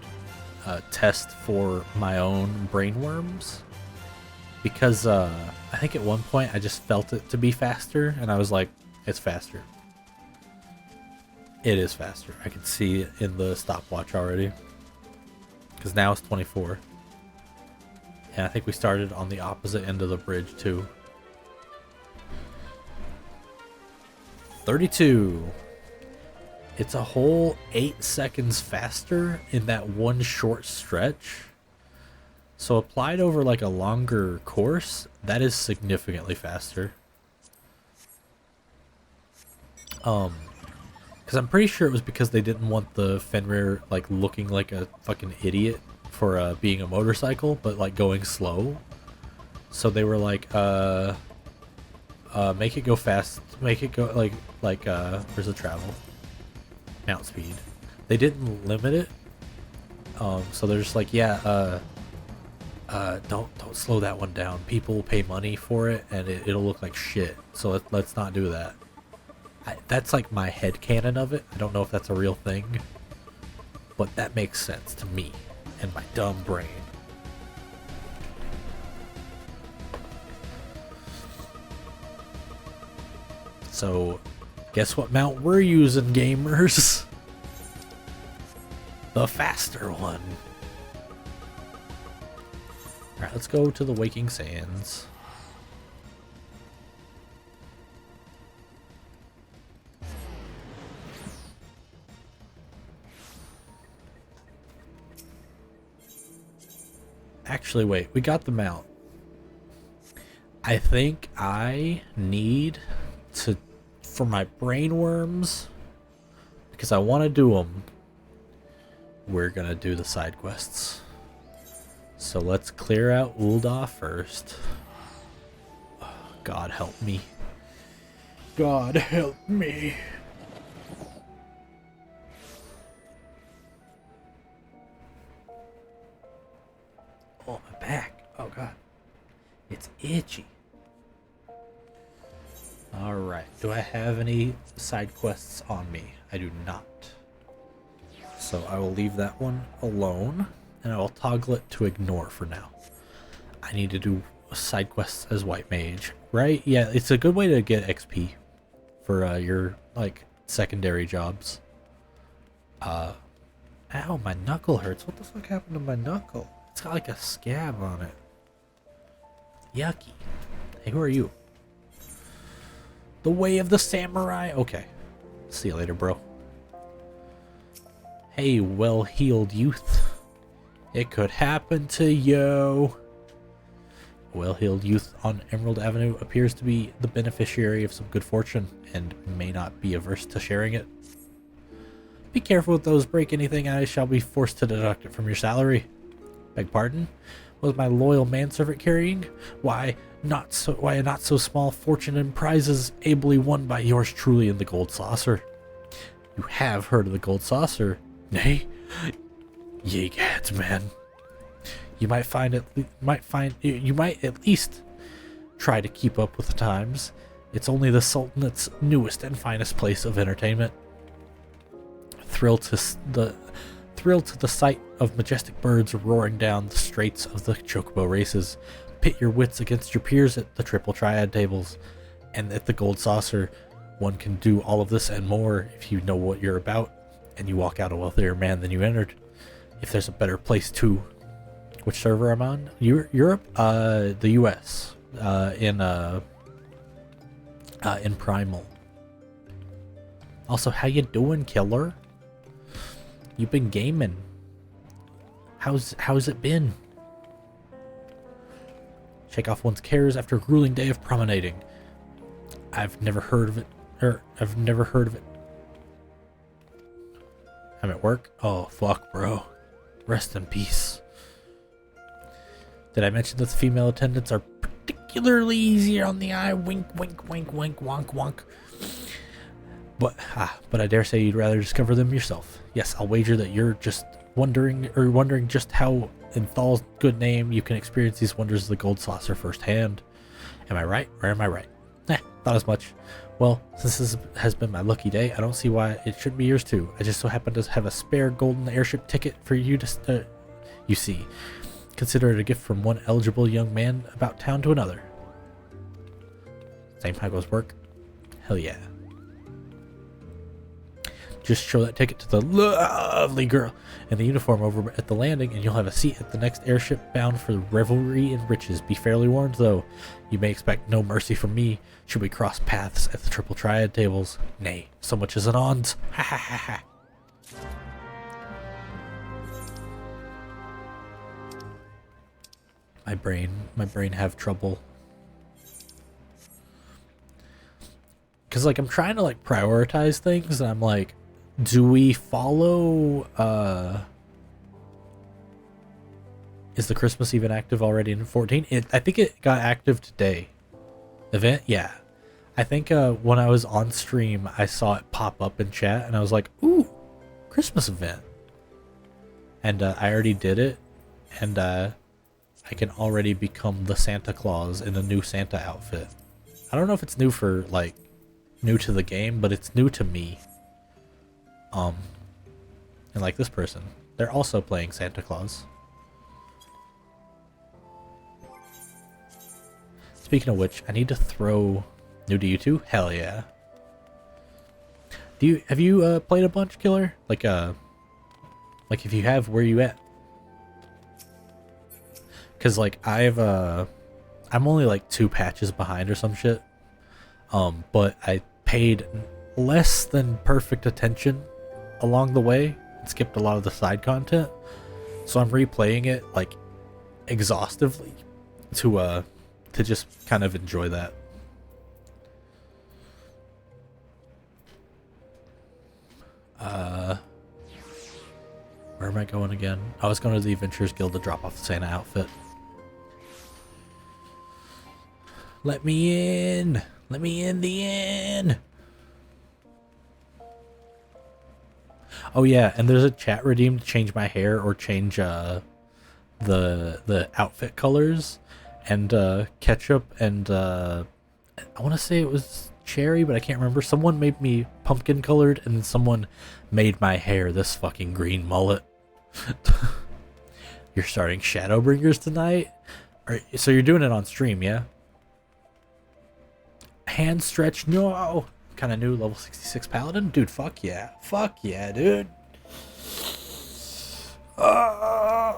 test for my own brainworms, because I think at one point I just felt it to be faster, and I was like, it's faster. It is faster. I can see it in the stopwatch already, because now it's 24. And I think we started on the opposite end of the bridge too. 32. It's a whole 8 seconds faster in that one short stretch. So applied over like a longer course, that is significantly faster. Because I'm pretty sure it was because they didn't want the Fenrir like looking like a fucking idiot for being a motorcycle, but like going slow. So they were like, make it go fast, make it go like where's the travel? Mount speed. They didn't limit it, so they're just like, yeah, don't slow that one down. People will pay money for it, and it'll look like shit. So let's not do that. That's like my headcanon of it. I don't know if that's a real thing, but that makes sense to me and my dumb brain. So, guess what mount we're using, gamers? The faster one. Alright, let's go to the Waking Sands. Actually, wait, we got the mount. I think I need to, for my brainworms, because I want to do them, we're gonna do the side quests. So let's clear out Ul'dah first. Oh, God help me. God help me. Oh, my back. Oh, God. It's itchy. Alright. Do I have any side quests on me? I do not. So I will leave that one alone. And I will toggle it to ignore for now. I need to do side quests as White Mage. Right? Yeah, it's a good way to get XP. For your, like, secondary jobs. Ow, my knuckle hurts. What the fuck happened to my knuckle? It's got like a scab on it. Yucky. Hey, who are you? The Way of the Samurai? Okay. See you later, bro. Hey, well-heeled youth. It could happen to you. A well-heeled youth on Emerald Avenue appears to be the beneficiary of some good fortune and may not be averse to sharing it. Be careful with those. Break anything, I shall be forced to deduct it from your salary. Beg pardon? Was my loyal manservant carrying? Why a not so small fortune and prizes ably won by yours truly in the Gold Saucer. You have heard of the Gold Saucer, nay? Ye gads, man. You might at least try to keep up with the times. It's only the Sultanate's newest and finest place of entertainment. Thrilled to the sight of majestic birds roaring down the straights of the Chocobo races. Pit your wits against your peers at the Triple Triad tables. And at the Gold Saucer, one can do all of this and more if you know what you're about, and you walk out a wealthier man than you entered. If there's a better place too. Which server I'm on? Europe? The US. In Primal. Also, how you doing, killer? You've been gaming. How's it been? Shake off one's cares after a grueling day of promenading. I've never heard of it. I'm at work? Oh, fuck, bro. Rest in peace. Did I mention that the female attendants are particularly easier on the eye? Wink, wink, wink, wink, wonk, wonk. But I dare say you'd rather discover them yourself. Yes, I'll wager that you're just wondering just how, in Thal's good name, you can experience these wonders of the Gold Saucer firsthand. Am I right, or am I right? Thought as much. Well, since this has been my lucky day, I don't see why it shouldn't be yours too. I just so happen to have a spare golden airship ticket for you to, you see. Consider it a gift from one eligible young man about town to another. Same time goes work? Hell yeah. Just show that ticket to the lovely girl in the uniform over at the landing, and you'll have a seat at the next airship bound for revelry and riches. Be fairly warned, though. You may expect no mercy from me should we cross paths at the Triple Triad tables. Nay, so much as an ons. Ha ha ha ha. My brain have trouble. Cause like I'm trying to like prioritize things, and I'm like, do we follow is the Christmas even active already in 14? I think it got active today. Event? Yeah. I think when I was on stream I saw it pop up in chat and I was like, ooh, Christmas event. And I already did it, and I can already become the Santa Claus in a new Santa outfit. I don't know if it's new for like new to the game, but it's new to me. And like this person, they're also playing Santa Claus. Speaking of which, I need to throw new to you too. Hell yeah. Have you played a bunch, Killer? Like if you have, where you at? Cause like I'm only like 2 patches behind or some shit. But I paid less than perfect attention along the way and skipped a lot of the side content. So I'm replaying it like exhaustively to just kind of enjoy that. Where am I going again? I was going to the Adventurers Guild to drop off the Santa outfit. Let me in! Let me in the inn! Oh yeah, and there's a chat redeem to change my hair or change the outfit colors. And Ketchup and I want to say it was Cherry, but I can't remember. Someone made me pumpkin colored, and then someone made my hair this fucking green mullet. You're starting Shadowbringers tonight? So you're doing it on stream, yeah? Hand stretch, no! Kind of new level 66 paladin? Dude, fuck yeah. Fuck yeah, dude. I'm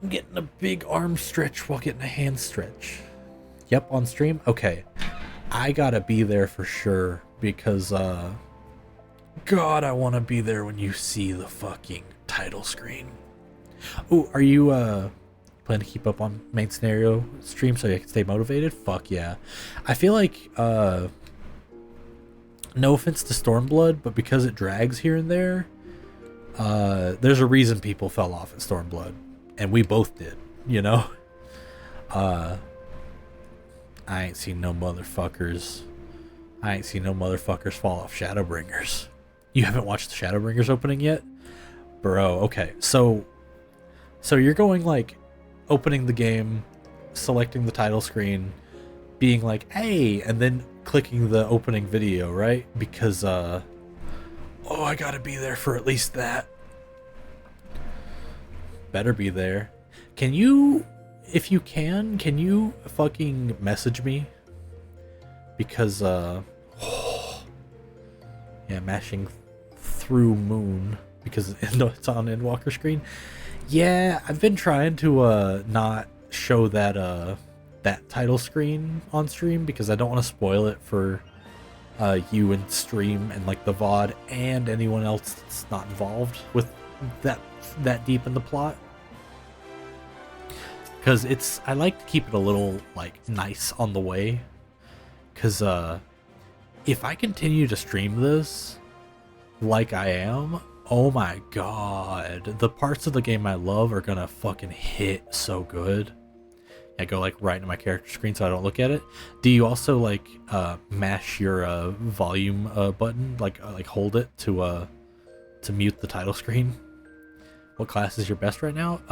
getting a big arm stretch while getting a hand stretch. Yep, on stream? Okay. I gotta be there for sure because, God, I want to be there when you see the fucking title screen. Oh, are you, plan to keep up on main scenario stream so you can stay motivated? Fuck yeah. I feel like, no offense to Stormblood, but because it drags here and there, there's a reason people fell off at Stormblood. And we both did, you know? I ain't seen no motherfuckers. I ain't seen no motherfuckers fall off Shadowbringers. You haven't watched the Shadowbringers opening yet? Bro, okay. So you're going like opening the game, selecting the title screen, being like, hey, and then clicking the opening video, right? Because oh, I gotta be there for at least that. Better be there. Can you, if you can you fucking message me? Because yeah, mashing through moon because it's on Endwalker screen. Yeah, I've been trying to not show that that title screen on stream because I don't want to spoil it for you and stream and like the VOD and anyone else that's not involved with that deep in the plot. Because it's, I like to keep it a little like nice on the way. Because if I continue to stream this like I am, oh my god, the parts of the game I love are gonna fucking hit so good. I go like right into my character screen so I don't look at it. Do you also like mash your volume button, like hold it to mute the title screen? What class is your best right now?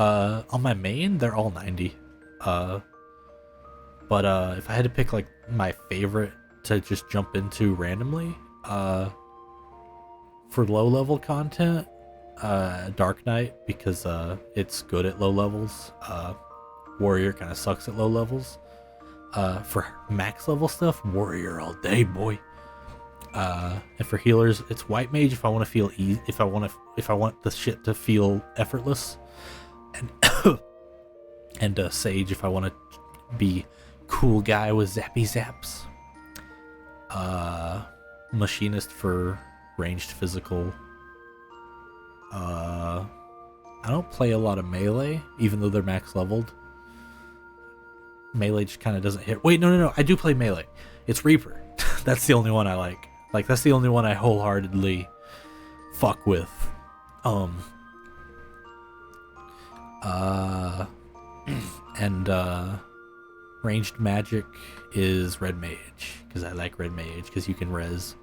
On my main, they're all 90. But if I had to pick like my favorite to just jump into randomly, for low level content, Dark Knight, because it's good at low levels. Warrior kind of sucks at low levels. For max level stuff, Warrior all day, boy. And for healers, it's White Mage if I want to feel if I want the shit to feel effortless, and and Sage if I want to be cool guy with zappy zaps. Machinist for ranged physical. I don't play a lot of melee, even though they're max leveled. Melee just kind of doesn't hit. Wait, no, I do play melee. It's Reaper. That's the only one I like. Like, that's the only one I wholeheartedly fuck with. And ranged magic is Red Mage, because I like Red Mage, because you can res.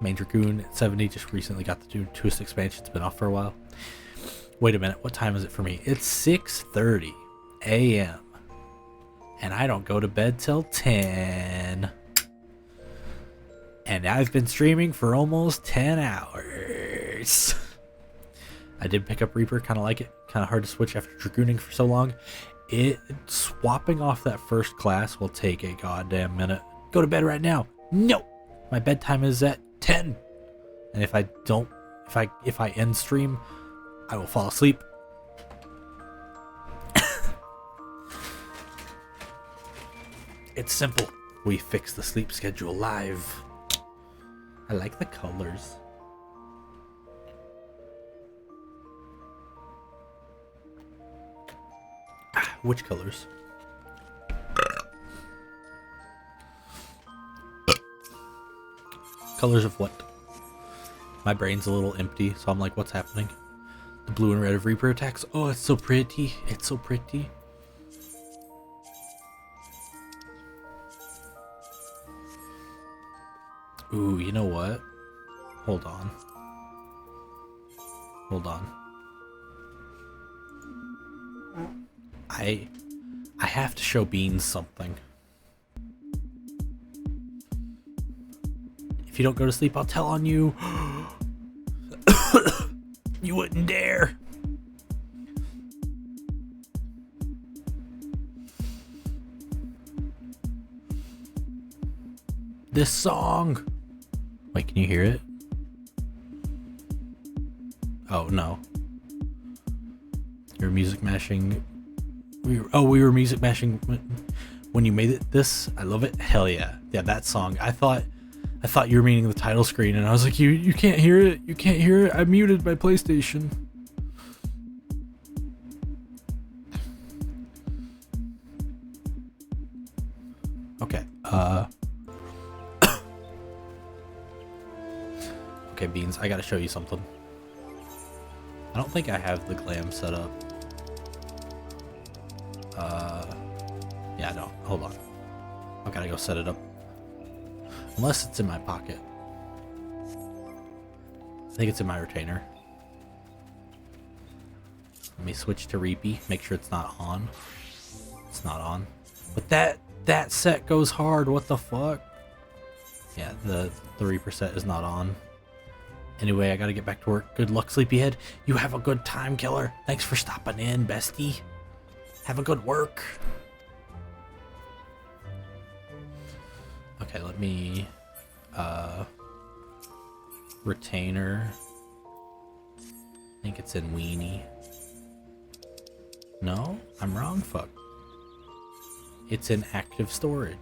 Main Dragoon at 70 just recently got the newest expansion. It's been off for a while. Wait a minute, what time is it for me? It's 6:30 a.m. and I don't go to bed till 10. And I've been streaming for almost 10 hours. I did pick up Reaper, kind of like it. Kind of hard to switch after Dragooning for so long. Swapping off that first class will take a goddamn minute. Go to bed right now. No! My bedtime is at 10. And if I end stream, I will fall asleep. It's simple. We fix the sleep schedule live. I like the colors. Which colors? Colors of what? My brain's a little empty, so I'm like, what's happening? The blue and red of Reaper attacks. Oh, it's so pretty. It's so pretty. Ooh, you know what? Hold on. Hold on. I have to show Beans something. If you don't go to sleep, I'll tell on you. You wouldn't dare. This song. Wait, can you hear it? Oh, no. You're music mashing. We were music mashing when you made it this. I love it. Hell yeah. Yeah, that song. I thought you were meaning the title screen, and I was like, you can't hear it. You can't hear it. I muted my PlayStation. Okay. Okay, Beans, I gotta show you something. I don't think I have the glam set up. Yeah, no. Hold on. I gotta go set it up. Unless it's in my pocket. I think it's in my retainer. Let me switch to Reapy. Make sure it's not on. It's not on. But that set goes hard. What the fuck? Yeah, the Reaper set is not on. Anyway, I gotta get back to work. Good luck, Sleepyhead. You have a good time, killer. Thanks for stopping in, bestie. Have a good work. Okay, let me retainer. I think it's in Weenie. No, I'm wrong. Fuck. It's in active storage.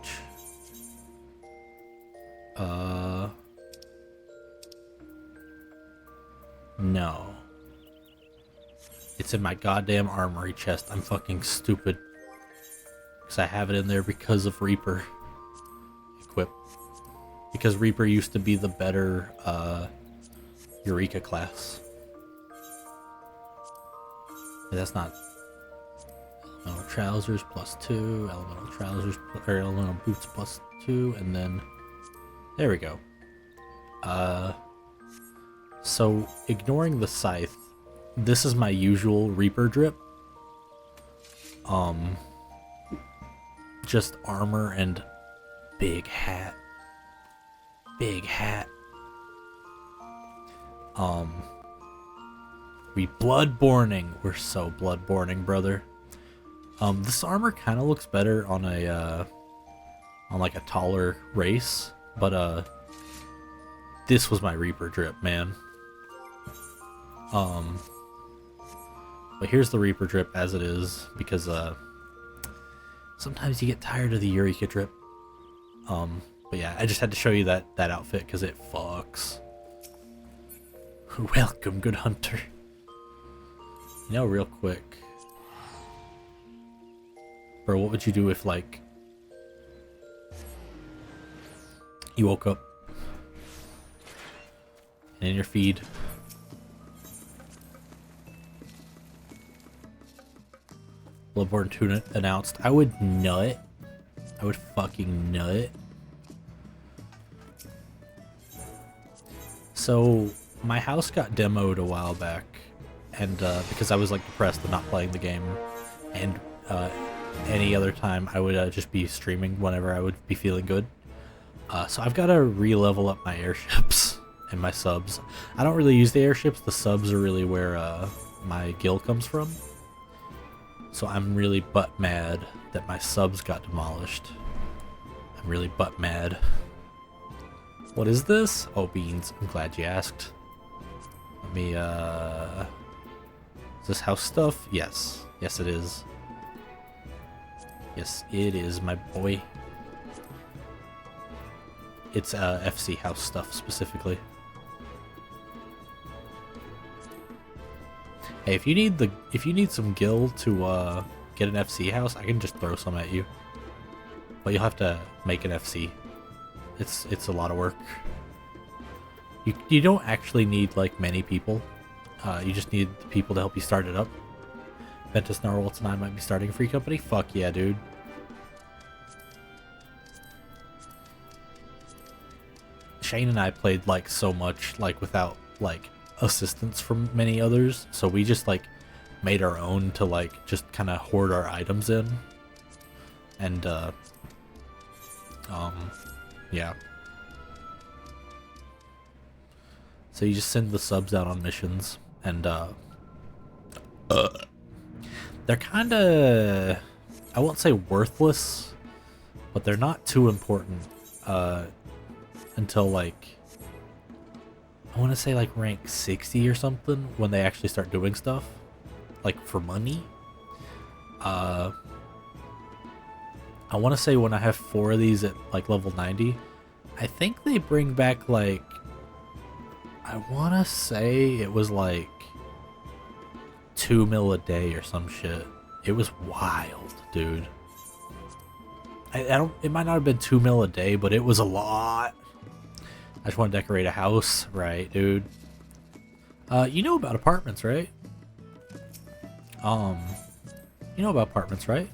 No. It's in my goddamn armory chest. I'm fucking stupid. Because I have it in there because of Reaper. Equip. Because Reaper used to be the better Eureka class. And that's not... Elemental trousers +2, elemental trousers, or elemental boots +2, and then... There we go. So, ignoring the scythe, this is my usual Reaper drip. Just armor and big hat. Big hat. We bloodborning. We're so bloodborning, brother. This armor kind of looks better on a, on like a taller race, but this was my Reaper drip, man. But here's the Reaper drip as it is, because sometimes you get tired of the Eureka drip. But yeah, I just had to show you that outfit because it fucks. Welcome, good hunter. You know, real quick, bro, what would you do if, like, you woke up and in your feed Bloodborne 2 announced? I would nut. I would fucking nut. So my house got demoed a while back, and because I was like depressed and not playing the game, and any other time I would just be streaming whenever I would be feeling good. So I've got to re-level up my airships and my subs. I don't really use the airships. The subs are really where my gil comes from. So I'm really butt mad that my subs got demolished. I'm really butt mad. What is this? Oh, Beans. I'm glad you asked. Let me, is this house stuff? Yes. Yes, it is. Yes, it is, my boy. It's FC house stuff specifically. Hey, if you need some gil to get an FC house, I can just throw some at you. But you'll have to make an FC. It's a lot of work. You don't actually need like many people. You just need people to help you start it up. Ventus, Narwhals, and I might be starting a free company. Fuck yeah, dude. Shane and I played like so much like without like assistance from many others, so we just like made our own to like just kind of hoard our items in, and yeah. So you just send the subs out on missions, and they're kind of, I won't say worthless, but they're not too important until like, I want to say like rank 60 or something, when they actually start doing stuff like for money. I want to say when I have 4 of these at like level 90, I think they bring back like, I want to say it was like 2 mil a day or some shit. It was wild, dude. I don't, it might not have been 2 mil a day, but it was a lot. I just want to decorate a house, right, dude? You know about apartments, right? You know about apartments, right?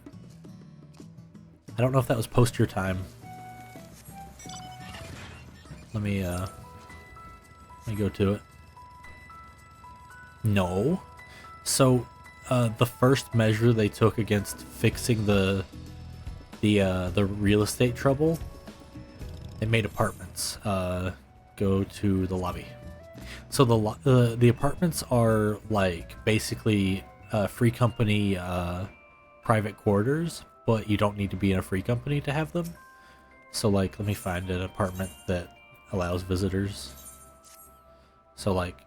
I don't know if that was post your time. Let me go to it. No. So, the first measure they took against fixing the real estate trouble, they made apartments. Go to the lobby. So the apartments are like basically free company private quarters, but you don't need to be in a free company to have them. So like, let me find an apartment that allows visitors. So like,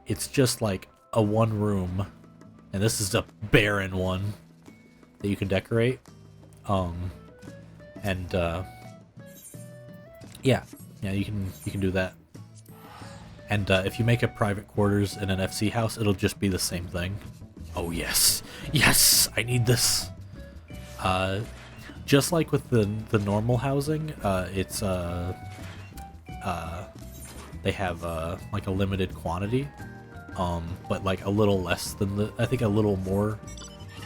it's just like a 1 room, and this is a barren one that you can decorate. Yeah, you can do that. And if you make a private quarters in an FC house, it'll just be the same thing. Oh yes, yes, I need this. Just like with the normal housing, it's they have like a limited quantity, but like a little less than I think a little more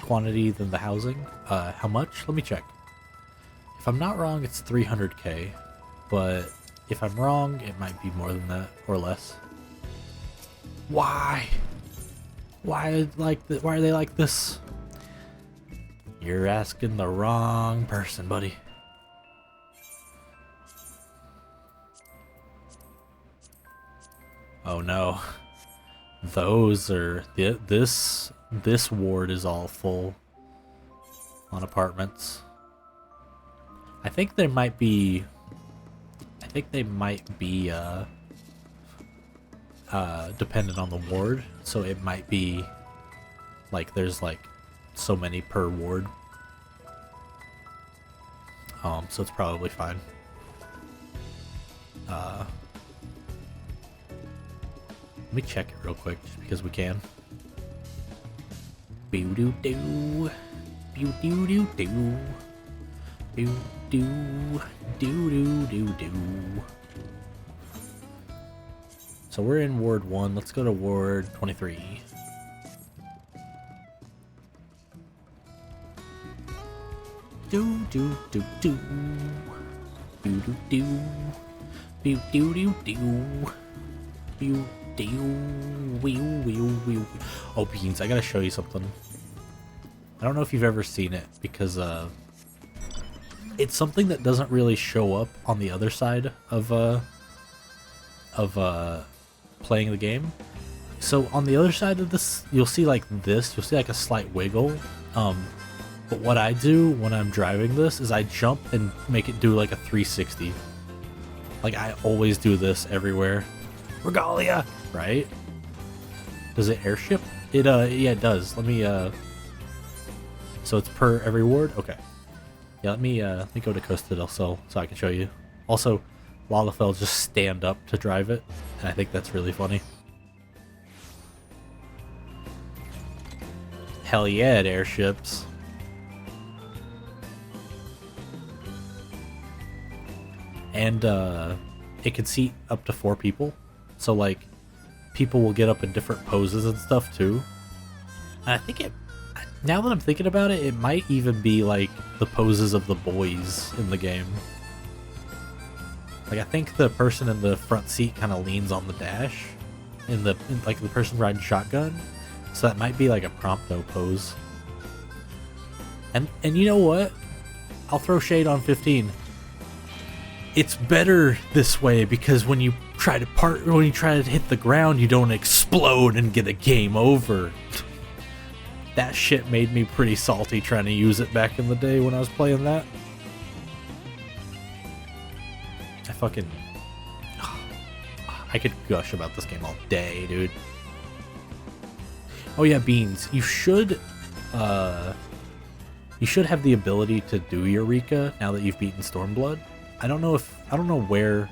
quantity than the housing. How much? Let me check. If I'm not wrong, it's 300k, but if I'm wrong, it might be more than that or less. Why? Why are they like this? You're asking the wrong person, buddy. Oh no. Those are this ward is all full on apartments. I think they might be dependent on the ward, so it might be like there's like so many per ward. So it's probably fine. Let me check it real quick, just because we can. Boo doo doo, boo doo doo doo, boo doo doo doo doo. So we're in Ward 1. Let's go to Ward 23. Do do do do, do do do, do do do do, do do, wee wee wee. Oh, Beans, I gotta show you something. I don't know if you've ever seen it, because it's something that doesn't really show up on the other side of playing the game. So on the other side of this, you'll see like this. You'll see like a slight wiggle. But what I do when I'm driving this is I jump and make it do like a 360. Like I always do this everywhere. Regalia, right? Does it airship? It yeah, it does. Let me so it's per every ward? Okay. Yeah, let me go to Costa del Sol so I can show you. Also, Lalafell just stand up to drive it, and I think that's really funny. Hell yeah, it airships. And it can seat up to 4 people, So like people will get up in different poses and stuff too. And I think now that I'm thinking about it, it might even be like the poses of the boys in the game. Like I think the person in the front seat kind of leans on the dash, like the person riding shotgun. So that might be like a Prompto pose. And you know what? I'll throw shade on 15. It's better this way because when you try to hit the ground, you don't explode and get a game over. That shit made me pretty salty trying to use it back in the day when I was playing that. I could gush about this game all day, dude. Oh yeah, Beans. You should have the ability to do Eureka now that you've beaten Stormblood. I don't know where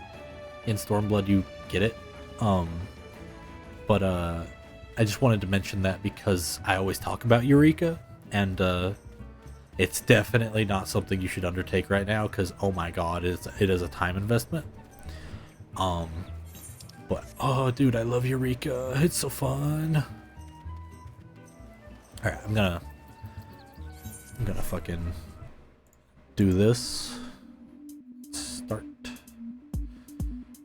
in Stormblood you get it. But I just wanted to mention that because I always talk about Eureka, and it's definitely not something you should undertake right now because oh my god, it is a time investment. But oh dude, I love Eureka. It's so fun. Alright, I'm gonna fucking do this. Start.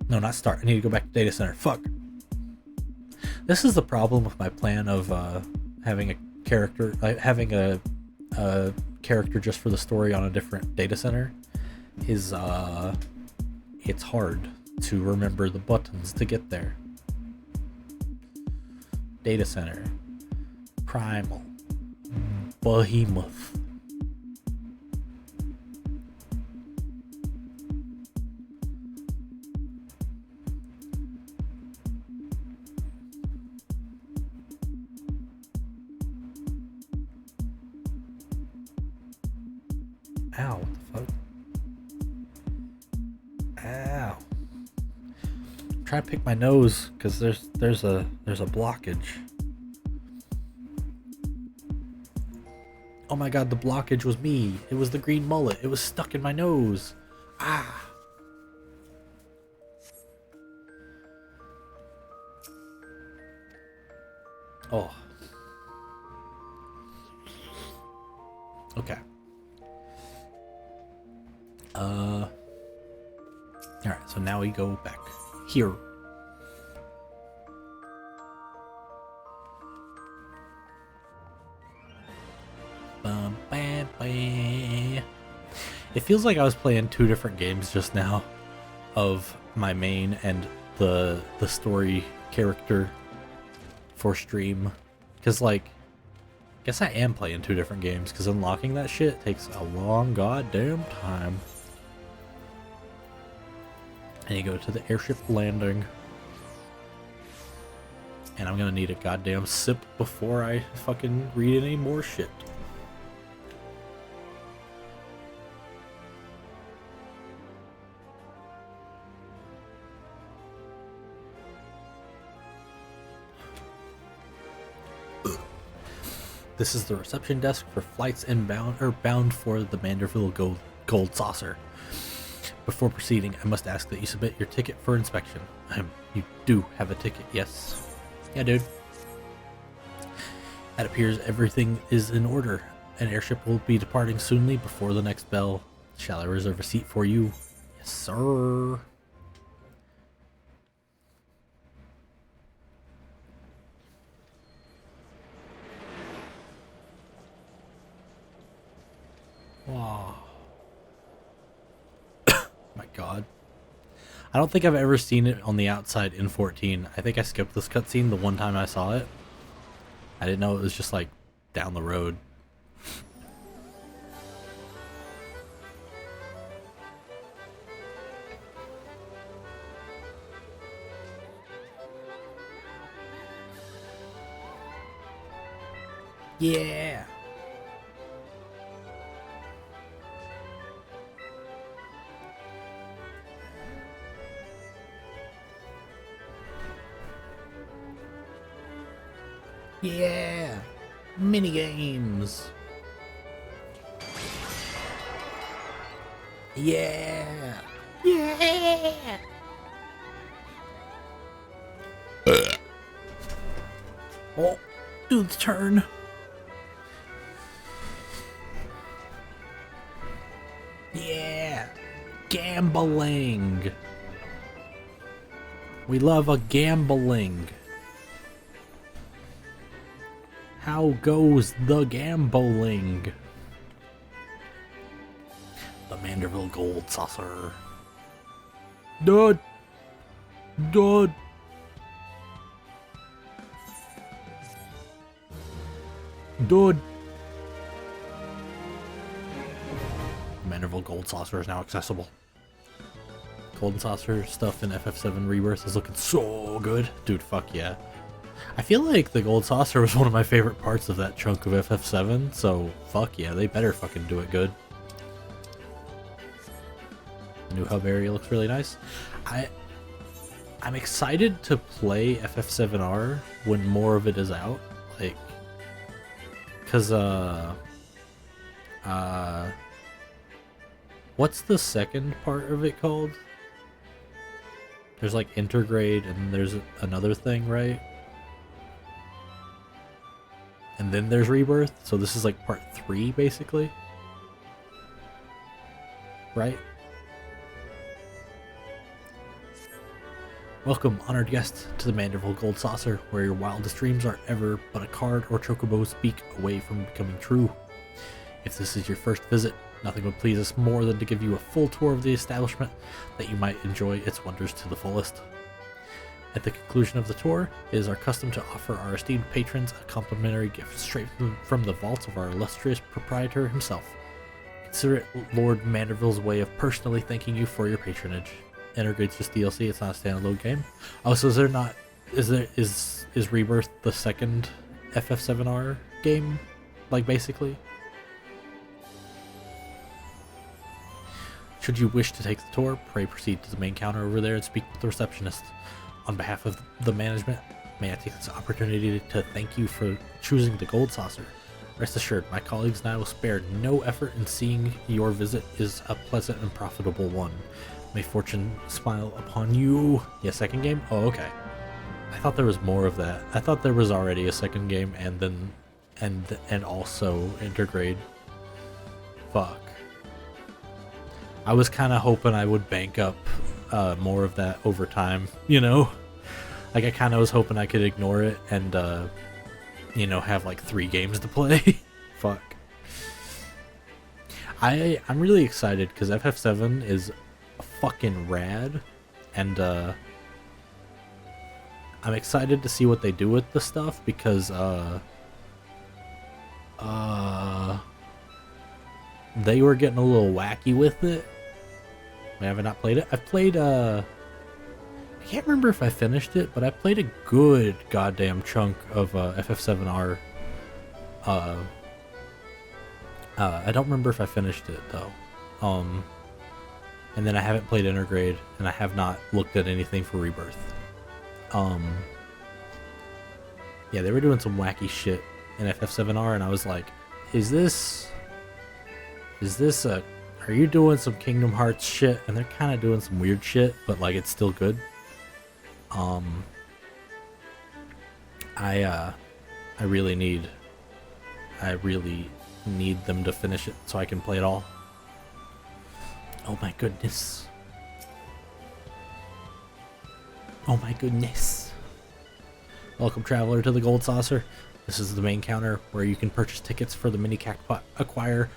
No, not start. I need to go back to data center. Fuck. This is the problem with my plan of having a character just for the story on a different data center. Is it's hard to remember the buttons to get there. Data center, primal, behemoth. Ow, what the fuck? Ow. Try to pick my nose because there's a blockage. Oh my god, the blockage was me. It was the green mullet. It was stuck in my nose. Ah. Oh. Okay. Alright, so now we go back here. Bum, bam, bam. It feels like I was playing two different games just now of my main and the story character for stream. Because, like, I guess I am playing two different games because unlocking that shit takes a long goddamn time. And you go to the airship landing. And I'm gonna need a goddamn sip before I fucking read any more shit. This is the reception desk for flights inbound or bound for the Manderville Gold Saucer. Before proceeding, I must ask that you submit your ticket for inspection. You do have a ticket, yes. Yeah, dude. It appears everything is in order. An airship will be departing soonly before the next bell. Shall I reserve a seat for you? Yes, sir. Wow. My god. I don't think I've ever seen it on the outside in 14. I think I skipped this cutscene the one time I saw it. I didn't know it was just like down the road. Yeah. Yeah, mini games. Yeah, yeah. Oh, do the turn. Yeah, gambling. We love a gambling. How goes the gambling? The Manderville Gold Saucer. Dude. Dude. Dude. Manderville Gold Saucer is now accessible. Golden Saucer stuff in FF7 Rebirth is looking so good. Dude, fuck yeah. I feel like the Gold Saucer was one of my favorite parts of that chunk of FF7, so fuck yeah, they better fucking do it good. The new hub area looks really nice. I'm excited to play FF7R when more of it is out, like, cause what's the second part of it called? There's like Intergrade and there's another thing, right? And then there's Rebirth, so this is like part 3 basically, right? Welcome, honored guests, to the Manderville Gold Saucer, where your wildest dreams are ever but a card or chocobo speak away from becoming true. If this is your first visit, nothing would please us more than to give you a full tour of the establishment, that you might enjoy its wonders to the fullest. At the conclusion of the tour, it is our custom to offer our esteemed patrons a complimentary gift straight from the vaults of our illustrious proprietor himself. Consider it Lord Manderville's way of personally thanking you for your patronage. Intergrade's just DLC, it's not a standalone game. Oh, so is Rebirth the second FF7R game? Like, basically? Should you wish to take the tour, pray proceed to the main counter over there and speak with the receptionist. On behalf of the management, may I take this opportunity to thank you for choosing the Gold Saucer. Rest assured, my colleagues and I will spare no effort in seeing your visit is a pleasant and profitable one. May fortune smile upon you. Yeah, second game? Oh, okay. I thought there was more of that. I thought there was already a second game and then and also Intergrade. Fuck. I was kind of hoping I would bank up more of that over time, you know? Like, I kind of was hoping I could ignore it and, you know, have like 3 games to play. Fuck. I'm really excited because FF7 is fucking rad, and I'm excited to see what they do with the stuff because they were getting a little wacky with it. I have not played it. I've played I can't remember if I finished it, but I played a good goddamn chunk of FF7R. I don't remember if I finished it though. And then I haven't played Intergrade, and I have not looked at anything for Rebirth. Yeah, they were doing some wacky shit in FF7R, and I was like, are you doing some Kingdom Hearts shit? And they're kind of doing some weird shit, but like, it's still good. I really need them to finish it so I can play it all. Oh my goodness. Oh my goodness. Welcome, traveler, to the Gold Saucer. This is the main counter where you can purchase tickets for the mini Cactpot, acquire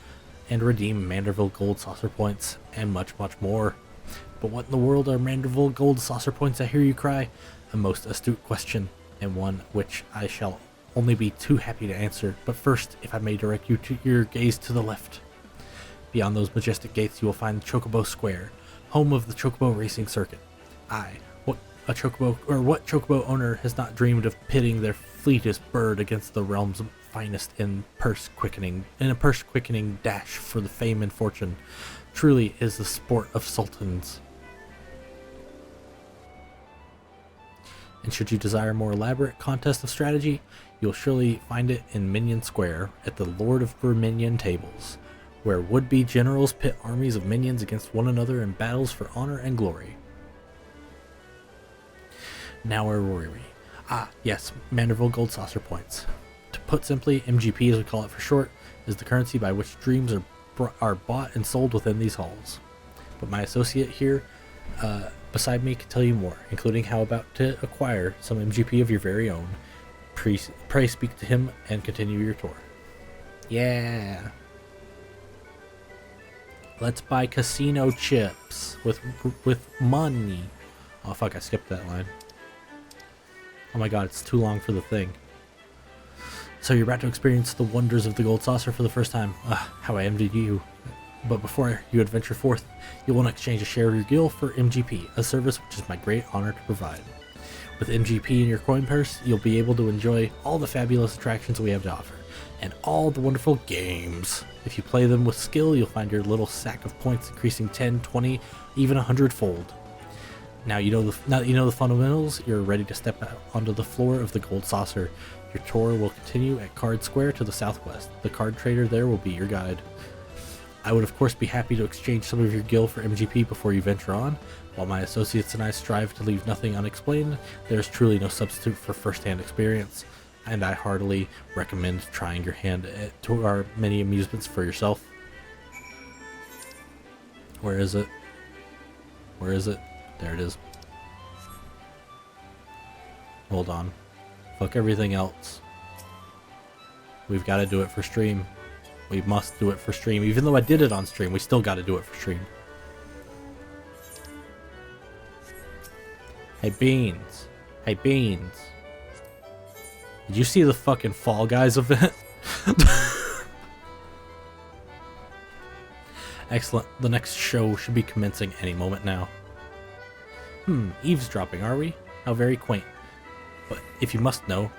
and redeem Manderville Gold Saucer points, and much, much more. But what in the world are Manderville Gold Saucer points, I hear you cry? A most astute question, and one which I shall only be too happy to answer. But first, if I may direct your gaze to the left. Beyond those majestic gates, you will find Chocobo Square, home of the Chocobo Racing Circuit. What Chocobo owner has not dreamed of pitting their fleetest bird against the realm's finest in a purse-quickening dash for the fame and fortune? Truly is the sport of sultans. And should you desire a more elaborate contest of strategy, you'll surely find it in Minion Square at the Lord of Verminion tables, where would-be generals pit armies of minions against one another in battles for honor and glory. Now where were we? Ah, yes, Manderville Gold Saucer points. To put simply, MGP as we call it for short, is the currency by which dreams are bought and sold within these halls. But my associate here beside me can tell you more, including how about to acquire some MGP of your very own. Pray speak to him and continue your tour. Yeah. Let's buy casino chips with money. Oh fuck, I skipped that line. Oh my god, it's too long for the thing. So you're about to experience the wonders of the Gold Saucer for the first time. How I envied you. But before you adventure forth, you'll want to exchange a share of your gil for MGP, a service which is my great honor to provide. With MGP in your coin purse, you'll be able to enjoy all the fabulous attractions we have to offer, and all the wonderful games. If you play them with skill, you'll find your little sack of points increasing 10, 20, even 100-fold. Now that you know the fundamentals, you're ready to step out onto the floor of the Gold Saucer. Your tour will continue at Card Square to the southwest. The card trader there will be your guide. I would of course be happy to exchange some of your gil for MGP before you venture on. While my associates and I strive to leave nothing unexplained, there is truly no substitute for first-hand experience, and I heartily recommend trying your hand to our many amusements for yourself. Where is it? Where is it? There it is. Hold on. Fuck everything else. We've got to do it for stream. We must do it for stream. Even though I did it on stream, we still got to do it for stream. Hey, Beans. Hey, Beans. Did you see the fucking Fall Guys event? Excellent. The next show should be commencing any moment now. Eavesdropping, are we? How very quaint. But if you must know,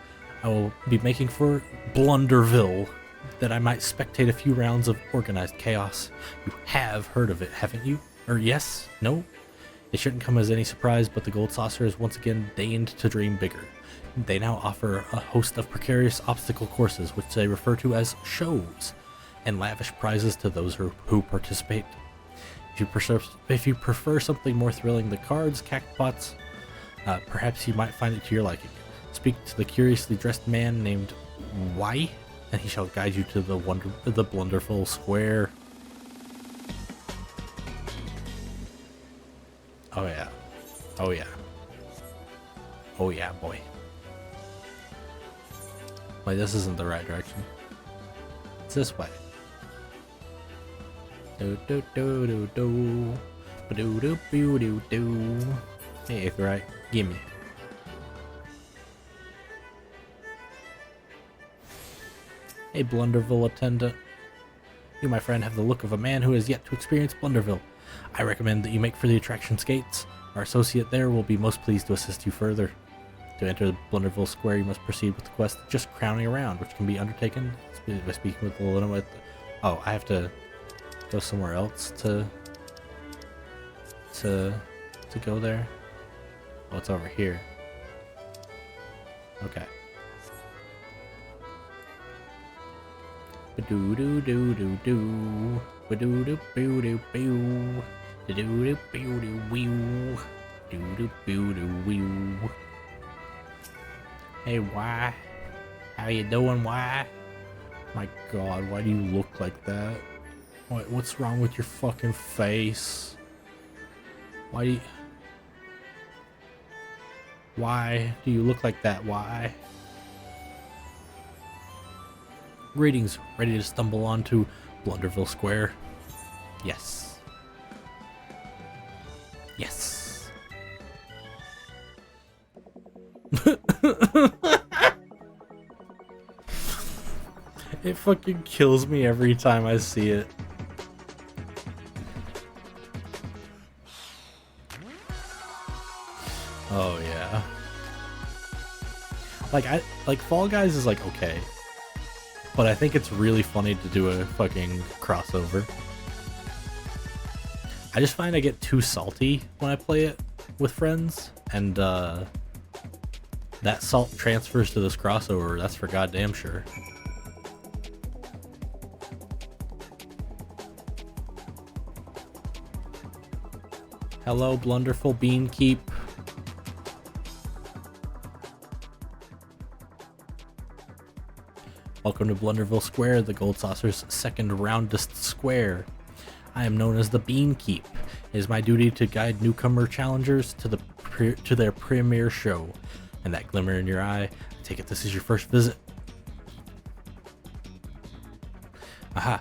I will be making for Blunderville, that I might spectate a few rounds of organized chaos. You have heard of it, haven't you? Or yes? No? It shouldn't come as any surprise, but the Gold Saucer has once again deigned to dream bigger. They now offer a host of precarious obstacle courses, which they refer to as shows, and lavish prizes to those who participate. If you prefer something more thrilling than cards, cactpots, perhaps you might find it to your liking. Speak to the curiously dressed man named Y, and he shall guide you to the Blunderful Square. Oh yeah. Oh yeah. Oh yeah, boy. Wait, this isn't the right direction. It's this way. Do do do do do. Do do do do do. Hey, right. Gimme. Hey, Blunderville attendant. You, my friend, have the look of a man who has yet to experience Blunderville. I recommend that you make for the attraction's gates. Our associate there will be most pleased to assist you further. To enter the Blunderville Square, you must proceed with the quest of just crowning around, which can be undertaken by speaking with the limit. Oh, I have to go somewhere else to go there. Oh, it's over here. Okay. Do do do do do. Do do do do do. Do do do do do. Do do do do. Hey, why? How you doing, why? My God, why do you look like that? What's wrong with your fucking face? Why do you look like that? Why? Greetings, ready to stumble onto Blunderville Square? Yes. Yes. It fucking kills me every time I see it. Oh yeah. Like Fall Guys is like okay. But I think it's really funny to do a fucking crossover. I just find I get too salty when I play it with friends, and that salt transfers to this crossover, that's for goddamn sure. Hello, Blunderful Beankeep. Welcome to Blunderville Square, the Gold Saucer's second roundest square. I am known as the Bean Keep. It is my duty to guide newcomer challengers to their premiere show. And that glimmer in your eye, I take it this is your first visit. Aha.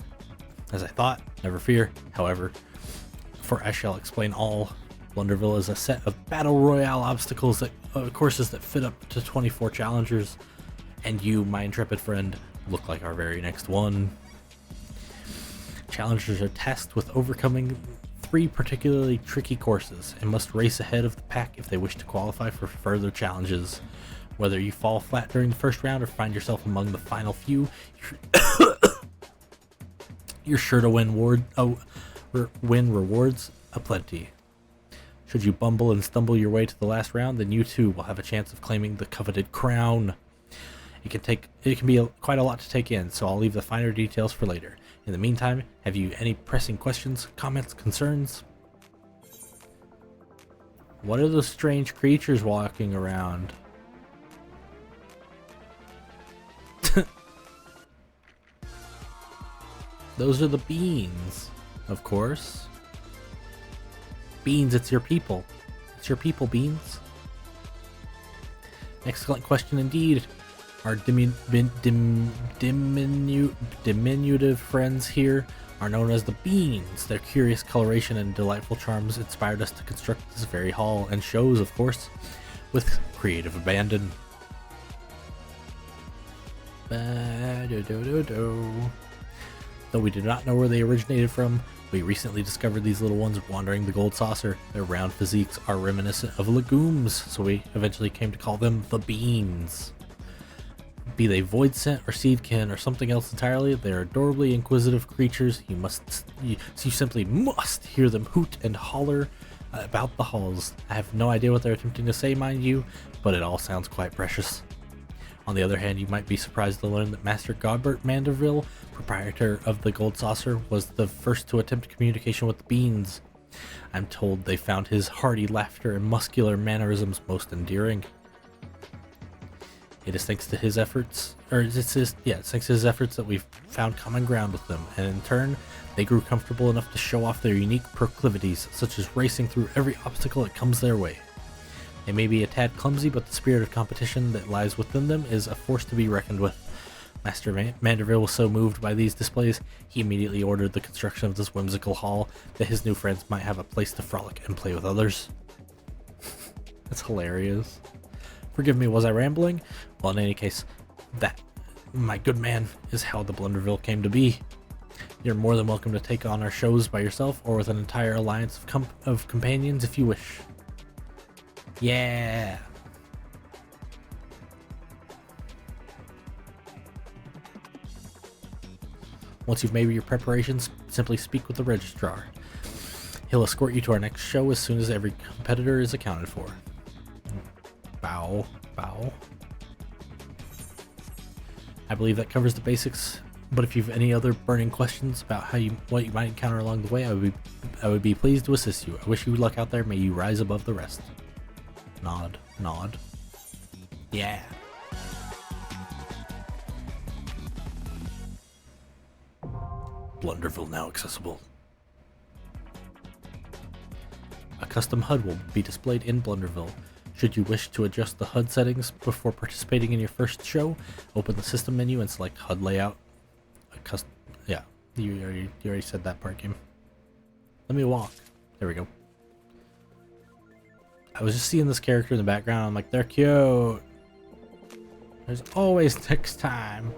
As I thought, never fear. However, for I shall explain all, Blunderville is a set of battle royale obstacles that courses that fit up to 24 challengers, and you, my intrepid friend, look like our very next one. Challengers are tasked with overcoming 3 particularly tricky courses and must race ahead of the pack if they wish to qualify for further challenges. Whether you fall flat during the first round or find yourself among the final few, you're sure to win rewards aplenty. Should you bumble and stumble your way to the last round, then you too will have a chance of claiming the coveted crown. It can be quite a lot to take in, so I'll leave the finer details for later. In the meantime, have you any pressing questions, comments, concerns? What are those strange creatures walking around? Those are the beans, of course. Beans, it's your people. It's your people, Beans. Excellent question indeed. Our diminutive friends here are known as the Beans. Their curious coloration and delightful charms inspired us to construct this very hall and shows, of course, with creative abandon. Though we do not know where they originated from, we recently discovered these little ones wandering the Gold Saucer. Their round physiques are reminiscent of legumes, so we eventually came to call them the Beans. Be they void scent or seedkin or something else entirely, they are adorably inquisitive creatures. You simply must hear them hoot and holler about the halls. I have no idea what they're attempting to say, mind you, but it all sounds quite precious. On the other hand, you might be surprised to learn that Master Godbert Manderville, proprietor of the Gold Saucer, was the first to attempt communication with the Beans. I'm told they found his hearty laughter and muscular mannerisms most endearing. It is thanks to his efforts, thanks to his efforts that we've found common ground with them, and in turn, they grew comfortable enough to show off their unique proclivities, such as racing through every obstacle that comes their way. They may be a tad clumsy, but the spirit of competition that lies within them is a force to be reckoned with. Master Manderville was so moved by these displays, he immediately ordered the construction of this whimsical hall that his new friends might have a place to frolic and play with others. That's hilarious. Forgive me, was I rambling? Well, in any case, that, my good man, is how the Blunderville came to be. You're more than welcome to take on our shows by yourself or with an entire alliance of companions if you wish. Yeah. Once you've made your preparations, simply speak with the registrar. He'll escort you to our next show as soon as every competitor is accounted for. Bow. I believe that covers the basics, but if you have any other burning questions about what you might encounter along the way, I would be pleased to assist you. I wish you luck out there. May you rise above the rest. Nod. Yeah. Blunderville now accessible. A custom HUD will be displayed in Blunderville. Should you wish to adjust the HUD settings before participating in your first show, open the system menu and select HUD layout. You already said that part, game. Let me walk. There we go. I was just seeing this character in the background. I'm like, they're cute. There's always next time.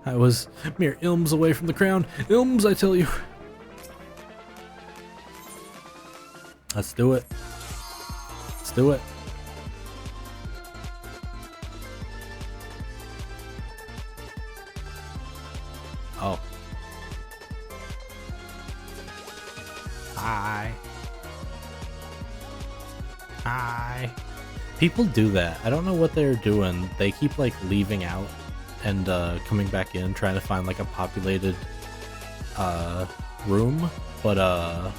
I was mere ilms away from the crown. Ilms, I tell you. Let's do it. Let's do it. Oh. Hi. People do that. I don't know what they're doing. They keep like leaving out and coming back in, trying to find like a populated room, but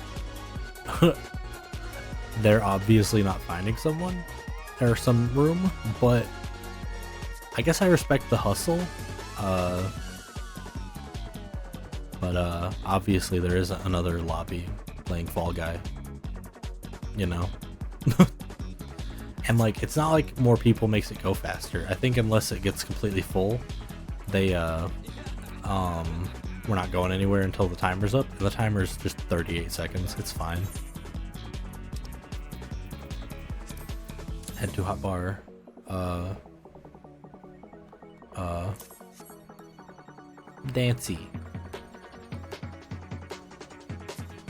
they're obviously not finding someone or some room, but I guess I respect the hustle. But obviously there is another lobby playing Fall Guy. You know? And like, it's not like more people makes it go faster. I think unless it gets completely full, they we're not going anywhere until the timer's up. And the timer's just 38 seconds. It's fine. Head to hotbar. Dancy.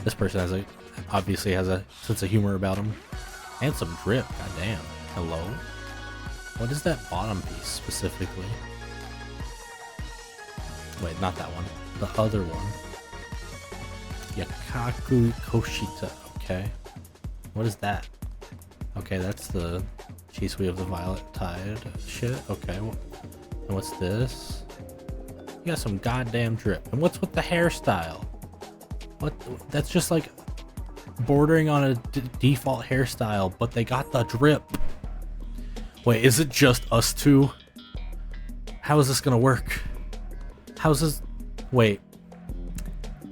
This person obviously has a sense of humor about him. And some drip, goddamn. Hello? What is that bottom piece specifically? Wait, not that one. The other one. Yakaku Koshita, okay. What is that? Okay, that's the Chisui of the Violet Tide shit. Okay, and what's this? You got some goddamn drip. And what's with the hairstyle? What? That's just like bordering on a default hairstyle, but they got the drip. Wait, is it just us two? How is this gonna work? How's this? Wait.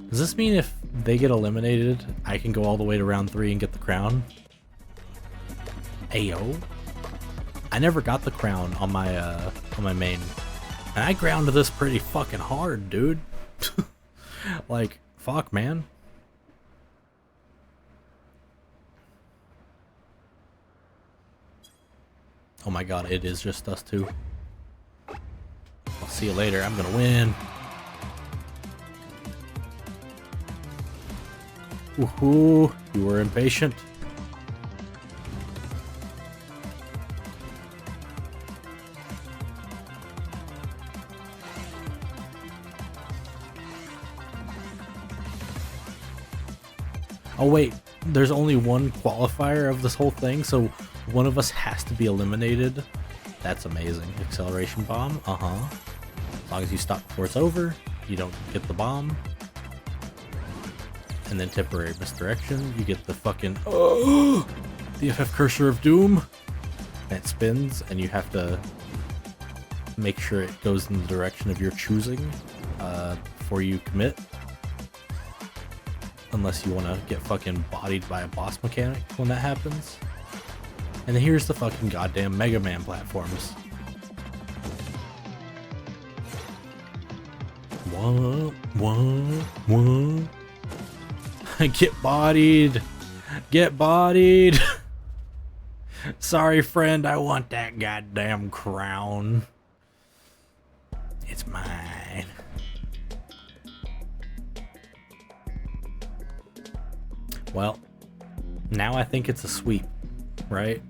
Does this mean if they get eliminated, I can go all the way to round 3 and get the crown? Ayo. I never got the crown on my main. And I grounded this pretty fucking hard, dude. Like, fuck, man. Oh my god, it is just us two. I'll see you later. I'm gonna win. Woohoo! You were impatient. Oh wait, there's only one qualifier of this whole thing, so one of us has to be eliminated. That's amazing. Acceleration bomb, As long as you stop before it's over, you don't get the bomb. And then temporary misdirection, you get the fucking the FF Cursor of Doom. And it spins, and you have to make sure it goes in the direction of your choosing before you commit. Unless you want to get fucking bodied by a boss mechanic when that happens. And then here's the fucking goddamn Mega Man platforms. What? Get bodied! Get bodied! Sorry, friend, I want that goddamn crown. It's mine. Well, now I think it's a sweep, right?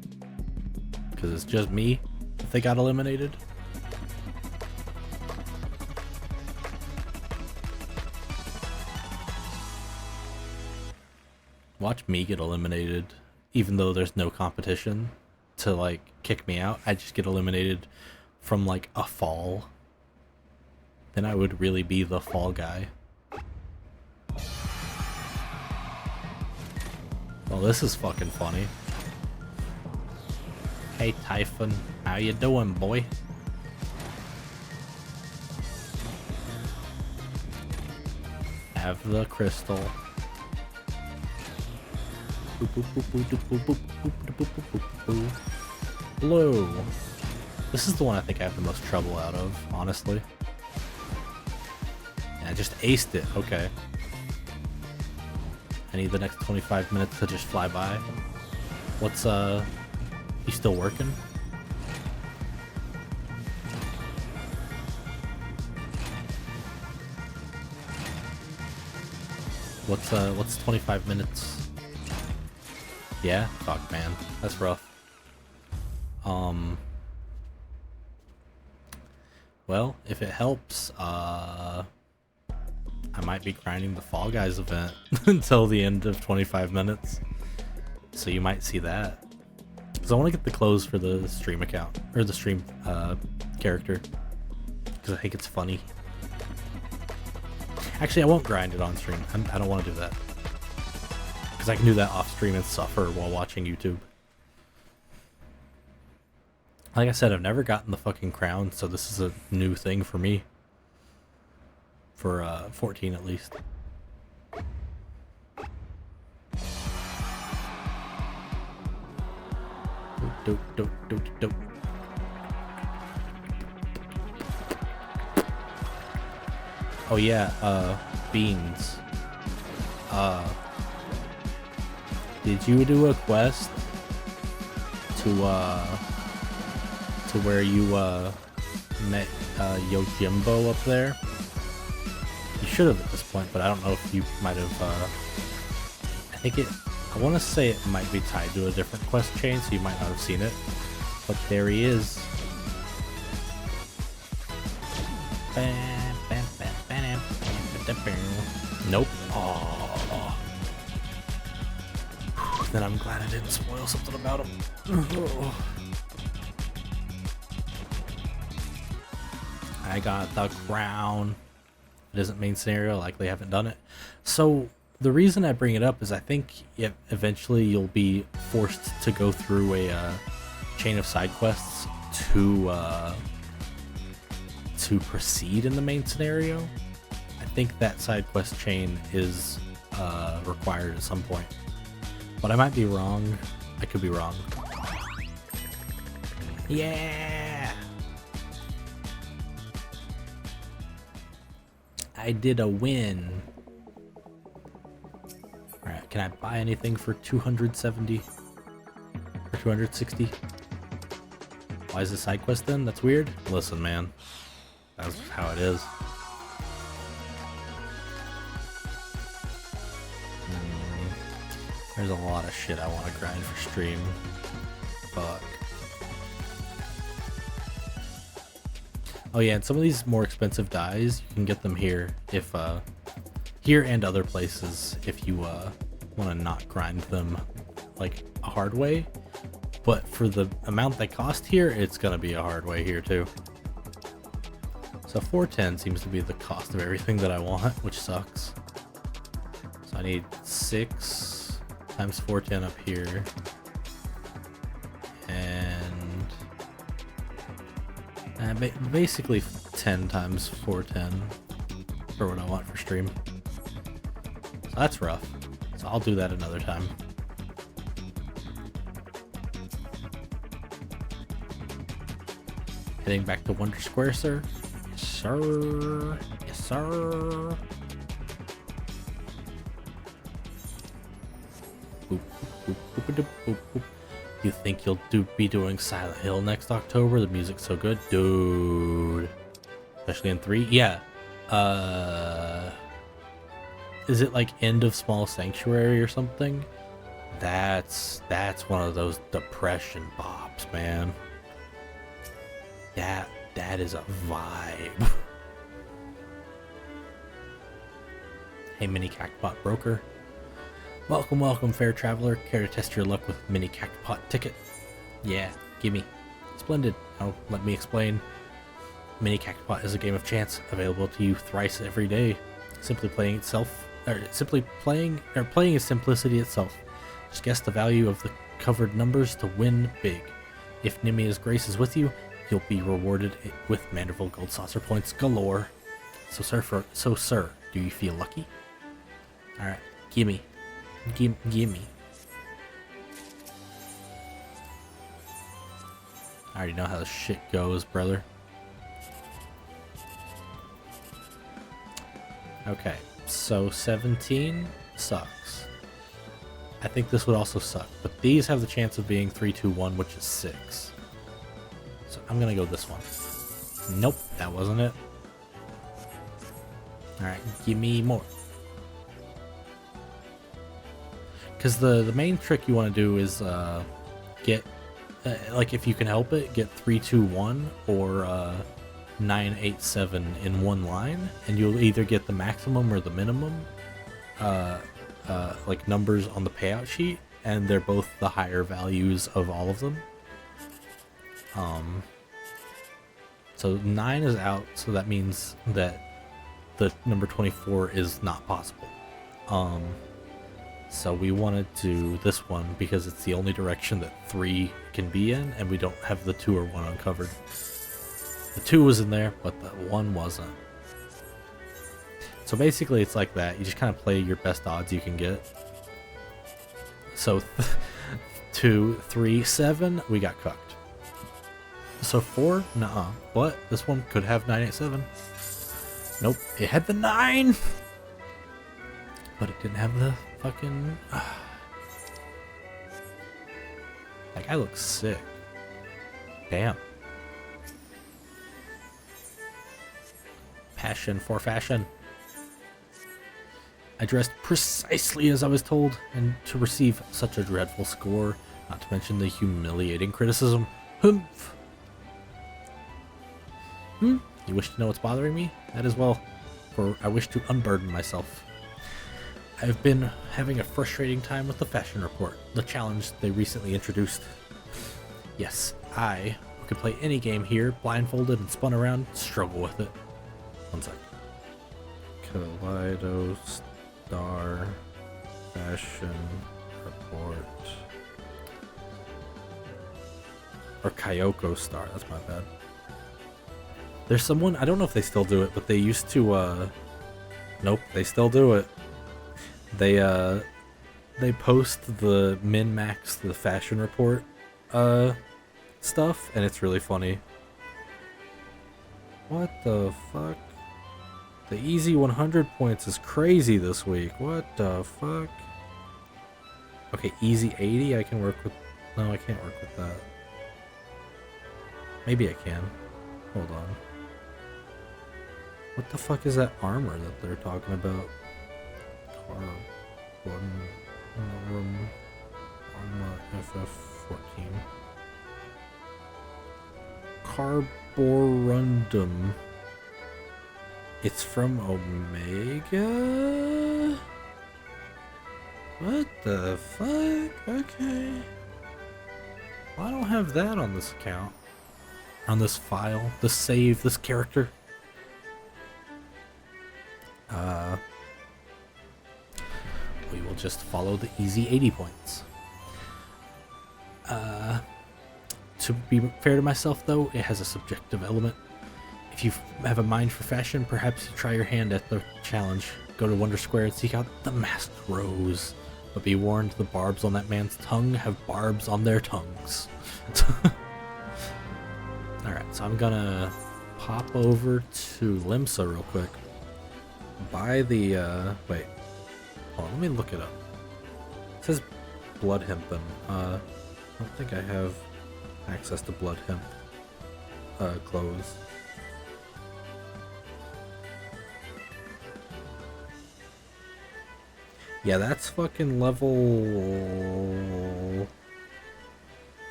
Because it's just me if they got eliminated. Watch me get eliminated, even though there's no competition to like kick me out. I just get eliminated from like a fall. Then I would really be the fall guy. Well, this is fucking funny. Hey Typhon, how you doing, boy? Have the crystal. Blue. This is the one I think I have the most trouble out of, honestly. And I just aced it, okay. I need the next 25 minutes to just fly by. What's, you still working? What's 25 minutes? Yeah? Fuck, man. That's rough. Well, if it helps, I might be grinding the Fall Guys event until the end of 25 minutes. So you might see that. Because I want to get the clothes for the stream account, or the stream character. Because I think it's funny. Actually, I won't grind it on stream. I don't want to do that. Because I can do that off stream and suffer while watching YouTube. Like I said, I've never gotten the fucking crown, so this is a new thing for me. For 14 at least. Dope, dope, dope, dope. Oh yeah, beans. Did you do a quest to where you met Yojimbo up there? You should have at this point, but I don't know if you might have. I want to say it might be tied to a different quest chain, so you might not have seen it. But there he is. Nope. Oh. Then I'm glad I didn't spoil something about him. I got the crown. It isn't main scenario, likely haven't done it. So the reason I bring it up is I think eventually you'll be forced to go through a chain of side quests to proceed in the main scenario. I think that side quest chain is required at some point, but I might be wrong. I could be wrong. Yeah, I did a win. Alright, can I buy anything for 270 or 260? Why is this side quest then? That's weird. Listen, man, that's how it is. There's a lot of shit I want to grind for stream. Fuck. Oh yeah, and some of these more expensive dyes, you can get them here if here and other places if you want to not grind them like a hard way. But for the amount they cost here, it's gonna be a hard way here too. So 410 seems to be the cost of everything that I want, which sucks. So I need 6 times 410 up here, and basically 10 times 410 for what I want for stream. So that's rough. So I'll do that another time. Heading back to Wonder Square, sir. Yes, sir. Yes, sir. Boop, boop, boop, boop, boop, boop. You think you'll be doing Silent Hill next October? The music's so good, dude. Especially in 3. Yeah. Is it like End of Small Sanctuary or something? That's one of those depression bops, man. That is a vibe. Hey, Mini Cactbot Broker. Welcome, fair traveler. Care to test your luck with Mini Cactbot ticket? Yeah, gimme. Splendid. Now, let me explain. Mini Cactbot is a game of chance available to you thrice every day. Playing is simplicity itself. Just guess the value of the covered numbers to win big. If Nimia's grace is with you, you'll be rewarded with Manderville Gold Saucer points galore. So sir, do you feel lucky? Alright, gimme. Gimme. I already know how this shit goes, brother. Okay, so 17 sucks. I think this would also suck, but these have the chance of being 3, 2, 1, which is 6. So I'm gonna go this one. Nope, that wasn't it. Alright, give me more. Because the main trick you want to do is get, like if you can help it, get 3, 2, 1 or 9, 8, 7 in one line, and you'll either get the maximum or the minimum like numbers on the payout sheet, and they're both the higher values of all of them. So 9 is out, so that means that the number 24 is not possible. So we wanted to do this one because it's the only direction that 3 can be in, and we don't have the 2 or 1 uncovered. The 2 was in there, but the 1 wasn't. So basically it's like that. You just kind of play your best odds you can get. So 2, 3, 7, we got cucked. So 4, nuh-uh. But this one could have 9, 8, 7. Nope, it had the 9! But it didn't have the fucking... That guy looks sick. Damn. Passion for fashion. I dressed precisely as I was told, and to receive such a dreadful score, not to mention the humiliating criticism. Humph. You wish to know what's bothering me? That as well, for I wish to unburden myself. I've been having a frustrating time with the fashion report, the challenge they recently introduced. Yes, I, who could play any game here, blindfolded and spun around, struggle with it. One sec. Kaleido Star Fashion Report. Or Kyoko Star, that's my bad. There's someone, I don't know if they still do it, but they used to, nope, they still do it. They post the min-max, the fashion report, stuff, and it's really funny. What the fuck? The easy 100 points is crazy this week. What the fuck? Okay, easy 80, I can work with... No, I can't work with that. Maybe I can. Hold on. What the fuck is that armor that they're talking about? FF14. Carborundum. It's from Omega? What the fuck? Okay. Well, I don't have that on this account. On this file. This save, this character. We will just follow the easy 80 points. To be fair to myself, though, it has a subjective element. If you have a mind for fashion, perhaps you try your hand at the challenge. Go to Wonder Square and seek out the Masked Rose. But be warned, the barbs on that man's tongue have barbs on their tongues. Alright, so I'm gonna pop over to Limsa real quick. Buy the, wait. Hold on, let me look it up. It says Blood Hempen. I don't think I have access to Blood Hemp clothes. Yeah, that's fucking level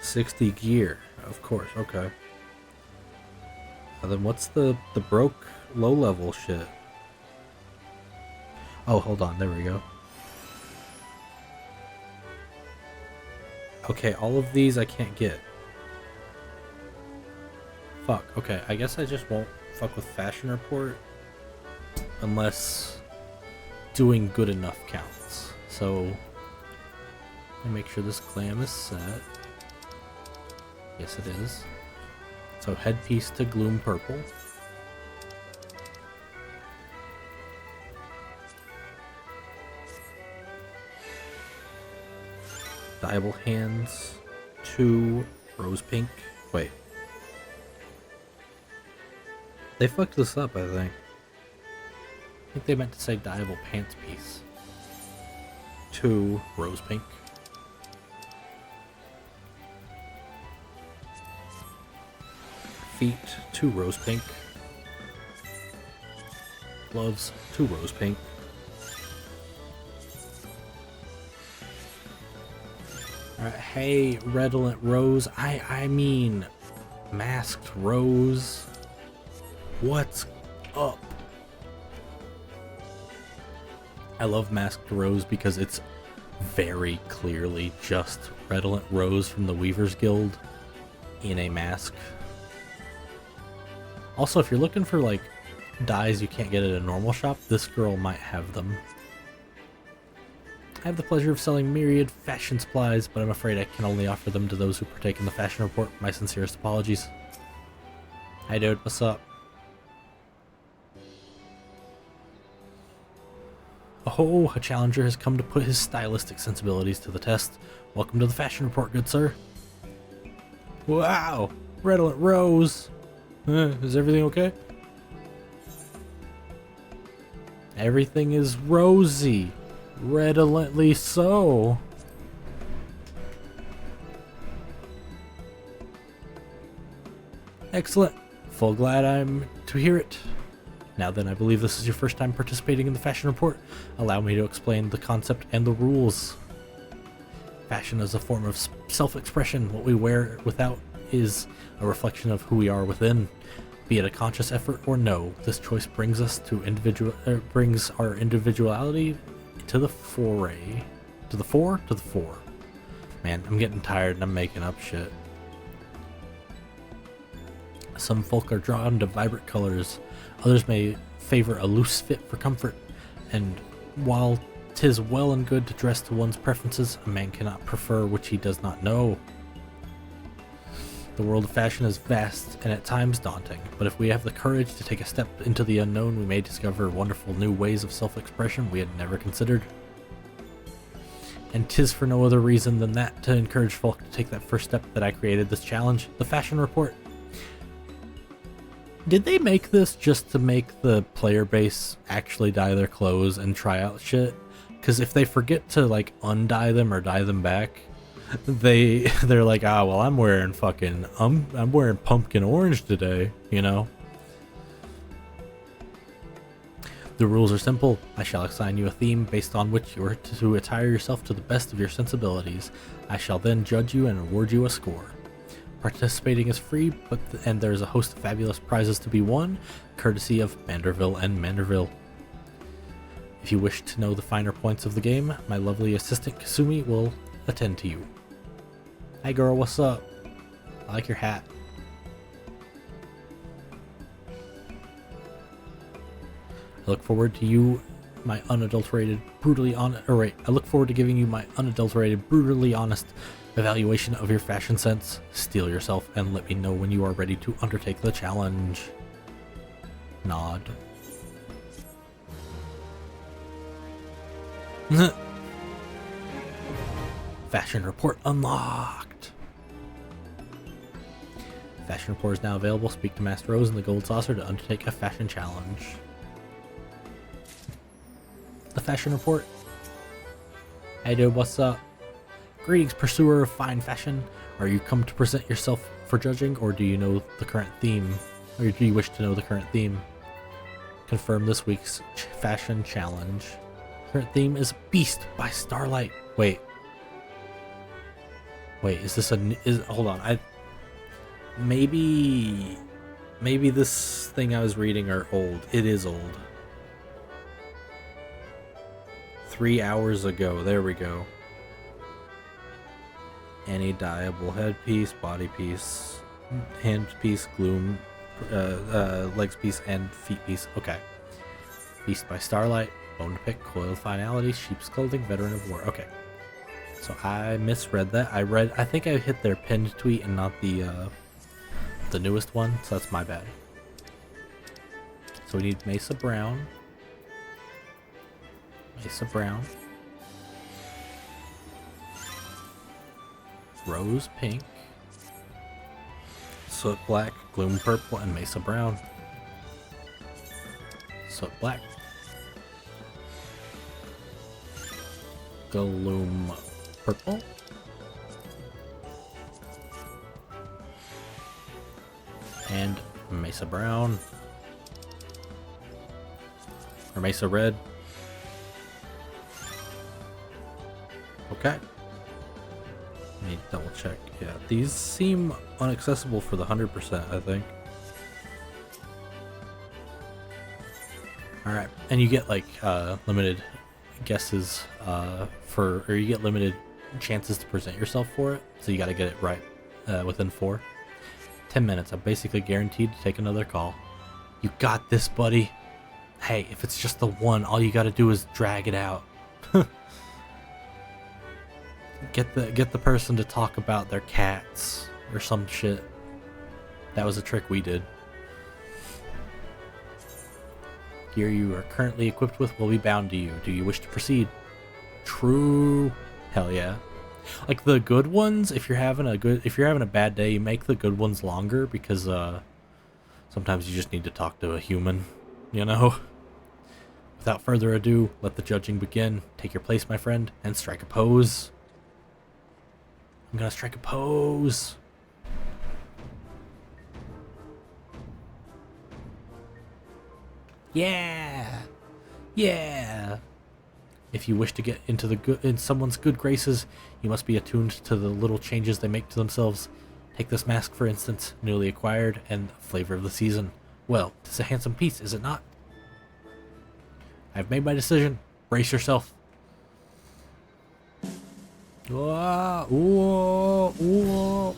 60 gear. Of course, okay. And then what's the broke low level shit? Oh, hold on, there we go. Okay, all of these I can't get. Fuck, okay, I guess I just won't fuck with Fashion Report unless doing good enough counts. So, let me make sure this glam is set. Yes, it is. So, headpiece to Gloom Purple. Diable hands to Rose Pink. Wait. They fucked this up, I think. I think they meant to say Diable Pants Piece. To Rose Pink. Feet to Rose Pink. Gloves to Rose Pink. Alright, hey, Redolent Rose. I mean, Masked Rose. What's up? I love Masked Rose because it's very clearly just Redolent Rose from the Weaver's Guild in a mask. Also, if you're looking for like dyes you can't get at a normal shop, this girl might have them. I have the pleasure of selling myriad fashion supplies, but I'm afraid I can only offer them to those who partake in the fashion report. My sincerest apologies. Hi dude, what's up? Oh, a challenger has come to put his stylistic sensibilities to the test. Welcome to the fashion report, good sir. Wow, redolent rose. Is everything okay? Everything is rosy. Redolently so. Excellent. Full glad I'm to hear it. Now then, I believe this is your first time participating in the fashion report. Allow me to explain the concept and the rules. Fashion is a form of self-expression. What we wear without is a reflection of who we are within. Be it a conscious effort or no, this choice brings us to brings our individuality to the foray. To the fore? To the fore. Man, I'm getting tired and I'm making up shit. Some folk are drawn to vibrant colors. Others may favor a loose fit for comfort. And while 'tis well and good to dress to one's preferences, a man cannot prefer which he does not know. The world of fashion is vast and at times daunting, but if we have the courage to take a step into the unknown, we may discover wonderful new ways of self-expression we had never considered. And 'tis for no other reason than that to encourage folk to take that first step that I created this challenge, the fashion report. Did they make this just to make the player base actually dye their clothes and try out shit? Because if they forget to like undye them or dye them back, they're like, ah, well, I'm wearing fucking I'm wearing pumpkin orange today, you know. The rules are simple. I shall assign you a theme based on which you are to attire yourself to the best of your sensibilities. I shall then judge you and award you a score. Participating is free, and there's a host of fabulous prizes to be won, courtesy of Manderville and Manderville. If you wish to know the finer points of the game, my lovely assistant Kasumi will attend to you. Hi girl, what's up? I like your hat. I look forward to you, my unadulterated, brutally honest. I look forward to giving you my unadulterated, brutally honest evaluation of your fashion sense. Steel yourself and let me know when you are ready to undertake the challenge. Nod. Fashion report unlocked. Fashion report is now available. Speak to Master Rose and the Gold Saucer to undertake a fashion challenge. The fashion report. Hey dude, what's up? Greetings, pursuer of fine fashion. Are you come to present yourself for judging, or do you know the current theme? Or do you wish to know the current theme? Confirm this week's fashion challenge. Current theme is Beast by Starlight. Wait, is this hold on, maybe this thing I was reading are old. It is old. 3 hours ago, there we go. Any dyeable headpiece, body piece, hand piece, gloom, legs piece, and feet piece. Okay. Beast by Starlight, bone to pick, coiled finality, sheep's clothing, veteran of war. Okay. So I misread that. I think I hit their pinned tweet and not the newest one, so that's my bad. So we need Mesa Brown. Rose Pink, Soot Black, Gloom Purple, and Mesa Brown. Soot Black, Gloom Purple, and Mesa Brown, or Mesa Red. Okay. Let me double check. Yeah, these seem unaccessible for the 100%, I think. Alright, and you get like limited guesses or you get limited chances to present yourself for it, so you gotta get it right within 4. 10 minutes, I'm basically guaranteed to take another call. You got this, buddy. Hey, if it's just the one, all you gotta do is drag it out. Get the person to talk about their cats or some shit. That was a trick we did. Gear you are currently equipped with will be bound to you. Do you wish to proceed? True. Hell yeah. Like the good ones, if you're having a bad day, you make the good ones longer because sometimes you just need to talk to a human, you know? Without further ado, let the judging begin. Take your place, my friend, and strike a pose. I'm gonna strike a pose. Yeah. Yeah. If you wish to get in someone's good graces, you must be attuned to the little changes they make to themselves. Take this mask, for instance, newly acquired and flavor of the season. Well, 'tis a handsome piece, is it not? I've made my decision. Brace yourself. Whoa, whoa, whoa.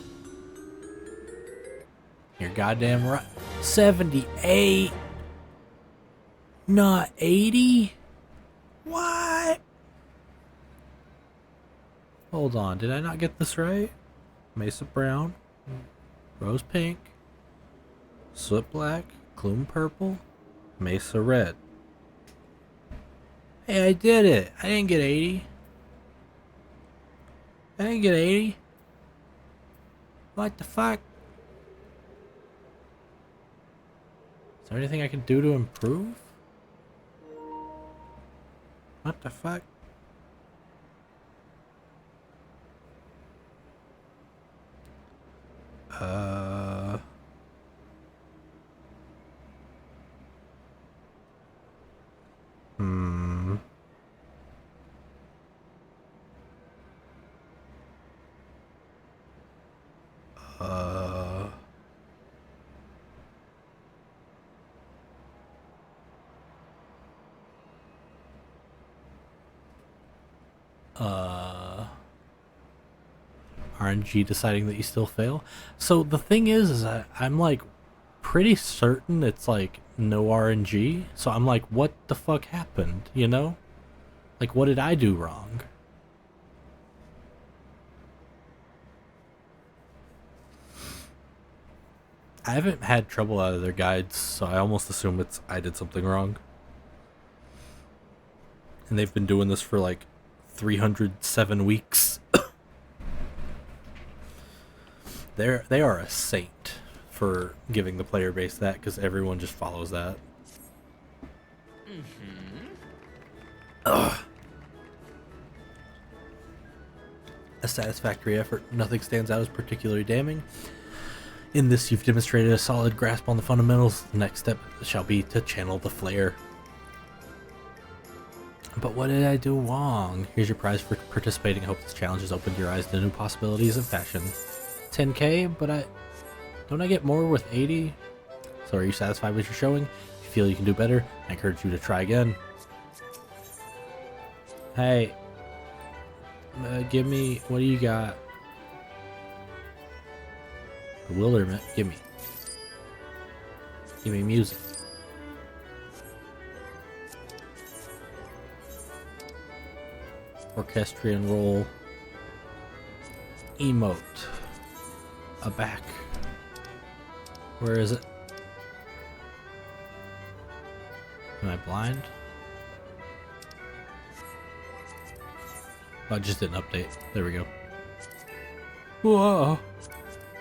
You're goddamn right. 78. Not 80? What? Hold on, did I not get this right? Mesa brown, rose pink, soot black, gloom purple, mesa red. Hey, I did it. I didn't get 80. I didn't get 80. What the fuck? Is there anything I can do to improve? What the fuck? Hmm. RNG deciding that you still fail. So the thing is I'm like pretty certain it's like no RNG. So I'm like, what the fuck happened? You know? Like, what did I do wrong? I haven't had trouble out of their guides, so I almost assume I did something wrong. And they've been doing this for like 307 weeks. They are a saint for giving the player base that, because everyone just follows that. Ugh. A satisfactory effort. Nothing stands out as particularly damning. In this, you've demonstrated a solid grasp on the fundamentals. The next step shall be to channel the flare. But what did I do wrong? Here's your prize for participating. I hope this challenge has opened your eyes to new possibilities of fashion. 10k, but don't I get more with 80? So are you satisfied with your showing? If you feel you can do better, I encourage you to try again. Hey, give me, what do you got? Bewilderment, give me music. Orchestrion roll. Emote. A back. Where is it? Am I blind? Oh, I just didn't update. There we go. Whoa!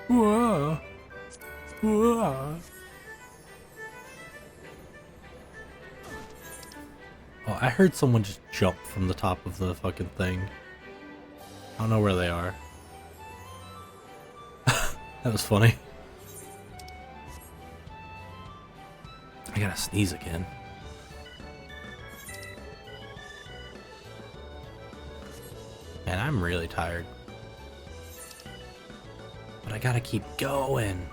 Whoa! Whoa! Oh, I heard someone just jump from the top of the fucking thing. I don't know where they are. That was funny. I gotta sneeze again. Man, I'm really tired. But I gotta keep going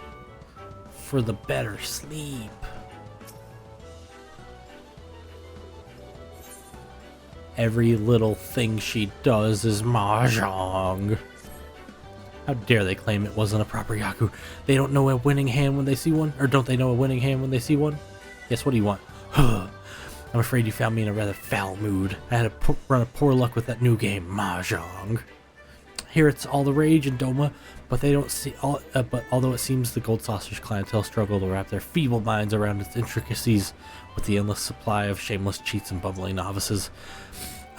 for the better sleep. Every little thing she does is mahjong. How dare they claim it wasn't a proper Yaku? They don't know a winning hand when they see one? Or don't they know a winning hand when they see one? Yes, what do you want? I'm afraid you found me in a rather foul mood. I had a run of poor luck with that new game, Mahjong. Here it's all the rage in Doma, but they don't see all. But although it seems the Gold Saucer's clientele struggle to wrap their feeble minds around its intricacies, with the endless supply of shameless cheats and bumbling novices,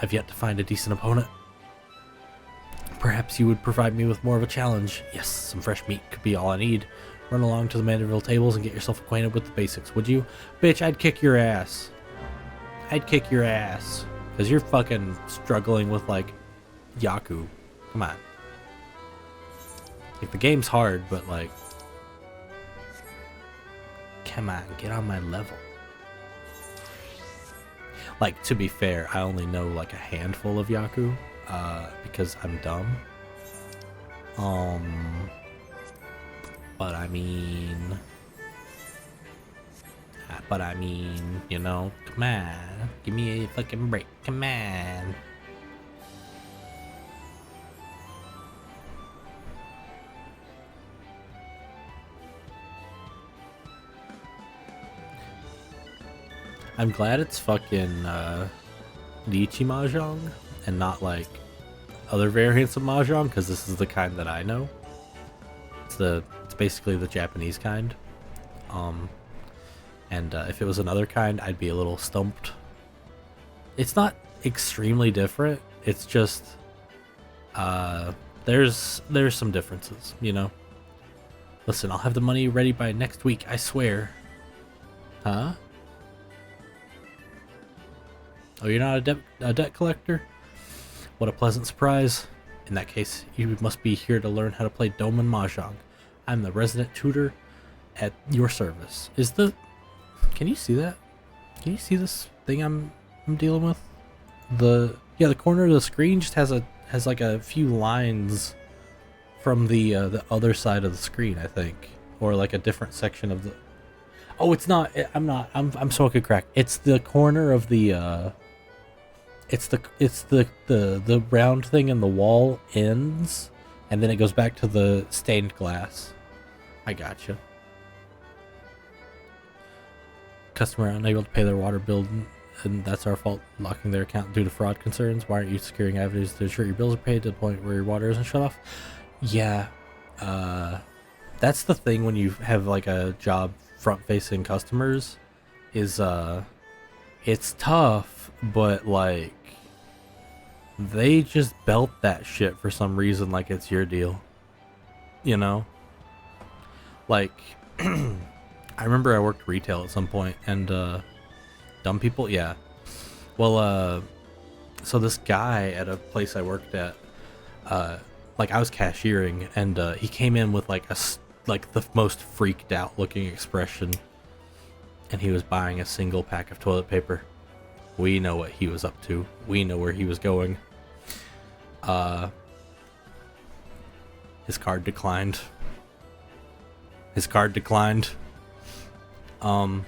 I've yet to find a decent opponent. Perhaps you would provide me with more of a challenge. Yes, some fresh meat could be all I need. Run along to the Manderville tables and get yourself acquainted with the basics, would you? Bitch, I'd kick your ass. I'd kick your ass. Because you're fucking struggling with, like, Yaku. Come on. Like, the game's hard, but, like... Come on, get on my level. Like, to be fair, I only know, like, a handful of Yaku. Because I'm dumb. But I mean, you know, come on, give me a fucking break, come on. I'm glad it's fucking Lychee Mahjong and not like other variants of Mahjong, because this is the kind that I know. It's basically the Japanese kind. And if it was another kind, I'd be a little stumped. It's not extremely different. It's just there's some differences, you know. Listen, I'll have the money ready by next week, I swear. Huh? Oh, you're not a debt collector? What a pleasant surprise. In that case, you must be here to learn how to play Doman Mahjong. I'm the resident tutor at your service. Can you see that? Can you see this thing I'm dealing with? The corner of the screen just has like a few lines from the other side of the screen, I think, or like a different section of the. Oh, it's not. I'm smoking crack. It's the corner of the. It's the round thing in the wall ends, and then it goes back to the stained glass. I gotcha. Customer unable to pay their water bill, and that's our fault, locking their account due to fraud concerns. Why aren't you securing avenues to ensure your bills are paid to the point where your water isn't shut off? Yeah, that's the thing when you have like a job front-facing customers, is it's tough, but like they just belt that shit for some reason like it's your deal, you know? Like I remember I worked retail at some point, and dumb people, yeah. Well, so this guy at a place I worked at, like I was cashiering, and he came in with like the most freaked out looking expression, and he was buying a single pack of toilet paper. We know what he was up to. We know where he was going. His card declined. And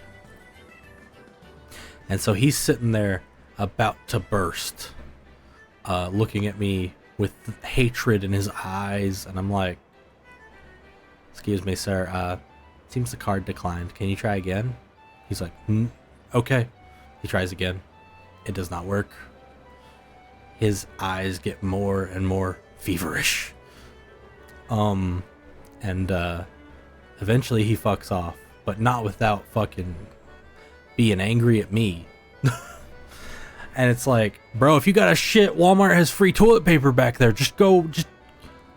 so he's sitting there about to burst, looking at me with hatred in his eyes, and I'm like, excuse me, sir, seems the card declined. Can you try again? He's like, okay. He tries again. It does not work. His eyes get more and more feverish. And eventually he fucks off, but not without fucking being angry at me. And it's like, bro, if you got a shit, Walmart has free toilet paper back there. Just go,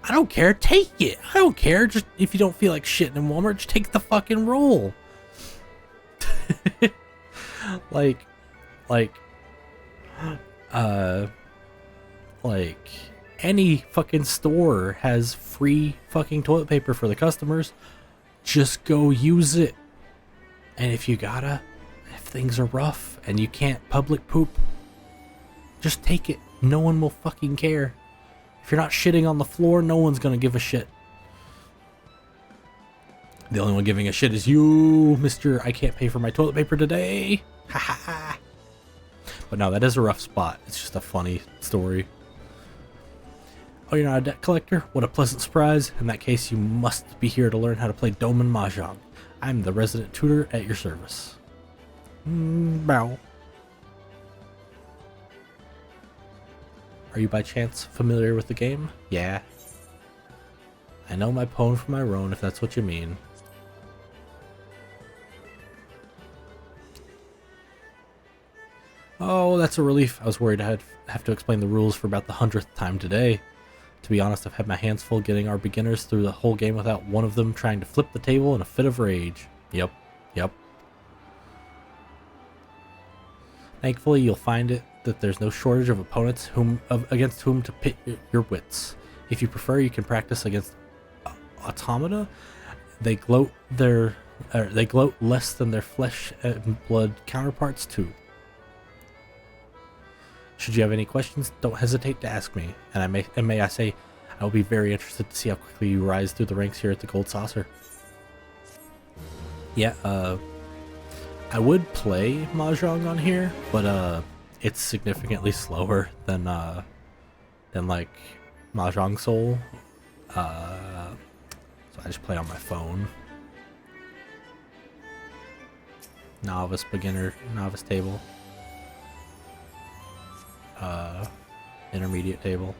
I don't care, take it. I don't care. Just if you don't feel like shitting in Walmart, just take the fucking roll. like any fucking store has free fucking toilet paper for the customers. Just go use it. And if things are rough and you can't public poop, just take it. No one will fucking care. If you're not shitting on the floor, no one's gonna give a shit. The only one giving a shit is you, Mr. I can't pay for my toilet paper today. Ha ha ha. But no, that is a rough spot. It's just a funny story. Oh, you're not a debt collector? What a pleasant surprise. In that case, you must be here to learn how to play Doman Mahjong. I'm the resident tutor at your service. Bow. Are you by chance familiar with the game? Yeah. I know my pwn from my roan, if that's what you mean. Oh, that's a relief. I was worried I'd have to explain the rules for about the 100th time today. To be honest, I've had my hands full getting our beginners through the whole game without one of them trying to flip the table in a fit of rage. Yep. Thankfully, you'll find that there's no shortage of opponents against whom to pit your wits. If you prefer, you can practice against automata. They gloat less than their flesh and blood counterparts too. Should you have any questions, don't hesitate to ask me, and may I say, I will be very interested to see how quickly you rise through the ranks here at the Gold Saucer. Yeah, I would play Mahjong on here, but it's significantly slower than like Mahjong Soul. So I just play on my phone. Novice, beginner, novice table. Intermediate table.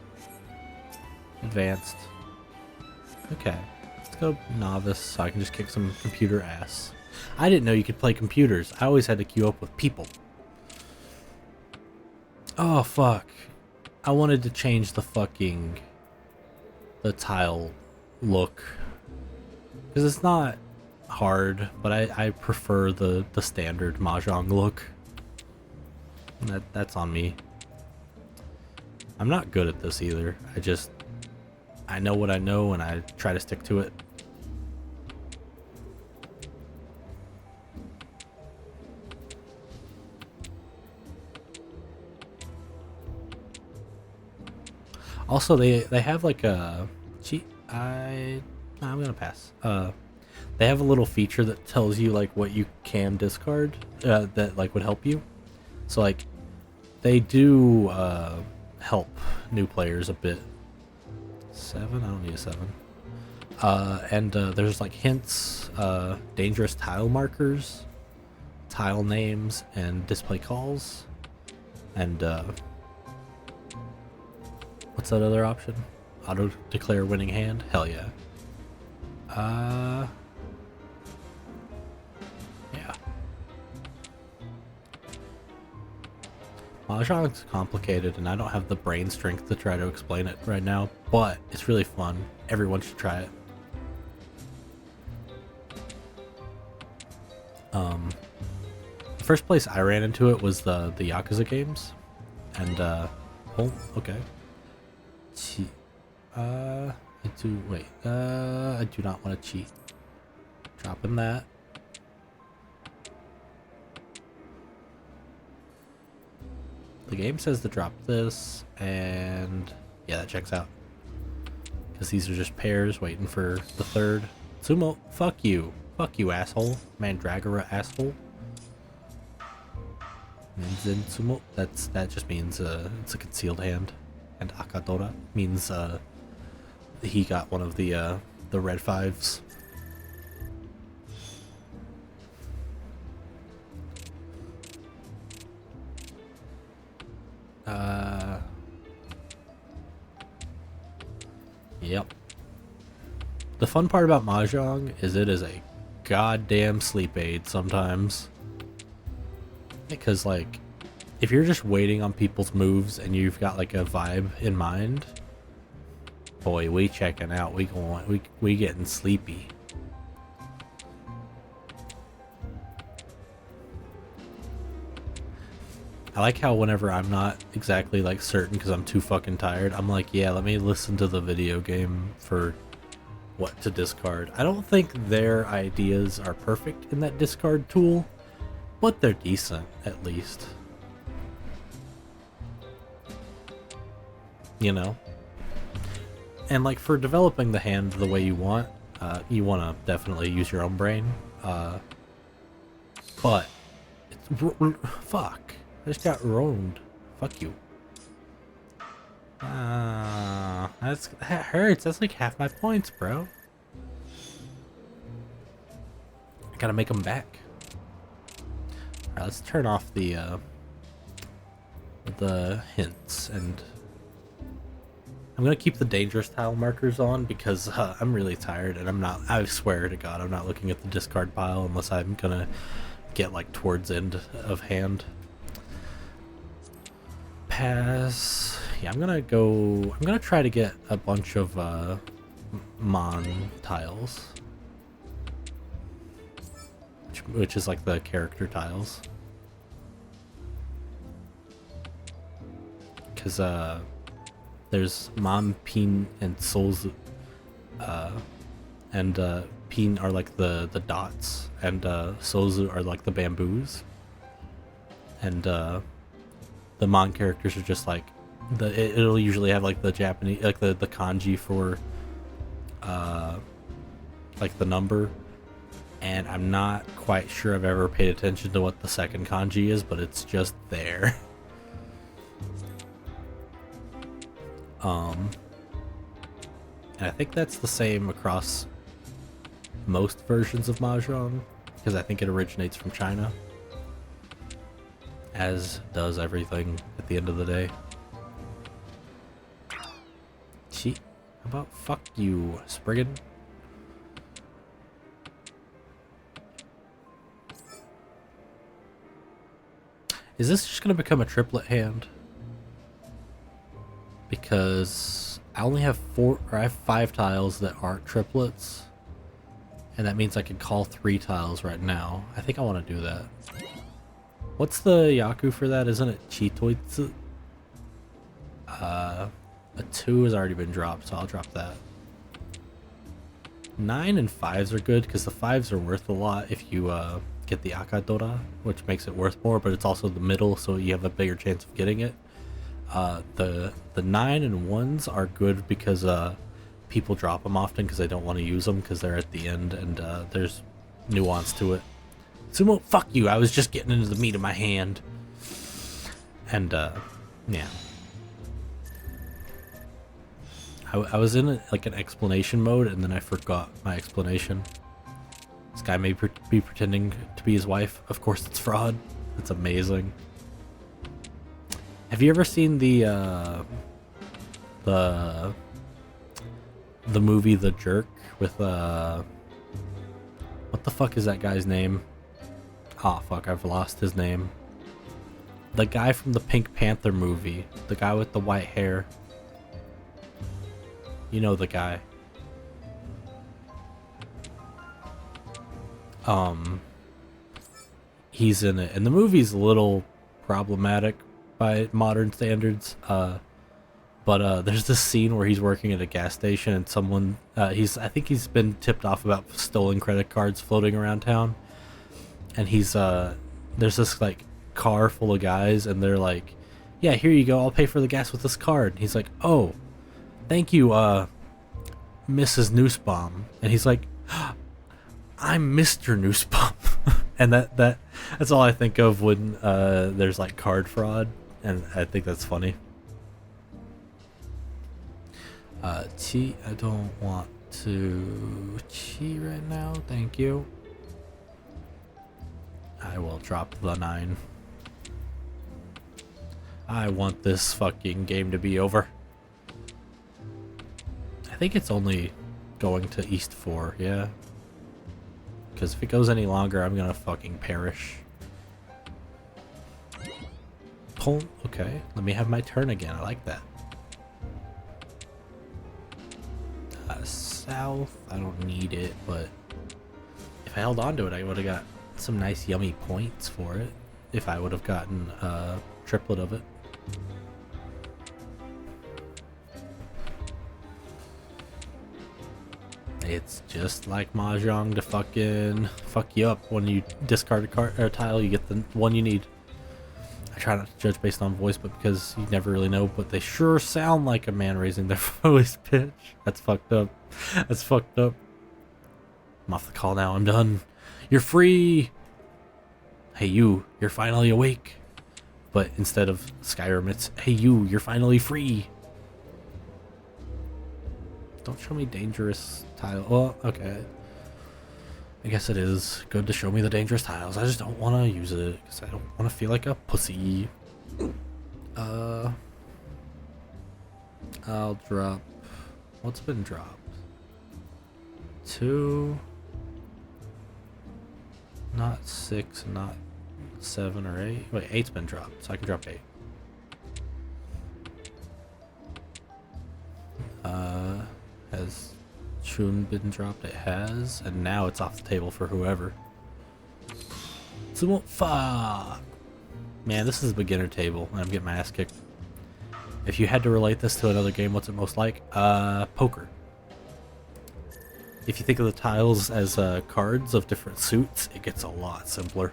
Advanced. Okay, let's go novice so I can just kick some computer ass. I didn't know you could play computers. I always had to queue up with people. Oh, fuck. I wanted to change the tile look. Because it's not hard, but I prefer the standard Mahjong look. That's on me. I'm not good at this either. I know what I know and I try to stick to it. Also, they have like a cheat. I'm gonna pass. They have a little feature that tells you like what you can discard that like would help you. So like they do help new players a bit. 7? I don't need a 7. And there's like hints, dangerous tile markers, tile names, and display calls. And what's that other option? Auto declare winning hand? Hell yeah. Yeah. Mahjong's complicated and I don't have the brain strength to try to explain it right now, but it's really fun. Everyone should try it. The first place I ran into it was the Yakuza games. And oh, okay. I do not want to cheat. Dropping that. The game says to drop this, and yeah, that checks out. Because these are just pairs waiting for the third. Sumo, fuck you. Fuck you, asshole. Mandragora, asshole. Minzen Sumo, that just means it's a concealed hand. And Akadora means he got one of the red 5s. Yep. The fun part about Mahjong is it is a goddamn sleep aid sometimes. Because like, if you're just waiting on people's moves and you've got like a vibe in mind, boy, we checking out. We getting sleepy. I like how whenever I'm not exactly like certain because I'm too fucking tired, I'm like, yeah, let me listen to the video game for what to discard. I don't think their ideas are perfect in that discard tool, but they're decent at least. You know? And like for developing the hand the way you want to definitely use your own brain. But it's fuck. I just got roamed. Fuck you. That hurts. That's like half my points, bro. I gotta make them back. Alright, let's turn off the hints and I'm gonna keep the dangerous tile markers on because I'm really tired and I swear to God, I'm not looking at the discard pile unless I'm gonna get like towards end of hand. Pass. Yeah, I'm gonna try to get a bunch of Mon tiles. Which is like the character tiles. Because there's Mon, Pin, and Souls, and Pin are like the dots, and Sozu are like the bamboos, and the Mon characters are just like it'll usually have like the Japanese, like the kanji for like the number, and I'm not quite sure I've ever paid attention to what the second kanji is, but it's just there. And I think that's the same across most versions of Mahjong, because I think it originates from China, as does everything at the end of the day. How about fuck you, Spriggan? Is this just gonna become a triplet hand? Because I only have I have 5 tiles that aren't triplets, and that means I can call 3 tiles right now. I think I want to do that. What's the Yaku for that? Isn't it Chitoitsu? A 2 has already been dropped, so I'll drop that. 9 and 5s are good because the 5s are worth a lot if you get the Akadora, which makes it worth more, but it's also the middle, so you have a bigger chance of getting it. The 9 and 1s are good because people drop them often because they don't want to use them because they're at the end, and there's nuance to it. Sumo, fuck you! I was just getting into the meat of my hand. And yeah, I was in like an explanation mode, and then I forgot my explanation. This guy may be pretending to be his wife. Of course, it's fraud. It's amazing. Have you ever seen the movie The Jerk with what the fuck is that guy's name? Oh fuck, I've lost his name. The guy from the Pink Panther movie, the guy with the white hair. You know the guy. He's in it, and the movie's a little problematic by modern standards, but there's this scene where he's working at a gas station and someone I think he's been tipped off about stolen credit cards floating around town, and there's this like car full of guys, and they're like, yeah, here you go, I'll pay for the gas with this card. And he's like, oh, thank you, Mrs. Nussbaum. And he's like, I'm Mr. Nussbaum. And that's all I think of when there's like card fraud, and I think that's funny. Chi, I don't want to chi right now, thank you. I will drop the 9. I want this fucking game to be over. I think it's only going to East 4, yeah. Because if it goes any longer, I'm gonna fucking perish. Pull. Okay, let me have my turn again. I like that. South. I don't need it, but if I held on to it, I would have got some nice yummy points for it. If I would have gotten a triplet of it. It's just like Mahjong to fucking fuck you up. When you discard a card or a tile, you get the one you need. I try not to judge based on voice, but because you never really know, but they sure sound like a man raising their voice pitch. That's fucked up. That's fucked up. I'm off the call now. I'm done. You're free. Hey you, you're finally awake. But instead of Skyrim, it's hey you, you're finally free. Don't show me dangerous tile. Well, okay. I guess it is good to show me the dangerous tiles. I just don't want to use it because I don't want to feel like a pussy. I'll drop. What's been dropped? 2. Not 6, not 7 or 8. Wait, 8's been dropped, so I can drop 8. Has Chun been dropped? It has, and now it's off the table for whoever. So fuck. Man, this is a beginner table, and I'm getting my ass kicked. If you had to relate this to another game, what's it most like? Poker. If you think of the tiles as cards of different suits, it gets a lot simpler.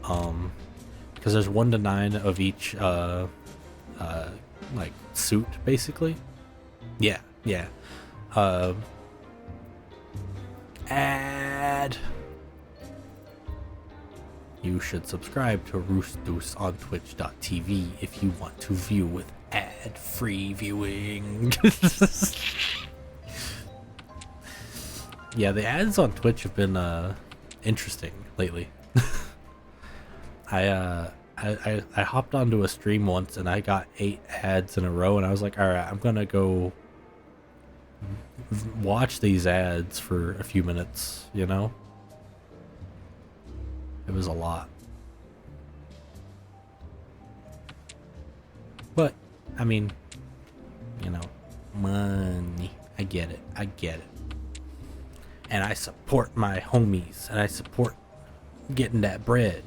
Because there's 1 to 9 of each like suit, basically. Yeah. Ad. You should subscribe to Roostus on twitch.tv if you want to view with ad-free viewing. Yeah, the ads on Twitch have been interesting lately. I hopped onto a stream once and I got 8 ads in a row, and I was like, all right, I'm gonna go watch these ads for a few minutes, you know? It was a lot. But, I mean, you know, money. I get it. And I support my homies, and I support getting that bread.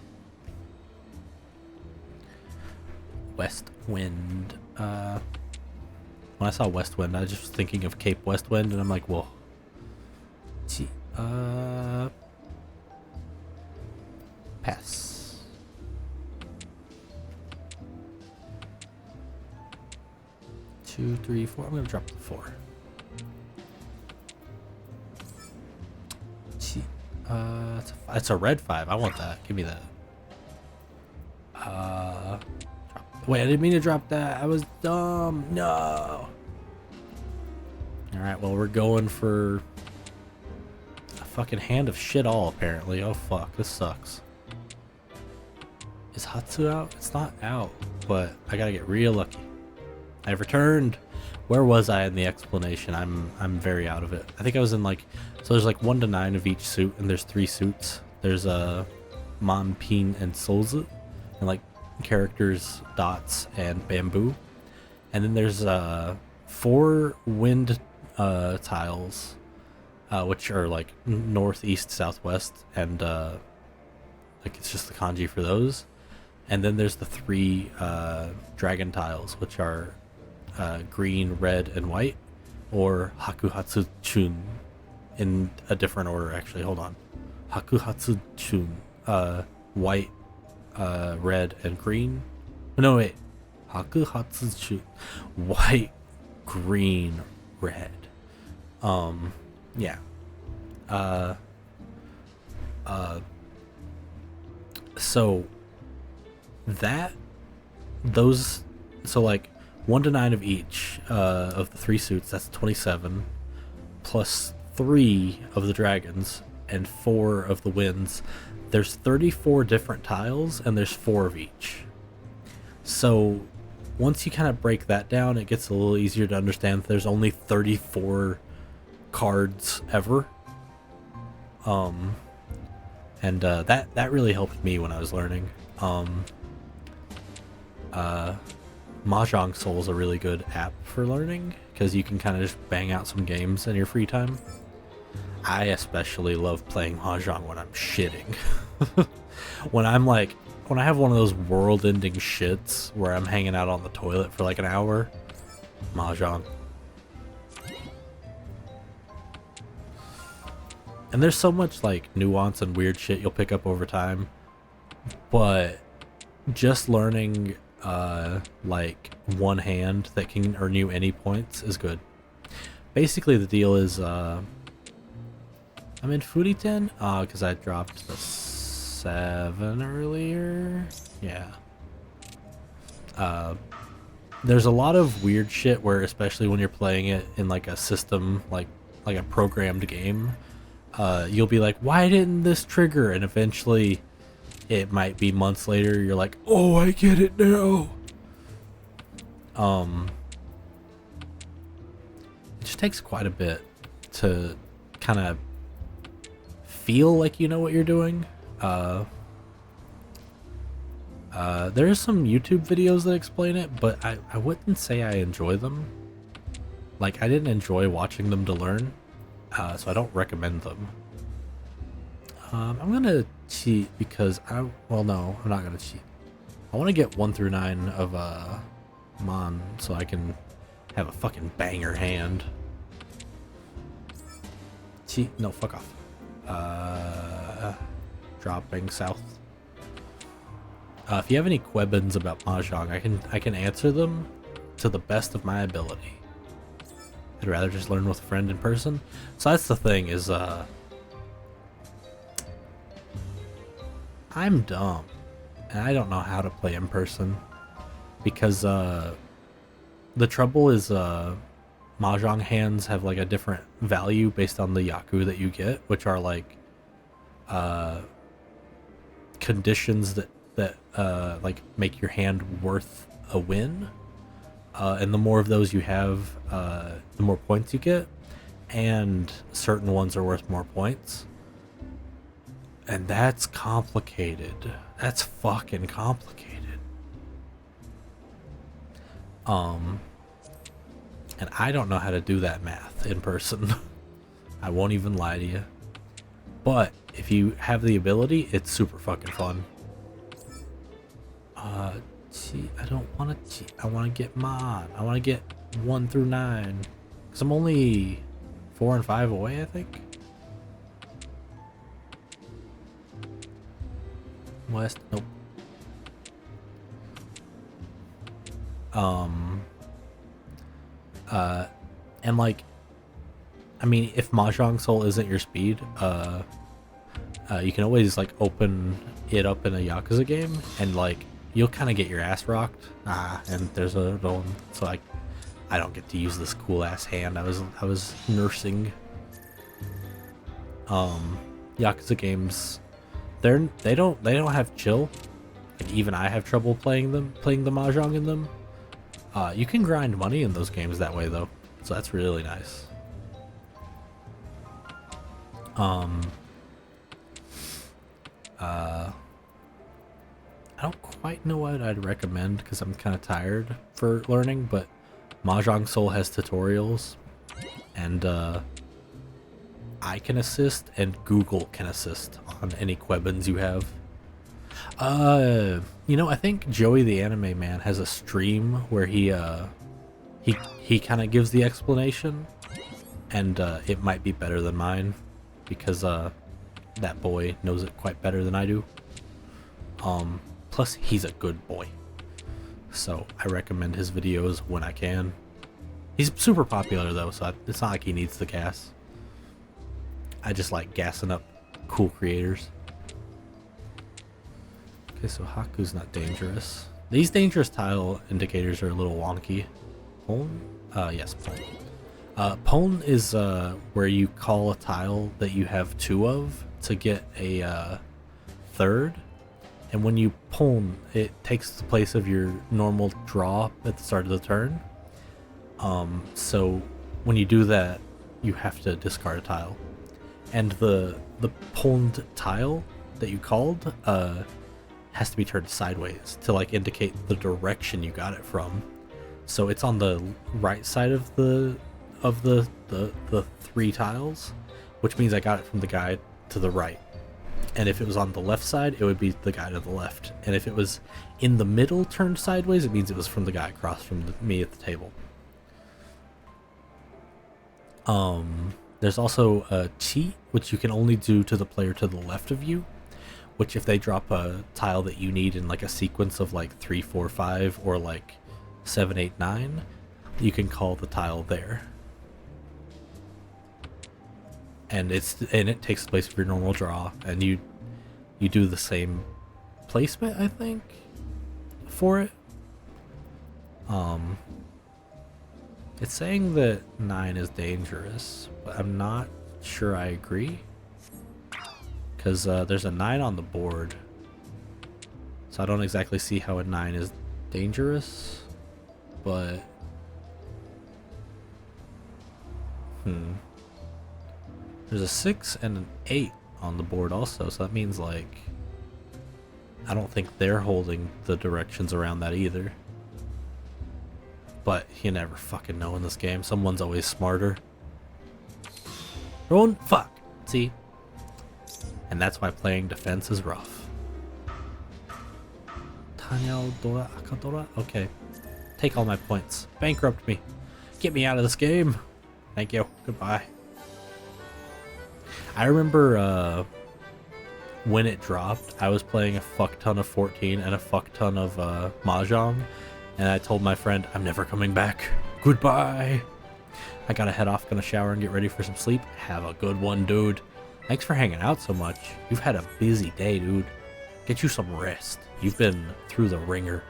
West Wind. When I saw West Wind, I was just thinking of Cape West Wind, and I'm like, well, pass. Two, 3, 4. I'm gonna drop the 4. It's a red 5. I want that. Give me that. Wait, I didn't mean to drop that. I was dumb. No. Alright, well, we're going for a fucking hand of shit all, apparently. Oh, fuck. This sucks. Is Hatsu out? It's not out, but I gotta get real lucky. I've returned. Where was I in the explanation? I'm very out of it. I think I was in like, so there's like 1 to 9 of each suit, and there's 3 suits. There's Manpin and Solzu, and like characters, dots, and bamboo. And then there's 4 wind tiles, which are like north, east, southwest, and like it's just the kanji for those. And then there's the 3 dragon tiles, which are green, red, and white, or Hakuhatsu Chun in a different order, actually. Hold on. Hakuhatsu Chun, white, red, and green. No, wait. Hakuhatsu Chun, white, green, red. Yeah. So like 1 to 9 of each of the 3 suits, that's 27, plus 3 of the dragons and 4 of the winds. There's 34 different tiles, and there's 4 of each. So once you kind of break that down, it gets a little easier to understand that there's only 34 cards ever. And that really helped me when I was learning. Mahjong Soul is a really good app for learning, because you can kind of just bang out some games in your free time. I especially love playing Mahjong when I'm shitting. when I have one of those world-ending shits where I'm hanging out on the toilet for like an hour, Mahjong. And there's so much like nuance and weird shit you'll pick up over time, but just learning like one hand that can earn you any points is good. Basically the deal is I'm in Furiten because I dropped the 7 earlier. Yeah. There's a lot of weird shit where, especially when you're playing it in like a system, like a programmed game, you'll be like, why didn't this trigger? And eventually it might be months later, you're like, oh, I get it now. takes quite a bit to kind of feel like you know what you're doing. There's some YouTube videos that explain it, but I wouldn't say I enjoy them. Like, I didn't enjoy watching them to learn, so I don't recommend them. I'm gonna cheat because well, no, I'm not gonna cheat. I want to get 1 through 9 of Mon so I can have a fucking banger hand. Cheat? No, fuck off. Dropping south. If you have any questions about Mahjong, I can answer them to the best of my ability. I'd rather just learn with a friend in person. So that's the thing is, I'm dumb, and I don't know how to play in person because the trouble is Mahjong hands have like a different value based on the Yaku that you get, which are like conditions that like make your hand worth a win, and the more of those you have, the more points you get, and certain ones are worth more points. And that's complicated. That's fucking complicated. And I don't know how to do that math in person. I won't even lie to you. But if you have the ability, it's super fucking fun. Cheat. I don't want to cheat. I want to get Mon. I want to get 1 through 9. Because I'm only 4 and 5 away, I think. West, nope. And like, I mean, if Mahjong Soul isn't your speed, you can always like open it up in a Yakuza game, and like you'll kind of get your ass rocked. And there's a one, so I don't get to use this cool ass hand I was nursing. Yakuza games, they don't have chill. Like even I have trouble playing the Mahjong in them. You can grind money in those games that way though, so that's really nice. I don't quite know what I'd recommend because I'm kind of tired for learning, but Mahjong Soul has tutorials, and I can assist, and Google can assist on any questions you have. You know, I think Joey the Anime Man has a stream where he kind of gives the explanation, and it might be better than mine because that boy knows it quite better than I do. Plus he's a good boy, so I recommend his videos when I can. He's super popular though, so it's not like he needs the gas. I just like gassing up cool creators. Okay, so Haku's not dangerous. These dangerous tile indicators are a little wonky. Pone? Yes, Pone. Pone is where you call a tile that you have 2 of to get a third. And when you Pone, it takes the place of your normal draw at the start of the turn. So when you do that, you have to discard a tile. And the Poned tile that you called has to be turned sideways to like indicate the direction you got it from. So it's on the right side of the 3 tiles, which means I got it from the guy to the right. And if it was on the left side, it would be the guy to the left. And if it was in the middle turned sideways, it means it was from the guy across from me at the table. There's also a cheat, which you can only do to the player to the left of you, which if they drop a tile that you need in like a sequence of like 3, 4, 5 or like 7, 8, 9, you can call the tile there. And it takes the place of your normal draw, and you do the same placement, I think, for it. It's saying that 9 is dangerous, but I'm not sure I agree, because there's a 9 on the board, so I don't exactly see how a 9 is dangerous, but There's a 6 and an 8 on the board also, so that means, like, I don't think they're holding the directions around that either. But you never fucking know in this game. Someone's always smarter. Don't fuck. See? And that's why playing defense is rough. Tanya Dora Akadora? Okay. Take all my points. Bankrupt me. Get me out of this game. Thank you. Goodbye. I remember when it dropped, I was playing a fuck ton of 14 and a fuck ton of Mahjong, and I told my friend, I'm never coming back. Goodbye. I gotta head off, gonna shower and get ready for some sleep. Have a good one, dude. Thanks for hanging out so much. You've had a busy day, dude. Get you some rest. You've been through the ringer.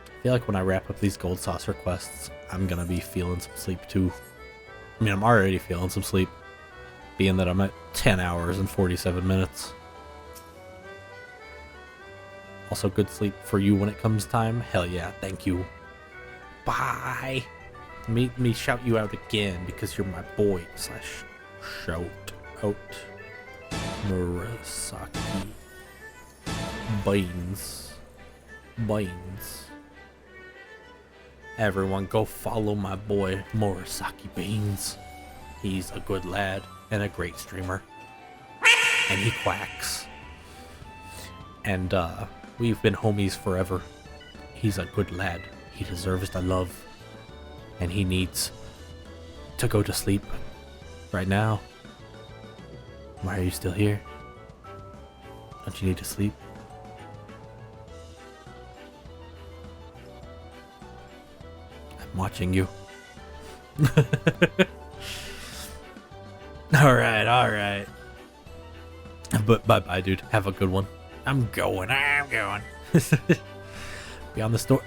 I feel like when I wrap up these gold saucer quests, I'm gonna be feeling some sleep too. I mean, I'm already feeling some sleep, being that I'm at 10 hours and 47 minutes. Also, good sleep for you when it comes time. Hell yeah, thank you. Bye. Make me shout you out again because you're my boy / shout out. Murasaki. Beans. Everyone go follow my boy Murasaki Beans. He's a good lad and a great streamer. And he quacks. And we've been homies forever. He's a good lad. He deserves the love. And he needs to go to sleep right now. Why are you still here? Don't you need to sleep? I'm watching you. Alright. But bye-bye, dude. Have a good one. I'm going. Beyond the store.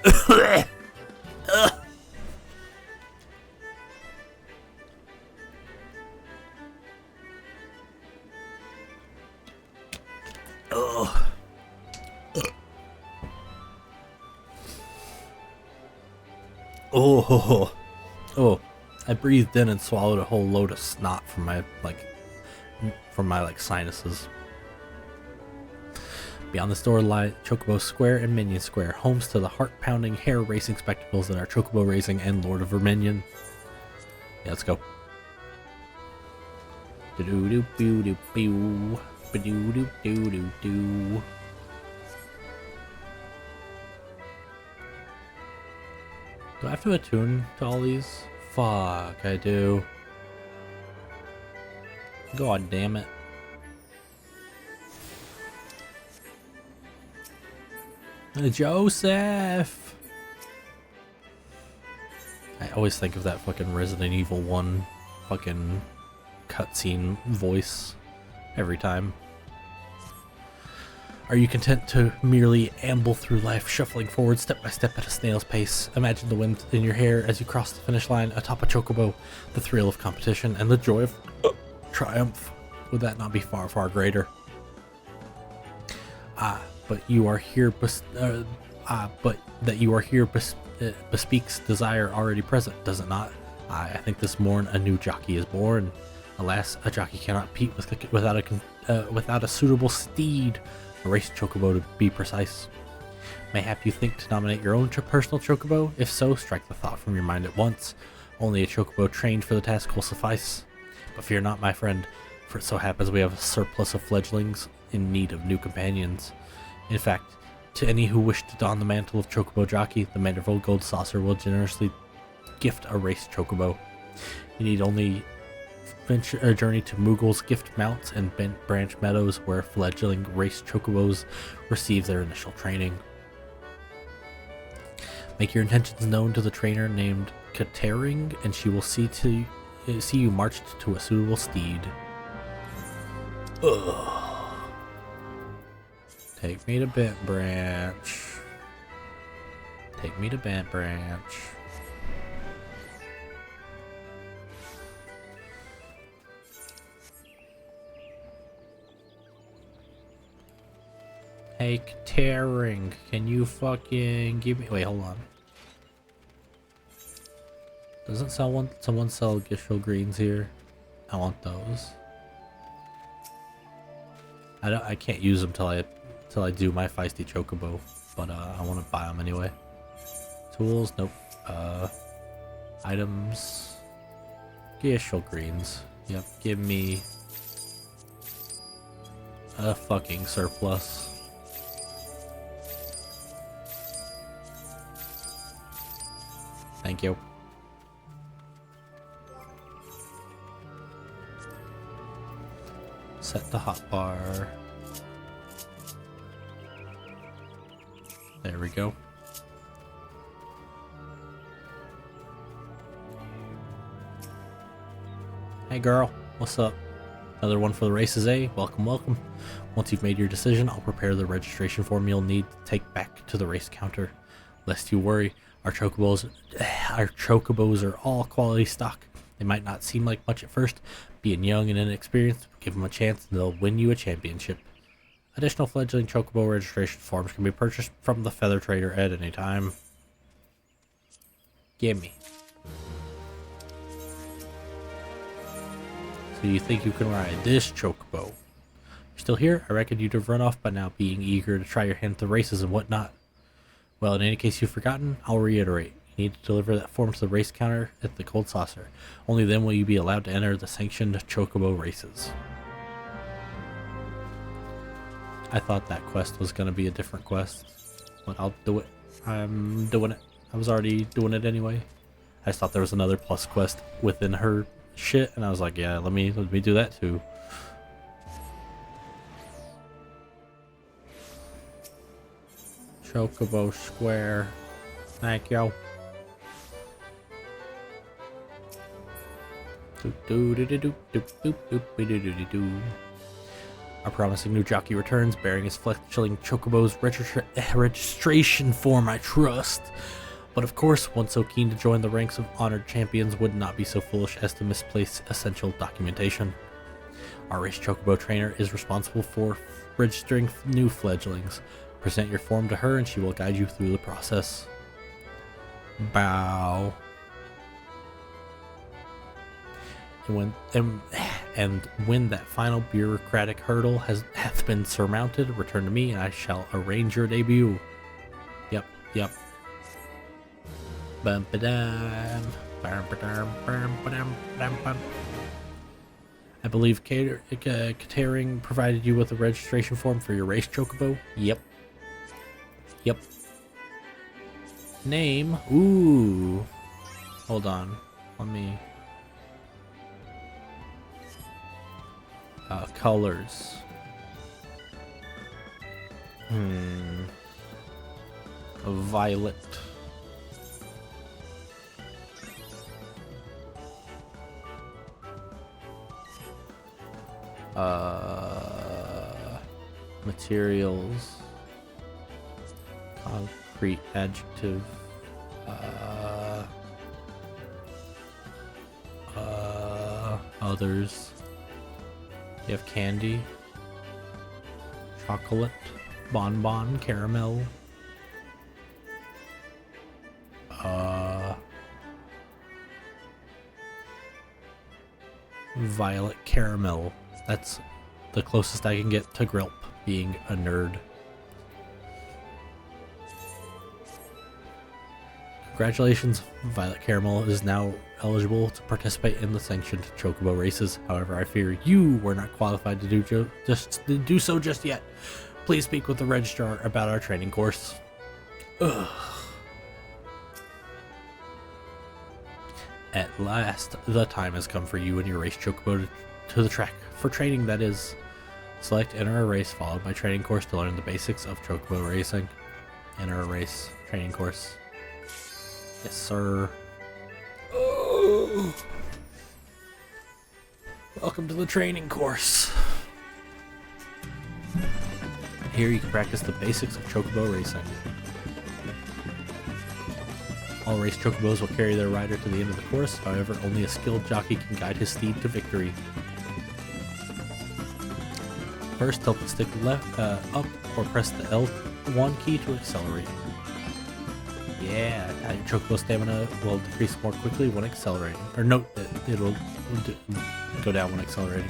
Oh, I breathed in and swallowed a whole load of snot from my sinuses. Beyond the store lie Chocobo Square and Minion Square, homes to the heart-pounding, hair-racing spectacles that are Chocobo Racing and Lord of Verminion. Yeah, let's go. Do-do-do-do-do-do. Ba-do-do-do-do-do. Do I have to attune to all these? Fuck, I do. God damn it. Joseph! I always think of that fucking Resident Evil 1 fucking cutscene voice every time. Are you content to merely amble through life, shuffling forward step by step at a snail's pace? Imagine the wind in your hair as you cross the finish line atop a chocobo, the thrill of competition and the joy of triumph. Would that not be far, far greater? But you are here, bespeaks desire already present, does it not? I think this morn a new jockey is born. Alas, a jockey cannot compete without a suitable steed. A race chocobo to be precise. Mayhap you think to nominate your own personal chocobo? If so, strike the thought from your mind at once. Only a chocobo trained for the task will suffice. But fear not, my friend, for it so happens we have a surplus of fledglings in need of new companions. In fact, to any who wish to don the mantle of chocobo jockey, the Manderville Gold Saucer will generously gift a race chocobo. You need only venture a journey to Moogle's Gift Mounts and Bent Branch Meadows, where fledgling race chocobos receive their initial training. Make your intentions known to the trainer named Katering, and she will see you marched to a suitable steed. Ugh. Take me to Bent Branch. Take me to Bent Branch. Hey, Katering, can you fucking give me... Wait, hold on. Doesn't someone sell Gishel greens here? I want those. I can't use them till I do my feisty chocobo, but I want to buy them anyway. Tools, nope. Items, Gishel greens. Yep, give me a fucking surplus. Thank you. Set the hotbar. There we go. Hey girl, what's up? Another one for the races, eh? Welcome, welcome. Once you've made your decision, I'll prepare the registration form you'll need to take back to the race counter. Lest you worry, our chocobos are all quality stock. They might not seem like much at first. Being young and inexperienced, give them a chance and they'll win you a championship. Additional fledgling chocobo registration forms can be purchased from the feather trader at any time. Gimme. So you think you can ride this chocobo? You're still here? I reckon you'd have run off by now, being eager to try your hand at the races and whatnot. Well, in any case you've forgotten, I'll reiterate. You need to deliver that form to the race counter at the Cold Saucer. Only then will you be allowed to enter the sanctioned chocobo races. I thought that quest was going to be a different quest, but I'll do it. I'm doing it. I was already doing it anyway. I just thought there was another plus quest within her shit, and I was like, yeah, let me do that too. Chocobo Square. Thank you. Our promising new jockey returns, bearing his fledgling chocobo's registration form, I trust. But of course, one so keen to join the ranks of honored champions would not be so foolish as to misplace essential documentation. Our race chocobo trainer is responsible for registering new fledglings. Present your form to her and she will guide you through the process. Bow. And when that final bureaucratic hurdle hath been surmounted, return to me and I shall arrange your debut. Yep. Bum ba-dum. I believe catering provided you with a registration form for your race chocobo? Yep. Name? Ooh. Hold on. Let me... colors. A violet. Materials. Concrete adjective. Others. You have candy, chocolate, bonbon, caramel, violet caramel. That's the closest I can get to Grilp, being a nerd. Congratulations, Violet Caramel is now eligible to participate in the sanctioned chocobo races. However, I fear you were not qualified to do so just yet. Please speak with the registrar about our training course. Ugh. At last, the time has come for you and your race chocobo to the track for training, that is. Select enter a race followed by training course to learn the basics of chocobo racing. Enter a race training course. Yes, sir. Oh. Welcome to the training course. Here you can practice the basics of chocobo racing. All race chocobos will carry their rider to the end of the course, however, only a skilled jockey can guide his steed to victory. First, tilt the stick left up or press the L1 key to accelerate. Yeah, your chocobo stamina will decrease more quickly when accelerating. Or note that it'll go down when accelerating.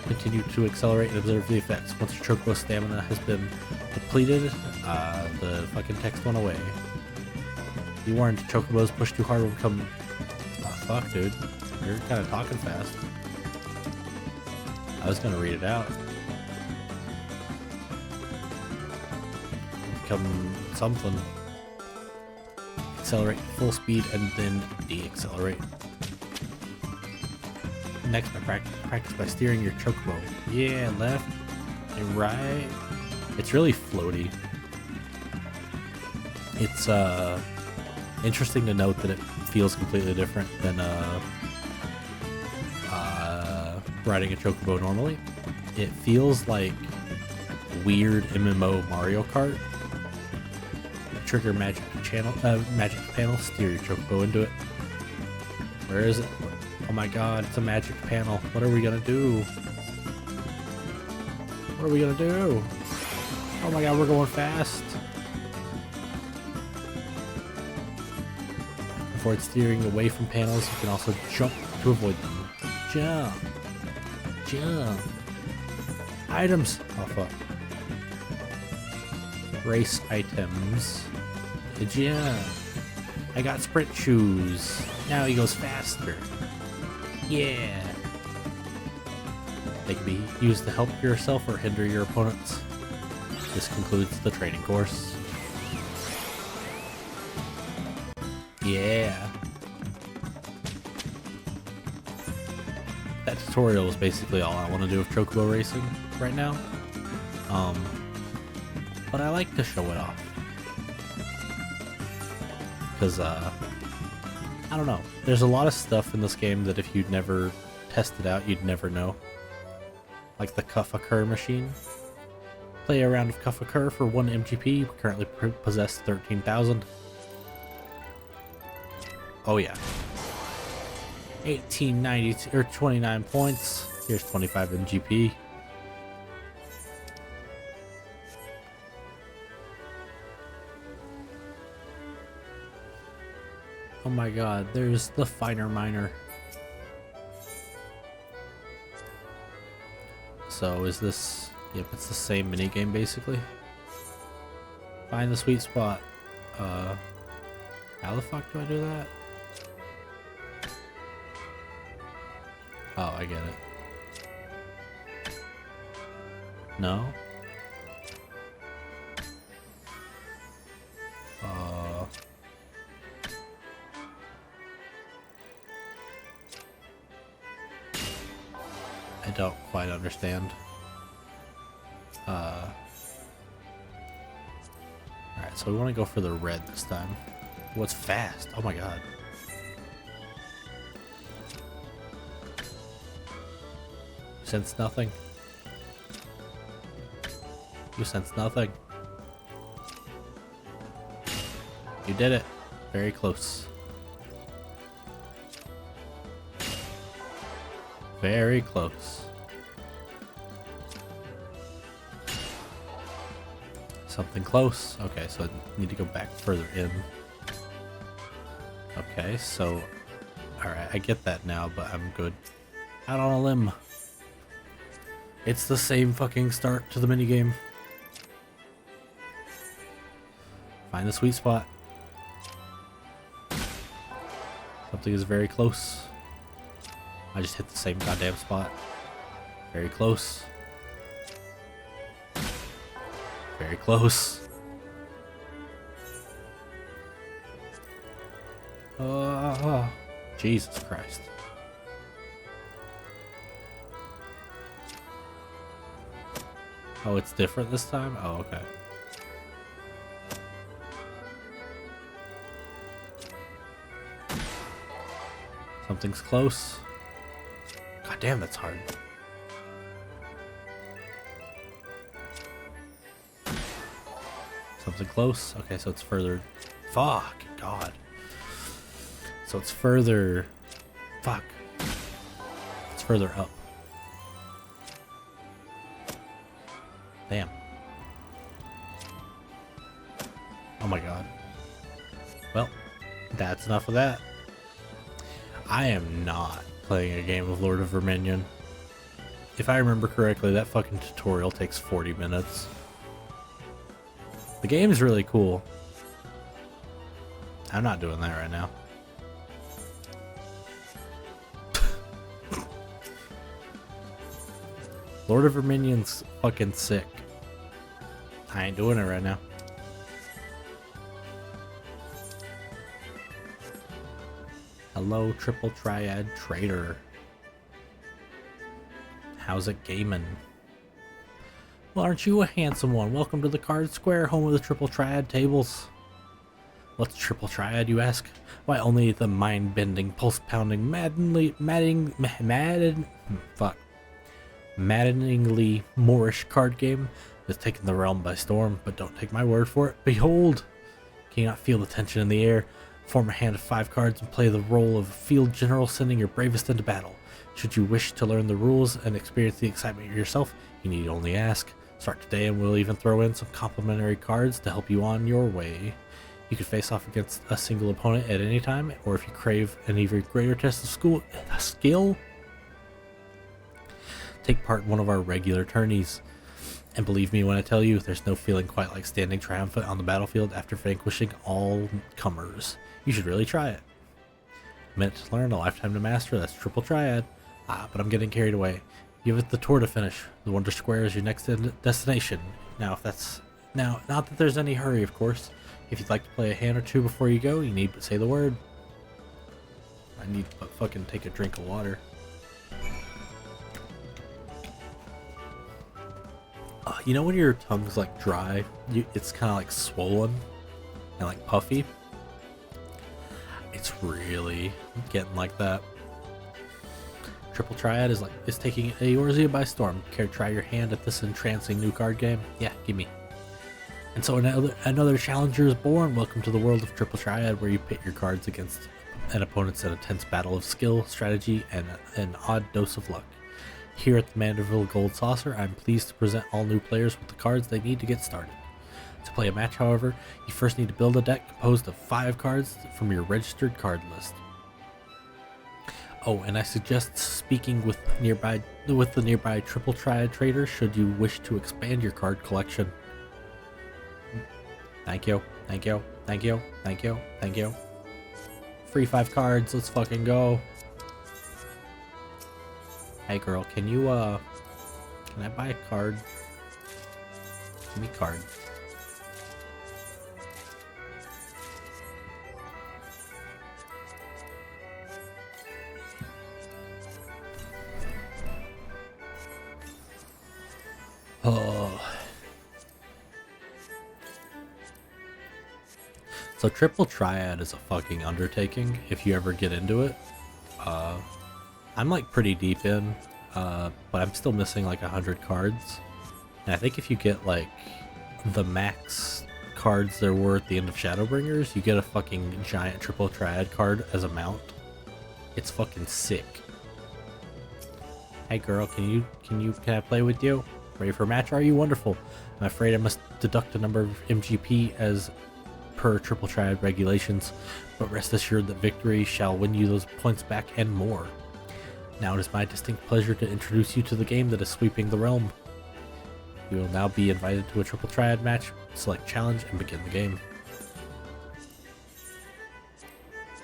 Continue to accelerate and observe the effects. Once your chocobo stamina has been depleted, the fucking text went away. You warned chocobos push too hard will become... Oh, fuck, dude. You're kind of talking fast. I was gonna read it out. Become something. Accelerate full speed and then de-accelerate. Next, practice by steering your chocobo. Yeah, left and right. It's really floaty. It's interesting to note that it feels completely different than riding a chocobo normally. It feels like weird MMO Mario Kart. Trigger magic panel, steer your chocobo into it. Where is it? Oh my god, it's a magic panel. What are we gonna do? What are we gonna do? Oh my god, we're going fast. Avoid steering away from panels. You can also jump to avoid them. Jump. Jump. Items. Oh fuck. Race items. Yeah. I got sprint shoes. Now he goes faster. Yeah. They can be used to help yourself or hinder your opponents. This concludes the training course. Yeah. That tutorial is basically all I want to do with chocobo racing right now. But I like to show it off. Because, I don't know. There's a lot of stuff in this game that if you'd never tested out, you'd never know. Like the Cuff a Cur machine. Play a round of Cuff a Cur for 1 MGP. You currently possess 13,000. Oh yeah. 1892 or 29 points. Here's 25 MGP. Oh my god, there's the finer miner. So is this... Yep, it's the same minigame basically. Find the sweet spot. How the fuck do I do that? Oh, I get it. No? I don't quite understand. Alright, so we want to go for the red this time. What's fast? Oh my god. Sense nothing. You sense nothing. You did it. Very close. Very close. Something close. Okay, so I need to go back further in. Okay, so... Alright, I get that now, but I'm good. Out on a limb. It's the same fucking start to the minigame. Find the sweet spot. Something is very close. I just hit the same goddamn spot. Very close. Very close. Oh, Jesus Christ. Oh, it's different this time? Oh, okay. Something's close. God damn, that's hard. Something close. Okay, so it's further. Fuck, God. So it's further. Fuck. It's further up. Damn. Oh my god. Well, that's enough of that. I am not playing a game of Lord of Verminion. If I remember correctly, that fucking tutorial takes 40 minutes. The game is really cool. I'm not doing that right now. Lord of Verminion's fucking sick. I ain't doing it right now. Hello, Triple Triad Trader. How's it gaming? Well, aren't you a handsome one? Welcome to the Card Square, home of the Triple Triad tables. What's Triple Triad, you ask? Why, only the mind-bending, pulse-pounding, maddeningly Moorish card game has taken the realm by storm. But don't take my word for it. Behold! Can you not feel the tension in the air? Form a hand of 5 cards and play the role of field general, sending your bravest into battle. Should you wish to learn the rules and experience the excitement yourself, you need only ask. Start today and we'll even throw in some complimentary cards to help you on your way. You can face off against a single opponent at any time, or if you crave an even greater test of skill, take part in one of our regular tourneys. And believe me when I tell you, there's no feeling quite like standing triumphant on the battlefield after vanquishing all comers. You should really try it. A minute to learn, a lifetime to master, that's Triple Triad. But I'm getting carried away. Give it the tour to finish. The Wonder Square is your next destination. Now, not that there's any hurry, of course. If you'd like to play a hand or two before you go, you need but say the word. I need but fucking take a drink of water. You know when your tongue's like dry, it's kind of like swollen and like puffy? It's really getting like that. Triple Triad is taking Eorzea by storm. Care to try your hand at this entrancing new card game? Yeah, gimme. And so another challenger is born. Welcome to the world of Triple Triad, where you pit your cards against an opponent's in a tense battle of skill, strategy, and an odd dose of luck. Here at the Manderville Gold Saucer, I'm pleased to present all new players with the cards they need to get started. To play a match, however, you first need to build a deck composed of 5 cards from your registered card list. Oh, and I suggest speaking with the nearby Triple Triad trader should you wish to expand your card collection. Thank you, thank you, thank you, thank you, thank you. Free 5 cards, let's fucking go. Hey girl, can I buy a card? Give me a card. Oh. So Triple Triad is a fucking undertaking if you ever get into it. I'm like pretty deep in, but I'm still missing like 100 cards. And I think if you get like the max cards there were at the end of Shadowbringers, you get a fucking giant Triple Triad card as a mount. It's fucking sick. Hey girl, can I play with you? Ready for a match? Are you? Wonderful. I'm afraid I must deduct a number of MGP as per Triple Triad regulations, but rest assured that victory shall win you those points back and more. Now it is my distinct pleasure to introduce you to the game that is sweeping the realm. You will now be invited to a Triple Triad match, select challenge, and begin the game.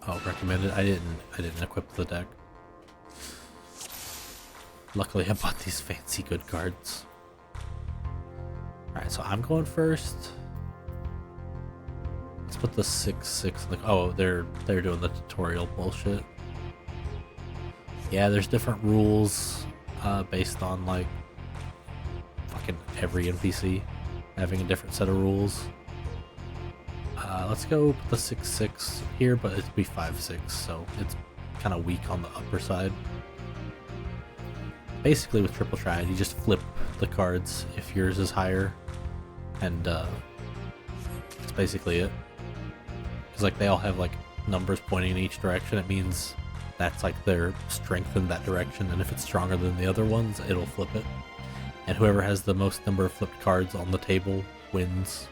Oh, recommended. I didn't equip the deck. Luckily I bought these fancy good cards. Alright, so I'm going first. Let's put the 6/6 like oh, they're doing the tutorial bullshit. Yeah, there's different rules based on like fucking every NPC having a different set of rules. Let's go put the 6/6 here, but it'd be 5/6, so it's kind of weak on the upper side. Basically with Triple Triad, you just flip the cards if yours is higher, and that's basically it. Because like they all have like numbers pointing in each direction, it means that's like their strength in that direction, and if it's stronger than the other ones, it'll flip it. And whoever has the most number of flipped cards on the table wins.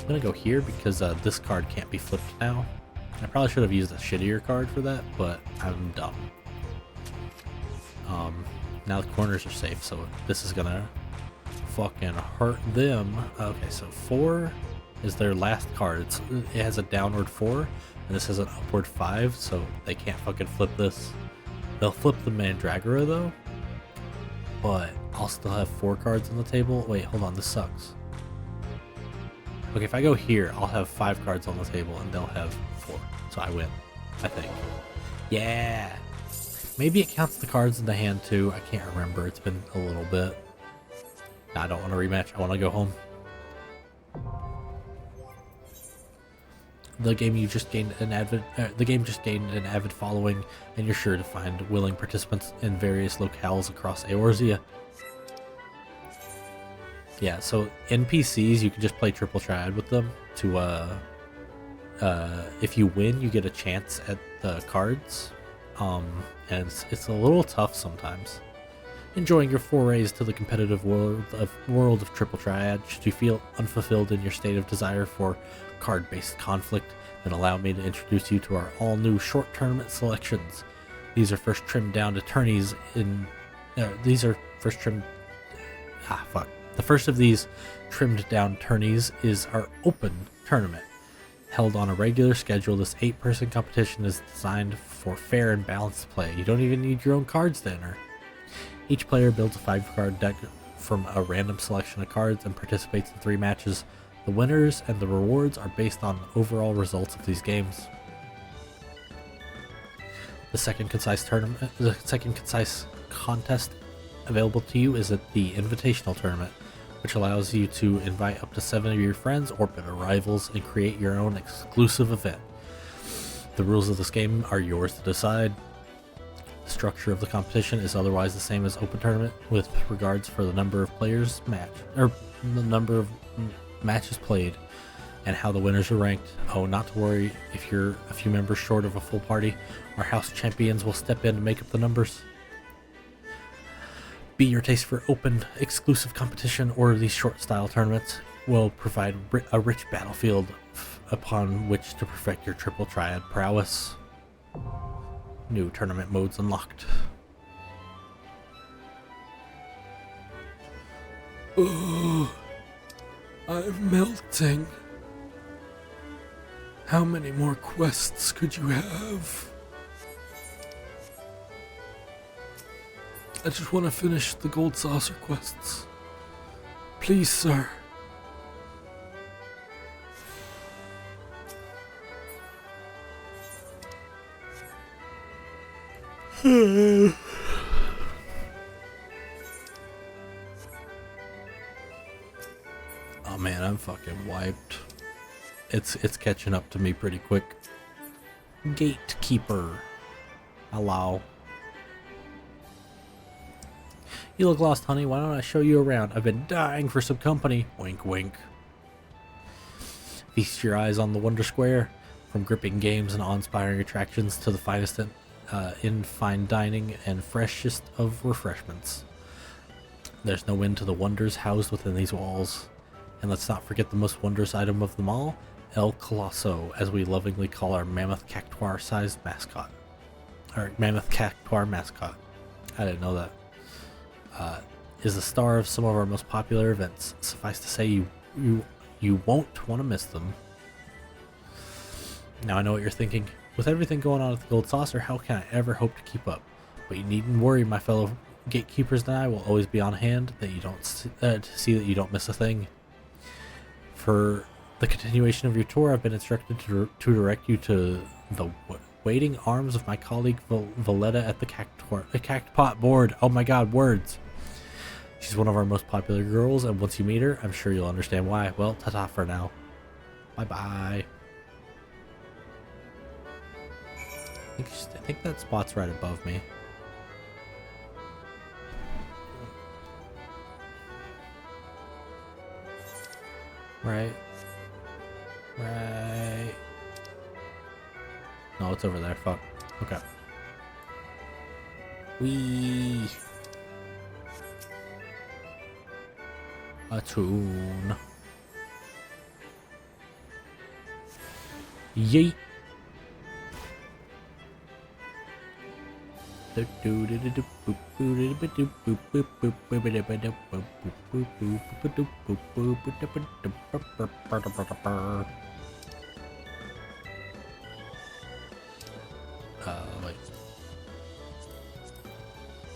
I'm gonna go here because this card can't be flipped now. I probably should have used a shittier card for that, but I'm dumb. Now the corners are safe, so this is gonna fucking hurt them. Okay, so 4 is their last card. It has a downward 4, and this has an upward 5, so they can't fucking flip this. They'll flip the Mandragora though, but I'll still have 4 cards on the table. Wait, hold on, this sucks. Okay, if I go here, I'll have 5 cards on the table, and they'll have 4, so I win, I think. Yeah! Maybe it counts the cards in the hand too. I can't remember. It's been a little bit. Nah, I don't want to rematch. I want to go home. The game just gained an avid following, and you're sure to find willing participants in various locales across Eorzea. Yeah, so NPCs, you can just play triple triad with them to if you win, you get a chance at the cards. And it's a little tough sometimes. Enjoying your forays to the competitive world of Triple Triad. Should you feel unfulfilled in your state of desire for card-based conflict, then allow me to introduce you to our all-new short tournament selections. These are first trimmed down to tourneys in. The first of these trimmed down tourneys is our open tournament. Held on a regular schedule, this 8-person competition is designed for fair and balanced play. You don't even need your own cards to enter. Each player builds a 5-card deck from a random selection of cards and participates in 3 matches. The winners and the rewards are based on the overall results of these games. The second concise contest available to you is at the Invitational Tournament, which allows you to invite up to 7 of your friends or bitter rivals and create your own exclusive event. The rules of this game are yours to decide. The structure of the competition is otherwise the same as Open Tournament with regards for the number of players the number of matches played and how the winners are ranked. Oh, not to worry, if you're a few members short of a full party, our house champions will step in to make up the numbers. Be your taste for open, exclusive competition or these short style tournaments will provide a rich battlefield upon which to perfect your triple triad prowess. New tournament modes unlocked. Oh, I'm melting. How many more quests could you have? I just want to finish the gold saucer quests. Please, sir. Oh man, I'm fucking wiped. It's catching up to me pretty quick. Gatekeeper. Hello. You look lost, honey. Why don't I show you around? I've been dying for some company. Wink, wink. Feast your eyes on the Wonder Square. From gripping games and awe-inspiring attractions to the finest in fine dining and freshest of refreshments. There's no end to the wonders housed within these walls. And let's not forget the most wondrous item of them all, El Colosso, as we lovingly call our mammoth cactuar-sized mascot. Our mammoth cactuar mascot. I didn't know that. Is the star of some of our most popular events. Suffice to say, you won't want to miss them. Now I know what you're thinking. With everything going on at the Gold Saucer, how can I ever hope to keep up? But you needn't worry, my fellow gatekeepers and I will always be on hand that you don't to see that you don't miss a thing. For the continuation of your tour, I've been instructed to direct you to the waiting arms of my colleague Valletta at the Cactpot board. Oh my god, words! She's one of our most popular girls, and once you meet her, I'm sure you'll understand why. Well, ta-ta for now. Bye-bye. I think that spot's right above me. Right. No, it's over there. Fuck. Okay. Wee. A tune. Yeet. Wait.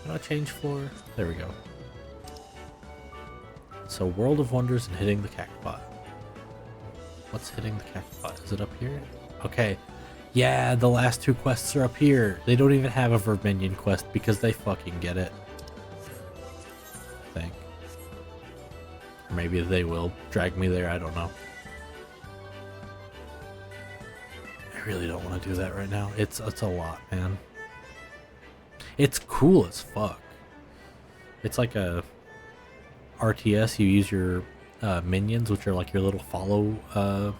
Can I change floor? There we go. So, World of Wonders and hitting the cactopot. What's hitting the cactopot? Is it up here? Okay. Yeah, the last two quests are up here. They don't even have a Verminion quest because they fucking get it. I think. Or maybe they will drag me there, I don't know. I really don't want to do that right now. It's a lot, man. It's cool as fuck. It's like a RTS. You use your minions, which are like your little follow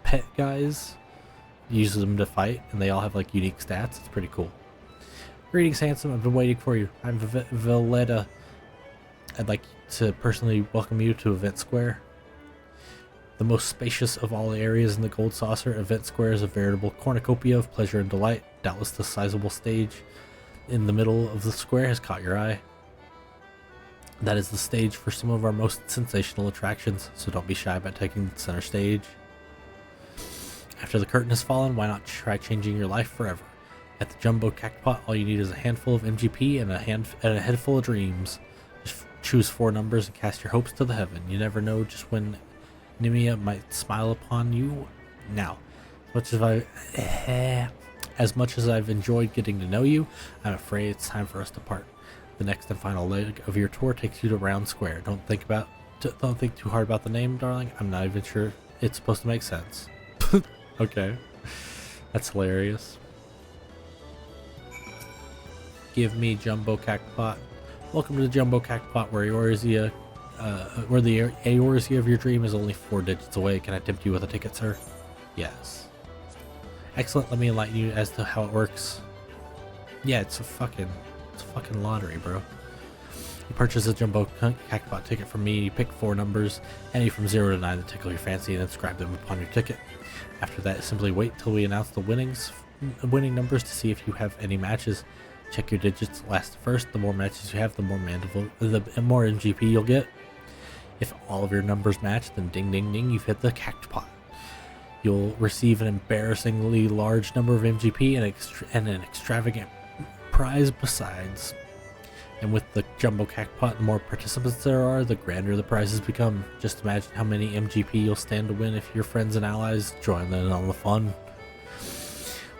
pet guys. You use them to fight, and they all have like unique stats. It's pretty cool. Greetings, handsome. I've been waiting for you. I'm Valletta. I'd like to personally welcome you to Event Square. The most spacious of all the areas in the Gold Saucer, Event Square is a veritable cornucopia of pleasure and delight. Doubtless the sizable stage in the middle of the square has caught your eye. That is the stage for some of our most sensational attractions, so don't be shy about taking the center stage. After the curtain has fallen, why not try changing your life forever? At the Jumbo Cactopot, all you need is a handful of MGP and a head full of dreams. Just choose 4 numbers and cast your hopes to the heaven. You never know just when Nimia might smile upon you. Now, as much as I've enjoyed getting to know you, I'm afraid it's time for us to part. The next and final leg of your tour takes you to Round Square. Don't think too hard about the name, darling. I'm not even sure it's supposed to make sense. Okay, that's hilarious. Give me Jumbo Cactopot. Welcome to the Jumbo Cactopot, where the Eorzea of your dream is only 4 digits away. Can I tempt you with a ticket, sir? Yes. Excellent. Let me enlighten you as to how it works. Yeah, it's a fucking lottery, bro. You purchase a Jumbo Cactopot ticket from me. You pick 4 numbers, any from 0 to 9 that tickle your fancy, and inscribe them upon your ticket. After that, simply wait till we announce the winning numbers to see if you have any matches. Check your digits last first. The more matches you have, the more MGP you'll get. If all of your numbers match, then ding ding ding, you've hit the Cactopot. You'll receive an embarrassingly large number of MGP and an extravagant prize besides. And with the Jumbo Cactopot, the more participants there are, the grander the prizes become. Just imagine how many MGP you'll stand to win if your friends and allies join in on the fun.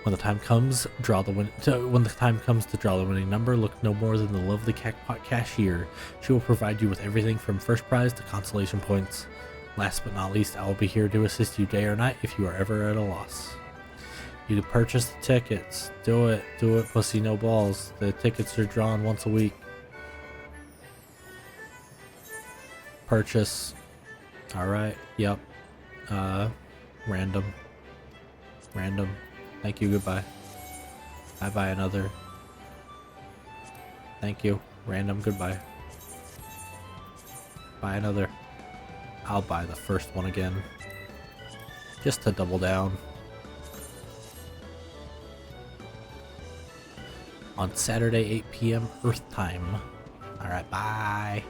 When the time comes to draw the winning number, look no more than the lovely Cactopot cashier. She will provide you with everything from first prize to consolation points. Last but not least, I will be here to assist you day or night if you are ever at a loss. You can purchase the tickets. Do it, pussy, no balls. The tickets are drawn once a week. Purchase. Alright, yep. Random. Thank you, goodbye. I buy another. Thank you. Random, goodbye. Buy another. I'll buy the first one again. Just to double down. On Saturday, 8 p.m. Earth time. Alright, bye.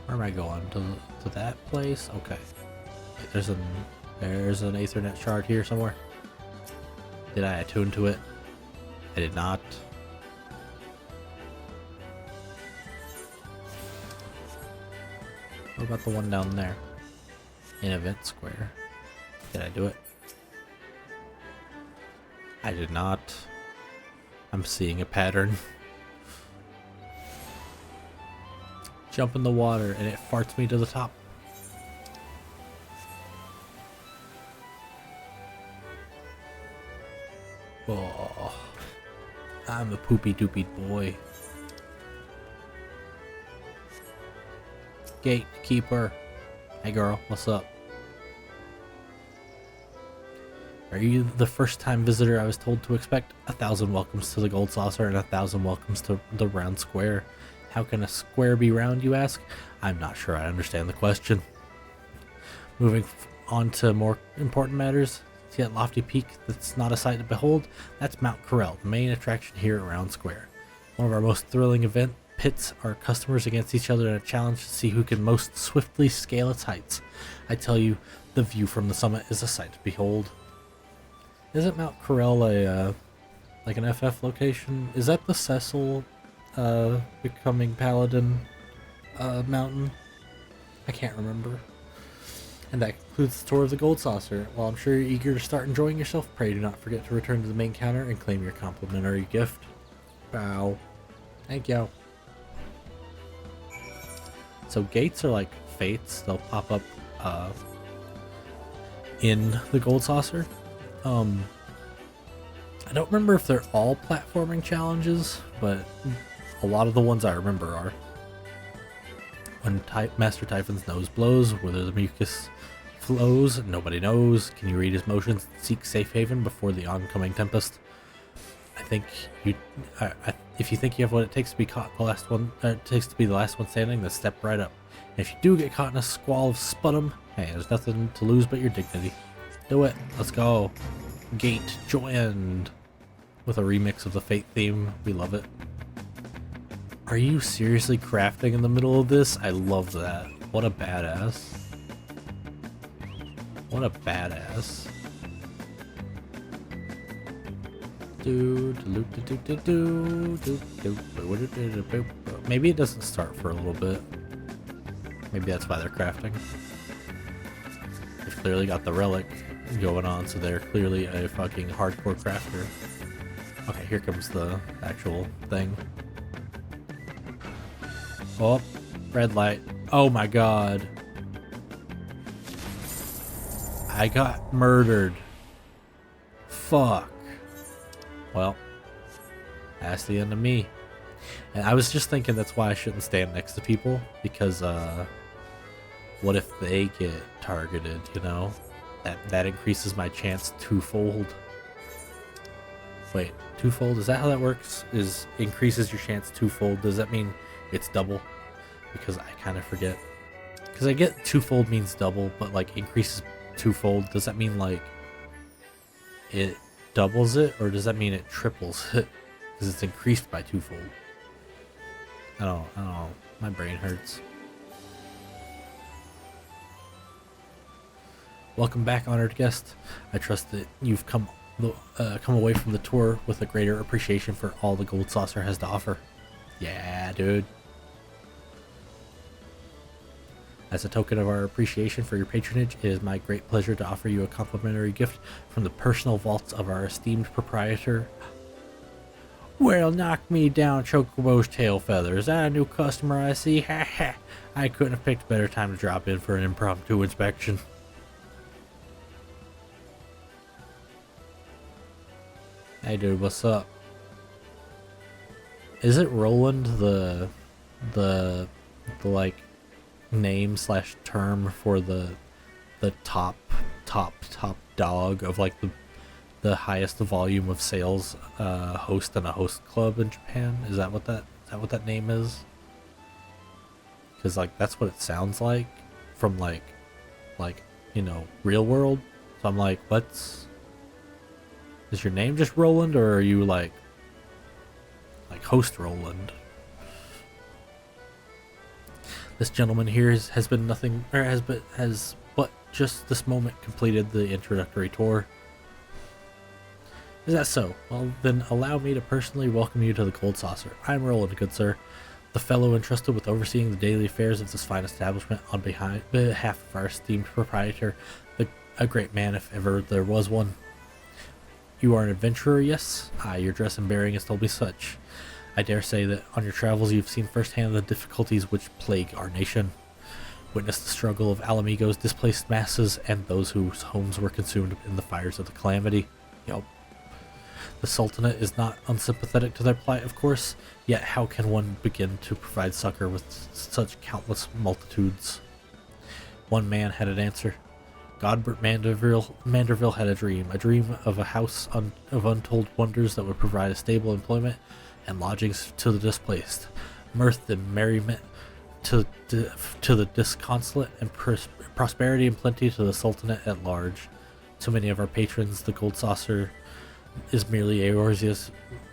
Where am I going? To that place? Okay. Wait, there's an Ethernet shard here somewhere. Did I attune to it? I did not. What about the one down there? In Event Square. Did I do it? I did not. I'm seeing a pattern. Jump in the water and it farts me to the top. Oh, I'm a poopy doopy boy. Gatekeeper. Hey girl, what's up? Are you the first time visitor I was told to expect? 1,000 welcomes to the Gold Saucer and 1,000 welcomes to the Round Square. How can a square be round, you ask? I'm not sure I understand the question. Moving on to more important matters, see that lofty peak that's not a sight to behold? That's Mount Corel, the main attraction here at Round Square. One of our most thrilling event pits our customers against each other in a challenge to see who can most swiftly scale its heights. I tell you, the view from the summit is a sight to behold. Isn't Mount Corel a like an FF location? Is that the Cecil becoming paladin mountain? I can't remember. And that concludes the tour of the Gold Saucer. While I'm sure you're eager to start enjoying yourself, pray do not forget to return to the main counter and claim your complimentary gift. Bow. Thank you. So gates are like fates. They'll pop up in the Gold Saucer. I don't remember if they're all platforming challenges, but a lot of the ones I remember are. When Master Typhon's nose blows, whether the mucus flows, nobody knows. Can you read his motions? Seek safe haven before the oncoming tempest. I think you, if you think you have what it takes to be caught the last one, takes to be the last one standing, then step right up. And if you do get caught in a squall of sputum, hey, there's nothing to lose but your dignity. Do it. Let's go. Gate joined. With a remix of the Fate theme. We love it. Are you seriously crafting in the middle of this? I love that. What a badass. What a badass. Maybe it doesn't start for a little bit. Maybe that's why they're crafting. They've clearly got the relic going on, so they're clearly a fucking hardcore crafter. Okay, here comes the actual thing. Oh, red light. Oh my god. I got murdered. Fuck. Well, that's the end of me. And I was just thinking that's why I shouldn't stand next to people, because what if they get targeted, you know? That increases my chance twofold. Wait, twofold? Is that how that works? Is increases your chance twofold? Does that mean it's double? Because I kind of forget. Because I get twofold means double, but like increases twofold, does that mean like it doubles it, or does that mean it triples it? Because it's increased by twofold. I don't know. My brain hurts. Welcome back, honored guest. I trust that you've come away from the tour with a greater appreciation for all the Gold Saucer has to offer. Yeah, dude. As a token of our appreciation for your patronage, it is my great pleasure to offer you a complimentary gift from the personal vaults of our esteemed proprietor. Well, knock me down, Chocobo's tail feathers. Is that a new customer I see? Ha ha. I couldn't have picked a better time to drop in for an impromptu inspection. Hey dude, what's up? Is it Roland the like name / term for the top dog of like the highest volume of sales host in a host club in Japan? Is that what that name is? Because like that's what it sounds like from like you know, real world. So I'm like, is your name just Roland, or are you like host Roland? This gentleman here has been nothing, or has but just this moment completed the introductory tour. Is that so? Well, then allow me to personally welcome you to the Gold Saucer. I'm Roland, good sir, the fellow entrusted with overseeing the daily affairs of this fine establishment on behalf of our esteemed proprietor, a great man if ever there was one. You are an adventurer, yes? Aye, your dress and bearing has told me such. I dare say that on your travels you've seen firsthand the difficulties which plague our nation. Witnessed the struggle of Alamigo's displaced masses and those whose homes were consumed in the fires of the calamity. Yup. The Sultanate is not unsympathetic to their plight, of course, yet how can one begin to provide succor with such countless multitudes? One man had an answer. Godbert Manderville had a dream of a house of untold wonders that would provide a stable employment and lodgings to the displaced, mirth and merriment to the disconsolate and prosperity and plenty to the Sultanate at large. To many of our patrons, the Gold Saucer is merely Eorzea's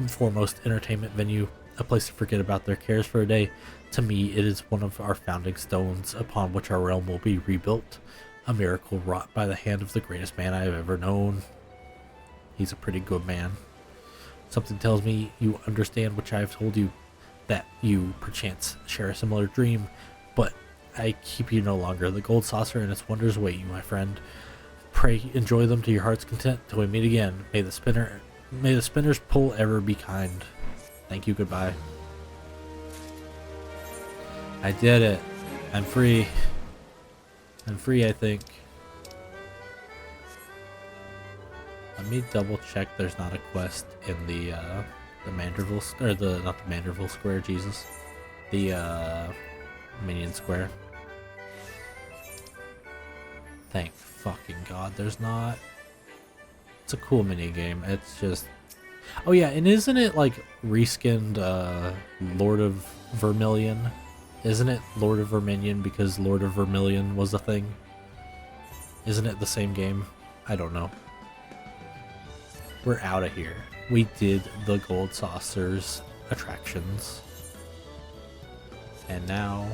foremost entertainment venue, a place to forget about their cares for a day. To me, it is one of our founding stones upon which our realm will be rebuilt, a miracle wrought by the hand of the greatest man I have ever known. He's a pretty good man. Something tells me you understand which I have told you, that you, perchance, share a similar dream, but I keep you no longer. The Gold Saucer and its wonders await you, my friend. Pray enjoy them to your heart's content till we meet again. May the spinner's pull ever be kind. Thank you, goodbye. I did it. I'm free. I'm free, I think. Let me double check there's not a quest in the Manderville, or not the Manderville Square, Jesus. The Minion Square. Thank fucking God there's not. It's a cool mini game. It's just... Oh yeah, and isn't it like reskinned Lord of Vermilion? Isn't it Lord of Vermilion because Lord of Vermilion was a thing? Isn't it the same game? I don't know. We're out of here. We did the Gold Saucer's attractions. And now...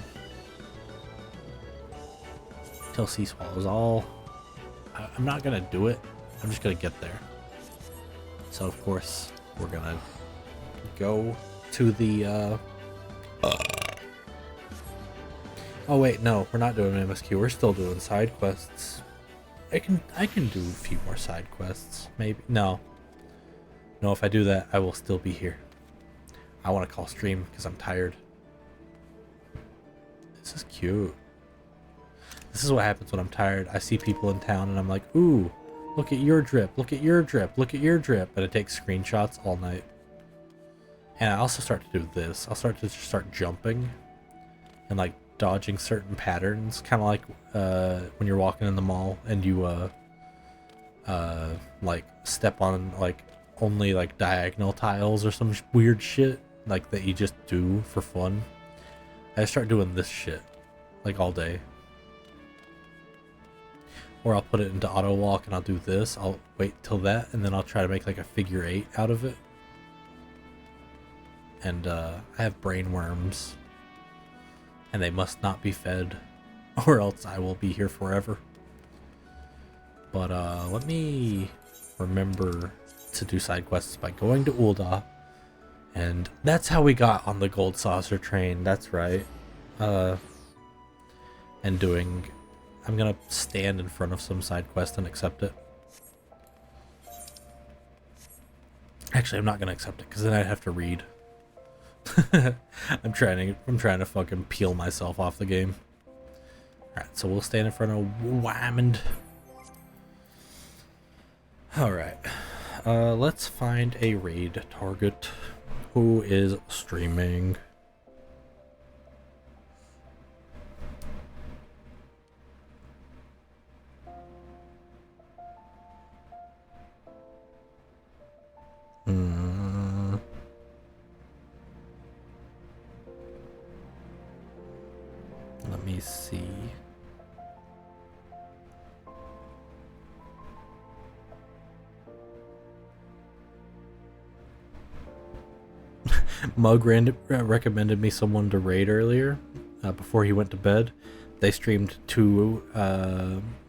till sea swallows all. I'm not gonna do it. I'm just gonna get there. So of course we're gonna go to the oh wait, no, we're not doing MSQ. We're still doing side quests. I can do a few more side quests. Maybe. No, if I do that, I will still be here. I want to call stream because I'm tired. This is cute. This is what happens when I'm tired. I see people in town and I'm like, ooh, look at your drip, look at your drip, look at your drip. But I take screenshots all night. And I also start to do this. I'll start jumping and like dodging certain patterns. Kind of like when you're walking in the mall and you like step on like only like diagonal tiles or some weird shit like that you just do for fun. I start doing this shit like all day. Or I'll put it into auto walk and I'll do this. I'll wait till that and then I'll try to make like a figure 8 out of it. And I have brain worms. And they must not be fed or else I will be here forever. But let me remember to do side quests by going to Ul'dah. And that's how we got on the Gold Saucer train. That's right. And doing... I'm gonna stand in front of some side quest and accept it. Actually, I'm not gonna accept it because then I'd have to read. I'm trying to fucking peel myself off the game. Alright, so we'll stand in front of Wymond. Alright. Let's find a raid target who is streaming. Let me see. Mug recommended me someone to raid earlier before he went to bed. They streamed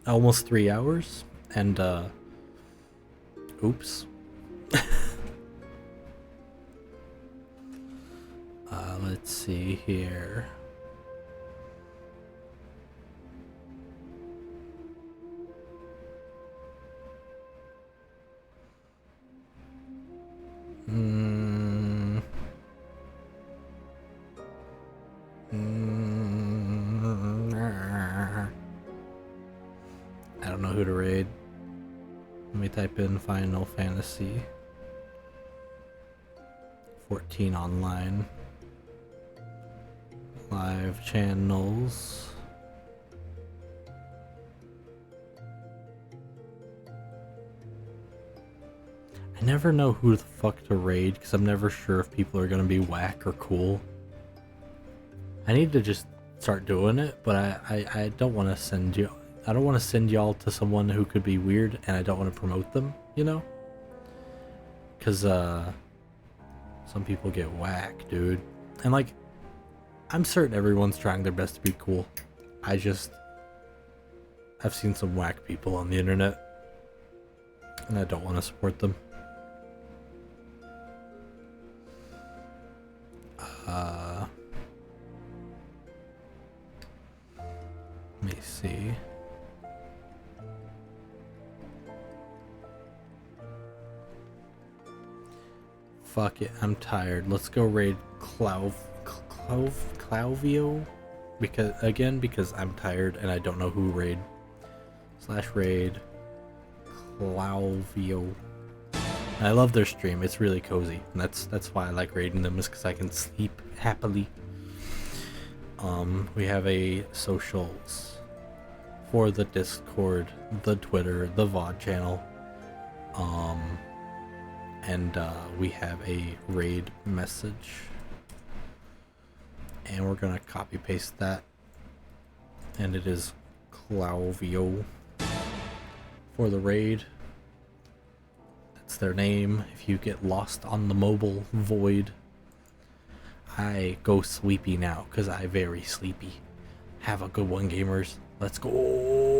almost 3 hours and oops. Let's see here. I don't know who to raid. Let me type in Final Fantasy 14 online. Live channels. I never know who the fuck to raid because I'm never sure if people are gonna be whack or cool. I need to just start doing it, but I don't want to send you. I don't want to send y'all to someone who could be weird, and I don't want to promote them, you know? Because, some people get whack, dude. And, like, I'm certain everyone's trying their best to be cool. I've seen some whack people on the internet, and I don't want to support them. Let me see. Fuck it, I'm tired. Let's go raid Clauvio, because I'm tired and I don't know who raid. /raid Clauvio. And I love their stream. It's really cozy, and that's why I like raiding them, is because I can sleep happily. We have a socials for the Discord, the Twitter, the VOD channel. And we have a raid message, and we're gonna copy paste that, and it is Clauvio for the raid. That's their name. If you get lost on the mobile void, I go sleepy now because I very sleepy. Have a good one, gamers. Let's go.